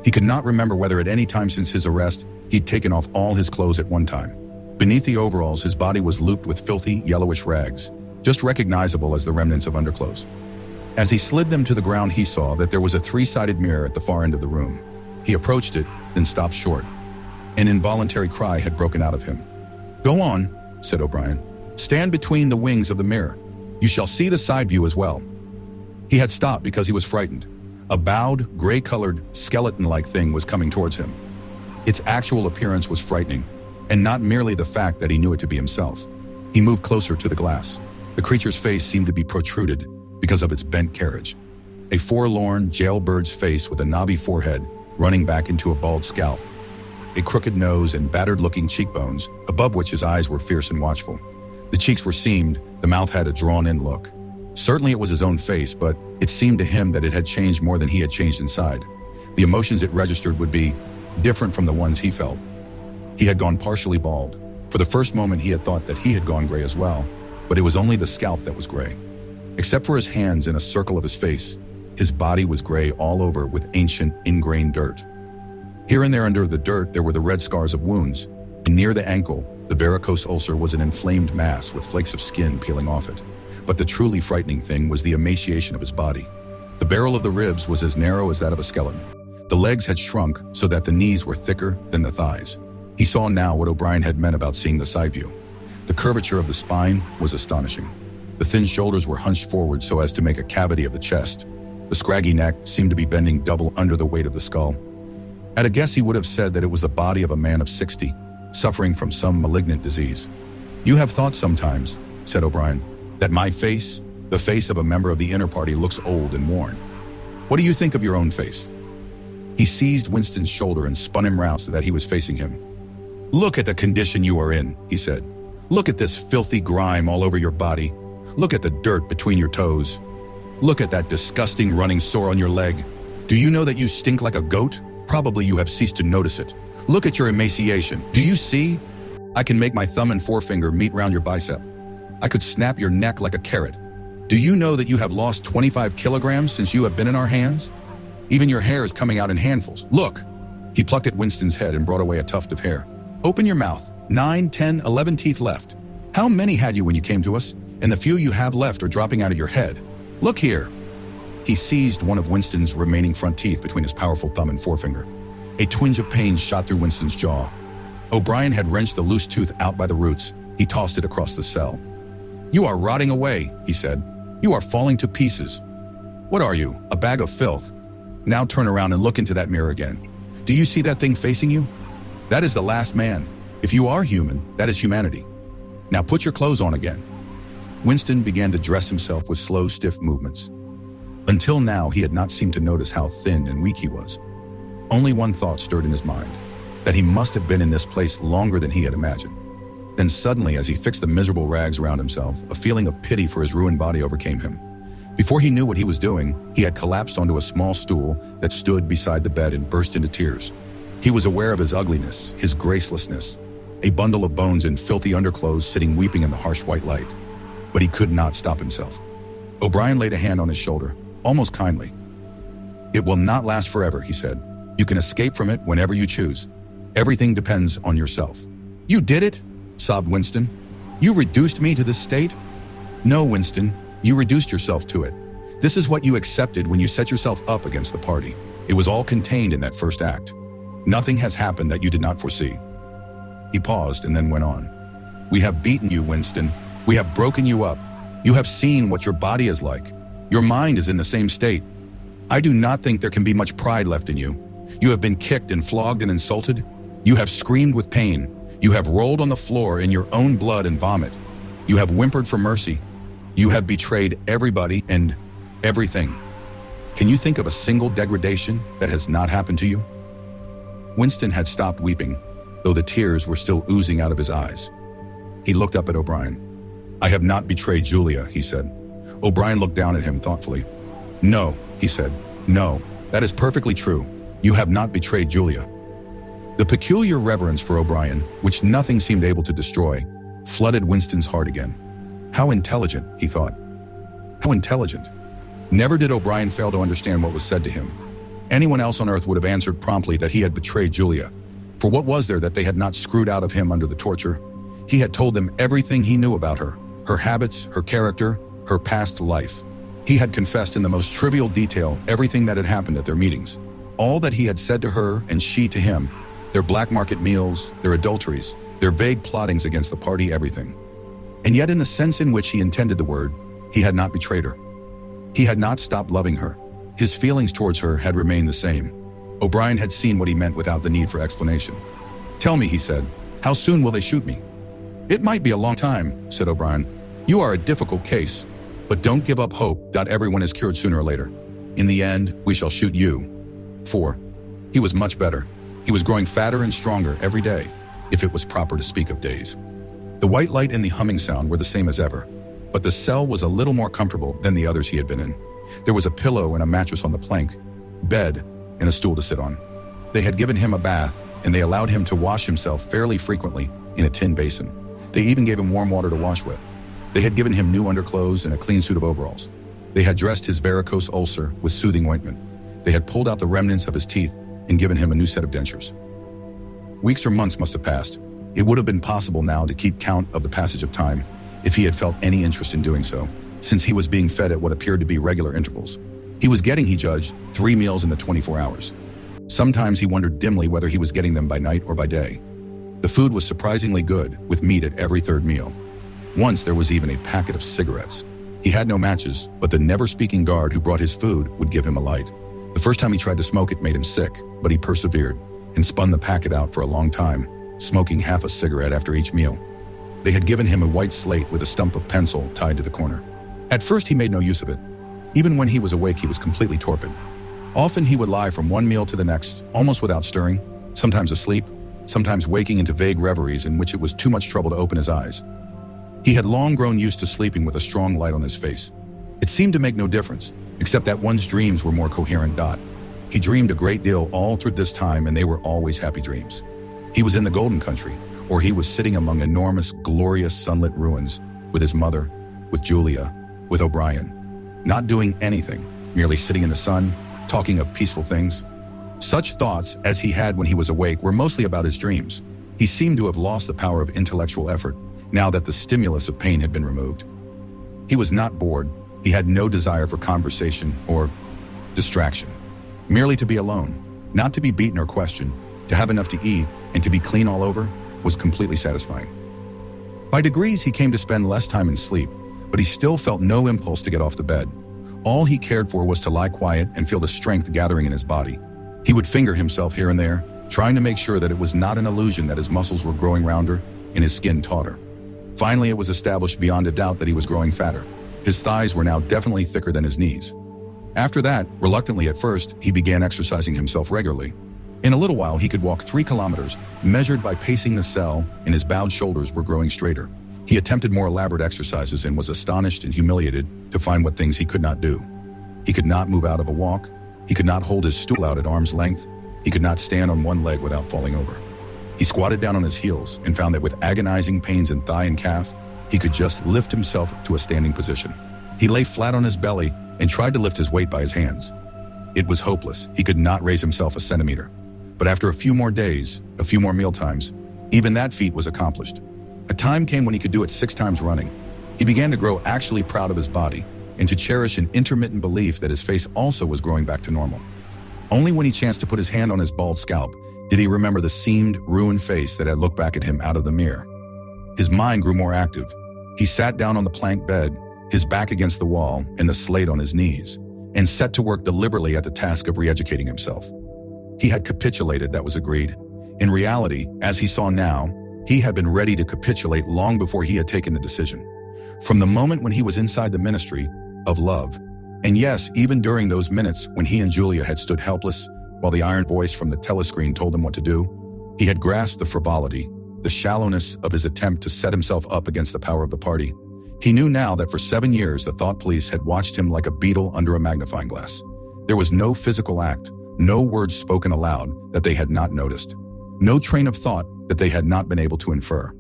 He could not remember whether at any time since his arrest he'd taken off all his clothes at one time. Beneath the overalls, his body was looped with filthy, yellowish rags, just recognizable as the remnants of underclothes. As he slid them to the ground, he saw that there was a three-sided mirror at the far end of the room. He approached it, then stopped short. An involuntary cry had broken out of him. "Go on," said O'Brien. "Stand between the wings of the mirror. You shall see the side view as well." He had stopped because he was frightened. A bowed, gray-colored, skeleton-like thing was coming towards him. Its actual appearance was frightening, and not merely the fact that he knew it to be himself. He moved closer to the glass. The creature's face seemed to be protruded because of its bent carriage. A forlorn, jailbird's face with a knobby forehead running back into a bald scalp. A crooked nose and battered-looking cheekbones, above which his eyes were fierce and watchful. The cheeks were seamed, the mouth had a drawn-in look. Certainly it was his own face, but it seemed to him that it had changed more than he had changed inside. The emotions it registered would be different from the ones he felt. He had gone partially bald. For the first moment he had thought that he had gone gray as well, but it was only the scalp that was gray. Except for his hands and a circle of his face, his body was gray all over with ancient, ingrained dirt. Here and there under the dirt there were the red scars of wounds, and near the ankle, the varicose ulcer was an inflamed mass with flakes of skin peeling off it. But the truly frightening thing was the emaciation of his body. The barrel of the ribs was as narrow as that of a skeleton. The legs had shrunk so that the knees were thicker than the thighs. He saw now what O'Brien had meant about seeing the side view. The curvature of the spine was astonishing. The thin shoulders were hunched forward so as to make a cavity of the chest. The scraggy neck seemed to be bending double under the weight of the skull. At a guess he would have said that it was the body of a man of 60, suffering from some malignant disease. "You have thought sometimes," said O'Brien, "that my face, the face of a member of the inner party, looks old and worn. What do you think of your own face?" He seized Winston's shoulder and spun him round so that he was facing him. "Look at the condition you are in," he said. "Look at this filthy grime all over your body. Look at the dirt between your toes. Look at that disgusting running sore on your leg. Do you know that you stink like a goat? Probably you have ceased to notice it. Look at your emaciation. Do you see? I can make my thumb and forefinger meet round your bicep. I could snap your neck like a carrot. Do you know that you have lost 25 kilograms since you have been in our hands? Even your hair is coming out in handfuls. Look!" He plucked at Winston's head and brought away a tuft of hair. "Open your mouth. 9, 10, 11 teeth left. How many had you when you came to us? And the few you have left are dropping out of your head. Look here." He seized one of Winston's remaining front teeth between his powerful thumb and forefinger. A twinge of pain shot through Winston's jaw. O'Brien had wrenched the loose tooth out by the roots. He tossed it across the cell. "You are rotting away," he said. "You are falling to pieces. What are you, a bag of filth? Now turn around and look into that mirror again. Do you see that thing facing you? That is the last man. If you are human, that is humanity. Now put your clothes on again." Winston began to dress himself with slow, stiff movements. Until now, he had not seemed to notice how thin and weak he was. Only one thought stirred in his mind, that he must have been in this place longer than he had imagined. Then suddenly, as he fixed the miserable rags around himself, a feeling of pity for his ruined body overcame him. Before he knew what he was doing, he had collapsed onto a small stool that stood beside the bed and burst into tears. He was aware of his ugliness, his gracelessness, a bundle of bones in filthy underclothes sitting weeping in the harsh white light. But he could not stop himself. O'Brien laid a hand on his shoulder, almost kindly. "It will not last forever," he said. "You can escape from it whenever you choose. Everything depends on yourself." "You did it?" sobbed Winston. "You reduced me to this state?" "No, Winston, you reduced yourself to it. This is what you accepted when you set yourself up against the party. It was all contained in that first act. Nothing has happened that you did not foresee." He paused and then went on. "We have beaten you, Winston. We have broken you up. You have seen what your body is like. Your mind is in the same state. I do not think there can be much pride left in you. You have been kicked and flogged and insulted. You have screamed with pain. You have rolled on the floor in your own blood and vomit. You have whimpered for mercy. You have betrayed everybody and everything. Can you think of a single degradation that has not happened to you?" Winston had stopped weeping, though the tears were still oozing out of his eyes. He looked up at O'Brien. "I have not betrayed Julia," he said. O'Brien looked down at him thoughtfully. "No," he said. "No, that is perfectly true. You have not betrayed Julia." The peculiar reverence for O'Brien, which nothing seemed able to destroy, flooded Winston's heart again. How intelligent, he thought. How intelligent. Never did O'Brien fail to understand what was said to him. Anyone else on Earth would have answered promptly that he had betrayed Julia. For what was there that they had not screwed out of him under the torture? He had told them everything he knew about her habits, her character, her past life. He had confessed in the most trivial detail everything that had happened at their meetings. All that he had said to her and she to him, their black market meals, their adulteries, their vague plottings against the party, everything. And yet in the sense in which he intended the word, he had not betrayed her. He had not stopped loving her. His feelings towards her had remained the same. O'Brien had seen what he meant without the need for explanation. "Tell me," he said, "how soon will they shoot me?" "It might be a long time," said O'Brien. "You are a difficult case, but don't give up hope. Everyone is cured sooner or later. In the end, we shall shoot you." 4. He was much better. He was growing fatter and stronger every day, if it was proper to speak of days. The white light and the humming sound were the same as ever, but the cell was a little more comfortable than the others he had been in. There was a pillow and a mattress on the plank, bed, and a stool to sit on. They had given him a bath, and they allowed him to wash himself fairly frequently in a tin basin. They even gave him warm water to wash with. They had given him new underclothes and a clean suit of overalls. They had dressed his varicose ulcer with soothing ointment. They had pulled out the remnants of his teeth and given him a new set of dentures. Weeks or months must have passed. It would have been possible now to keep count of the passage of time if he had felt any interest in doing so, since he was being fed at what appeared to be regular intervals. He was getting, he judged, 3 meals in the 24 hours. Sometimes he wondered dimly whether he was getting them by night or by day. The food was surprisingly good, with meat at every third meal. Once there was even a packet of cigarettes. He had no matches, but the never-speaking guard who brought his food would give him a light. The first time he tried to smoke it made him sick, but he persevered and spun the packet out for a long time, smoking half a cigarette after each meal. They had given him a white slate with a stump of pencil tied to the corner. At first he made no use of it. Even when he was awake, he was completely torpid. Often he would lie from one meal to the next, almost without stirring, sometimes asleep, sometimes waking into vague reveries in which it was too much trouble to open his eyes. He had long grown used to sleeping with a strong light on his face. It seemed to make no difference, except that one's dreams were more coherent. He dreamed a great deal all through this time, and they were always happy dreams. He was in the Golden Country, or he was sitting among enormous, glorious sunlit ruins with his mother, with Julia, with O'Brien, not doing anything, merely sitting in the sun, talking of peaceful things. Such thoughts as he had when he was awake were mostly about his dreams. He seemed to have lost the power of intellectual effort, now that the stimulus of pain had been removed. He was not bored. He had no desire for conversation or distraction. Merely to be alone, not to be beaten or questioned, to have enough to eat, and to be clean all over was completely satisfying. By degrees, he came to spend less time in sleep, but he still felt no impulse to get off the bed. All he cared for was to lie quiet and feel the strength gathering in his body. He would finger himself here and there, trying to make sure that it was not an illusion that his muscles were growing rounder and his skin tauter. Finally, it was established beyond a doubt that he was growing fatter. His thighs were now definitely thicker than his knees. After that, reluctantly at first, he began exercising himself regularly. In a little while, he could walk 3 kilometers, measured by pacing the cell, and his bowed shoulders were growing straighter. He attempted more elaborate exercises and was astonished and humiliated to find what things he could not do. He could not move out of a walk. He could not hold his stool out at arm's length. He could not stand on one leg without falling over. He squatted down on his heels and found that with agonizing pains in thigh and calf, he could just lift himself to a standing position. He lay flat on his belly and tried to lift his weight by his hands. It was hopeless. He could not raise himself a centimeter. But after a few more days, a few more mealtimes, even that feat was accomplished. A time came when he could do it 6 times running. He began to grow actually proud of his body and to cherish an intermittent belief that his face also was growing back to normal. Only when he chanced to put his hand on his bald scalp did he remember the seamed, ruined face that had looked back at him out of the mirror. His mind grew more active. He sat down on the plank bed, his back against the wall and the slate on his knees, and set to work deliberately at the task of re-educating himself. He had capitulated, that was agreed. In reality, as he saw now, he had been ready to capitulate long before he had taken the decision. From the moment when he was inside the ministry of love, and yes, even during those minutes when he and Julia had stood helpless while the iron voice from the telescreen told him what to do, he had grasped the frivolity, the shallowness of his attempt to set himself up against the power of the party. He knew now that for 7 years the thought police had watched him like a beetle under a magnifying glass. There was no physical act, no words spoken aloud that they had not noticed, no train of thought that they had not been able to infer.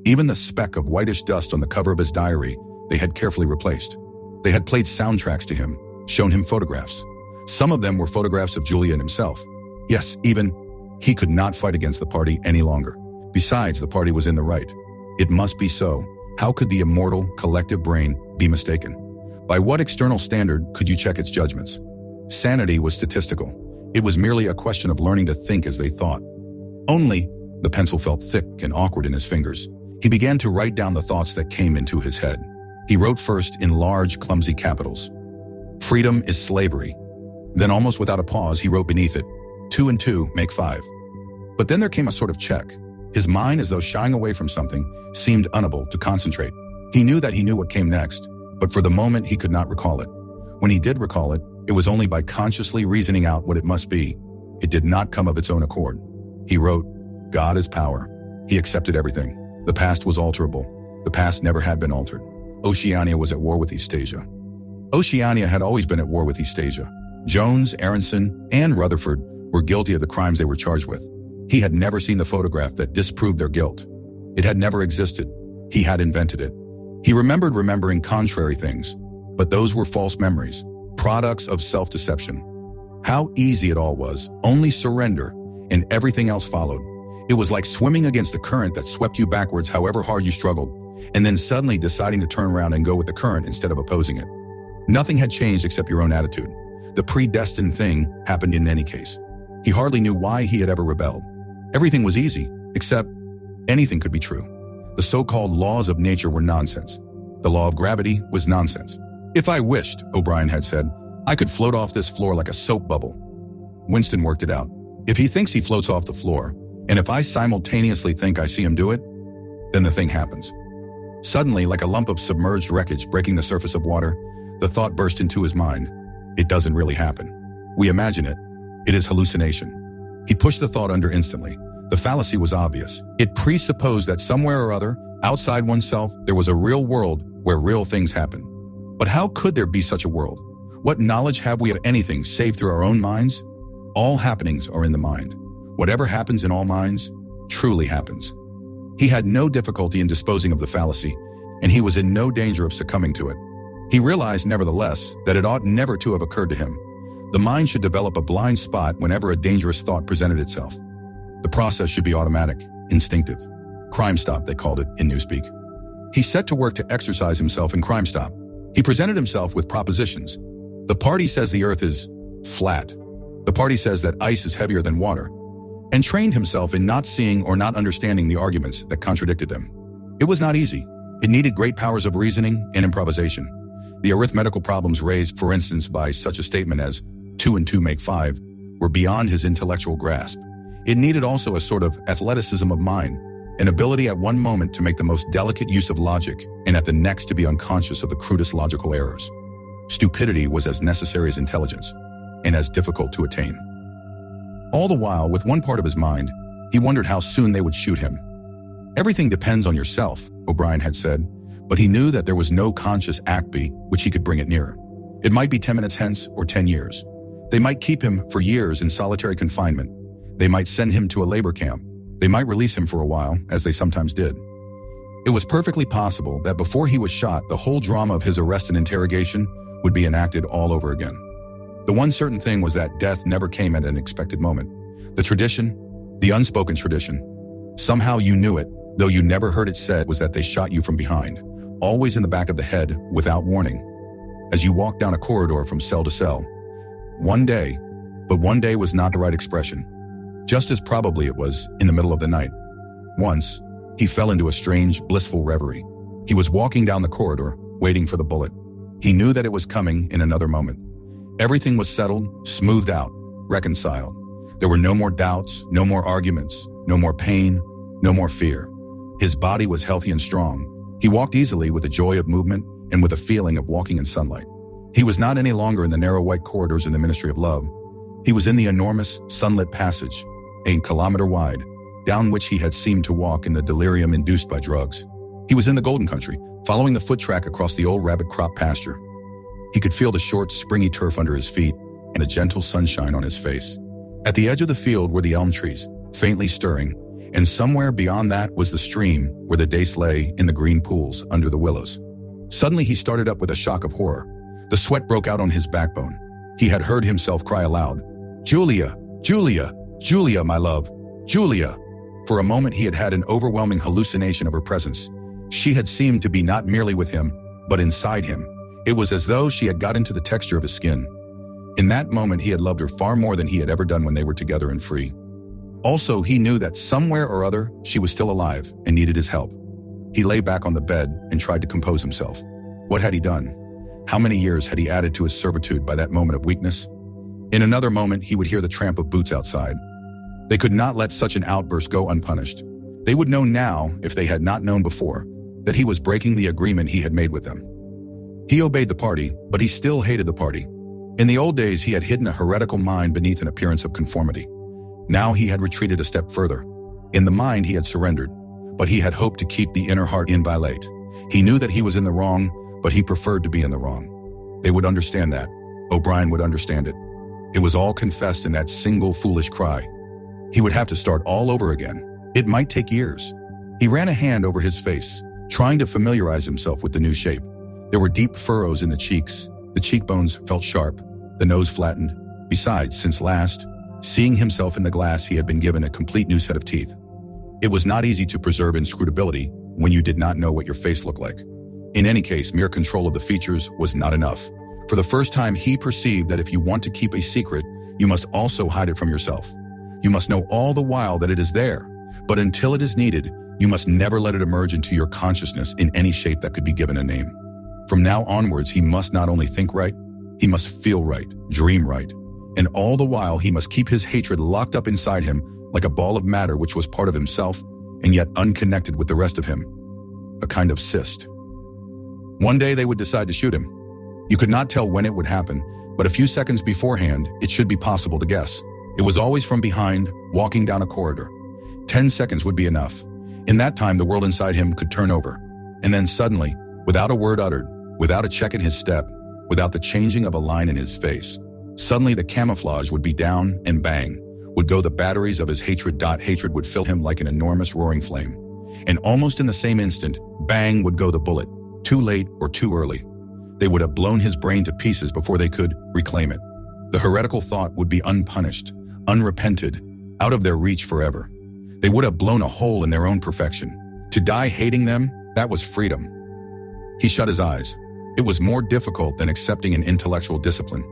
Even the speck of whitish dust on the cover of his diary they had carefully replaced. They had played soundtracks to him, shown him photographs. Some of them were photographs of Julia and himself. Yes, even he could not fight against the party any longer. Besides, the party was in the right. It must be so. How could the immortal, collective brain be mistaken? By what external standard could you check its judgments? Sanity was statistical. It was merely a question of learning to think as they thought. Only, the pencil felt thick and awkward in his fingers. He began to write down the thoughts that came into his head. He wrote first in large, clumsy capitals. Freedom is slavery. Then almost without a pause, he wrote beneath it, 2 and 2 make 5. But then there came a sort of check. His mind, as though shying away from something, seemed unable to concentrate. He knew that he knew what came next, but for the moment he could not recall it. When he did recall it, it was only by consciously reasoning out what it must be. It did not come of its own accord. He wrote, God is power. He accepted everything. The past was alterable. The past never had been altered. Oceania was at war with Eastasia. Oceania had always been at war with Eastasia. Jones, Aronson, and Rutherford were guilty of the crimes they were charged with. He had never seen the photograph that disproved their guilt. It had never existed. He had invented it. He remembered remembering contrary things, but those were false memories, products of self-deception. How easy it all was, only surrender, and everything else followed. It was like swimming against a current that swept you backwards however hard you struggled, and then suddenly deciding to turn around and go with the current instead of opposing it. Nothing had changed except your own attitude. The predestined thing happened in any case. He hardly knew why he had ever rebelled. Everything was easy, except anything could be true. The so-called laws of nature were nonsense. The law of gravity was nonsense. If I wished, O'Brien had said, I could float off this floor like a soap bubble. Winston worked it out. If he thinks he floats off the floor, and if I simultaneously think I see him do it, then the thing happens. Suddenly, like a lump of submerged wreckage breaking the surface of water, the thought burst into his mind. It doesn't really happen. We imagine it. It is hallucination. He pushed the thought under instantly. The fallacy was obvious. It presupposed that somewhere or other, outside oneself, there was a real world where real things happen. But how could there be such a world? What knowledge have we of anything save through our own minds? All happenings are in the mind. Whatever happens in all minds truly happens. He had no difficulty in disposing of the fallacy, and he was in no danger of succumbing to it. He realized, nevertheless, that it ought never to have occurred to him. The mind should develop a blind spot whenever a dangerous thought presented itself. The process should be automatic, instinctive. Crime Stop, they called it in Newspeak. He set to work to exercise himself in Crime Stop. He presented himself with propositions. The party says the earth is flat. The party says that ice is heavier than water, and trained himself in not seeing or not understanding the arguments that contradicted them. It was not easy. It needed great powers of reasoning and improvisation. The arithmetical problems raised, for instance, by such a statement as 2 and 2 make 5 were beyond his intellectual grasp. It needed also a sort of athleticism of mind, an ability at one moment to make the most delicate use of logic and at the next to be unconscious of the crudest logical errors. Stupidity was as necessary as intelligence, and as difficult to attain. All the while, with one part of his mind, he wondered how soon they would shoot him. Everything depends on yourself, O'Brien had said, but he knew that there was no conscious act B which he could bring it nearer. It might be 10 minutes hence or 10 years. They might keep him for years in solitary confinement. They might send him to a labor camp. They might release him for a while, as they sometimes did. It was perfectly possible that before he was shot, the whole drama of his arrest and interrogation would be enacted all over again. The one certain thing was that death never came at an expected moment. The tradition, the unspoken tradition, somehow you knew it, though you never heard it said, was that they shot you from behind, always in the back of the head, without warning, as you walked down a corridor from cell to cell. One day, but one day was not the right expression. Just as probably it was in the middle of the night. Once, he fell into a strange, blissful reverie. He was walking down the corridor, waiting for the bullet. He knew that it was coming in another moment. Everything was settled, smoothed out, reconciled. There were no more doubts, no more arguments, no more pain, no more fear. His body was healthy and strong. He walked easily with the joy of movement and with a feeling of walking in sunlight. He was not any longer in the narrow white corridors in the Ministry of Love. He was in the enormous, sunlit passage, a kilometer wide, down which he had seemed to walk in the delirium induced by drugs. He was in the Golden Country, following the foot track across the old rabbit crop pasture. He could feel the short, springy turf under his feet and the gentle sunshine on his face. At the edge of the field were the elm trees, faintly stirring, and somewhere beyond that was the stream where the dace lay in the green pools under the willows. Suddenly he started up with a shock of horror. The sweat broke out on his backbone. He had heard himself cry aloud, "Julia, Julia, Julia, my love, Julia." For a moment he had had an overwhelming hallucination of her presence. She had seemed to be not merely with him, but inside him. It was as though she had got into the texture of his skin. In that moment, he had loved her far more than he had ever done when they were together and free. Also, he knew that somewhere or other, she was still alive and needed his help. He lay back on the bed and tried to compose himself. What had he done? How many years had he added to his servitude by that moment of weakness? In another moment, he would hear the tramp of boots outside. They could not let such an outburst go unpunished. They would know now, if they had not known before, that he was breaking the agreement he had made with them. He obeyed the party, but he still hated the party. In the old days, he had hidden a heretical mind beneath an appearance of conformity. Now he had retreated a step further. In the mind, he had surrendered, but he had hoped to keep the inner heart inviolate. He knew that he was in the wrong, but he preferred to be in the wrong. They would understand that. O'Brien would understand it. It was all confessed in that single foolish cry. He would have to start all over again. It might take years. He ran a hand over his face, trying to familiarize himself with the new shape. There were deep furrows in the cheeks. The cheekbones felt sharp, the nose flattened. Besides, since last, seeing himself in the glass, he had been given a complete new set of teeth. It was not easy to preserve inscrutability when you did not know what your face looked like. In any case, mere control of the features was not enough. For the first time, he perceived that if you want to keep a secret, you must also hide it from yourself. You must know all the while that it is there, but until it is needed, you must never let it emerge into your consciousness in any shape that could be given a name. From now onwards, he must not only think right, he must feel right, dream right, and all the while he must keep his hatred locked up inside him like a ball of matter which was part of himself and yet unconnected with the rest of him. A kind of cyst. One day they would decide to shoot him. You could not tell when it would happen, but a few seconds beforehand, it should be possible to guess. It was always from behind, walking down a corridor. 10 seconds would be enough. In that time, the world inside him could turn over. And then suddenly, without a word uttered, without a check in his step, without the changing of a line in his face, suddenly the camouflage would be down and bang, would go the batteries of his hatred. Hatred would fill him like an enormous roaring flame. And almost in the same instant, bang would go the bullet, too late or too early. They would have blown his brain to pieces before they could reclaim it. The heretical thought would be unpunished, unrepented, out of their reach forever. They would have blown a hole in their own perfection. To die hating them, that was freedom. He shut his eyes. It was more difficult than accepting an intellectual discipline.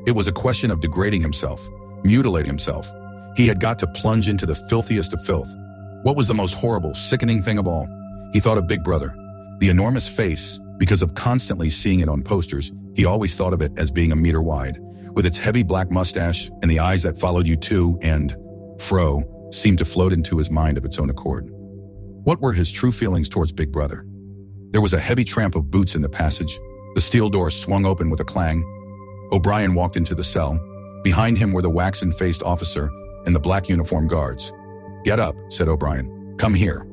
It was a question of degrading himself, mutilating himself. He had got to plunge into the filthiest of filth. What was the most horrible, sickening thing of all? He thought of Big Brother. The enormous face, because of constantly seeing it on posters, he always thought of it as being a meter wide, with its heavy black mustache and the eyes that followed you to and fro, seemed to float into his mind of its own accord. What were his true feelings towards Big Brother? There was a heavy tramp of boots in the passage. The steel door swung open with a clang. O'Brien walked into the cell. Behind him were the waxen-faced officer and the black uniformed guards. "Get up," said O'Brien. "Come here."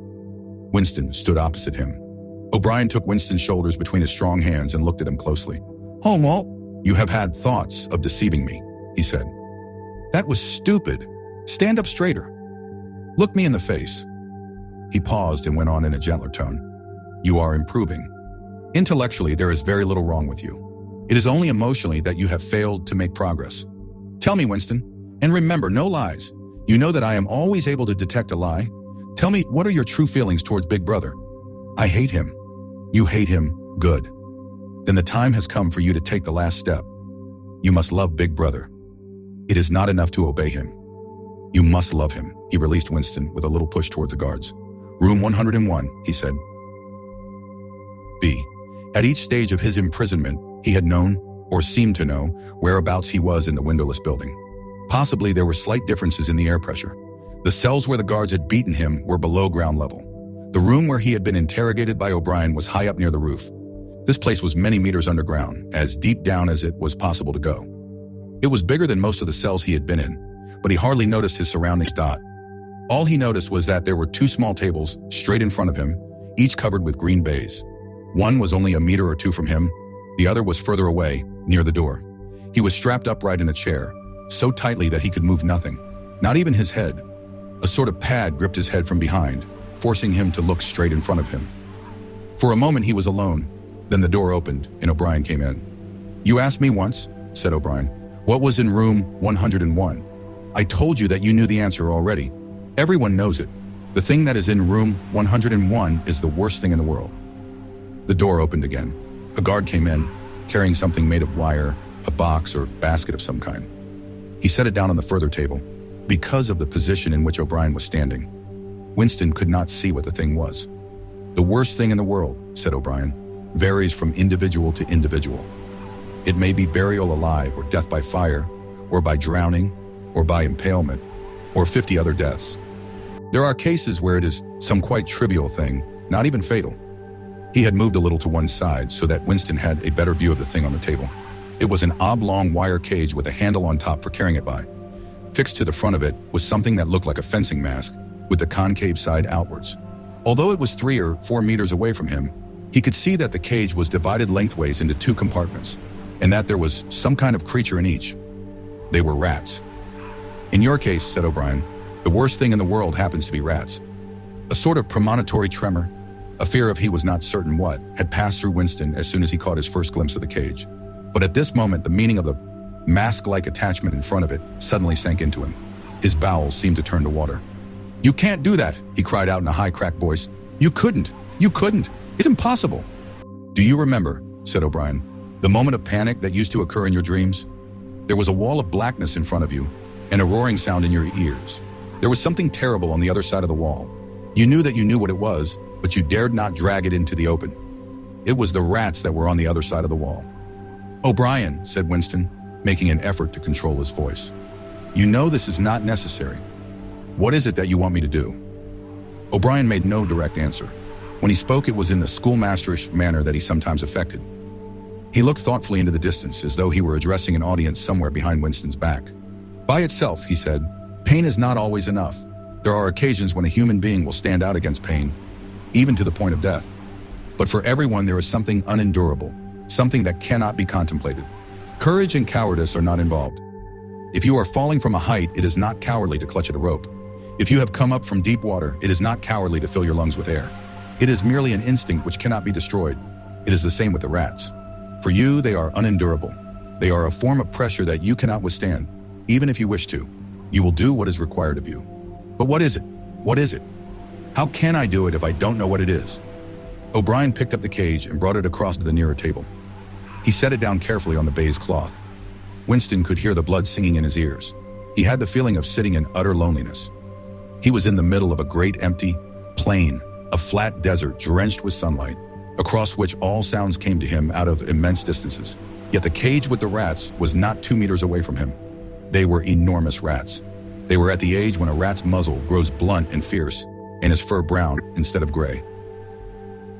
Winston stood opposite him. O'Brien took Winston's shoulders between his strong hands and looked at him closely. "Oh, Walt, you have had thoughts of deceiving me," he said. "That was stupid. Stand up straighter. Look me in the face." He paused and went on in a gentler tone. "You are improving. Intellectually, there is very little wrong with you. It is only emotionally that you have failed to make progress. Tell me, Winston, and remember, no lies. You know that I am always able to detect a lie. Tell me, what are your true feelings towards Big Brother?" "I hate him." "You hate him? Good. Then the time has come for you to take the last step. You must love Big Brother. It is not enough to obey him. You must love him." He released Winston with a little push toward the guards. "Room 101, he said. B. At each stage of his imprisonment, he had known, or seemed to know, whereabouts he was in the windowless building. Possibly there were slight differences in the air pressure. The cells where the guards had beaten him were below ground level. The room where he had been interrogated by O'Brien was high up near the roof. This place was many meters underground, as deep down as it was possible to go. It was bigger than most of the cells he had been in, but he hardly noticed his surroundings. All he noticed was that there were two small tables straight in front of him, each covered with green baize. One was only a meter or two from him. The other was further away, near the door. He was strapped upright in a chair, so tightly that he could move nothing, not even his head. A sort of pad gripped his head from behind, forcing him to look straight in front of him. For a moment he was alone. Then the door opened and O'Brien came in. "You asked me once," said O'Brien, "what was in room 101. I told you that you knew the answer already. Everyone knows it. The thing that is in room 101 is the worst thing in the world." The door opened again. A guard came in, carrying something made of wire a box or basket of some kind. He set it down on the further table. Because of the position in which O'Brien was standing, Winston could not see what the thing was. "The worst thing in the world," said O'Brien, "varies from individual to individual. It may be burial alive, or death by fire, or by drowning, or by impalement, or 50 other deaths. There are cases where it is some quite trivial thing, not even fatal." He had moved a little to one side so that Winston had a better view of the thing on the table. It was an oblong wire cage with a handle on top for carrying it by. Fixed to the front of it was something that looked like a fencing mask, with the concave side outwards. Although it was 3 or 4 meters away from him, he could see that the cage was divided lengthways into 2 compartments, and that there was some kind of creature in each. They were rats. "In your case," said O'Brien, "the worst thing in the world happens to be rats." A sort of premonitory tremor, a fear of he was not certain what, had passed through Winston as soon as he caught his first glimpse of the cage. But at this moment, the meaning of the mask-like attachment in front of it suddenly sank into him. His bowels seemed to turn to water. "You can't do that," he cried out in a high, cracked voice. "You couldn't. You couldn't. It's impossible." "Do you remember," said O'Brien, "the moment of panic that used to occur in your dreams? There was a wall of blackness in front of you, and a roaring sound in your ears. There was something terrible on the other side of the wall. You knew that you knew what it was, but you dared not drag it into the open. It was the rats that were on the other side of the wall." "O'Brien," said Winston, making an effort to control his voice, "you know this is not necessary. What is it that you want me to do?" O'Brien made no direct answer. When he spoke, it was in the schoolmasterish manner that he sometimes affected. He looked thoughtfully into the distance, as though he were addressing an audience somewhere behind Winston's back. "By itself," he said, "pain is not always enough. There are occasions when a human being will stand out against pain, even to the point of death. But for everyone there is something unendurable, something that cannot be contemplated. Courage and cowardice are not involved. If you are falling from a height, it is not cowardly to clutch at a rope. If you have come up from deep water, it is not cowardly to fill your lungs with air. It is merely an instinct which cannot be destroyed. It is the same with the rats. For you, they are unendurable. They are a form of pressure that you cannot withstand, even if you wish to. You will do what is required of you. But what is it? What is it? How can I do it if I don't know what it is?" O'Brien picked up the cage and brought it across to the nearer table. He set it down carefully on the baize cloth. Winston could hear the blood singing in his ears. He had the feeling of sitting in utter loneliness. He was in the middle of a great empty plain, a flat desert drenched with sunlight, across which all sounds came to him out of immense distances. Yet the cage with the rats was not 2 meters away from him. They were enormous rats. They were at the age when a rat's muzzle grows blunt and fierce, and his fur brown instead of gray.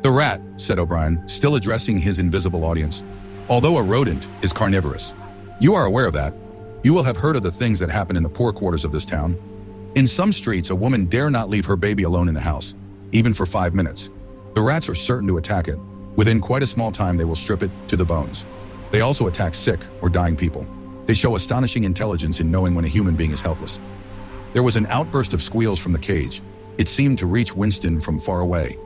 "The rat," said O'Brien, still addressing his invisible audience, "although a rodent, is carnivorous. You are aware of that. You will have heard of the things that happen in the poor quarters of this town. In some streets, a woman dare not leave her baby alone in the house, even for 5 minutes. The rats are certain to attack it. Within quite a small time, they will strip it to the bones. They also attack sick or dying people. They show astonishing intelligence in knowing when a human being is helpless." There was an outburst of squeals from the cage. It seemed to reach Winston from far away.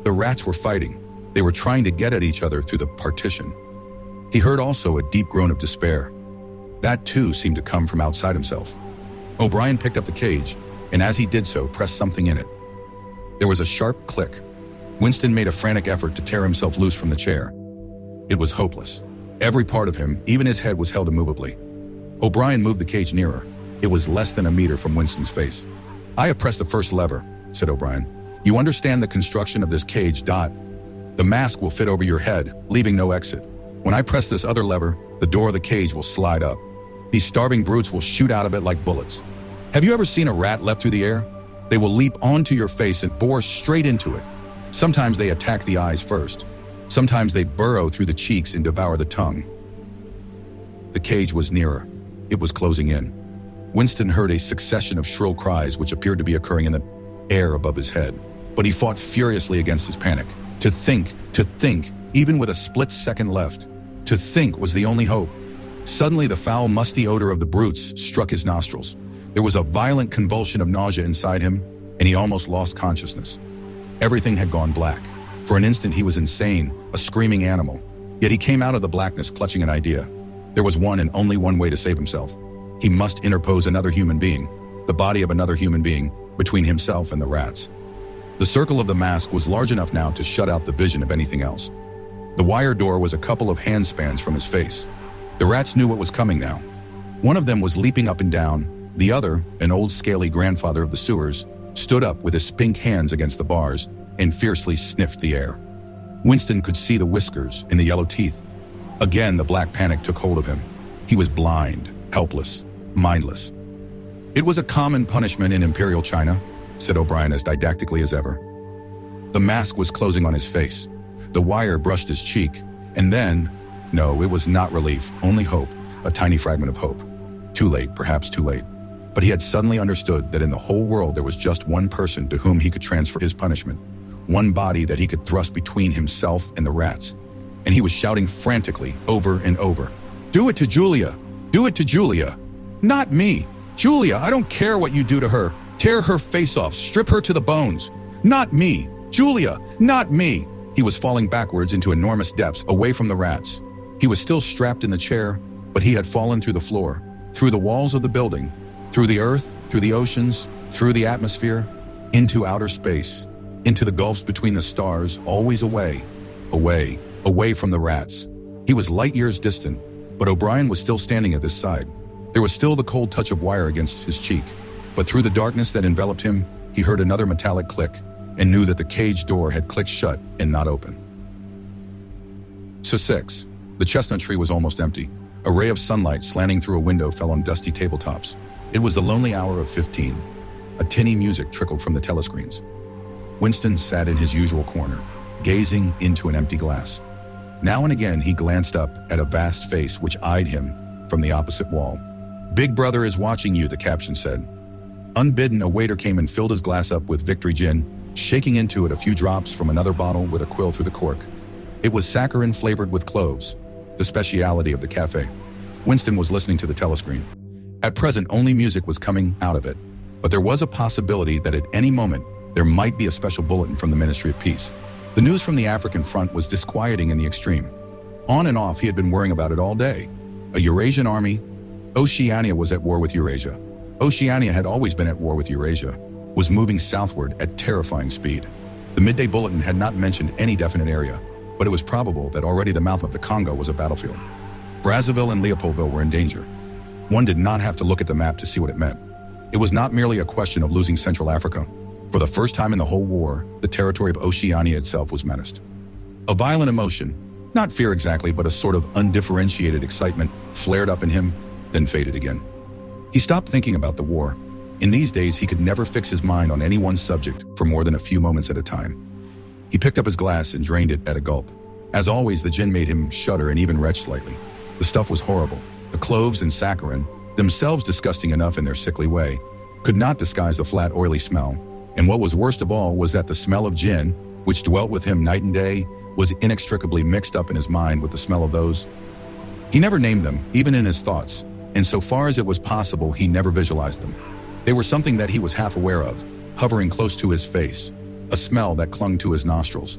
The rats were fighting. They were trying to get at each other through the partition. He heard also a deep groan of despair. That too seemed to come from outside himself. O'Brien picked up the cage, and as he did so, pressed something in it. There was a sharp click. Winston made a frantic effort to tear himself loose from the chair. It was hopeless. Every part of him, even his head, was held immovably. O'Brien moved the cage nearer. It was less than a meter from Winston's face. "I have pressed the first lever," said O'Brien. "You understand the construction of this cage, Dot. The mask will fit over your head, leaving no exit. When I press this other lever, the door of the cage will slide up. These starving brutes will shoot out of it like bullets. Have you ever seen a rat leap through the air? They will leap onto your face and bore straight into it. Sometimes they attack the eyes first. Sometimes they burrow through the cheeks and devour the tongue." The cage was nearer. It was closing in. Winston heard a succession of shrill cries which appeared to be occurring in the air above his head. But he fought furiously against his panic. To think, even with a split second left. To think was the only hope. Suddenly the foul, musty odor of the brutes struck his nostrils. There was a violent convulsion of nausea inside him, and he almost lost consciousness. Everything had gone black. For an instant he was insane, a screaming animal. Yet he came out of the blackness clutching an idea. There was one and only one way to save himself. He must interpose another human being, the body of another human being, between himself and the rats. The circle of the mask was large enough now to shut out the vision of anything else. The wire door was a couple of handspans from his face. The rats knew what was coming now. One of them was leaping up and down. The other, an old scaly grandfather of the sewers, stood up with his pink hands against the bars and fiercely sniffed the air. Winston could see the whiskers and the yellow teeth. Again, the black panic took hold of him. He was blind, helpless, mindless. "It was a common punishment in Imperial China," said O'Brien as didactically as ever. The mask was closing on his face. The wire brushed his cheek, and then, no, it was not relief, only hope, a tiny fragment of hope. Too late, perhaps too late. But he had suddenly understood that in the whole world there was just one person to whom he could transfer his punishment, one body that he could thrust between himself and the rats. And he was shouting frantically over and over, "Do it to Julia! Do it to Julia! Not me! Julia, I don't care what you do to her! Tear her face off, strip her to the bones! Not me! Julia, not me!" He was falling backwards into enormous depths, away from the rats. He was still strapped in the chair, but he had fallen through the floor, through the walls of the building, through the earth, through the oceans, through the atmosphere, into outer space, into the gulfs between the stars, always away, away, away from the rats. He was light years distant, but O'Brien was still standing at his side. There was still the cold touch of wire against his cheek, but through the darkness that enveloped him, he heard another metallic click and knew that the cage door had clicked shut and not open. So 6. The chestnut tree was almost empty. A ray of sunlight slanting through a window fell on dusty tabletops. It was the lonely hour of 15. A tinny music trickled from the telescreens. Winston sat in his usual corner, gazing into an empty glass. Now and again he glanced up at a vast face which eyed him from the opposite wall. "Big Brother is watching you," the caption said. Unbidden, a waiter came and filled his glass up with Victory gin, shaking into it a few drops from another bottle with a quill through the cork. It was saccharin flavored with cloves, the speciality of the cafe. Winston was listening to the telescreen. At present, only music was coming out of it, but there was a possibility that at any moment there might be a special bulletin from the Ministry of Peace. The news from the African front was disquieting in the extreme. On and off, he had been worrying about it all day. A Eurasian army. Oceania was at war with Eurasia. Oceania had always been at war with Eurasia, was moving southward at terrifying speed. The midday bulletin had not mentioned any definite area, but it was probable that already the mouth of the Congo was a battlefield. Brazzaville and Leopoldville were in danger. One did not have to look at the map to see what it meant. It was not merely a question of losing Central Africa. For the first time in the whole war, the territory of Oceania itself was menaced. A violent emotion, not fear exactly, but a sort of undifferentiated excitement, flared up in him, then faded again. He stopped thinking about the war. In these days, he could never fix his mind on any one subject for more than a few moments at a time. He picked up his glass and drained it at a gulp. As always, the gin made him shudder and even retch slightly. The stuff was horrible. The cloves and saccharin, themselves disgusting enough in their sickly way, could not disguise the flat, oily smell. And what was worst of all was that the smell of gin, which dwelt with him night and day, was inextricably mixed up in his mind with the smell of those. He never named them, even in his thoughts, and so far as it was possible, he never visualized them. They were something that he was half aware of, hovering close to his face, a smell that clung to his nostrils.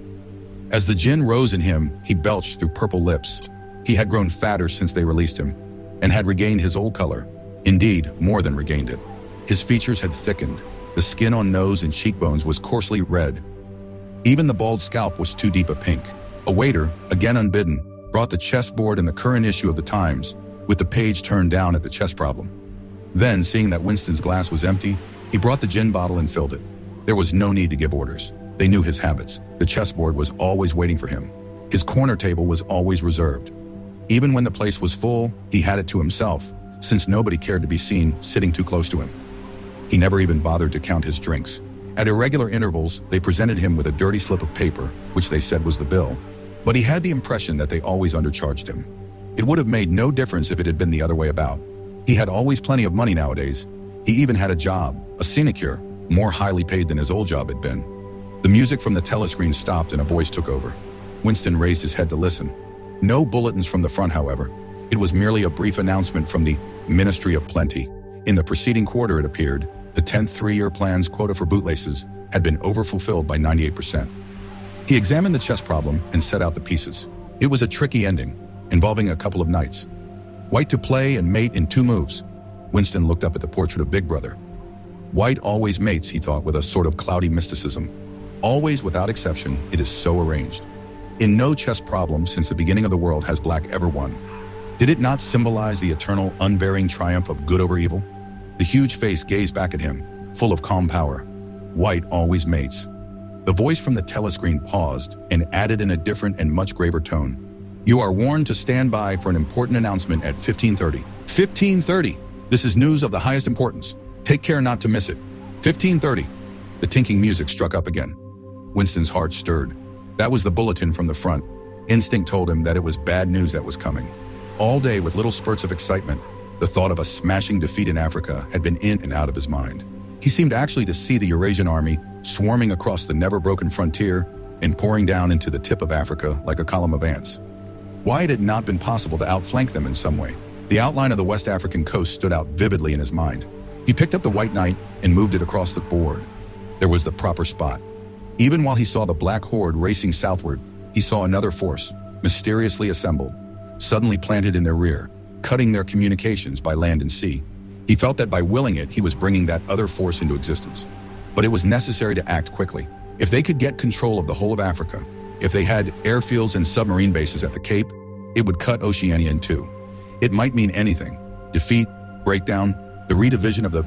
As the gin rose in him, he belched through purple lips. He had grown fatter since they released him, and had regained his old color. Indeed, more than regained it. His features had thickened. The skin on nose and cheekbones was coarsely red. Even the bald scalp was too deep a pink. A waiter, again unbidden, brought the chessboard and the current issue of the Times, with the page turned down at the chess problem. Then, seeing that Winston's glass was empty, he brought the gin bottle and filled it. There was no need to give orders. They knew his habits. The chessboard was always waiting for him. His corner table was always reserved. Even when the place was full, he had it to himself, since nobody cared to be seen sitting too close to him. He never even bothered to count his drinks. At irregular intervals, they presented him with a dirty slip of paper, which they said was the bill, but he had the impression that they always undercharged him. It would have made no difference if it had been the other way about. He had always plenty of money nowadays. He even had a job, a sinecure, more highly paid than his old job had been. The music from the telescreen stopped and a voice took over. Winston raised his head to listen. No bulletins from the front, however. It was merely a brief announcement from the Ministry of Plenty. In the preceding quarter, it appeared, the 10th three-year plan's quota for bootlaces had been overfulfilled by 98%. He examined the chess problem and set out the pieces. It was a tricky ending, involving a couple of knights. White to play and mate in 2 moves. Winston looked up at the portrait of Big Brother. White always mates, he thought with a sort of cloudy mysticism. Always, without exception, it is so arranged. In no chess problem since the beginning of the world has black ever won. Did it not symbolize the eternal, unvarying triumph of good over evil? The huge face gazed back at him, full of calm power. White always mates. The voice from the telescreen paused and added in a different and much graver tone. You are warned to stand by for an important announcement at 15:30. 15:30! This is news of the highest importance. Take care not to miss it. 15:30. The tinking music struck up again. Winston's heart stirred. That was the bulletin from the front. Instinct told him that it was bad news that was coming. All day, with little spurts of excitement, the thought of a smashing defeat in Africa had been in and out of his mind. He seemed actually to see the Eurasian army swarming across the never-broken frontier and pouring down into the tip of Africa like a column of ants. Why had it not been possible to outflank them in some way? The outline of the West African coast stood out vividly in his mind. He picked up the white knight and moved it across the board. There was the proper spot. Even while he saw the black horde racing southward, he saw another force, mysteriously assembled, suddenly planted in their rear, cutting their communications by land and sea. He felt that by willing it, he was bringing that other force into existence. But it was necessary to act quickly. If they could get control of the whole of Africa, if they had airfields and submarine bases at the Cape, it would cut Oceania in two. It might mean anything: defeat, breakdown, the redivision of the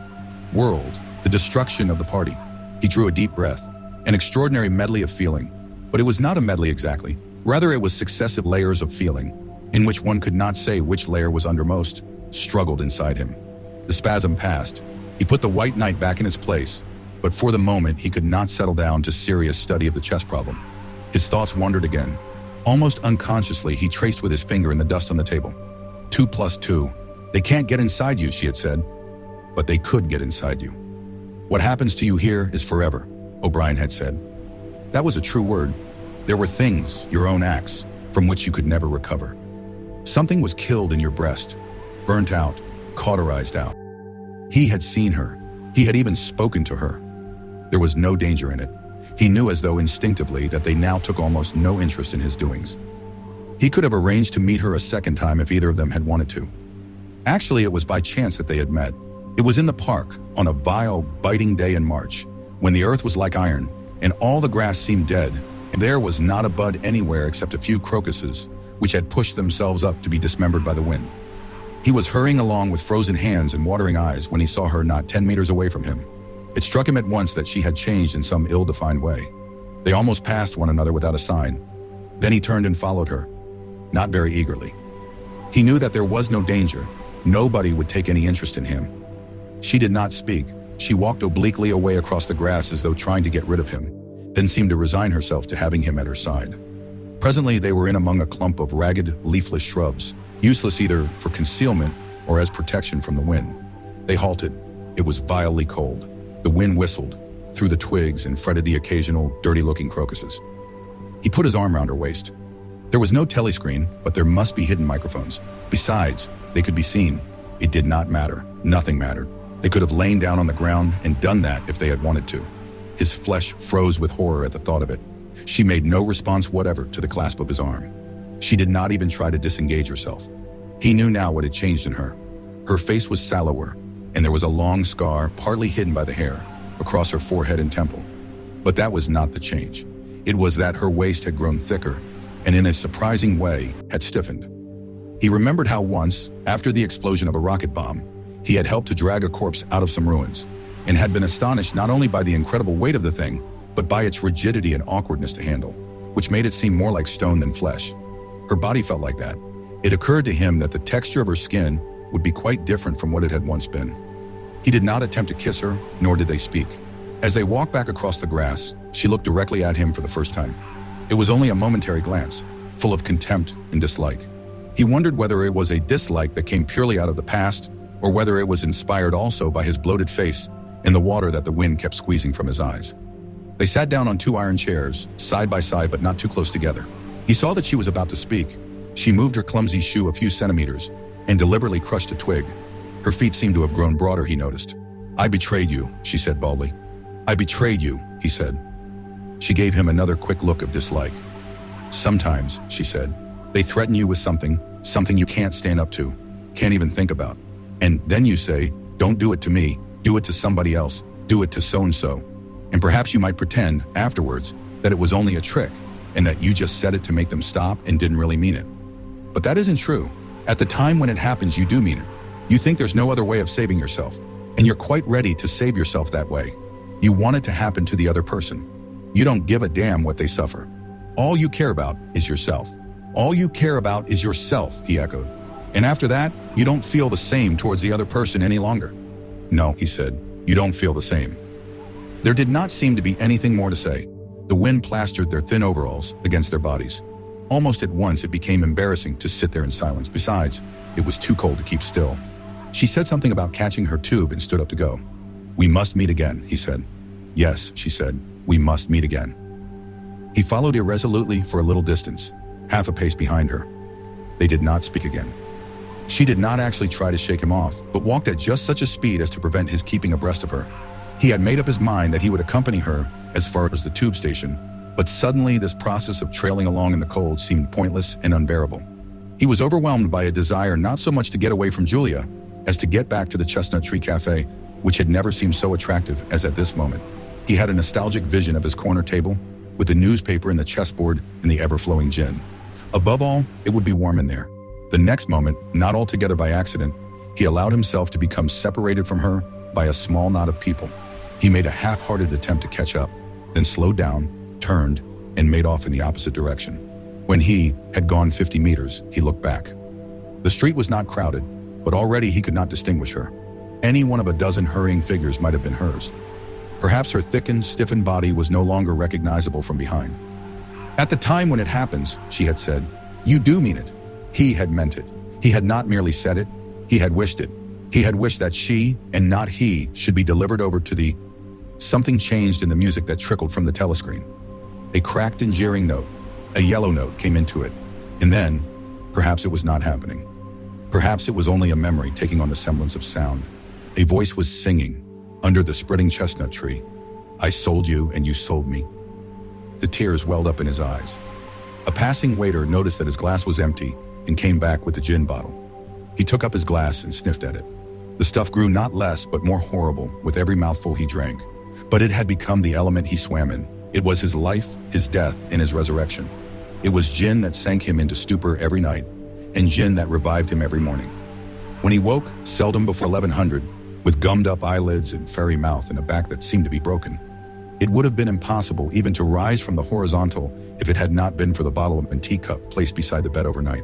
world, the destruction of the party. He drew a deep breath, an extraordinary medley of feeling. But it was not a medley exactly. Rather, it was successive layers of feeling, in which one could not say which layer was undermost, struggled inside him. The spasm passed. He put the white knight back in his place, but for the moment he could not settle down to serious study of the chess problem. His thoughts wandered again. Almost unconsciously, he traced with his finger in the dust on the table. 2 + 2. They can't get inside you, she had said, but they could get inside you. What happens to you here is forever, O'Brien had said. That was a true word. There were things, your own acts, from which you could never recover. Something was killed in your breast, burnt out, cauterized out. He had seen her. He had even spoken to her. There was no danger in it. He knew as though instinctively that they now took almost no interest in his doings. He could have arranged to meet her a second time if either of them had wanted to. Actually, it was by chance that they had met. It was in the park, on a vile, biting day in March, when the earth was like iron, and all the grass seemed dead, and there was not a bud anywhere except a few crocuses, which had pushed themselves up to be dismembered by the wind. He was hurrying along with frozen hands and watering eyes when he saw her not 10 meters away from him. It struck him at once that she had changed in some ill-defined way. They almost passed one another without a sign. Then he turned and followed her, not very eagerly. He knew that there was no danger. Nobody would take any interest in him. She did not speak. She walked obliquely away across the grass as though trying to get rid of him, then seemed to resign herself to having him at her side. Presently they were in among a clump of ragged, leafless shrubs, useless either for concealment or as protection from the wind. They halted. It was vilely cold. The wind whistled through the twigs and fretted the occasional, dirty-looking crocuses. He put his arm around her waist. There was no telescreen, but there must be hidden microphones. Besides, they could be seen. It did not matter. Nothing mattered. They could have lain down on the ground and done that if they had wanted to. His flesh froze with horror at the thought of it. She made no response whatever to the clasp of his arm. She did not even try to disengage herself. He knew now what had changed in her. Her face was sallower, and there was a long scar, partly hidden by the hair, across her forehead and temple. But that was not the change. It was that her waist had grown thicker, and in a surprising way had stiffened. He remembered how once, after the explosion of a rocket bomb, he had helped to drag a corpse out of some ruins, and had been astonished not only by the incredible weight of the thing, but by its rigidity and awkwardness to handle, which made it seem more like stone than flesh. Her body felt like that. It occurred to him that the texture of her skin would be quite different from what it had once been. He did not attempt to kiss her, nor did they speak. As they walked back across the grass, she looked directly at him for the first time. It was only a momentary glance, full of contempt and dislike. He wondered whether it was a dislike that came purely out of the past, or whether it was inspired also by his bloated face and the water that the wind kept squeezing from his eyes. They sat down on 2 iron chairs, side by side but not too close together. He saw that she was about to speak. She moved her clumsy shoe a few centimeters and deliberately crushed a twig. Her feet seemed to have grown broader, he noticed. "I betrayed you," she said baldly. "I betrayed you," he said. She gave him another quick look of dislike. "Sometimes," she said, "they threaten you with something you can't stand up to, can't even think about. And then you say, 'Don't do it to me, do it to somebody else, do it to so-and-so.' And perhaps you might pretend, afterwards, that it was only a trick, and that you just said it to make them stop and didn't really mean it. But that isn't true. At the time when it happens, you do mean it. You think there's no other way of saving yourself, and you're quite ready to save yourself that way. You want it to happen to the other person. You don't give a damn what they suffer. All you care about is yourself. All you care about is yourself, he echoed. And after that, you don't feel the same towards the other person any longer. No, he said, you don't feel the same. There did not seem to be anything more to say. The wind plastered their thin overalls against their bodies. Almost at once, it became embarrassing to sit there in silence. Besides, it was too cold to keep still. She said something about catching her tube and stood up to go. We must meet again, he said. Yes, she said, we must meet again. He followed irresolutely for a little distance, half a pace behind her. They did not speak again. She did not actually try to shake him off, but walked at just such a speed as to prevent his keeping abreast of her. He had made up his mind that he would accompany her as far as the tube station, but suddenly this process of trailing along in the cold seemed pointless and unbearable. He was overwhelmed by a desire not so much to get away from Julia as to get back to the Chestnut Tree Cafe, which had never seemed so attractive as at this moment. He had a nostalgic vision of his corner table, with the newspaper and the chessboard and the ever-flowing gin. Above all, it would be warm in there. The next moment, not altogether by accident, he allowed himself to become separated from her by a small knot of people. He made a half-hearted attempt to catch up, then slowed down, turned, and made off in the opposite direction. When he had gone 50 meters, he looked back. The street was not crowded, but already he could not distinguish her. Any one of a dozen hurrying figures might have been hers. Perhaps her thickened, stiffened body was no longer recognizable from behind. At the time when it happens, she had said, you do mean it. He had meant it. He had not merely said it, he had wished it. He had wished that she, and not he, should be delivered over to the... Something changed in the music that trickled from the telescreen. A cracked and jeering note, a yellow note, came into it. And then, perhaps it was not happening. Perhaps it was only a memory taking on the semblance of sound. A voice was singing, under the spreading chestnut tree, I sold you and you sold me. The tears welled up in his eyes. A passing waiter noticed that his glass was empty and came back with the gin bottle. He took up his glass and sniffed at it. The stuff grew not less but more horrible with every mouthful he drank. But it had become the element he swam in. It was his life, his death, and his resurrection. It was gin that sank him into stupor every night, and gin that revived him every morning. When he woke, seldom before 1100, with gummed-up eyelids and fairy mouth and a back that seemed to be broken, it would have been impossible even to rise from the horizontal if it had not been for the bottle and teacup placed beside the bed overnight.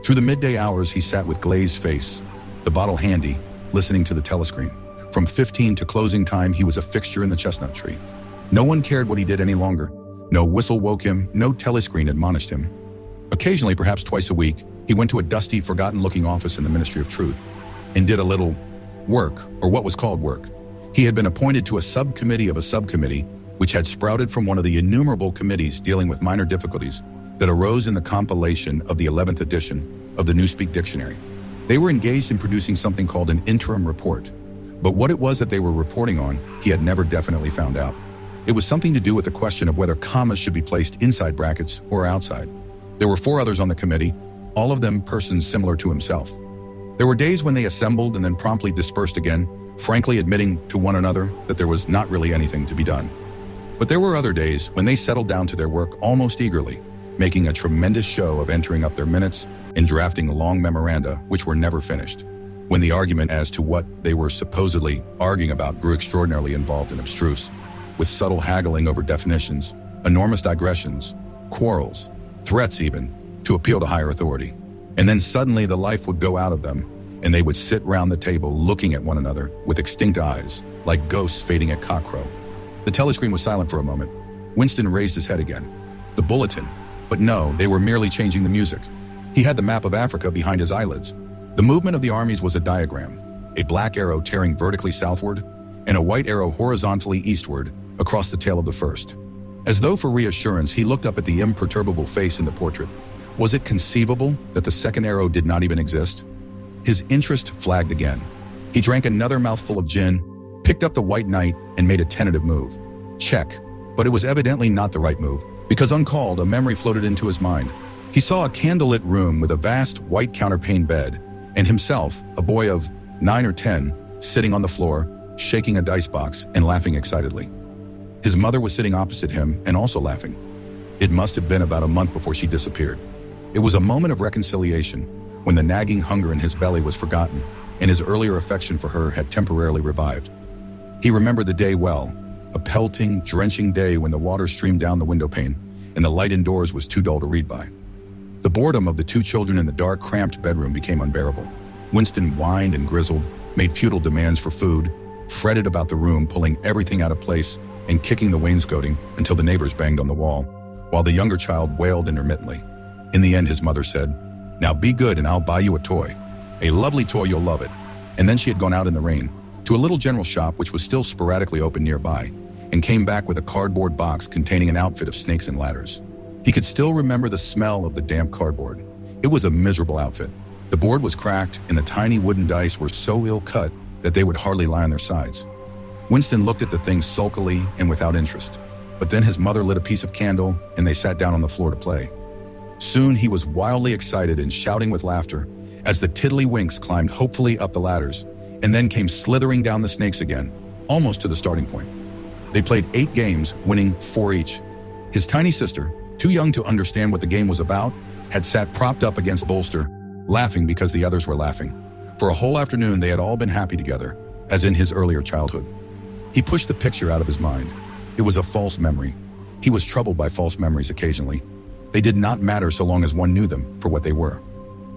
Through the midday hours, he sat with glazed face, the bottle handy, listening to the telescreen. From 15 to closing time, he was a fixture in the chestnut tree. No one cared what he did any longer. No whistle woke him, no telescreen admonished him. Occasionally, perhaps twice a week, he went to a dusty, forgotten-looking office in the Ministry of Truth and did a little work, or what was called work. He had been appointed to a subcommittee of a subcommittee, which had sprouted from one of the innumerable committees dealing with minor difficulties that arose in the compilation of the 11th edition of the Newspeak Dictionary. They were engaged in producing something called an interim report. But what it was that they were reporting on, he had never definitely found out. It was something to do with the question of whether commas should be placed inside brackets or outside. There were 4 others on the committee, all of them persons similar to himself. There were days when they assembled and then promptly dispersed again, frankly admitting to one another that there was not really anything to be done. But there were other days when they settled down to their work almost eagerly, making a tremendous show of entering up their minutes and drafting long memoranda which were never finished. When the argument as to what they were supposedly arguing about grew extraordinarily involved and abstruse, with subtle haggling over definitions, enormous digressions, quarrels, threats even, to appeal to higher authority. And then suddenly the life would go out of them, and they would sit round the table looking at one another with extinct eyes, like ghosts fading at cockcrow. The telescreen was silent for a moment. Winston raised his head again. The bulletin. But no, they were merely changing the music. He had the map of Africa behind his eyelids. The movement of the armies was a diagram, a black arrow tearing vertically southward, and a white arrow horizontally eastward across the tail of the first. As though for reassurance, he looked up at the imperturbable face in the portrait. Was it conceivable that the second arrow did not even exist? His interest flagged again. He drank another mouthful of gin, picked up the white knight, and made a tentative move. Check. But it was evidently not the right move, because uncalled, a memory floated into his mind. He saw a candlelit room with a vast white counterpane bed, and himself, a boy of 9 or 10, sitting on the floor, shaking a dice box and laughing excitedly. His mother was sitting opposite him and also laughing. It must have been about a month before she disappeared. It was a moment of reconciliation, when the nagging hunger in his belly was forgotten and his earlier affection for her had temporarily revived. He remembered the day well, a pelting, drenching day when the water streamed down the window pane and the light indoors was too dull to read by. The boredom of the two children in the dark, cramped bedroom became unbearable. Winston whined and grizzled, made futile demands for food, fretted about the room, pulling everything out of place and kicking the wainscoting until the neighbors banged on the wall, while the younger child wailed intermittently. In the end, his mother said, "Now be good and I'll buy you a toy. A lovely toy, you'll love it." And then she had gone out in the rain to a little general shop which was still sporadically open nearby, and came back with a cardboard box containing an outfit of snakes and ladders. He could still remember the smell of the damp cardboard. It was a miserable outfit. The board was cracked and the tiny wooden dice were so ill cut that they would hardly lie on their sides. Winston looked at the thing sulkily and without interest, but then his mother lit a piece of candle and they sat down on the floor to play. Soon he was wildly excited and shouting with laughter as the tiddlywinks climbed hopefully up the ladders and then came slithering down the snakes again, almost to the starting point. They played 8 games, winning 4 each. His tiny sister, too young to understand what the game was about, had sat propped up against a bolster, laughing because the others were laughing. For a whole afternoon they had all been happy together, as in his earlier childhood. He pushed the picture out of his mind. It was a false memory. He was troubled by false memories occasionally. They did not matter so long as one knew them for what they were.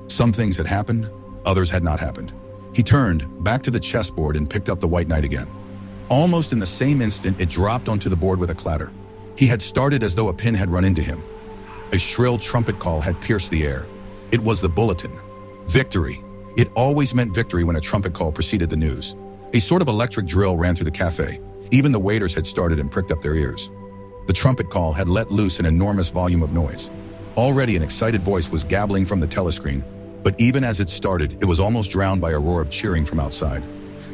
Some things had happened, others had not happened. He turned back to the chessboard and picked up the white knight again. Almost in the same instant, it dropped onto the board with a clatter. He had started as though a pin had run into him. A shrill trumpet call had pierced the air. It was the bulletin. Victory. It always meant victory when a trumpet call preceded the news. A sort of electric drill ran through the cafe. Even the waiters had started and pricked up their ears. The trumpet call had let loose an enormous volume of noise. Already an excited voice was gabbling from the telescreen, but even as it started, it was almost drowned by a roar of cheering from outside.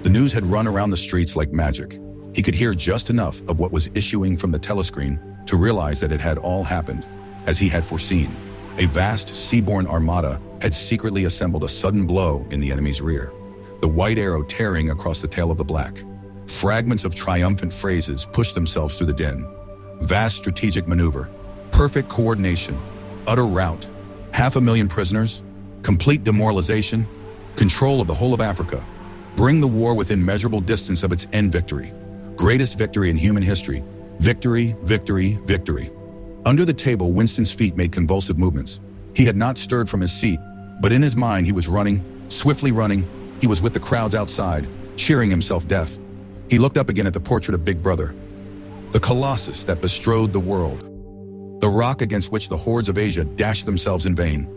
The news had run around the streets like magic. He could hear just enough of what was issuing from the telescreen to realize that it had all happened, as he had foreseen. A vast seaborne armada had secretly assembled a sudden blow in the enemy's rear, the white arrow tearing across the tail of the black. Fragments of triumphant phrases pushed themselves through the din. Vast strategic maneuver, perfect coordination, utter rout, 500,000 prisoners, complete demoralization, control of the whole of Africa, bring the war within measurable distance of its end victory, greatest victory in human history, victory, victory, victory. Under the table, Winston's feet made convulsive movements. He had not stirred from his seat, but in his mind he was running, swiftly running. He was with the crowds outside, cheering himself deaf. He looked up again at the portrait of Big Brother, the colossus that bestrode the world, the rock against which the hordes of Asia dashed themselves in vain.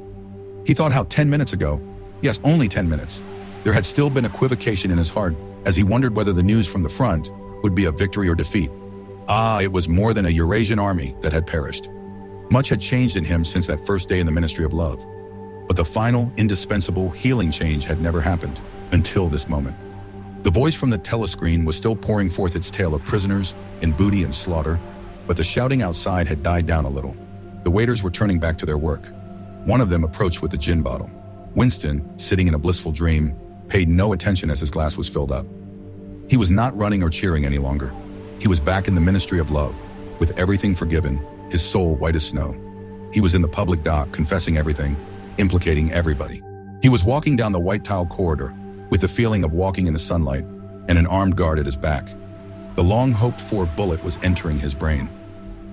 He thought how 10 minutes ago, yes, only 10 minutes, there had still been equivocation in his heart as he wondered whether the news from the front would be a victory or defeat. Ah, it was more than a Eurasian army that had perished. Much had changed in him since that first day in the ministry of love. But the final, indispensable, healing change had never happened until this moment. The voice from the telescreen was still pouring forth its tale of prisoners and booty and slaughter, but the shouting outside had died down a little. The waiters were turning back to their work. One of them approached with a gin bottle. Winston, sitting in a blissful dream, paid no attention as his glass was filled up. He was not running or cheering any longer. He was back in the ministry of love, with everything forgiven, his soul white as snow. He was in the public dock, confessing everything, implicating everybody. He was walking down the white tiled corridor, with the feeling of walking in the sunlight, and an armed guard at his back. The long-hoped-for bullet was entering his brain.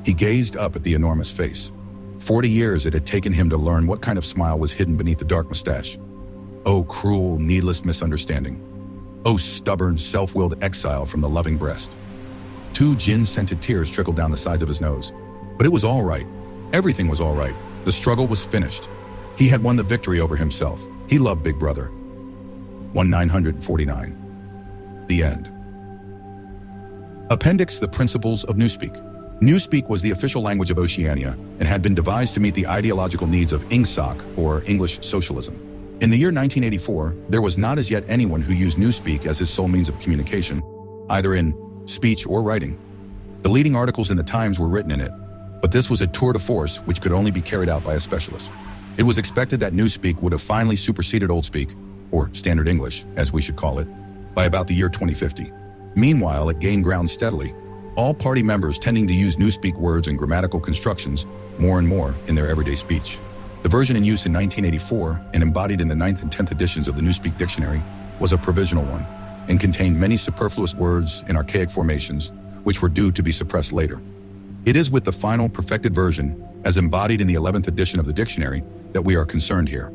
He gazed up at the enormous face. 40 years it had taken him to learn what kind of smile was hidden beneath the dark mustache. Oh, cruel, needless misunderstanding. Oh, stubborn, self-willed exile from the loving breast. 2 gin-scented tears trickled down the sides of his nose. But it was all right. Everything was all right. The struggle was finished. He had won the victory over himself. He loved Big Brother. 1949. The end. Appendix: The Principles of Newspeak. Newspeak was the official language of Oceania and had been devised to meet the ideological needs of INGSOC, or English Socialism. In the year 1984, there was not as yet anyone who used Newspeak as his sole means of communication, either in speech or writing. The leading articles in the Times were written in it, but this was a tour de force which could only be carried out by a specialist. It was expected that Newspeak would have finally superseded Oldspeak, or Standard English, as we should call it, by about the year 2050. Meanwhile, it gained ground steadily, all party members tending to use Newspeak words and grammatical constructions more and more in their everyday speech. The version in use in 1984 and embodied in the 9th and 10th editions of the Newspeak Dictionary was a provisional one and contained many superfluous words and archaic formations which were due to be suppressed later. It is with the final perfected version, as embodied in the 11th edition of the dictionary, that we are concerned here.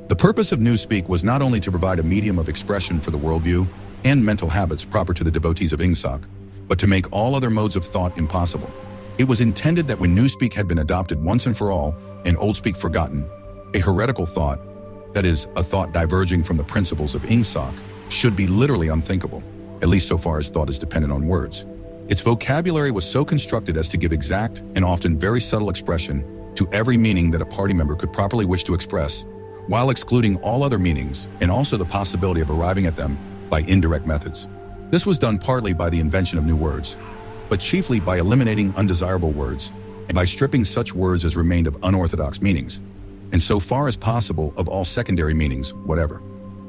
The purpose of Newspeak was not only to provide a medium of expression for the worldview and mental habits proper to the devotees of Ingsoc, but to make all other modes of thought impossible. It was intended that when Newspeak had been adopted once and for all, and Oldspeak forgotten, a heretical thought, that is, a thought diverging from the principles of Ingsoc, should be literally unthinkable, at least so far as thought is dependent on words. Its vocabulary was so constructed as to give exact and often very subtle expression to every meaning that a party member could properly wish to express, while excluding all other meanings and also the possibility of arriving at them by indirect methods. This was done partly by the invention of new words, but chiefly by eliminating undesirable words and by stripping such words as remained of unorthodox meanings, and so far as possible of all secondary meanings, whatever.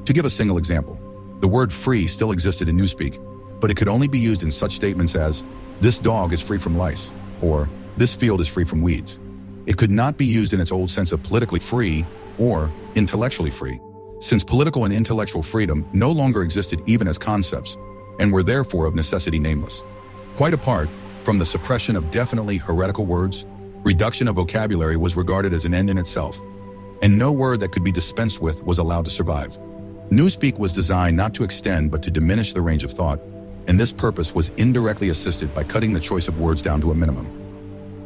To give a single example, the word free still existed in Newspeak, but it could only be used in such statements as, "This dog is free from lice," or "This field is free from weeds." It could not be used in its old sense of politically free or intellectually free, since political and intellectual freedom no longer existed even as concepts, and were therefore of necessity nameless. Quite apart from the suppression of definitely heretical words, reduction of vocabulary was regarded as an end in itself, and no word that could be dispensed with was allowed to survive. Newspeak was designed not to extend but to diminish the range of thought, and this purpose was indirectly assisted by cutting the choice of words down to a minimum.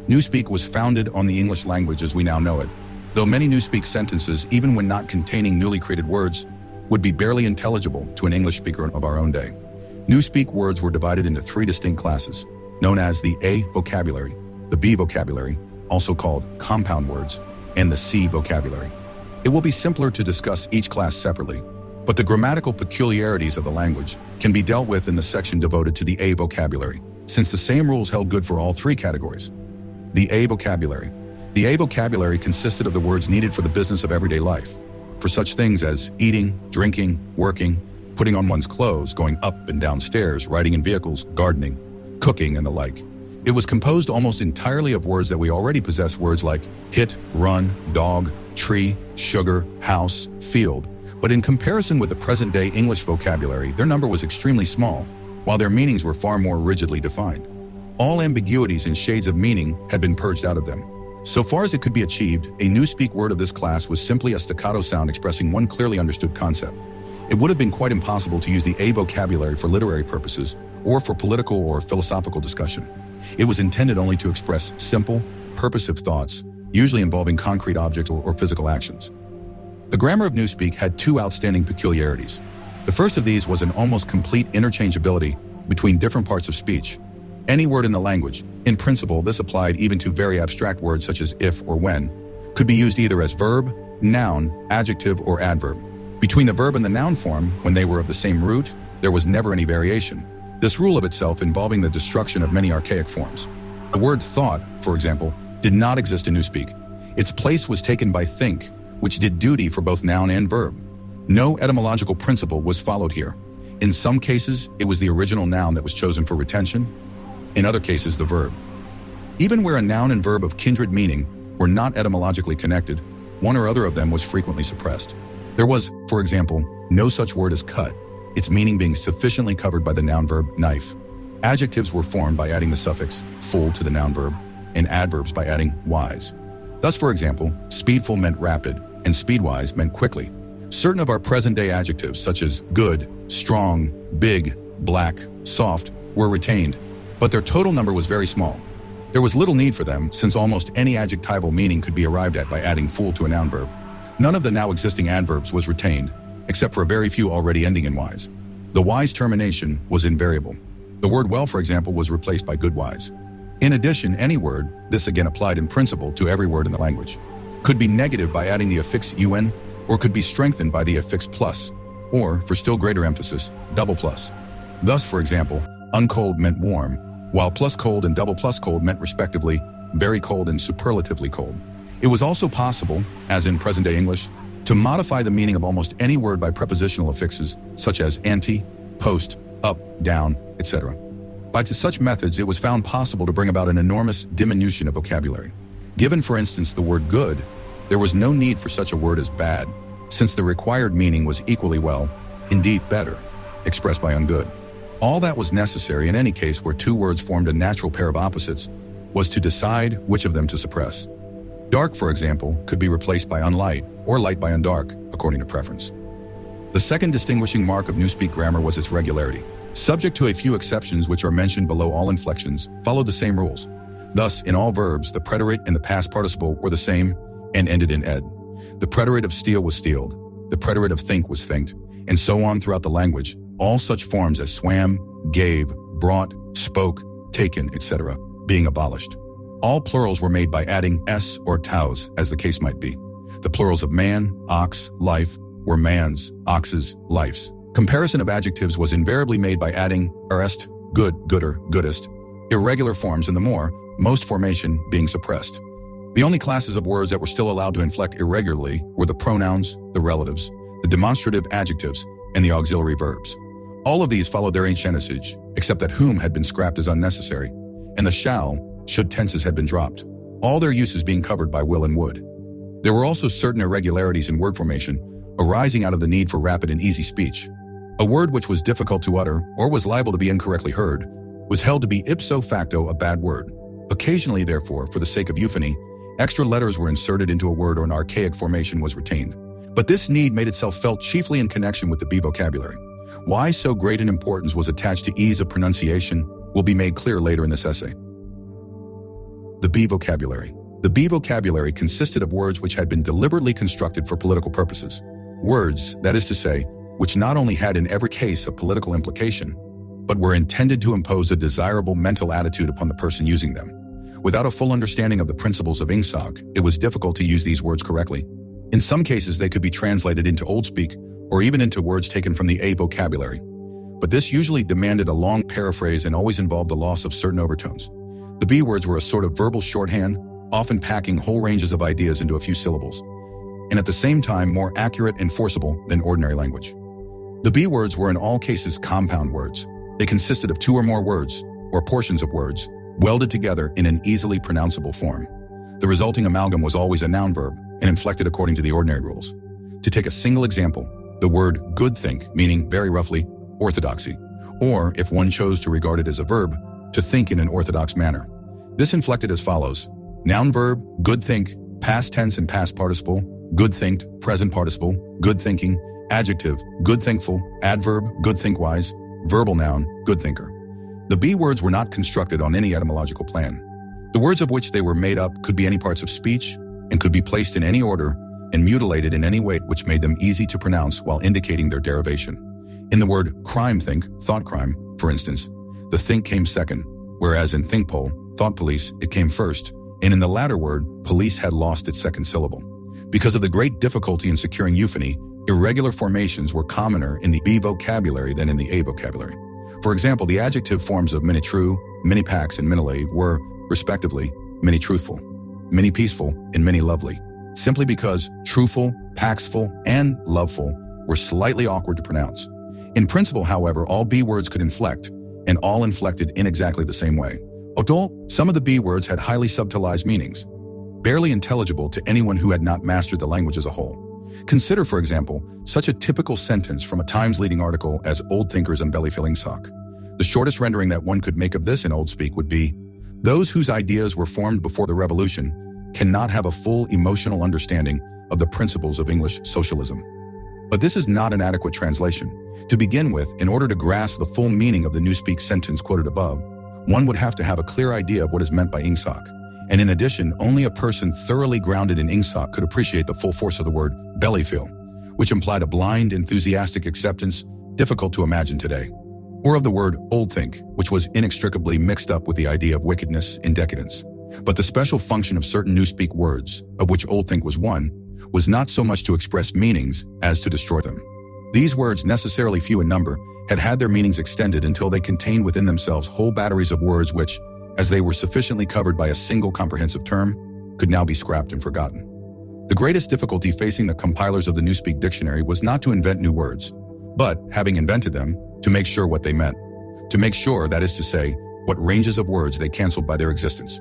Newspeak was founded on the English language as we now know it, though many Newspeak sentences, even when not containing newly created words, would be barely intelligible to an English speaker of our own day. Newspeak words were divided into 3 distinct classes, known as the A vocabulary, the B vocabulary, also called compound words, and the C vocabulary. It will be simpler to discuss each class separately, but the grammatical peculiarities of the language can be dealt with in the section devoted to the A vocabulary, since the same rules held good for all 3 categories. The A vocabulary. The A vocabulary consisted of the words needed for the business of everyday life, for such things as eating, drinking, working, putting on one's clothes, going up and down stairs, riding in vehicles, gardening, cooking, and the like. It was composed almost entirely of words that we already possess, words like hit, run, dog, tree, sugar, house, field, but in comparison with the present-day English vocabulary, their number was extremely small, while their meanings were far more rigidly defined. All ambiguities and shades of meaning had been purged out of them. So far as it could be achieved, a Newspeak word of this class was simply a staccato sound expressing one clearly understood concept. It would have been quite impossible to use the A vocabulary for literary purposes or for political or philosophical discussion. It was intended only to express simple, purposive thoughts, usually involving concrete objects or physical actions. The grammar of Newspeak had 2 outstanding peculiarities. The first of these was an almost complete interchangeability between different parts of speech. Any word in the language, in principle this applied even to very abstract words such as if or when, could be used either as verb, noun, adjective, or adverb. Between the verb and the noun form, when they were of the same root, there was never any variation, this rule of itself involving the destruction of many archaic forms. The word thought, for example, did not exist in Newspeak. Its place was taken by think, which did duty for both noun and verb. No etymological principle was followed here. In some cases, it was the original noun that was chosen for retention. In other cases, the verb. Even where a noun and verb of kindred meaning were not etymologically connected, one or other of them was frequently suppressed. There was, for example, no such word as cut, its meaning being sufficiently covered by the noun verb knife. Adjectives were formed by adding the suffix full to the noun verb, and adverbs by adding wise. Thus, for example, speedful meant rapid, and speedwise meant quickly. Certain of our present-day adjectives, such as good, strong, big, black, soft, were retained, but their total number was very small. There was little need for them, since almost any adjectival meaning could be arrived at by adding full to a noun verb. None of the now existing adverbs was retained, except for a very few already ending in wise. The wise termination was invariable. The word well, for example, was replaced by goodwise. In addition, any word, this again applied in principle to every word in the language, could be negative by adding the affix un, or could be strengthened by the affix plus, or, for still greater emphasis, double plus. Thus, for example, uncold meant warm, while plus cold and double plus cold meant respectively very cold and superlatively cold. It was also possible, as in present-day English, to modify the meaning of almost any word by prepositional affixes, such as ante, post, up, down, etc. By such methods, it was found possible to bring about an enormous diminution of vocabulary. Given, for instance, the word good, There was no need for such a word as bad, since the required meaning was equally well, indeed better, expressed by ungood. All that was necessary in any case where two words formed a natural pair of opposites was to decide which of them to suppress. Dark, for example, could be replaced by unlight, or light by undark, according to preference. The second distinguishing mark of Newspeak grammar was its regularity. Subject to a few exceptions which are mentioned below, all inflections followed the same rules. Thus, in all verbs, the preterite and the past participle were the same and ended in ed. The preterite of steal was stealed, the preterite of think was thinked, and so on throughout the language, all such forms as swam, gave, brought, spoke, taken, etc., being abolished. All plurals were made by adding s or taus, as the case might be. The plurals of man, ox, life were mans, oxes, lifes. Comparison of adjectives was invariably made by adding erest, good, gooder, goodest, irregular forms in the more, most formation being suppressed. The only classes of words that were still allowed to inflect irregularly were the pronouns, the relatives, the demonstrative adjectives, and the auxiliary verbs. All of these followed their ancient usage, except that whom had been scrapped as unnecessary, and the shall, should tenses had been dropped, all their uses being covered by will and would. There were also certain irregularities in word formation arising out of the need for rapid and easy speech. A word which was difficult to utter or was liable to be incorrectly heard was held to be ipso facto a bad word. Occasionally, therefore, for the sake of euphony, extra letters were inserted into a word or an archaic formation was retained. But this need made itself felt chiefly in connection with the B vocabulary. Why so great an importance was attached to ease of pronunciation will be made clear later in this essay. The B vocabulary. The B vocabulary consisted of words which had been deliberately constructed for political purposes. Words, that is to say, which not only had in every case a political implication, but were intended to impose a desirable mental attitude upon the person using them. Without a full understanding of the principles of Ingsoc, it was difficult to use these words correctly. In some cases, they could be translated into Old Speak or even into words taken from the A vocabulary. But this usually demanded a long paraphrase and always involved the loss of certain overtones. The B words were a sort of verbal shorthand, often packing whole ranges of ideas into a few syllables, and at the same time more accurate and forcible than ordinary language. The B words were in all cases compound words. They consisted of two or more words, or portions of words, welded together in an easily pronounceable form. The resulting amalgam was always a noun verb and inflected according to the ordinary rules. To take a single example, the word good think, meaning very roughly, orthodoxy, or if one chose to regard it as a verb, to think in an orthodox manner. This inflected as follows: noun verb, good think, past tense and past participle, good thinked, present participle, good thinking, adjective, good thinkful, adverb, good thinkwise, verbal noun, good thinker. The B words were not constructed on any etymological plan. The words of which they were made up could be any parts of speech and could be placed in any order and mutilated in any way which made them easy to pronounce while indicating their derivation. In the word crime think, thought crime, for instance, the think came second, whereas in think pol, thought police, it came first, and in the latter word, police had lost its second syllable. Because of the great difficulty in securing euphony, irregular formations were commoner in the B vocabulary than in the A vocabulary. For example, the adjective forms of many true, many pax, and minile were, respectively, many truthful, many peaceful, and many lovely, simply because truthful, paxful, and loveful were slightly awkward to pronounce. In principle, however, all B words could inflect, and all inflected in exactly the same way. Although some of the B words had highly subtilized meanings, barely intelligible to anyone who had not mastered the language as a whole. Consider, for example, such a typical sentence from a Times leading article as Old Thinkers and Belly-Filling Sock. The shortest rendering that one could make of this in Old Speak would be, those whose ideas were formed before the revolution cannot have a full emotional understanding of the principles of English socialism. But this is not an adequate translation. To begin with, in order to grasp the full meaning of the Newspeak sentence quoted above, one would have to have a clear idea of what is meant by Ingsoc. And in addition, only a person thoroughly grounded in Ingsoc could appreciate the full force of the word bellyfill, which implied a blind, enthusiastic acceptance difficult to imagine today. Or of the word old think, which was inextricably mixed up with the idea of wickedness and decadence. But the special function of certain Newspeak words, of which old think was one, was not so much to express meanings as to destroy them. These words, necessarily few in number, had had their meanings extended until they contained within themselves whole batteries of words which, as they were sufficiently covered by a single comprehensive term, could now be scrapped and forgotten. The greatest difficulty facing the compilers of the Newspeak dictionary was not to invent new words, but, having invented them, to make sure what they meant. To make sure, that is to say, what ranges of words they canceled by their existence.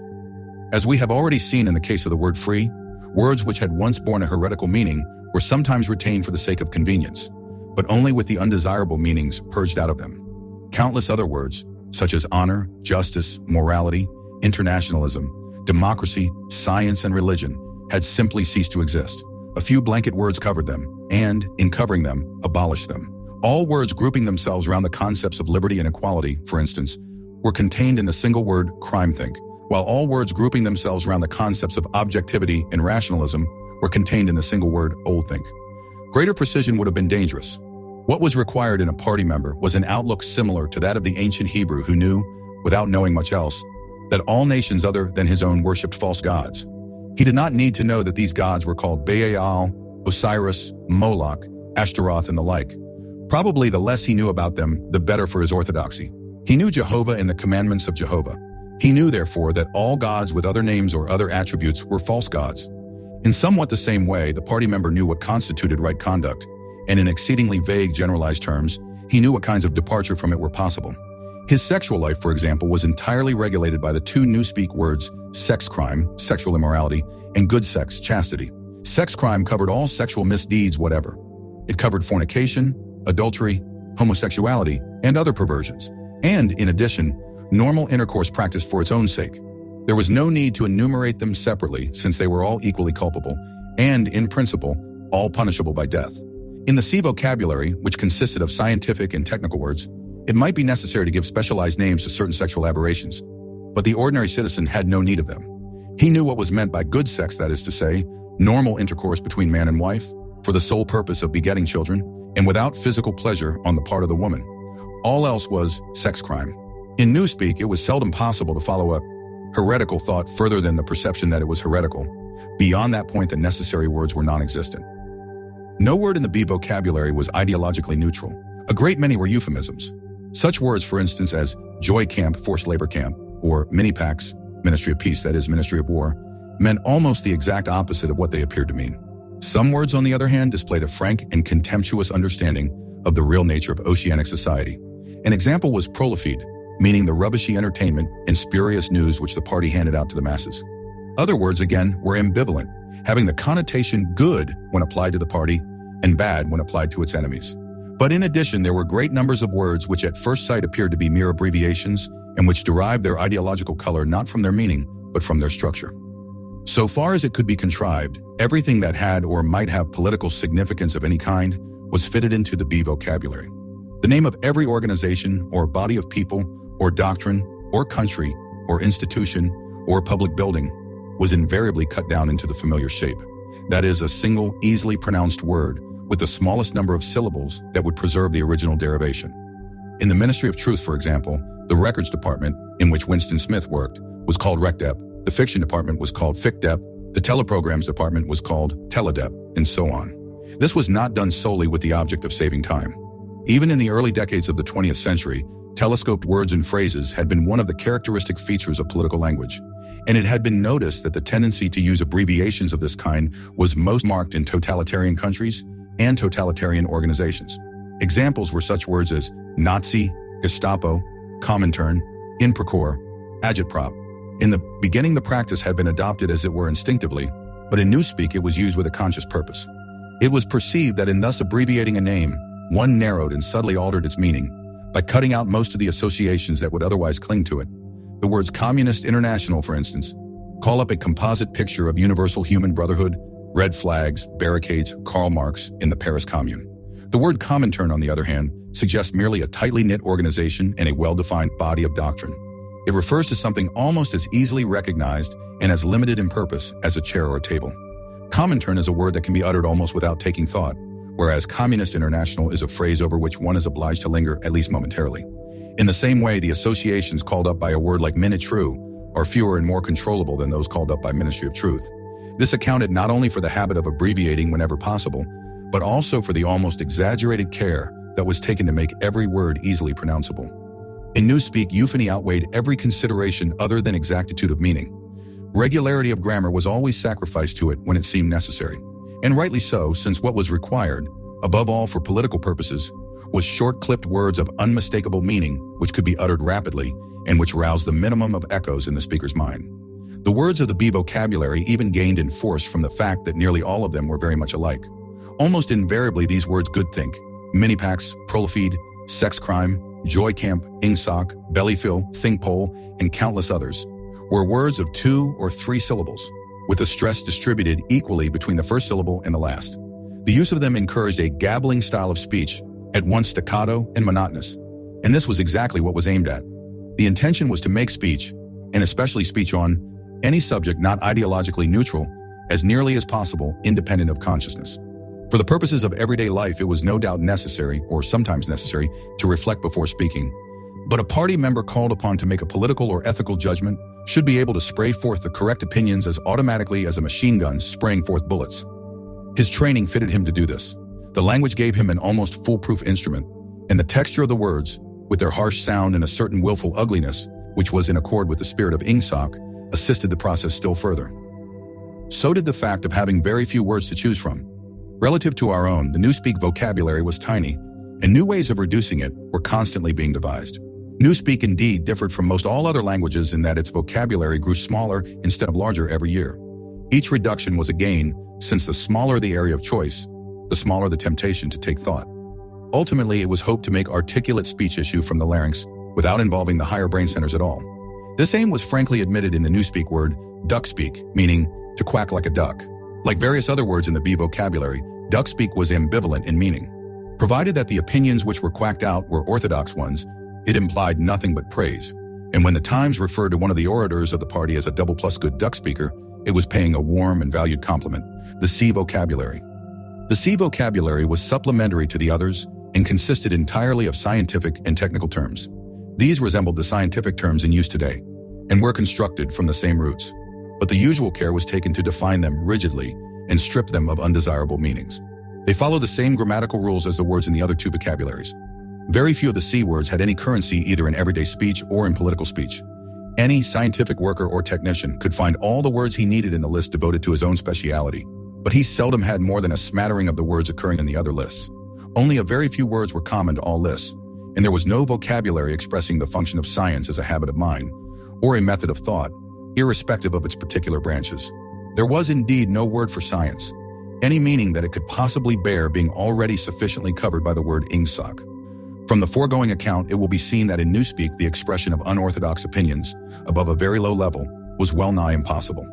As we have already seen in the case of the word free, Words which had once borne a heretical meaning were sometimes retained for the sake of convenience, but only with the undesirable meanings purged out of them. Countless other words, such as honor, justice, morality, internationalism, democracy, science, and religion, had simply ceased to exist. A few blanket words covered them, and, in covering them, abolished them. All words grouping themselves around the concepts of liberty and equality, for instance, were contained in the single word crime-think, while all words grouping themselves around the concepts of objectivity and rationalism were contained in the single word old-think. Greater precision would have been dangerous. What was required in a party member was an outlook similar to that of the ancient Hebrew who knew, without knowing much else, that all nations other than his own worshipped false gods. He did not need to know that these gods were called Baal, Osiris, Moloch, Ashtaroth, and the like. Probably the less he knew about them, the better for his orthodoxy. He knew Jehovah and the commandments of Jehovah. He knew, therefore, that all gods with other names or other attributes were false gods. In somewhat the same way, the party member knew what constituted right conduct, and in exceedingly vague generalized terms, he knew what kinds of departure from it were possible. His sexual life, for example, was entirely regulated by the two newspeak words sex crime, sexual immorality, and good sex, chastity. Sex crime covered all sexual misdeeds whatever. It covered fornication, adultery, homosexuality, and other perversions. And, in addition, normal intercourse practiced for its own sake. There was no need to enumerate them separately since they were all equally culpable and, in principle, all punishable by death. In the C vocabulary, which consisted of scientific and technical words, it might be necessary to give specialized names to certain sexual aberrations, but the ordinary citizen had no need of them. He knew what was meant by good sex, that is to say, normal intercourse between man and wife, for the sole purpose of begetting children, and without physical pleasure on the part of the woman. All else was sex crime. In Newspeak, it was seldom possible to follow up heretical thought further than the perception that it was heretical. Beyond that point, the necessary words were non-existent. No word in the B vocabulary was ideologically neutral. A great many were euphemisms. Such words, for instance, as joy camp, forced labor camp, or mini-pax, ministry of peace, that is, ministry of war, meant almost the exact opposite of what they appeared to mean. Some words, on the other hand, displayed a frank and contemptuous understanding of the real nature of oceanic society. An example was prolifide, meaning the rubbishy entertainment and spurious news which the party handed out to the masses. Other words, again, were ambivalent, having the connotation good when applied to the party and bad when applied to its enemies. But in addition, there were great numbers of words which at first sight appeared to be mere abbreviations and which derived their ideological color not from their meaning, but from their structure. So far as it could be contrived, everything that had or might have political significance of any kind was fitted into the B vocabulary. The name of every organization or body of people or doctrine or country or institution or public building was invariably cut down into the familiar shape. That is, a single, easily pronounced word with the smallest number of syllables that would preserve the original derivation. In the Ministry of Truth, for example, the records department, in which Winston Smith worked, was called RecDep, the fiction department was called FicDep, the teleprograms department was called Teledep, and so on. This was not done solely with the object of saving time. Even in the early decades of the 20th century, telescoped words and phrases had been one of the characteristic features of political language, and it had been noticed that the tendency to use abbreviations of this kind was most marked in totalitarian countries and totalitarian organizations. Examples were such words as Nazi, Gestapo, Comintern, Inprocor, Agitprop. In the beginning, the practice had been adopted as it were instinctively, but in Newspeak it was used with a conscious purpose. It was perceived that in thus abbreviating a name, one narrowed and subtly altered its meaning by cutting out most of the associations that would otherwise cling to it. The words Communist International, for instance, call up a composite picture of universal human brotherhood, red flags, barricades, Karl Marx in the Paris Commune. The word Comintern, on the other hand, suggests merely a tightly knit organization and a well-defined body of doctrine. It refers to something almost as easily recognized and as limited in purpose as a chair or a table. Comintern is a word that can be uttered almost without taking thought, whereas Communist International is a phrase over which one is obliged to linger, at least momentarily. In the same way, the associations called up by a word like Minitru are fewer and more controllable than those called up by Ministry of Truth. This accounted not only for the habit of abbreviating whenever possible, but also for the almost exaggerated care that was taken to make every word easily pronounceable. In Newspeak, euphony outweighed every consideration other than exactitude of meaning. Regularity of grammar was always sacrificed to it when it seemed necessary, and rightly so, since what was required, above all for political purposes, was short-clipped words of unmistakable meaning which could be uttered rapidly and which roused the minimum of echoes in the speaker's mind. The words of the B vocabulary even gained in force from the fact that nearly all of them were very much alike. Almost invariably, these words good think, mini-packs, prolifeed, sex crime, joy camp, ingsoc, bellyfill, think pole, and countless others were words of 2 or 3 syllables, with the stress distributed equally between the first syllable and the last. The use of them encouraged a gabbling style of speech, at once staccato and monotonous, and this was exactly what was aimed at. The intention was to make speech, and especially speech on any subject not ideologically neutral, as nearly as possible independent of consciousness. For the purposes of everyday life, it was no doubt necessary, or sometimes necessary, to reflect before speaking. But a party member called upon to make a political or ethical judgment should be able to spray forth the correct opinions as automatically as a machine gun spraying forth bullets. His training fitted him to do this. The language gave him an almost foolproof instrument, and the texture of the words, with their harsh sound and a certain willful ugliness, which was in accord with the spirit of ingsoc, assisted the process still further. So did the fact of having very few words to choose from. Relative to our own, the Newspeak vocabulary was tiny, and new ways of reducing it were constantly being devised. Newspeak indeed differed from most all other languages in that its vocabulary grew smaller instead of larger every year. Each reduction was a gain, since the smaller the area of choice, the smaller the temptation to take thought. Ultimately, it was hoped to make articulate speech issue from the larynx without involving the higher brain centers at all. This aim was frankly admitted in the Newspeak word, duckspeak, meaning to quack like a duck. Like various other words in the B vocabulary, duckspeak was ambivalent in meaning. Provided that the opinions which were quacked out were orthodox ones, it implied nothing but praise. And when the Times referred to one of the orators of the party as a double plus good duck speaker, it was paying a warm and valued compliment. The C vocabulary. The C vocabulary was supplementary to the others and consisted entirely of scientific and technical terms. These resembled the scientific terms in use today and were constructed from the same roots. But the usual care was taken to define them rigidly and strip them of undesirable meanings. They follow the same grammatical rules as the words in the other 2 vocabularies. Very few of the C words had any currency either in everyday speech or in political speech. Any scientific worker or technician could find all the words he needed in the list devoted to his own speciality, but he seldom had more than a smattering of the words occurring in the other lists. Only a very few words were common to all lists, and there was no vocabulary expressing the function of science as a habit of mind or a method of thought, irrespective of its particular branches. There was indeed no word for science, any meaning that it could possibly bear being already sufficiently covered by the word ingsoc. From the foregoing account, it will be seen that in Newspeak, the expression of unorthodox opinions above a very low level was well nigh impossible.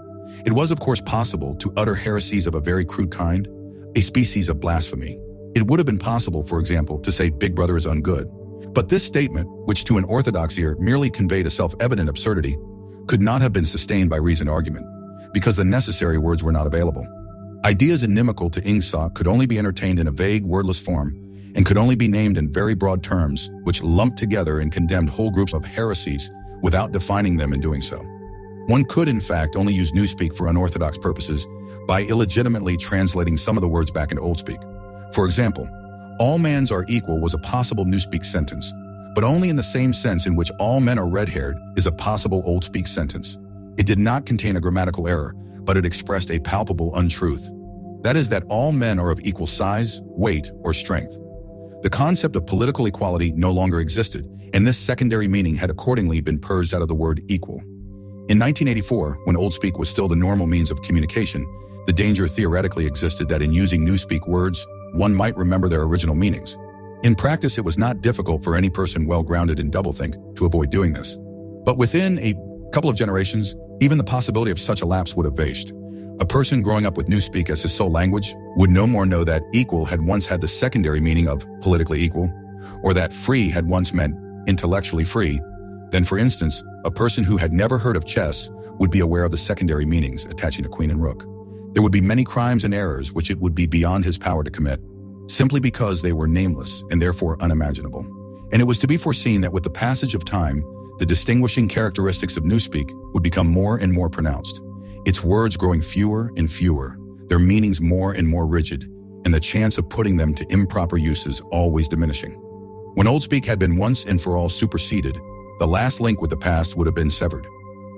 It was, of course, possible to utter heresies of a very crude kind, a species of blasphemy. It would have been possible, for example, to say Big Brother is ungood. But this statement, which to an orthodox ear merely conveyed a self-evident absurdity, could not have been sustained by reasoned argument, because the necessary words were not available. Ideas inimical to ingsoc could only be entertained in a vague, wordless form, and could only be named in very broad terms, which lumped together and condemned whole groups of heresies without defining them in doing so. One could, in fact, only use Newspeak for unorthodox purposes by illegitimately translating some of the words back into Old Speak. For example, all mans are equal was a possible Newspeak sentence, but only in the same sense in which all men are red-haired is a possible Old Speak sentence. It did not contain a grammatical error, but it expressed a palpable untruth. That is that all men are of equal size, weight, or strength. The concept of political equality no longer existed, and this secondary meaning had accordingly been purged out of the word equal. In 1984, when Old Speak was still the normal means of communication, the danger theoretically existed that in using Newspeak words, one might remember their original meanings. In practice, it was not difficult for any person well-grounded in doublethink to avoid doing this. But within a couple of generations, even the possibility of such a lapse would have vanished. A person growing up with Newspeak as his sole language would no more know that equal had once had the secondary meaning of politically equal, or that free had once meant intellectually free, than, for instance, a person who had never heard of chess would be aware of the secondary meanings attaching to queen and rook. There would be many crimes and errors which it would be beyond his power to commit, simply because they were nameless and therefore unimaginable. And it was to be foreseen that with the passage of time, the distinguishing characteristics of Newspeak would become more and more pronounced, its words growing fewer and fewer, their meanings more and more rigid, and the chance of putting them to improper uses always diminishing. When Old Speak had been once and for all superseded, the last link with the past would have been severed.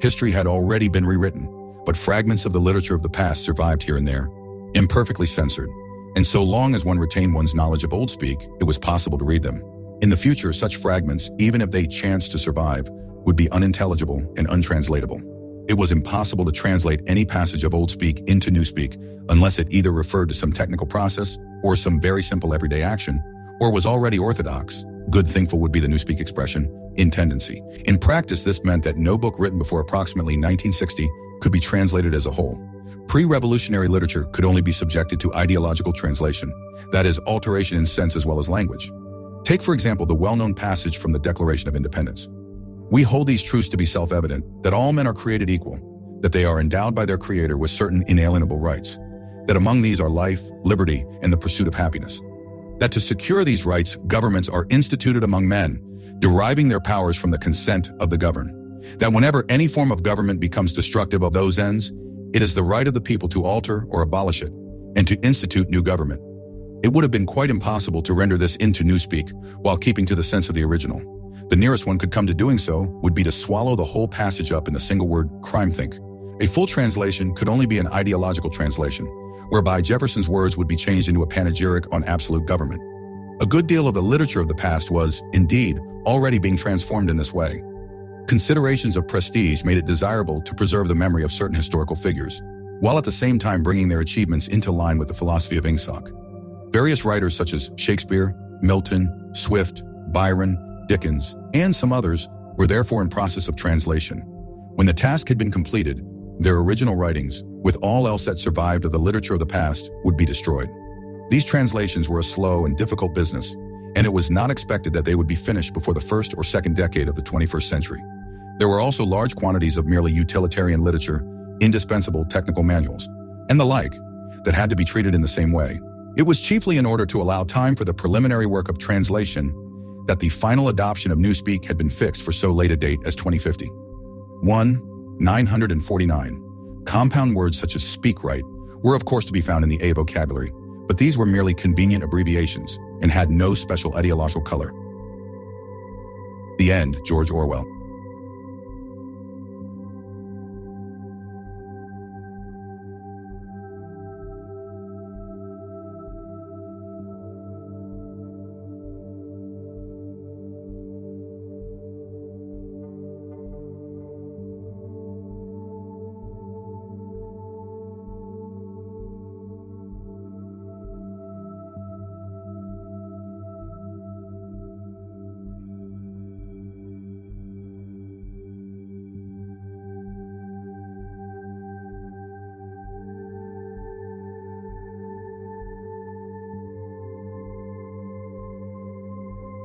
History had already been rewritten, but fragments of the literature of the past survived here and there, imperfectly censored, and so long as one retained one's knowledge of Old Speak, it was possible to read them. In the future, such fragments, even if they chanced to survive, would be unintelligible and untranslatable. It was impossible to translate any passage of Old Speak into New Speak unless it either referred to some technical process or some very simple everyday action, or was already orthodox. Good thinkful would be the New Speak expression, in tendency. In practice, this meant that no book written before approximately 1960 could be translated as a whole. Pre-revolutionary literature could only be subjected to ideological translation, that is, alteration in sense as well as language. Take, for example, the well-known passage from the Declaration of Independence. We hold these truths to be self-evident, that all men are created equal, that they are endowed by their Creator with certain inalienable rights, that among these are life, liberty, and the pursuit of happiness, that to secure these rights, governments are instituted among men, deriving their powers from the consent of the governed, that whenever any form of government becomes destructive of those ends, it is the right of the people to alter or abolish it, and to institute new government. It would have been quite impossible to render this into Newspeak while keeping to the sense of the original. The nearest one could come to doing so would be to swallow the whole passage up in the single word crime-think. A full translation could only be an ideological translation, whereby Jefferson's words would be changed into a panegyric on absolute government. A good deal of the literature of the past was, indeed, already being transformed in this way. Considerations of prestige made it desirable to preserve the memory of certain historical figures, while at the same time bringing their achievements into line with the philosophy of Ingsoc. Various writers such as Shakespeare, Milton, Swift, Byron, Dickens, and some others were therefore in process of translation. When the task had been completed, their original writings, with all else that survived of the literature of the past, would be destroyed. These translations were a slow and difficult business, and it was not expected that they would be finished before the first or second decade of the 21st century. There were also large quantities of merely utilitarian literature, indispensable technical manuals, and the like, that had to be treated in the same way. It was chiefly in order to allow time for the preliminary work of translation that the final adoption of Newspeak had been fixed for so late a date as 2050. 949. Compound words such as speak right were of course to be found in the A vocabulary, but these were merely convenient abbreviations and had no special ideological color. The end, George Orwell.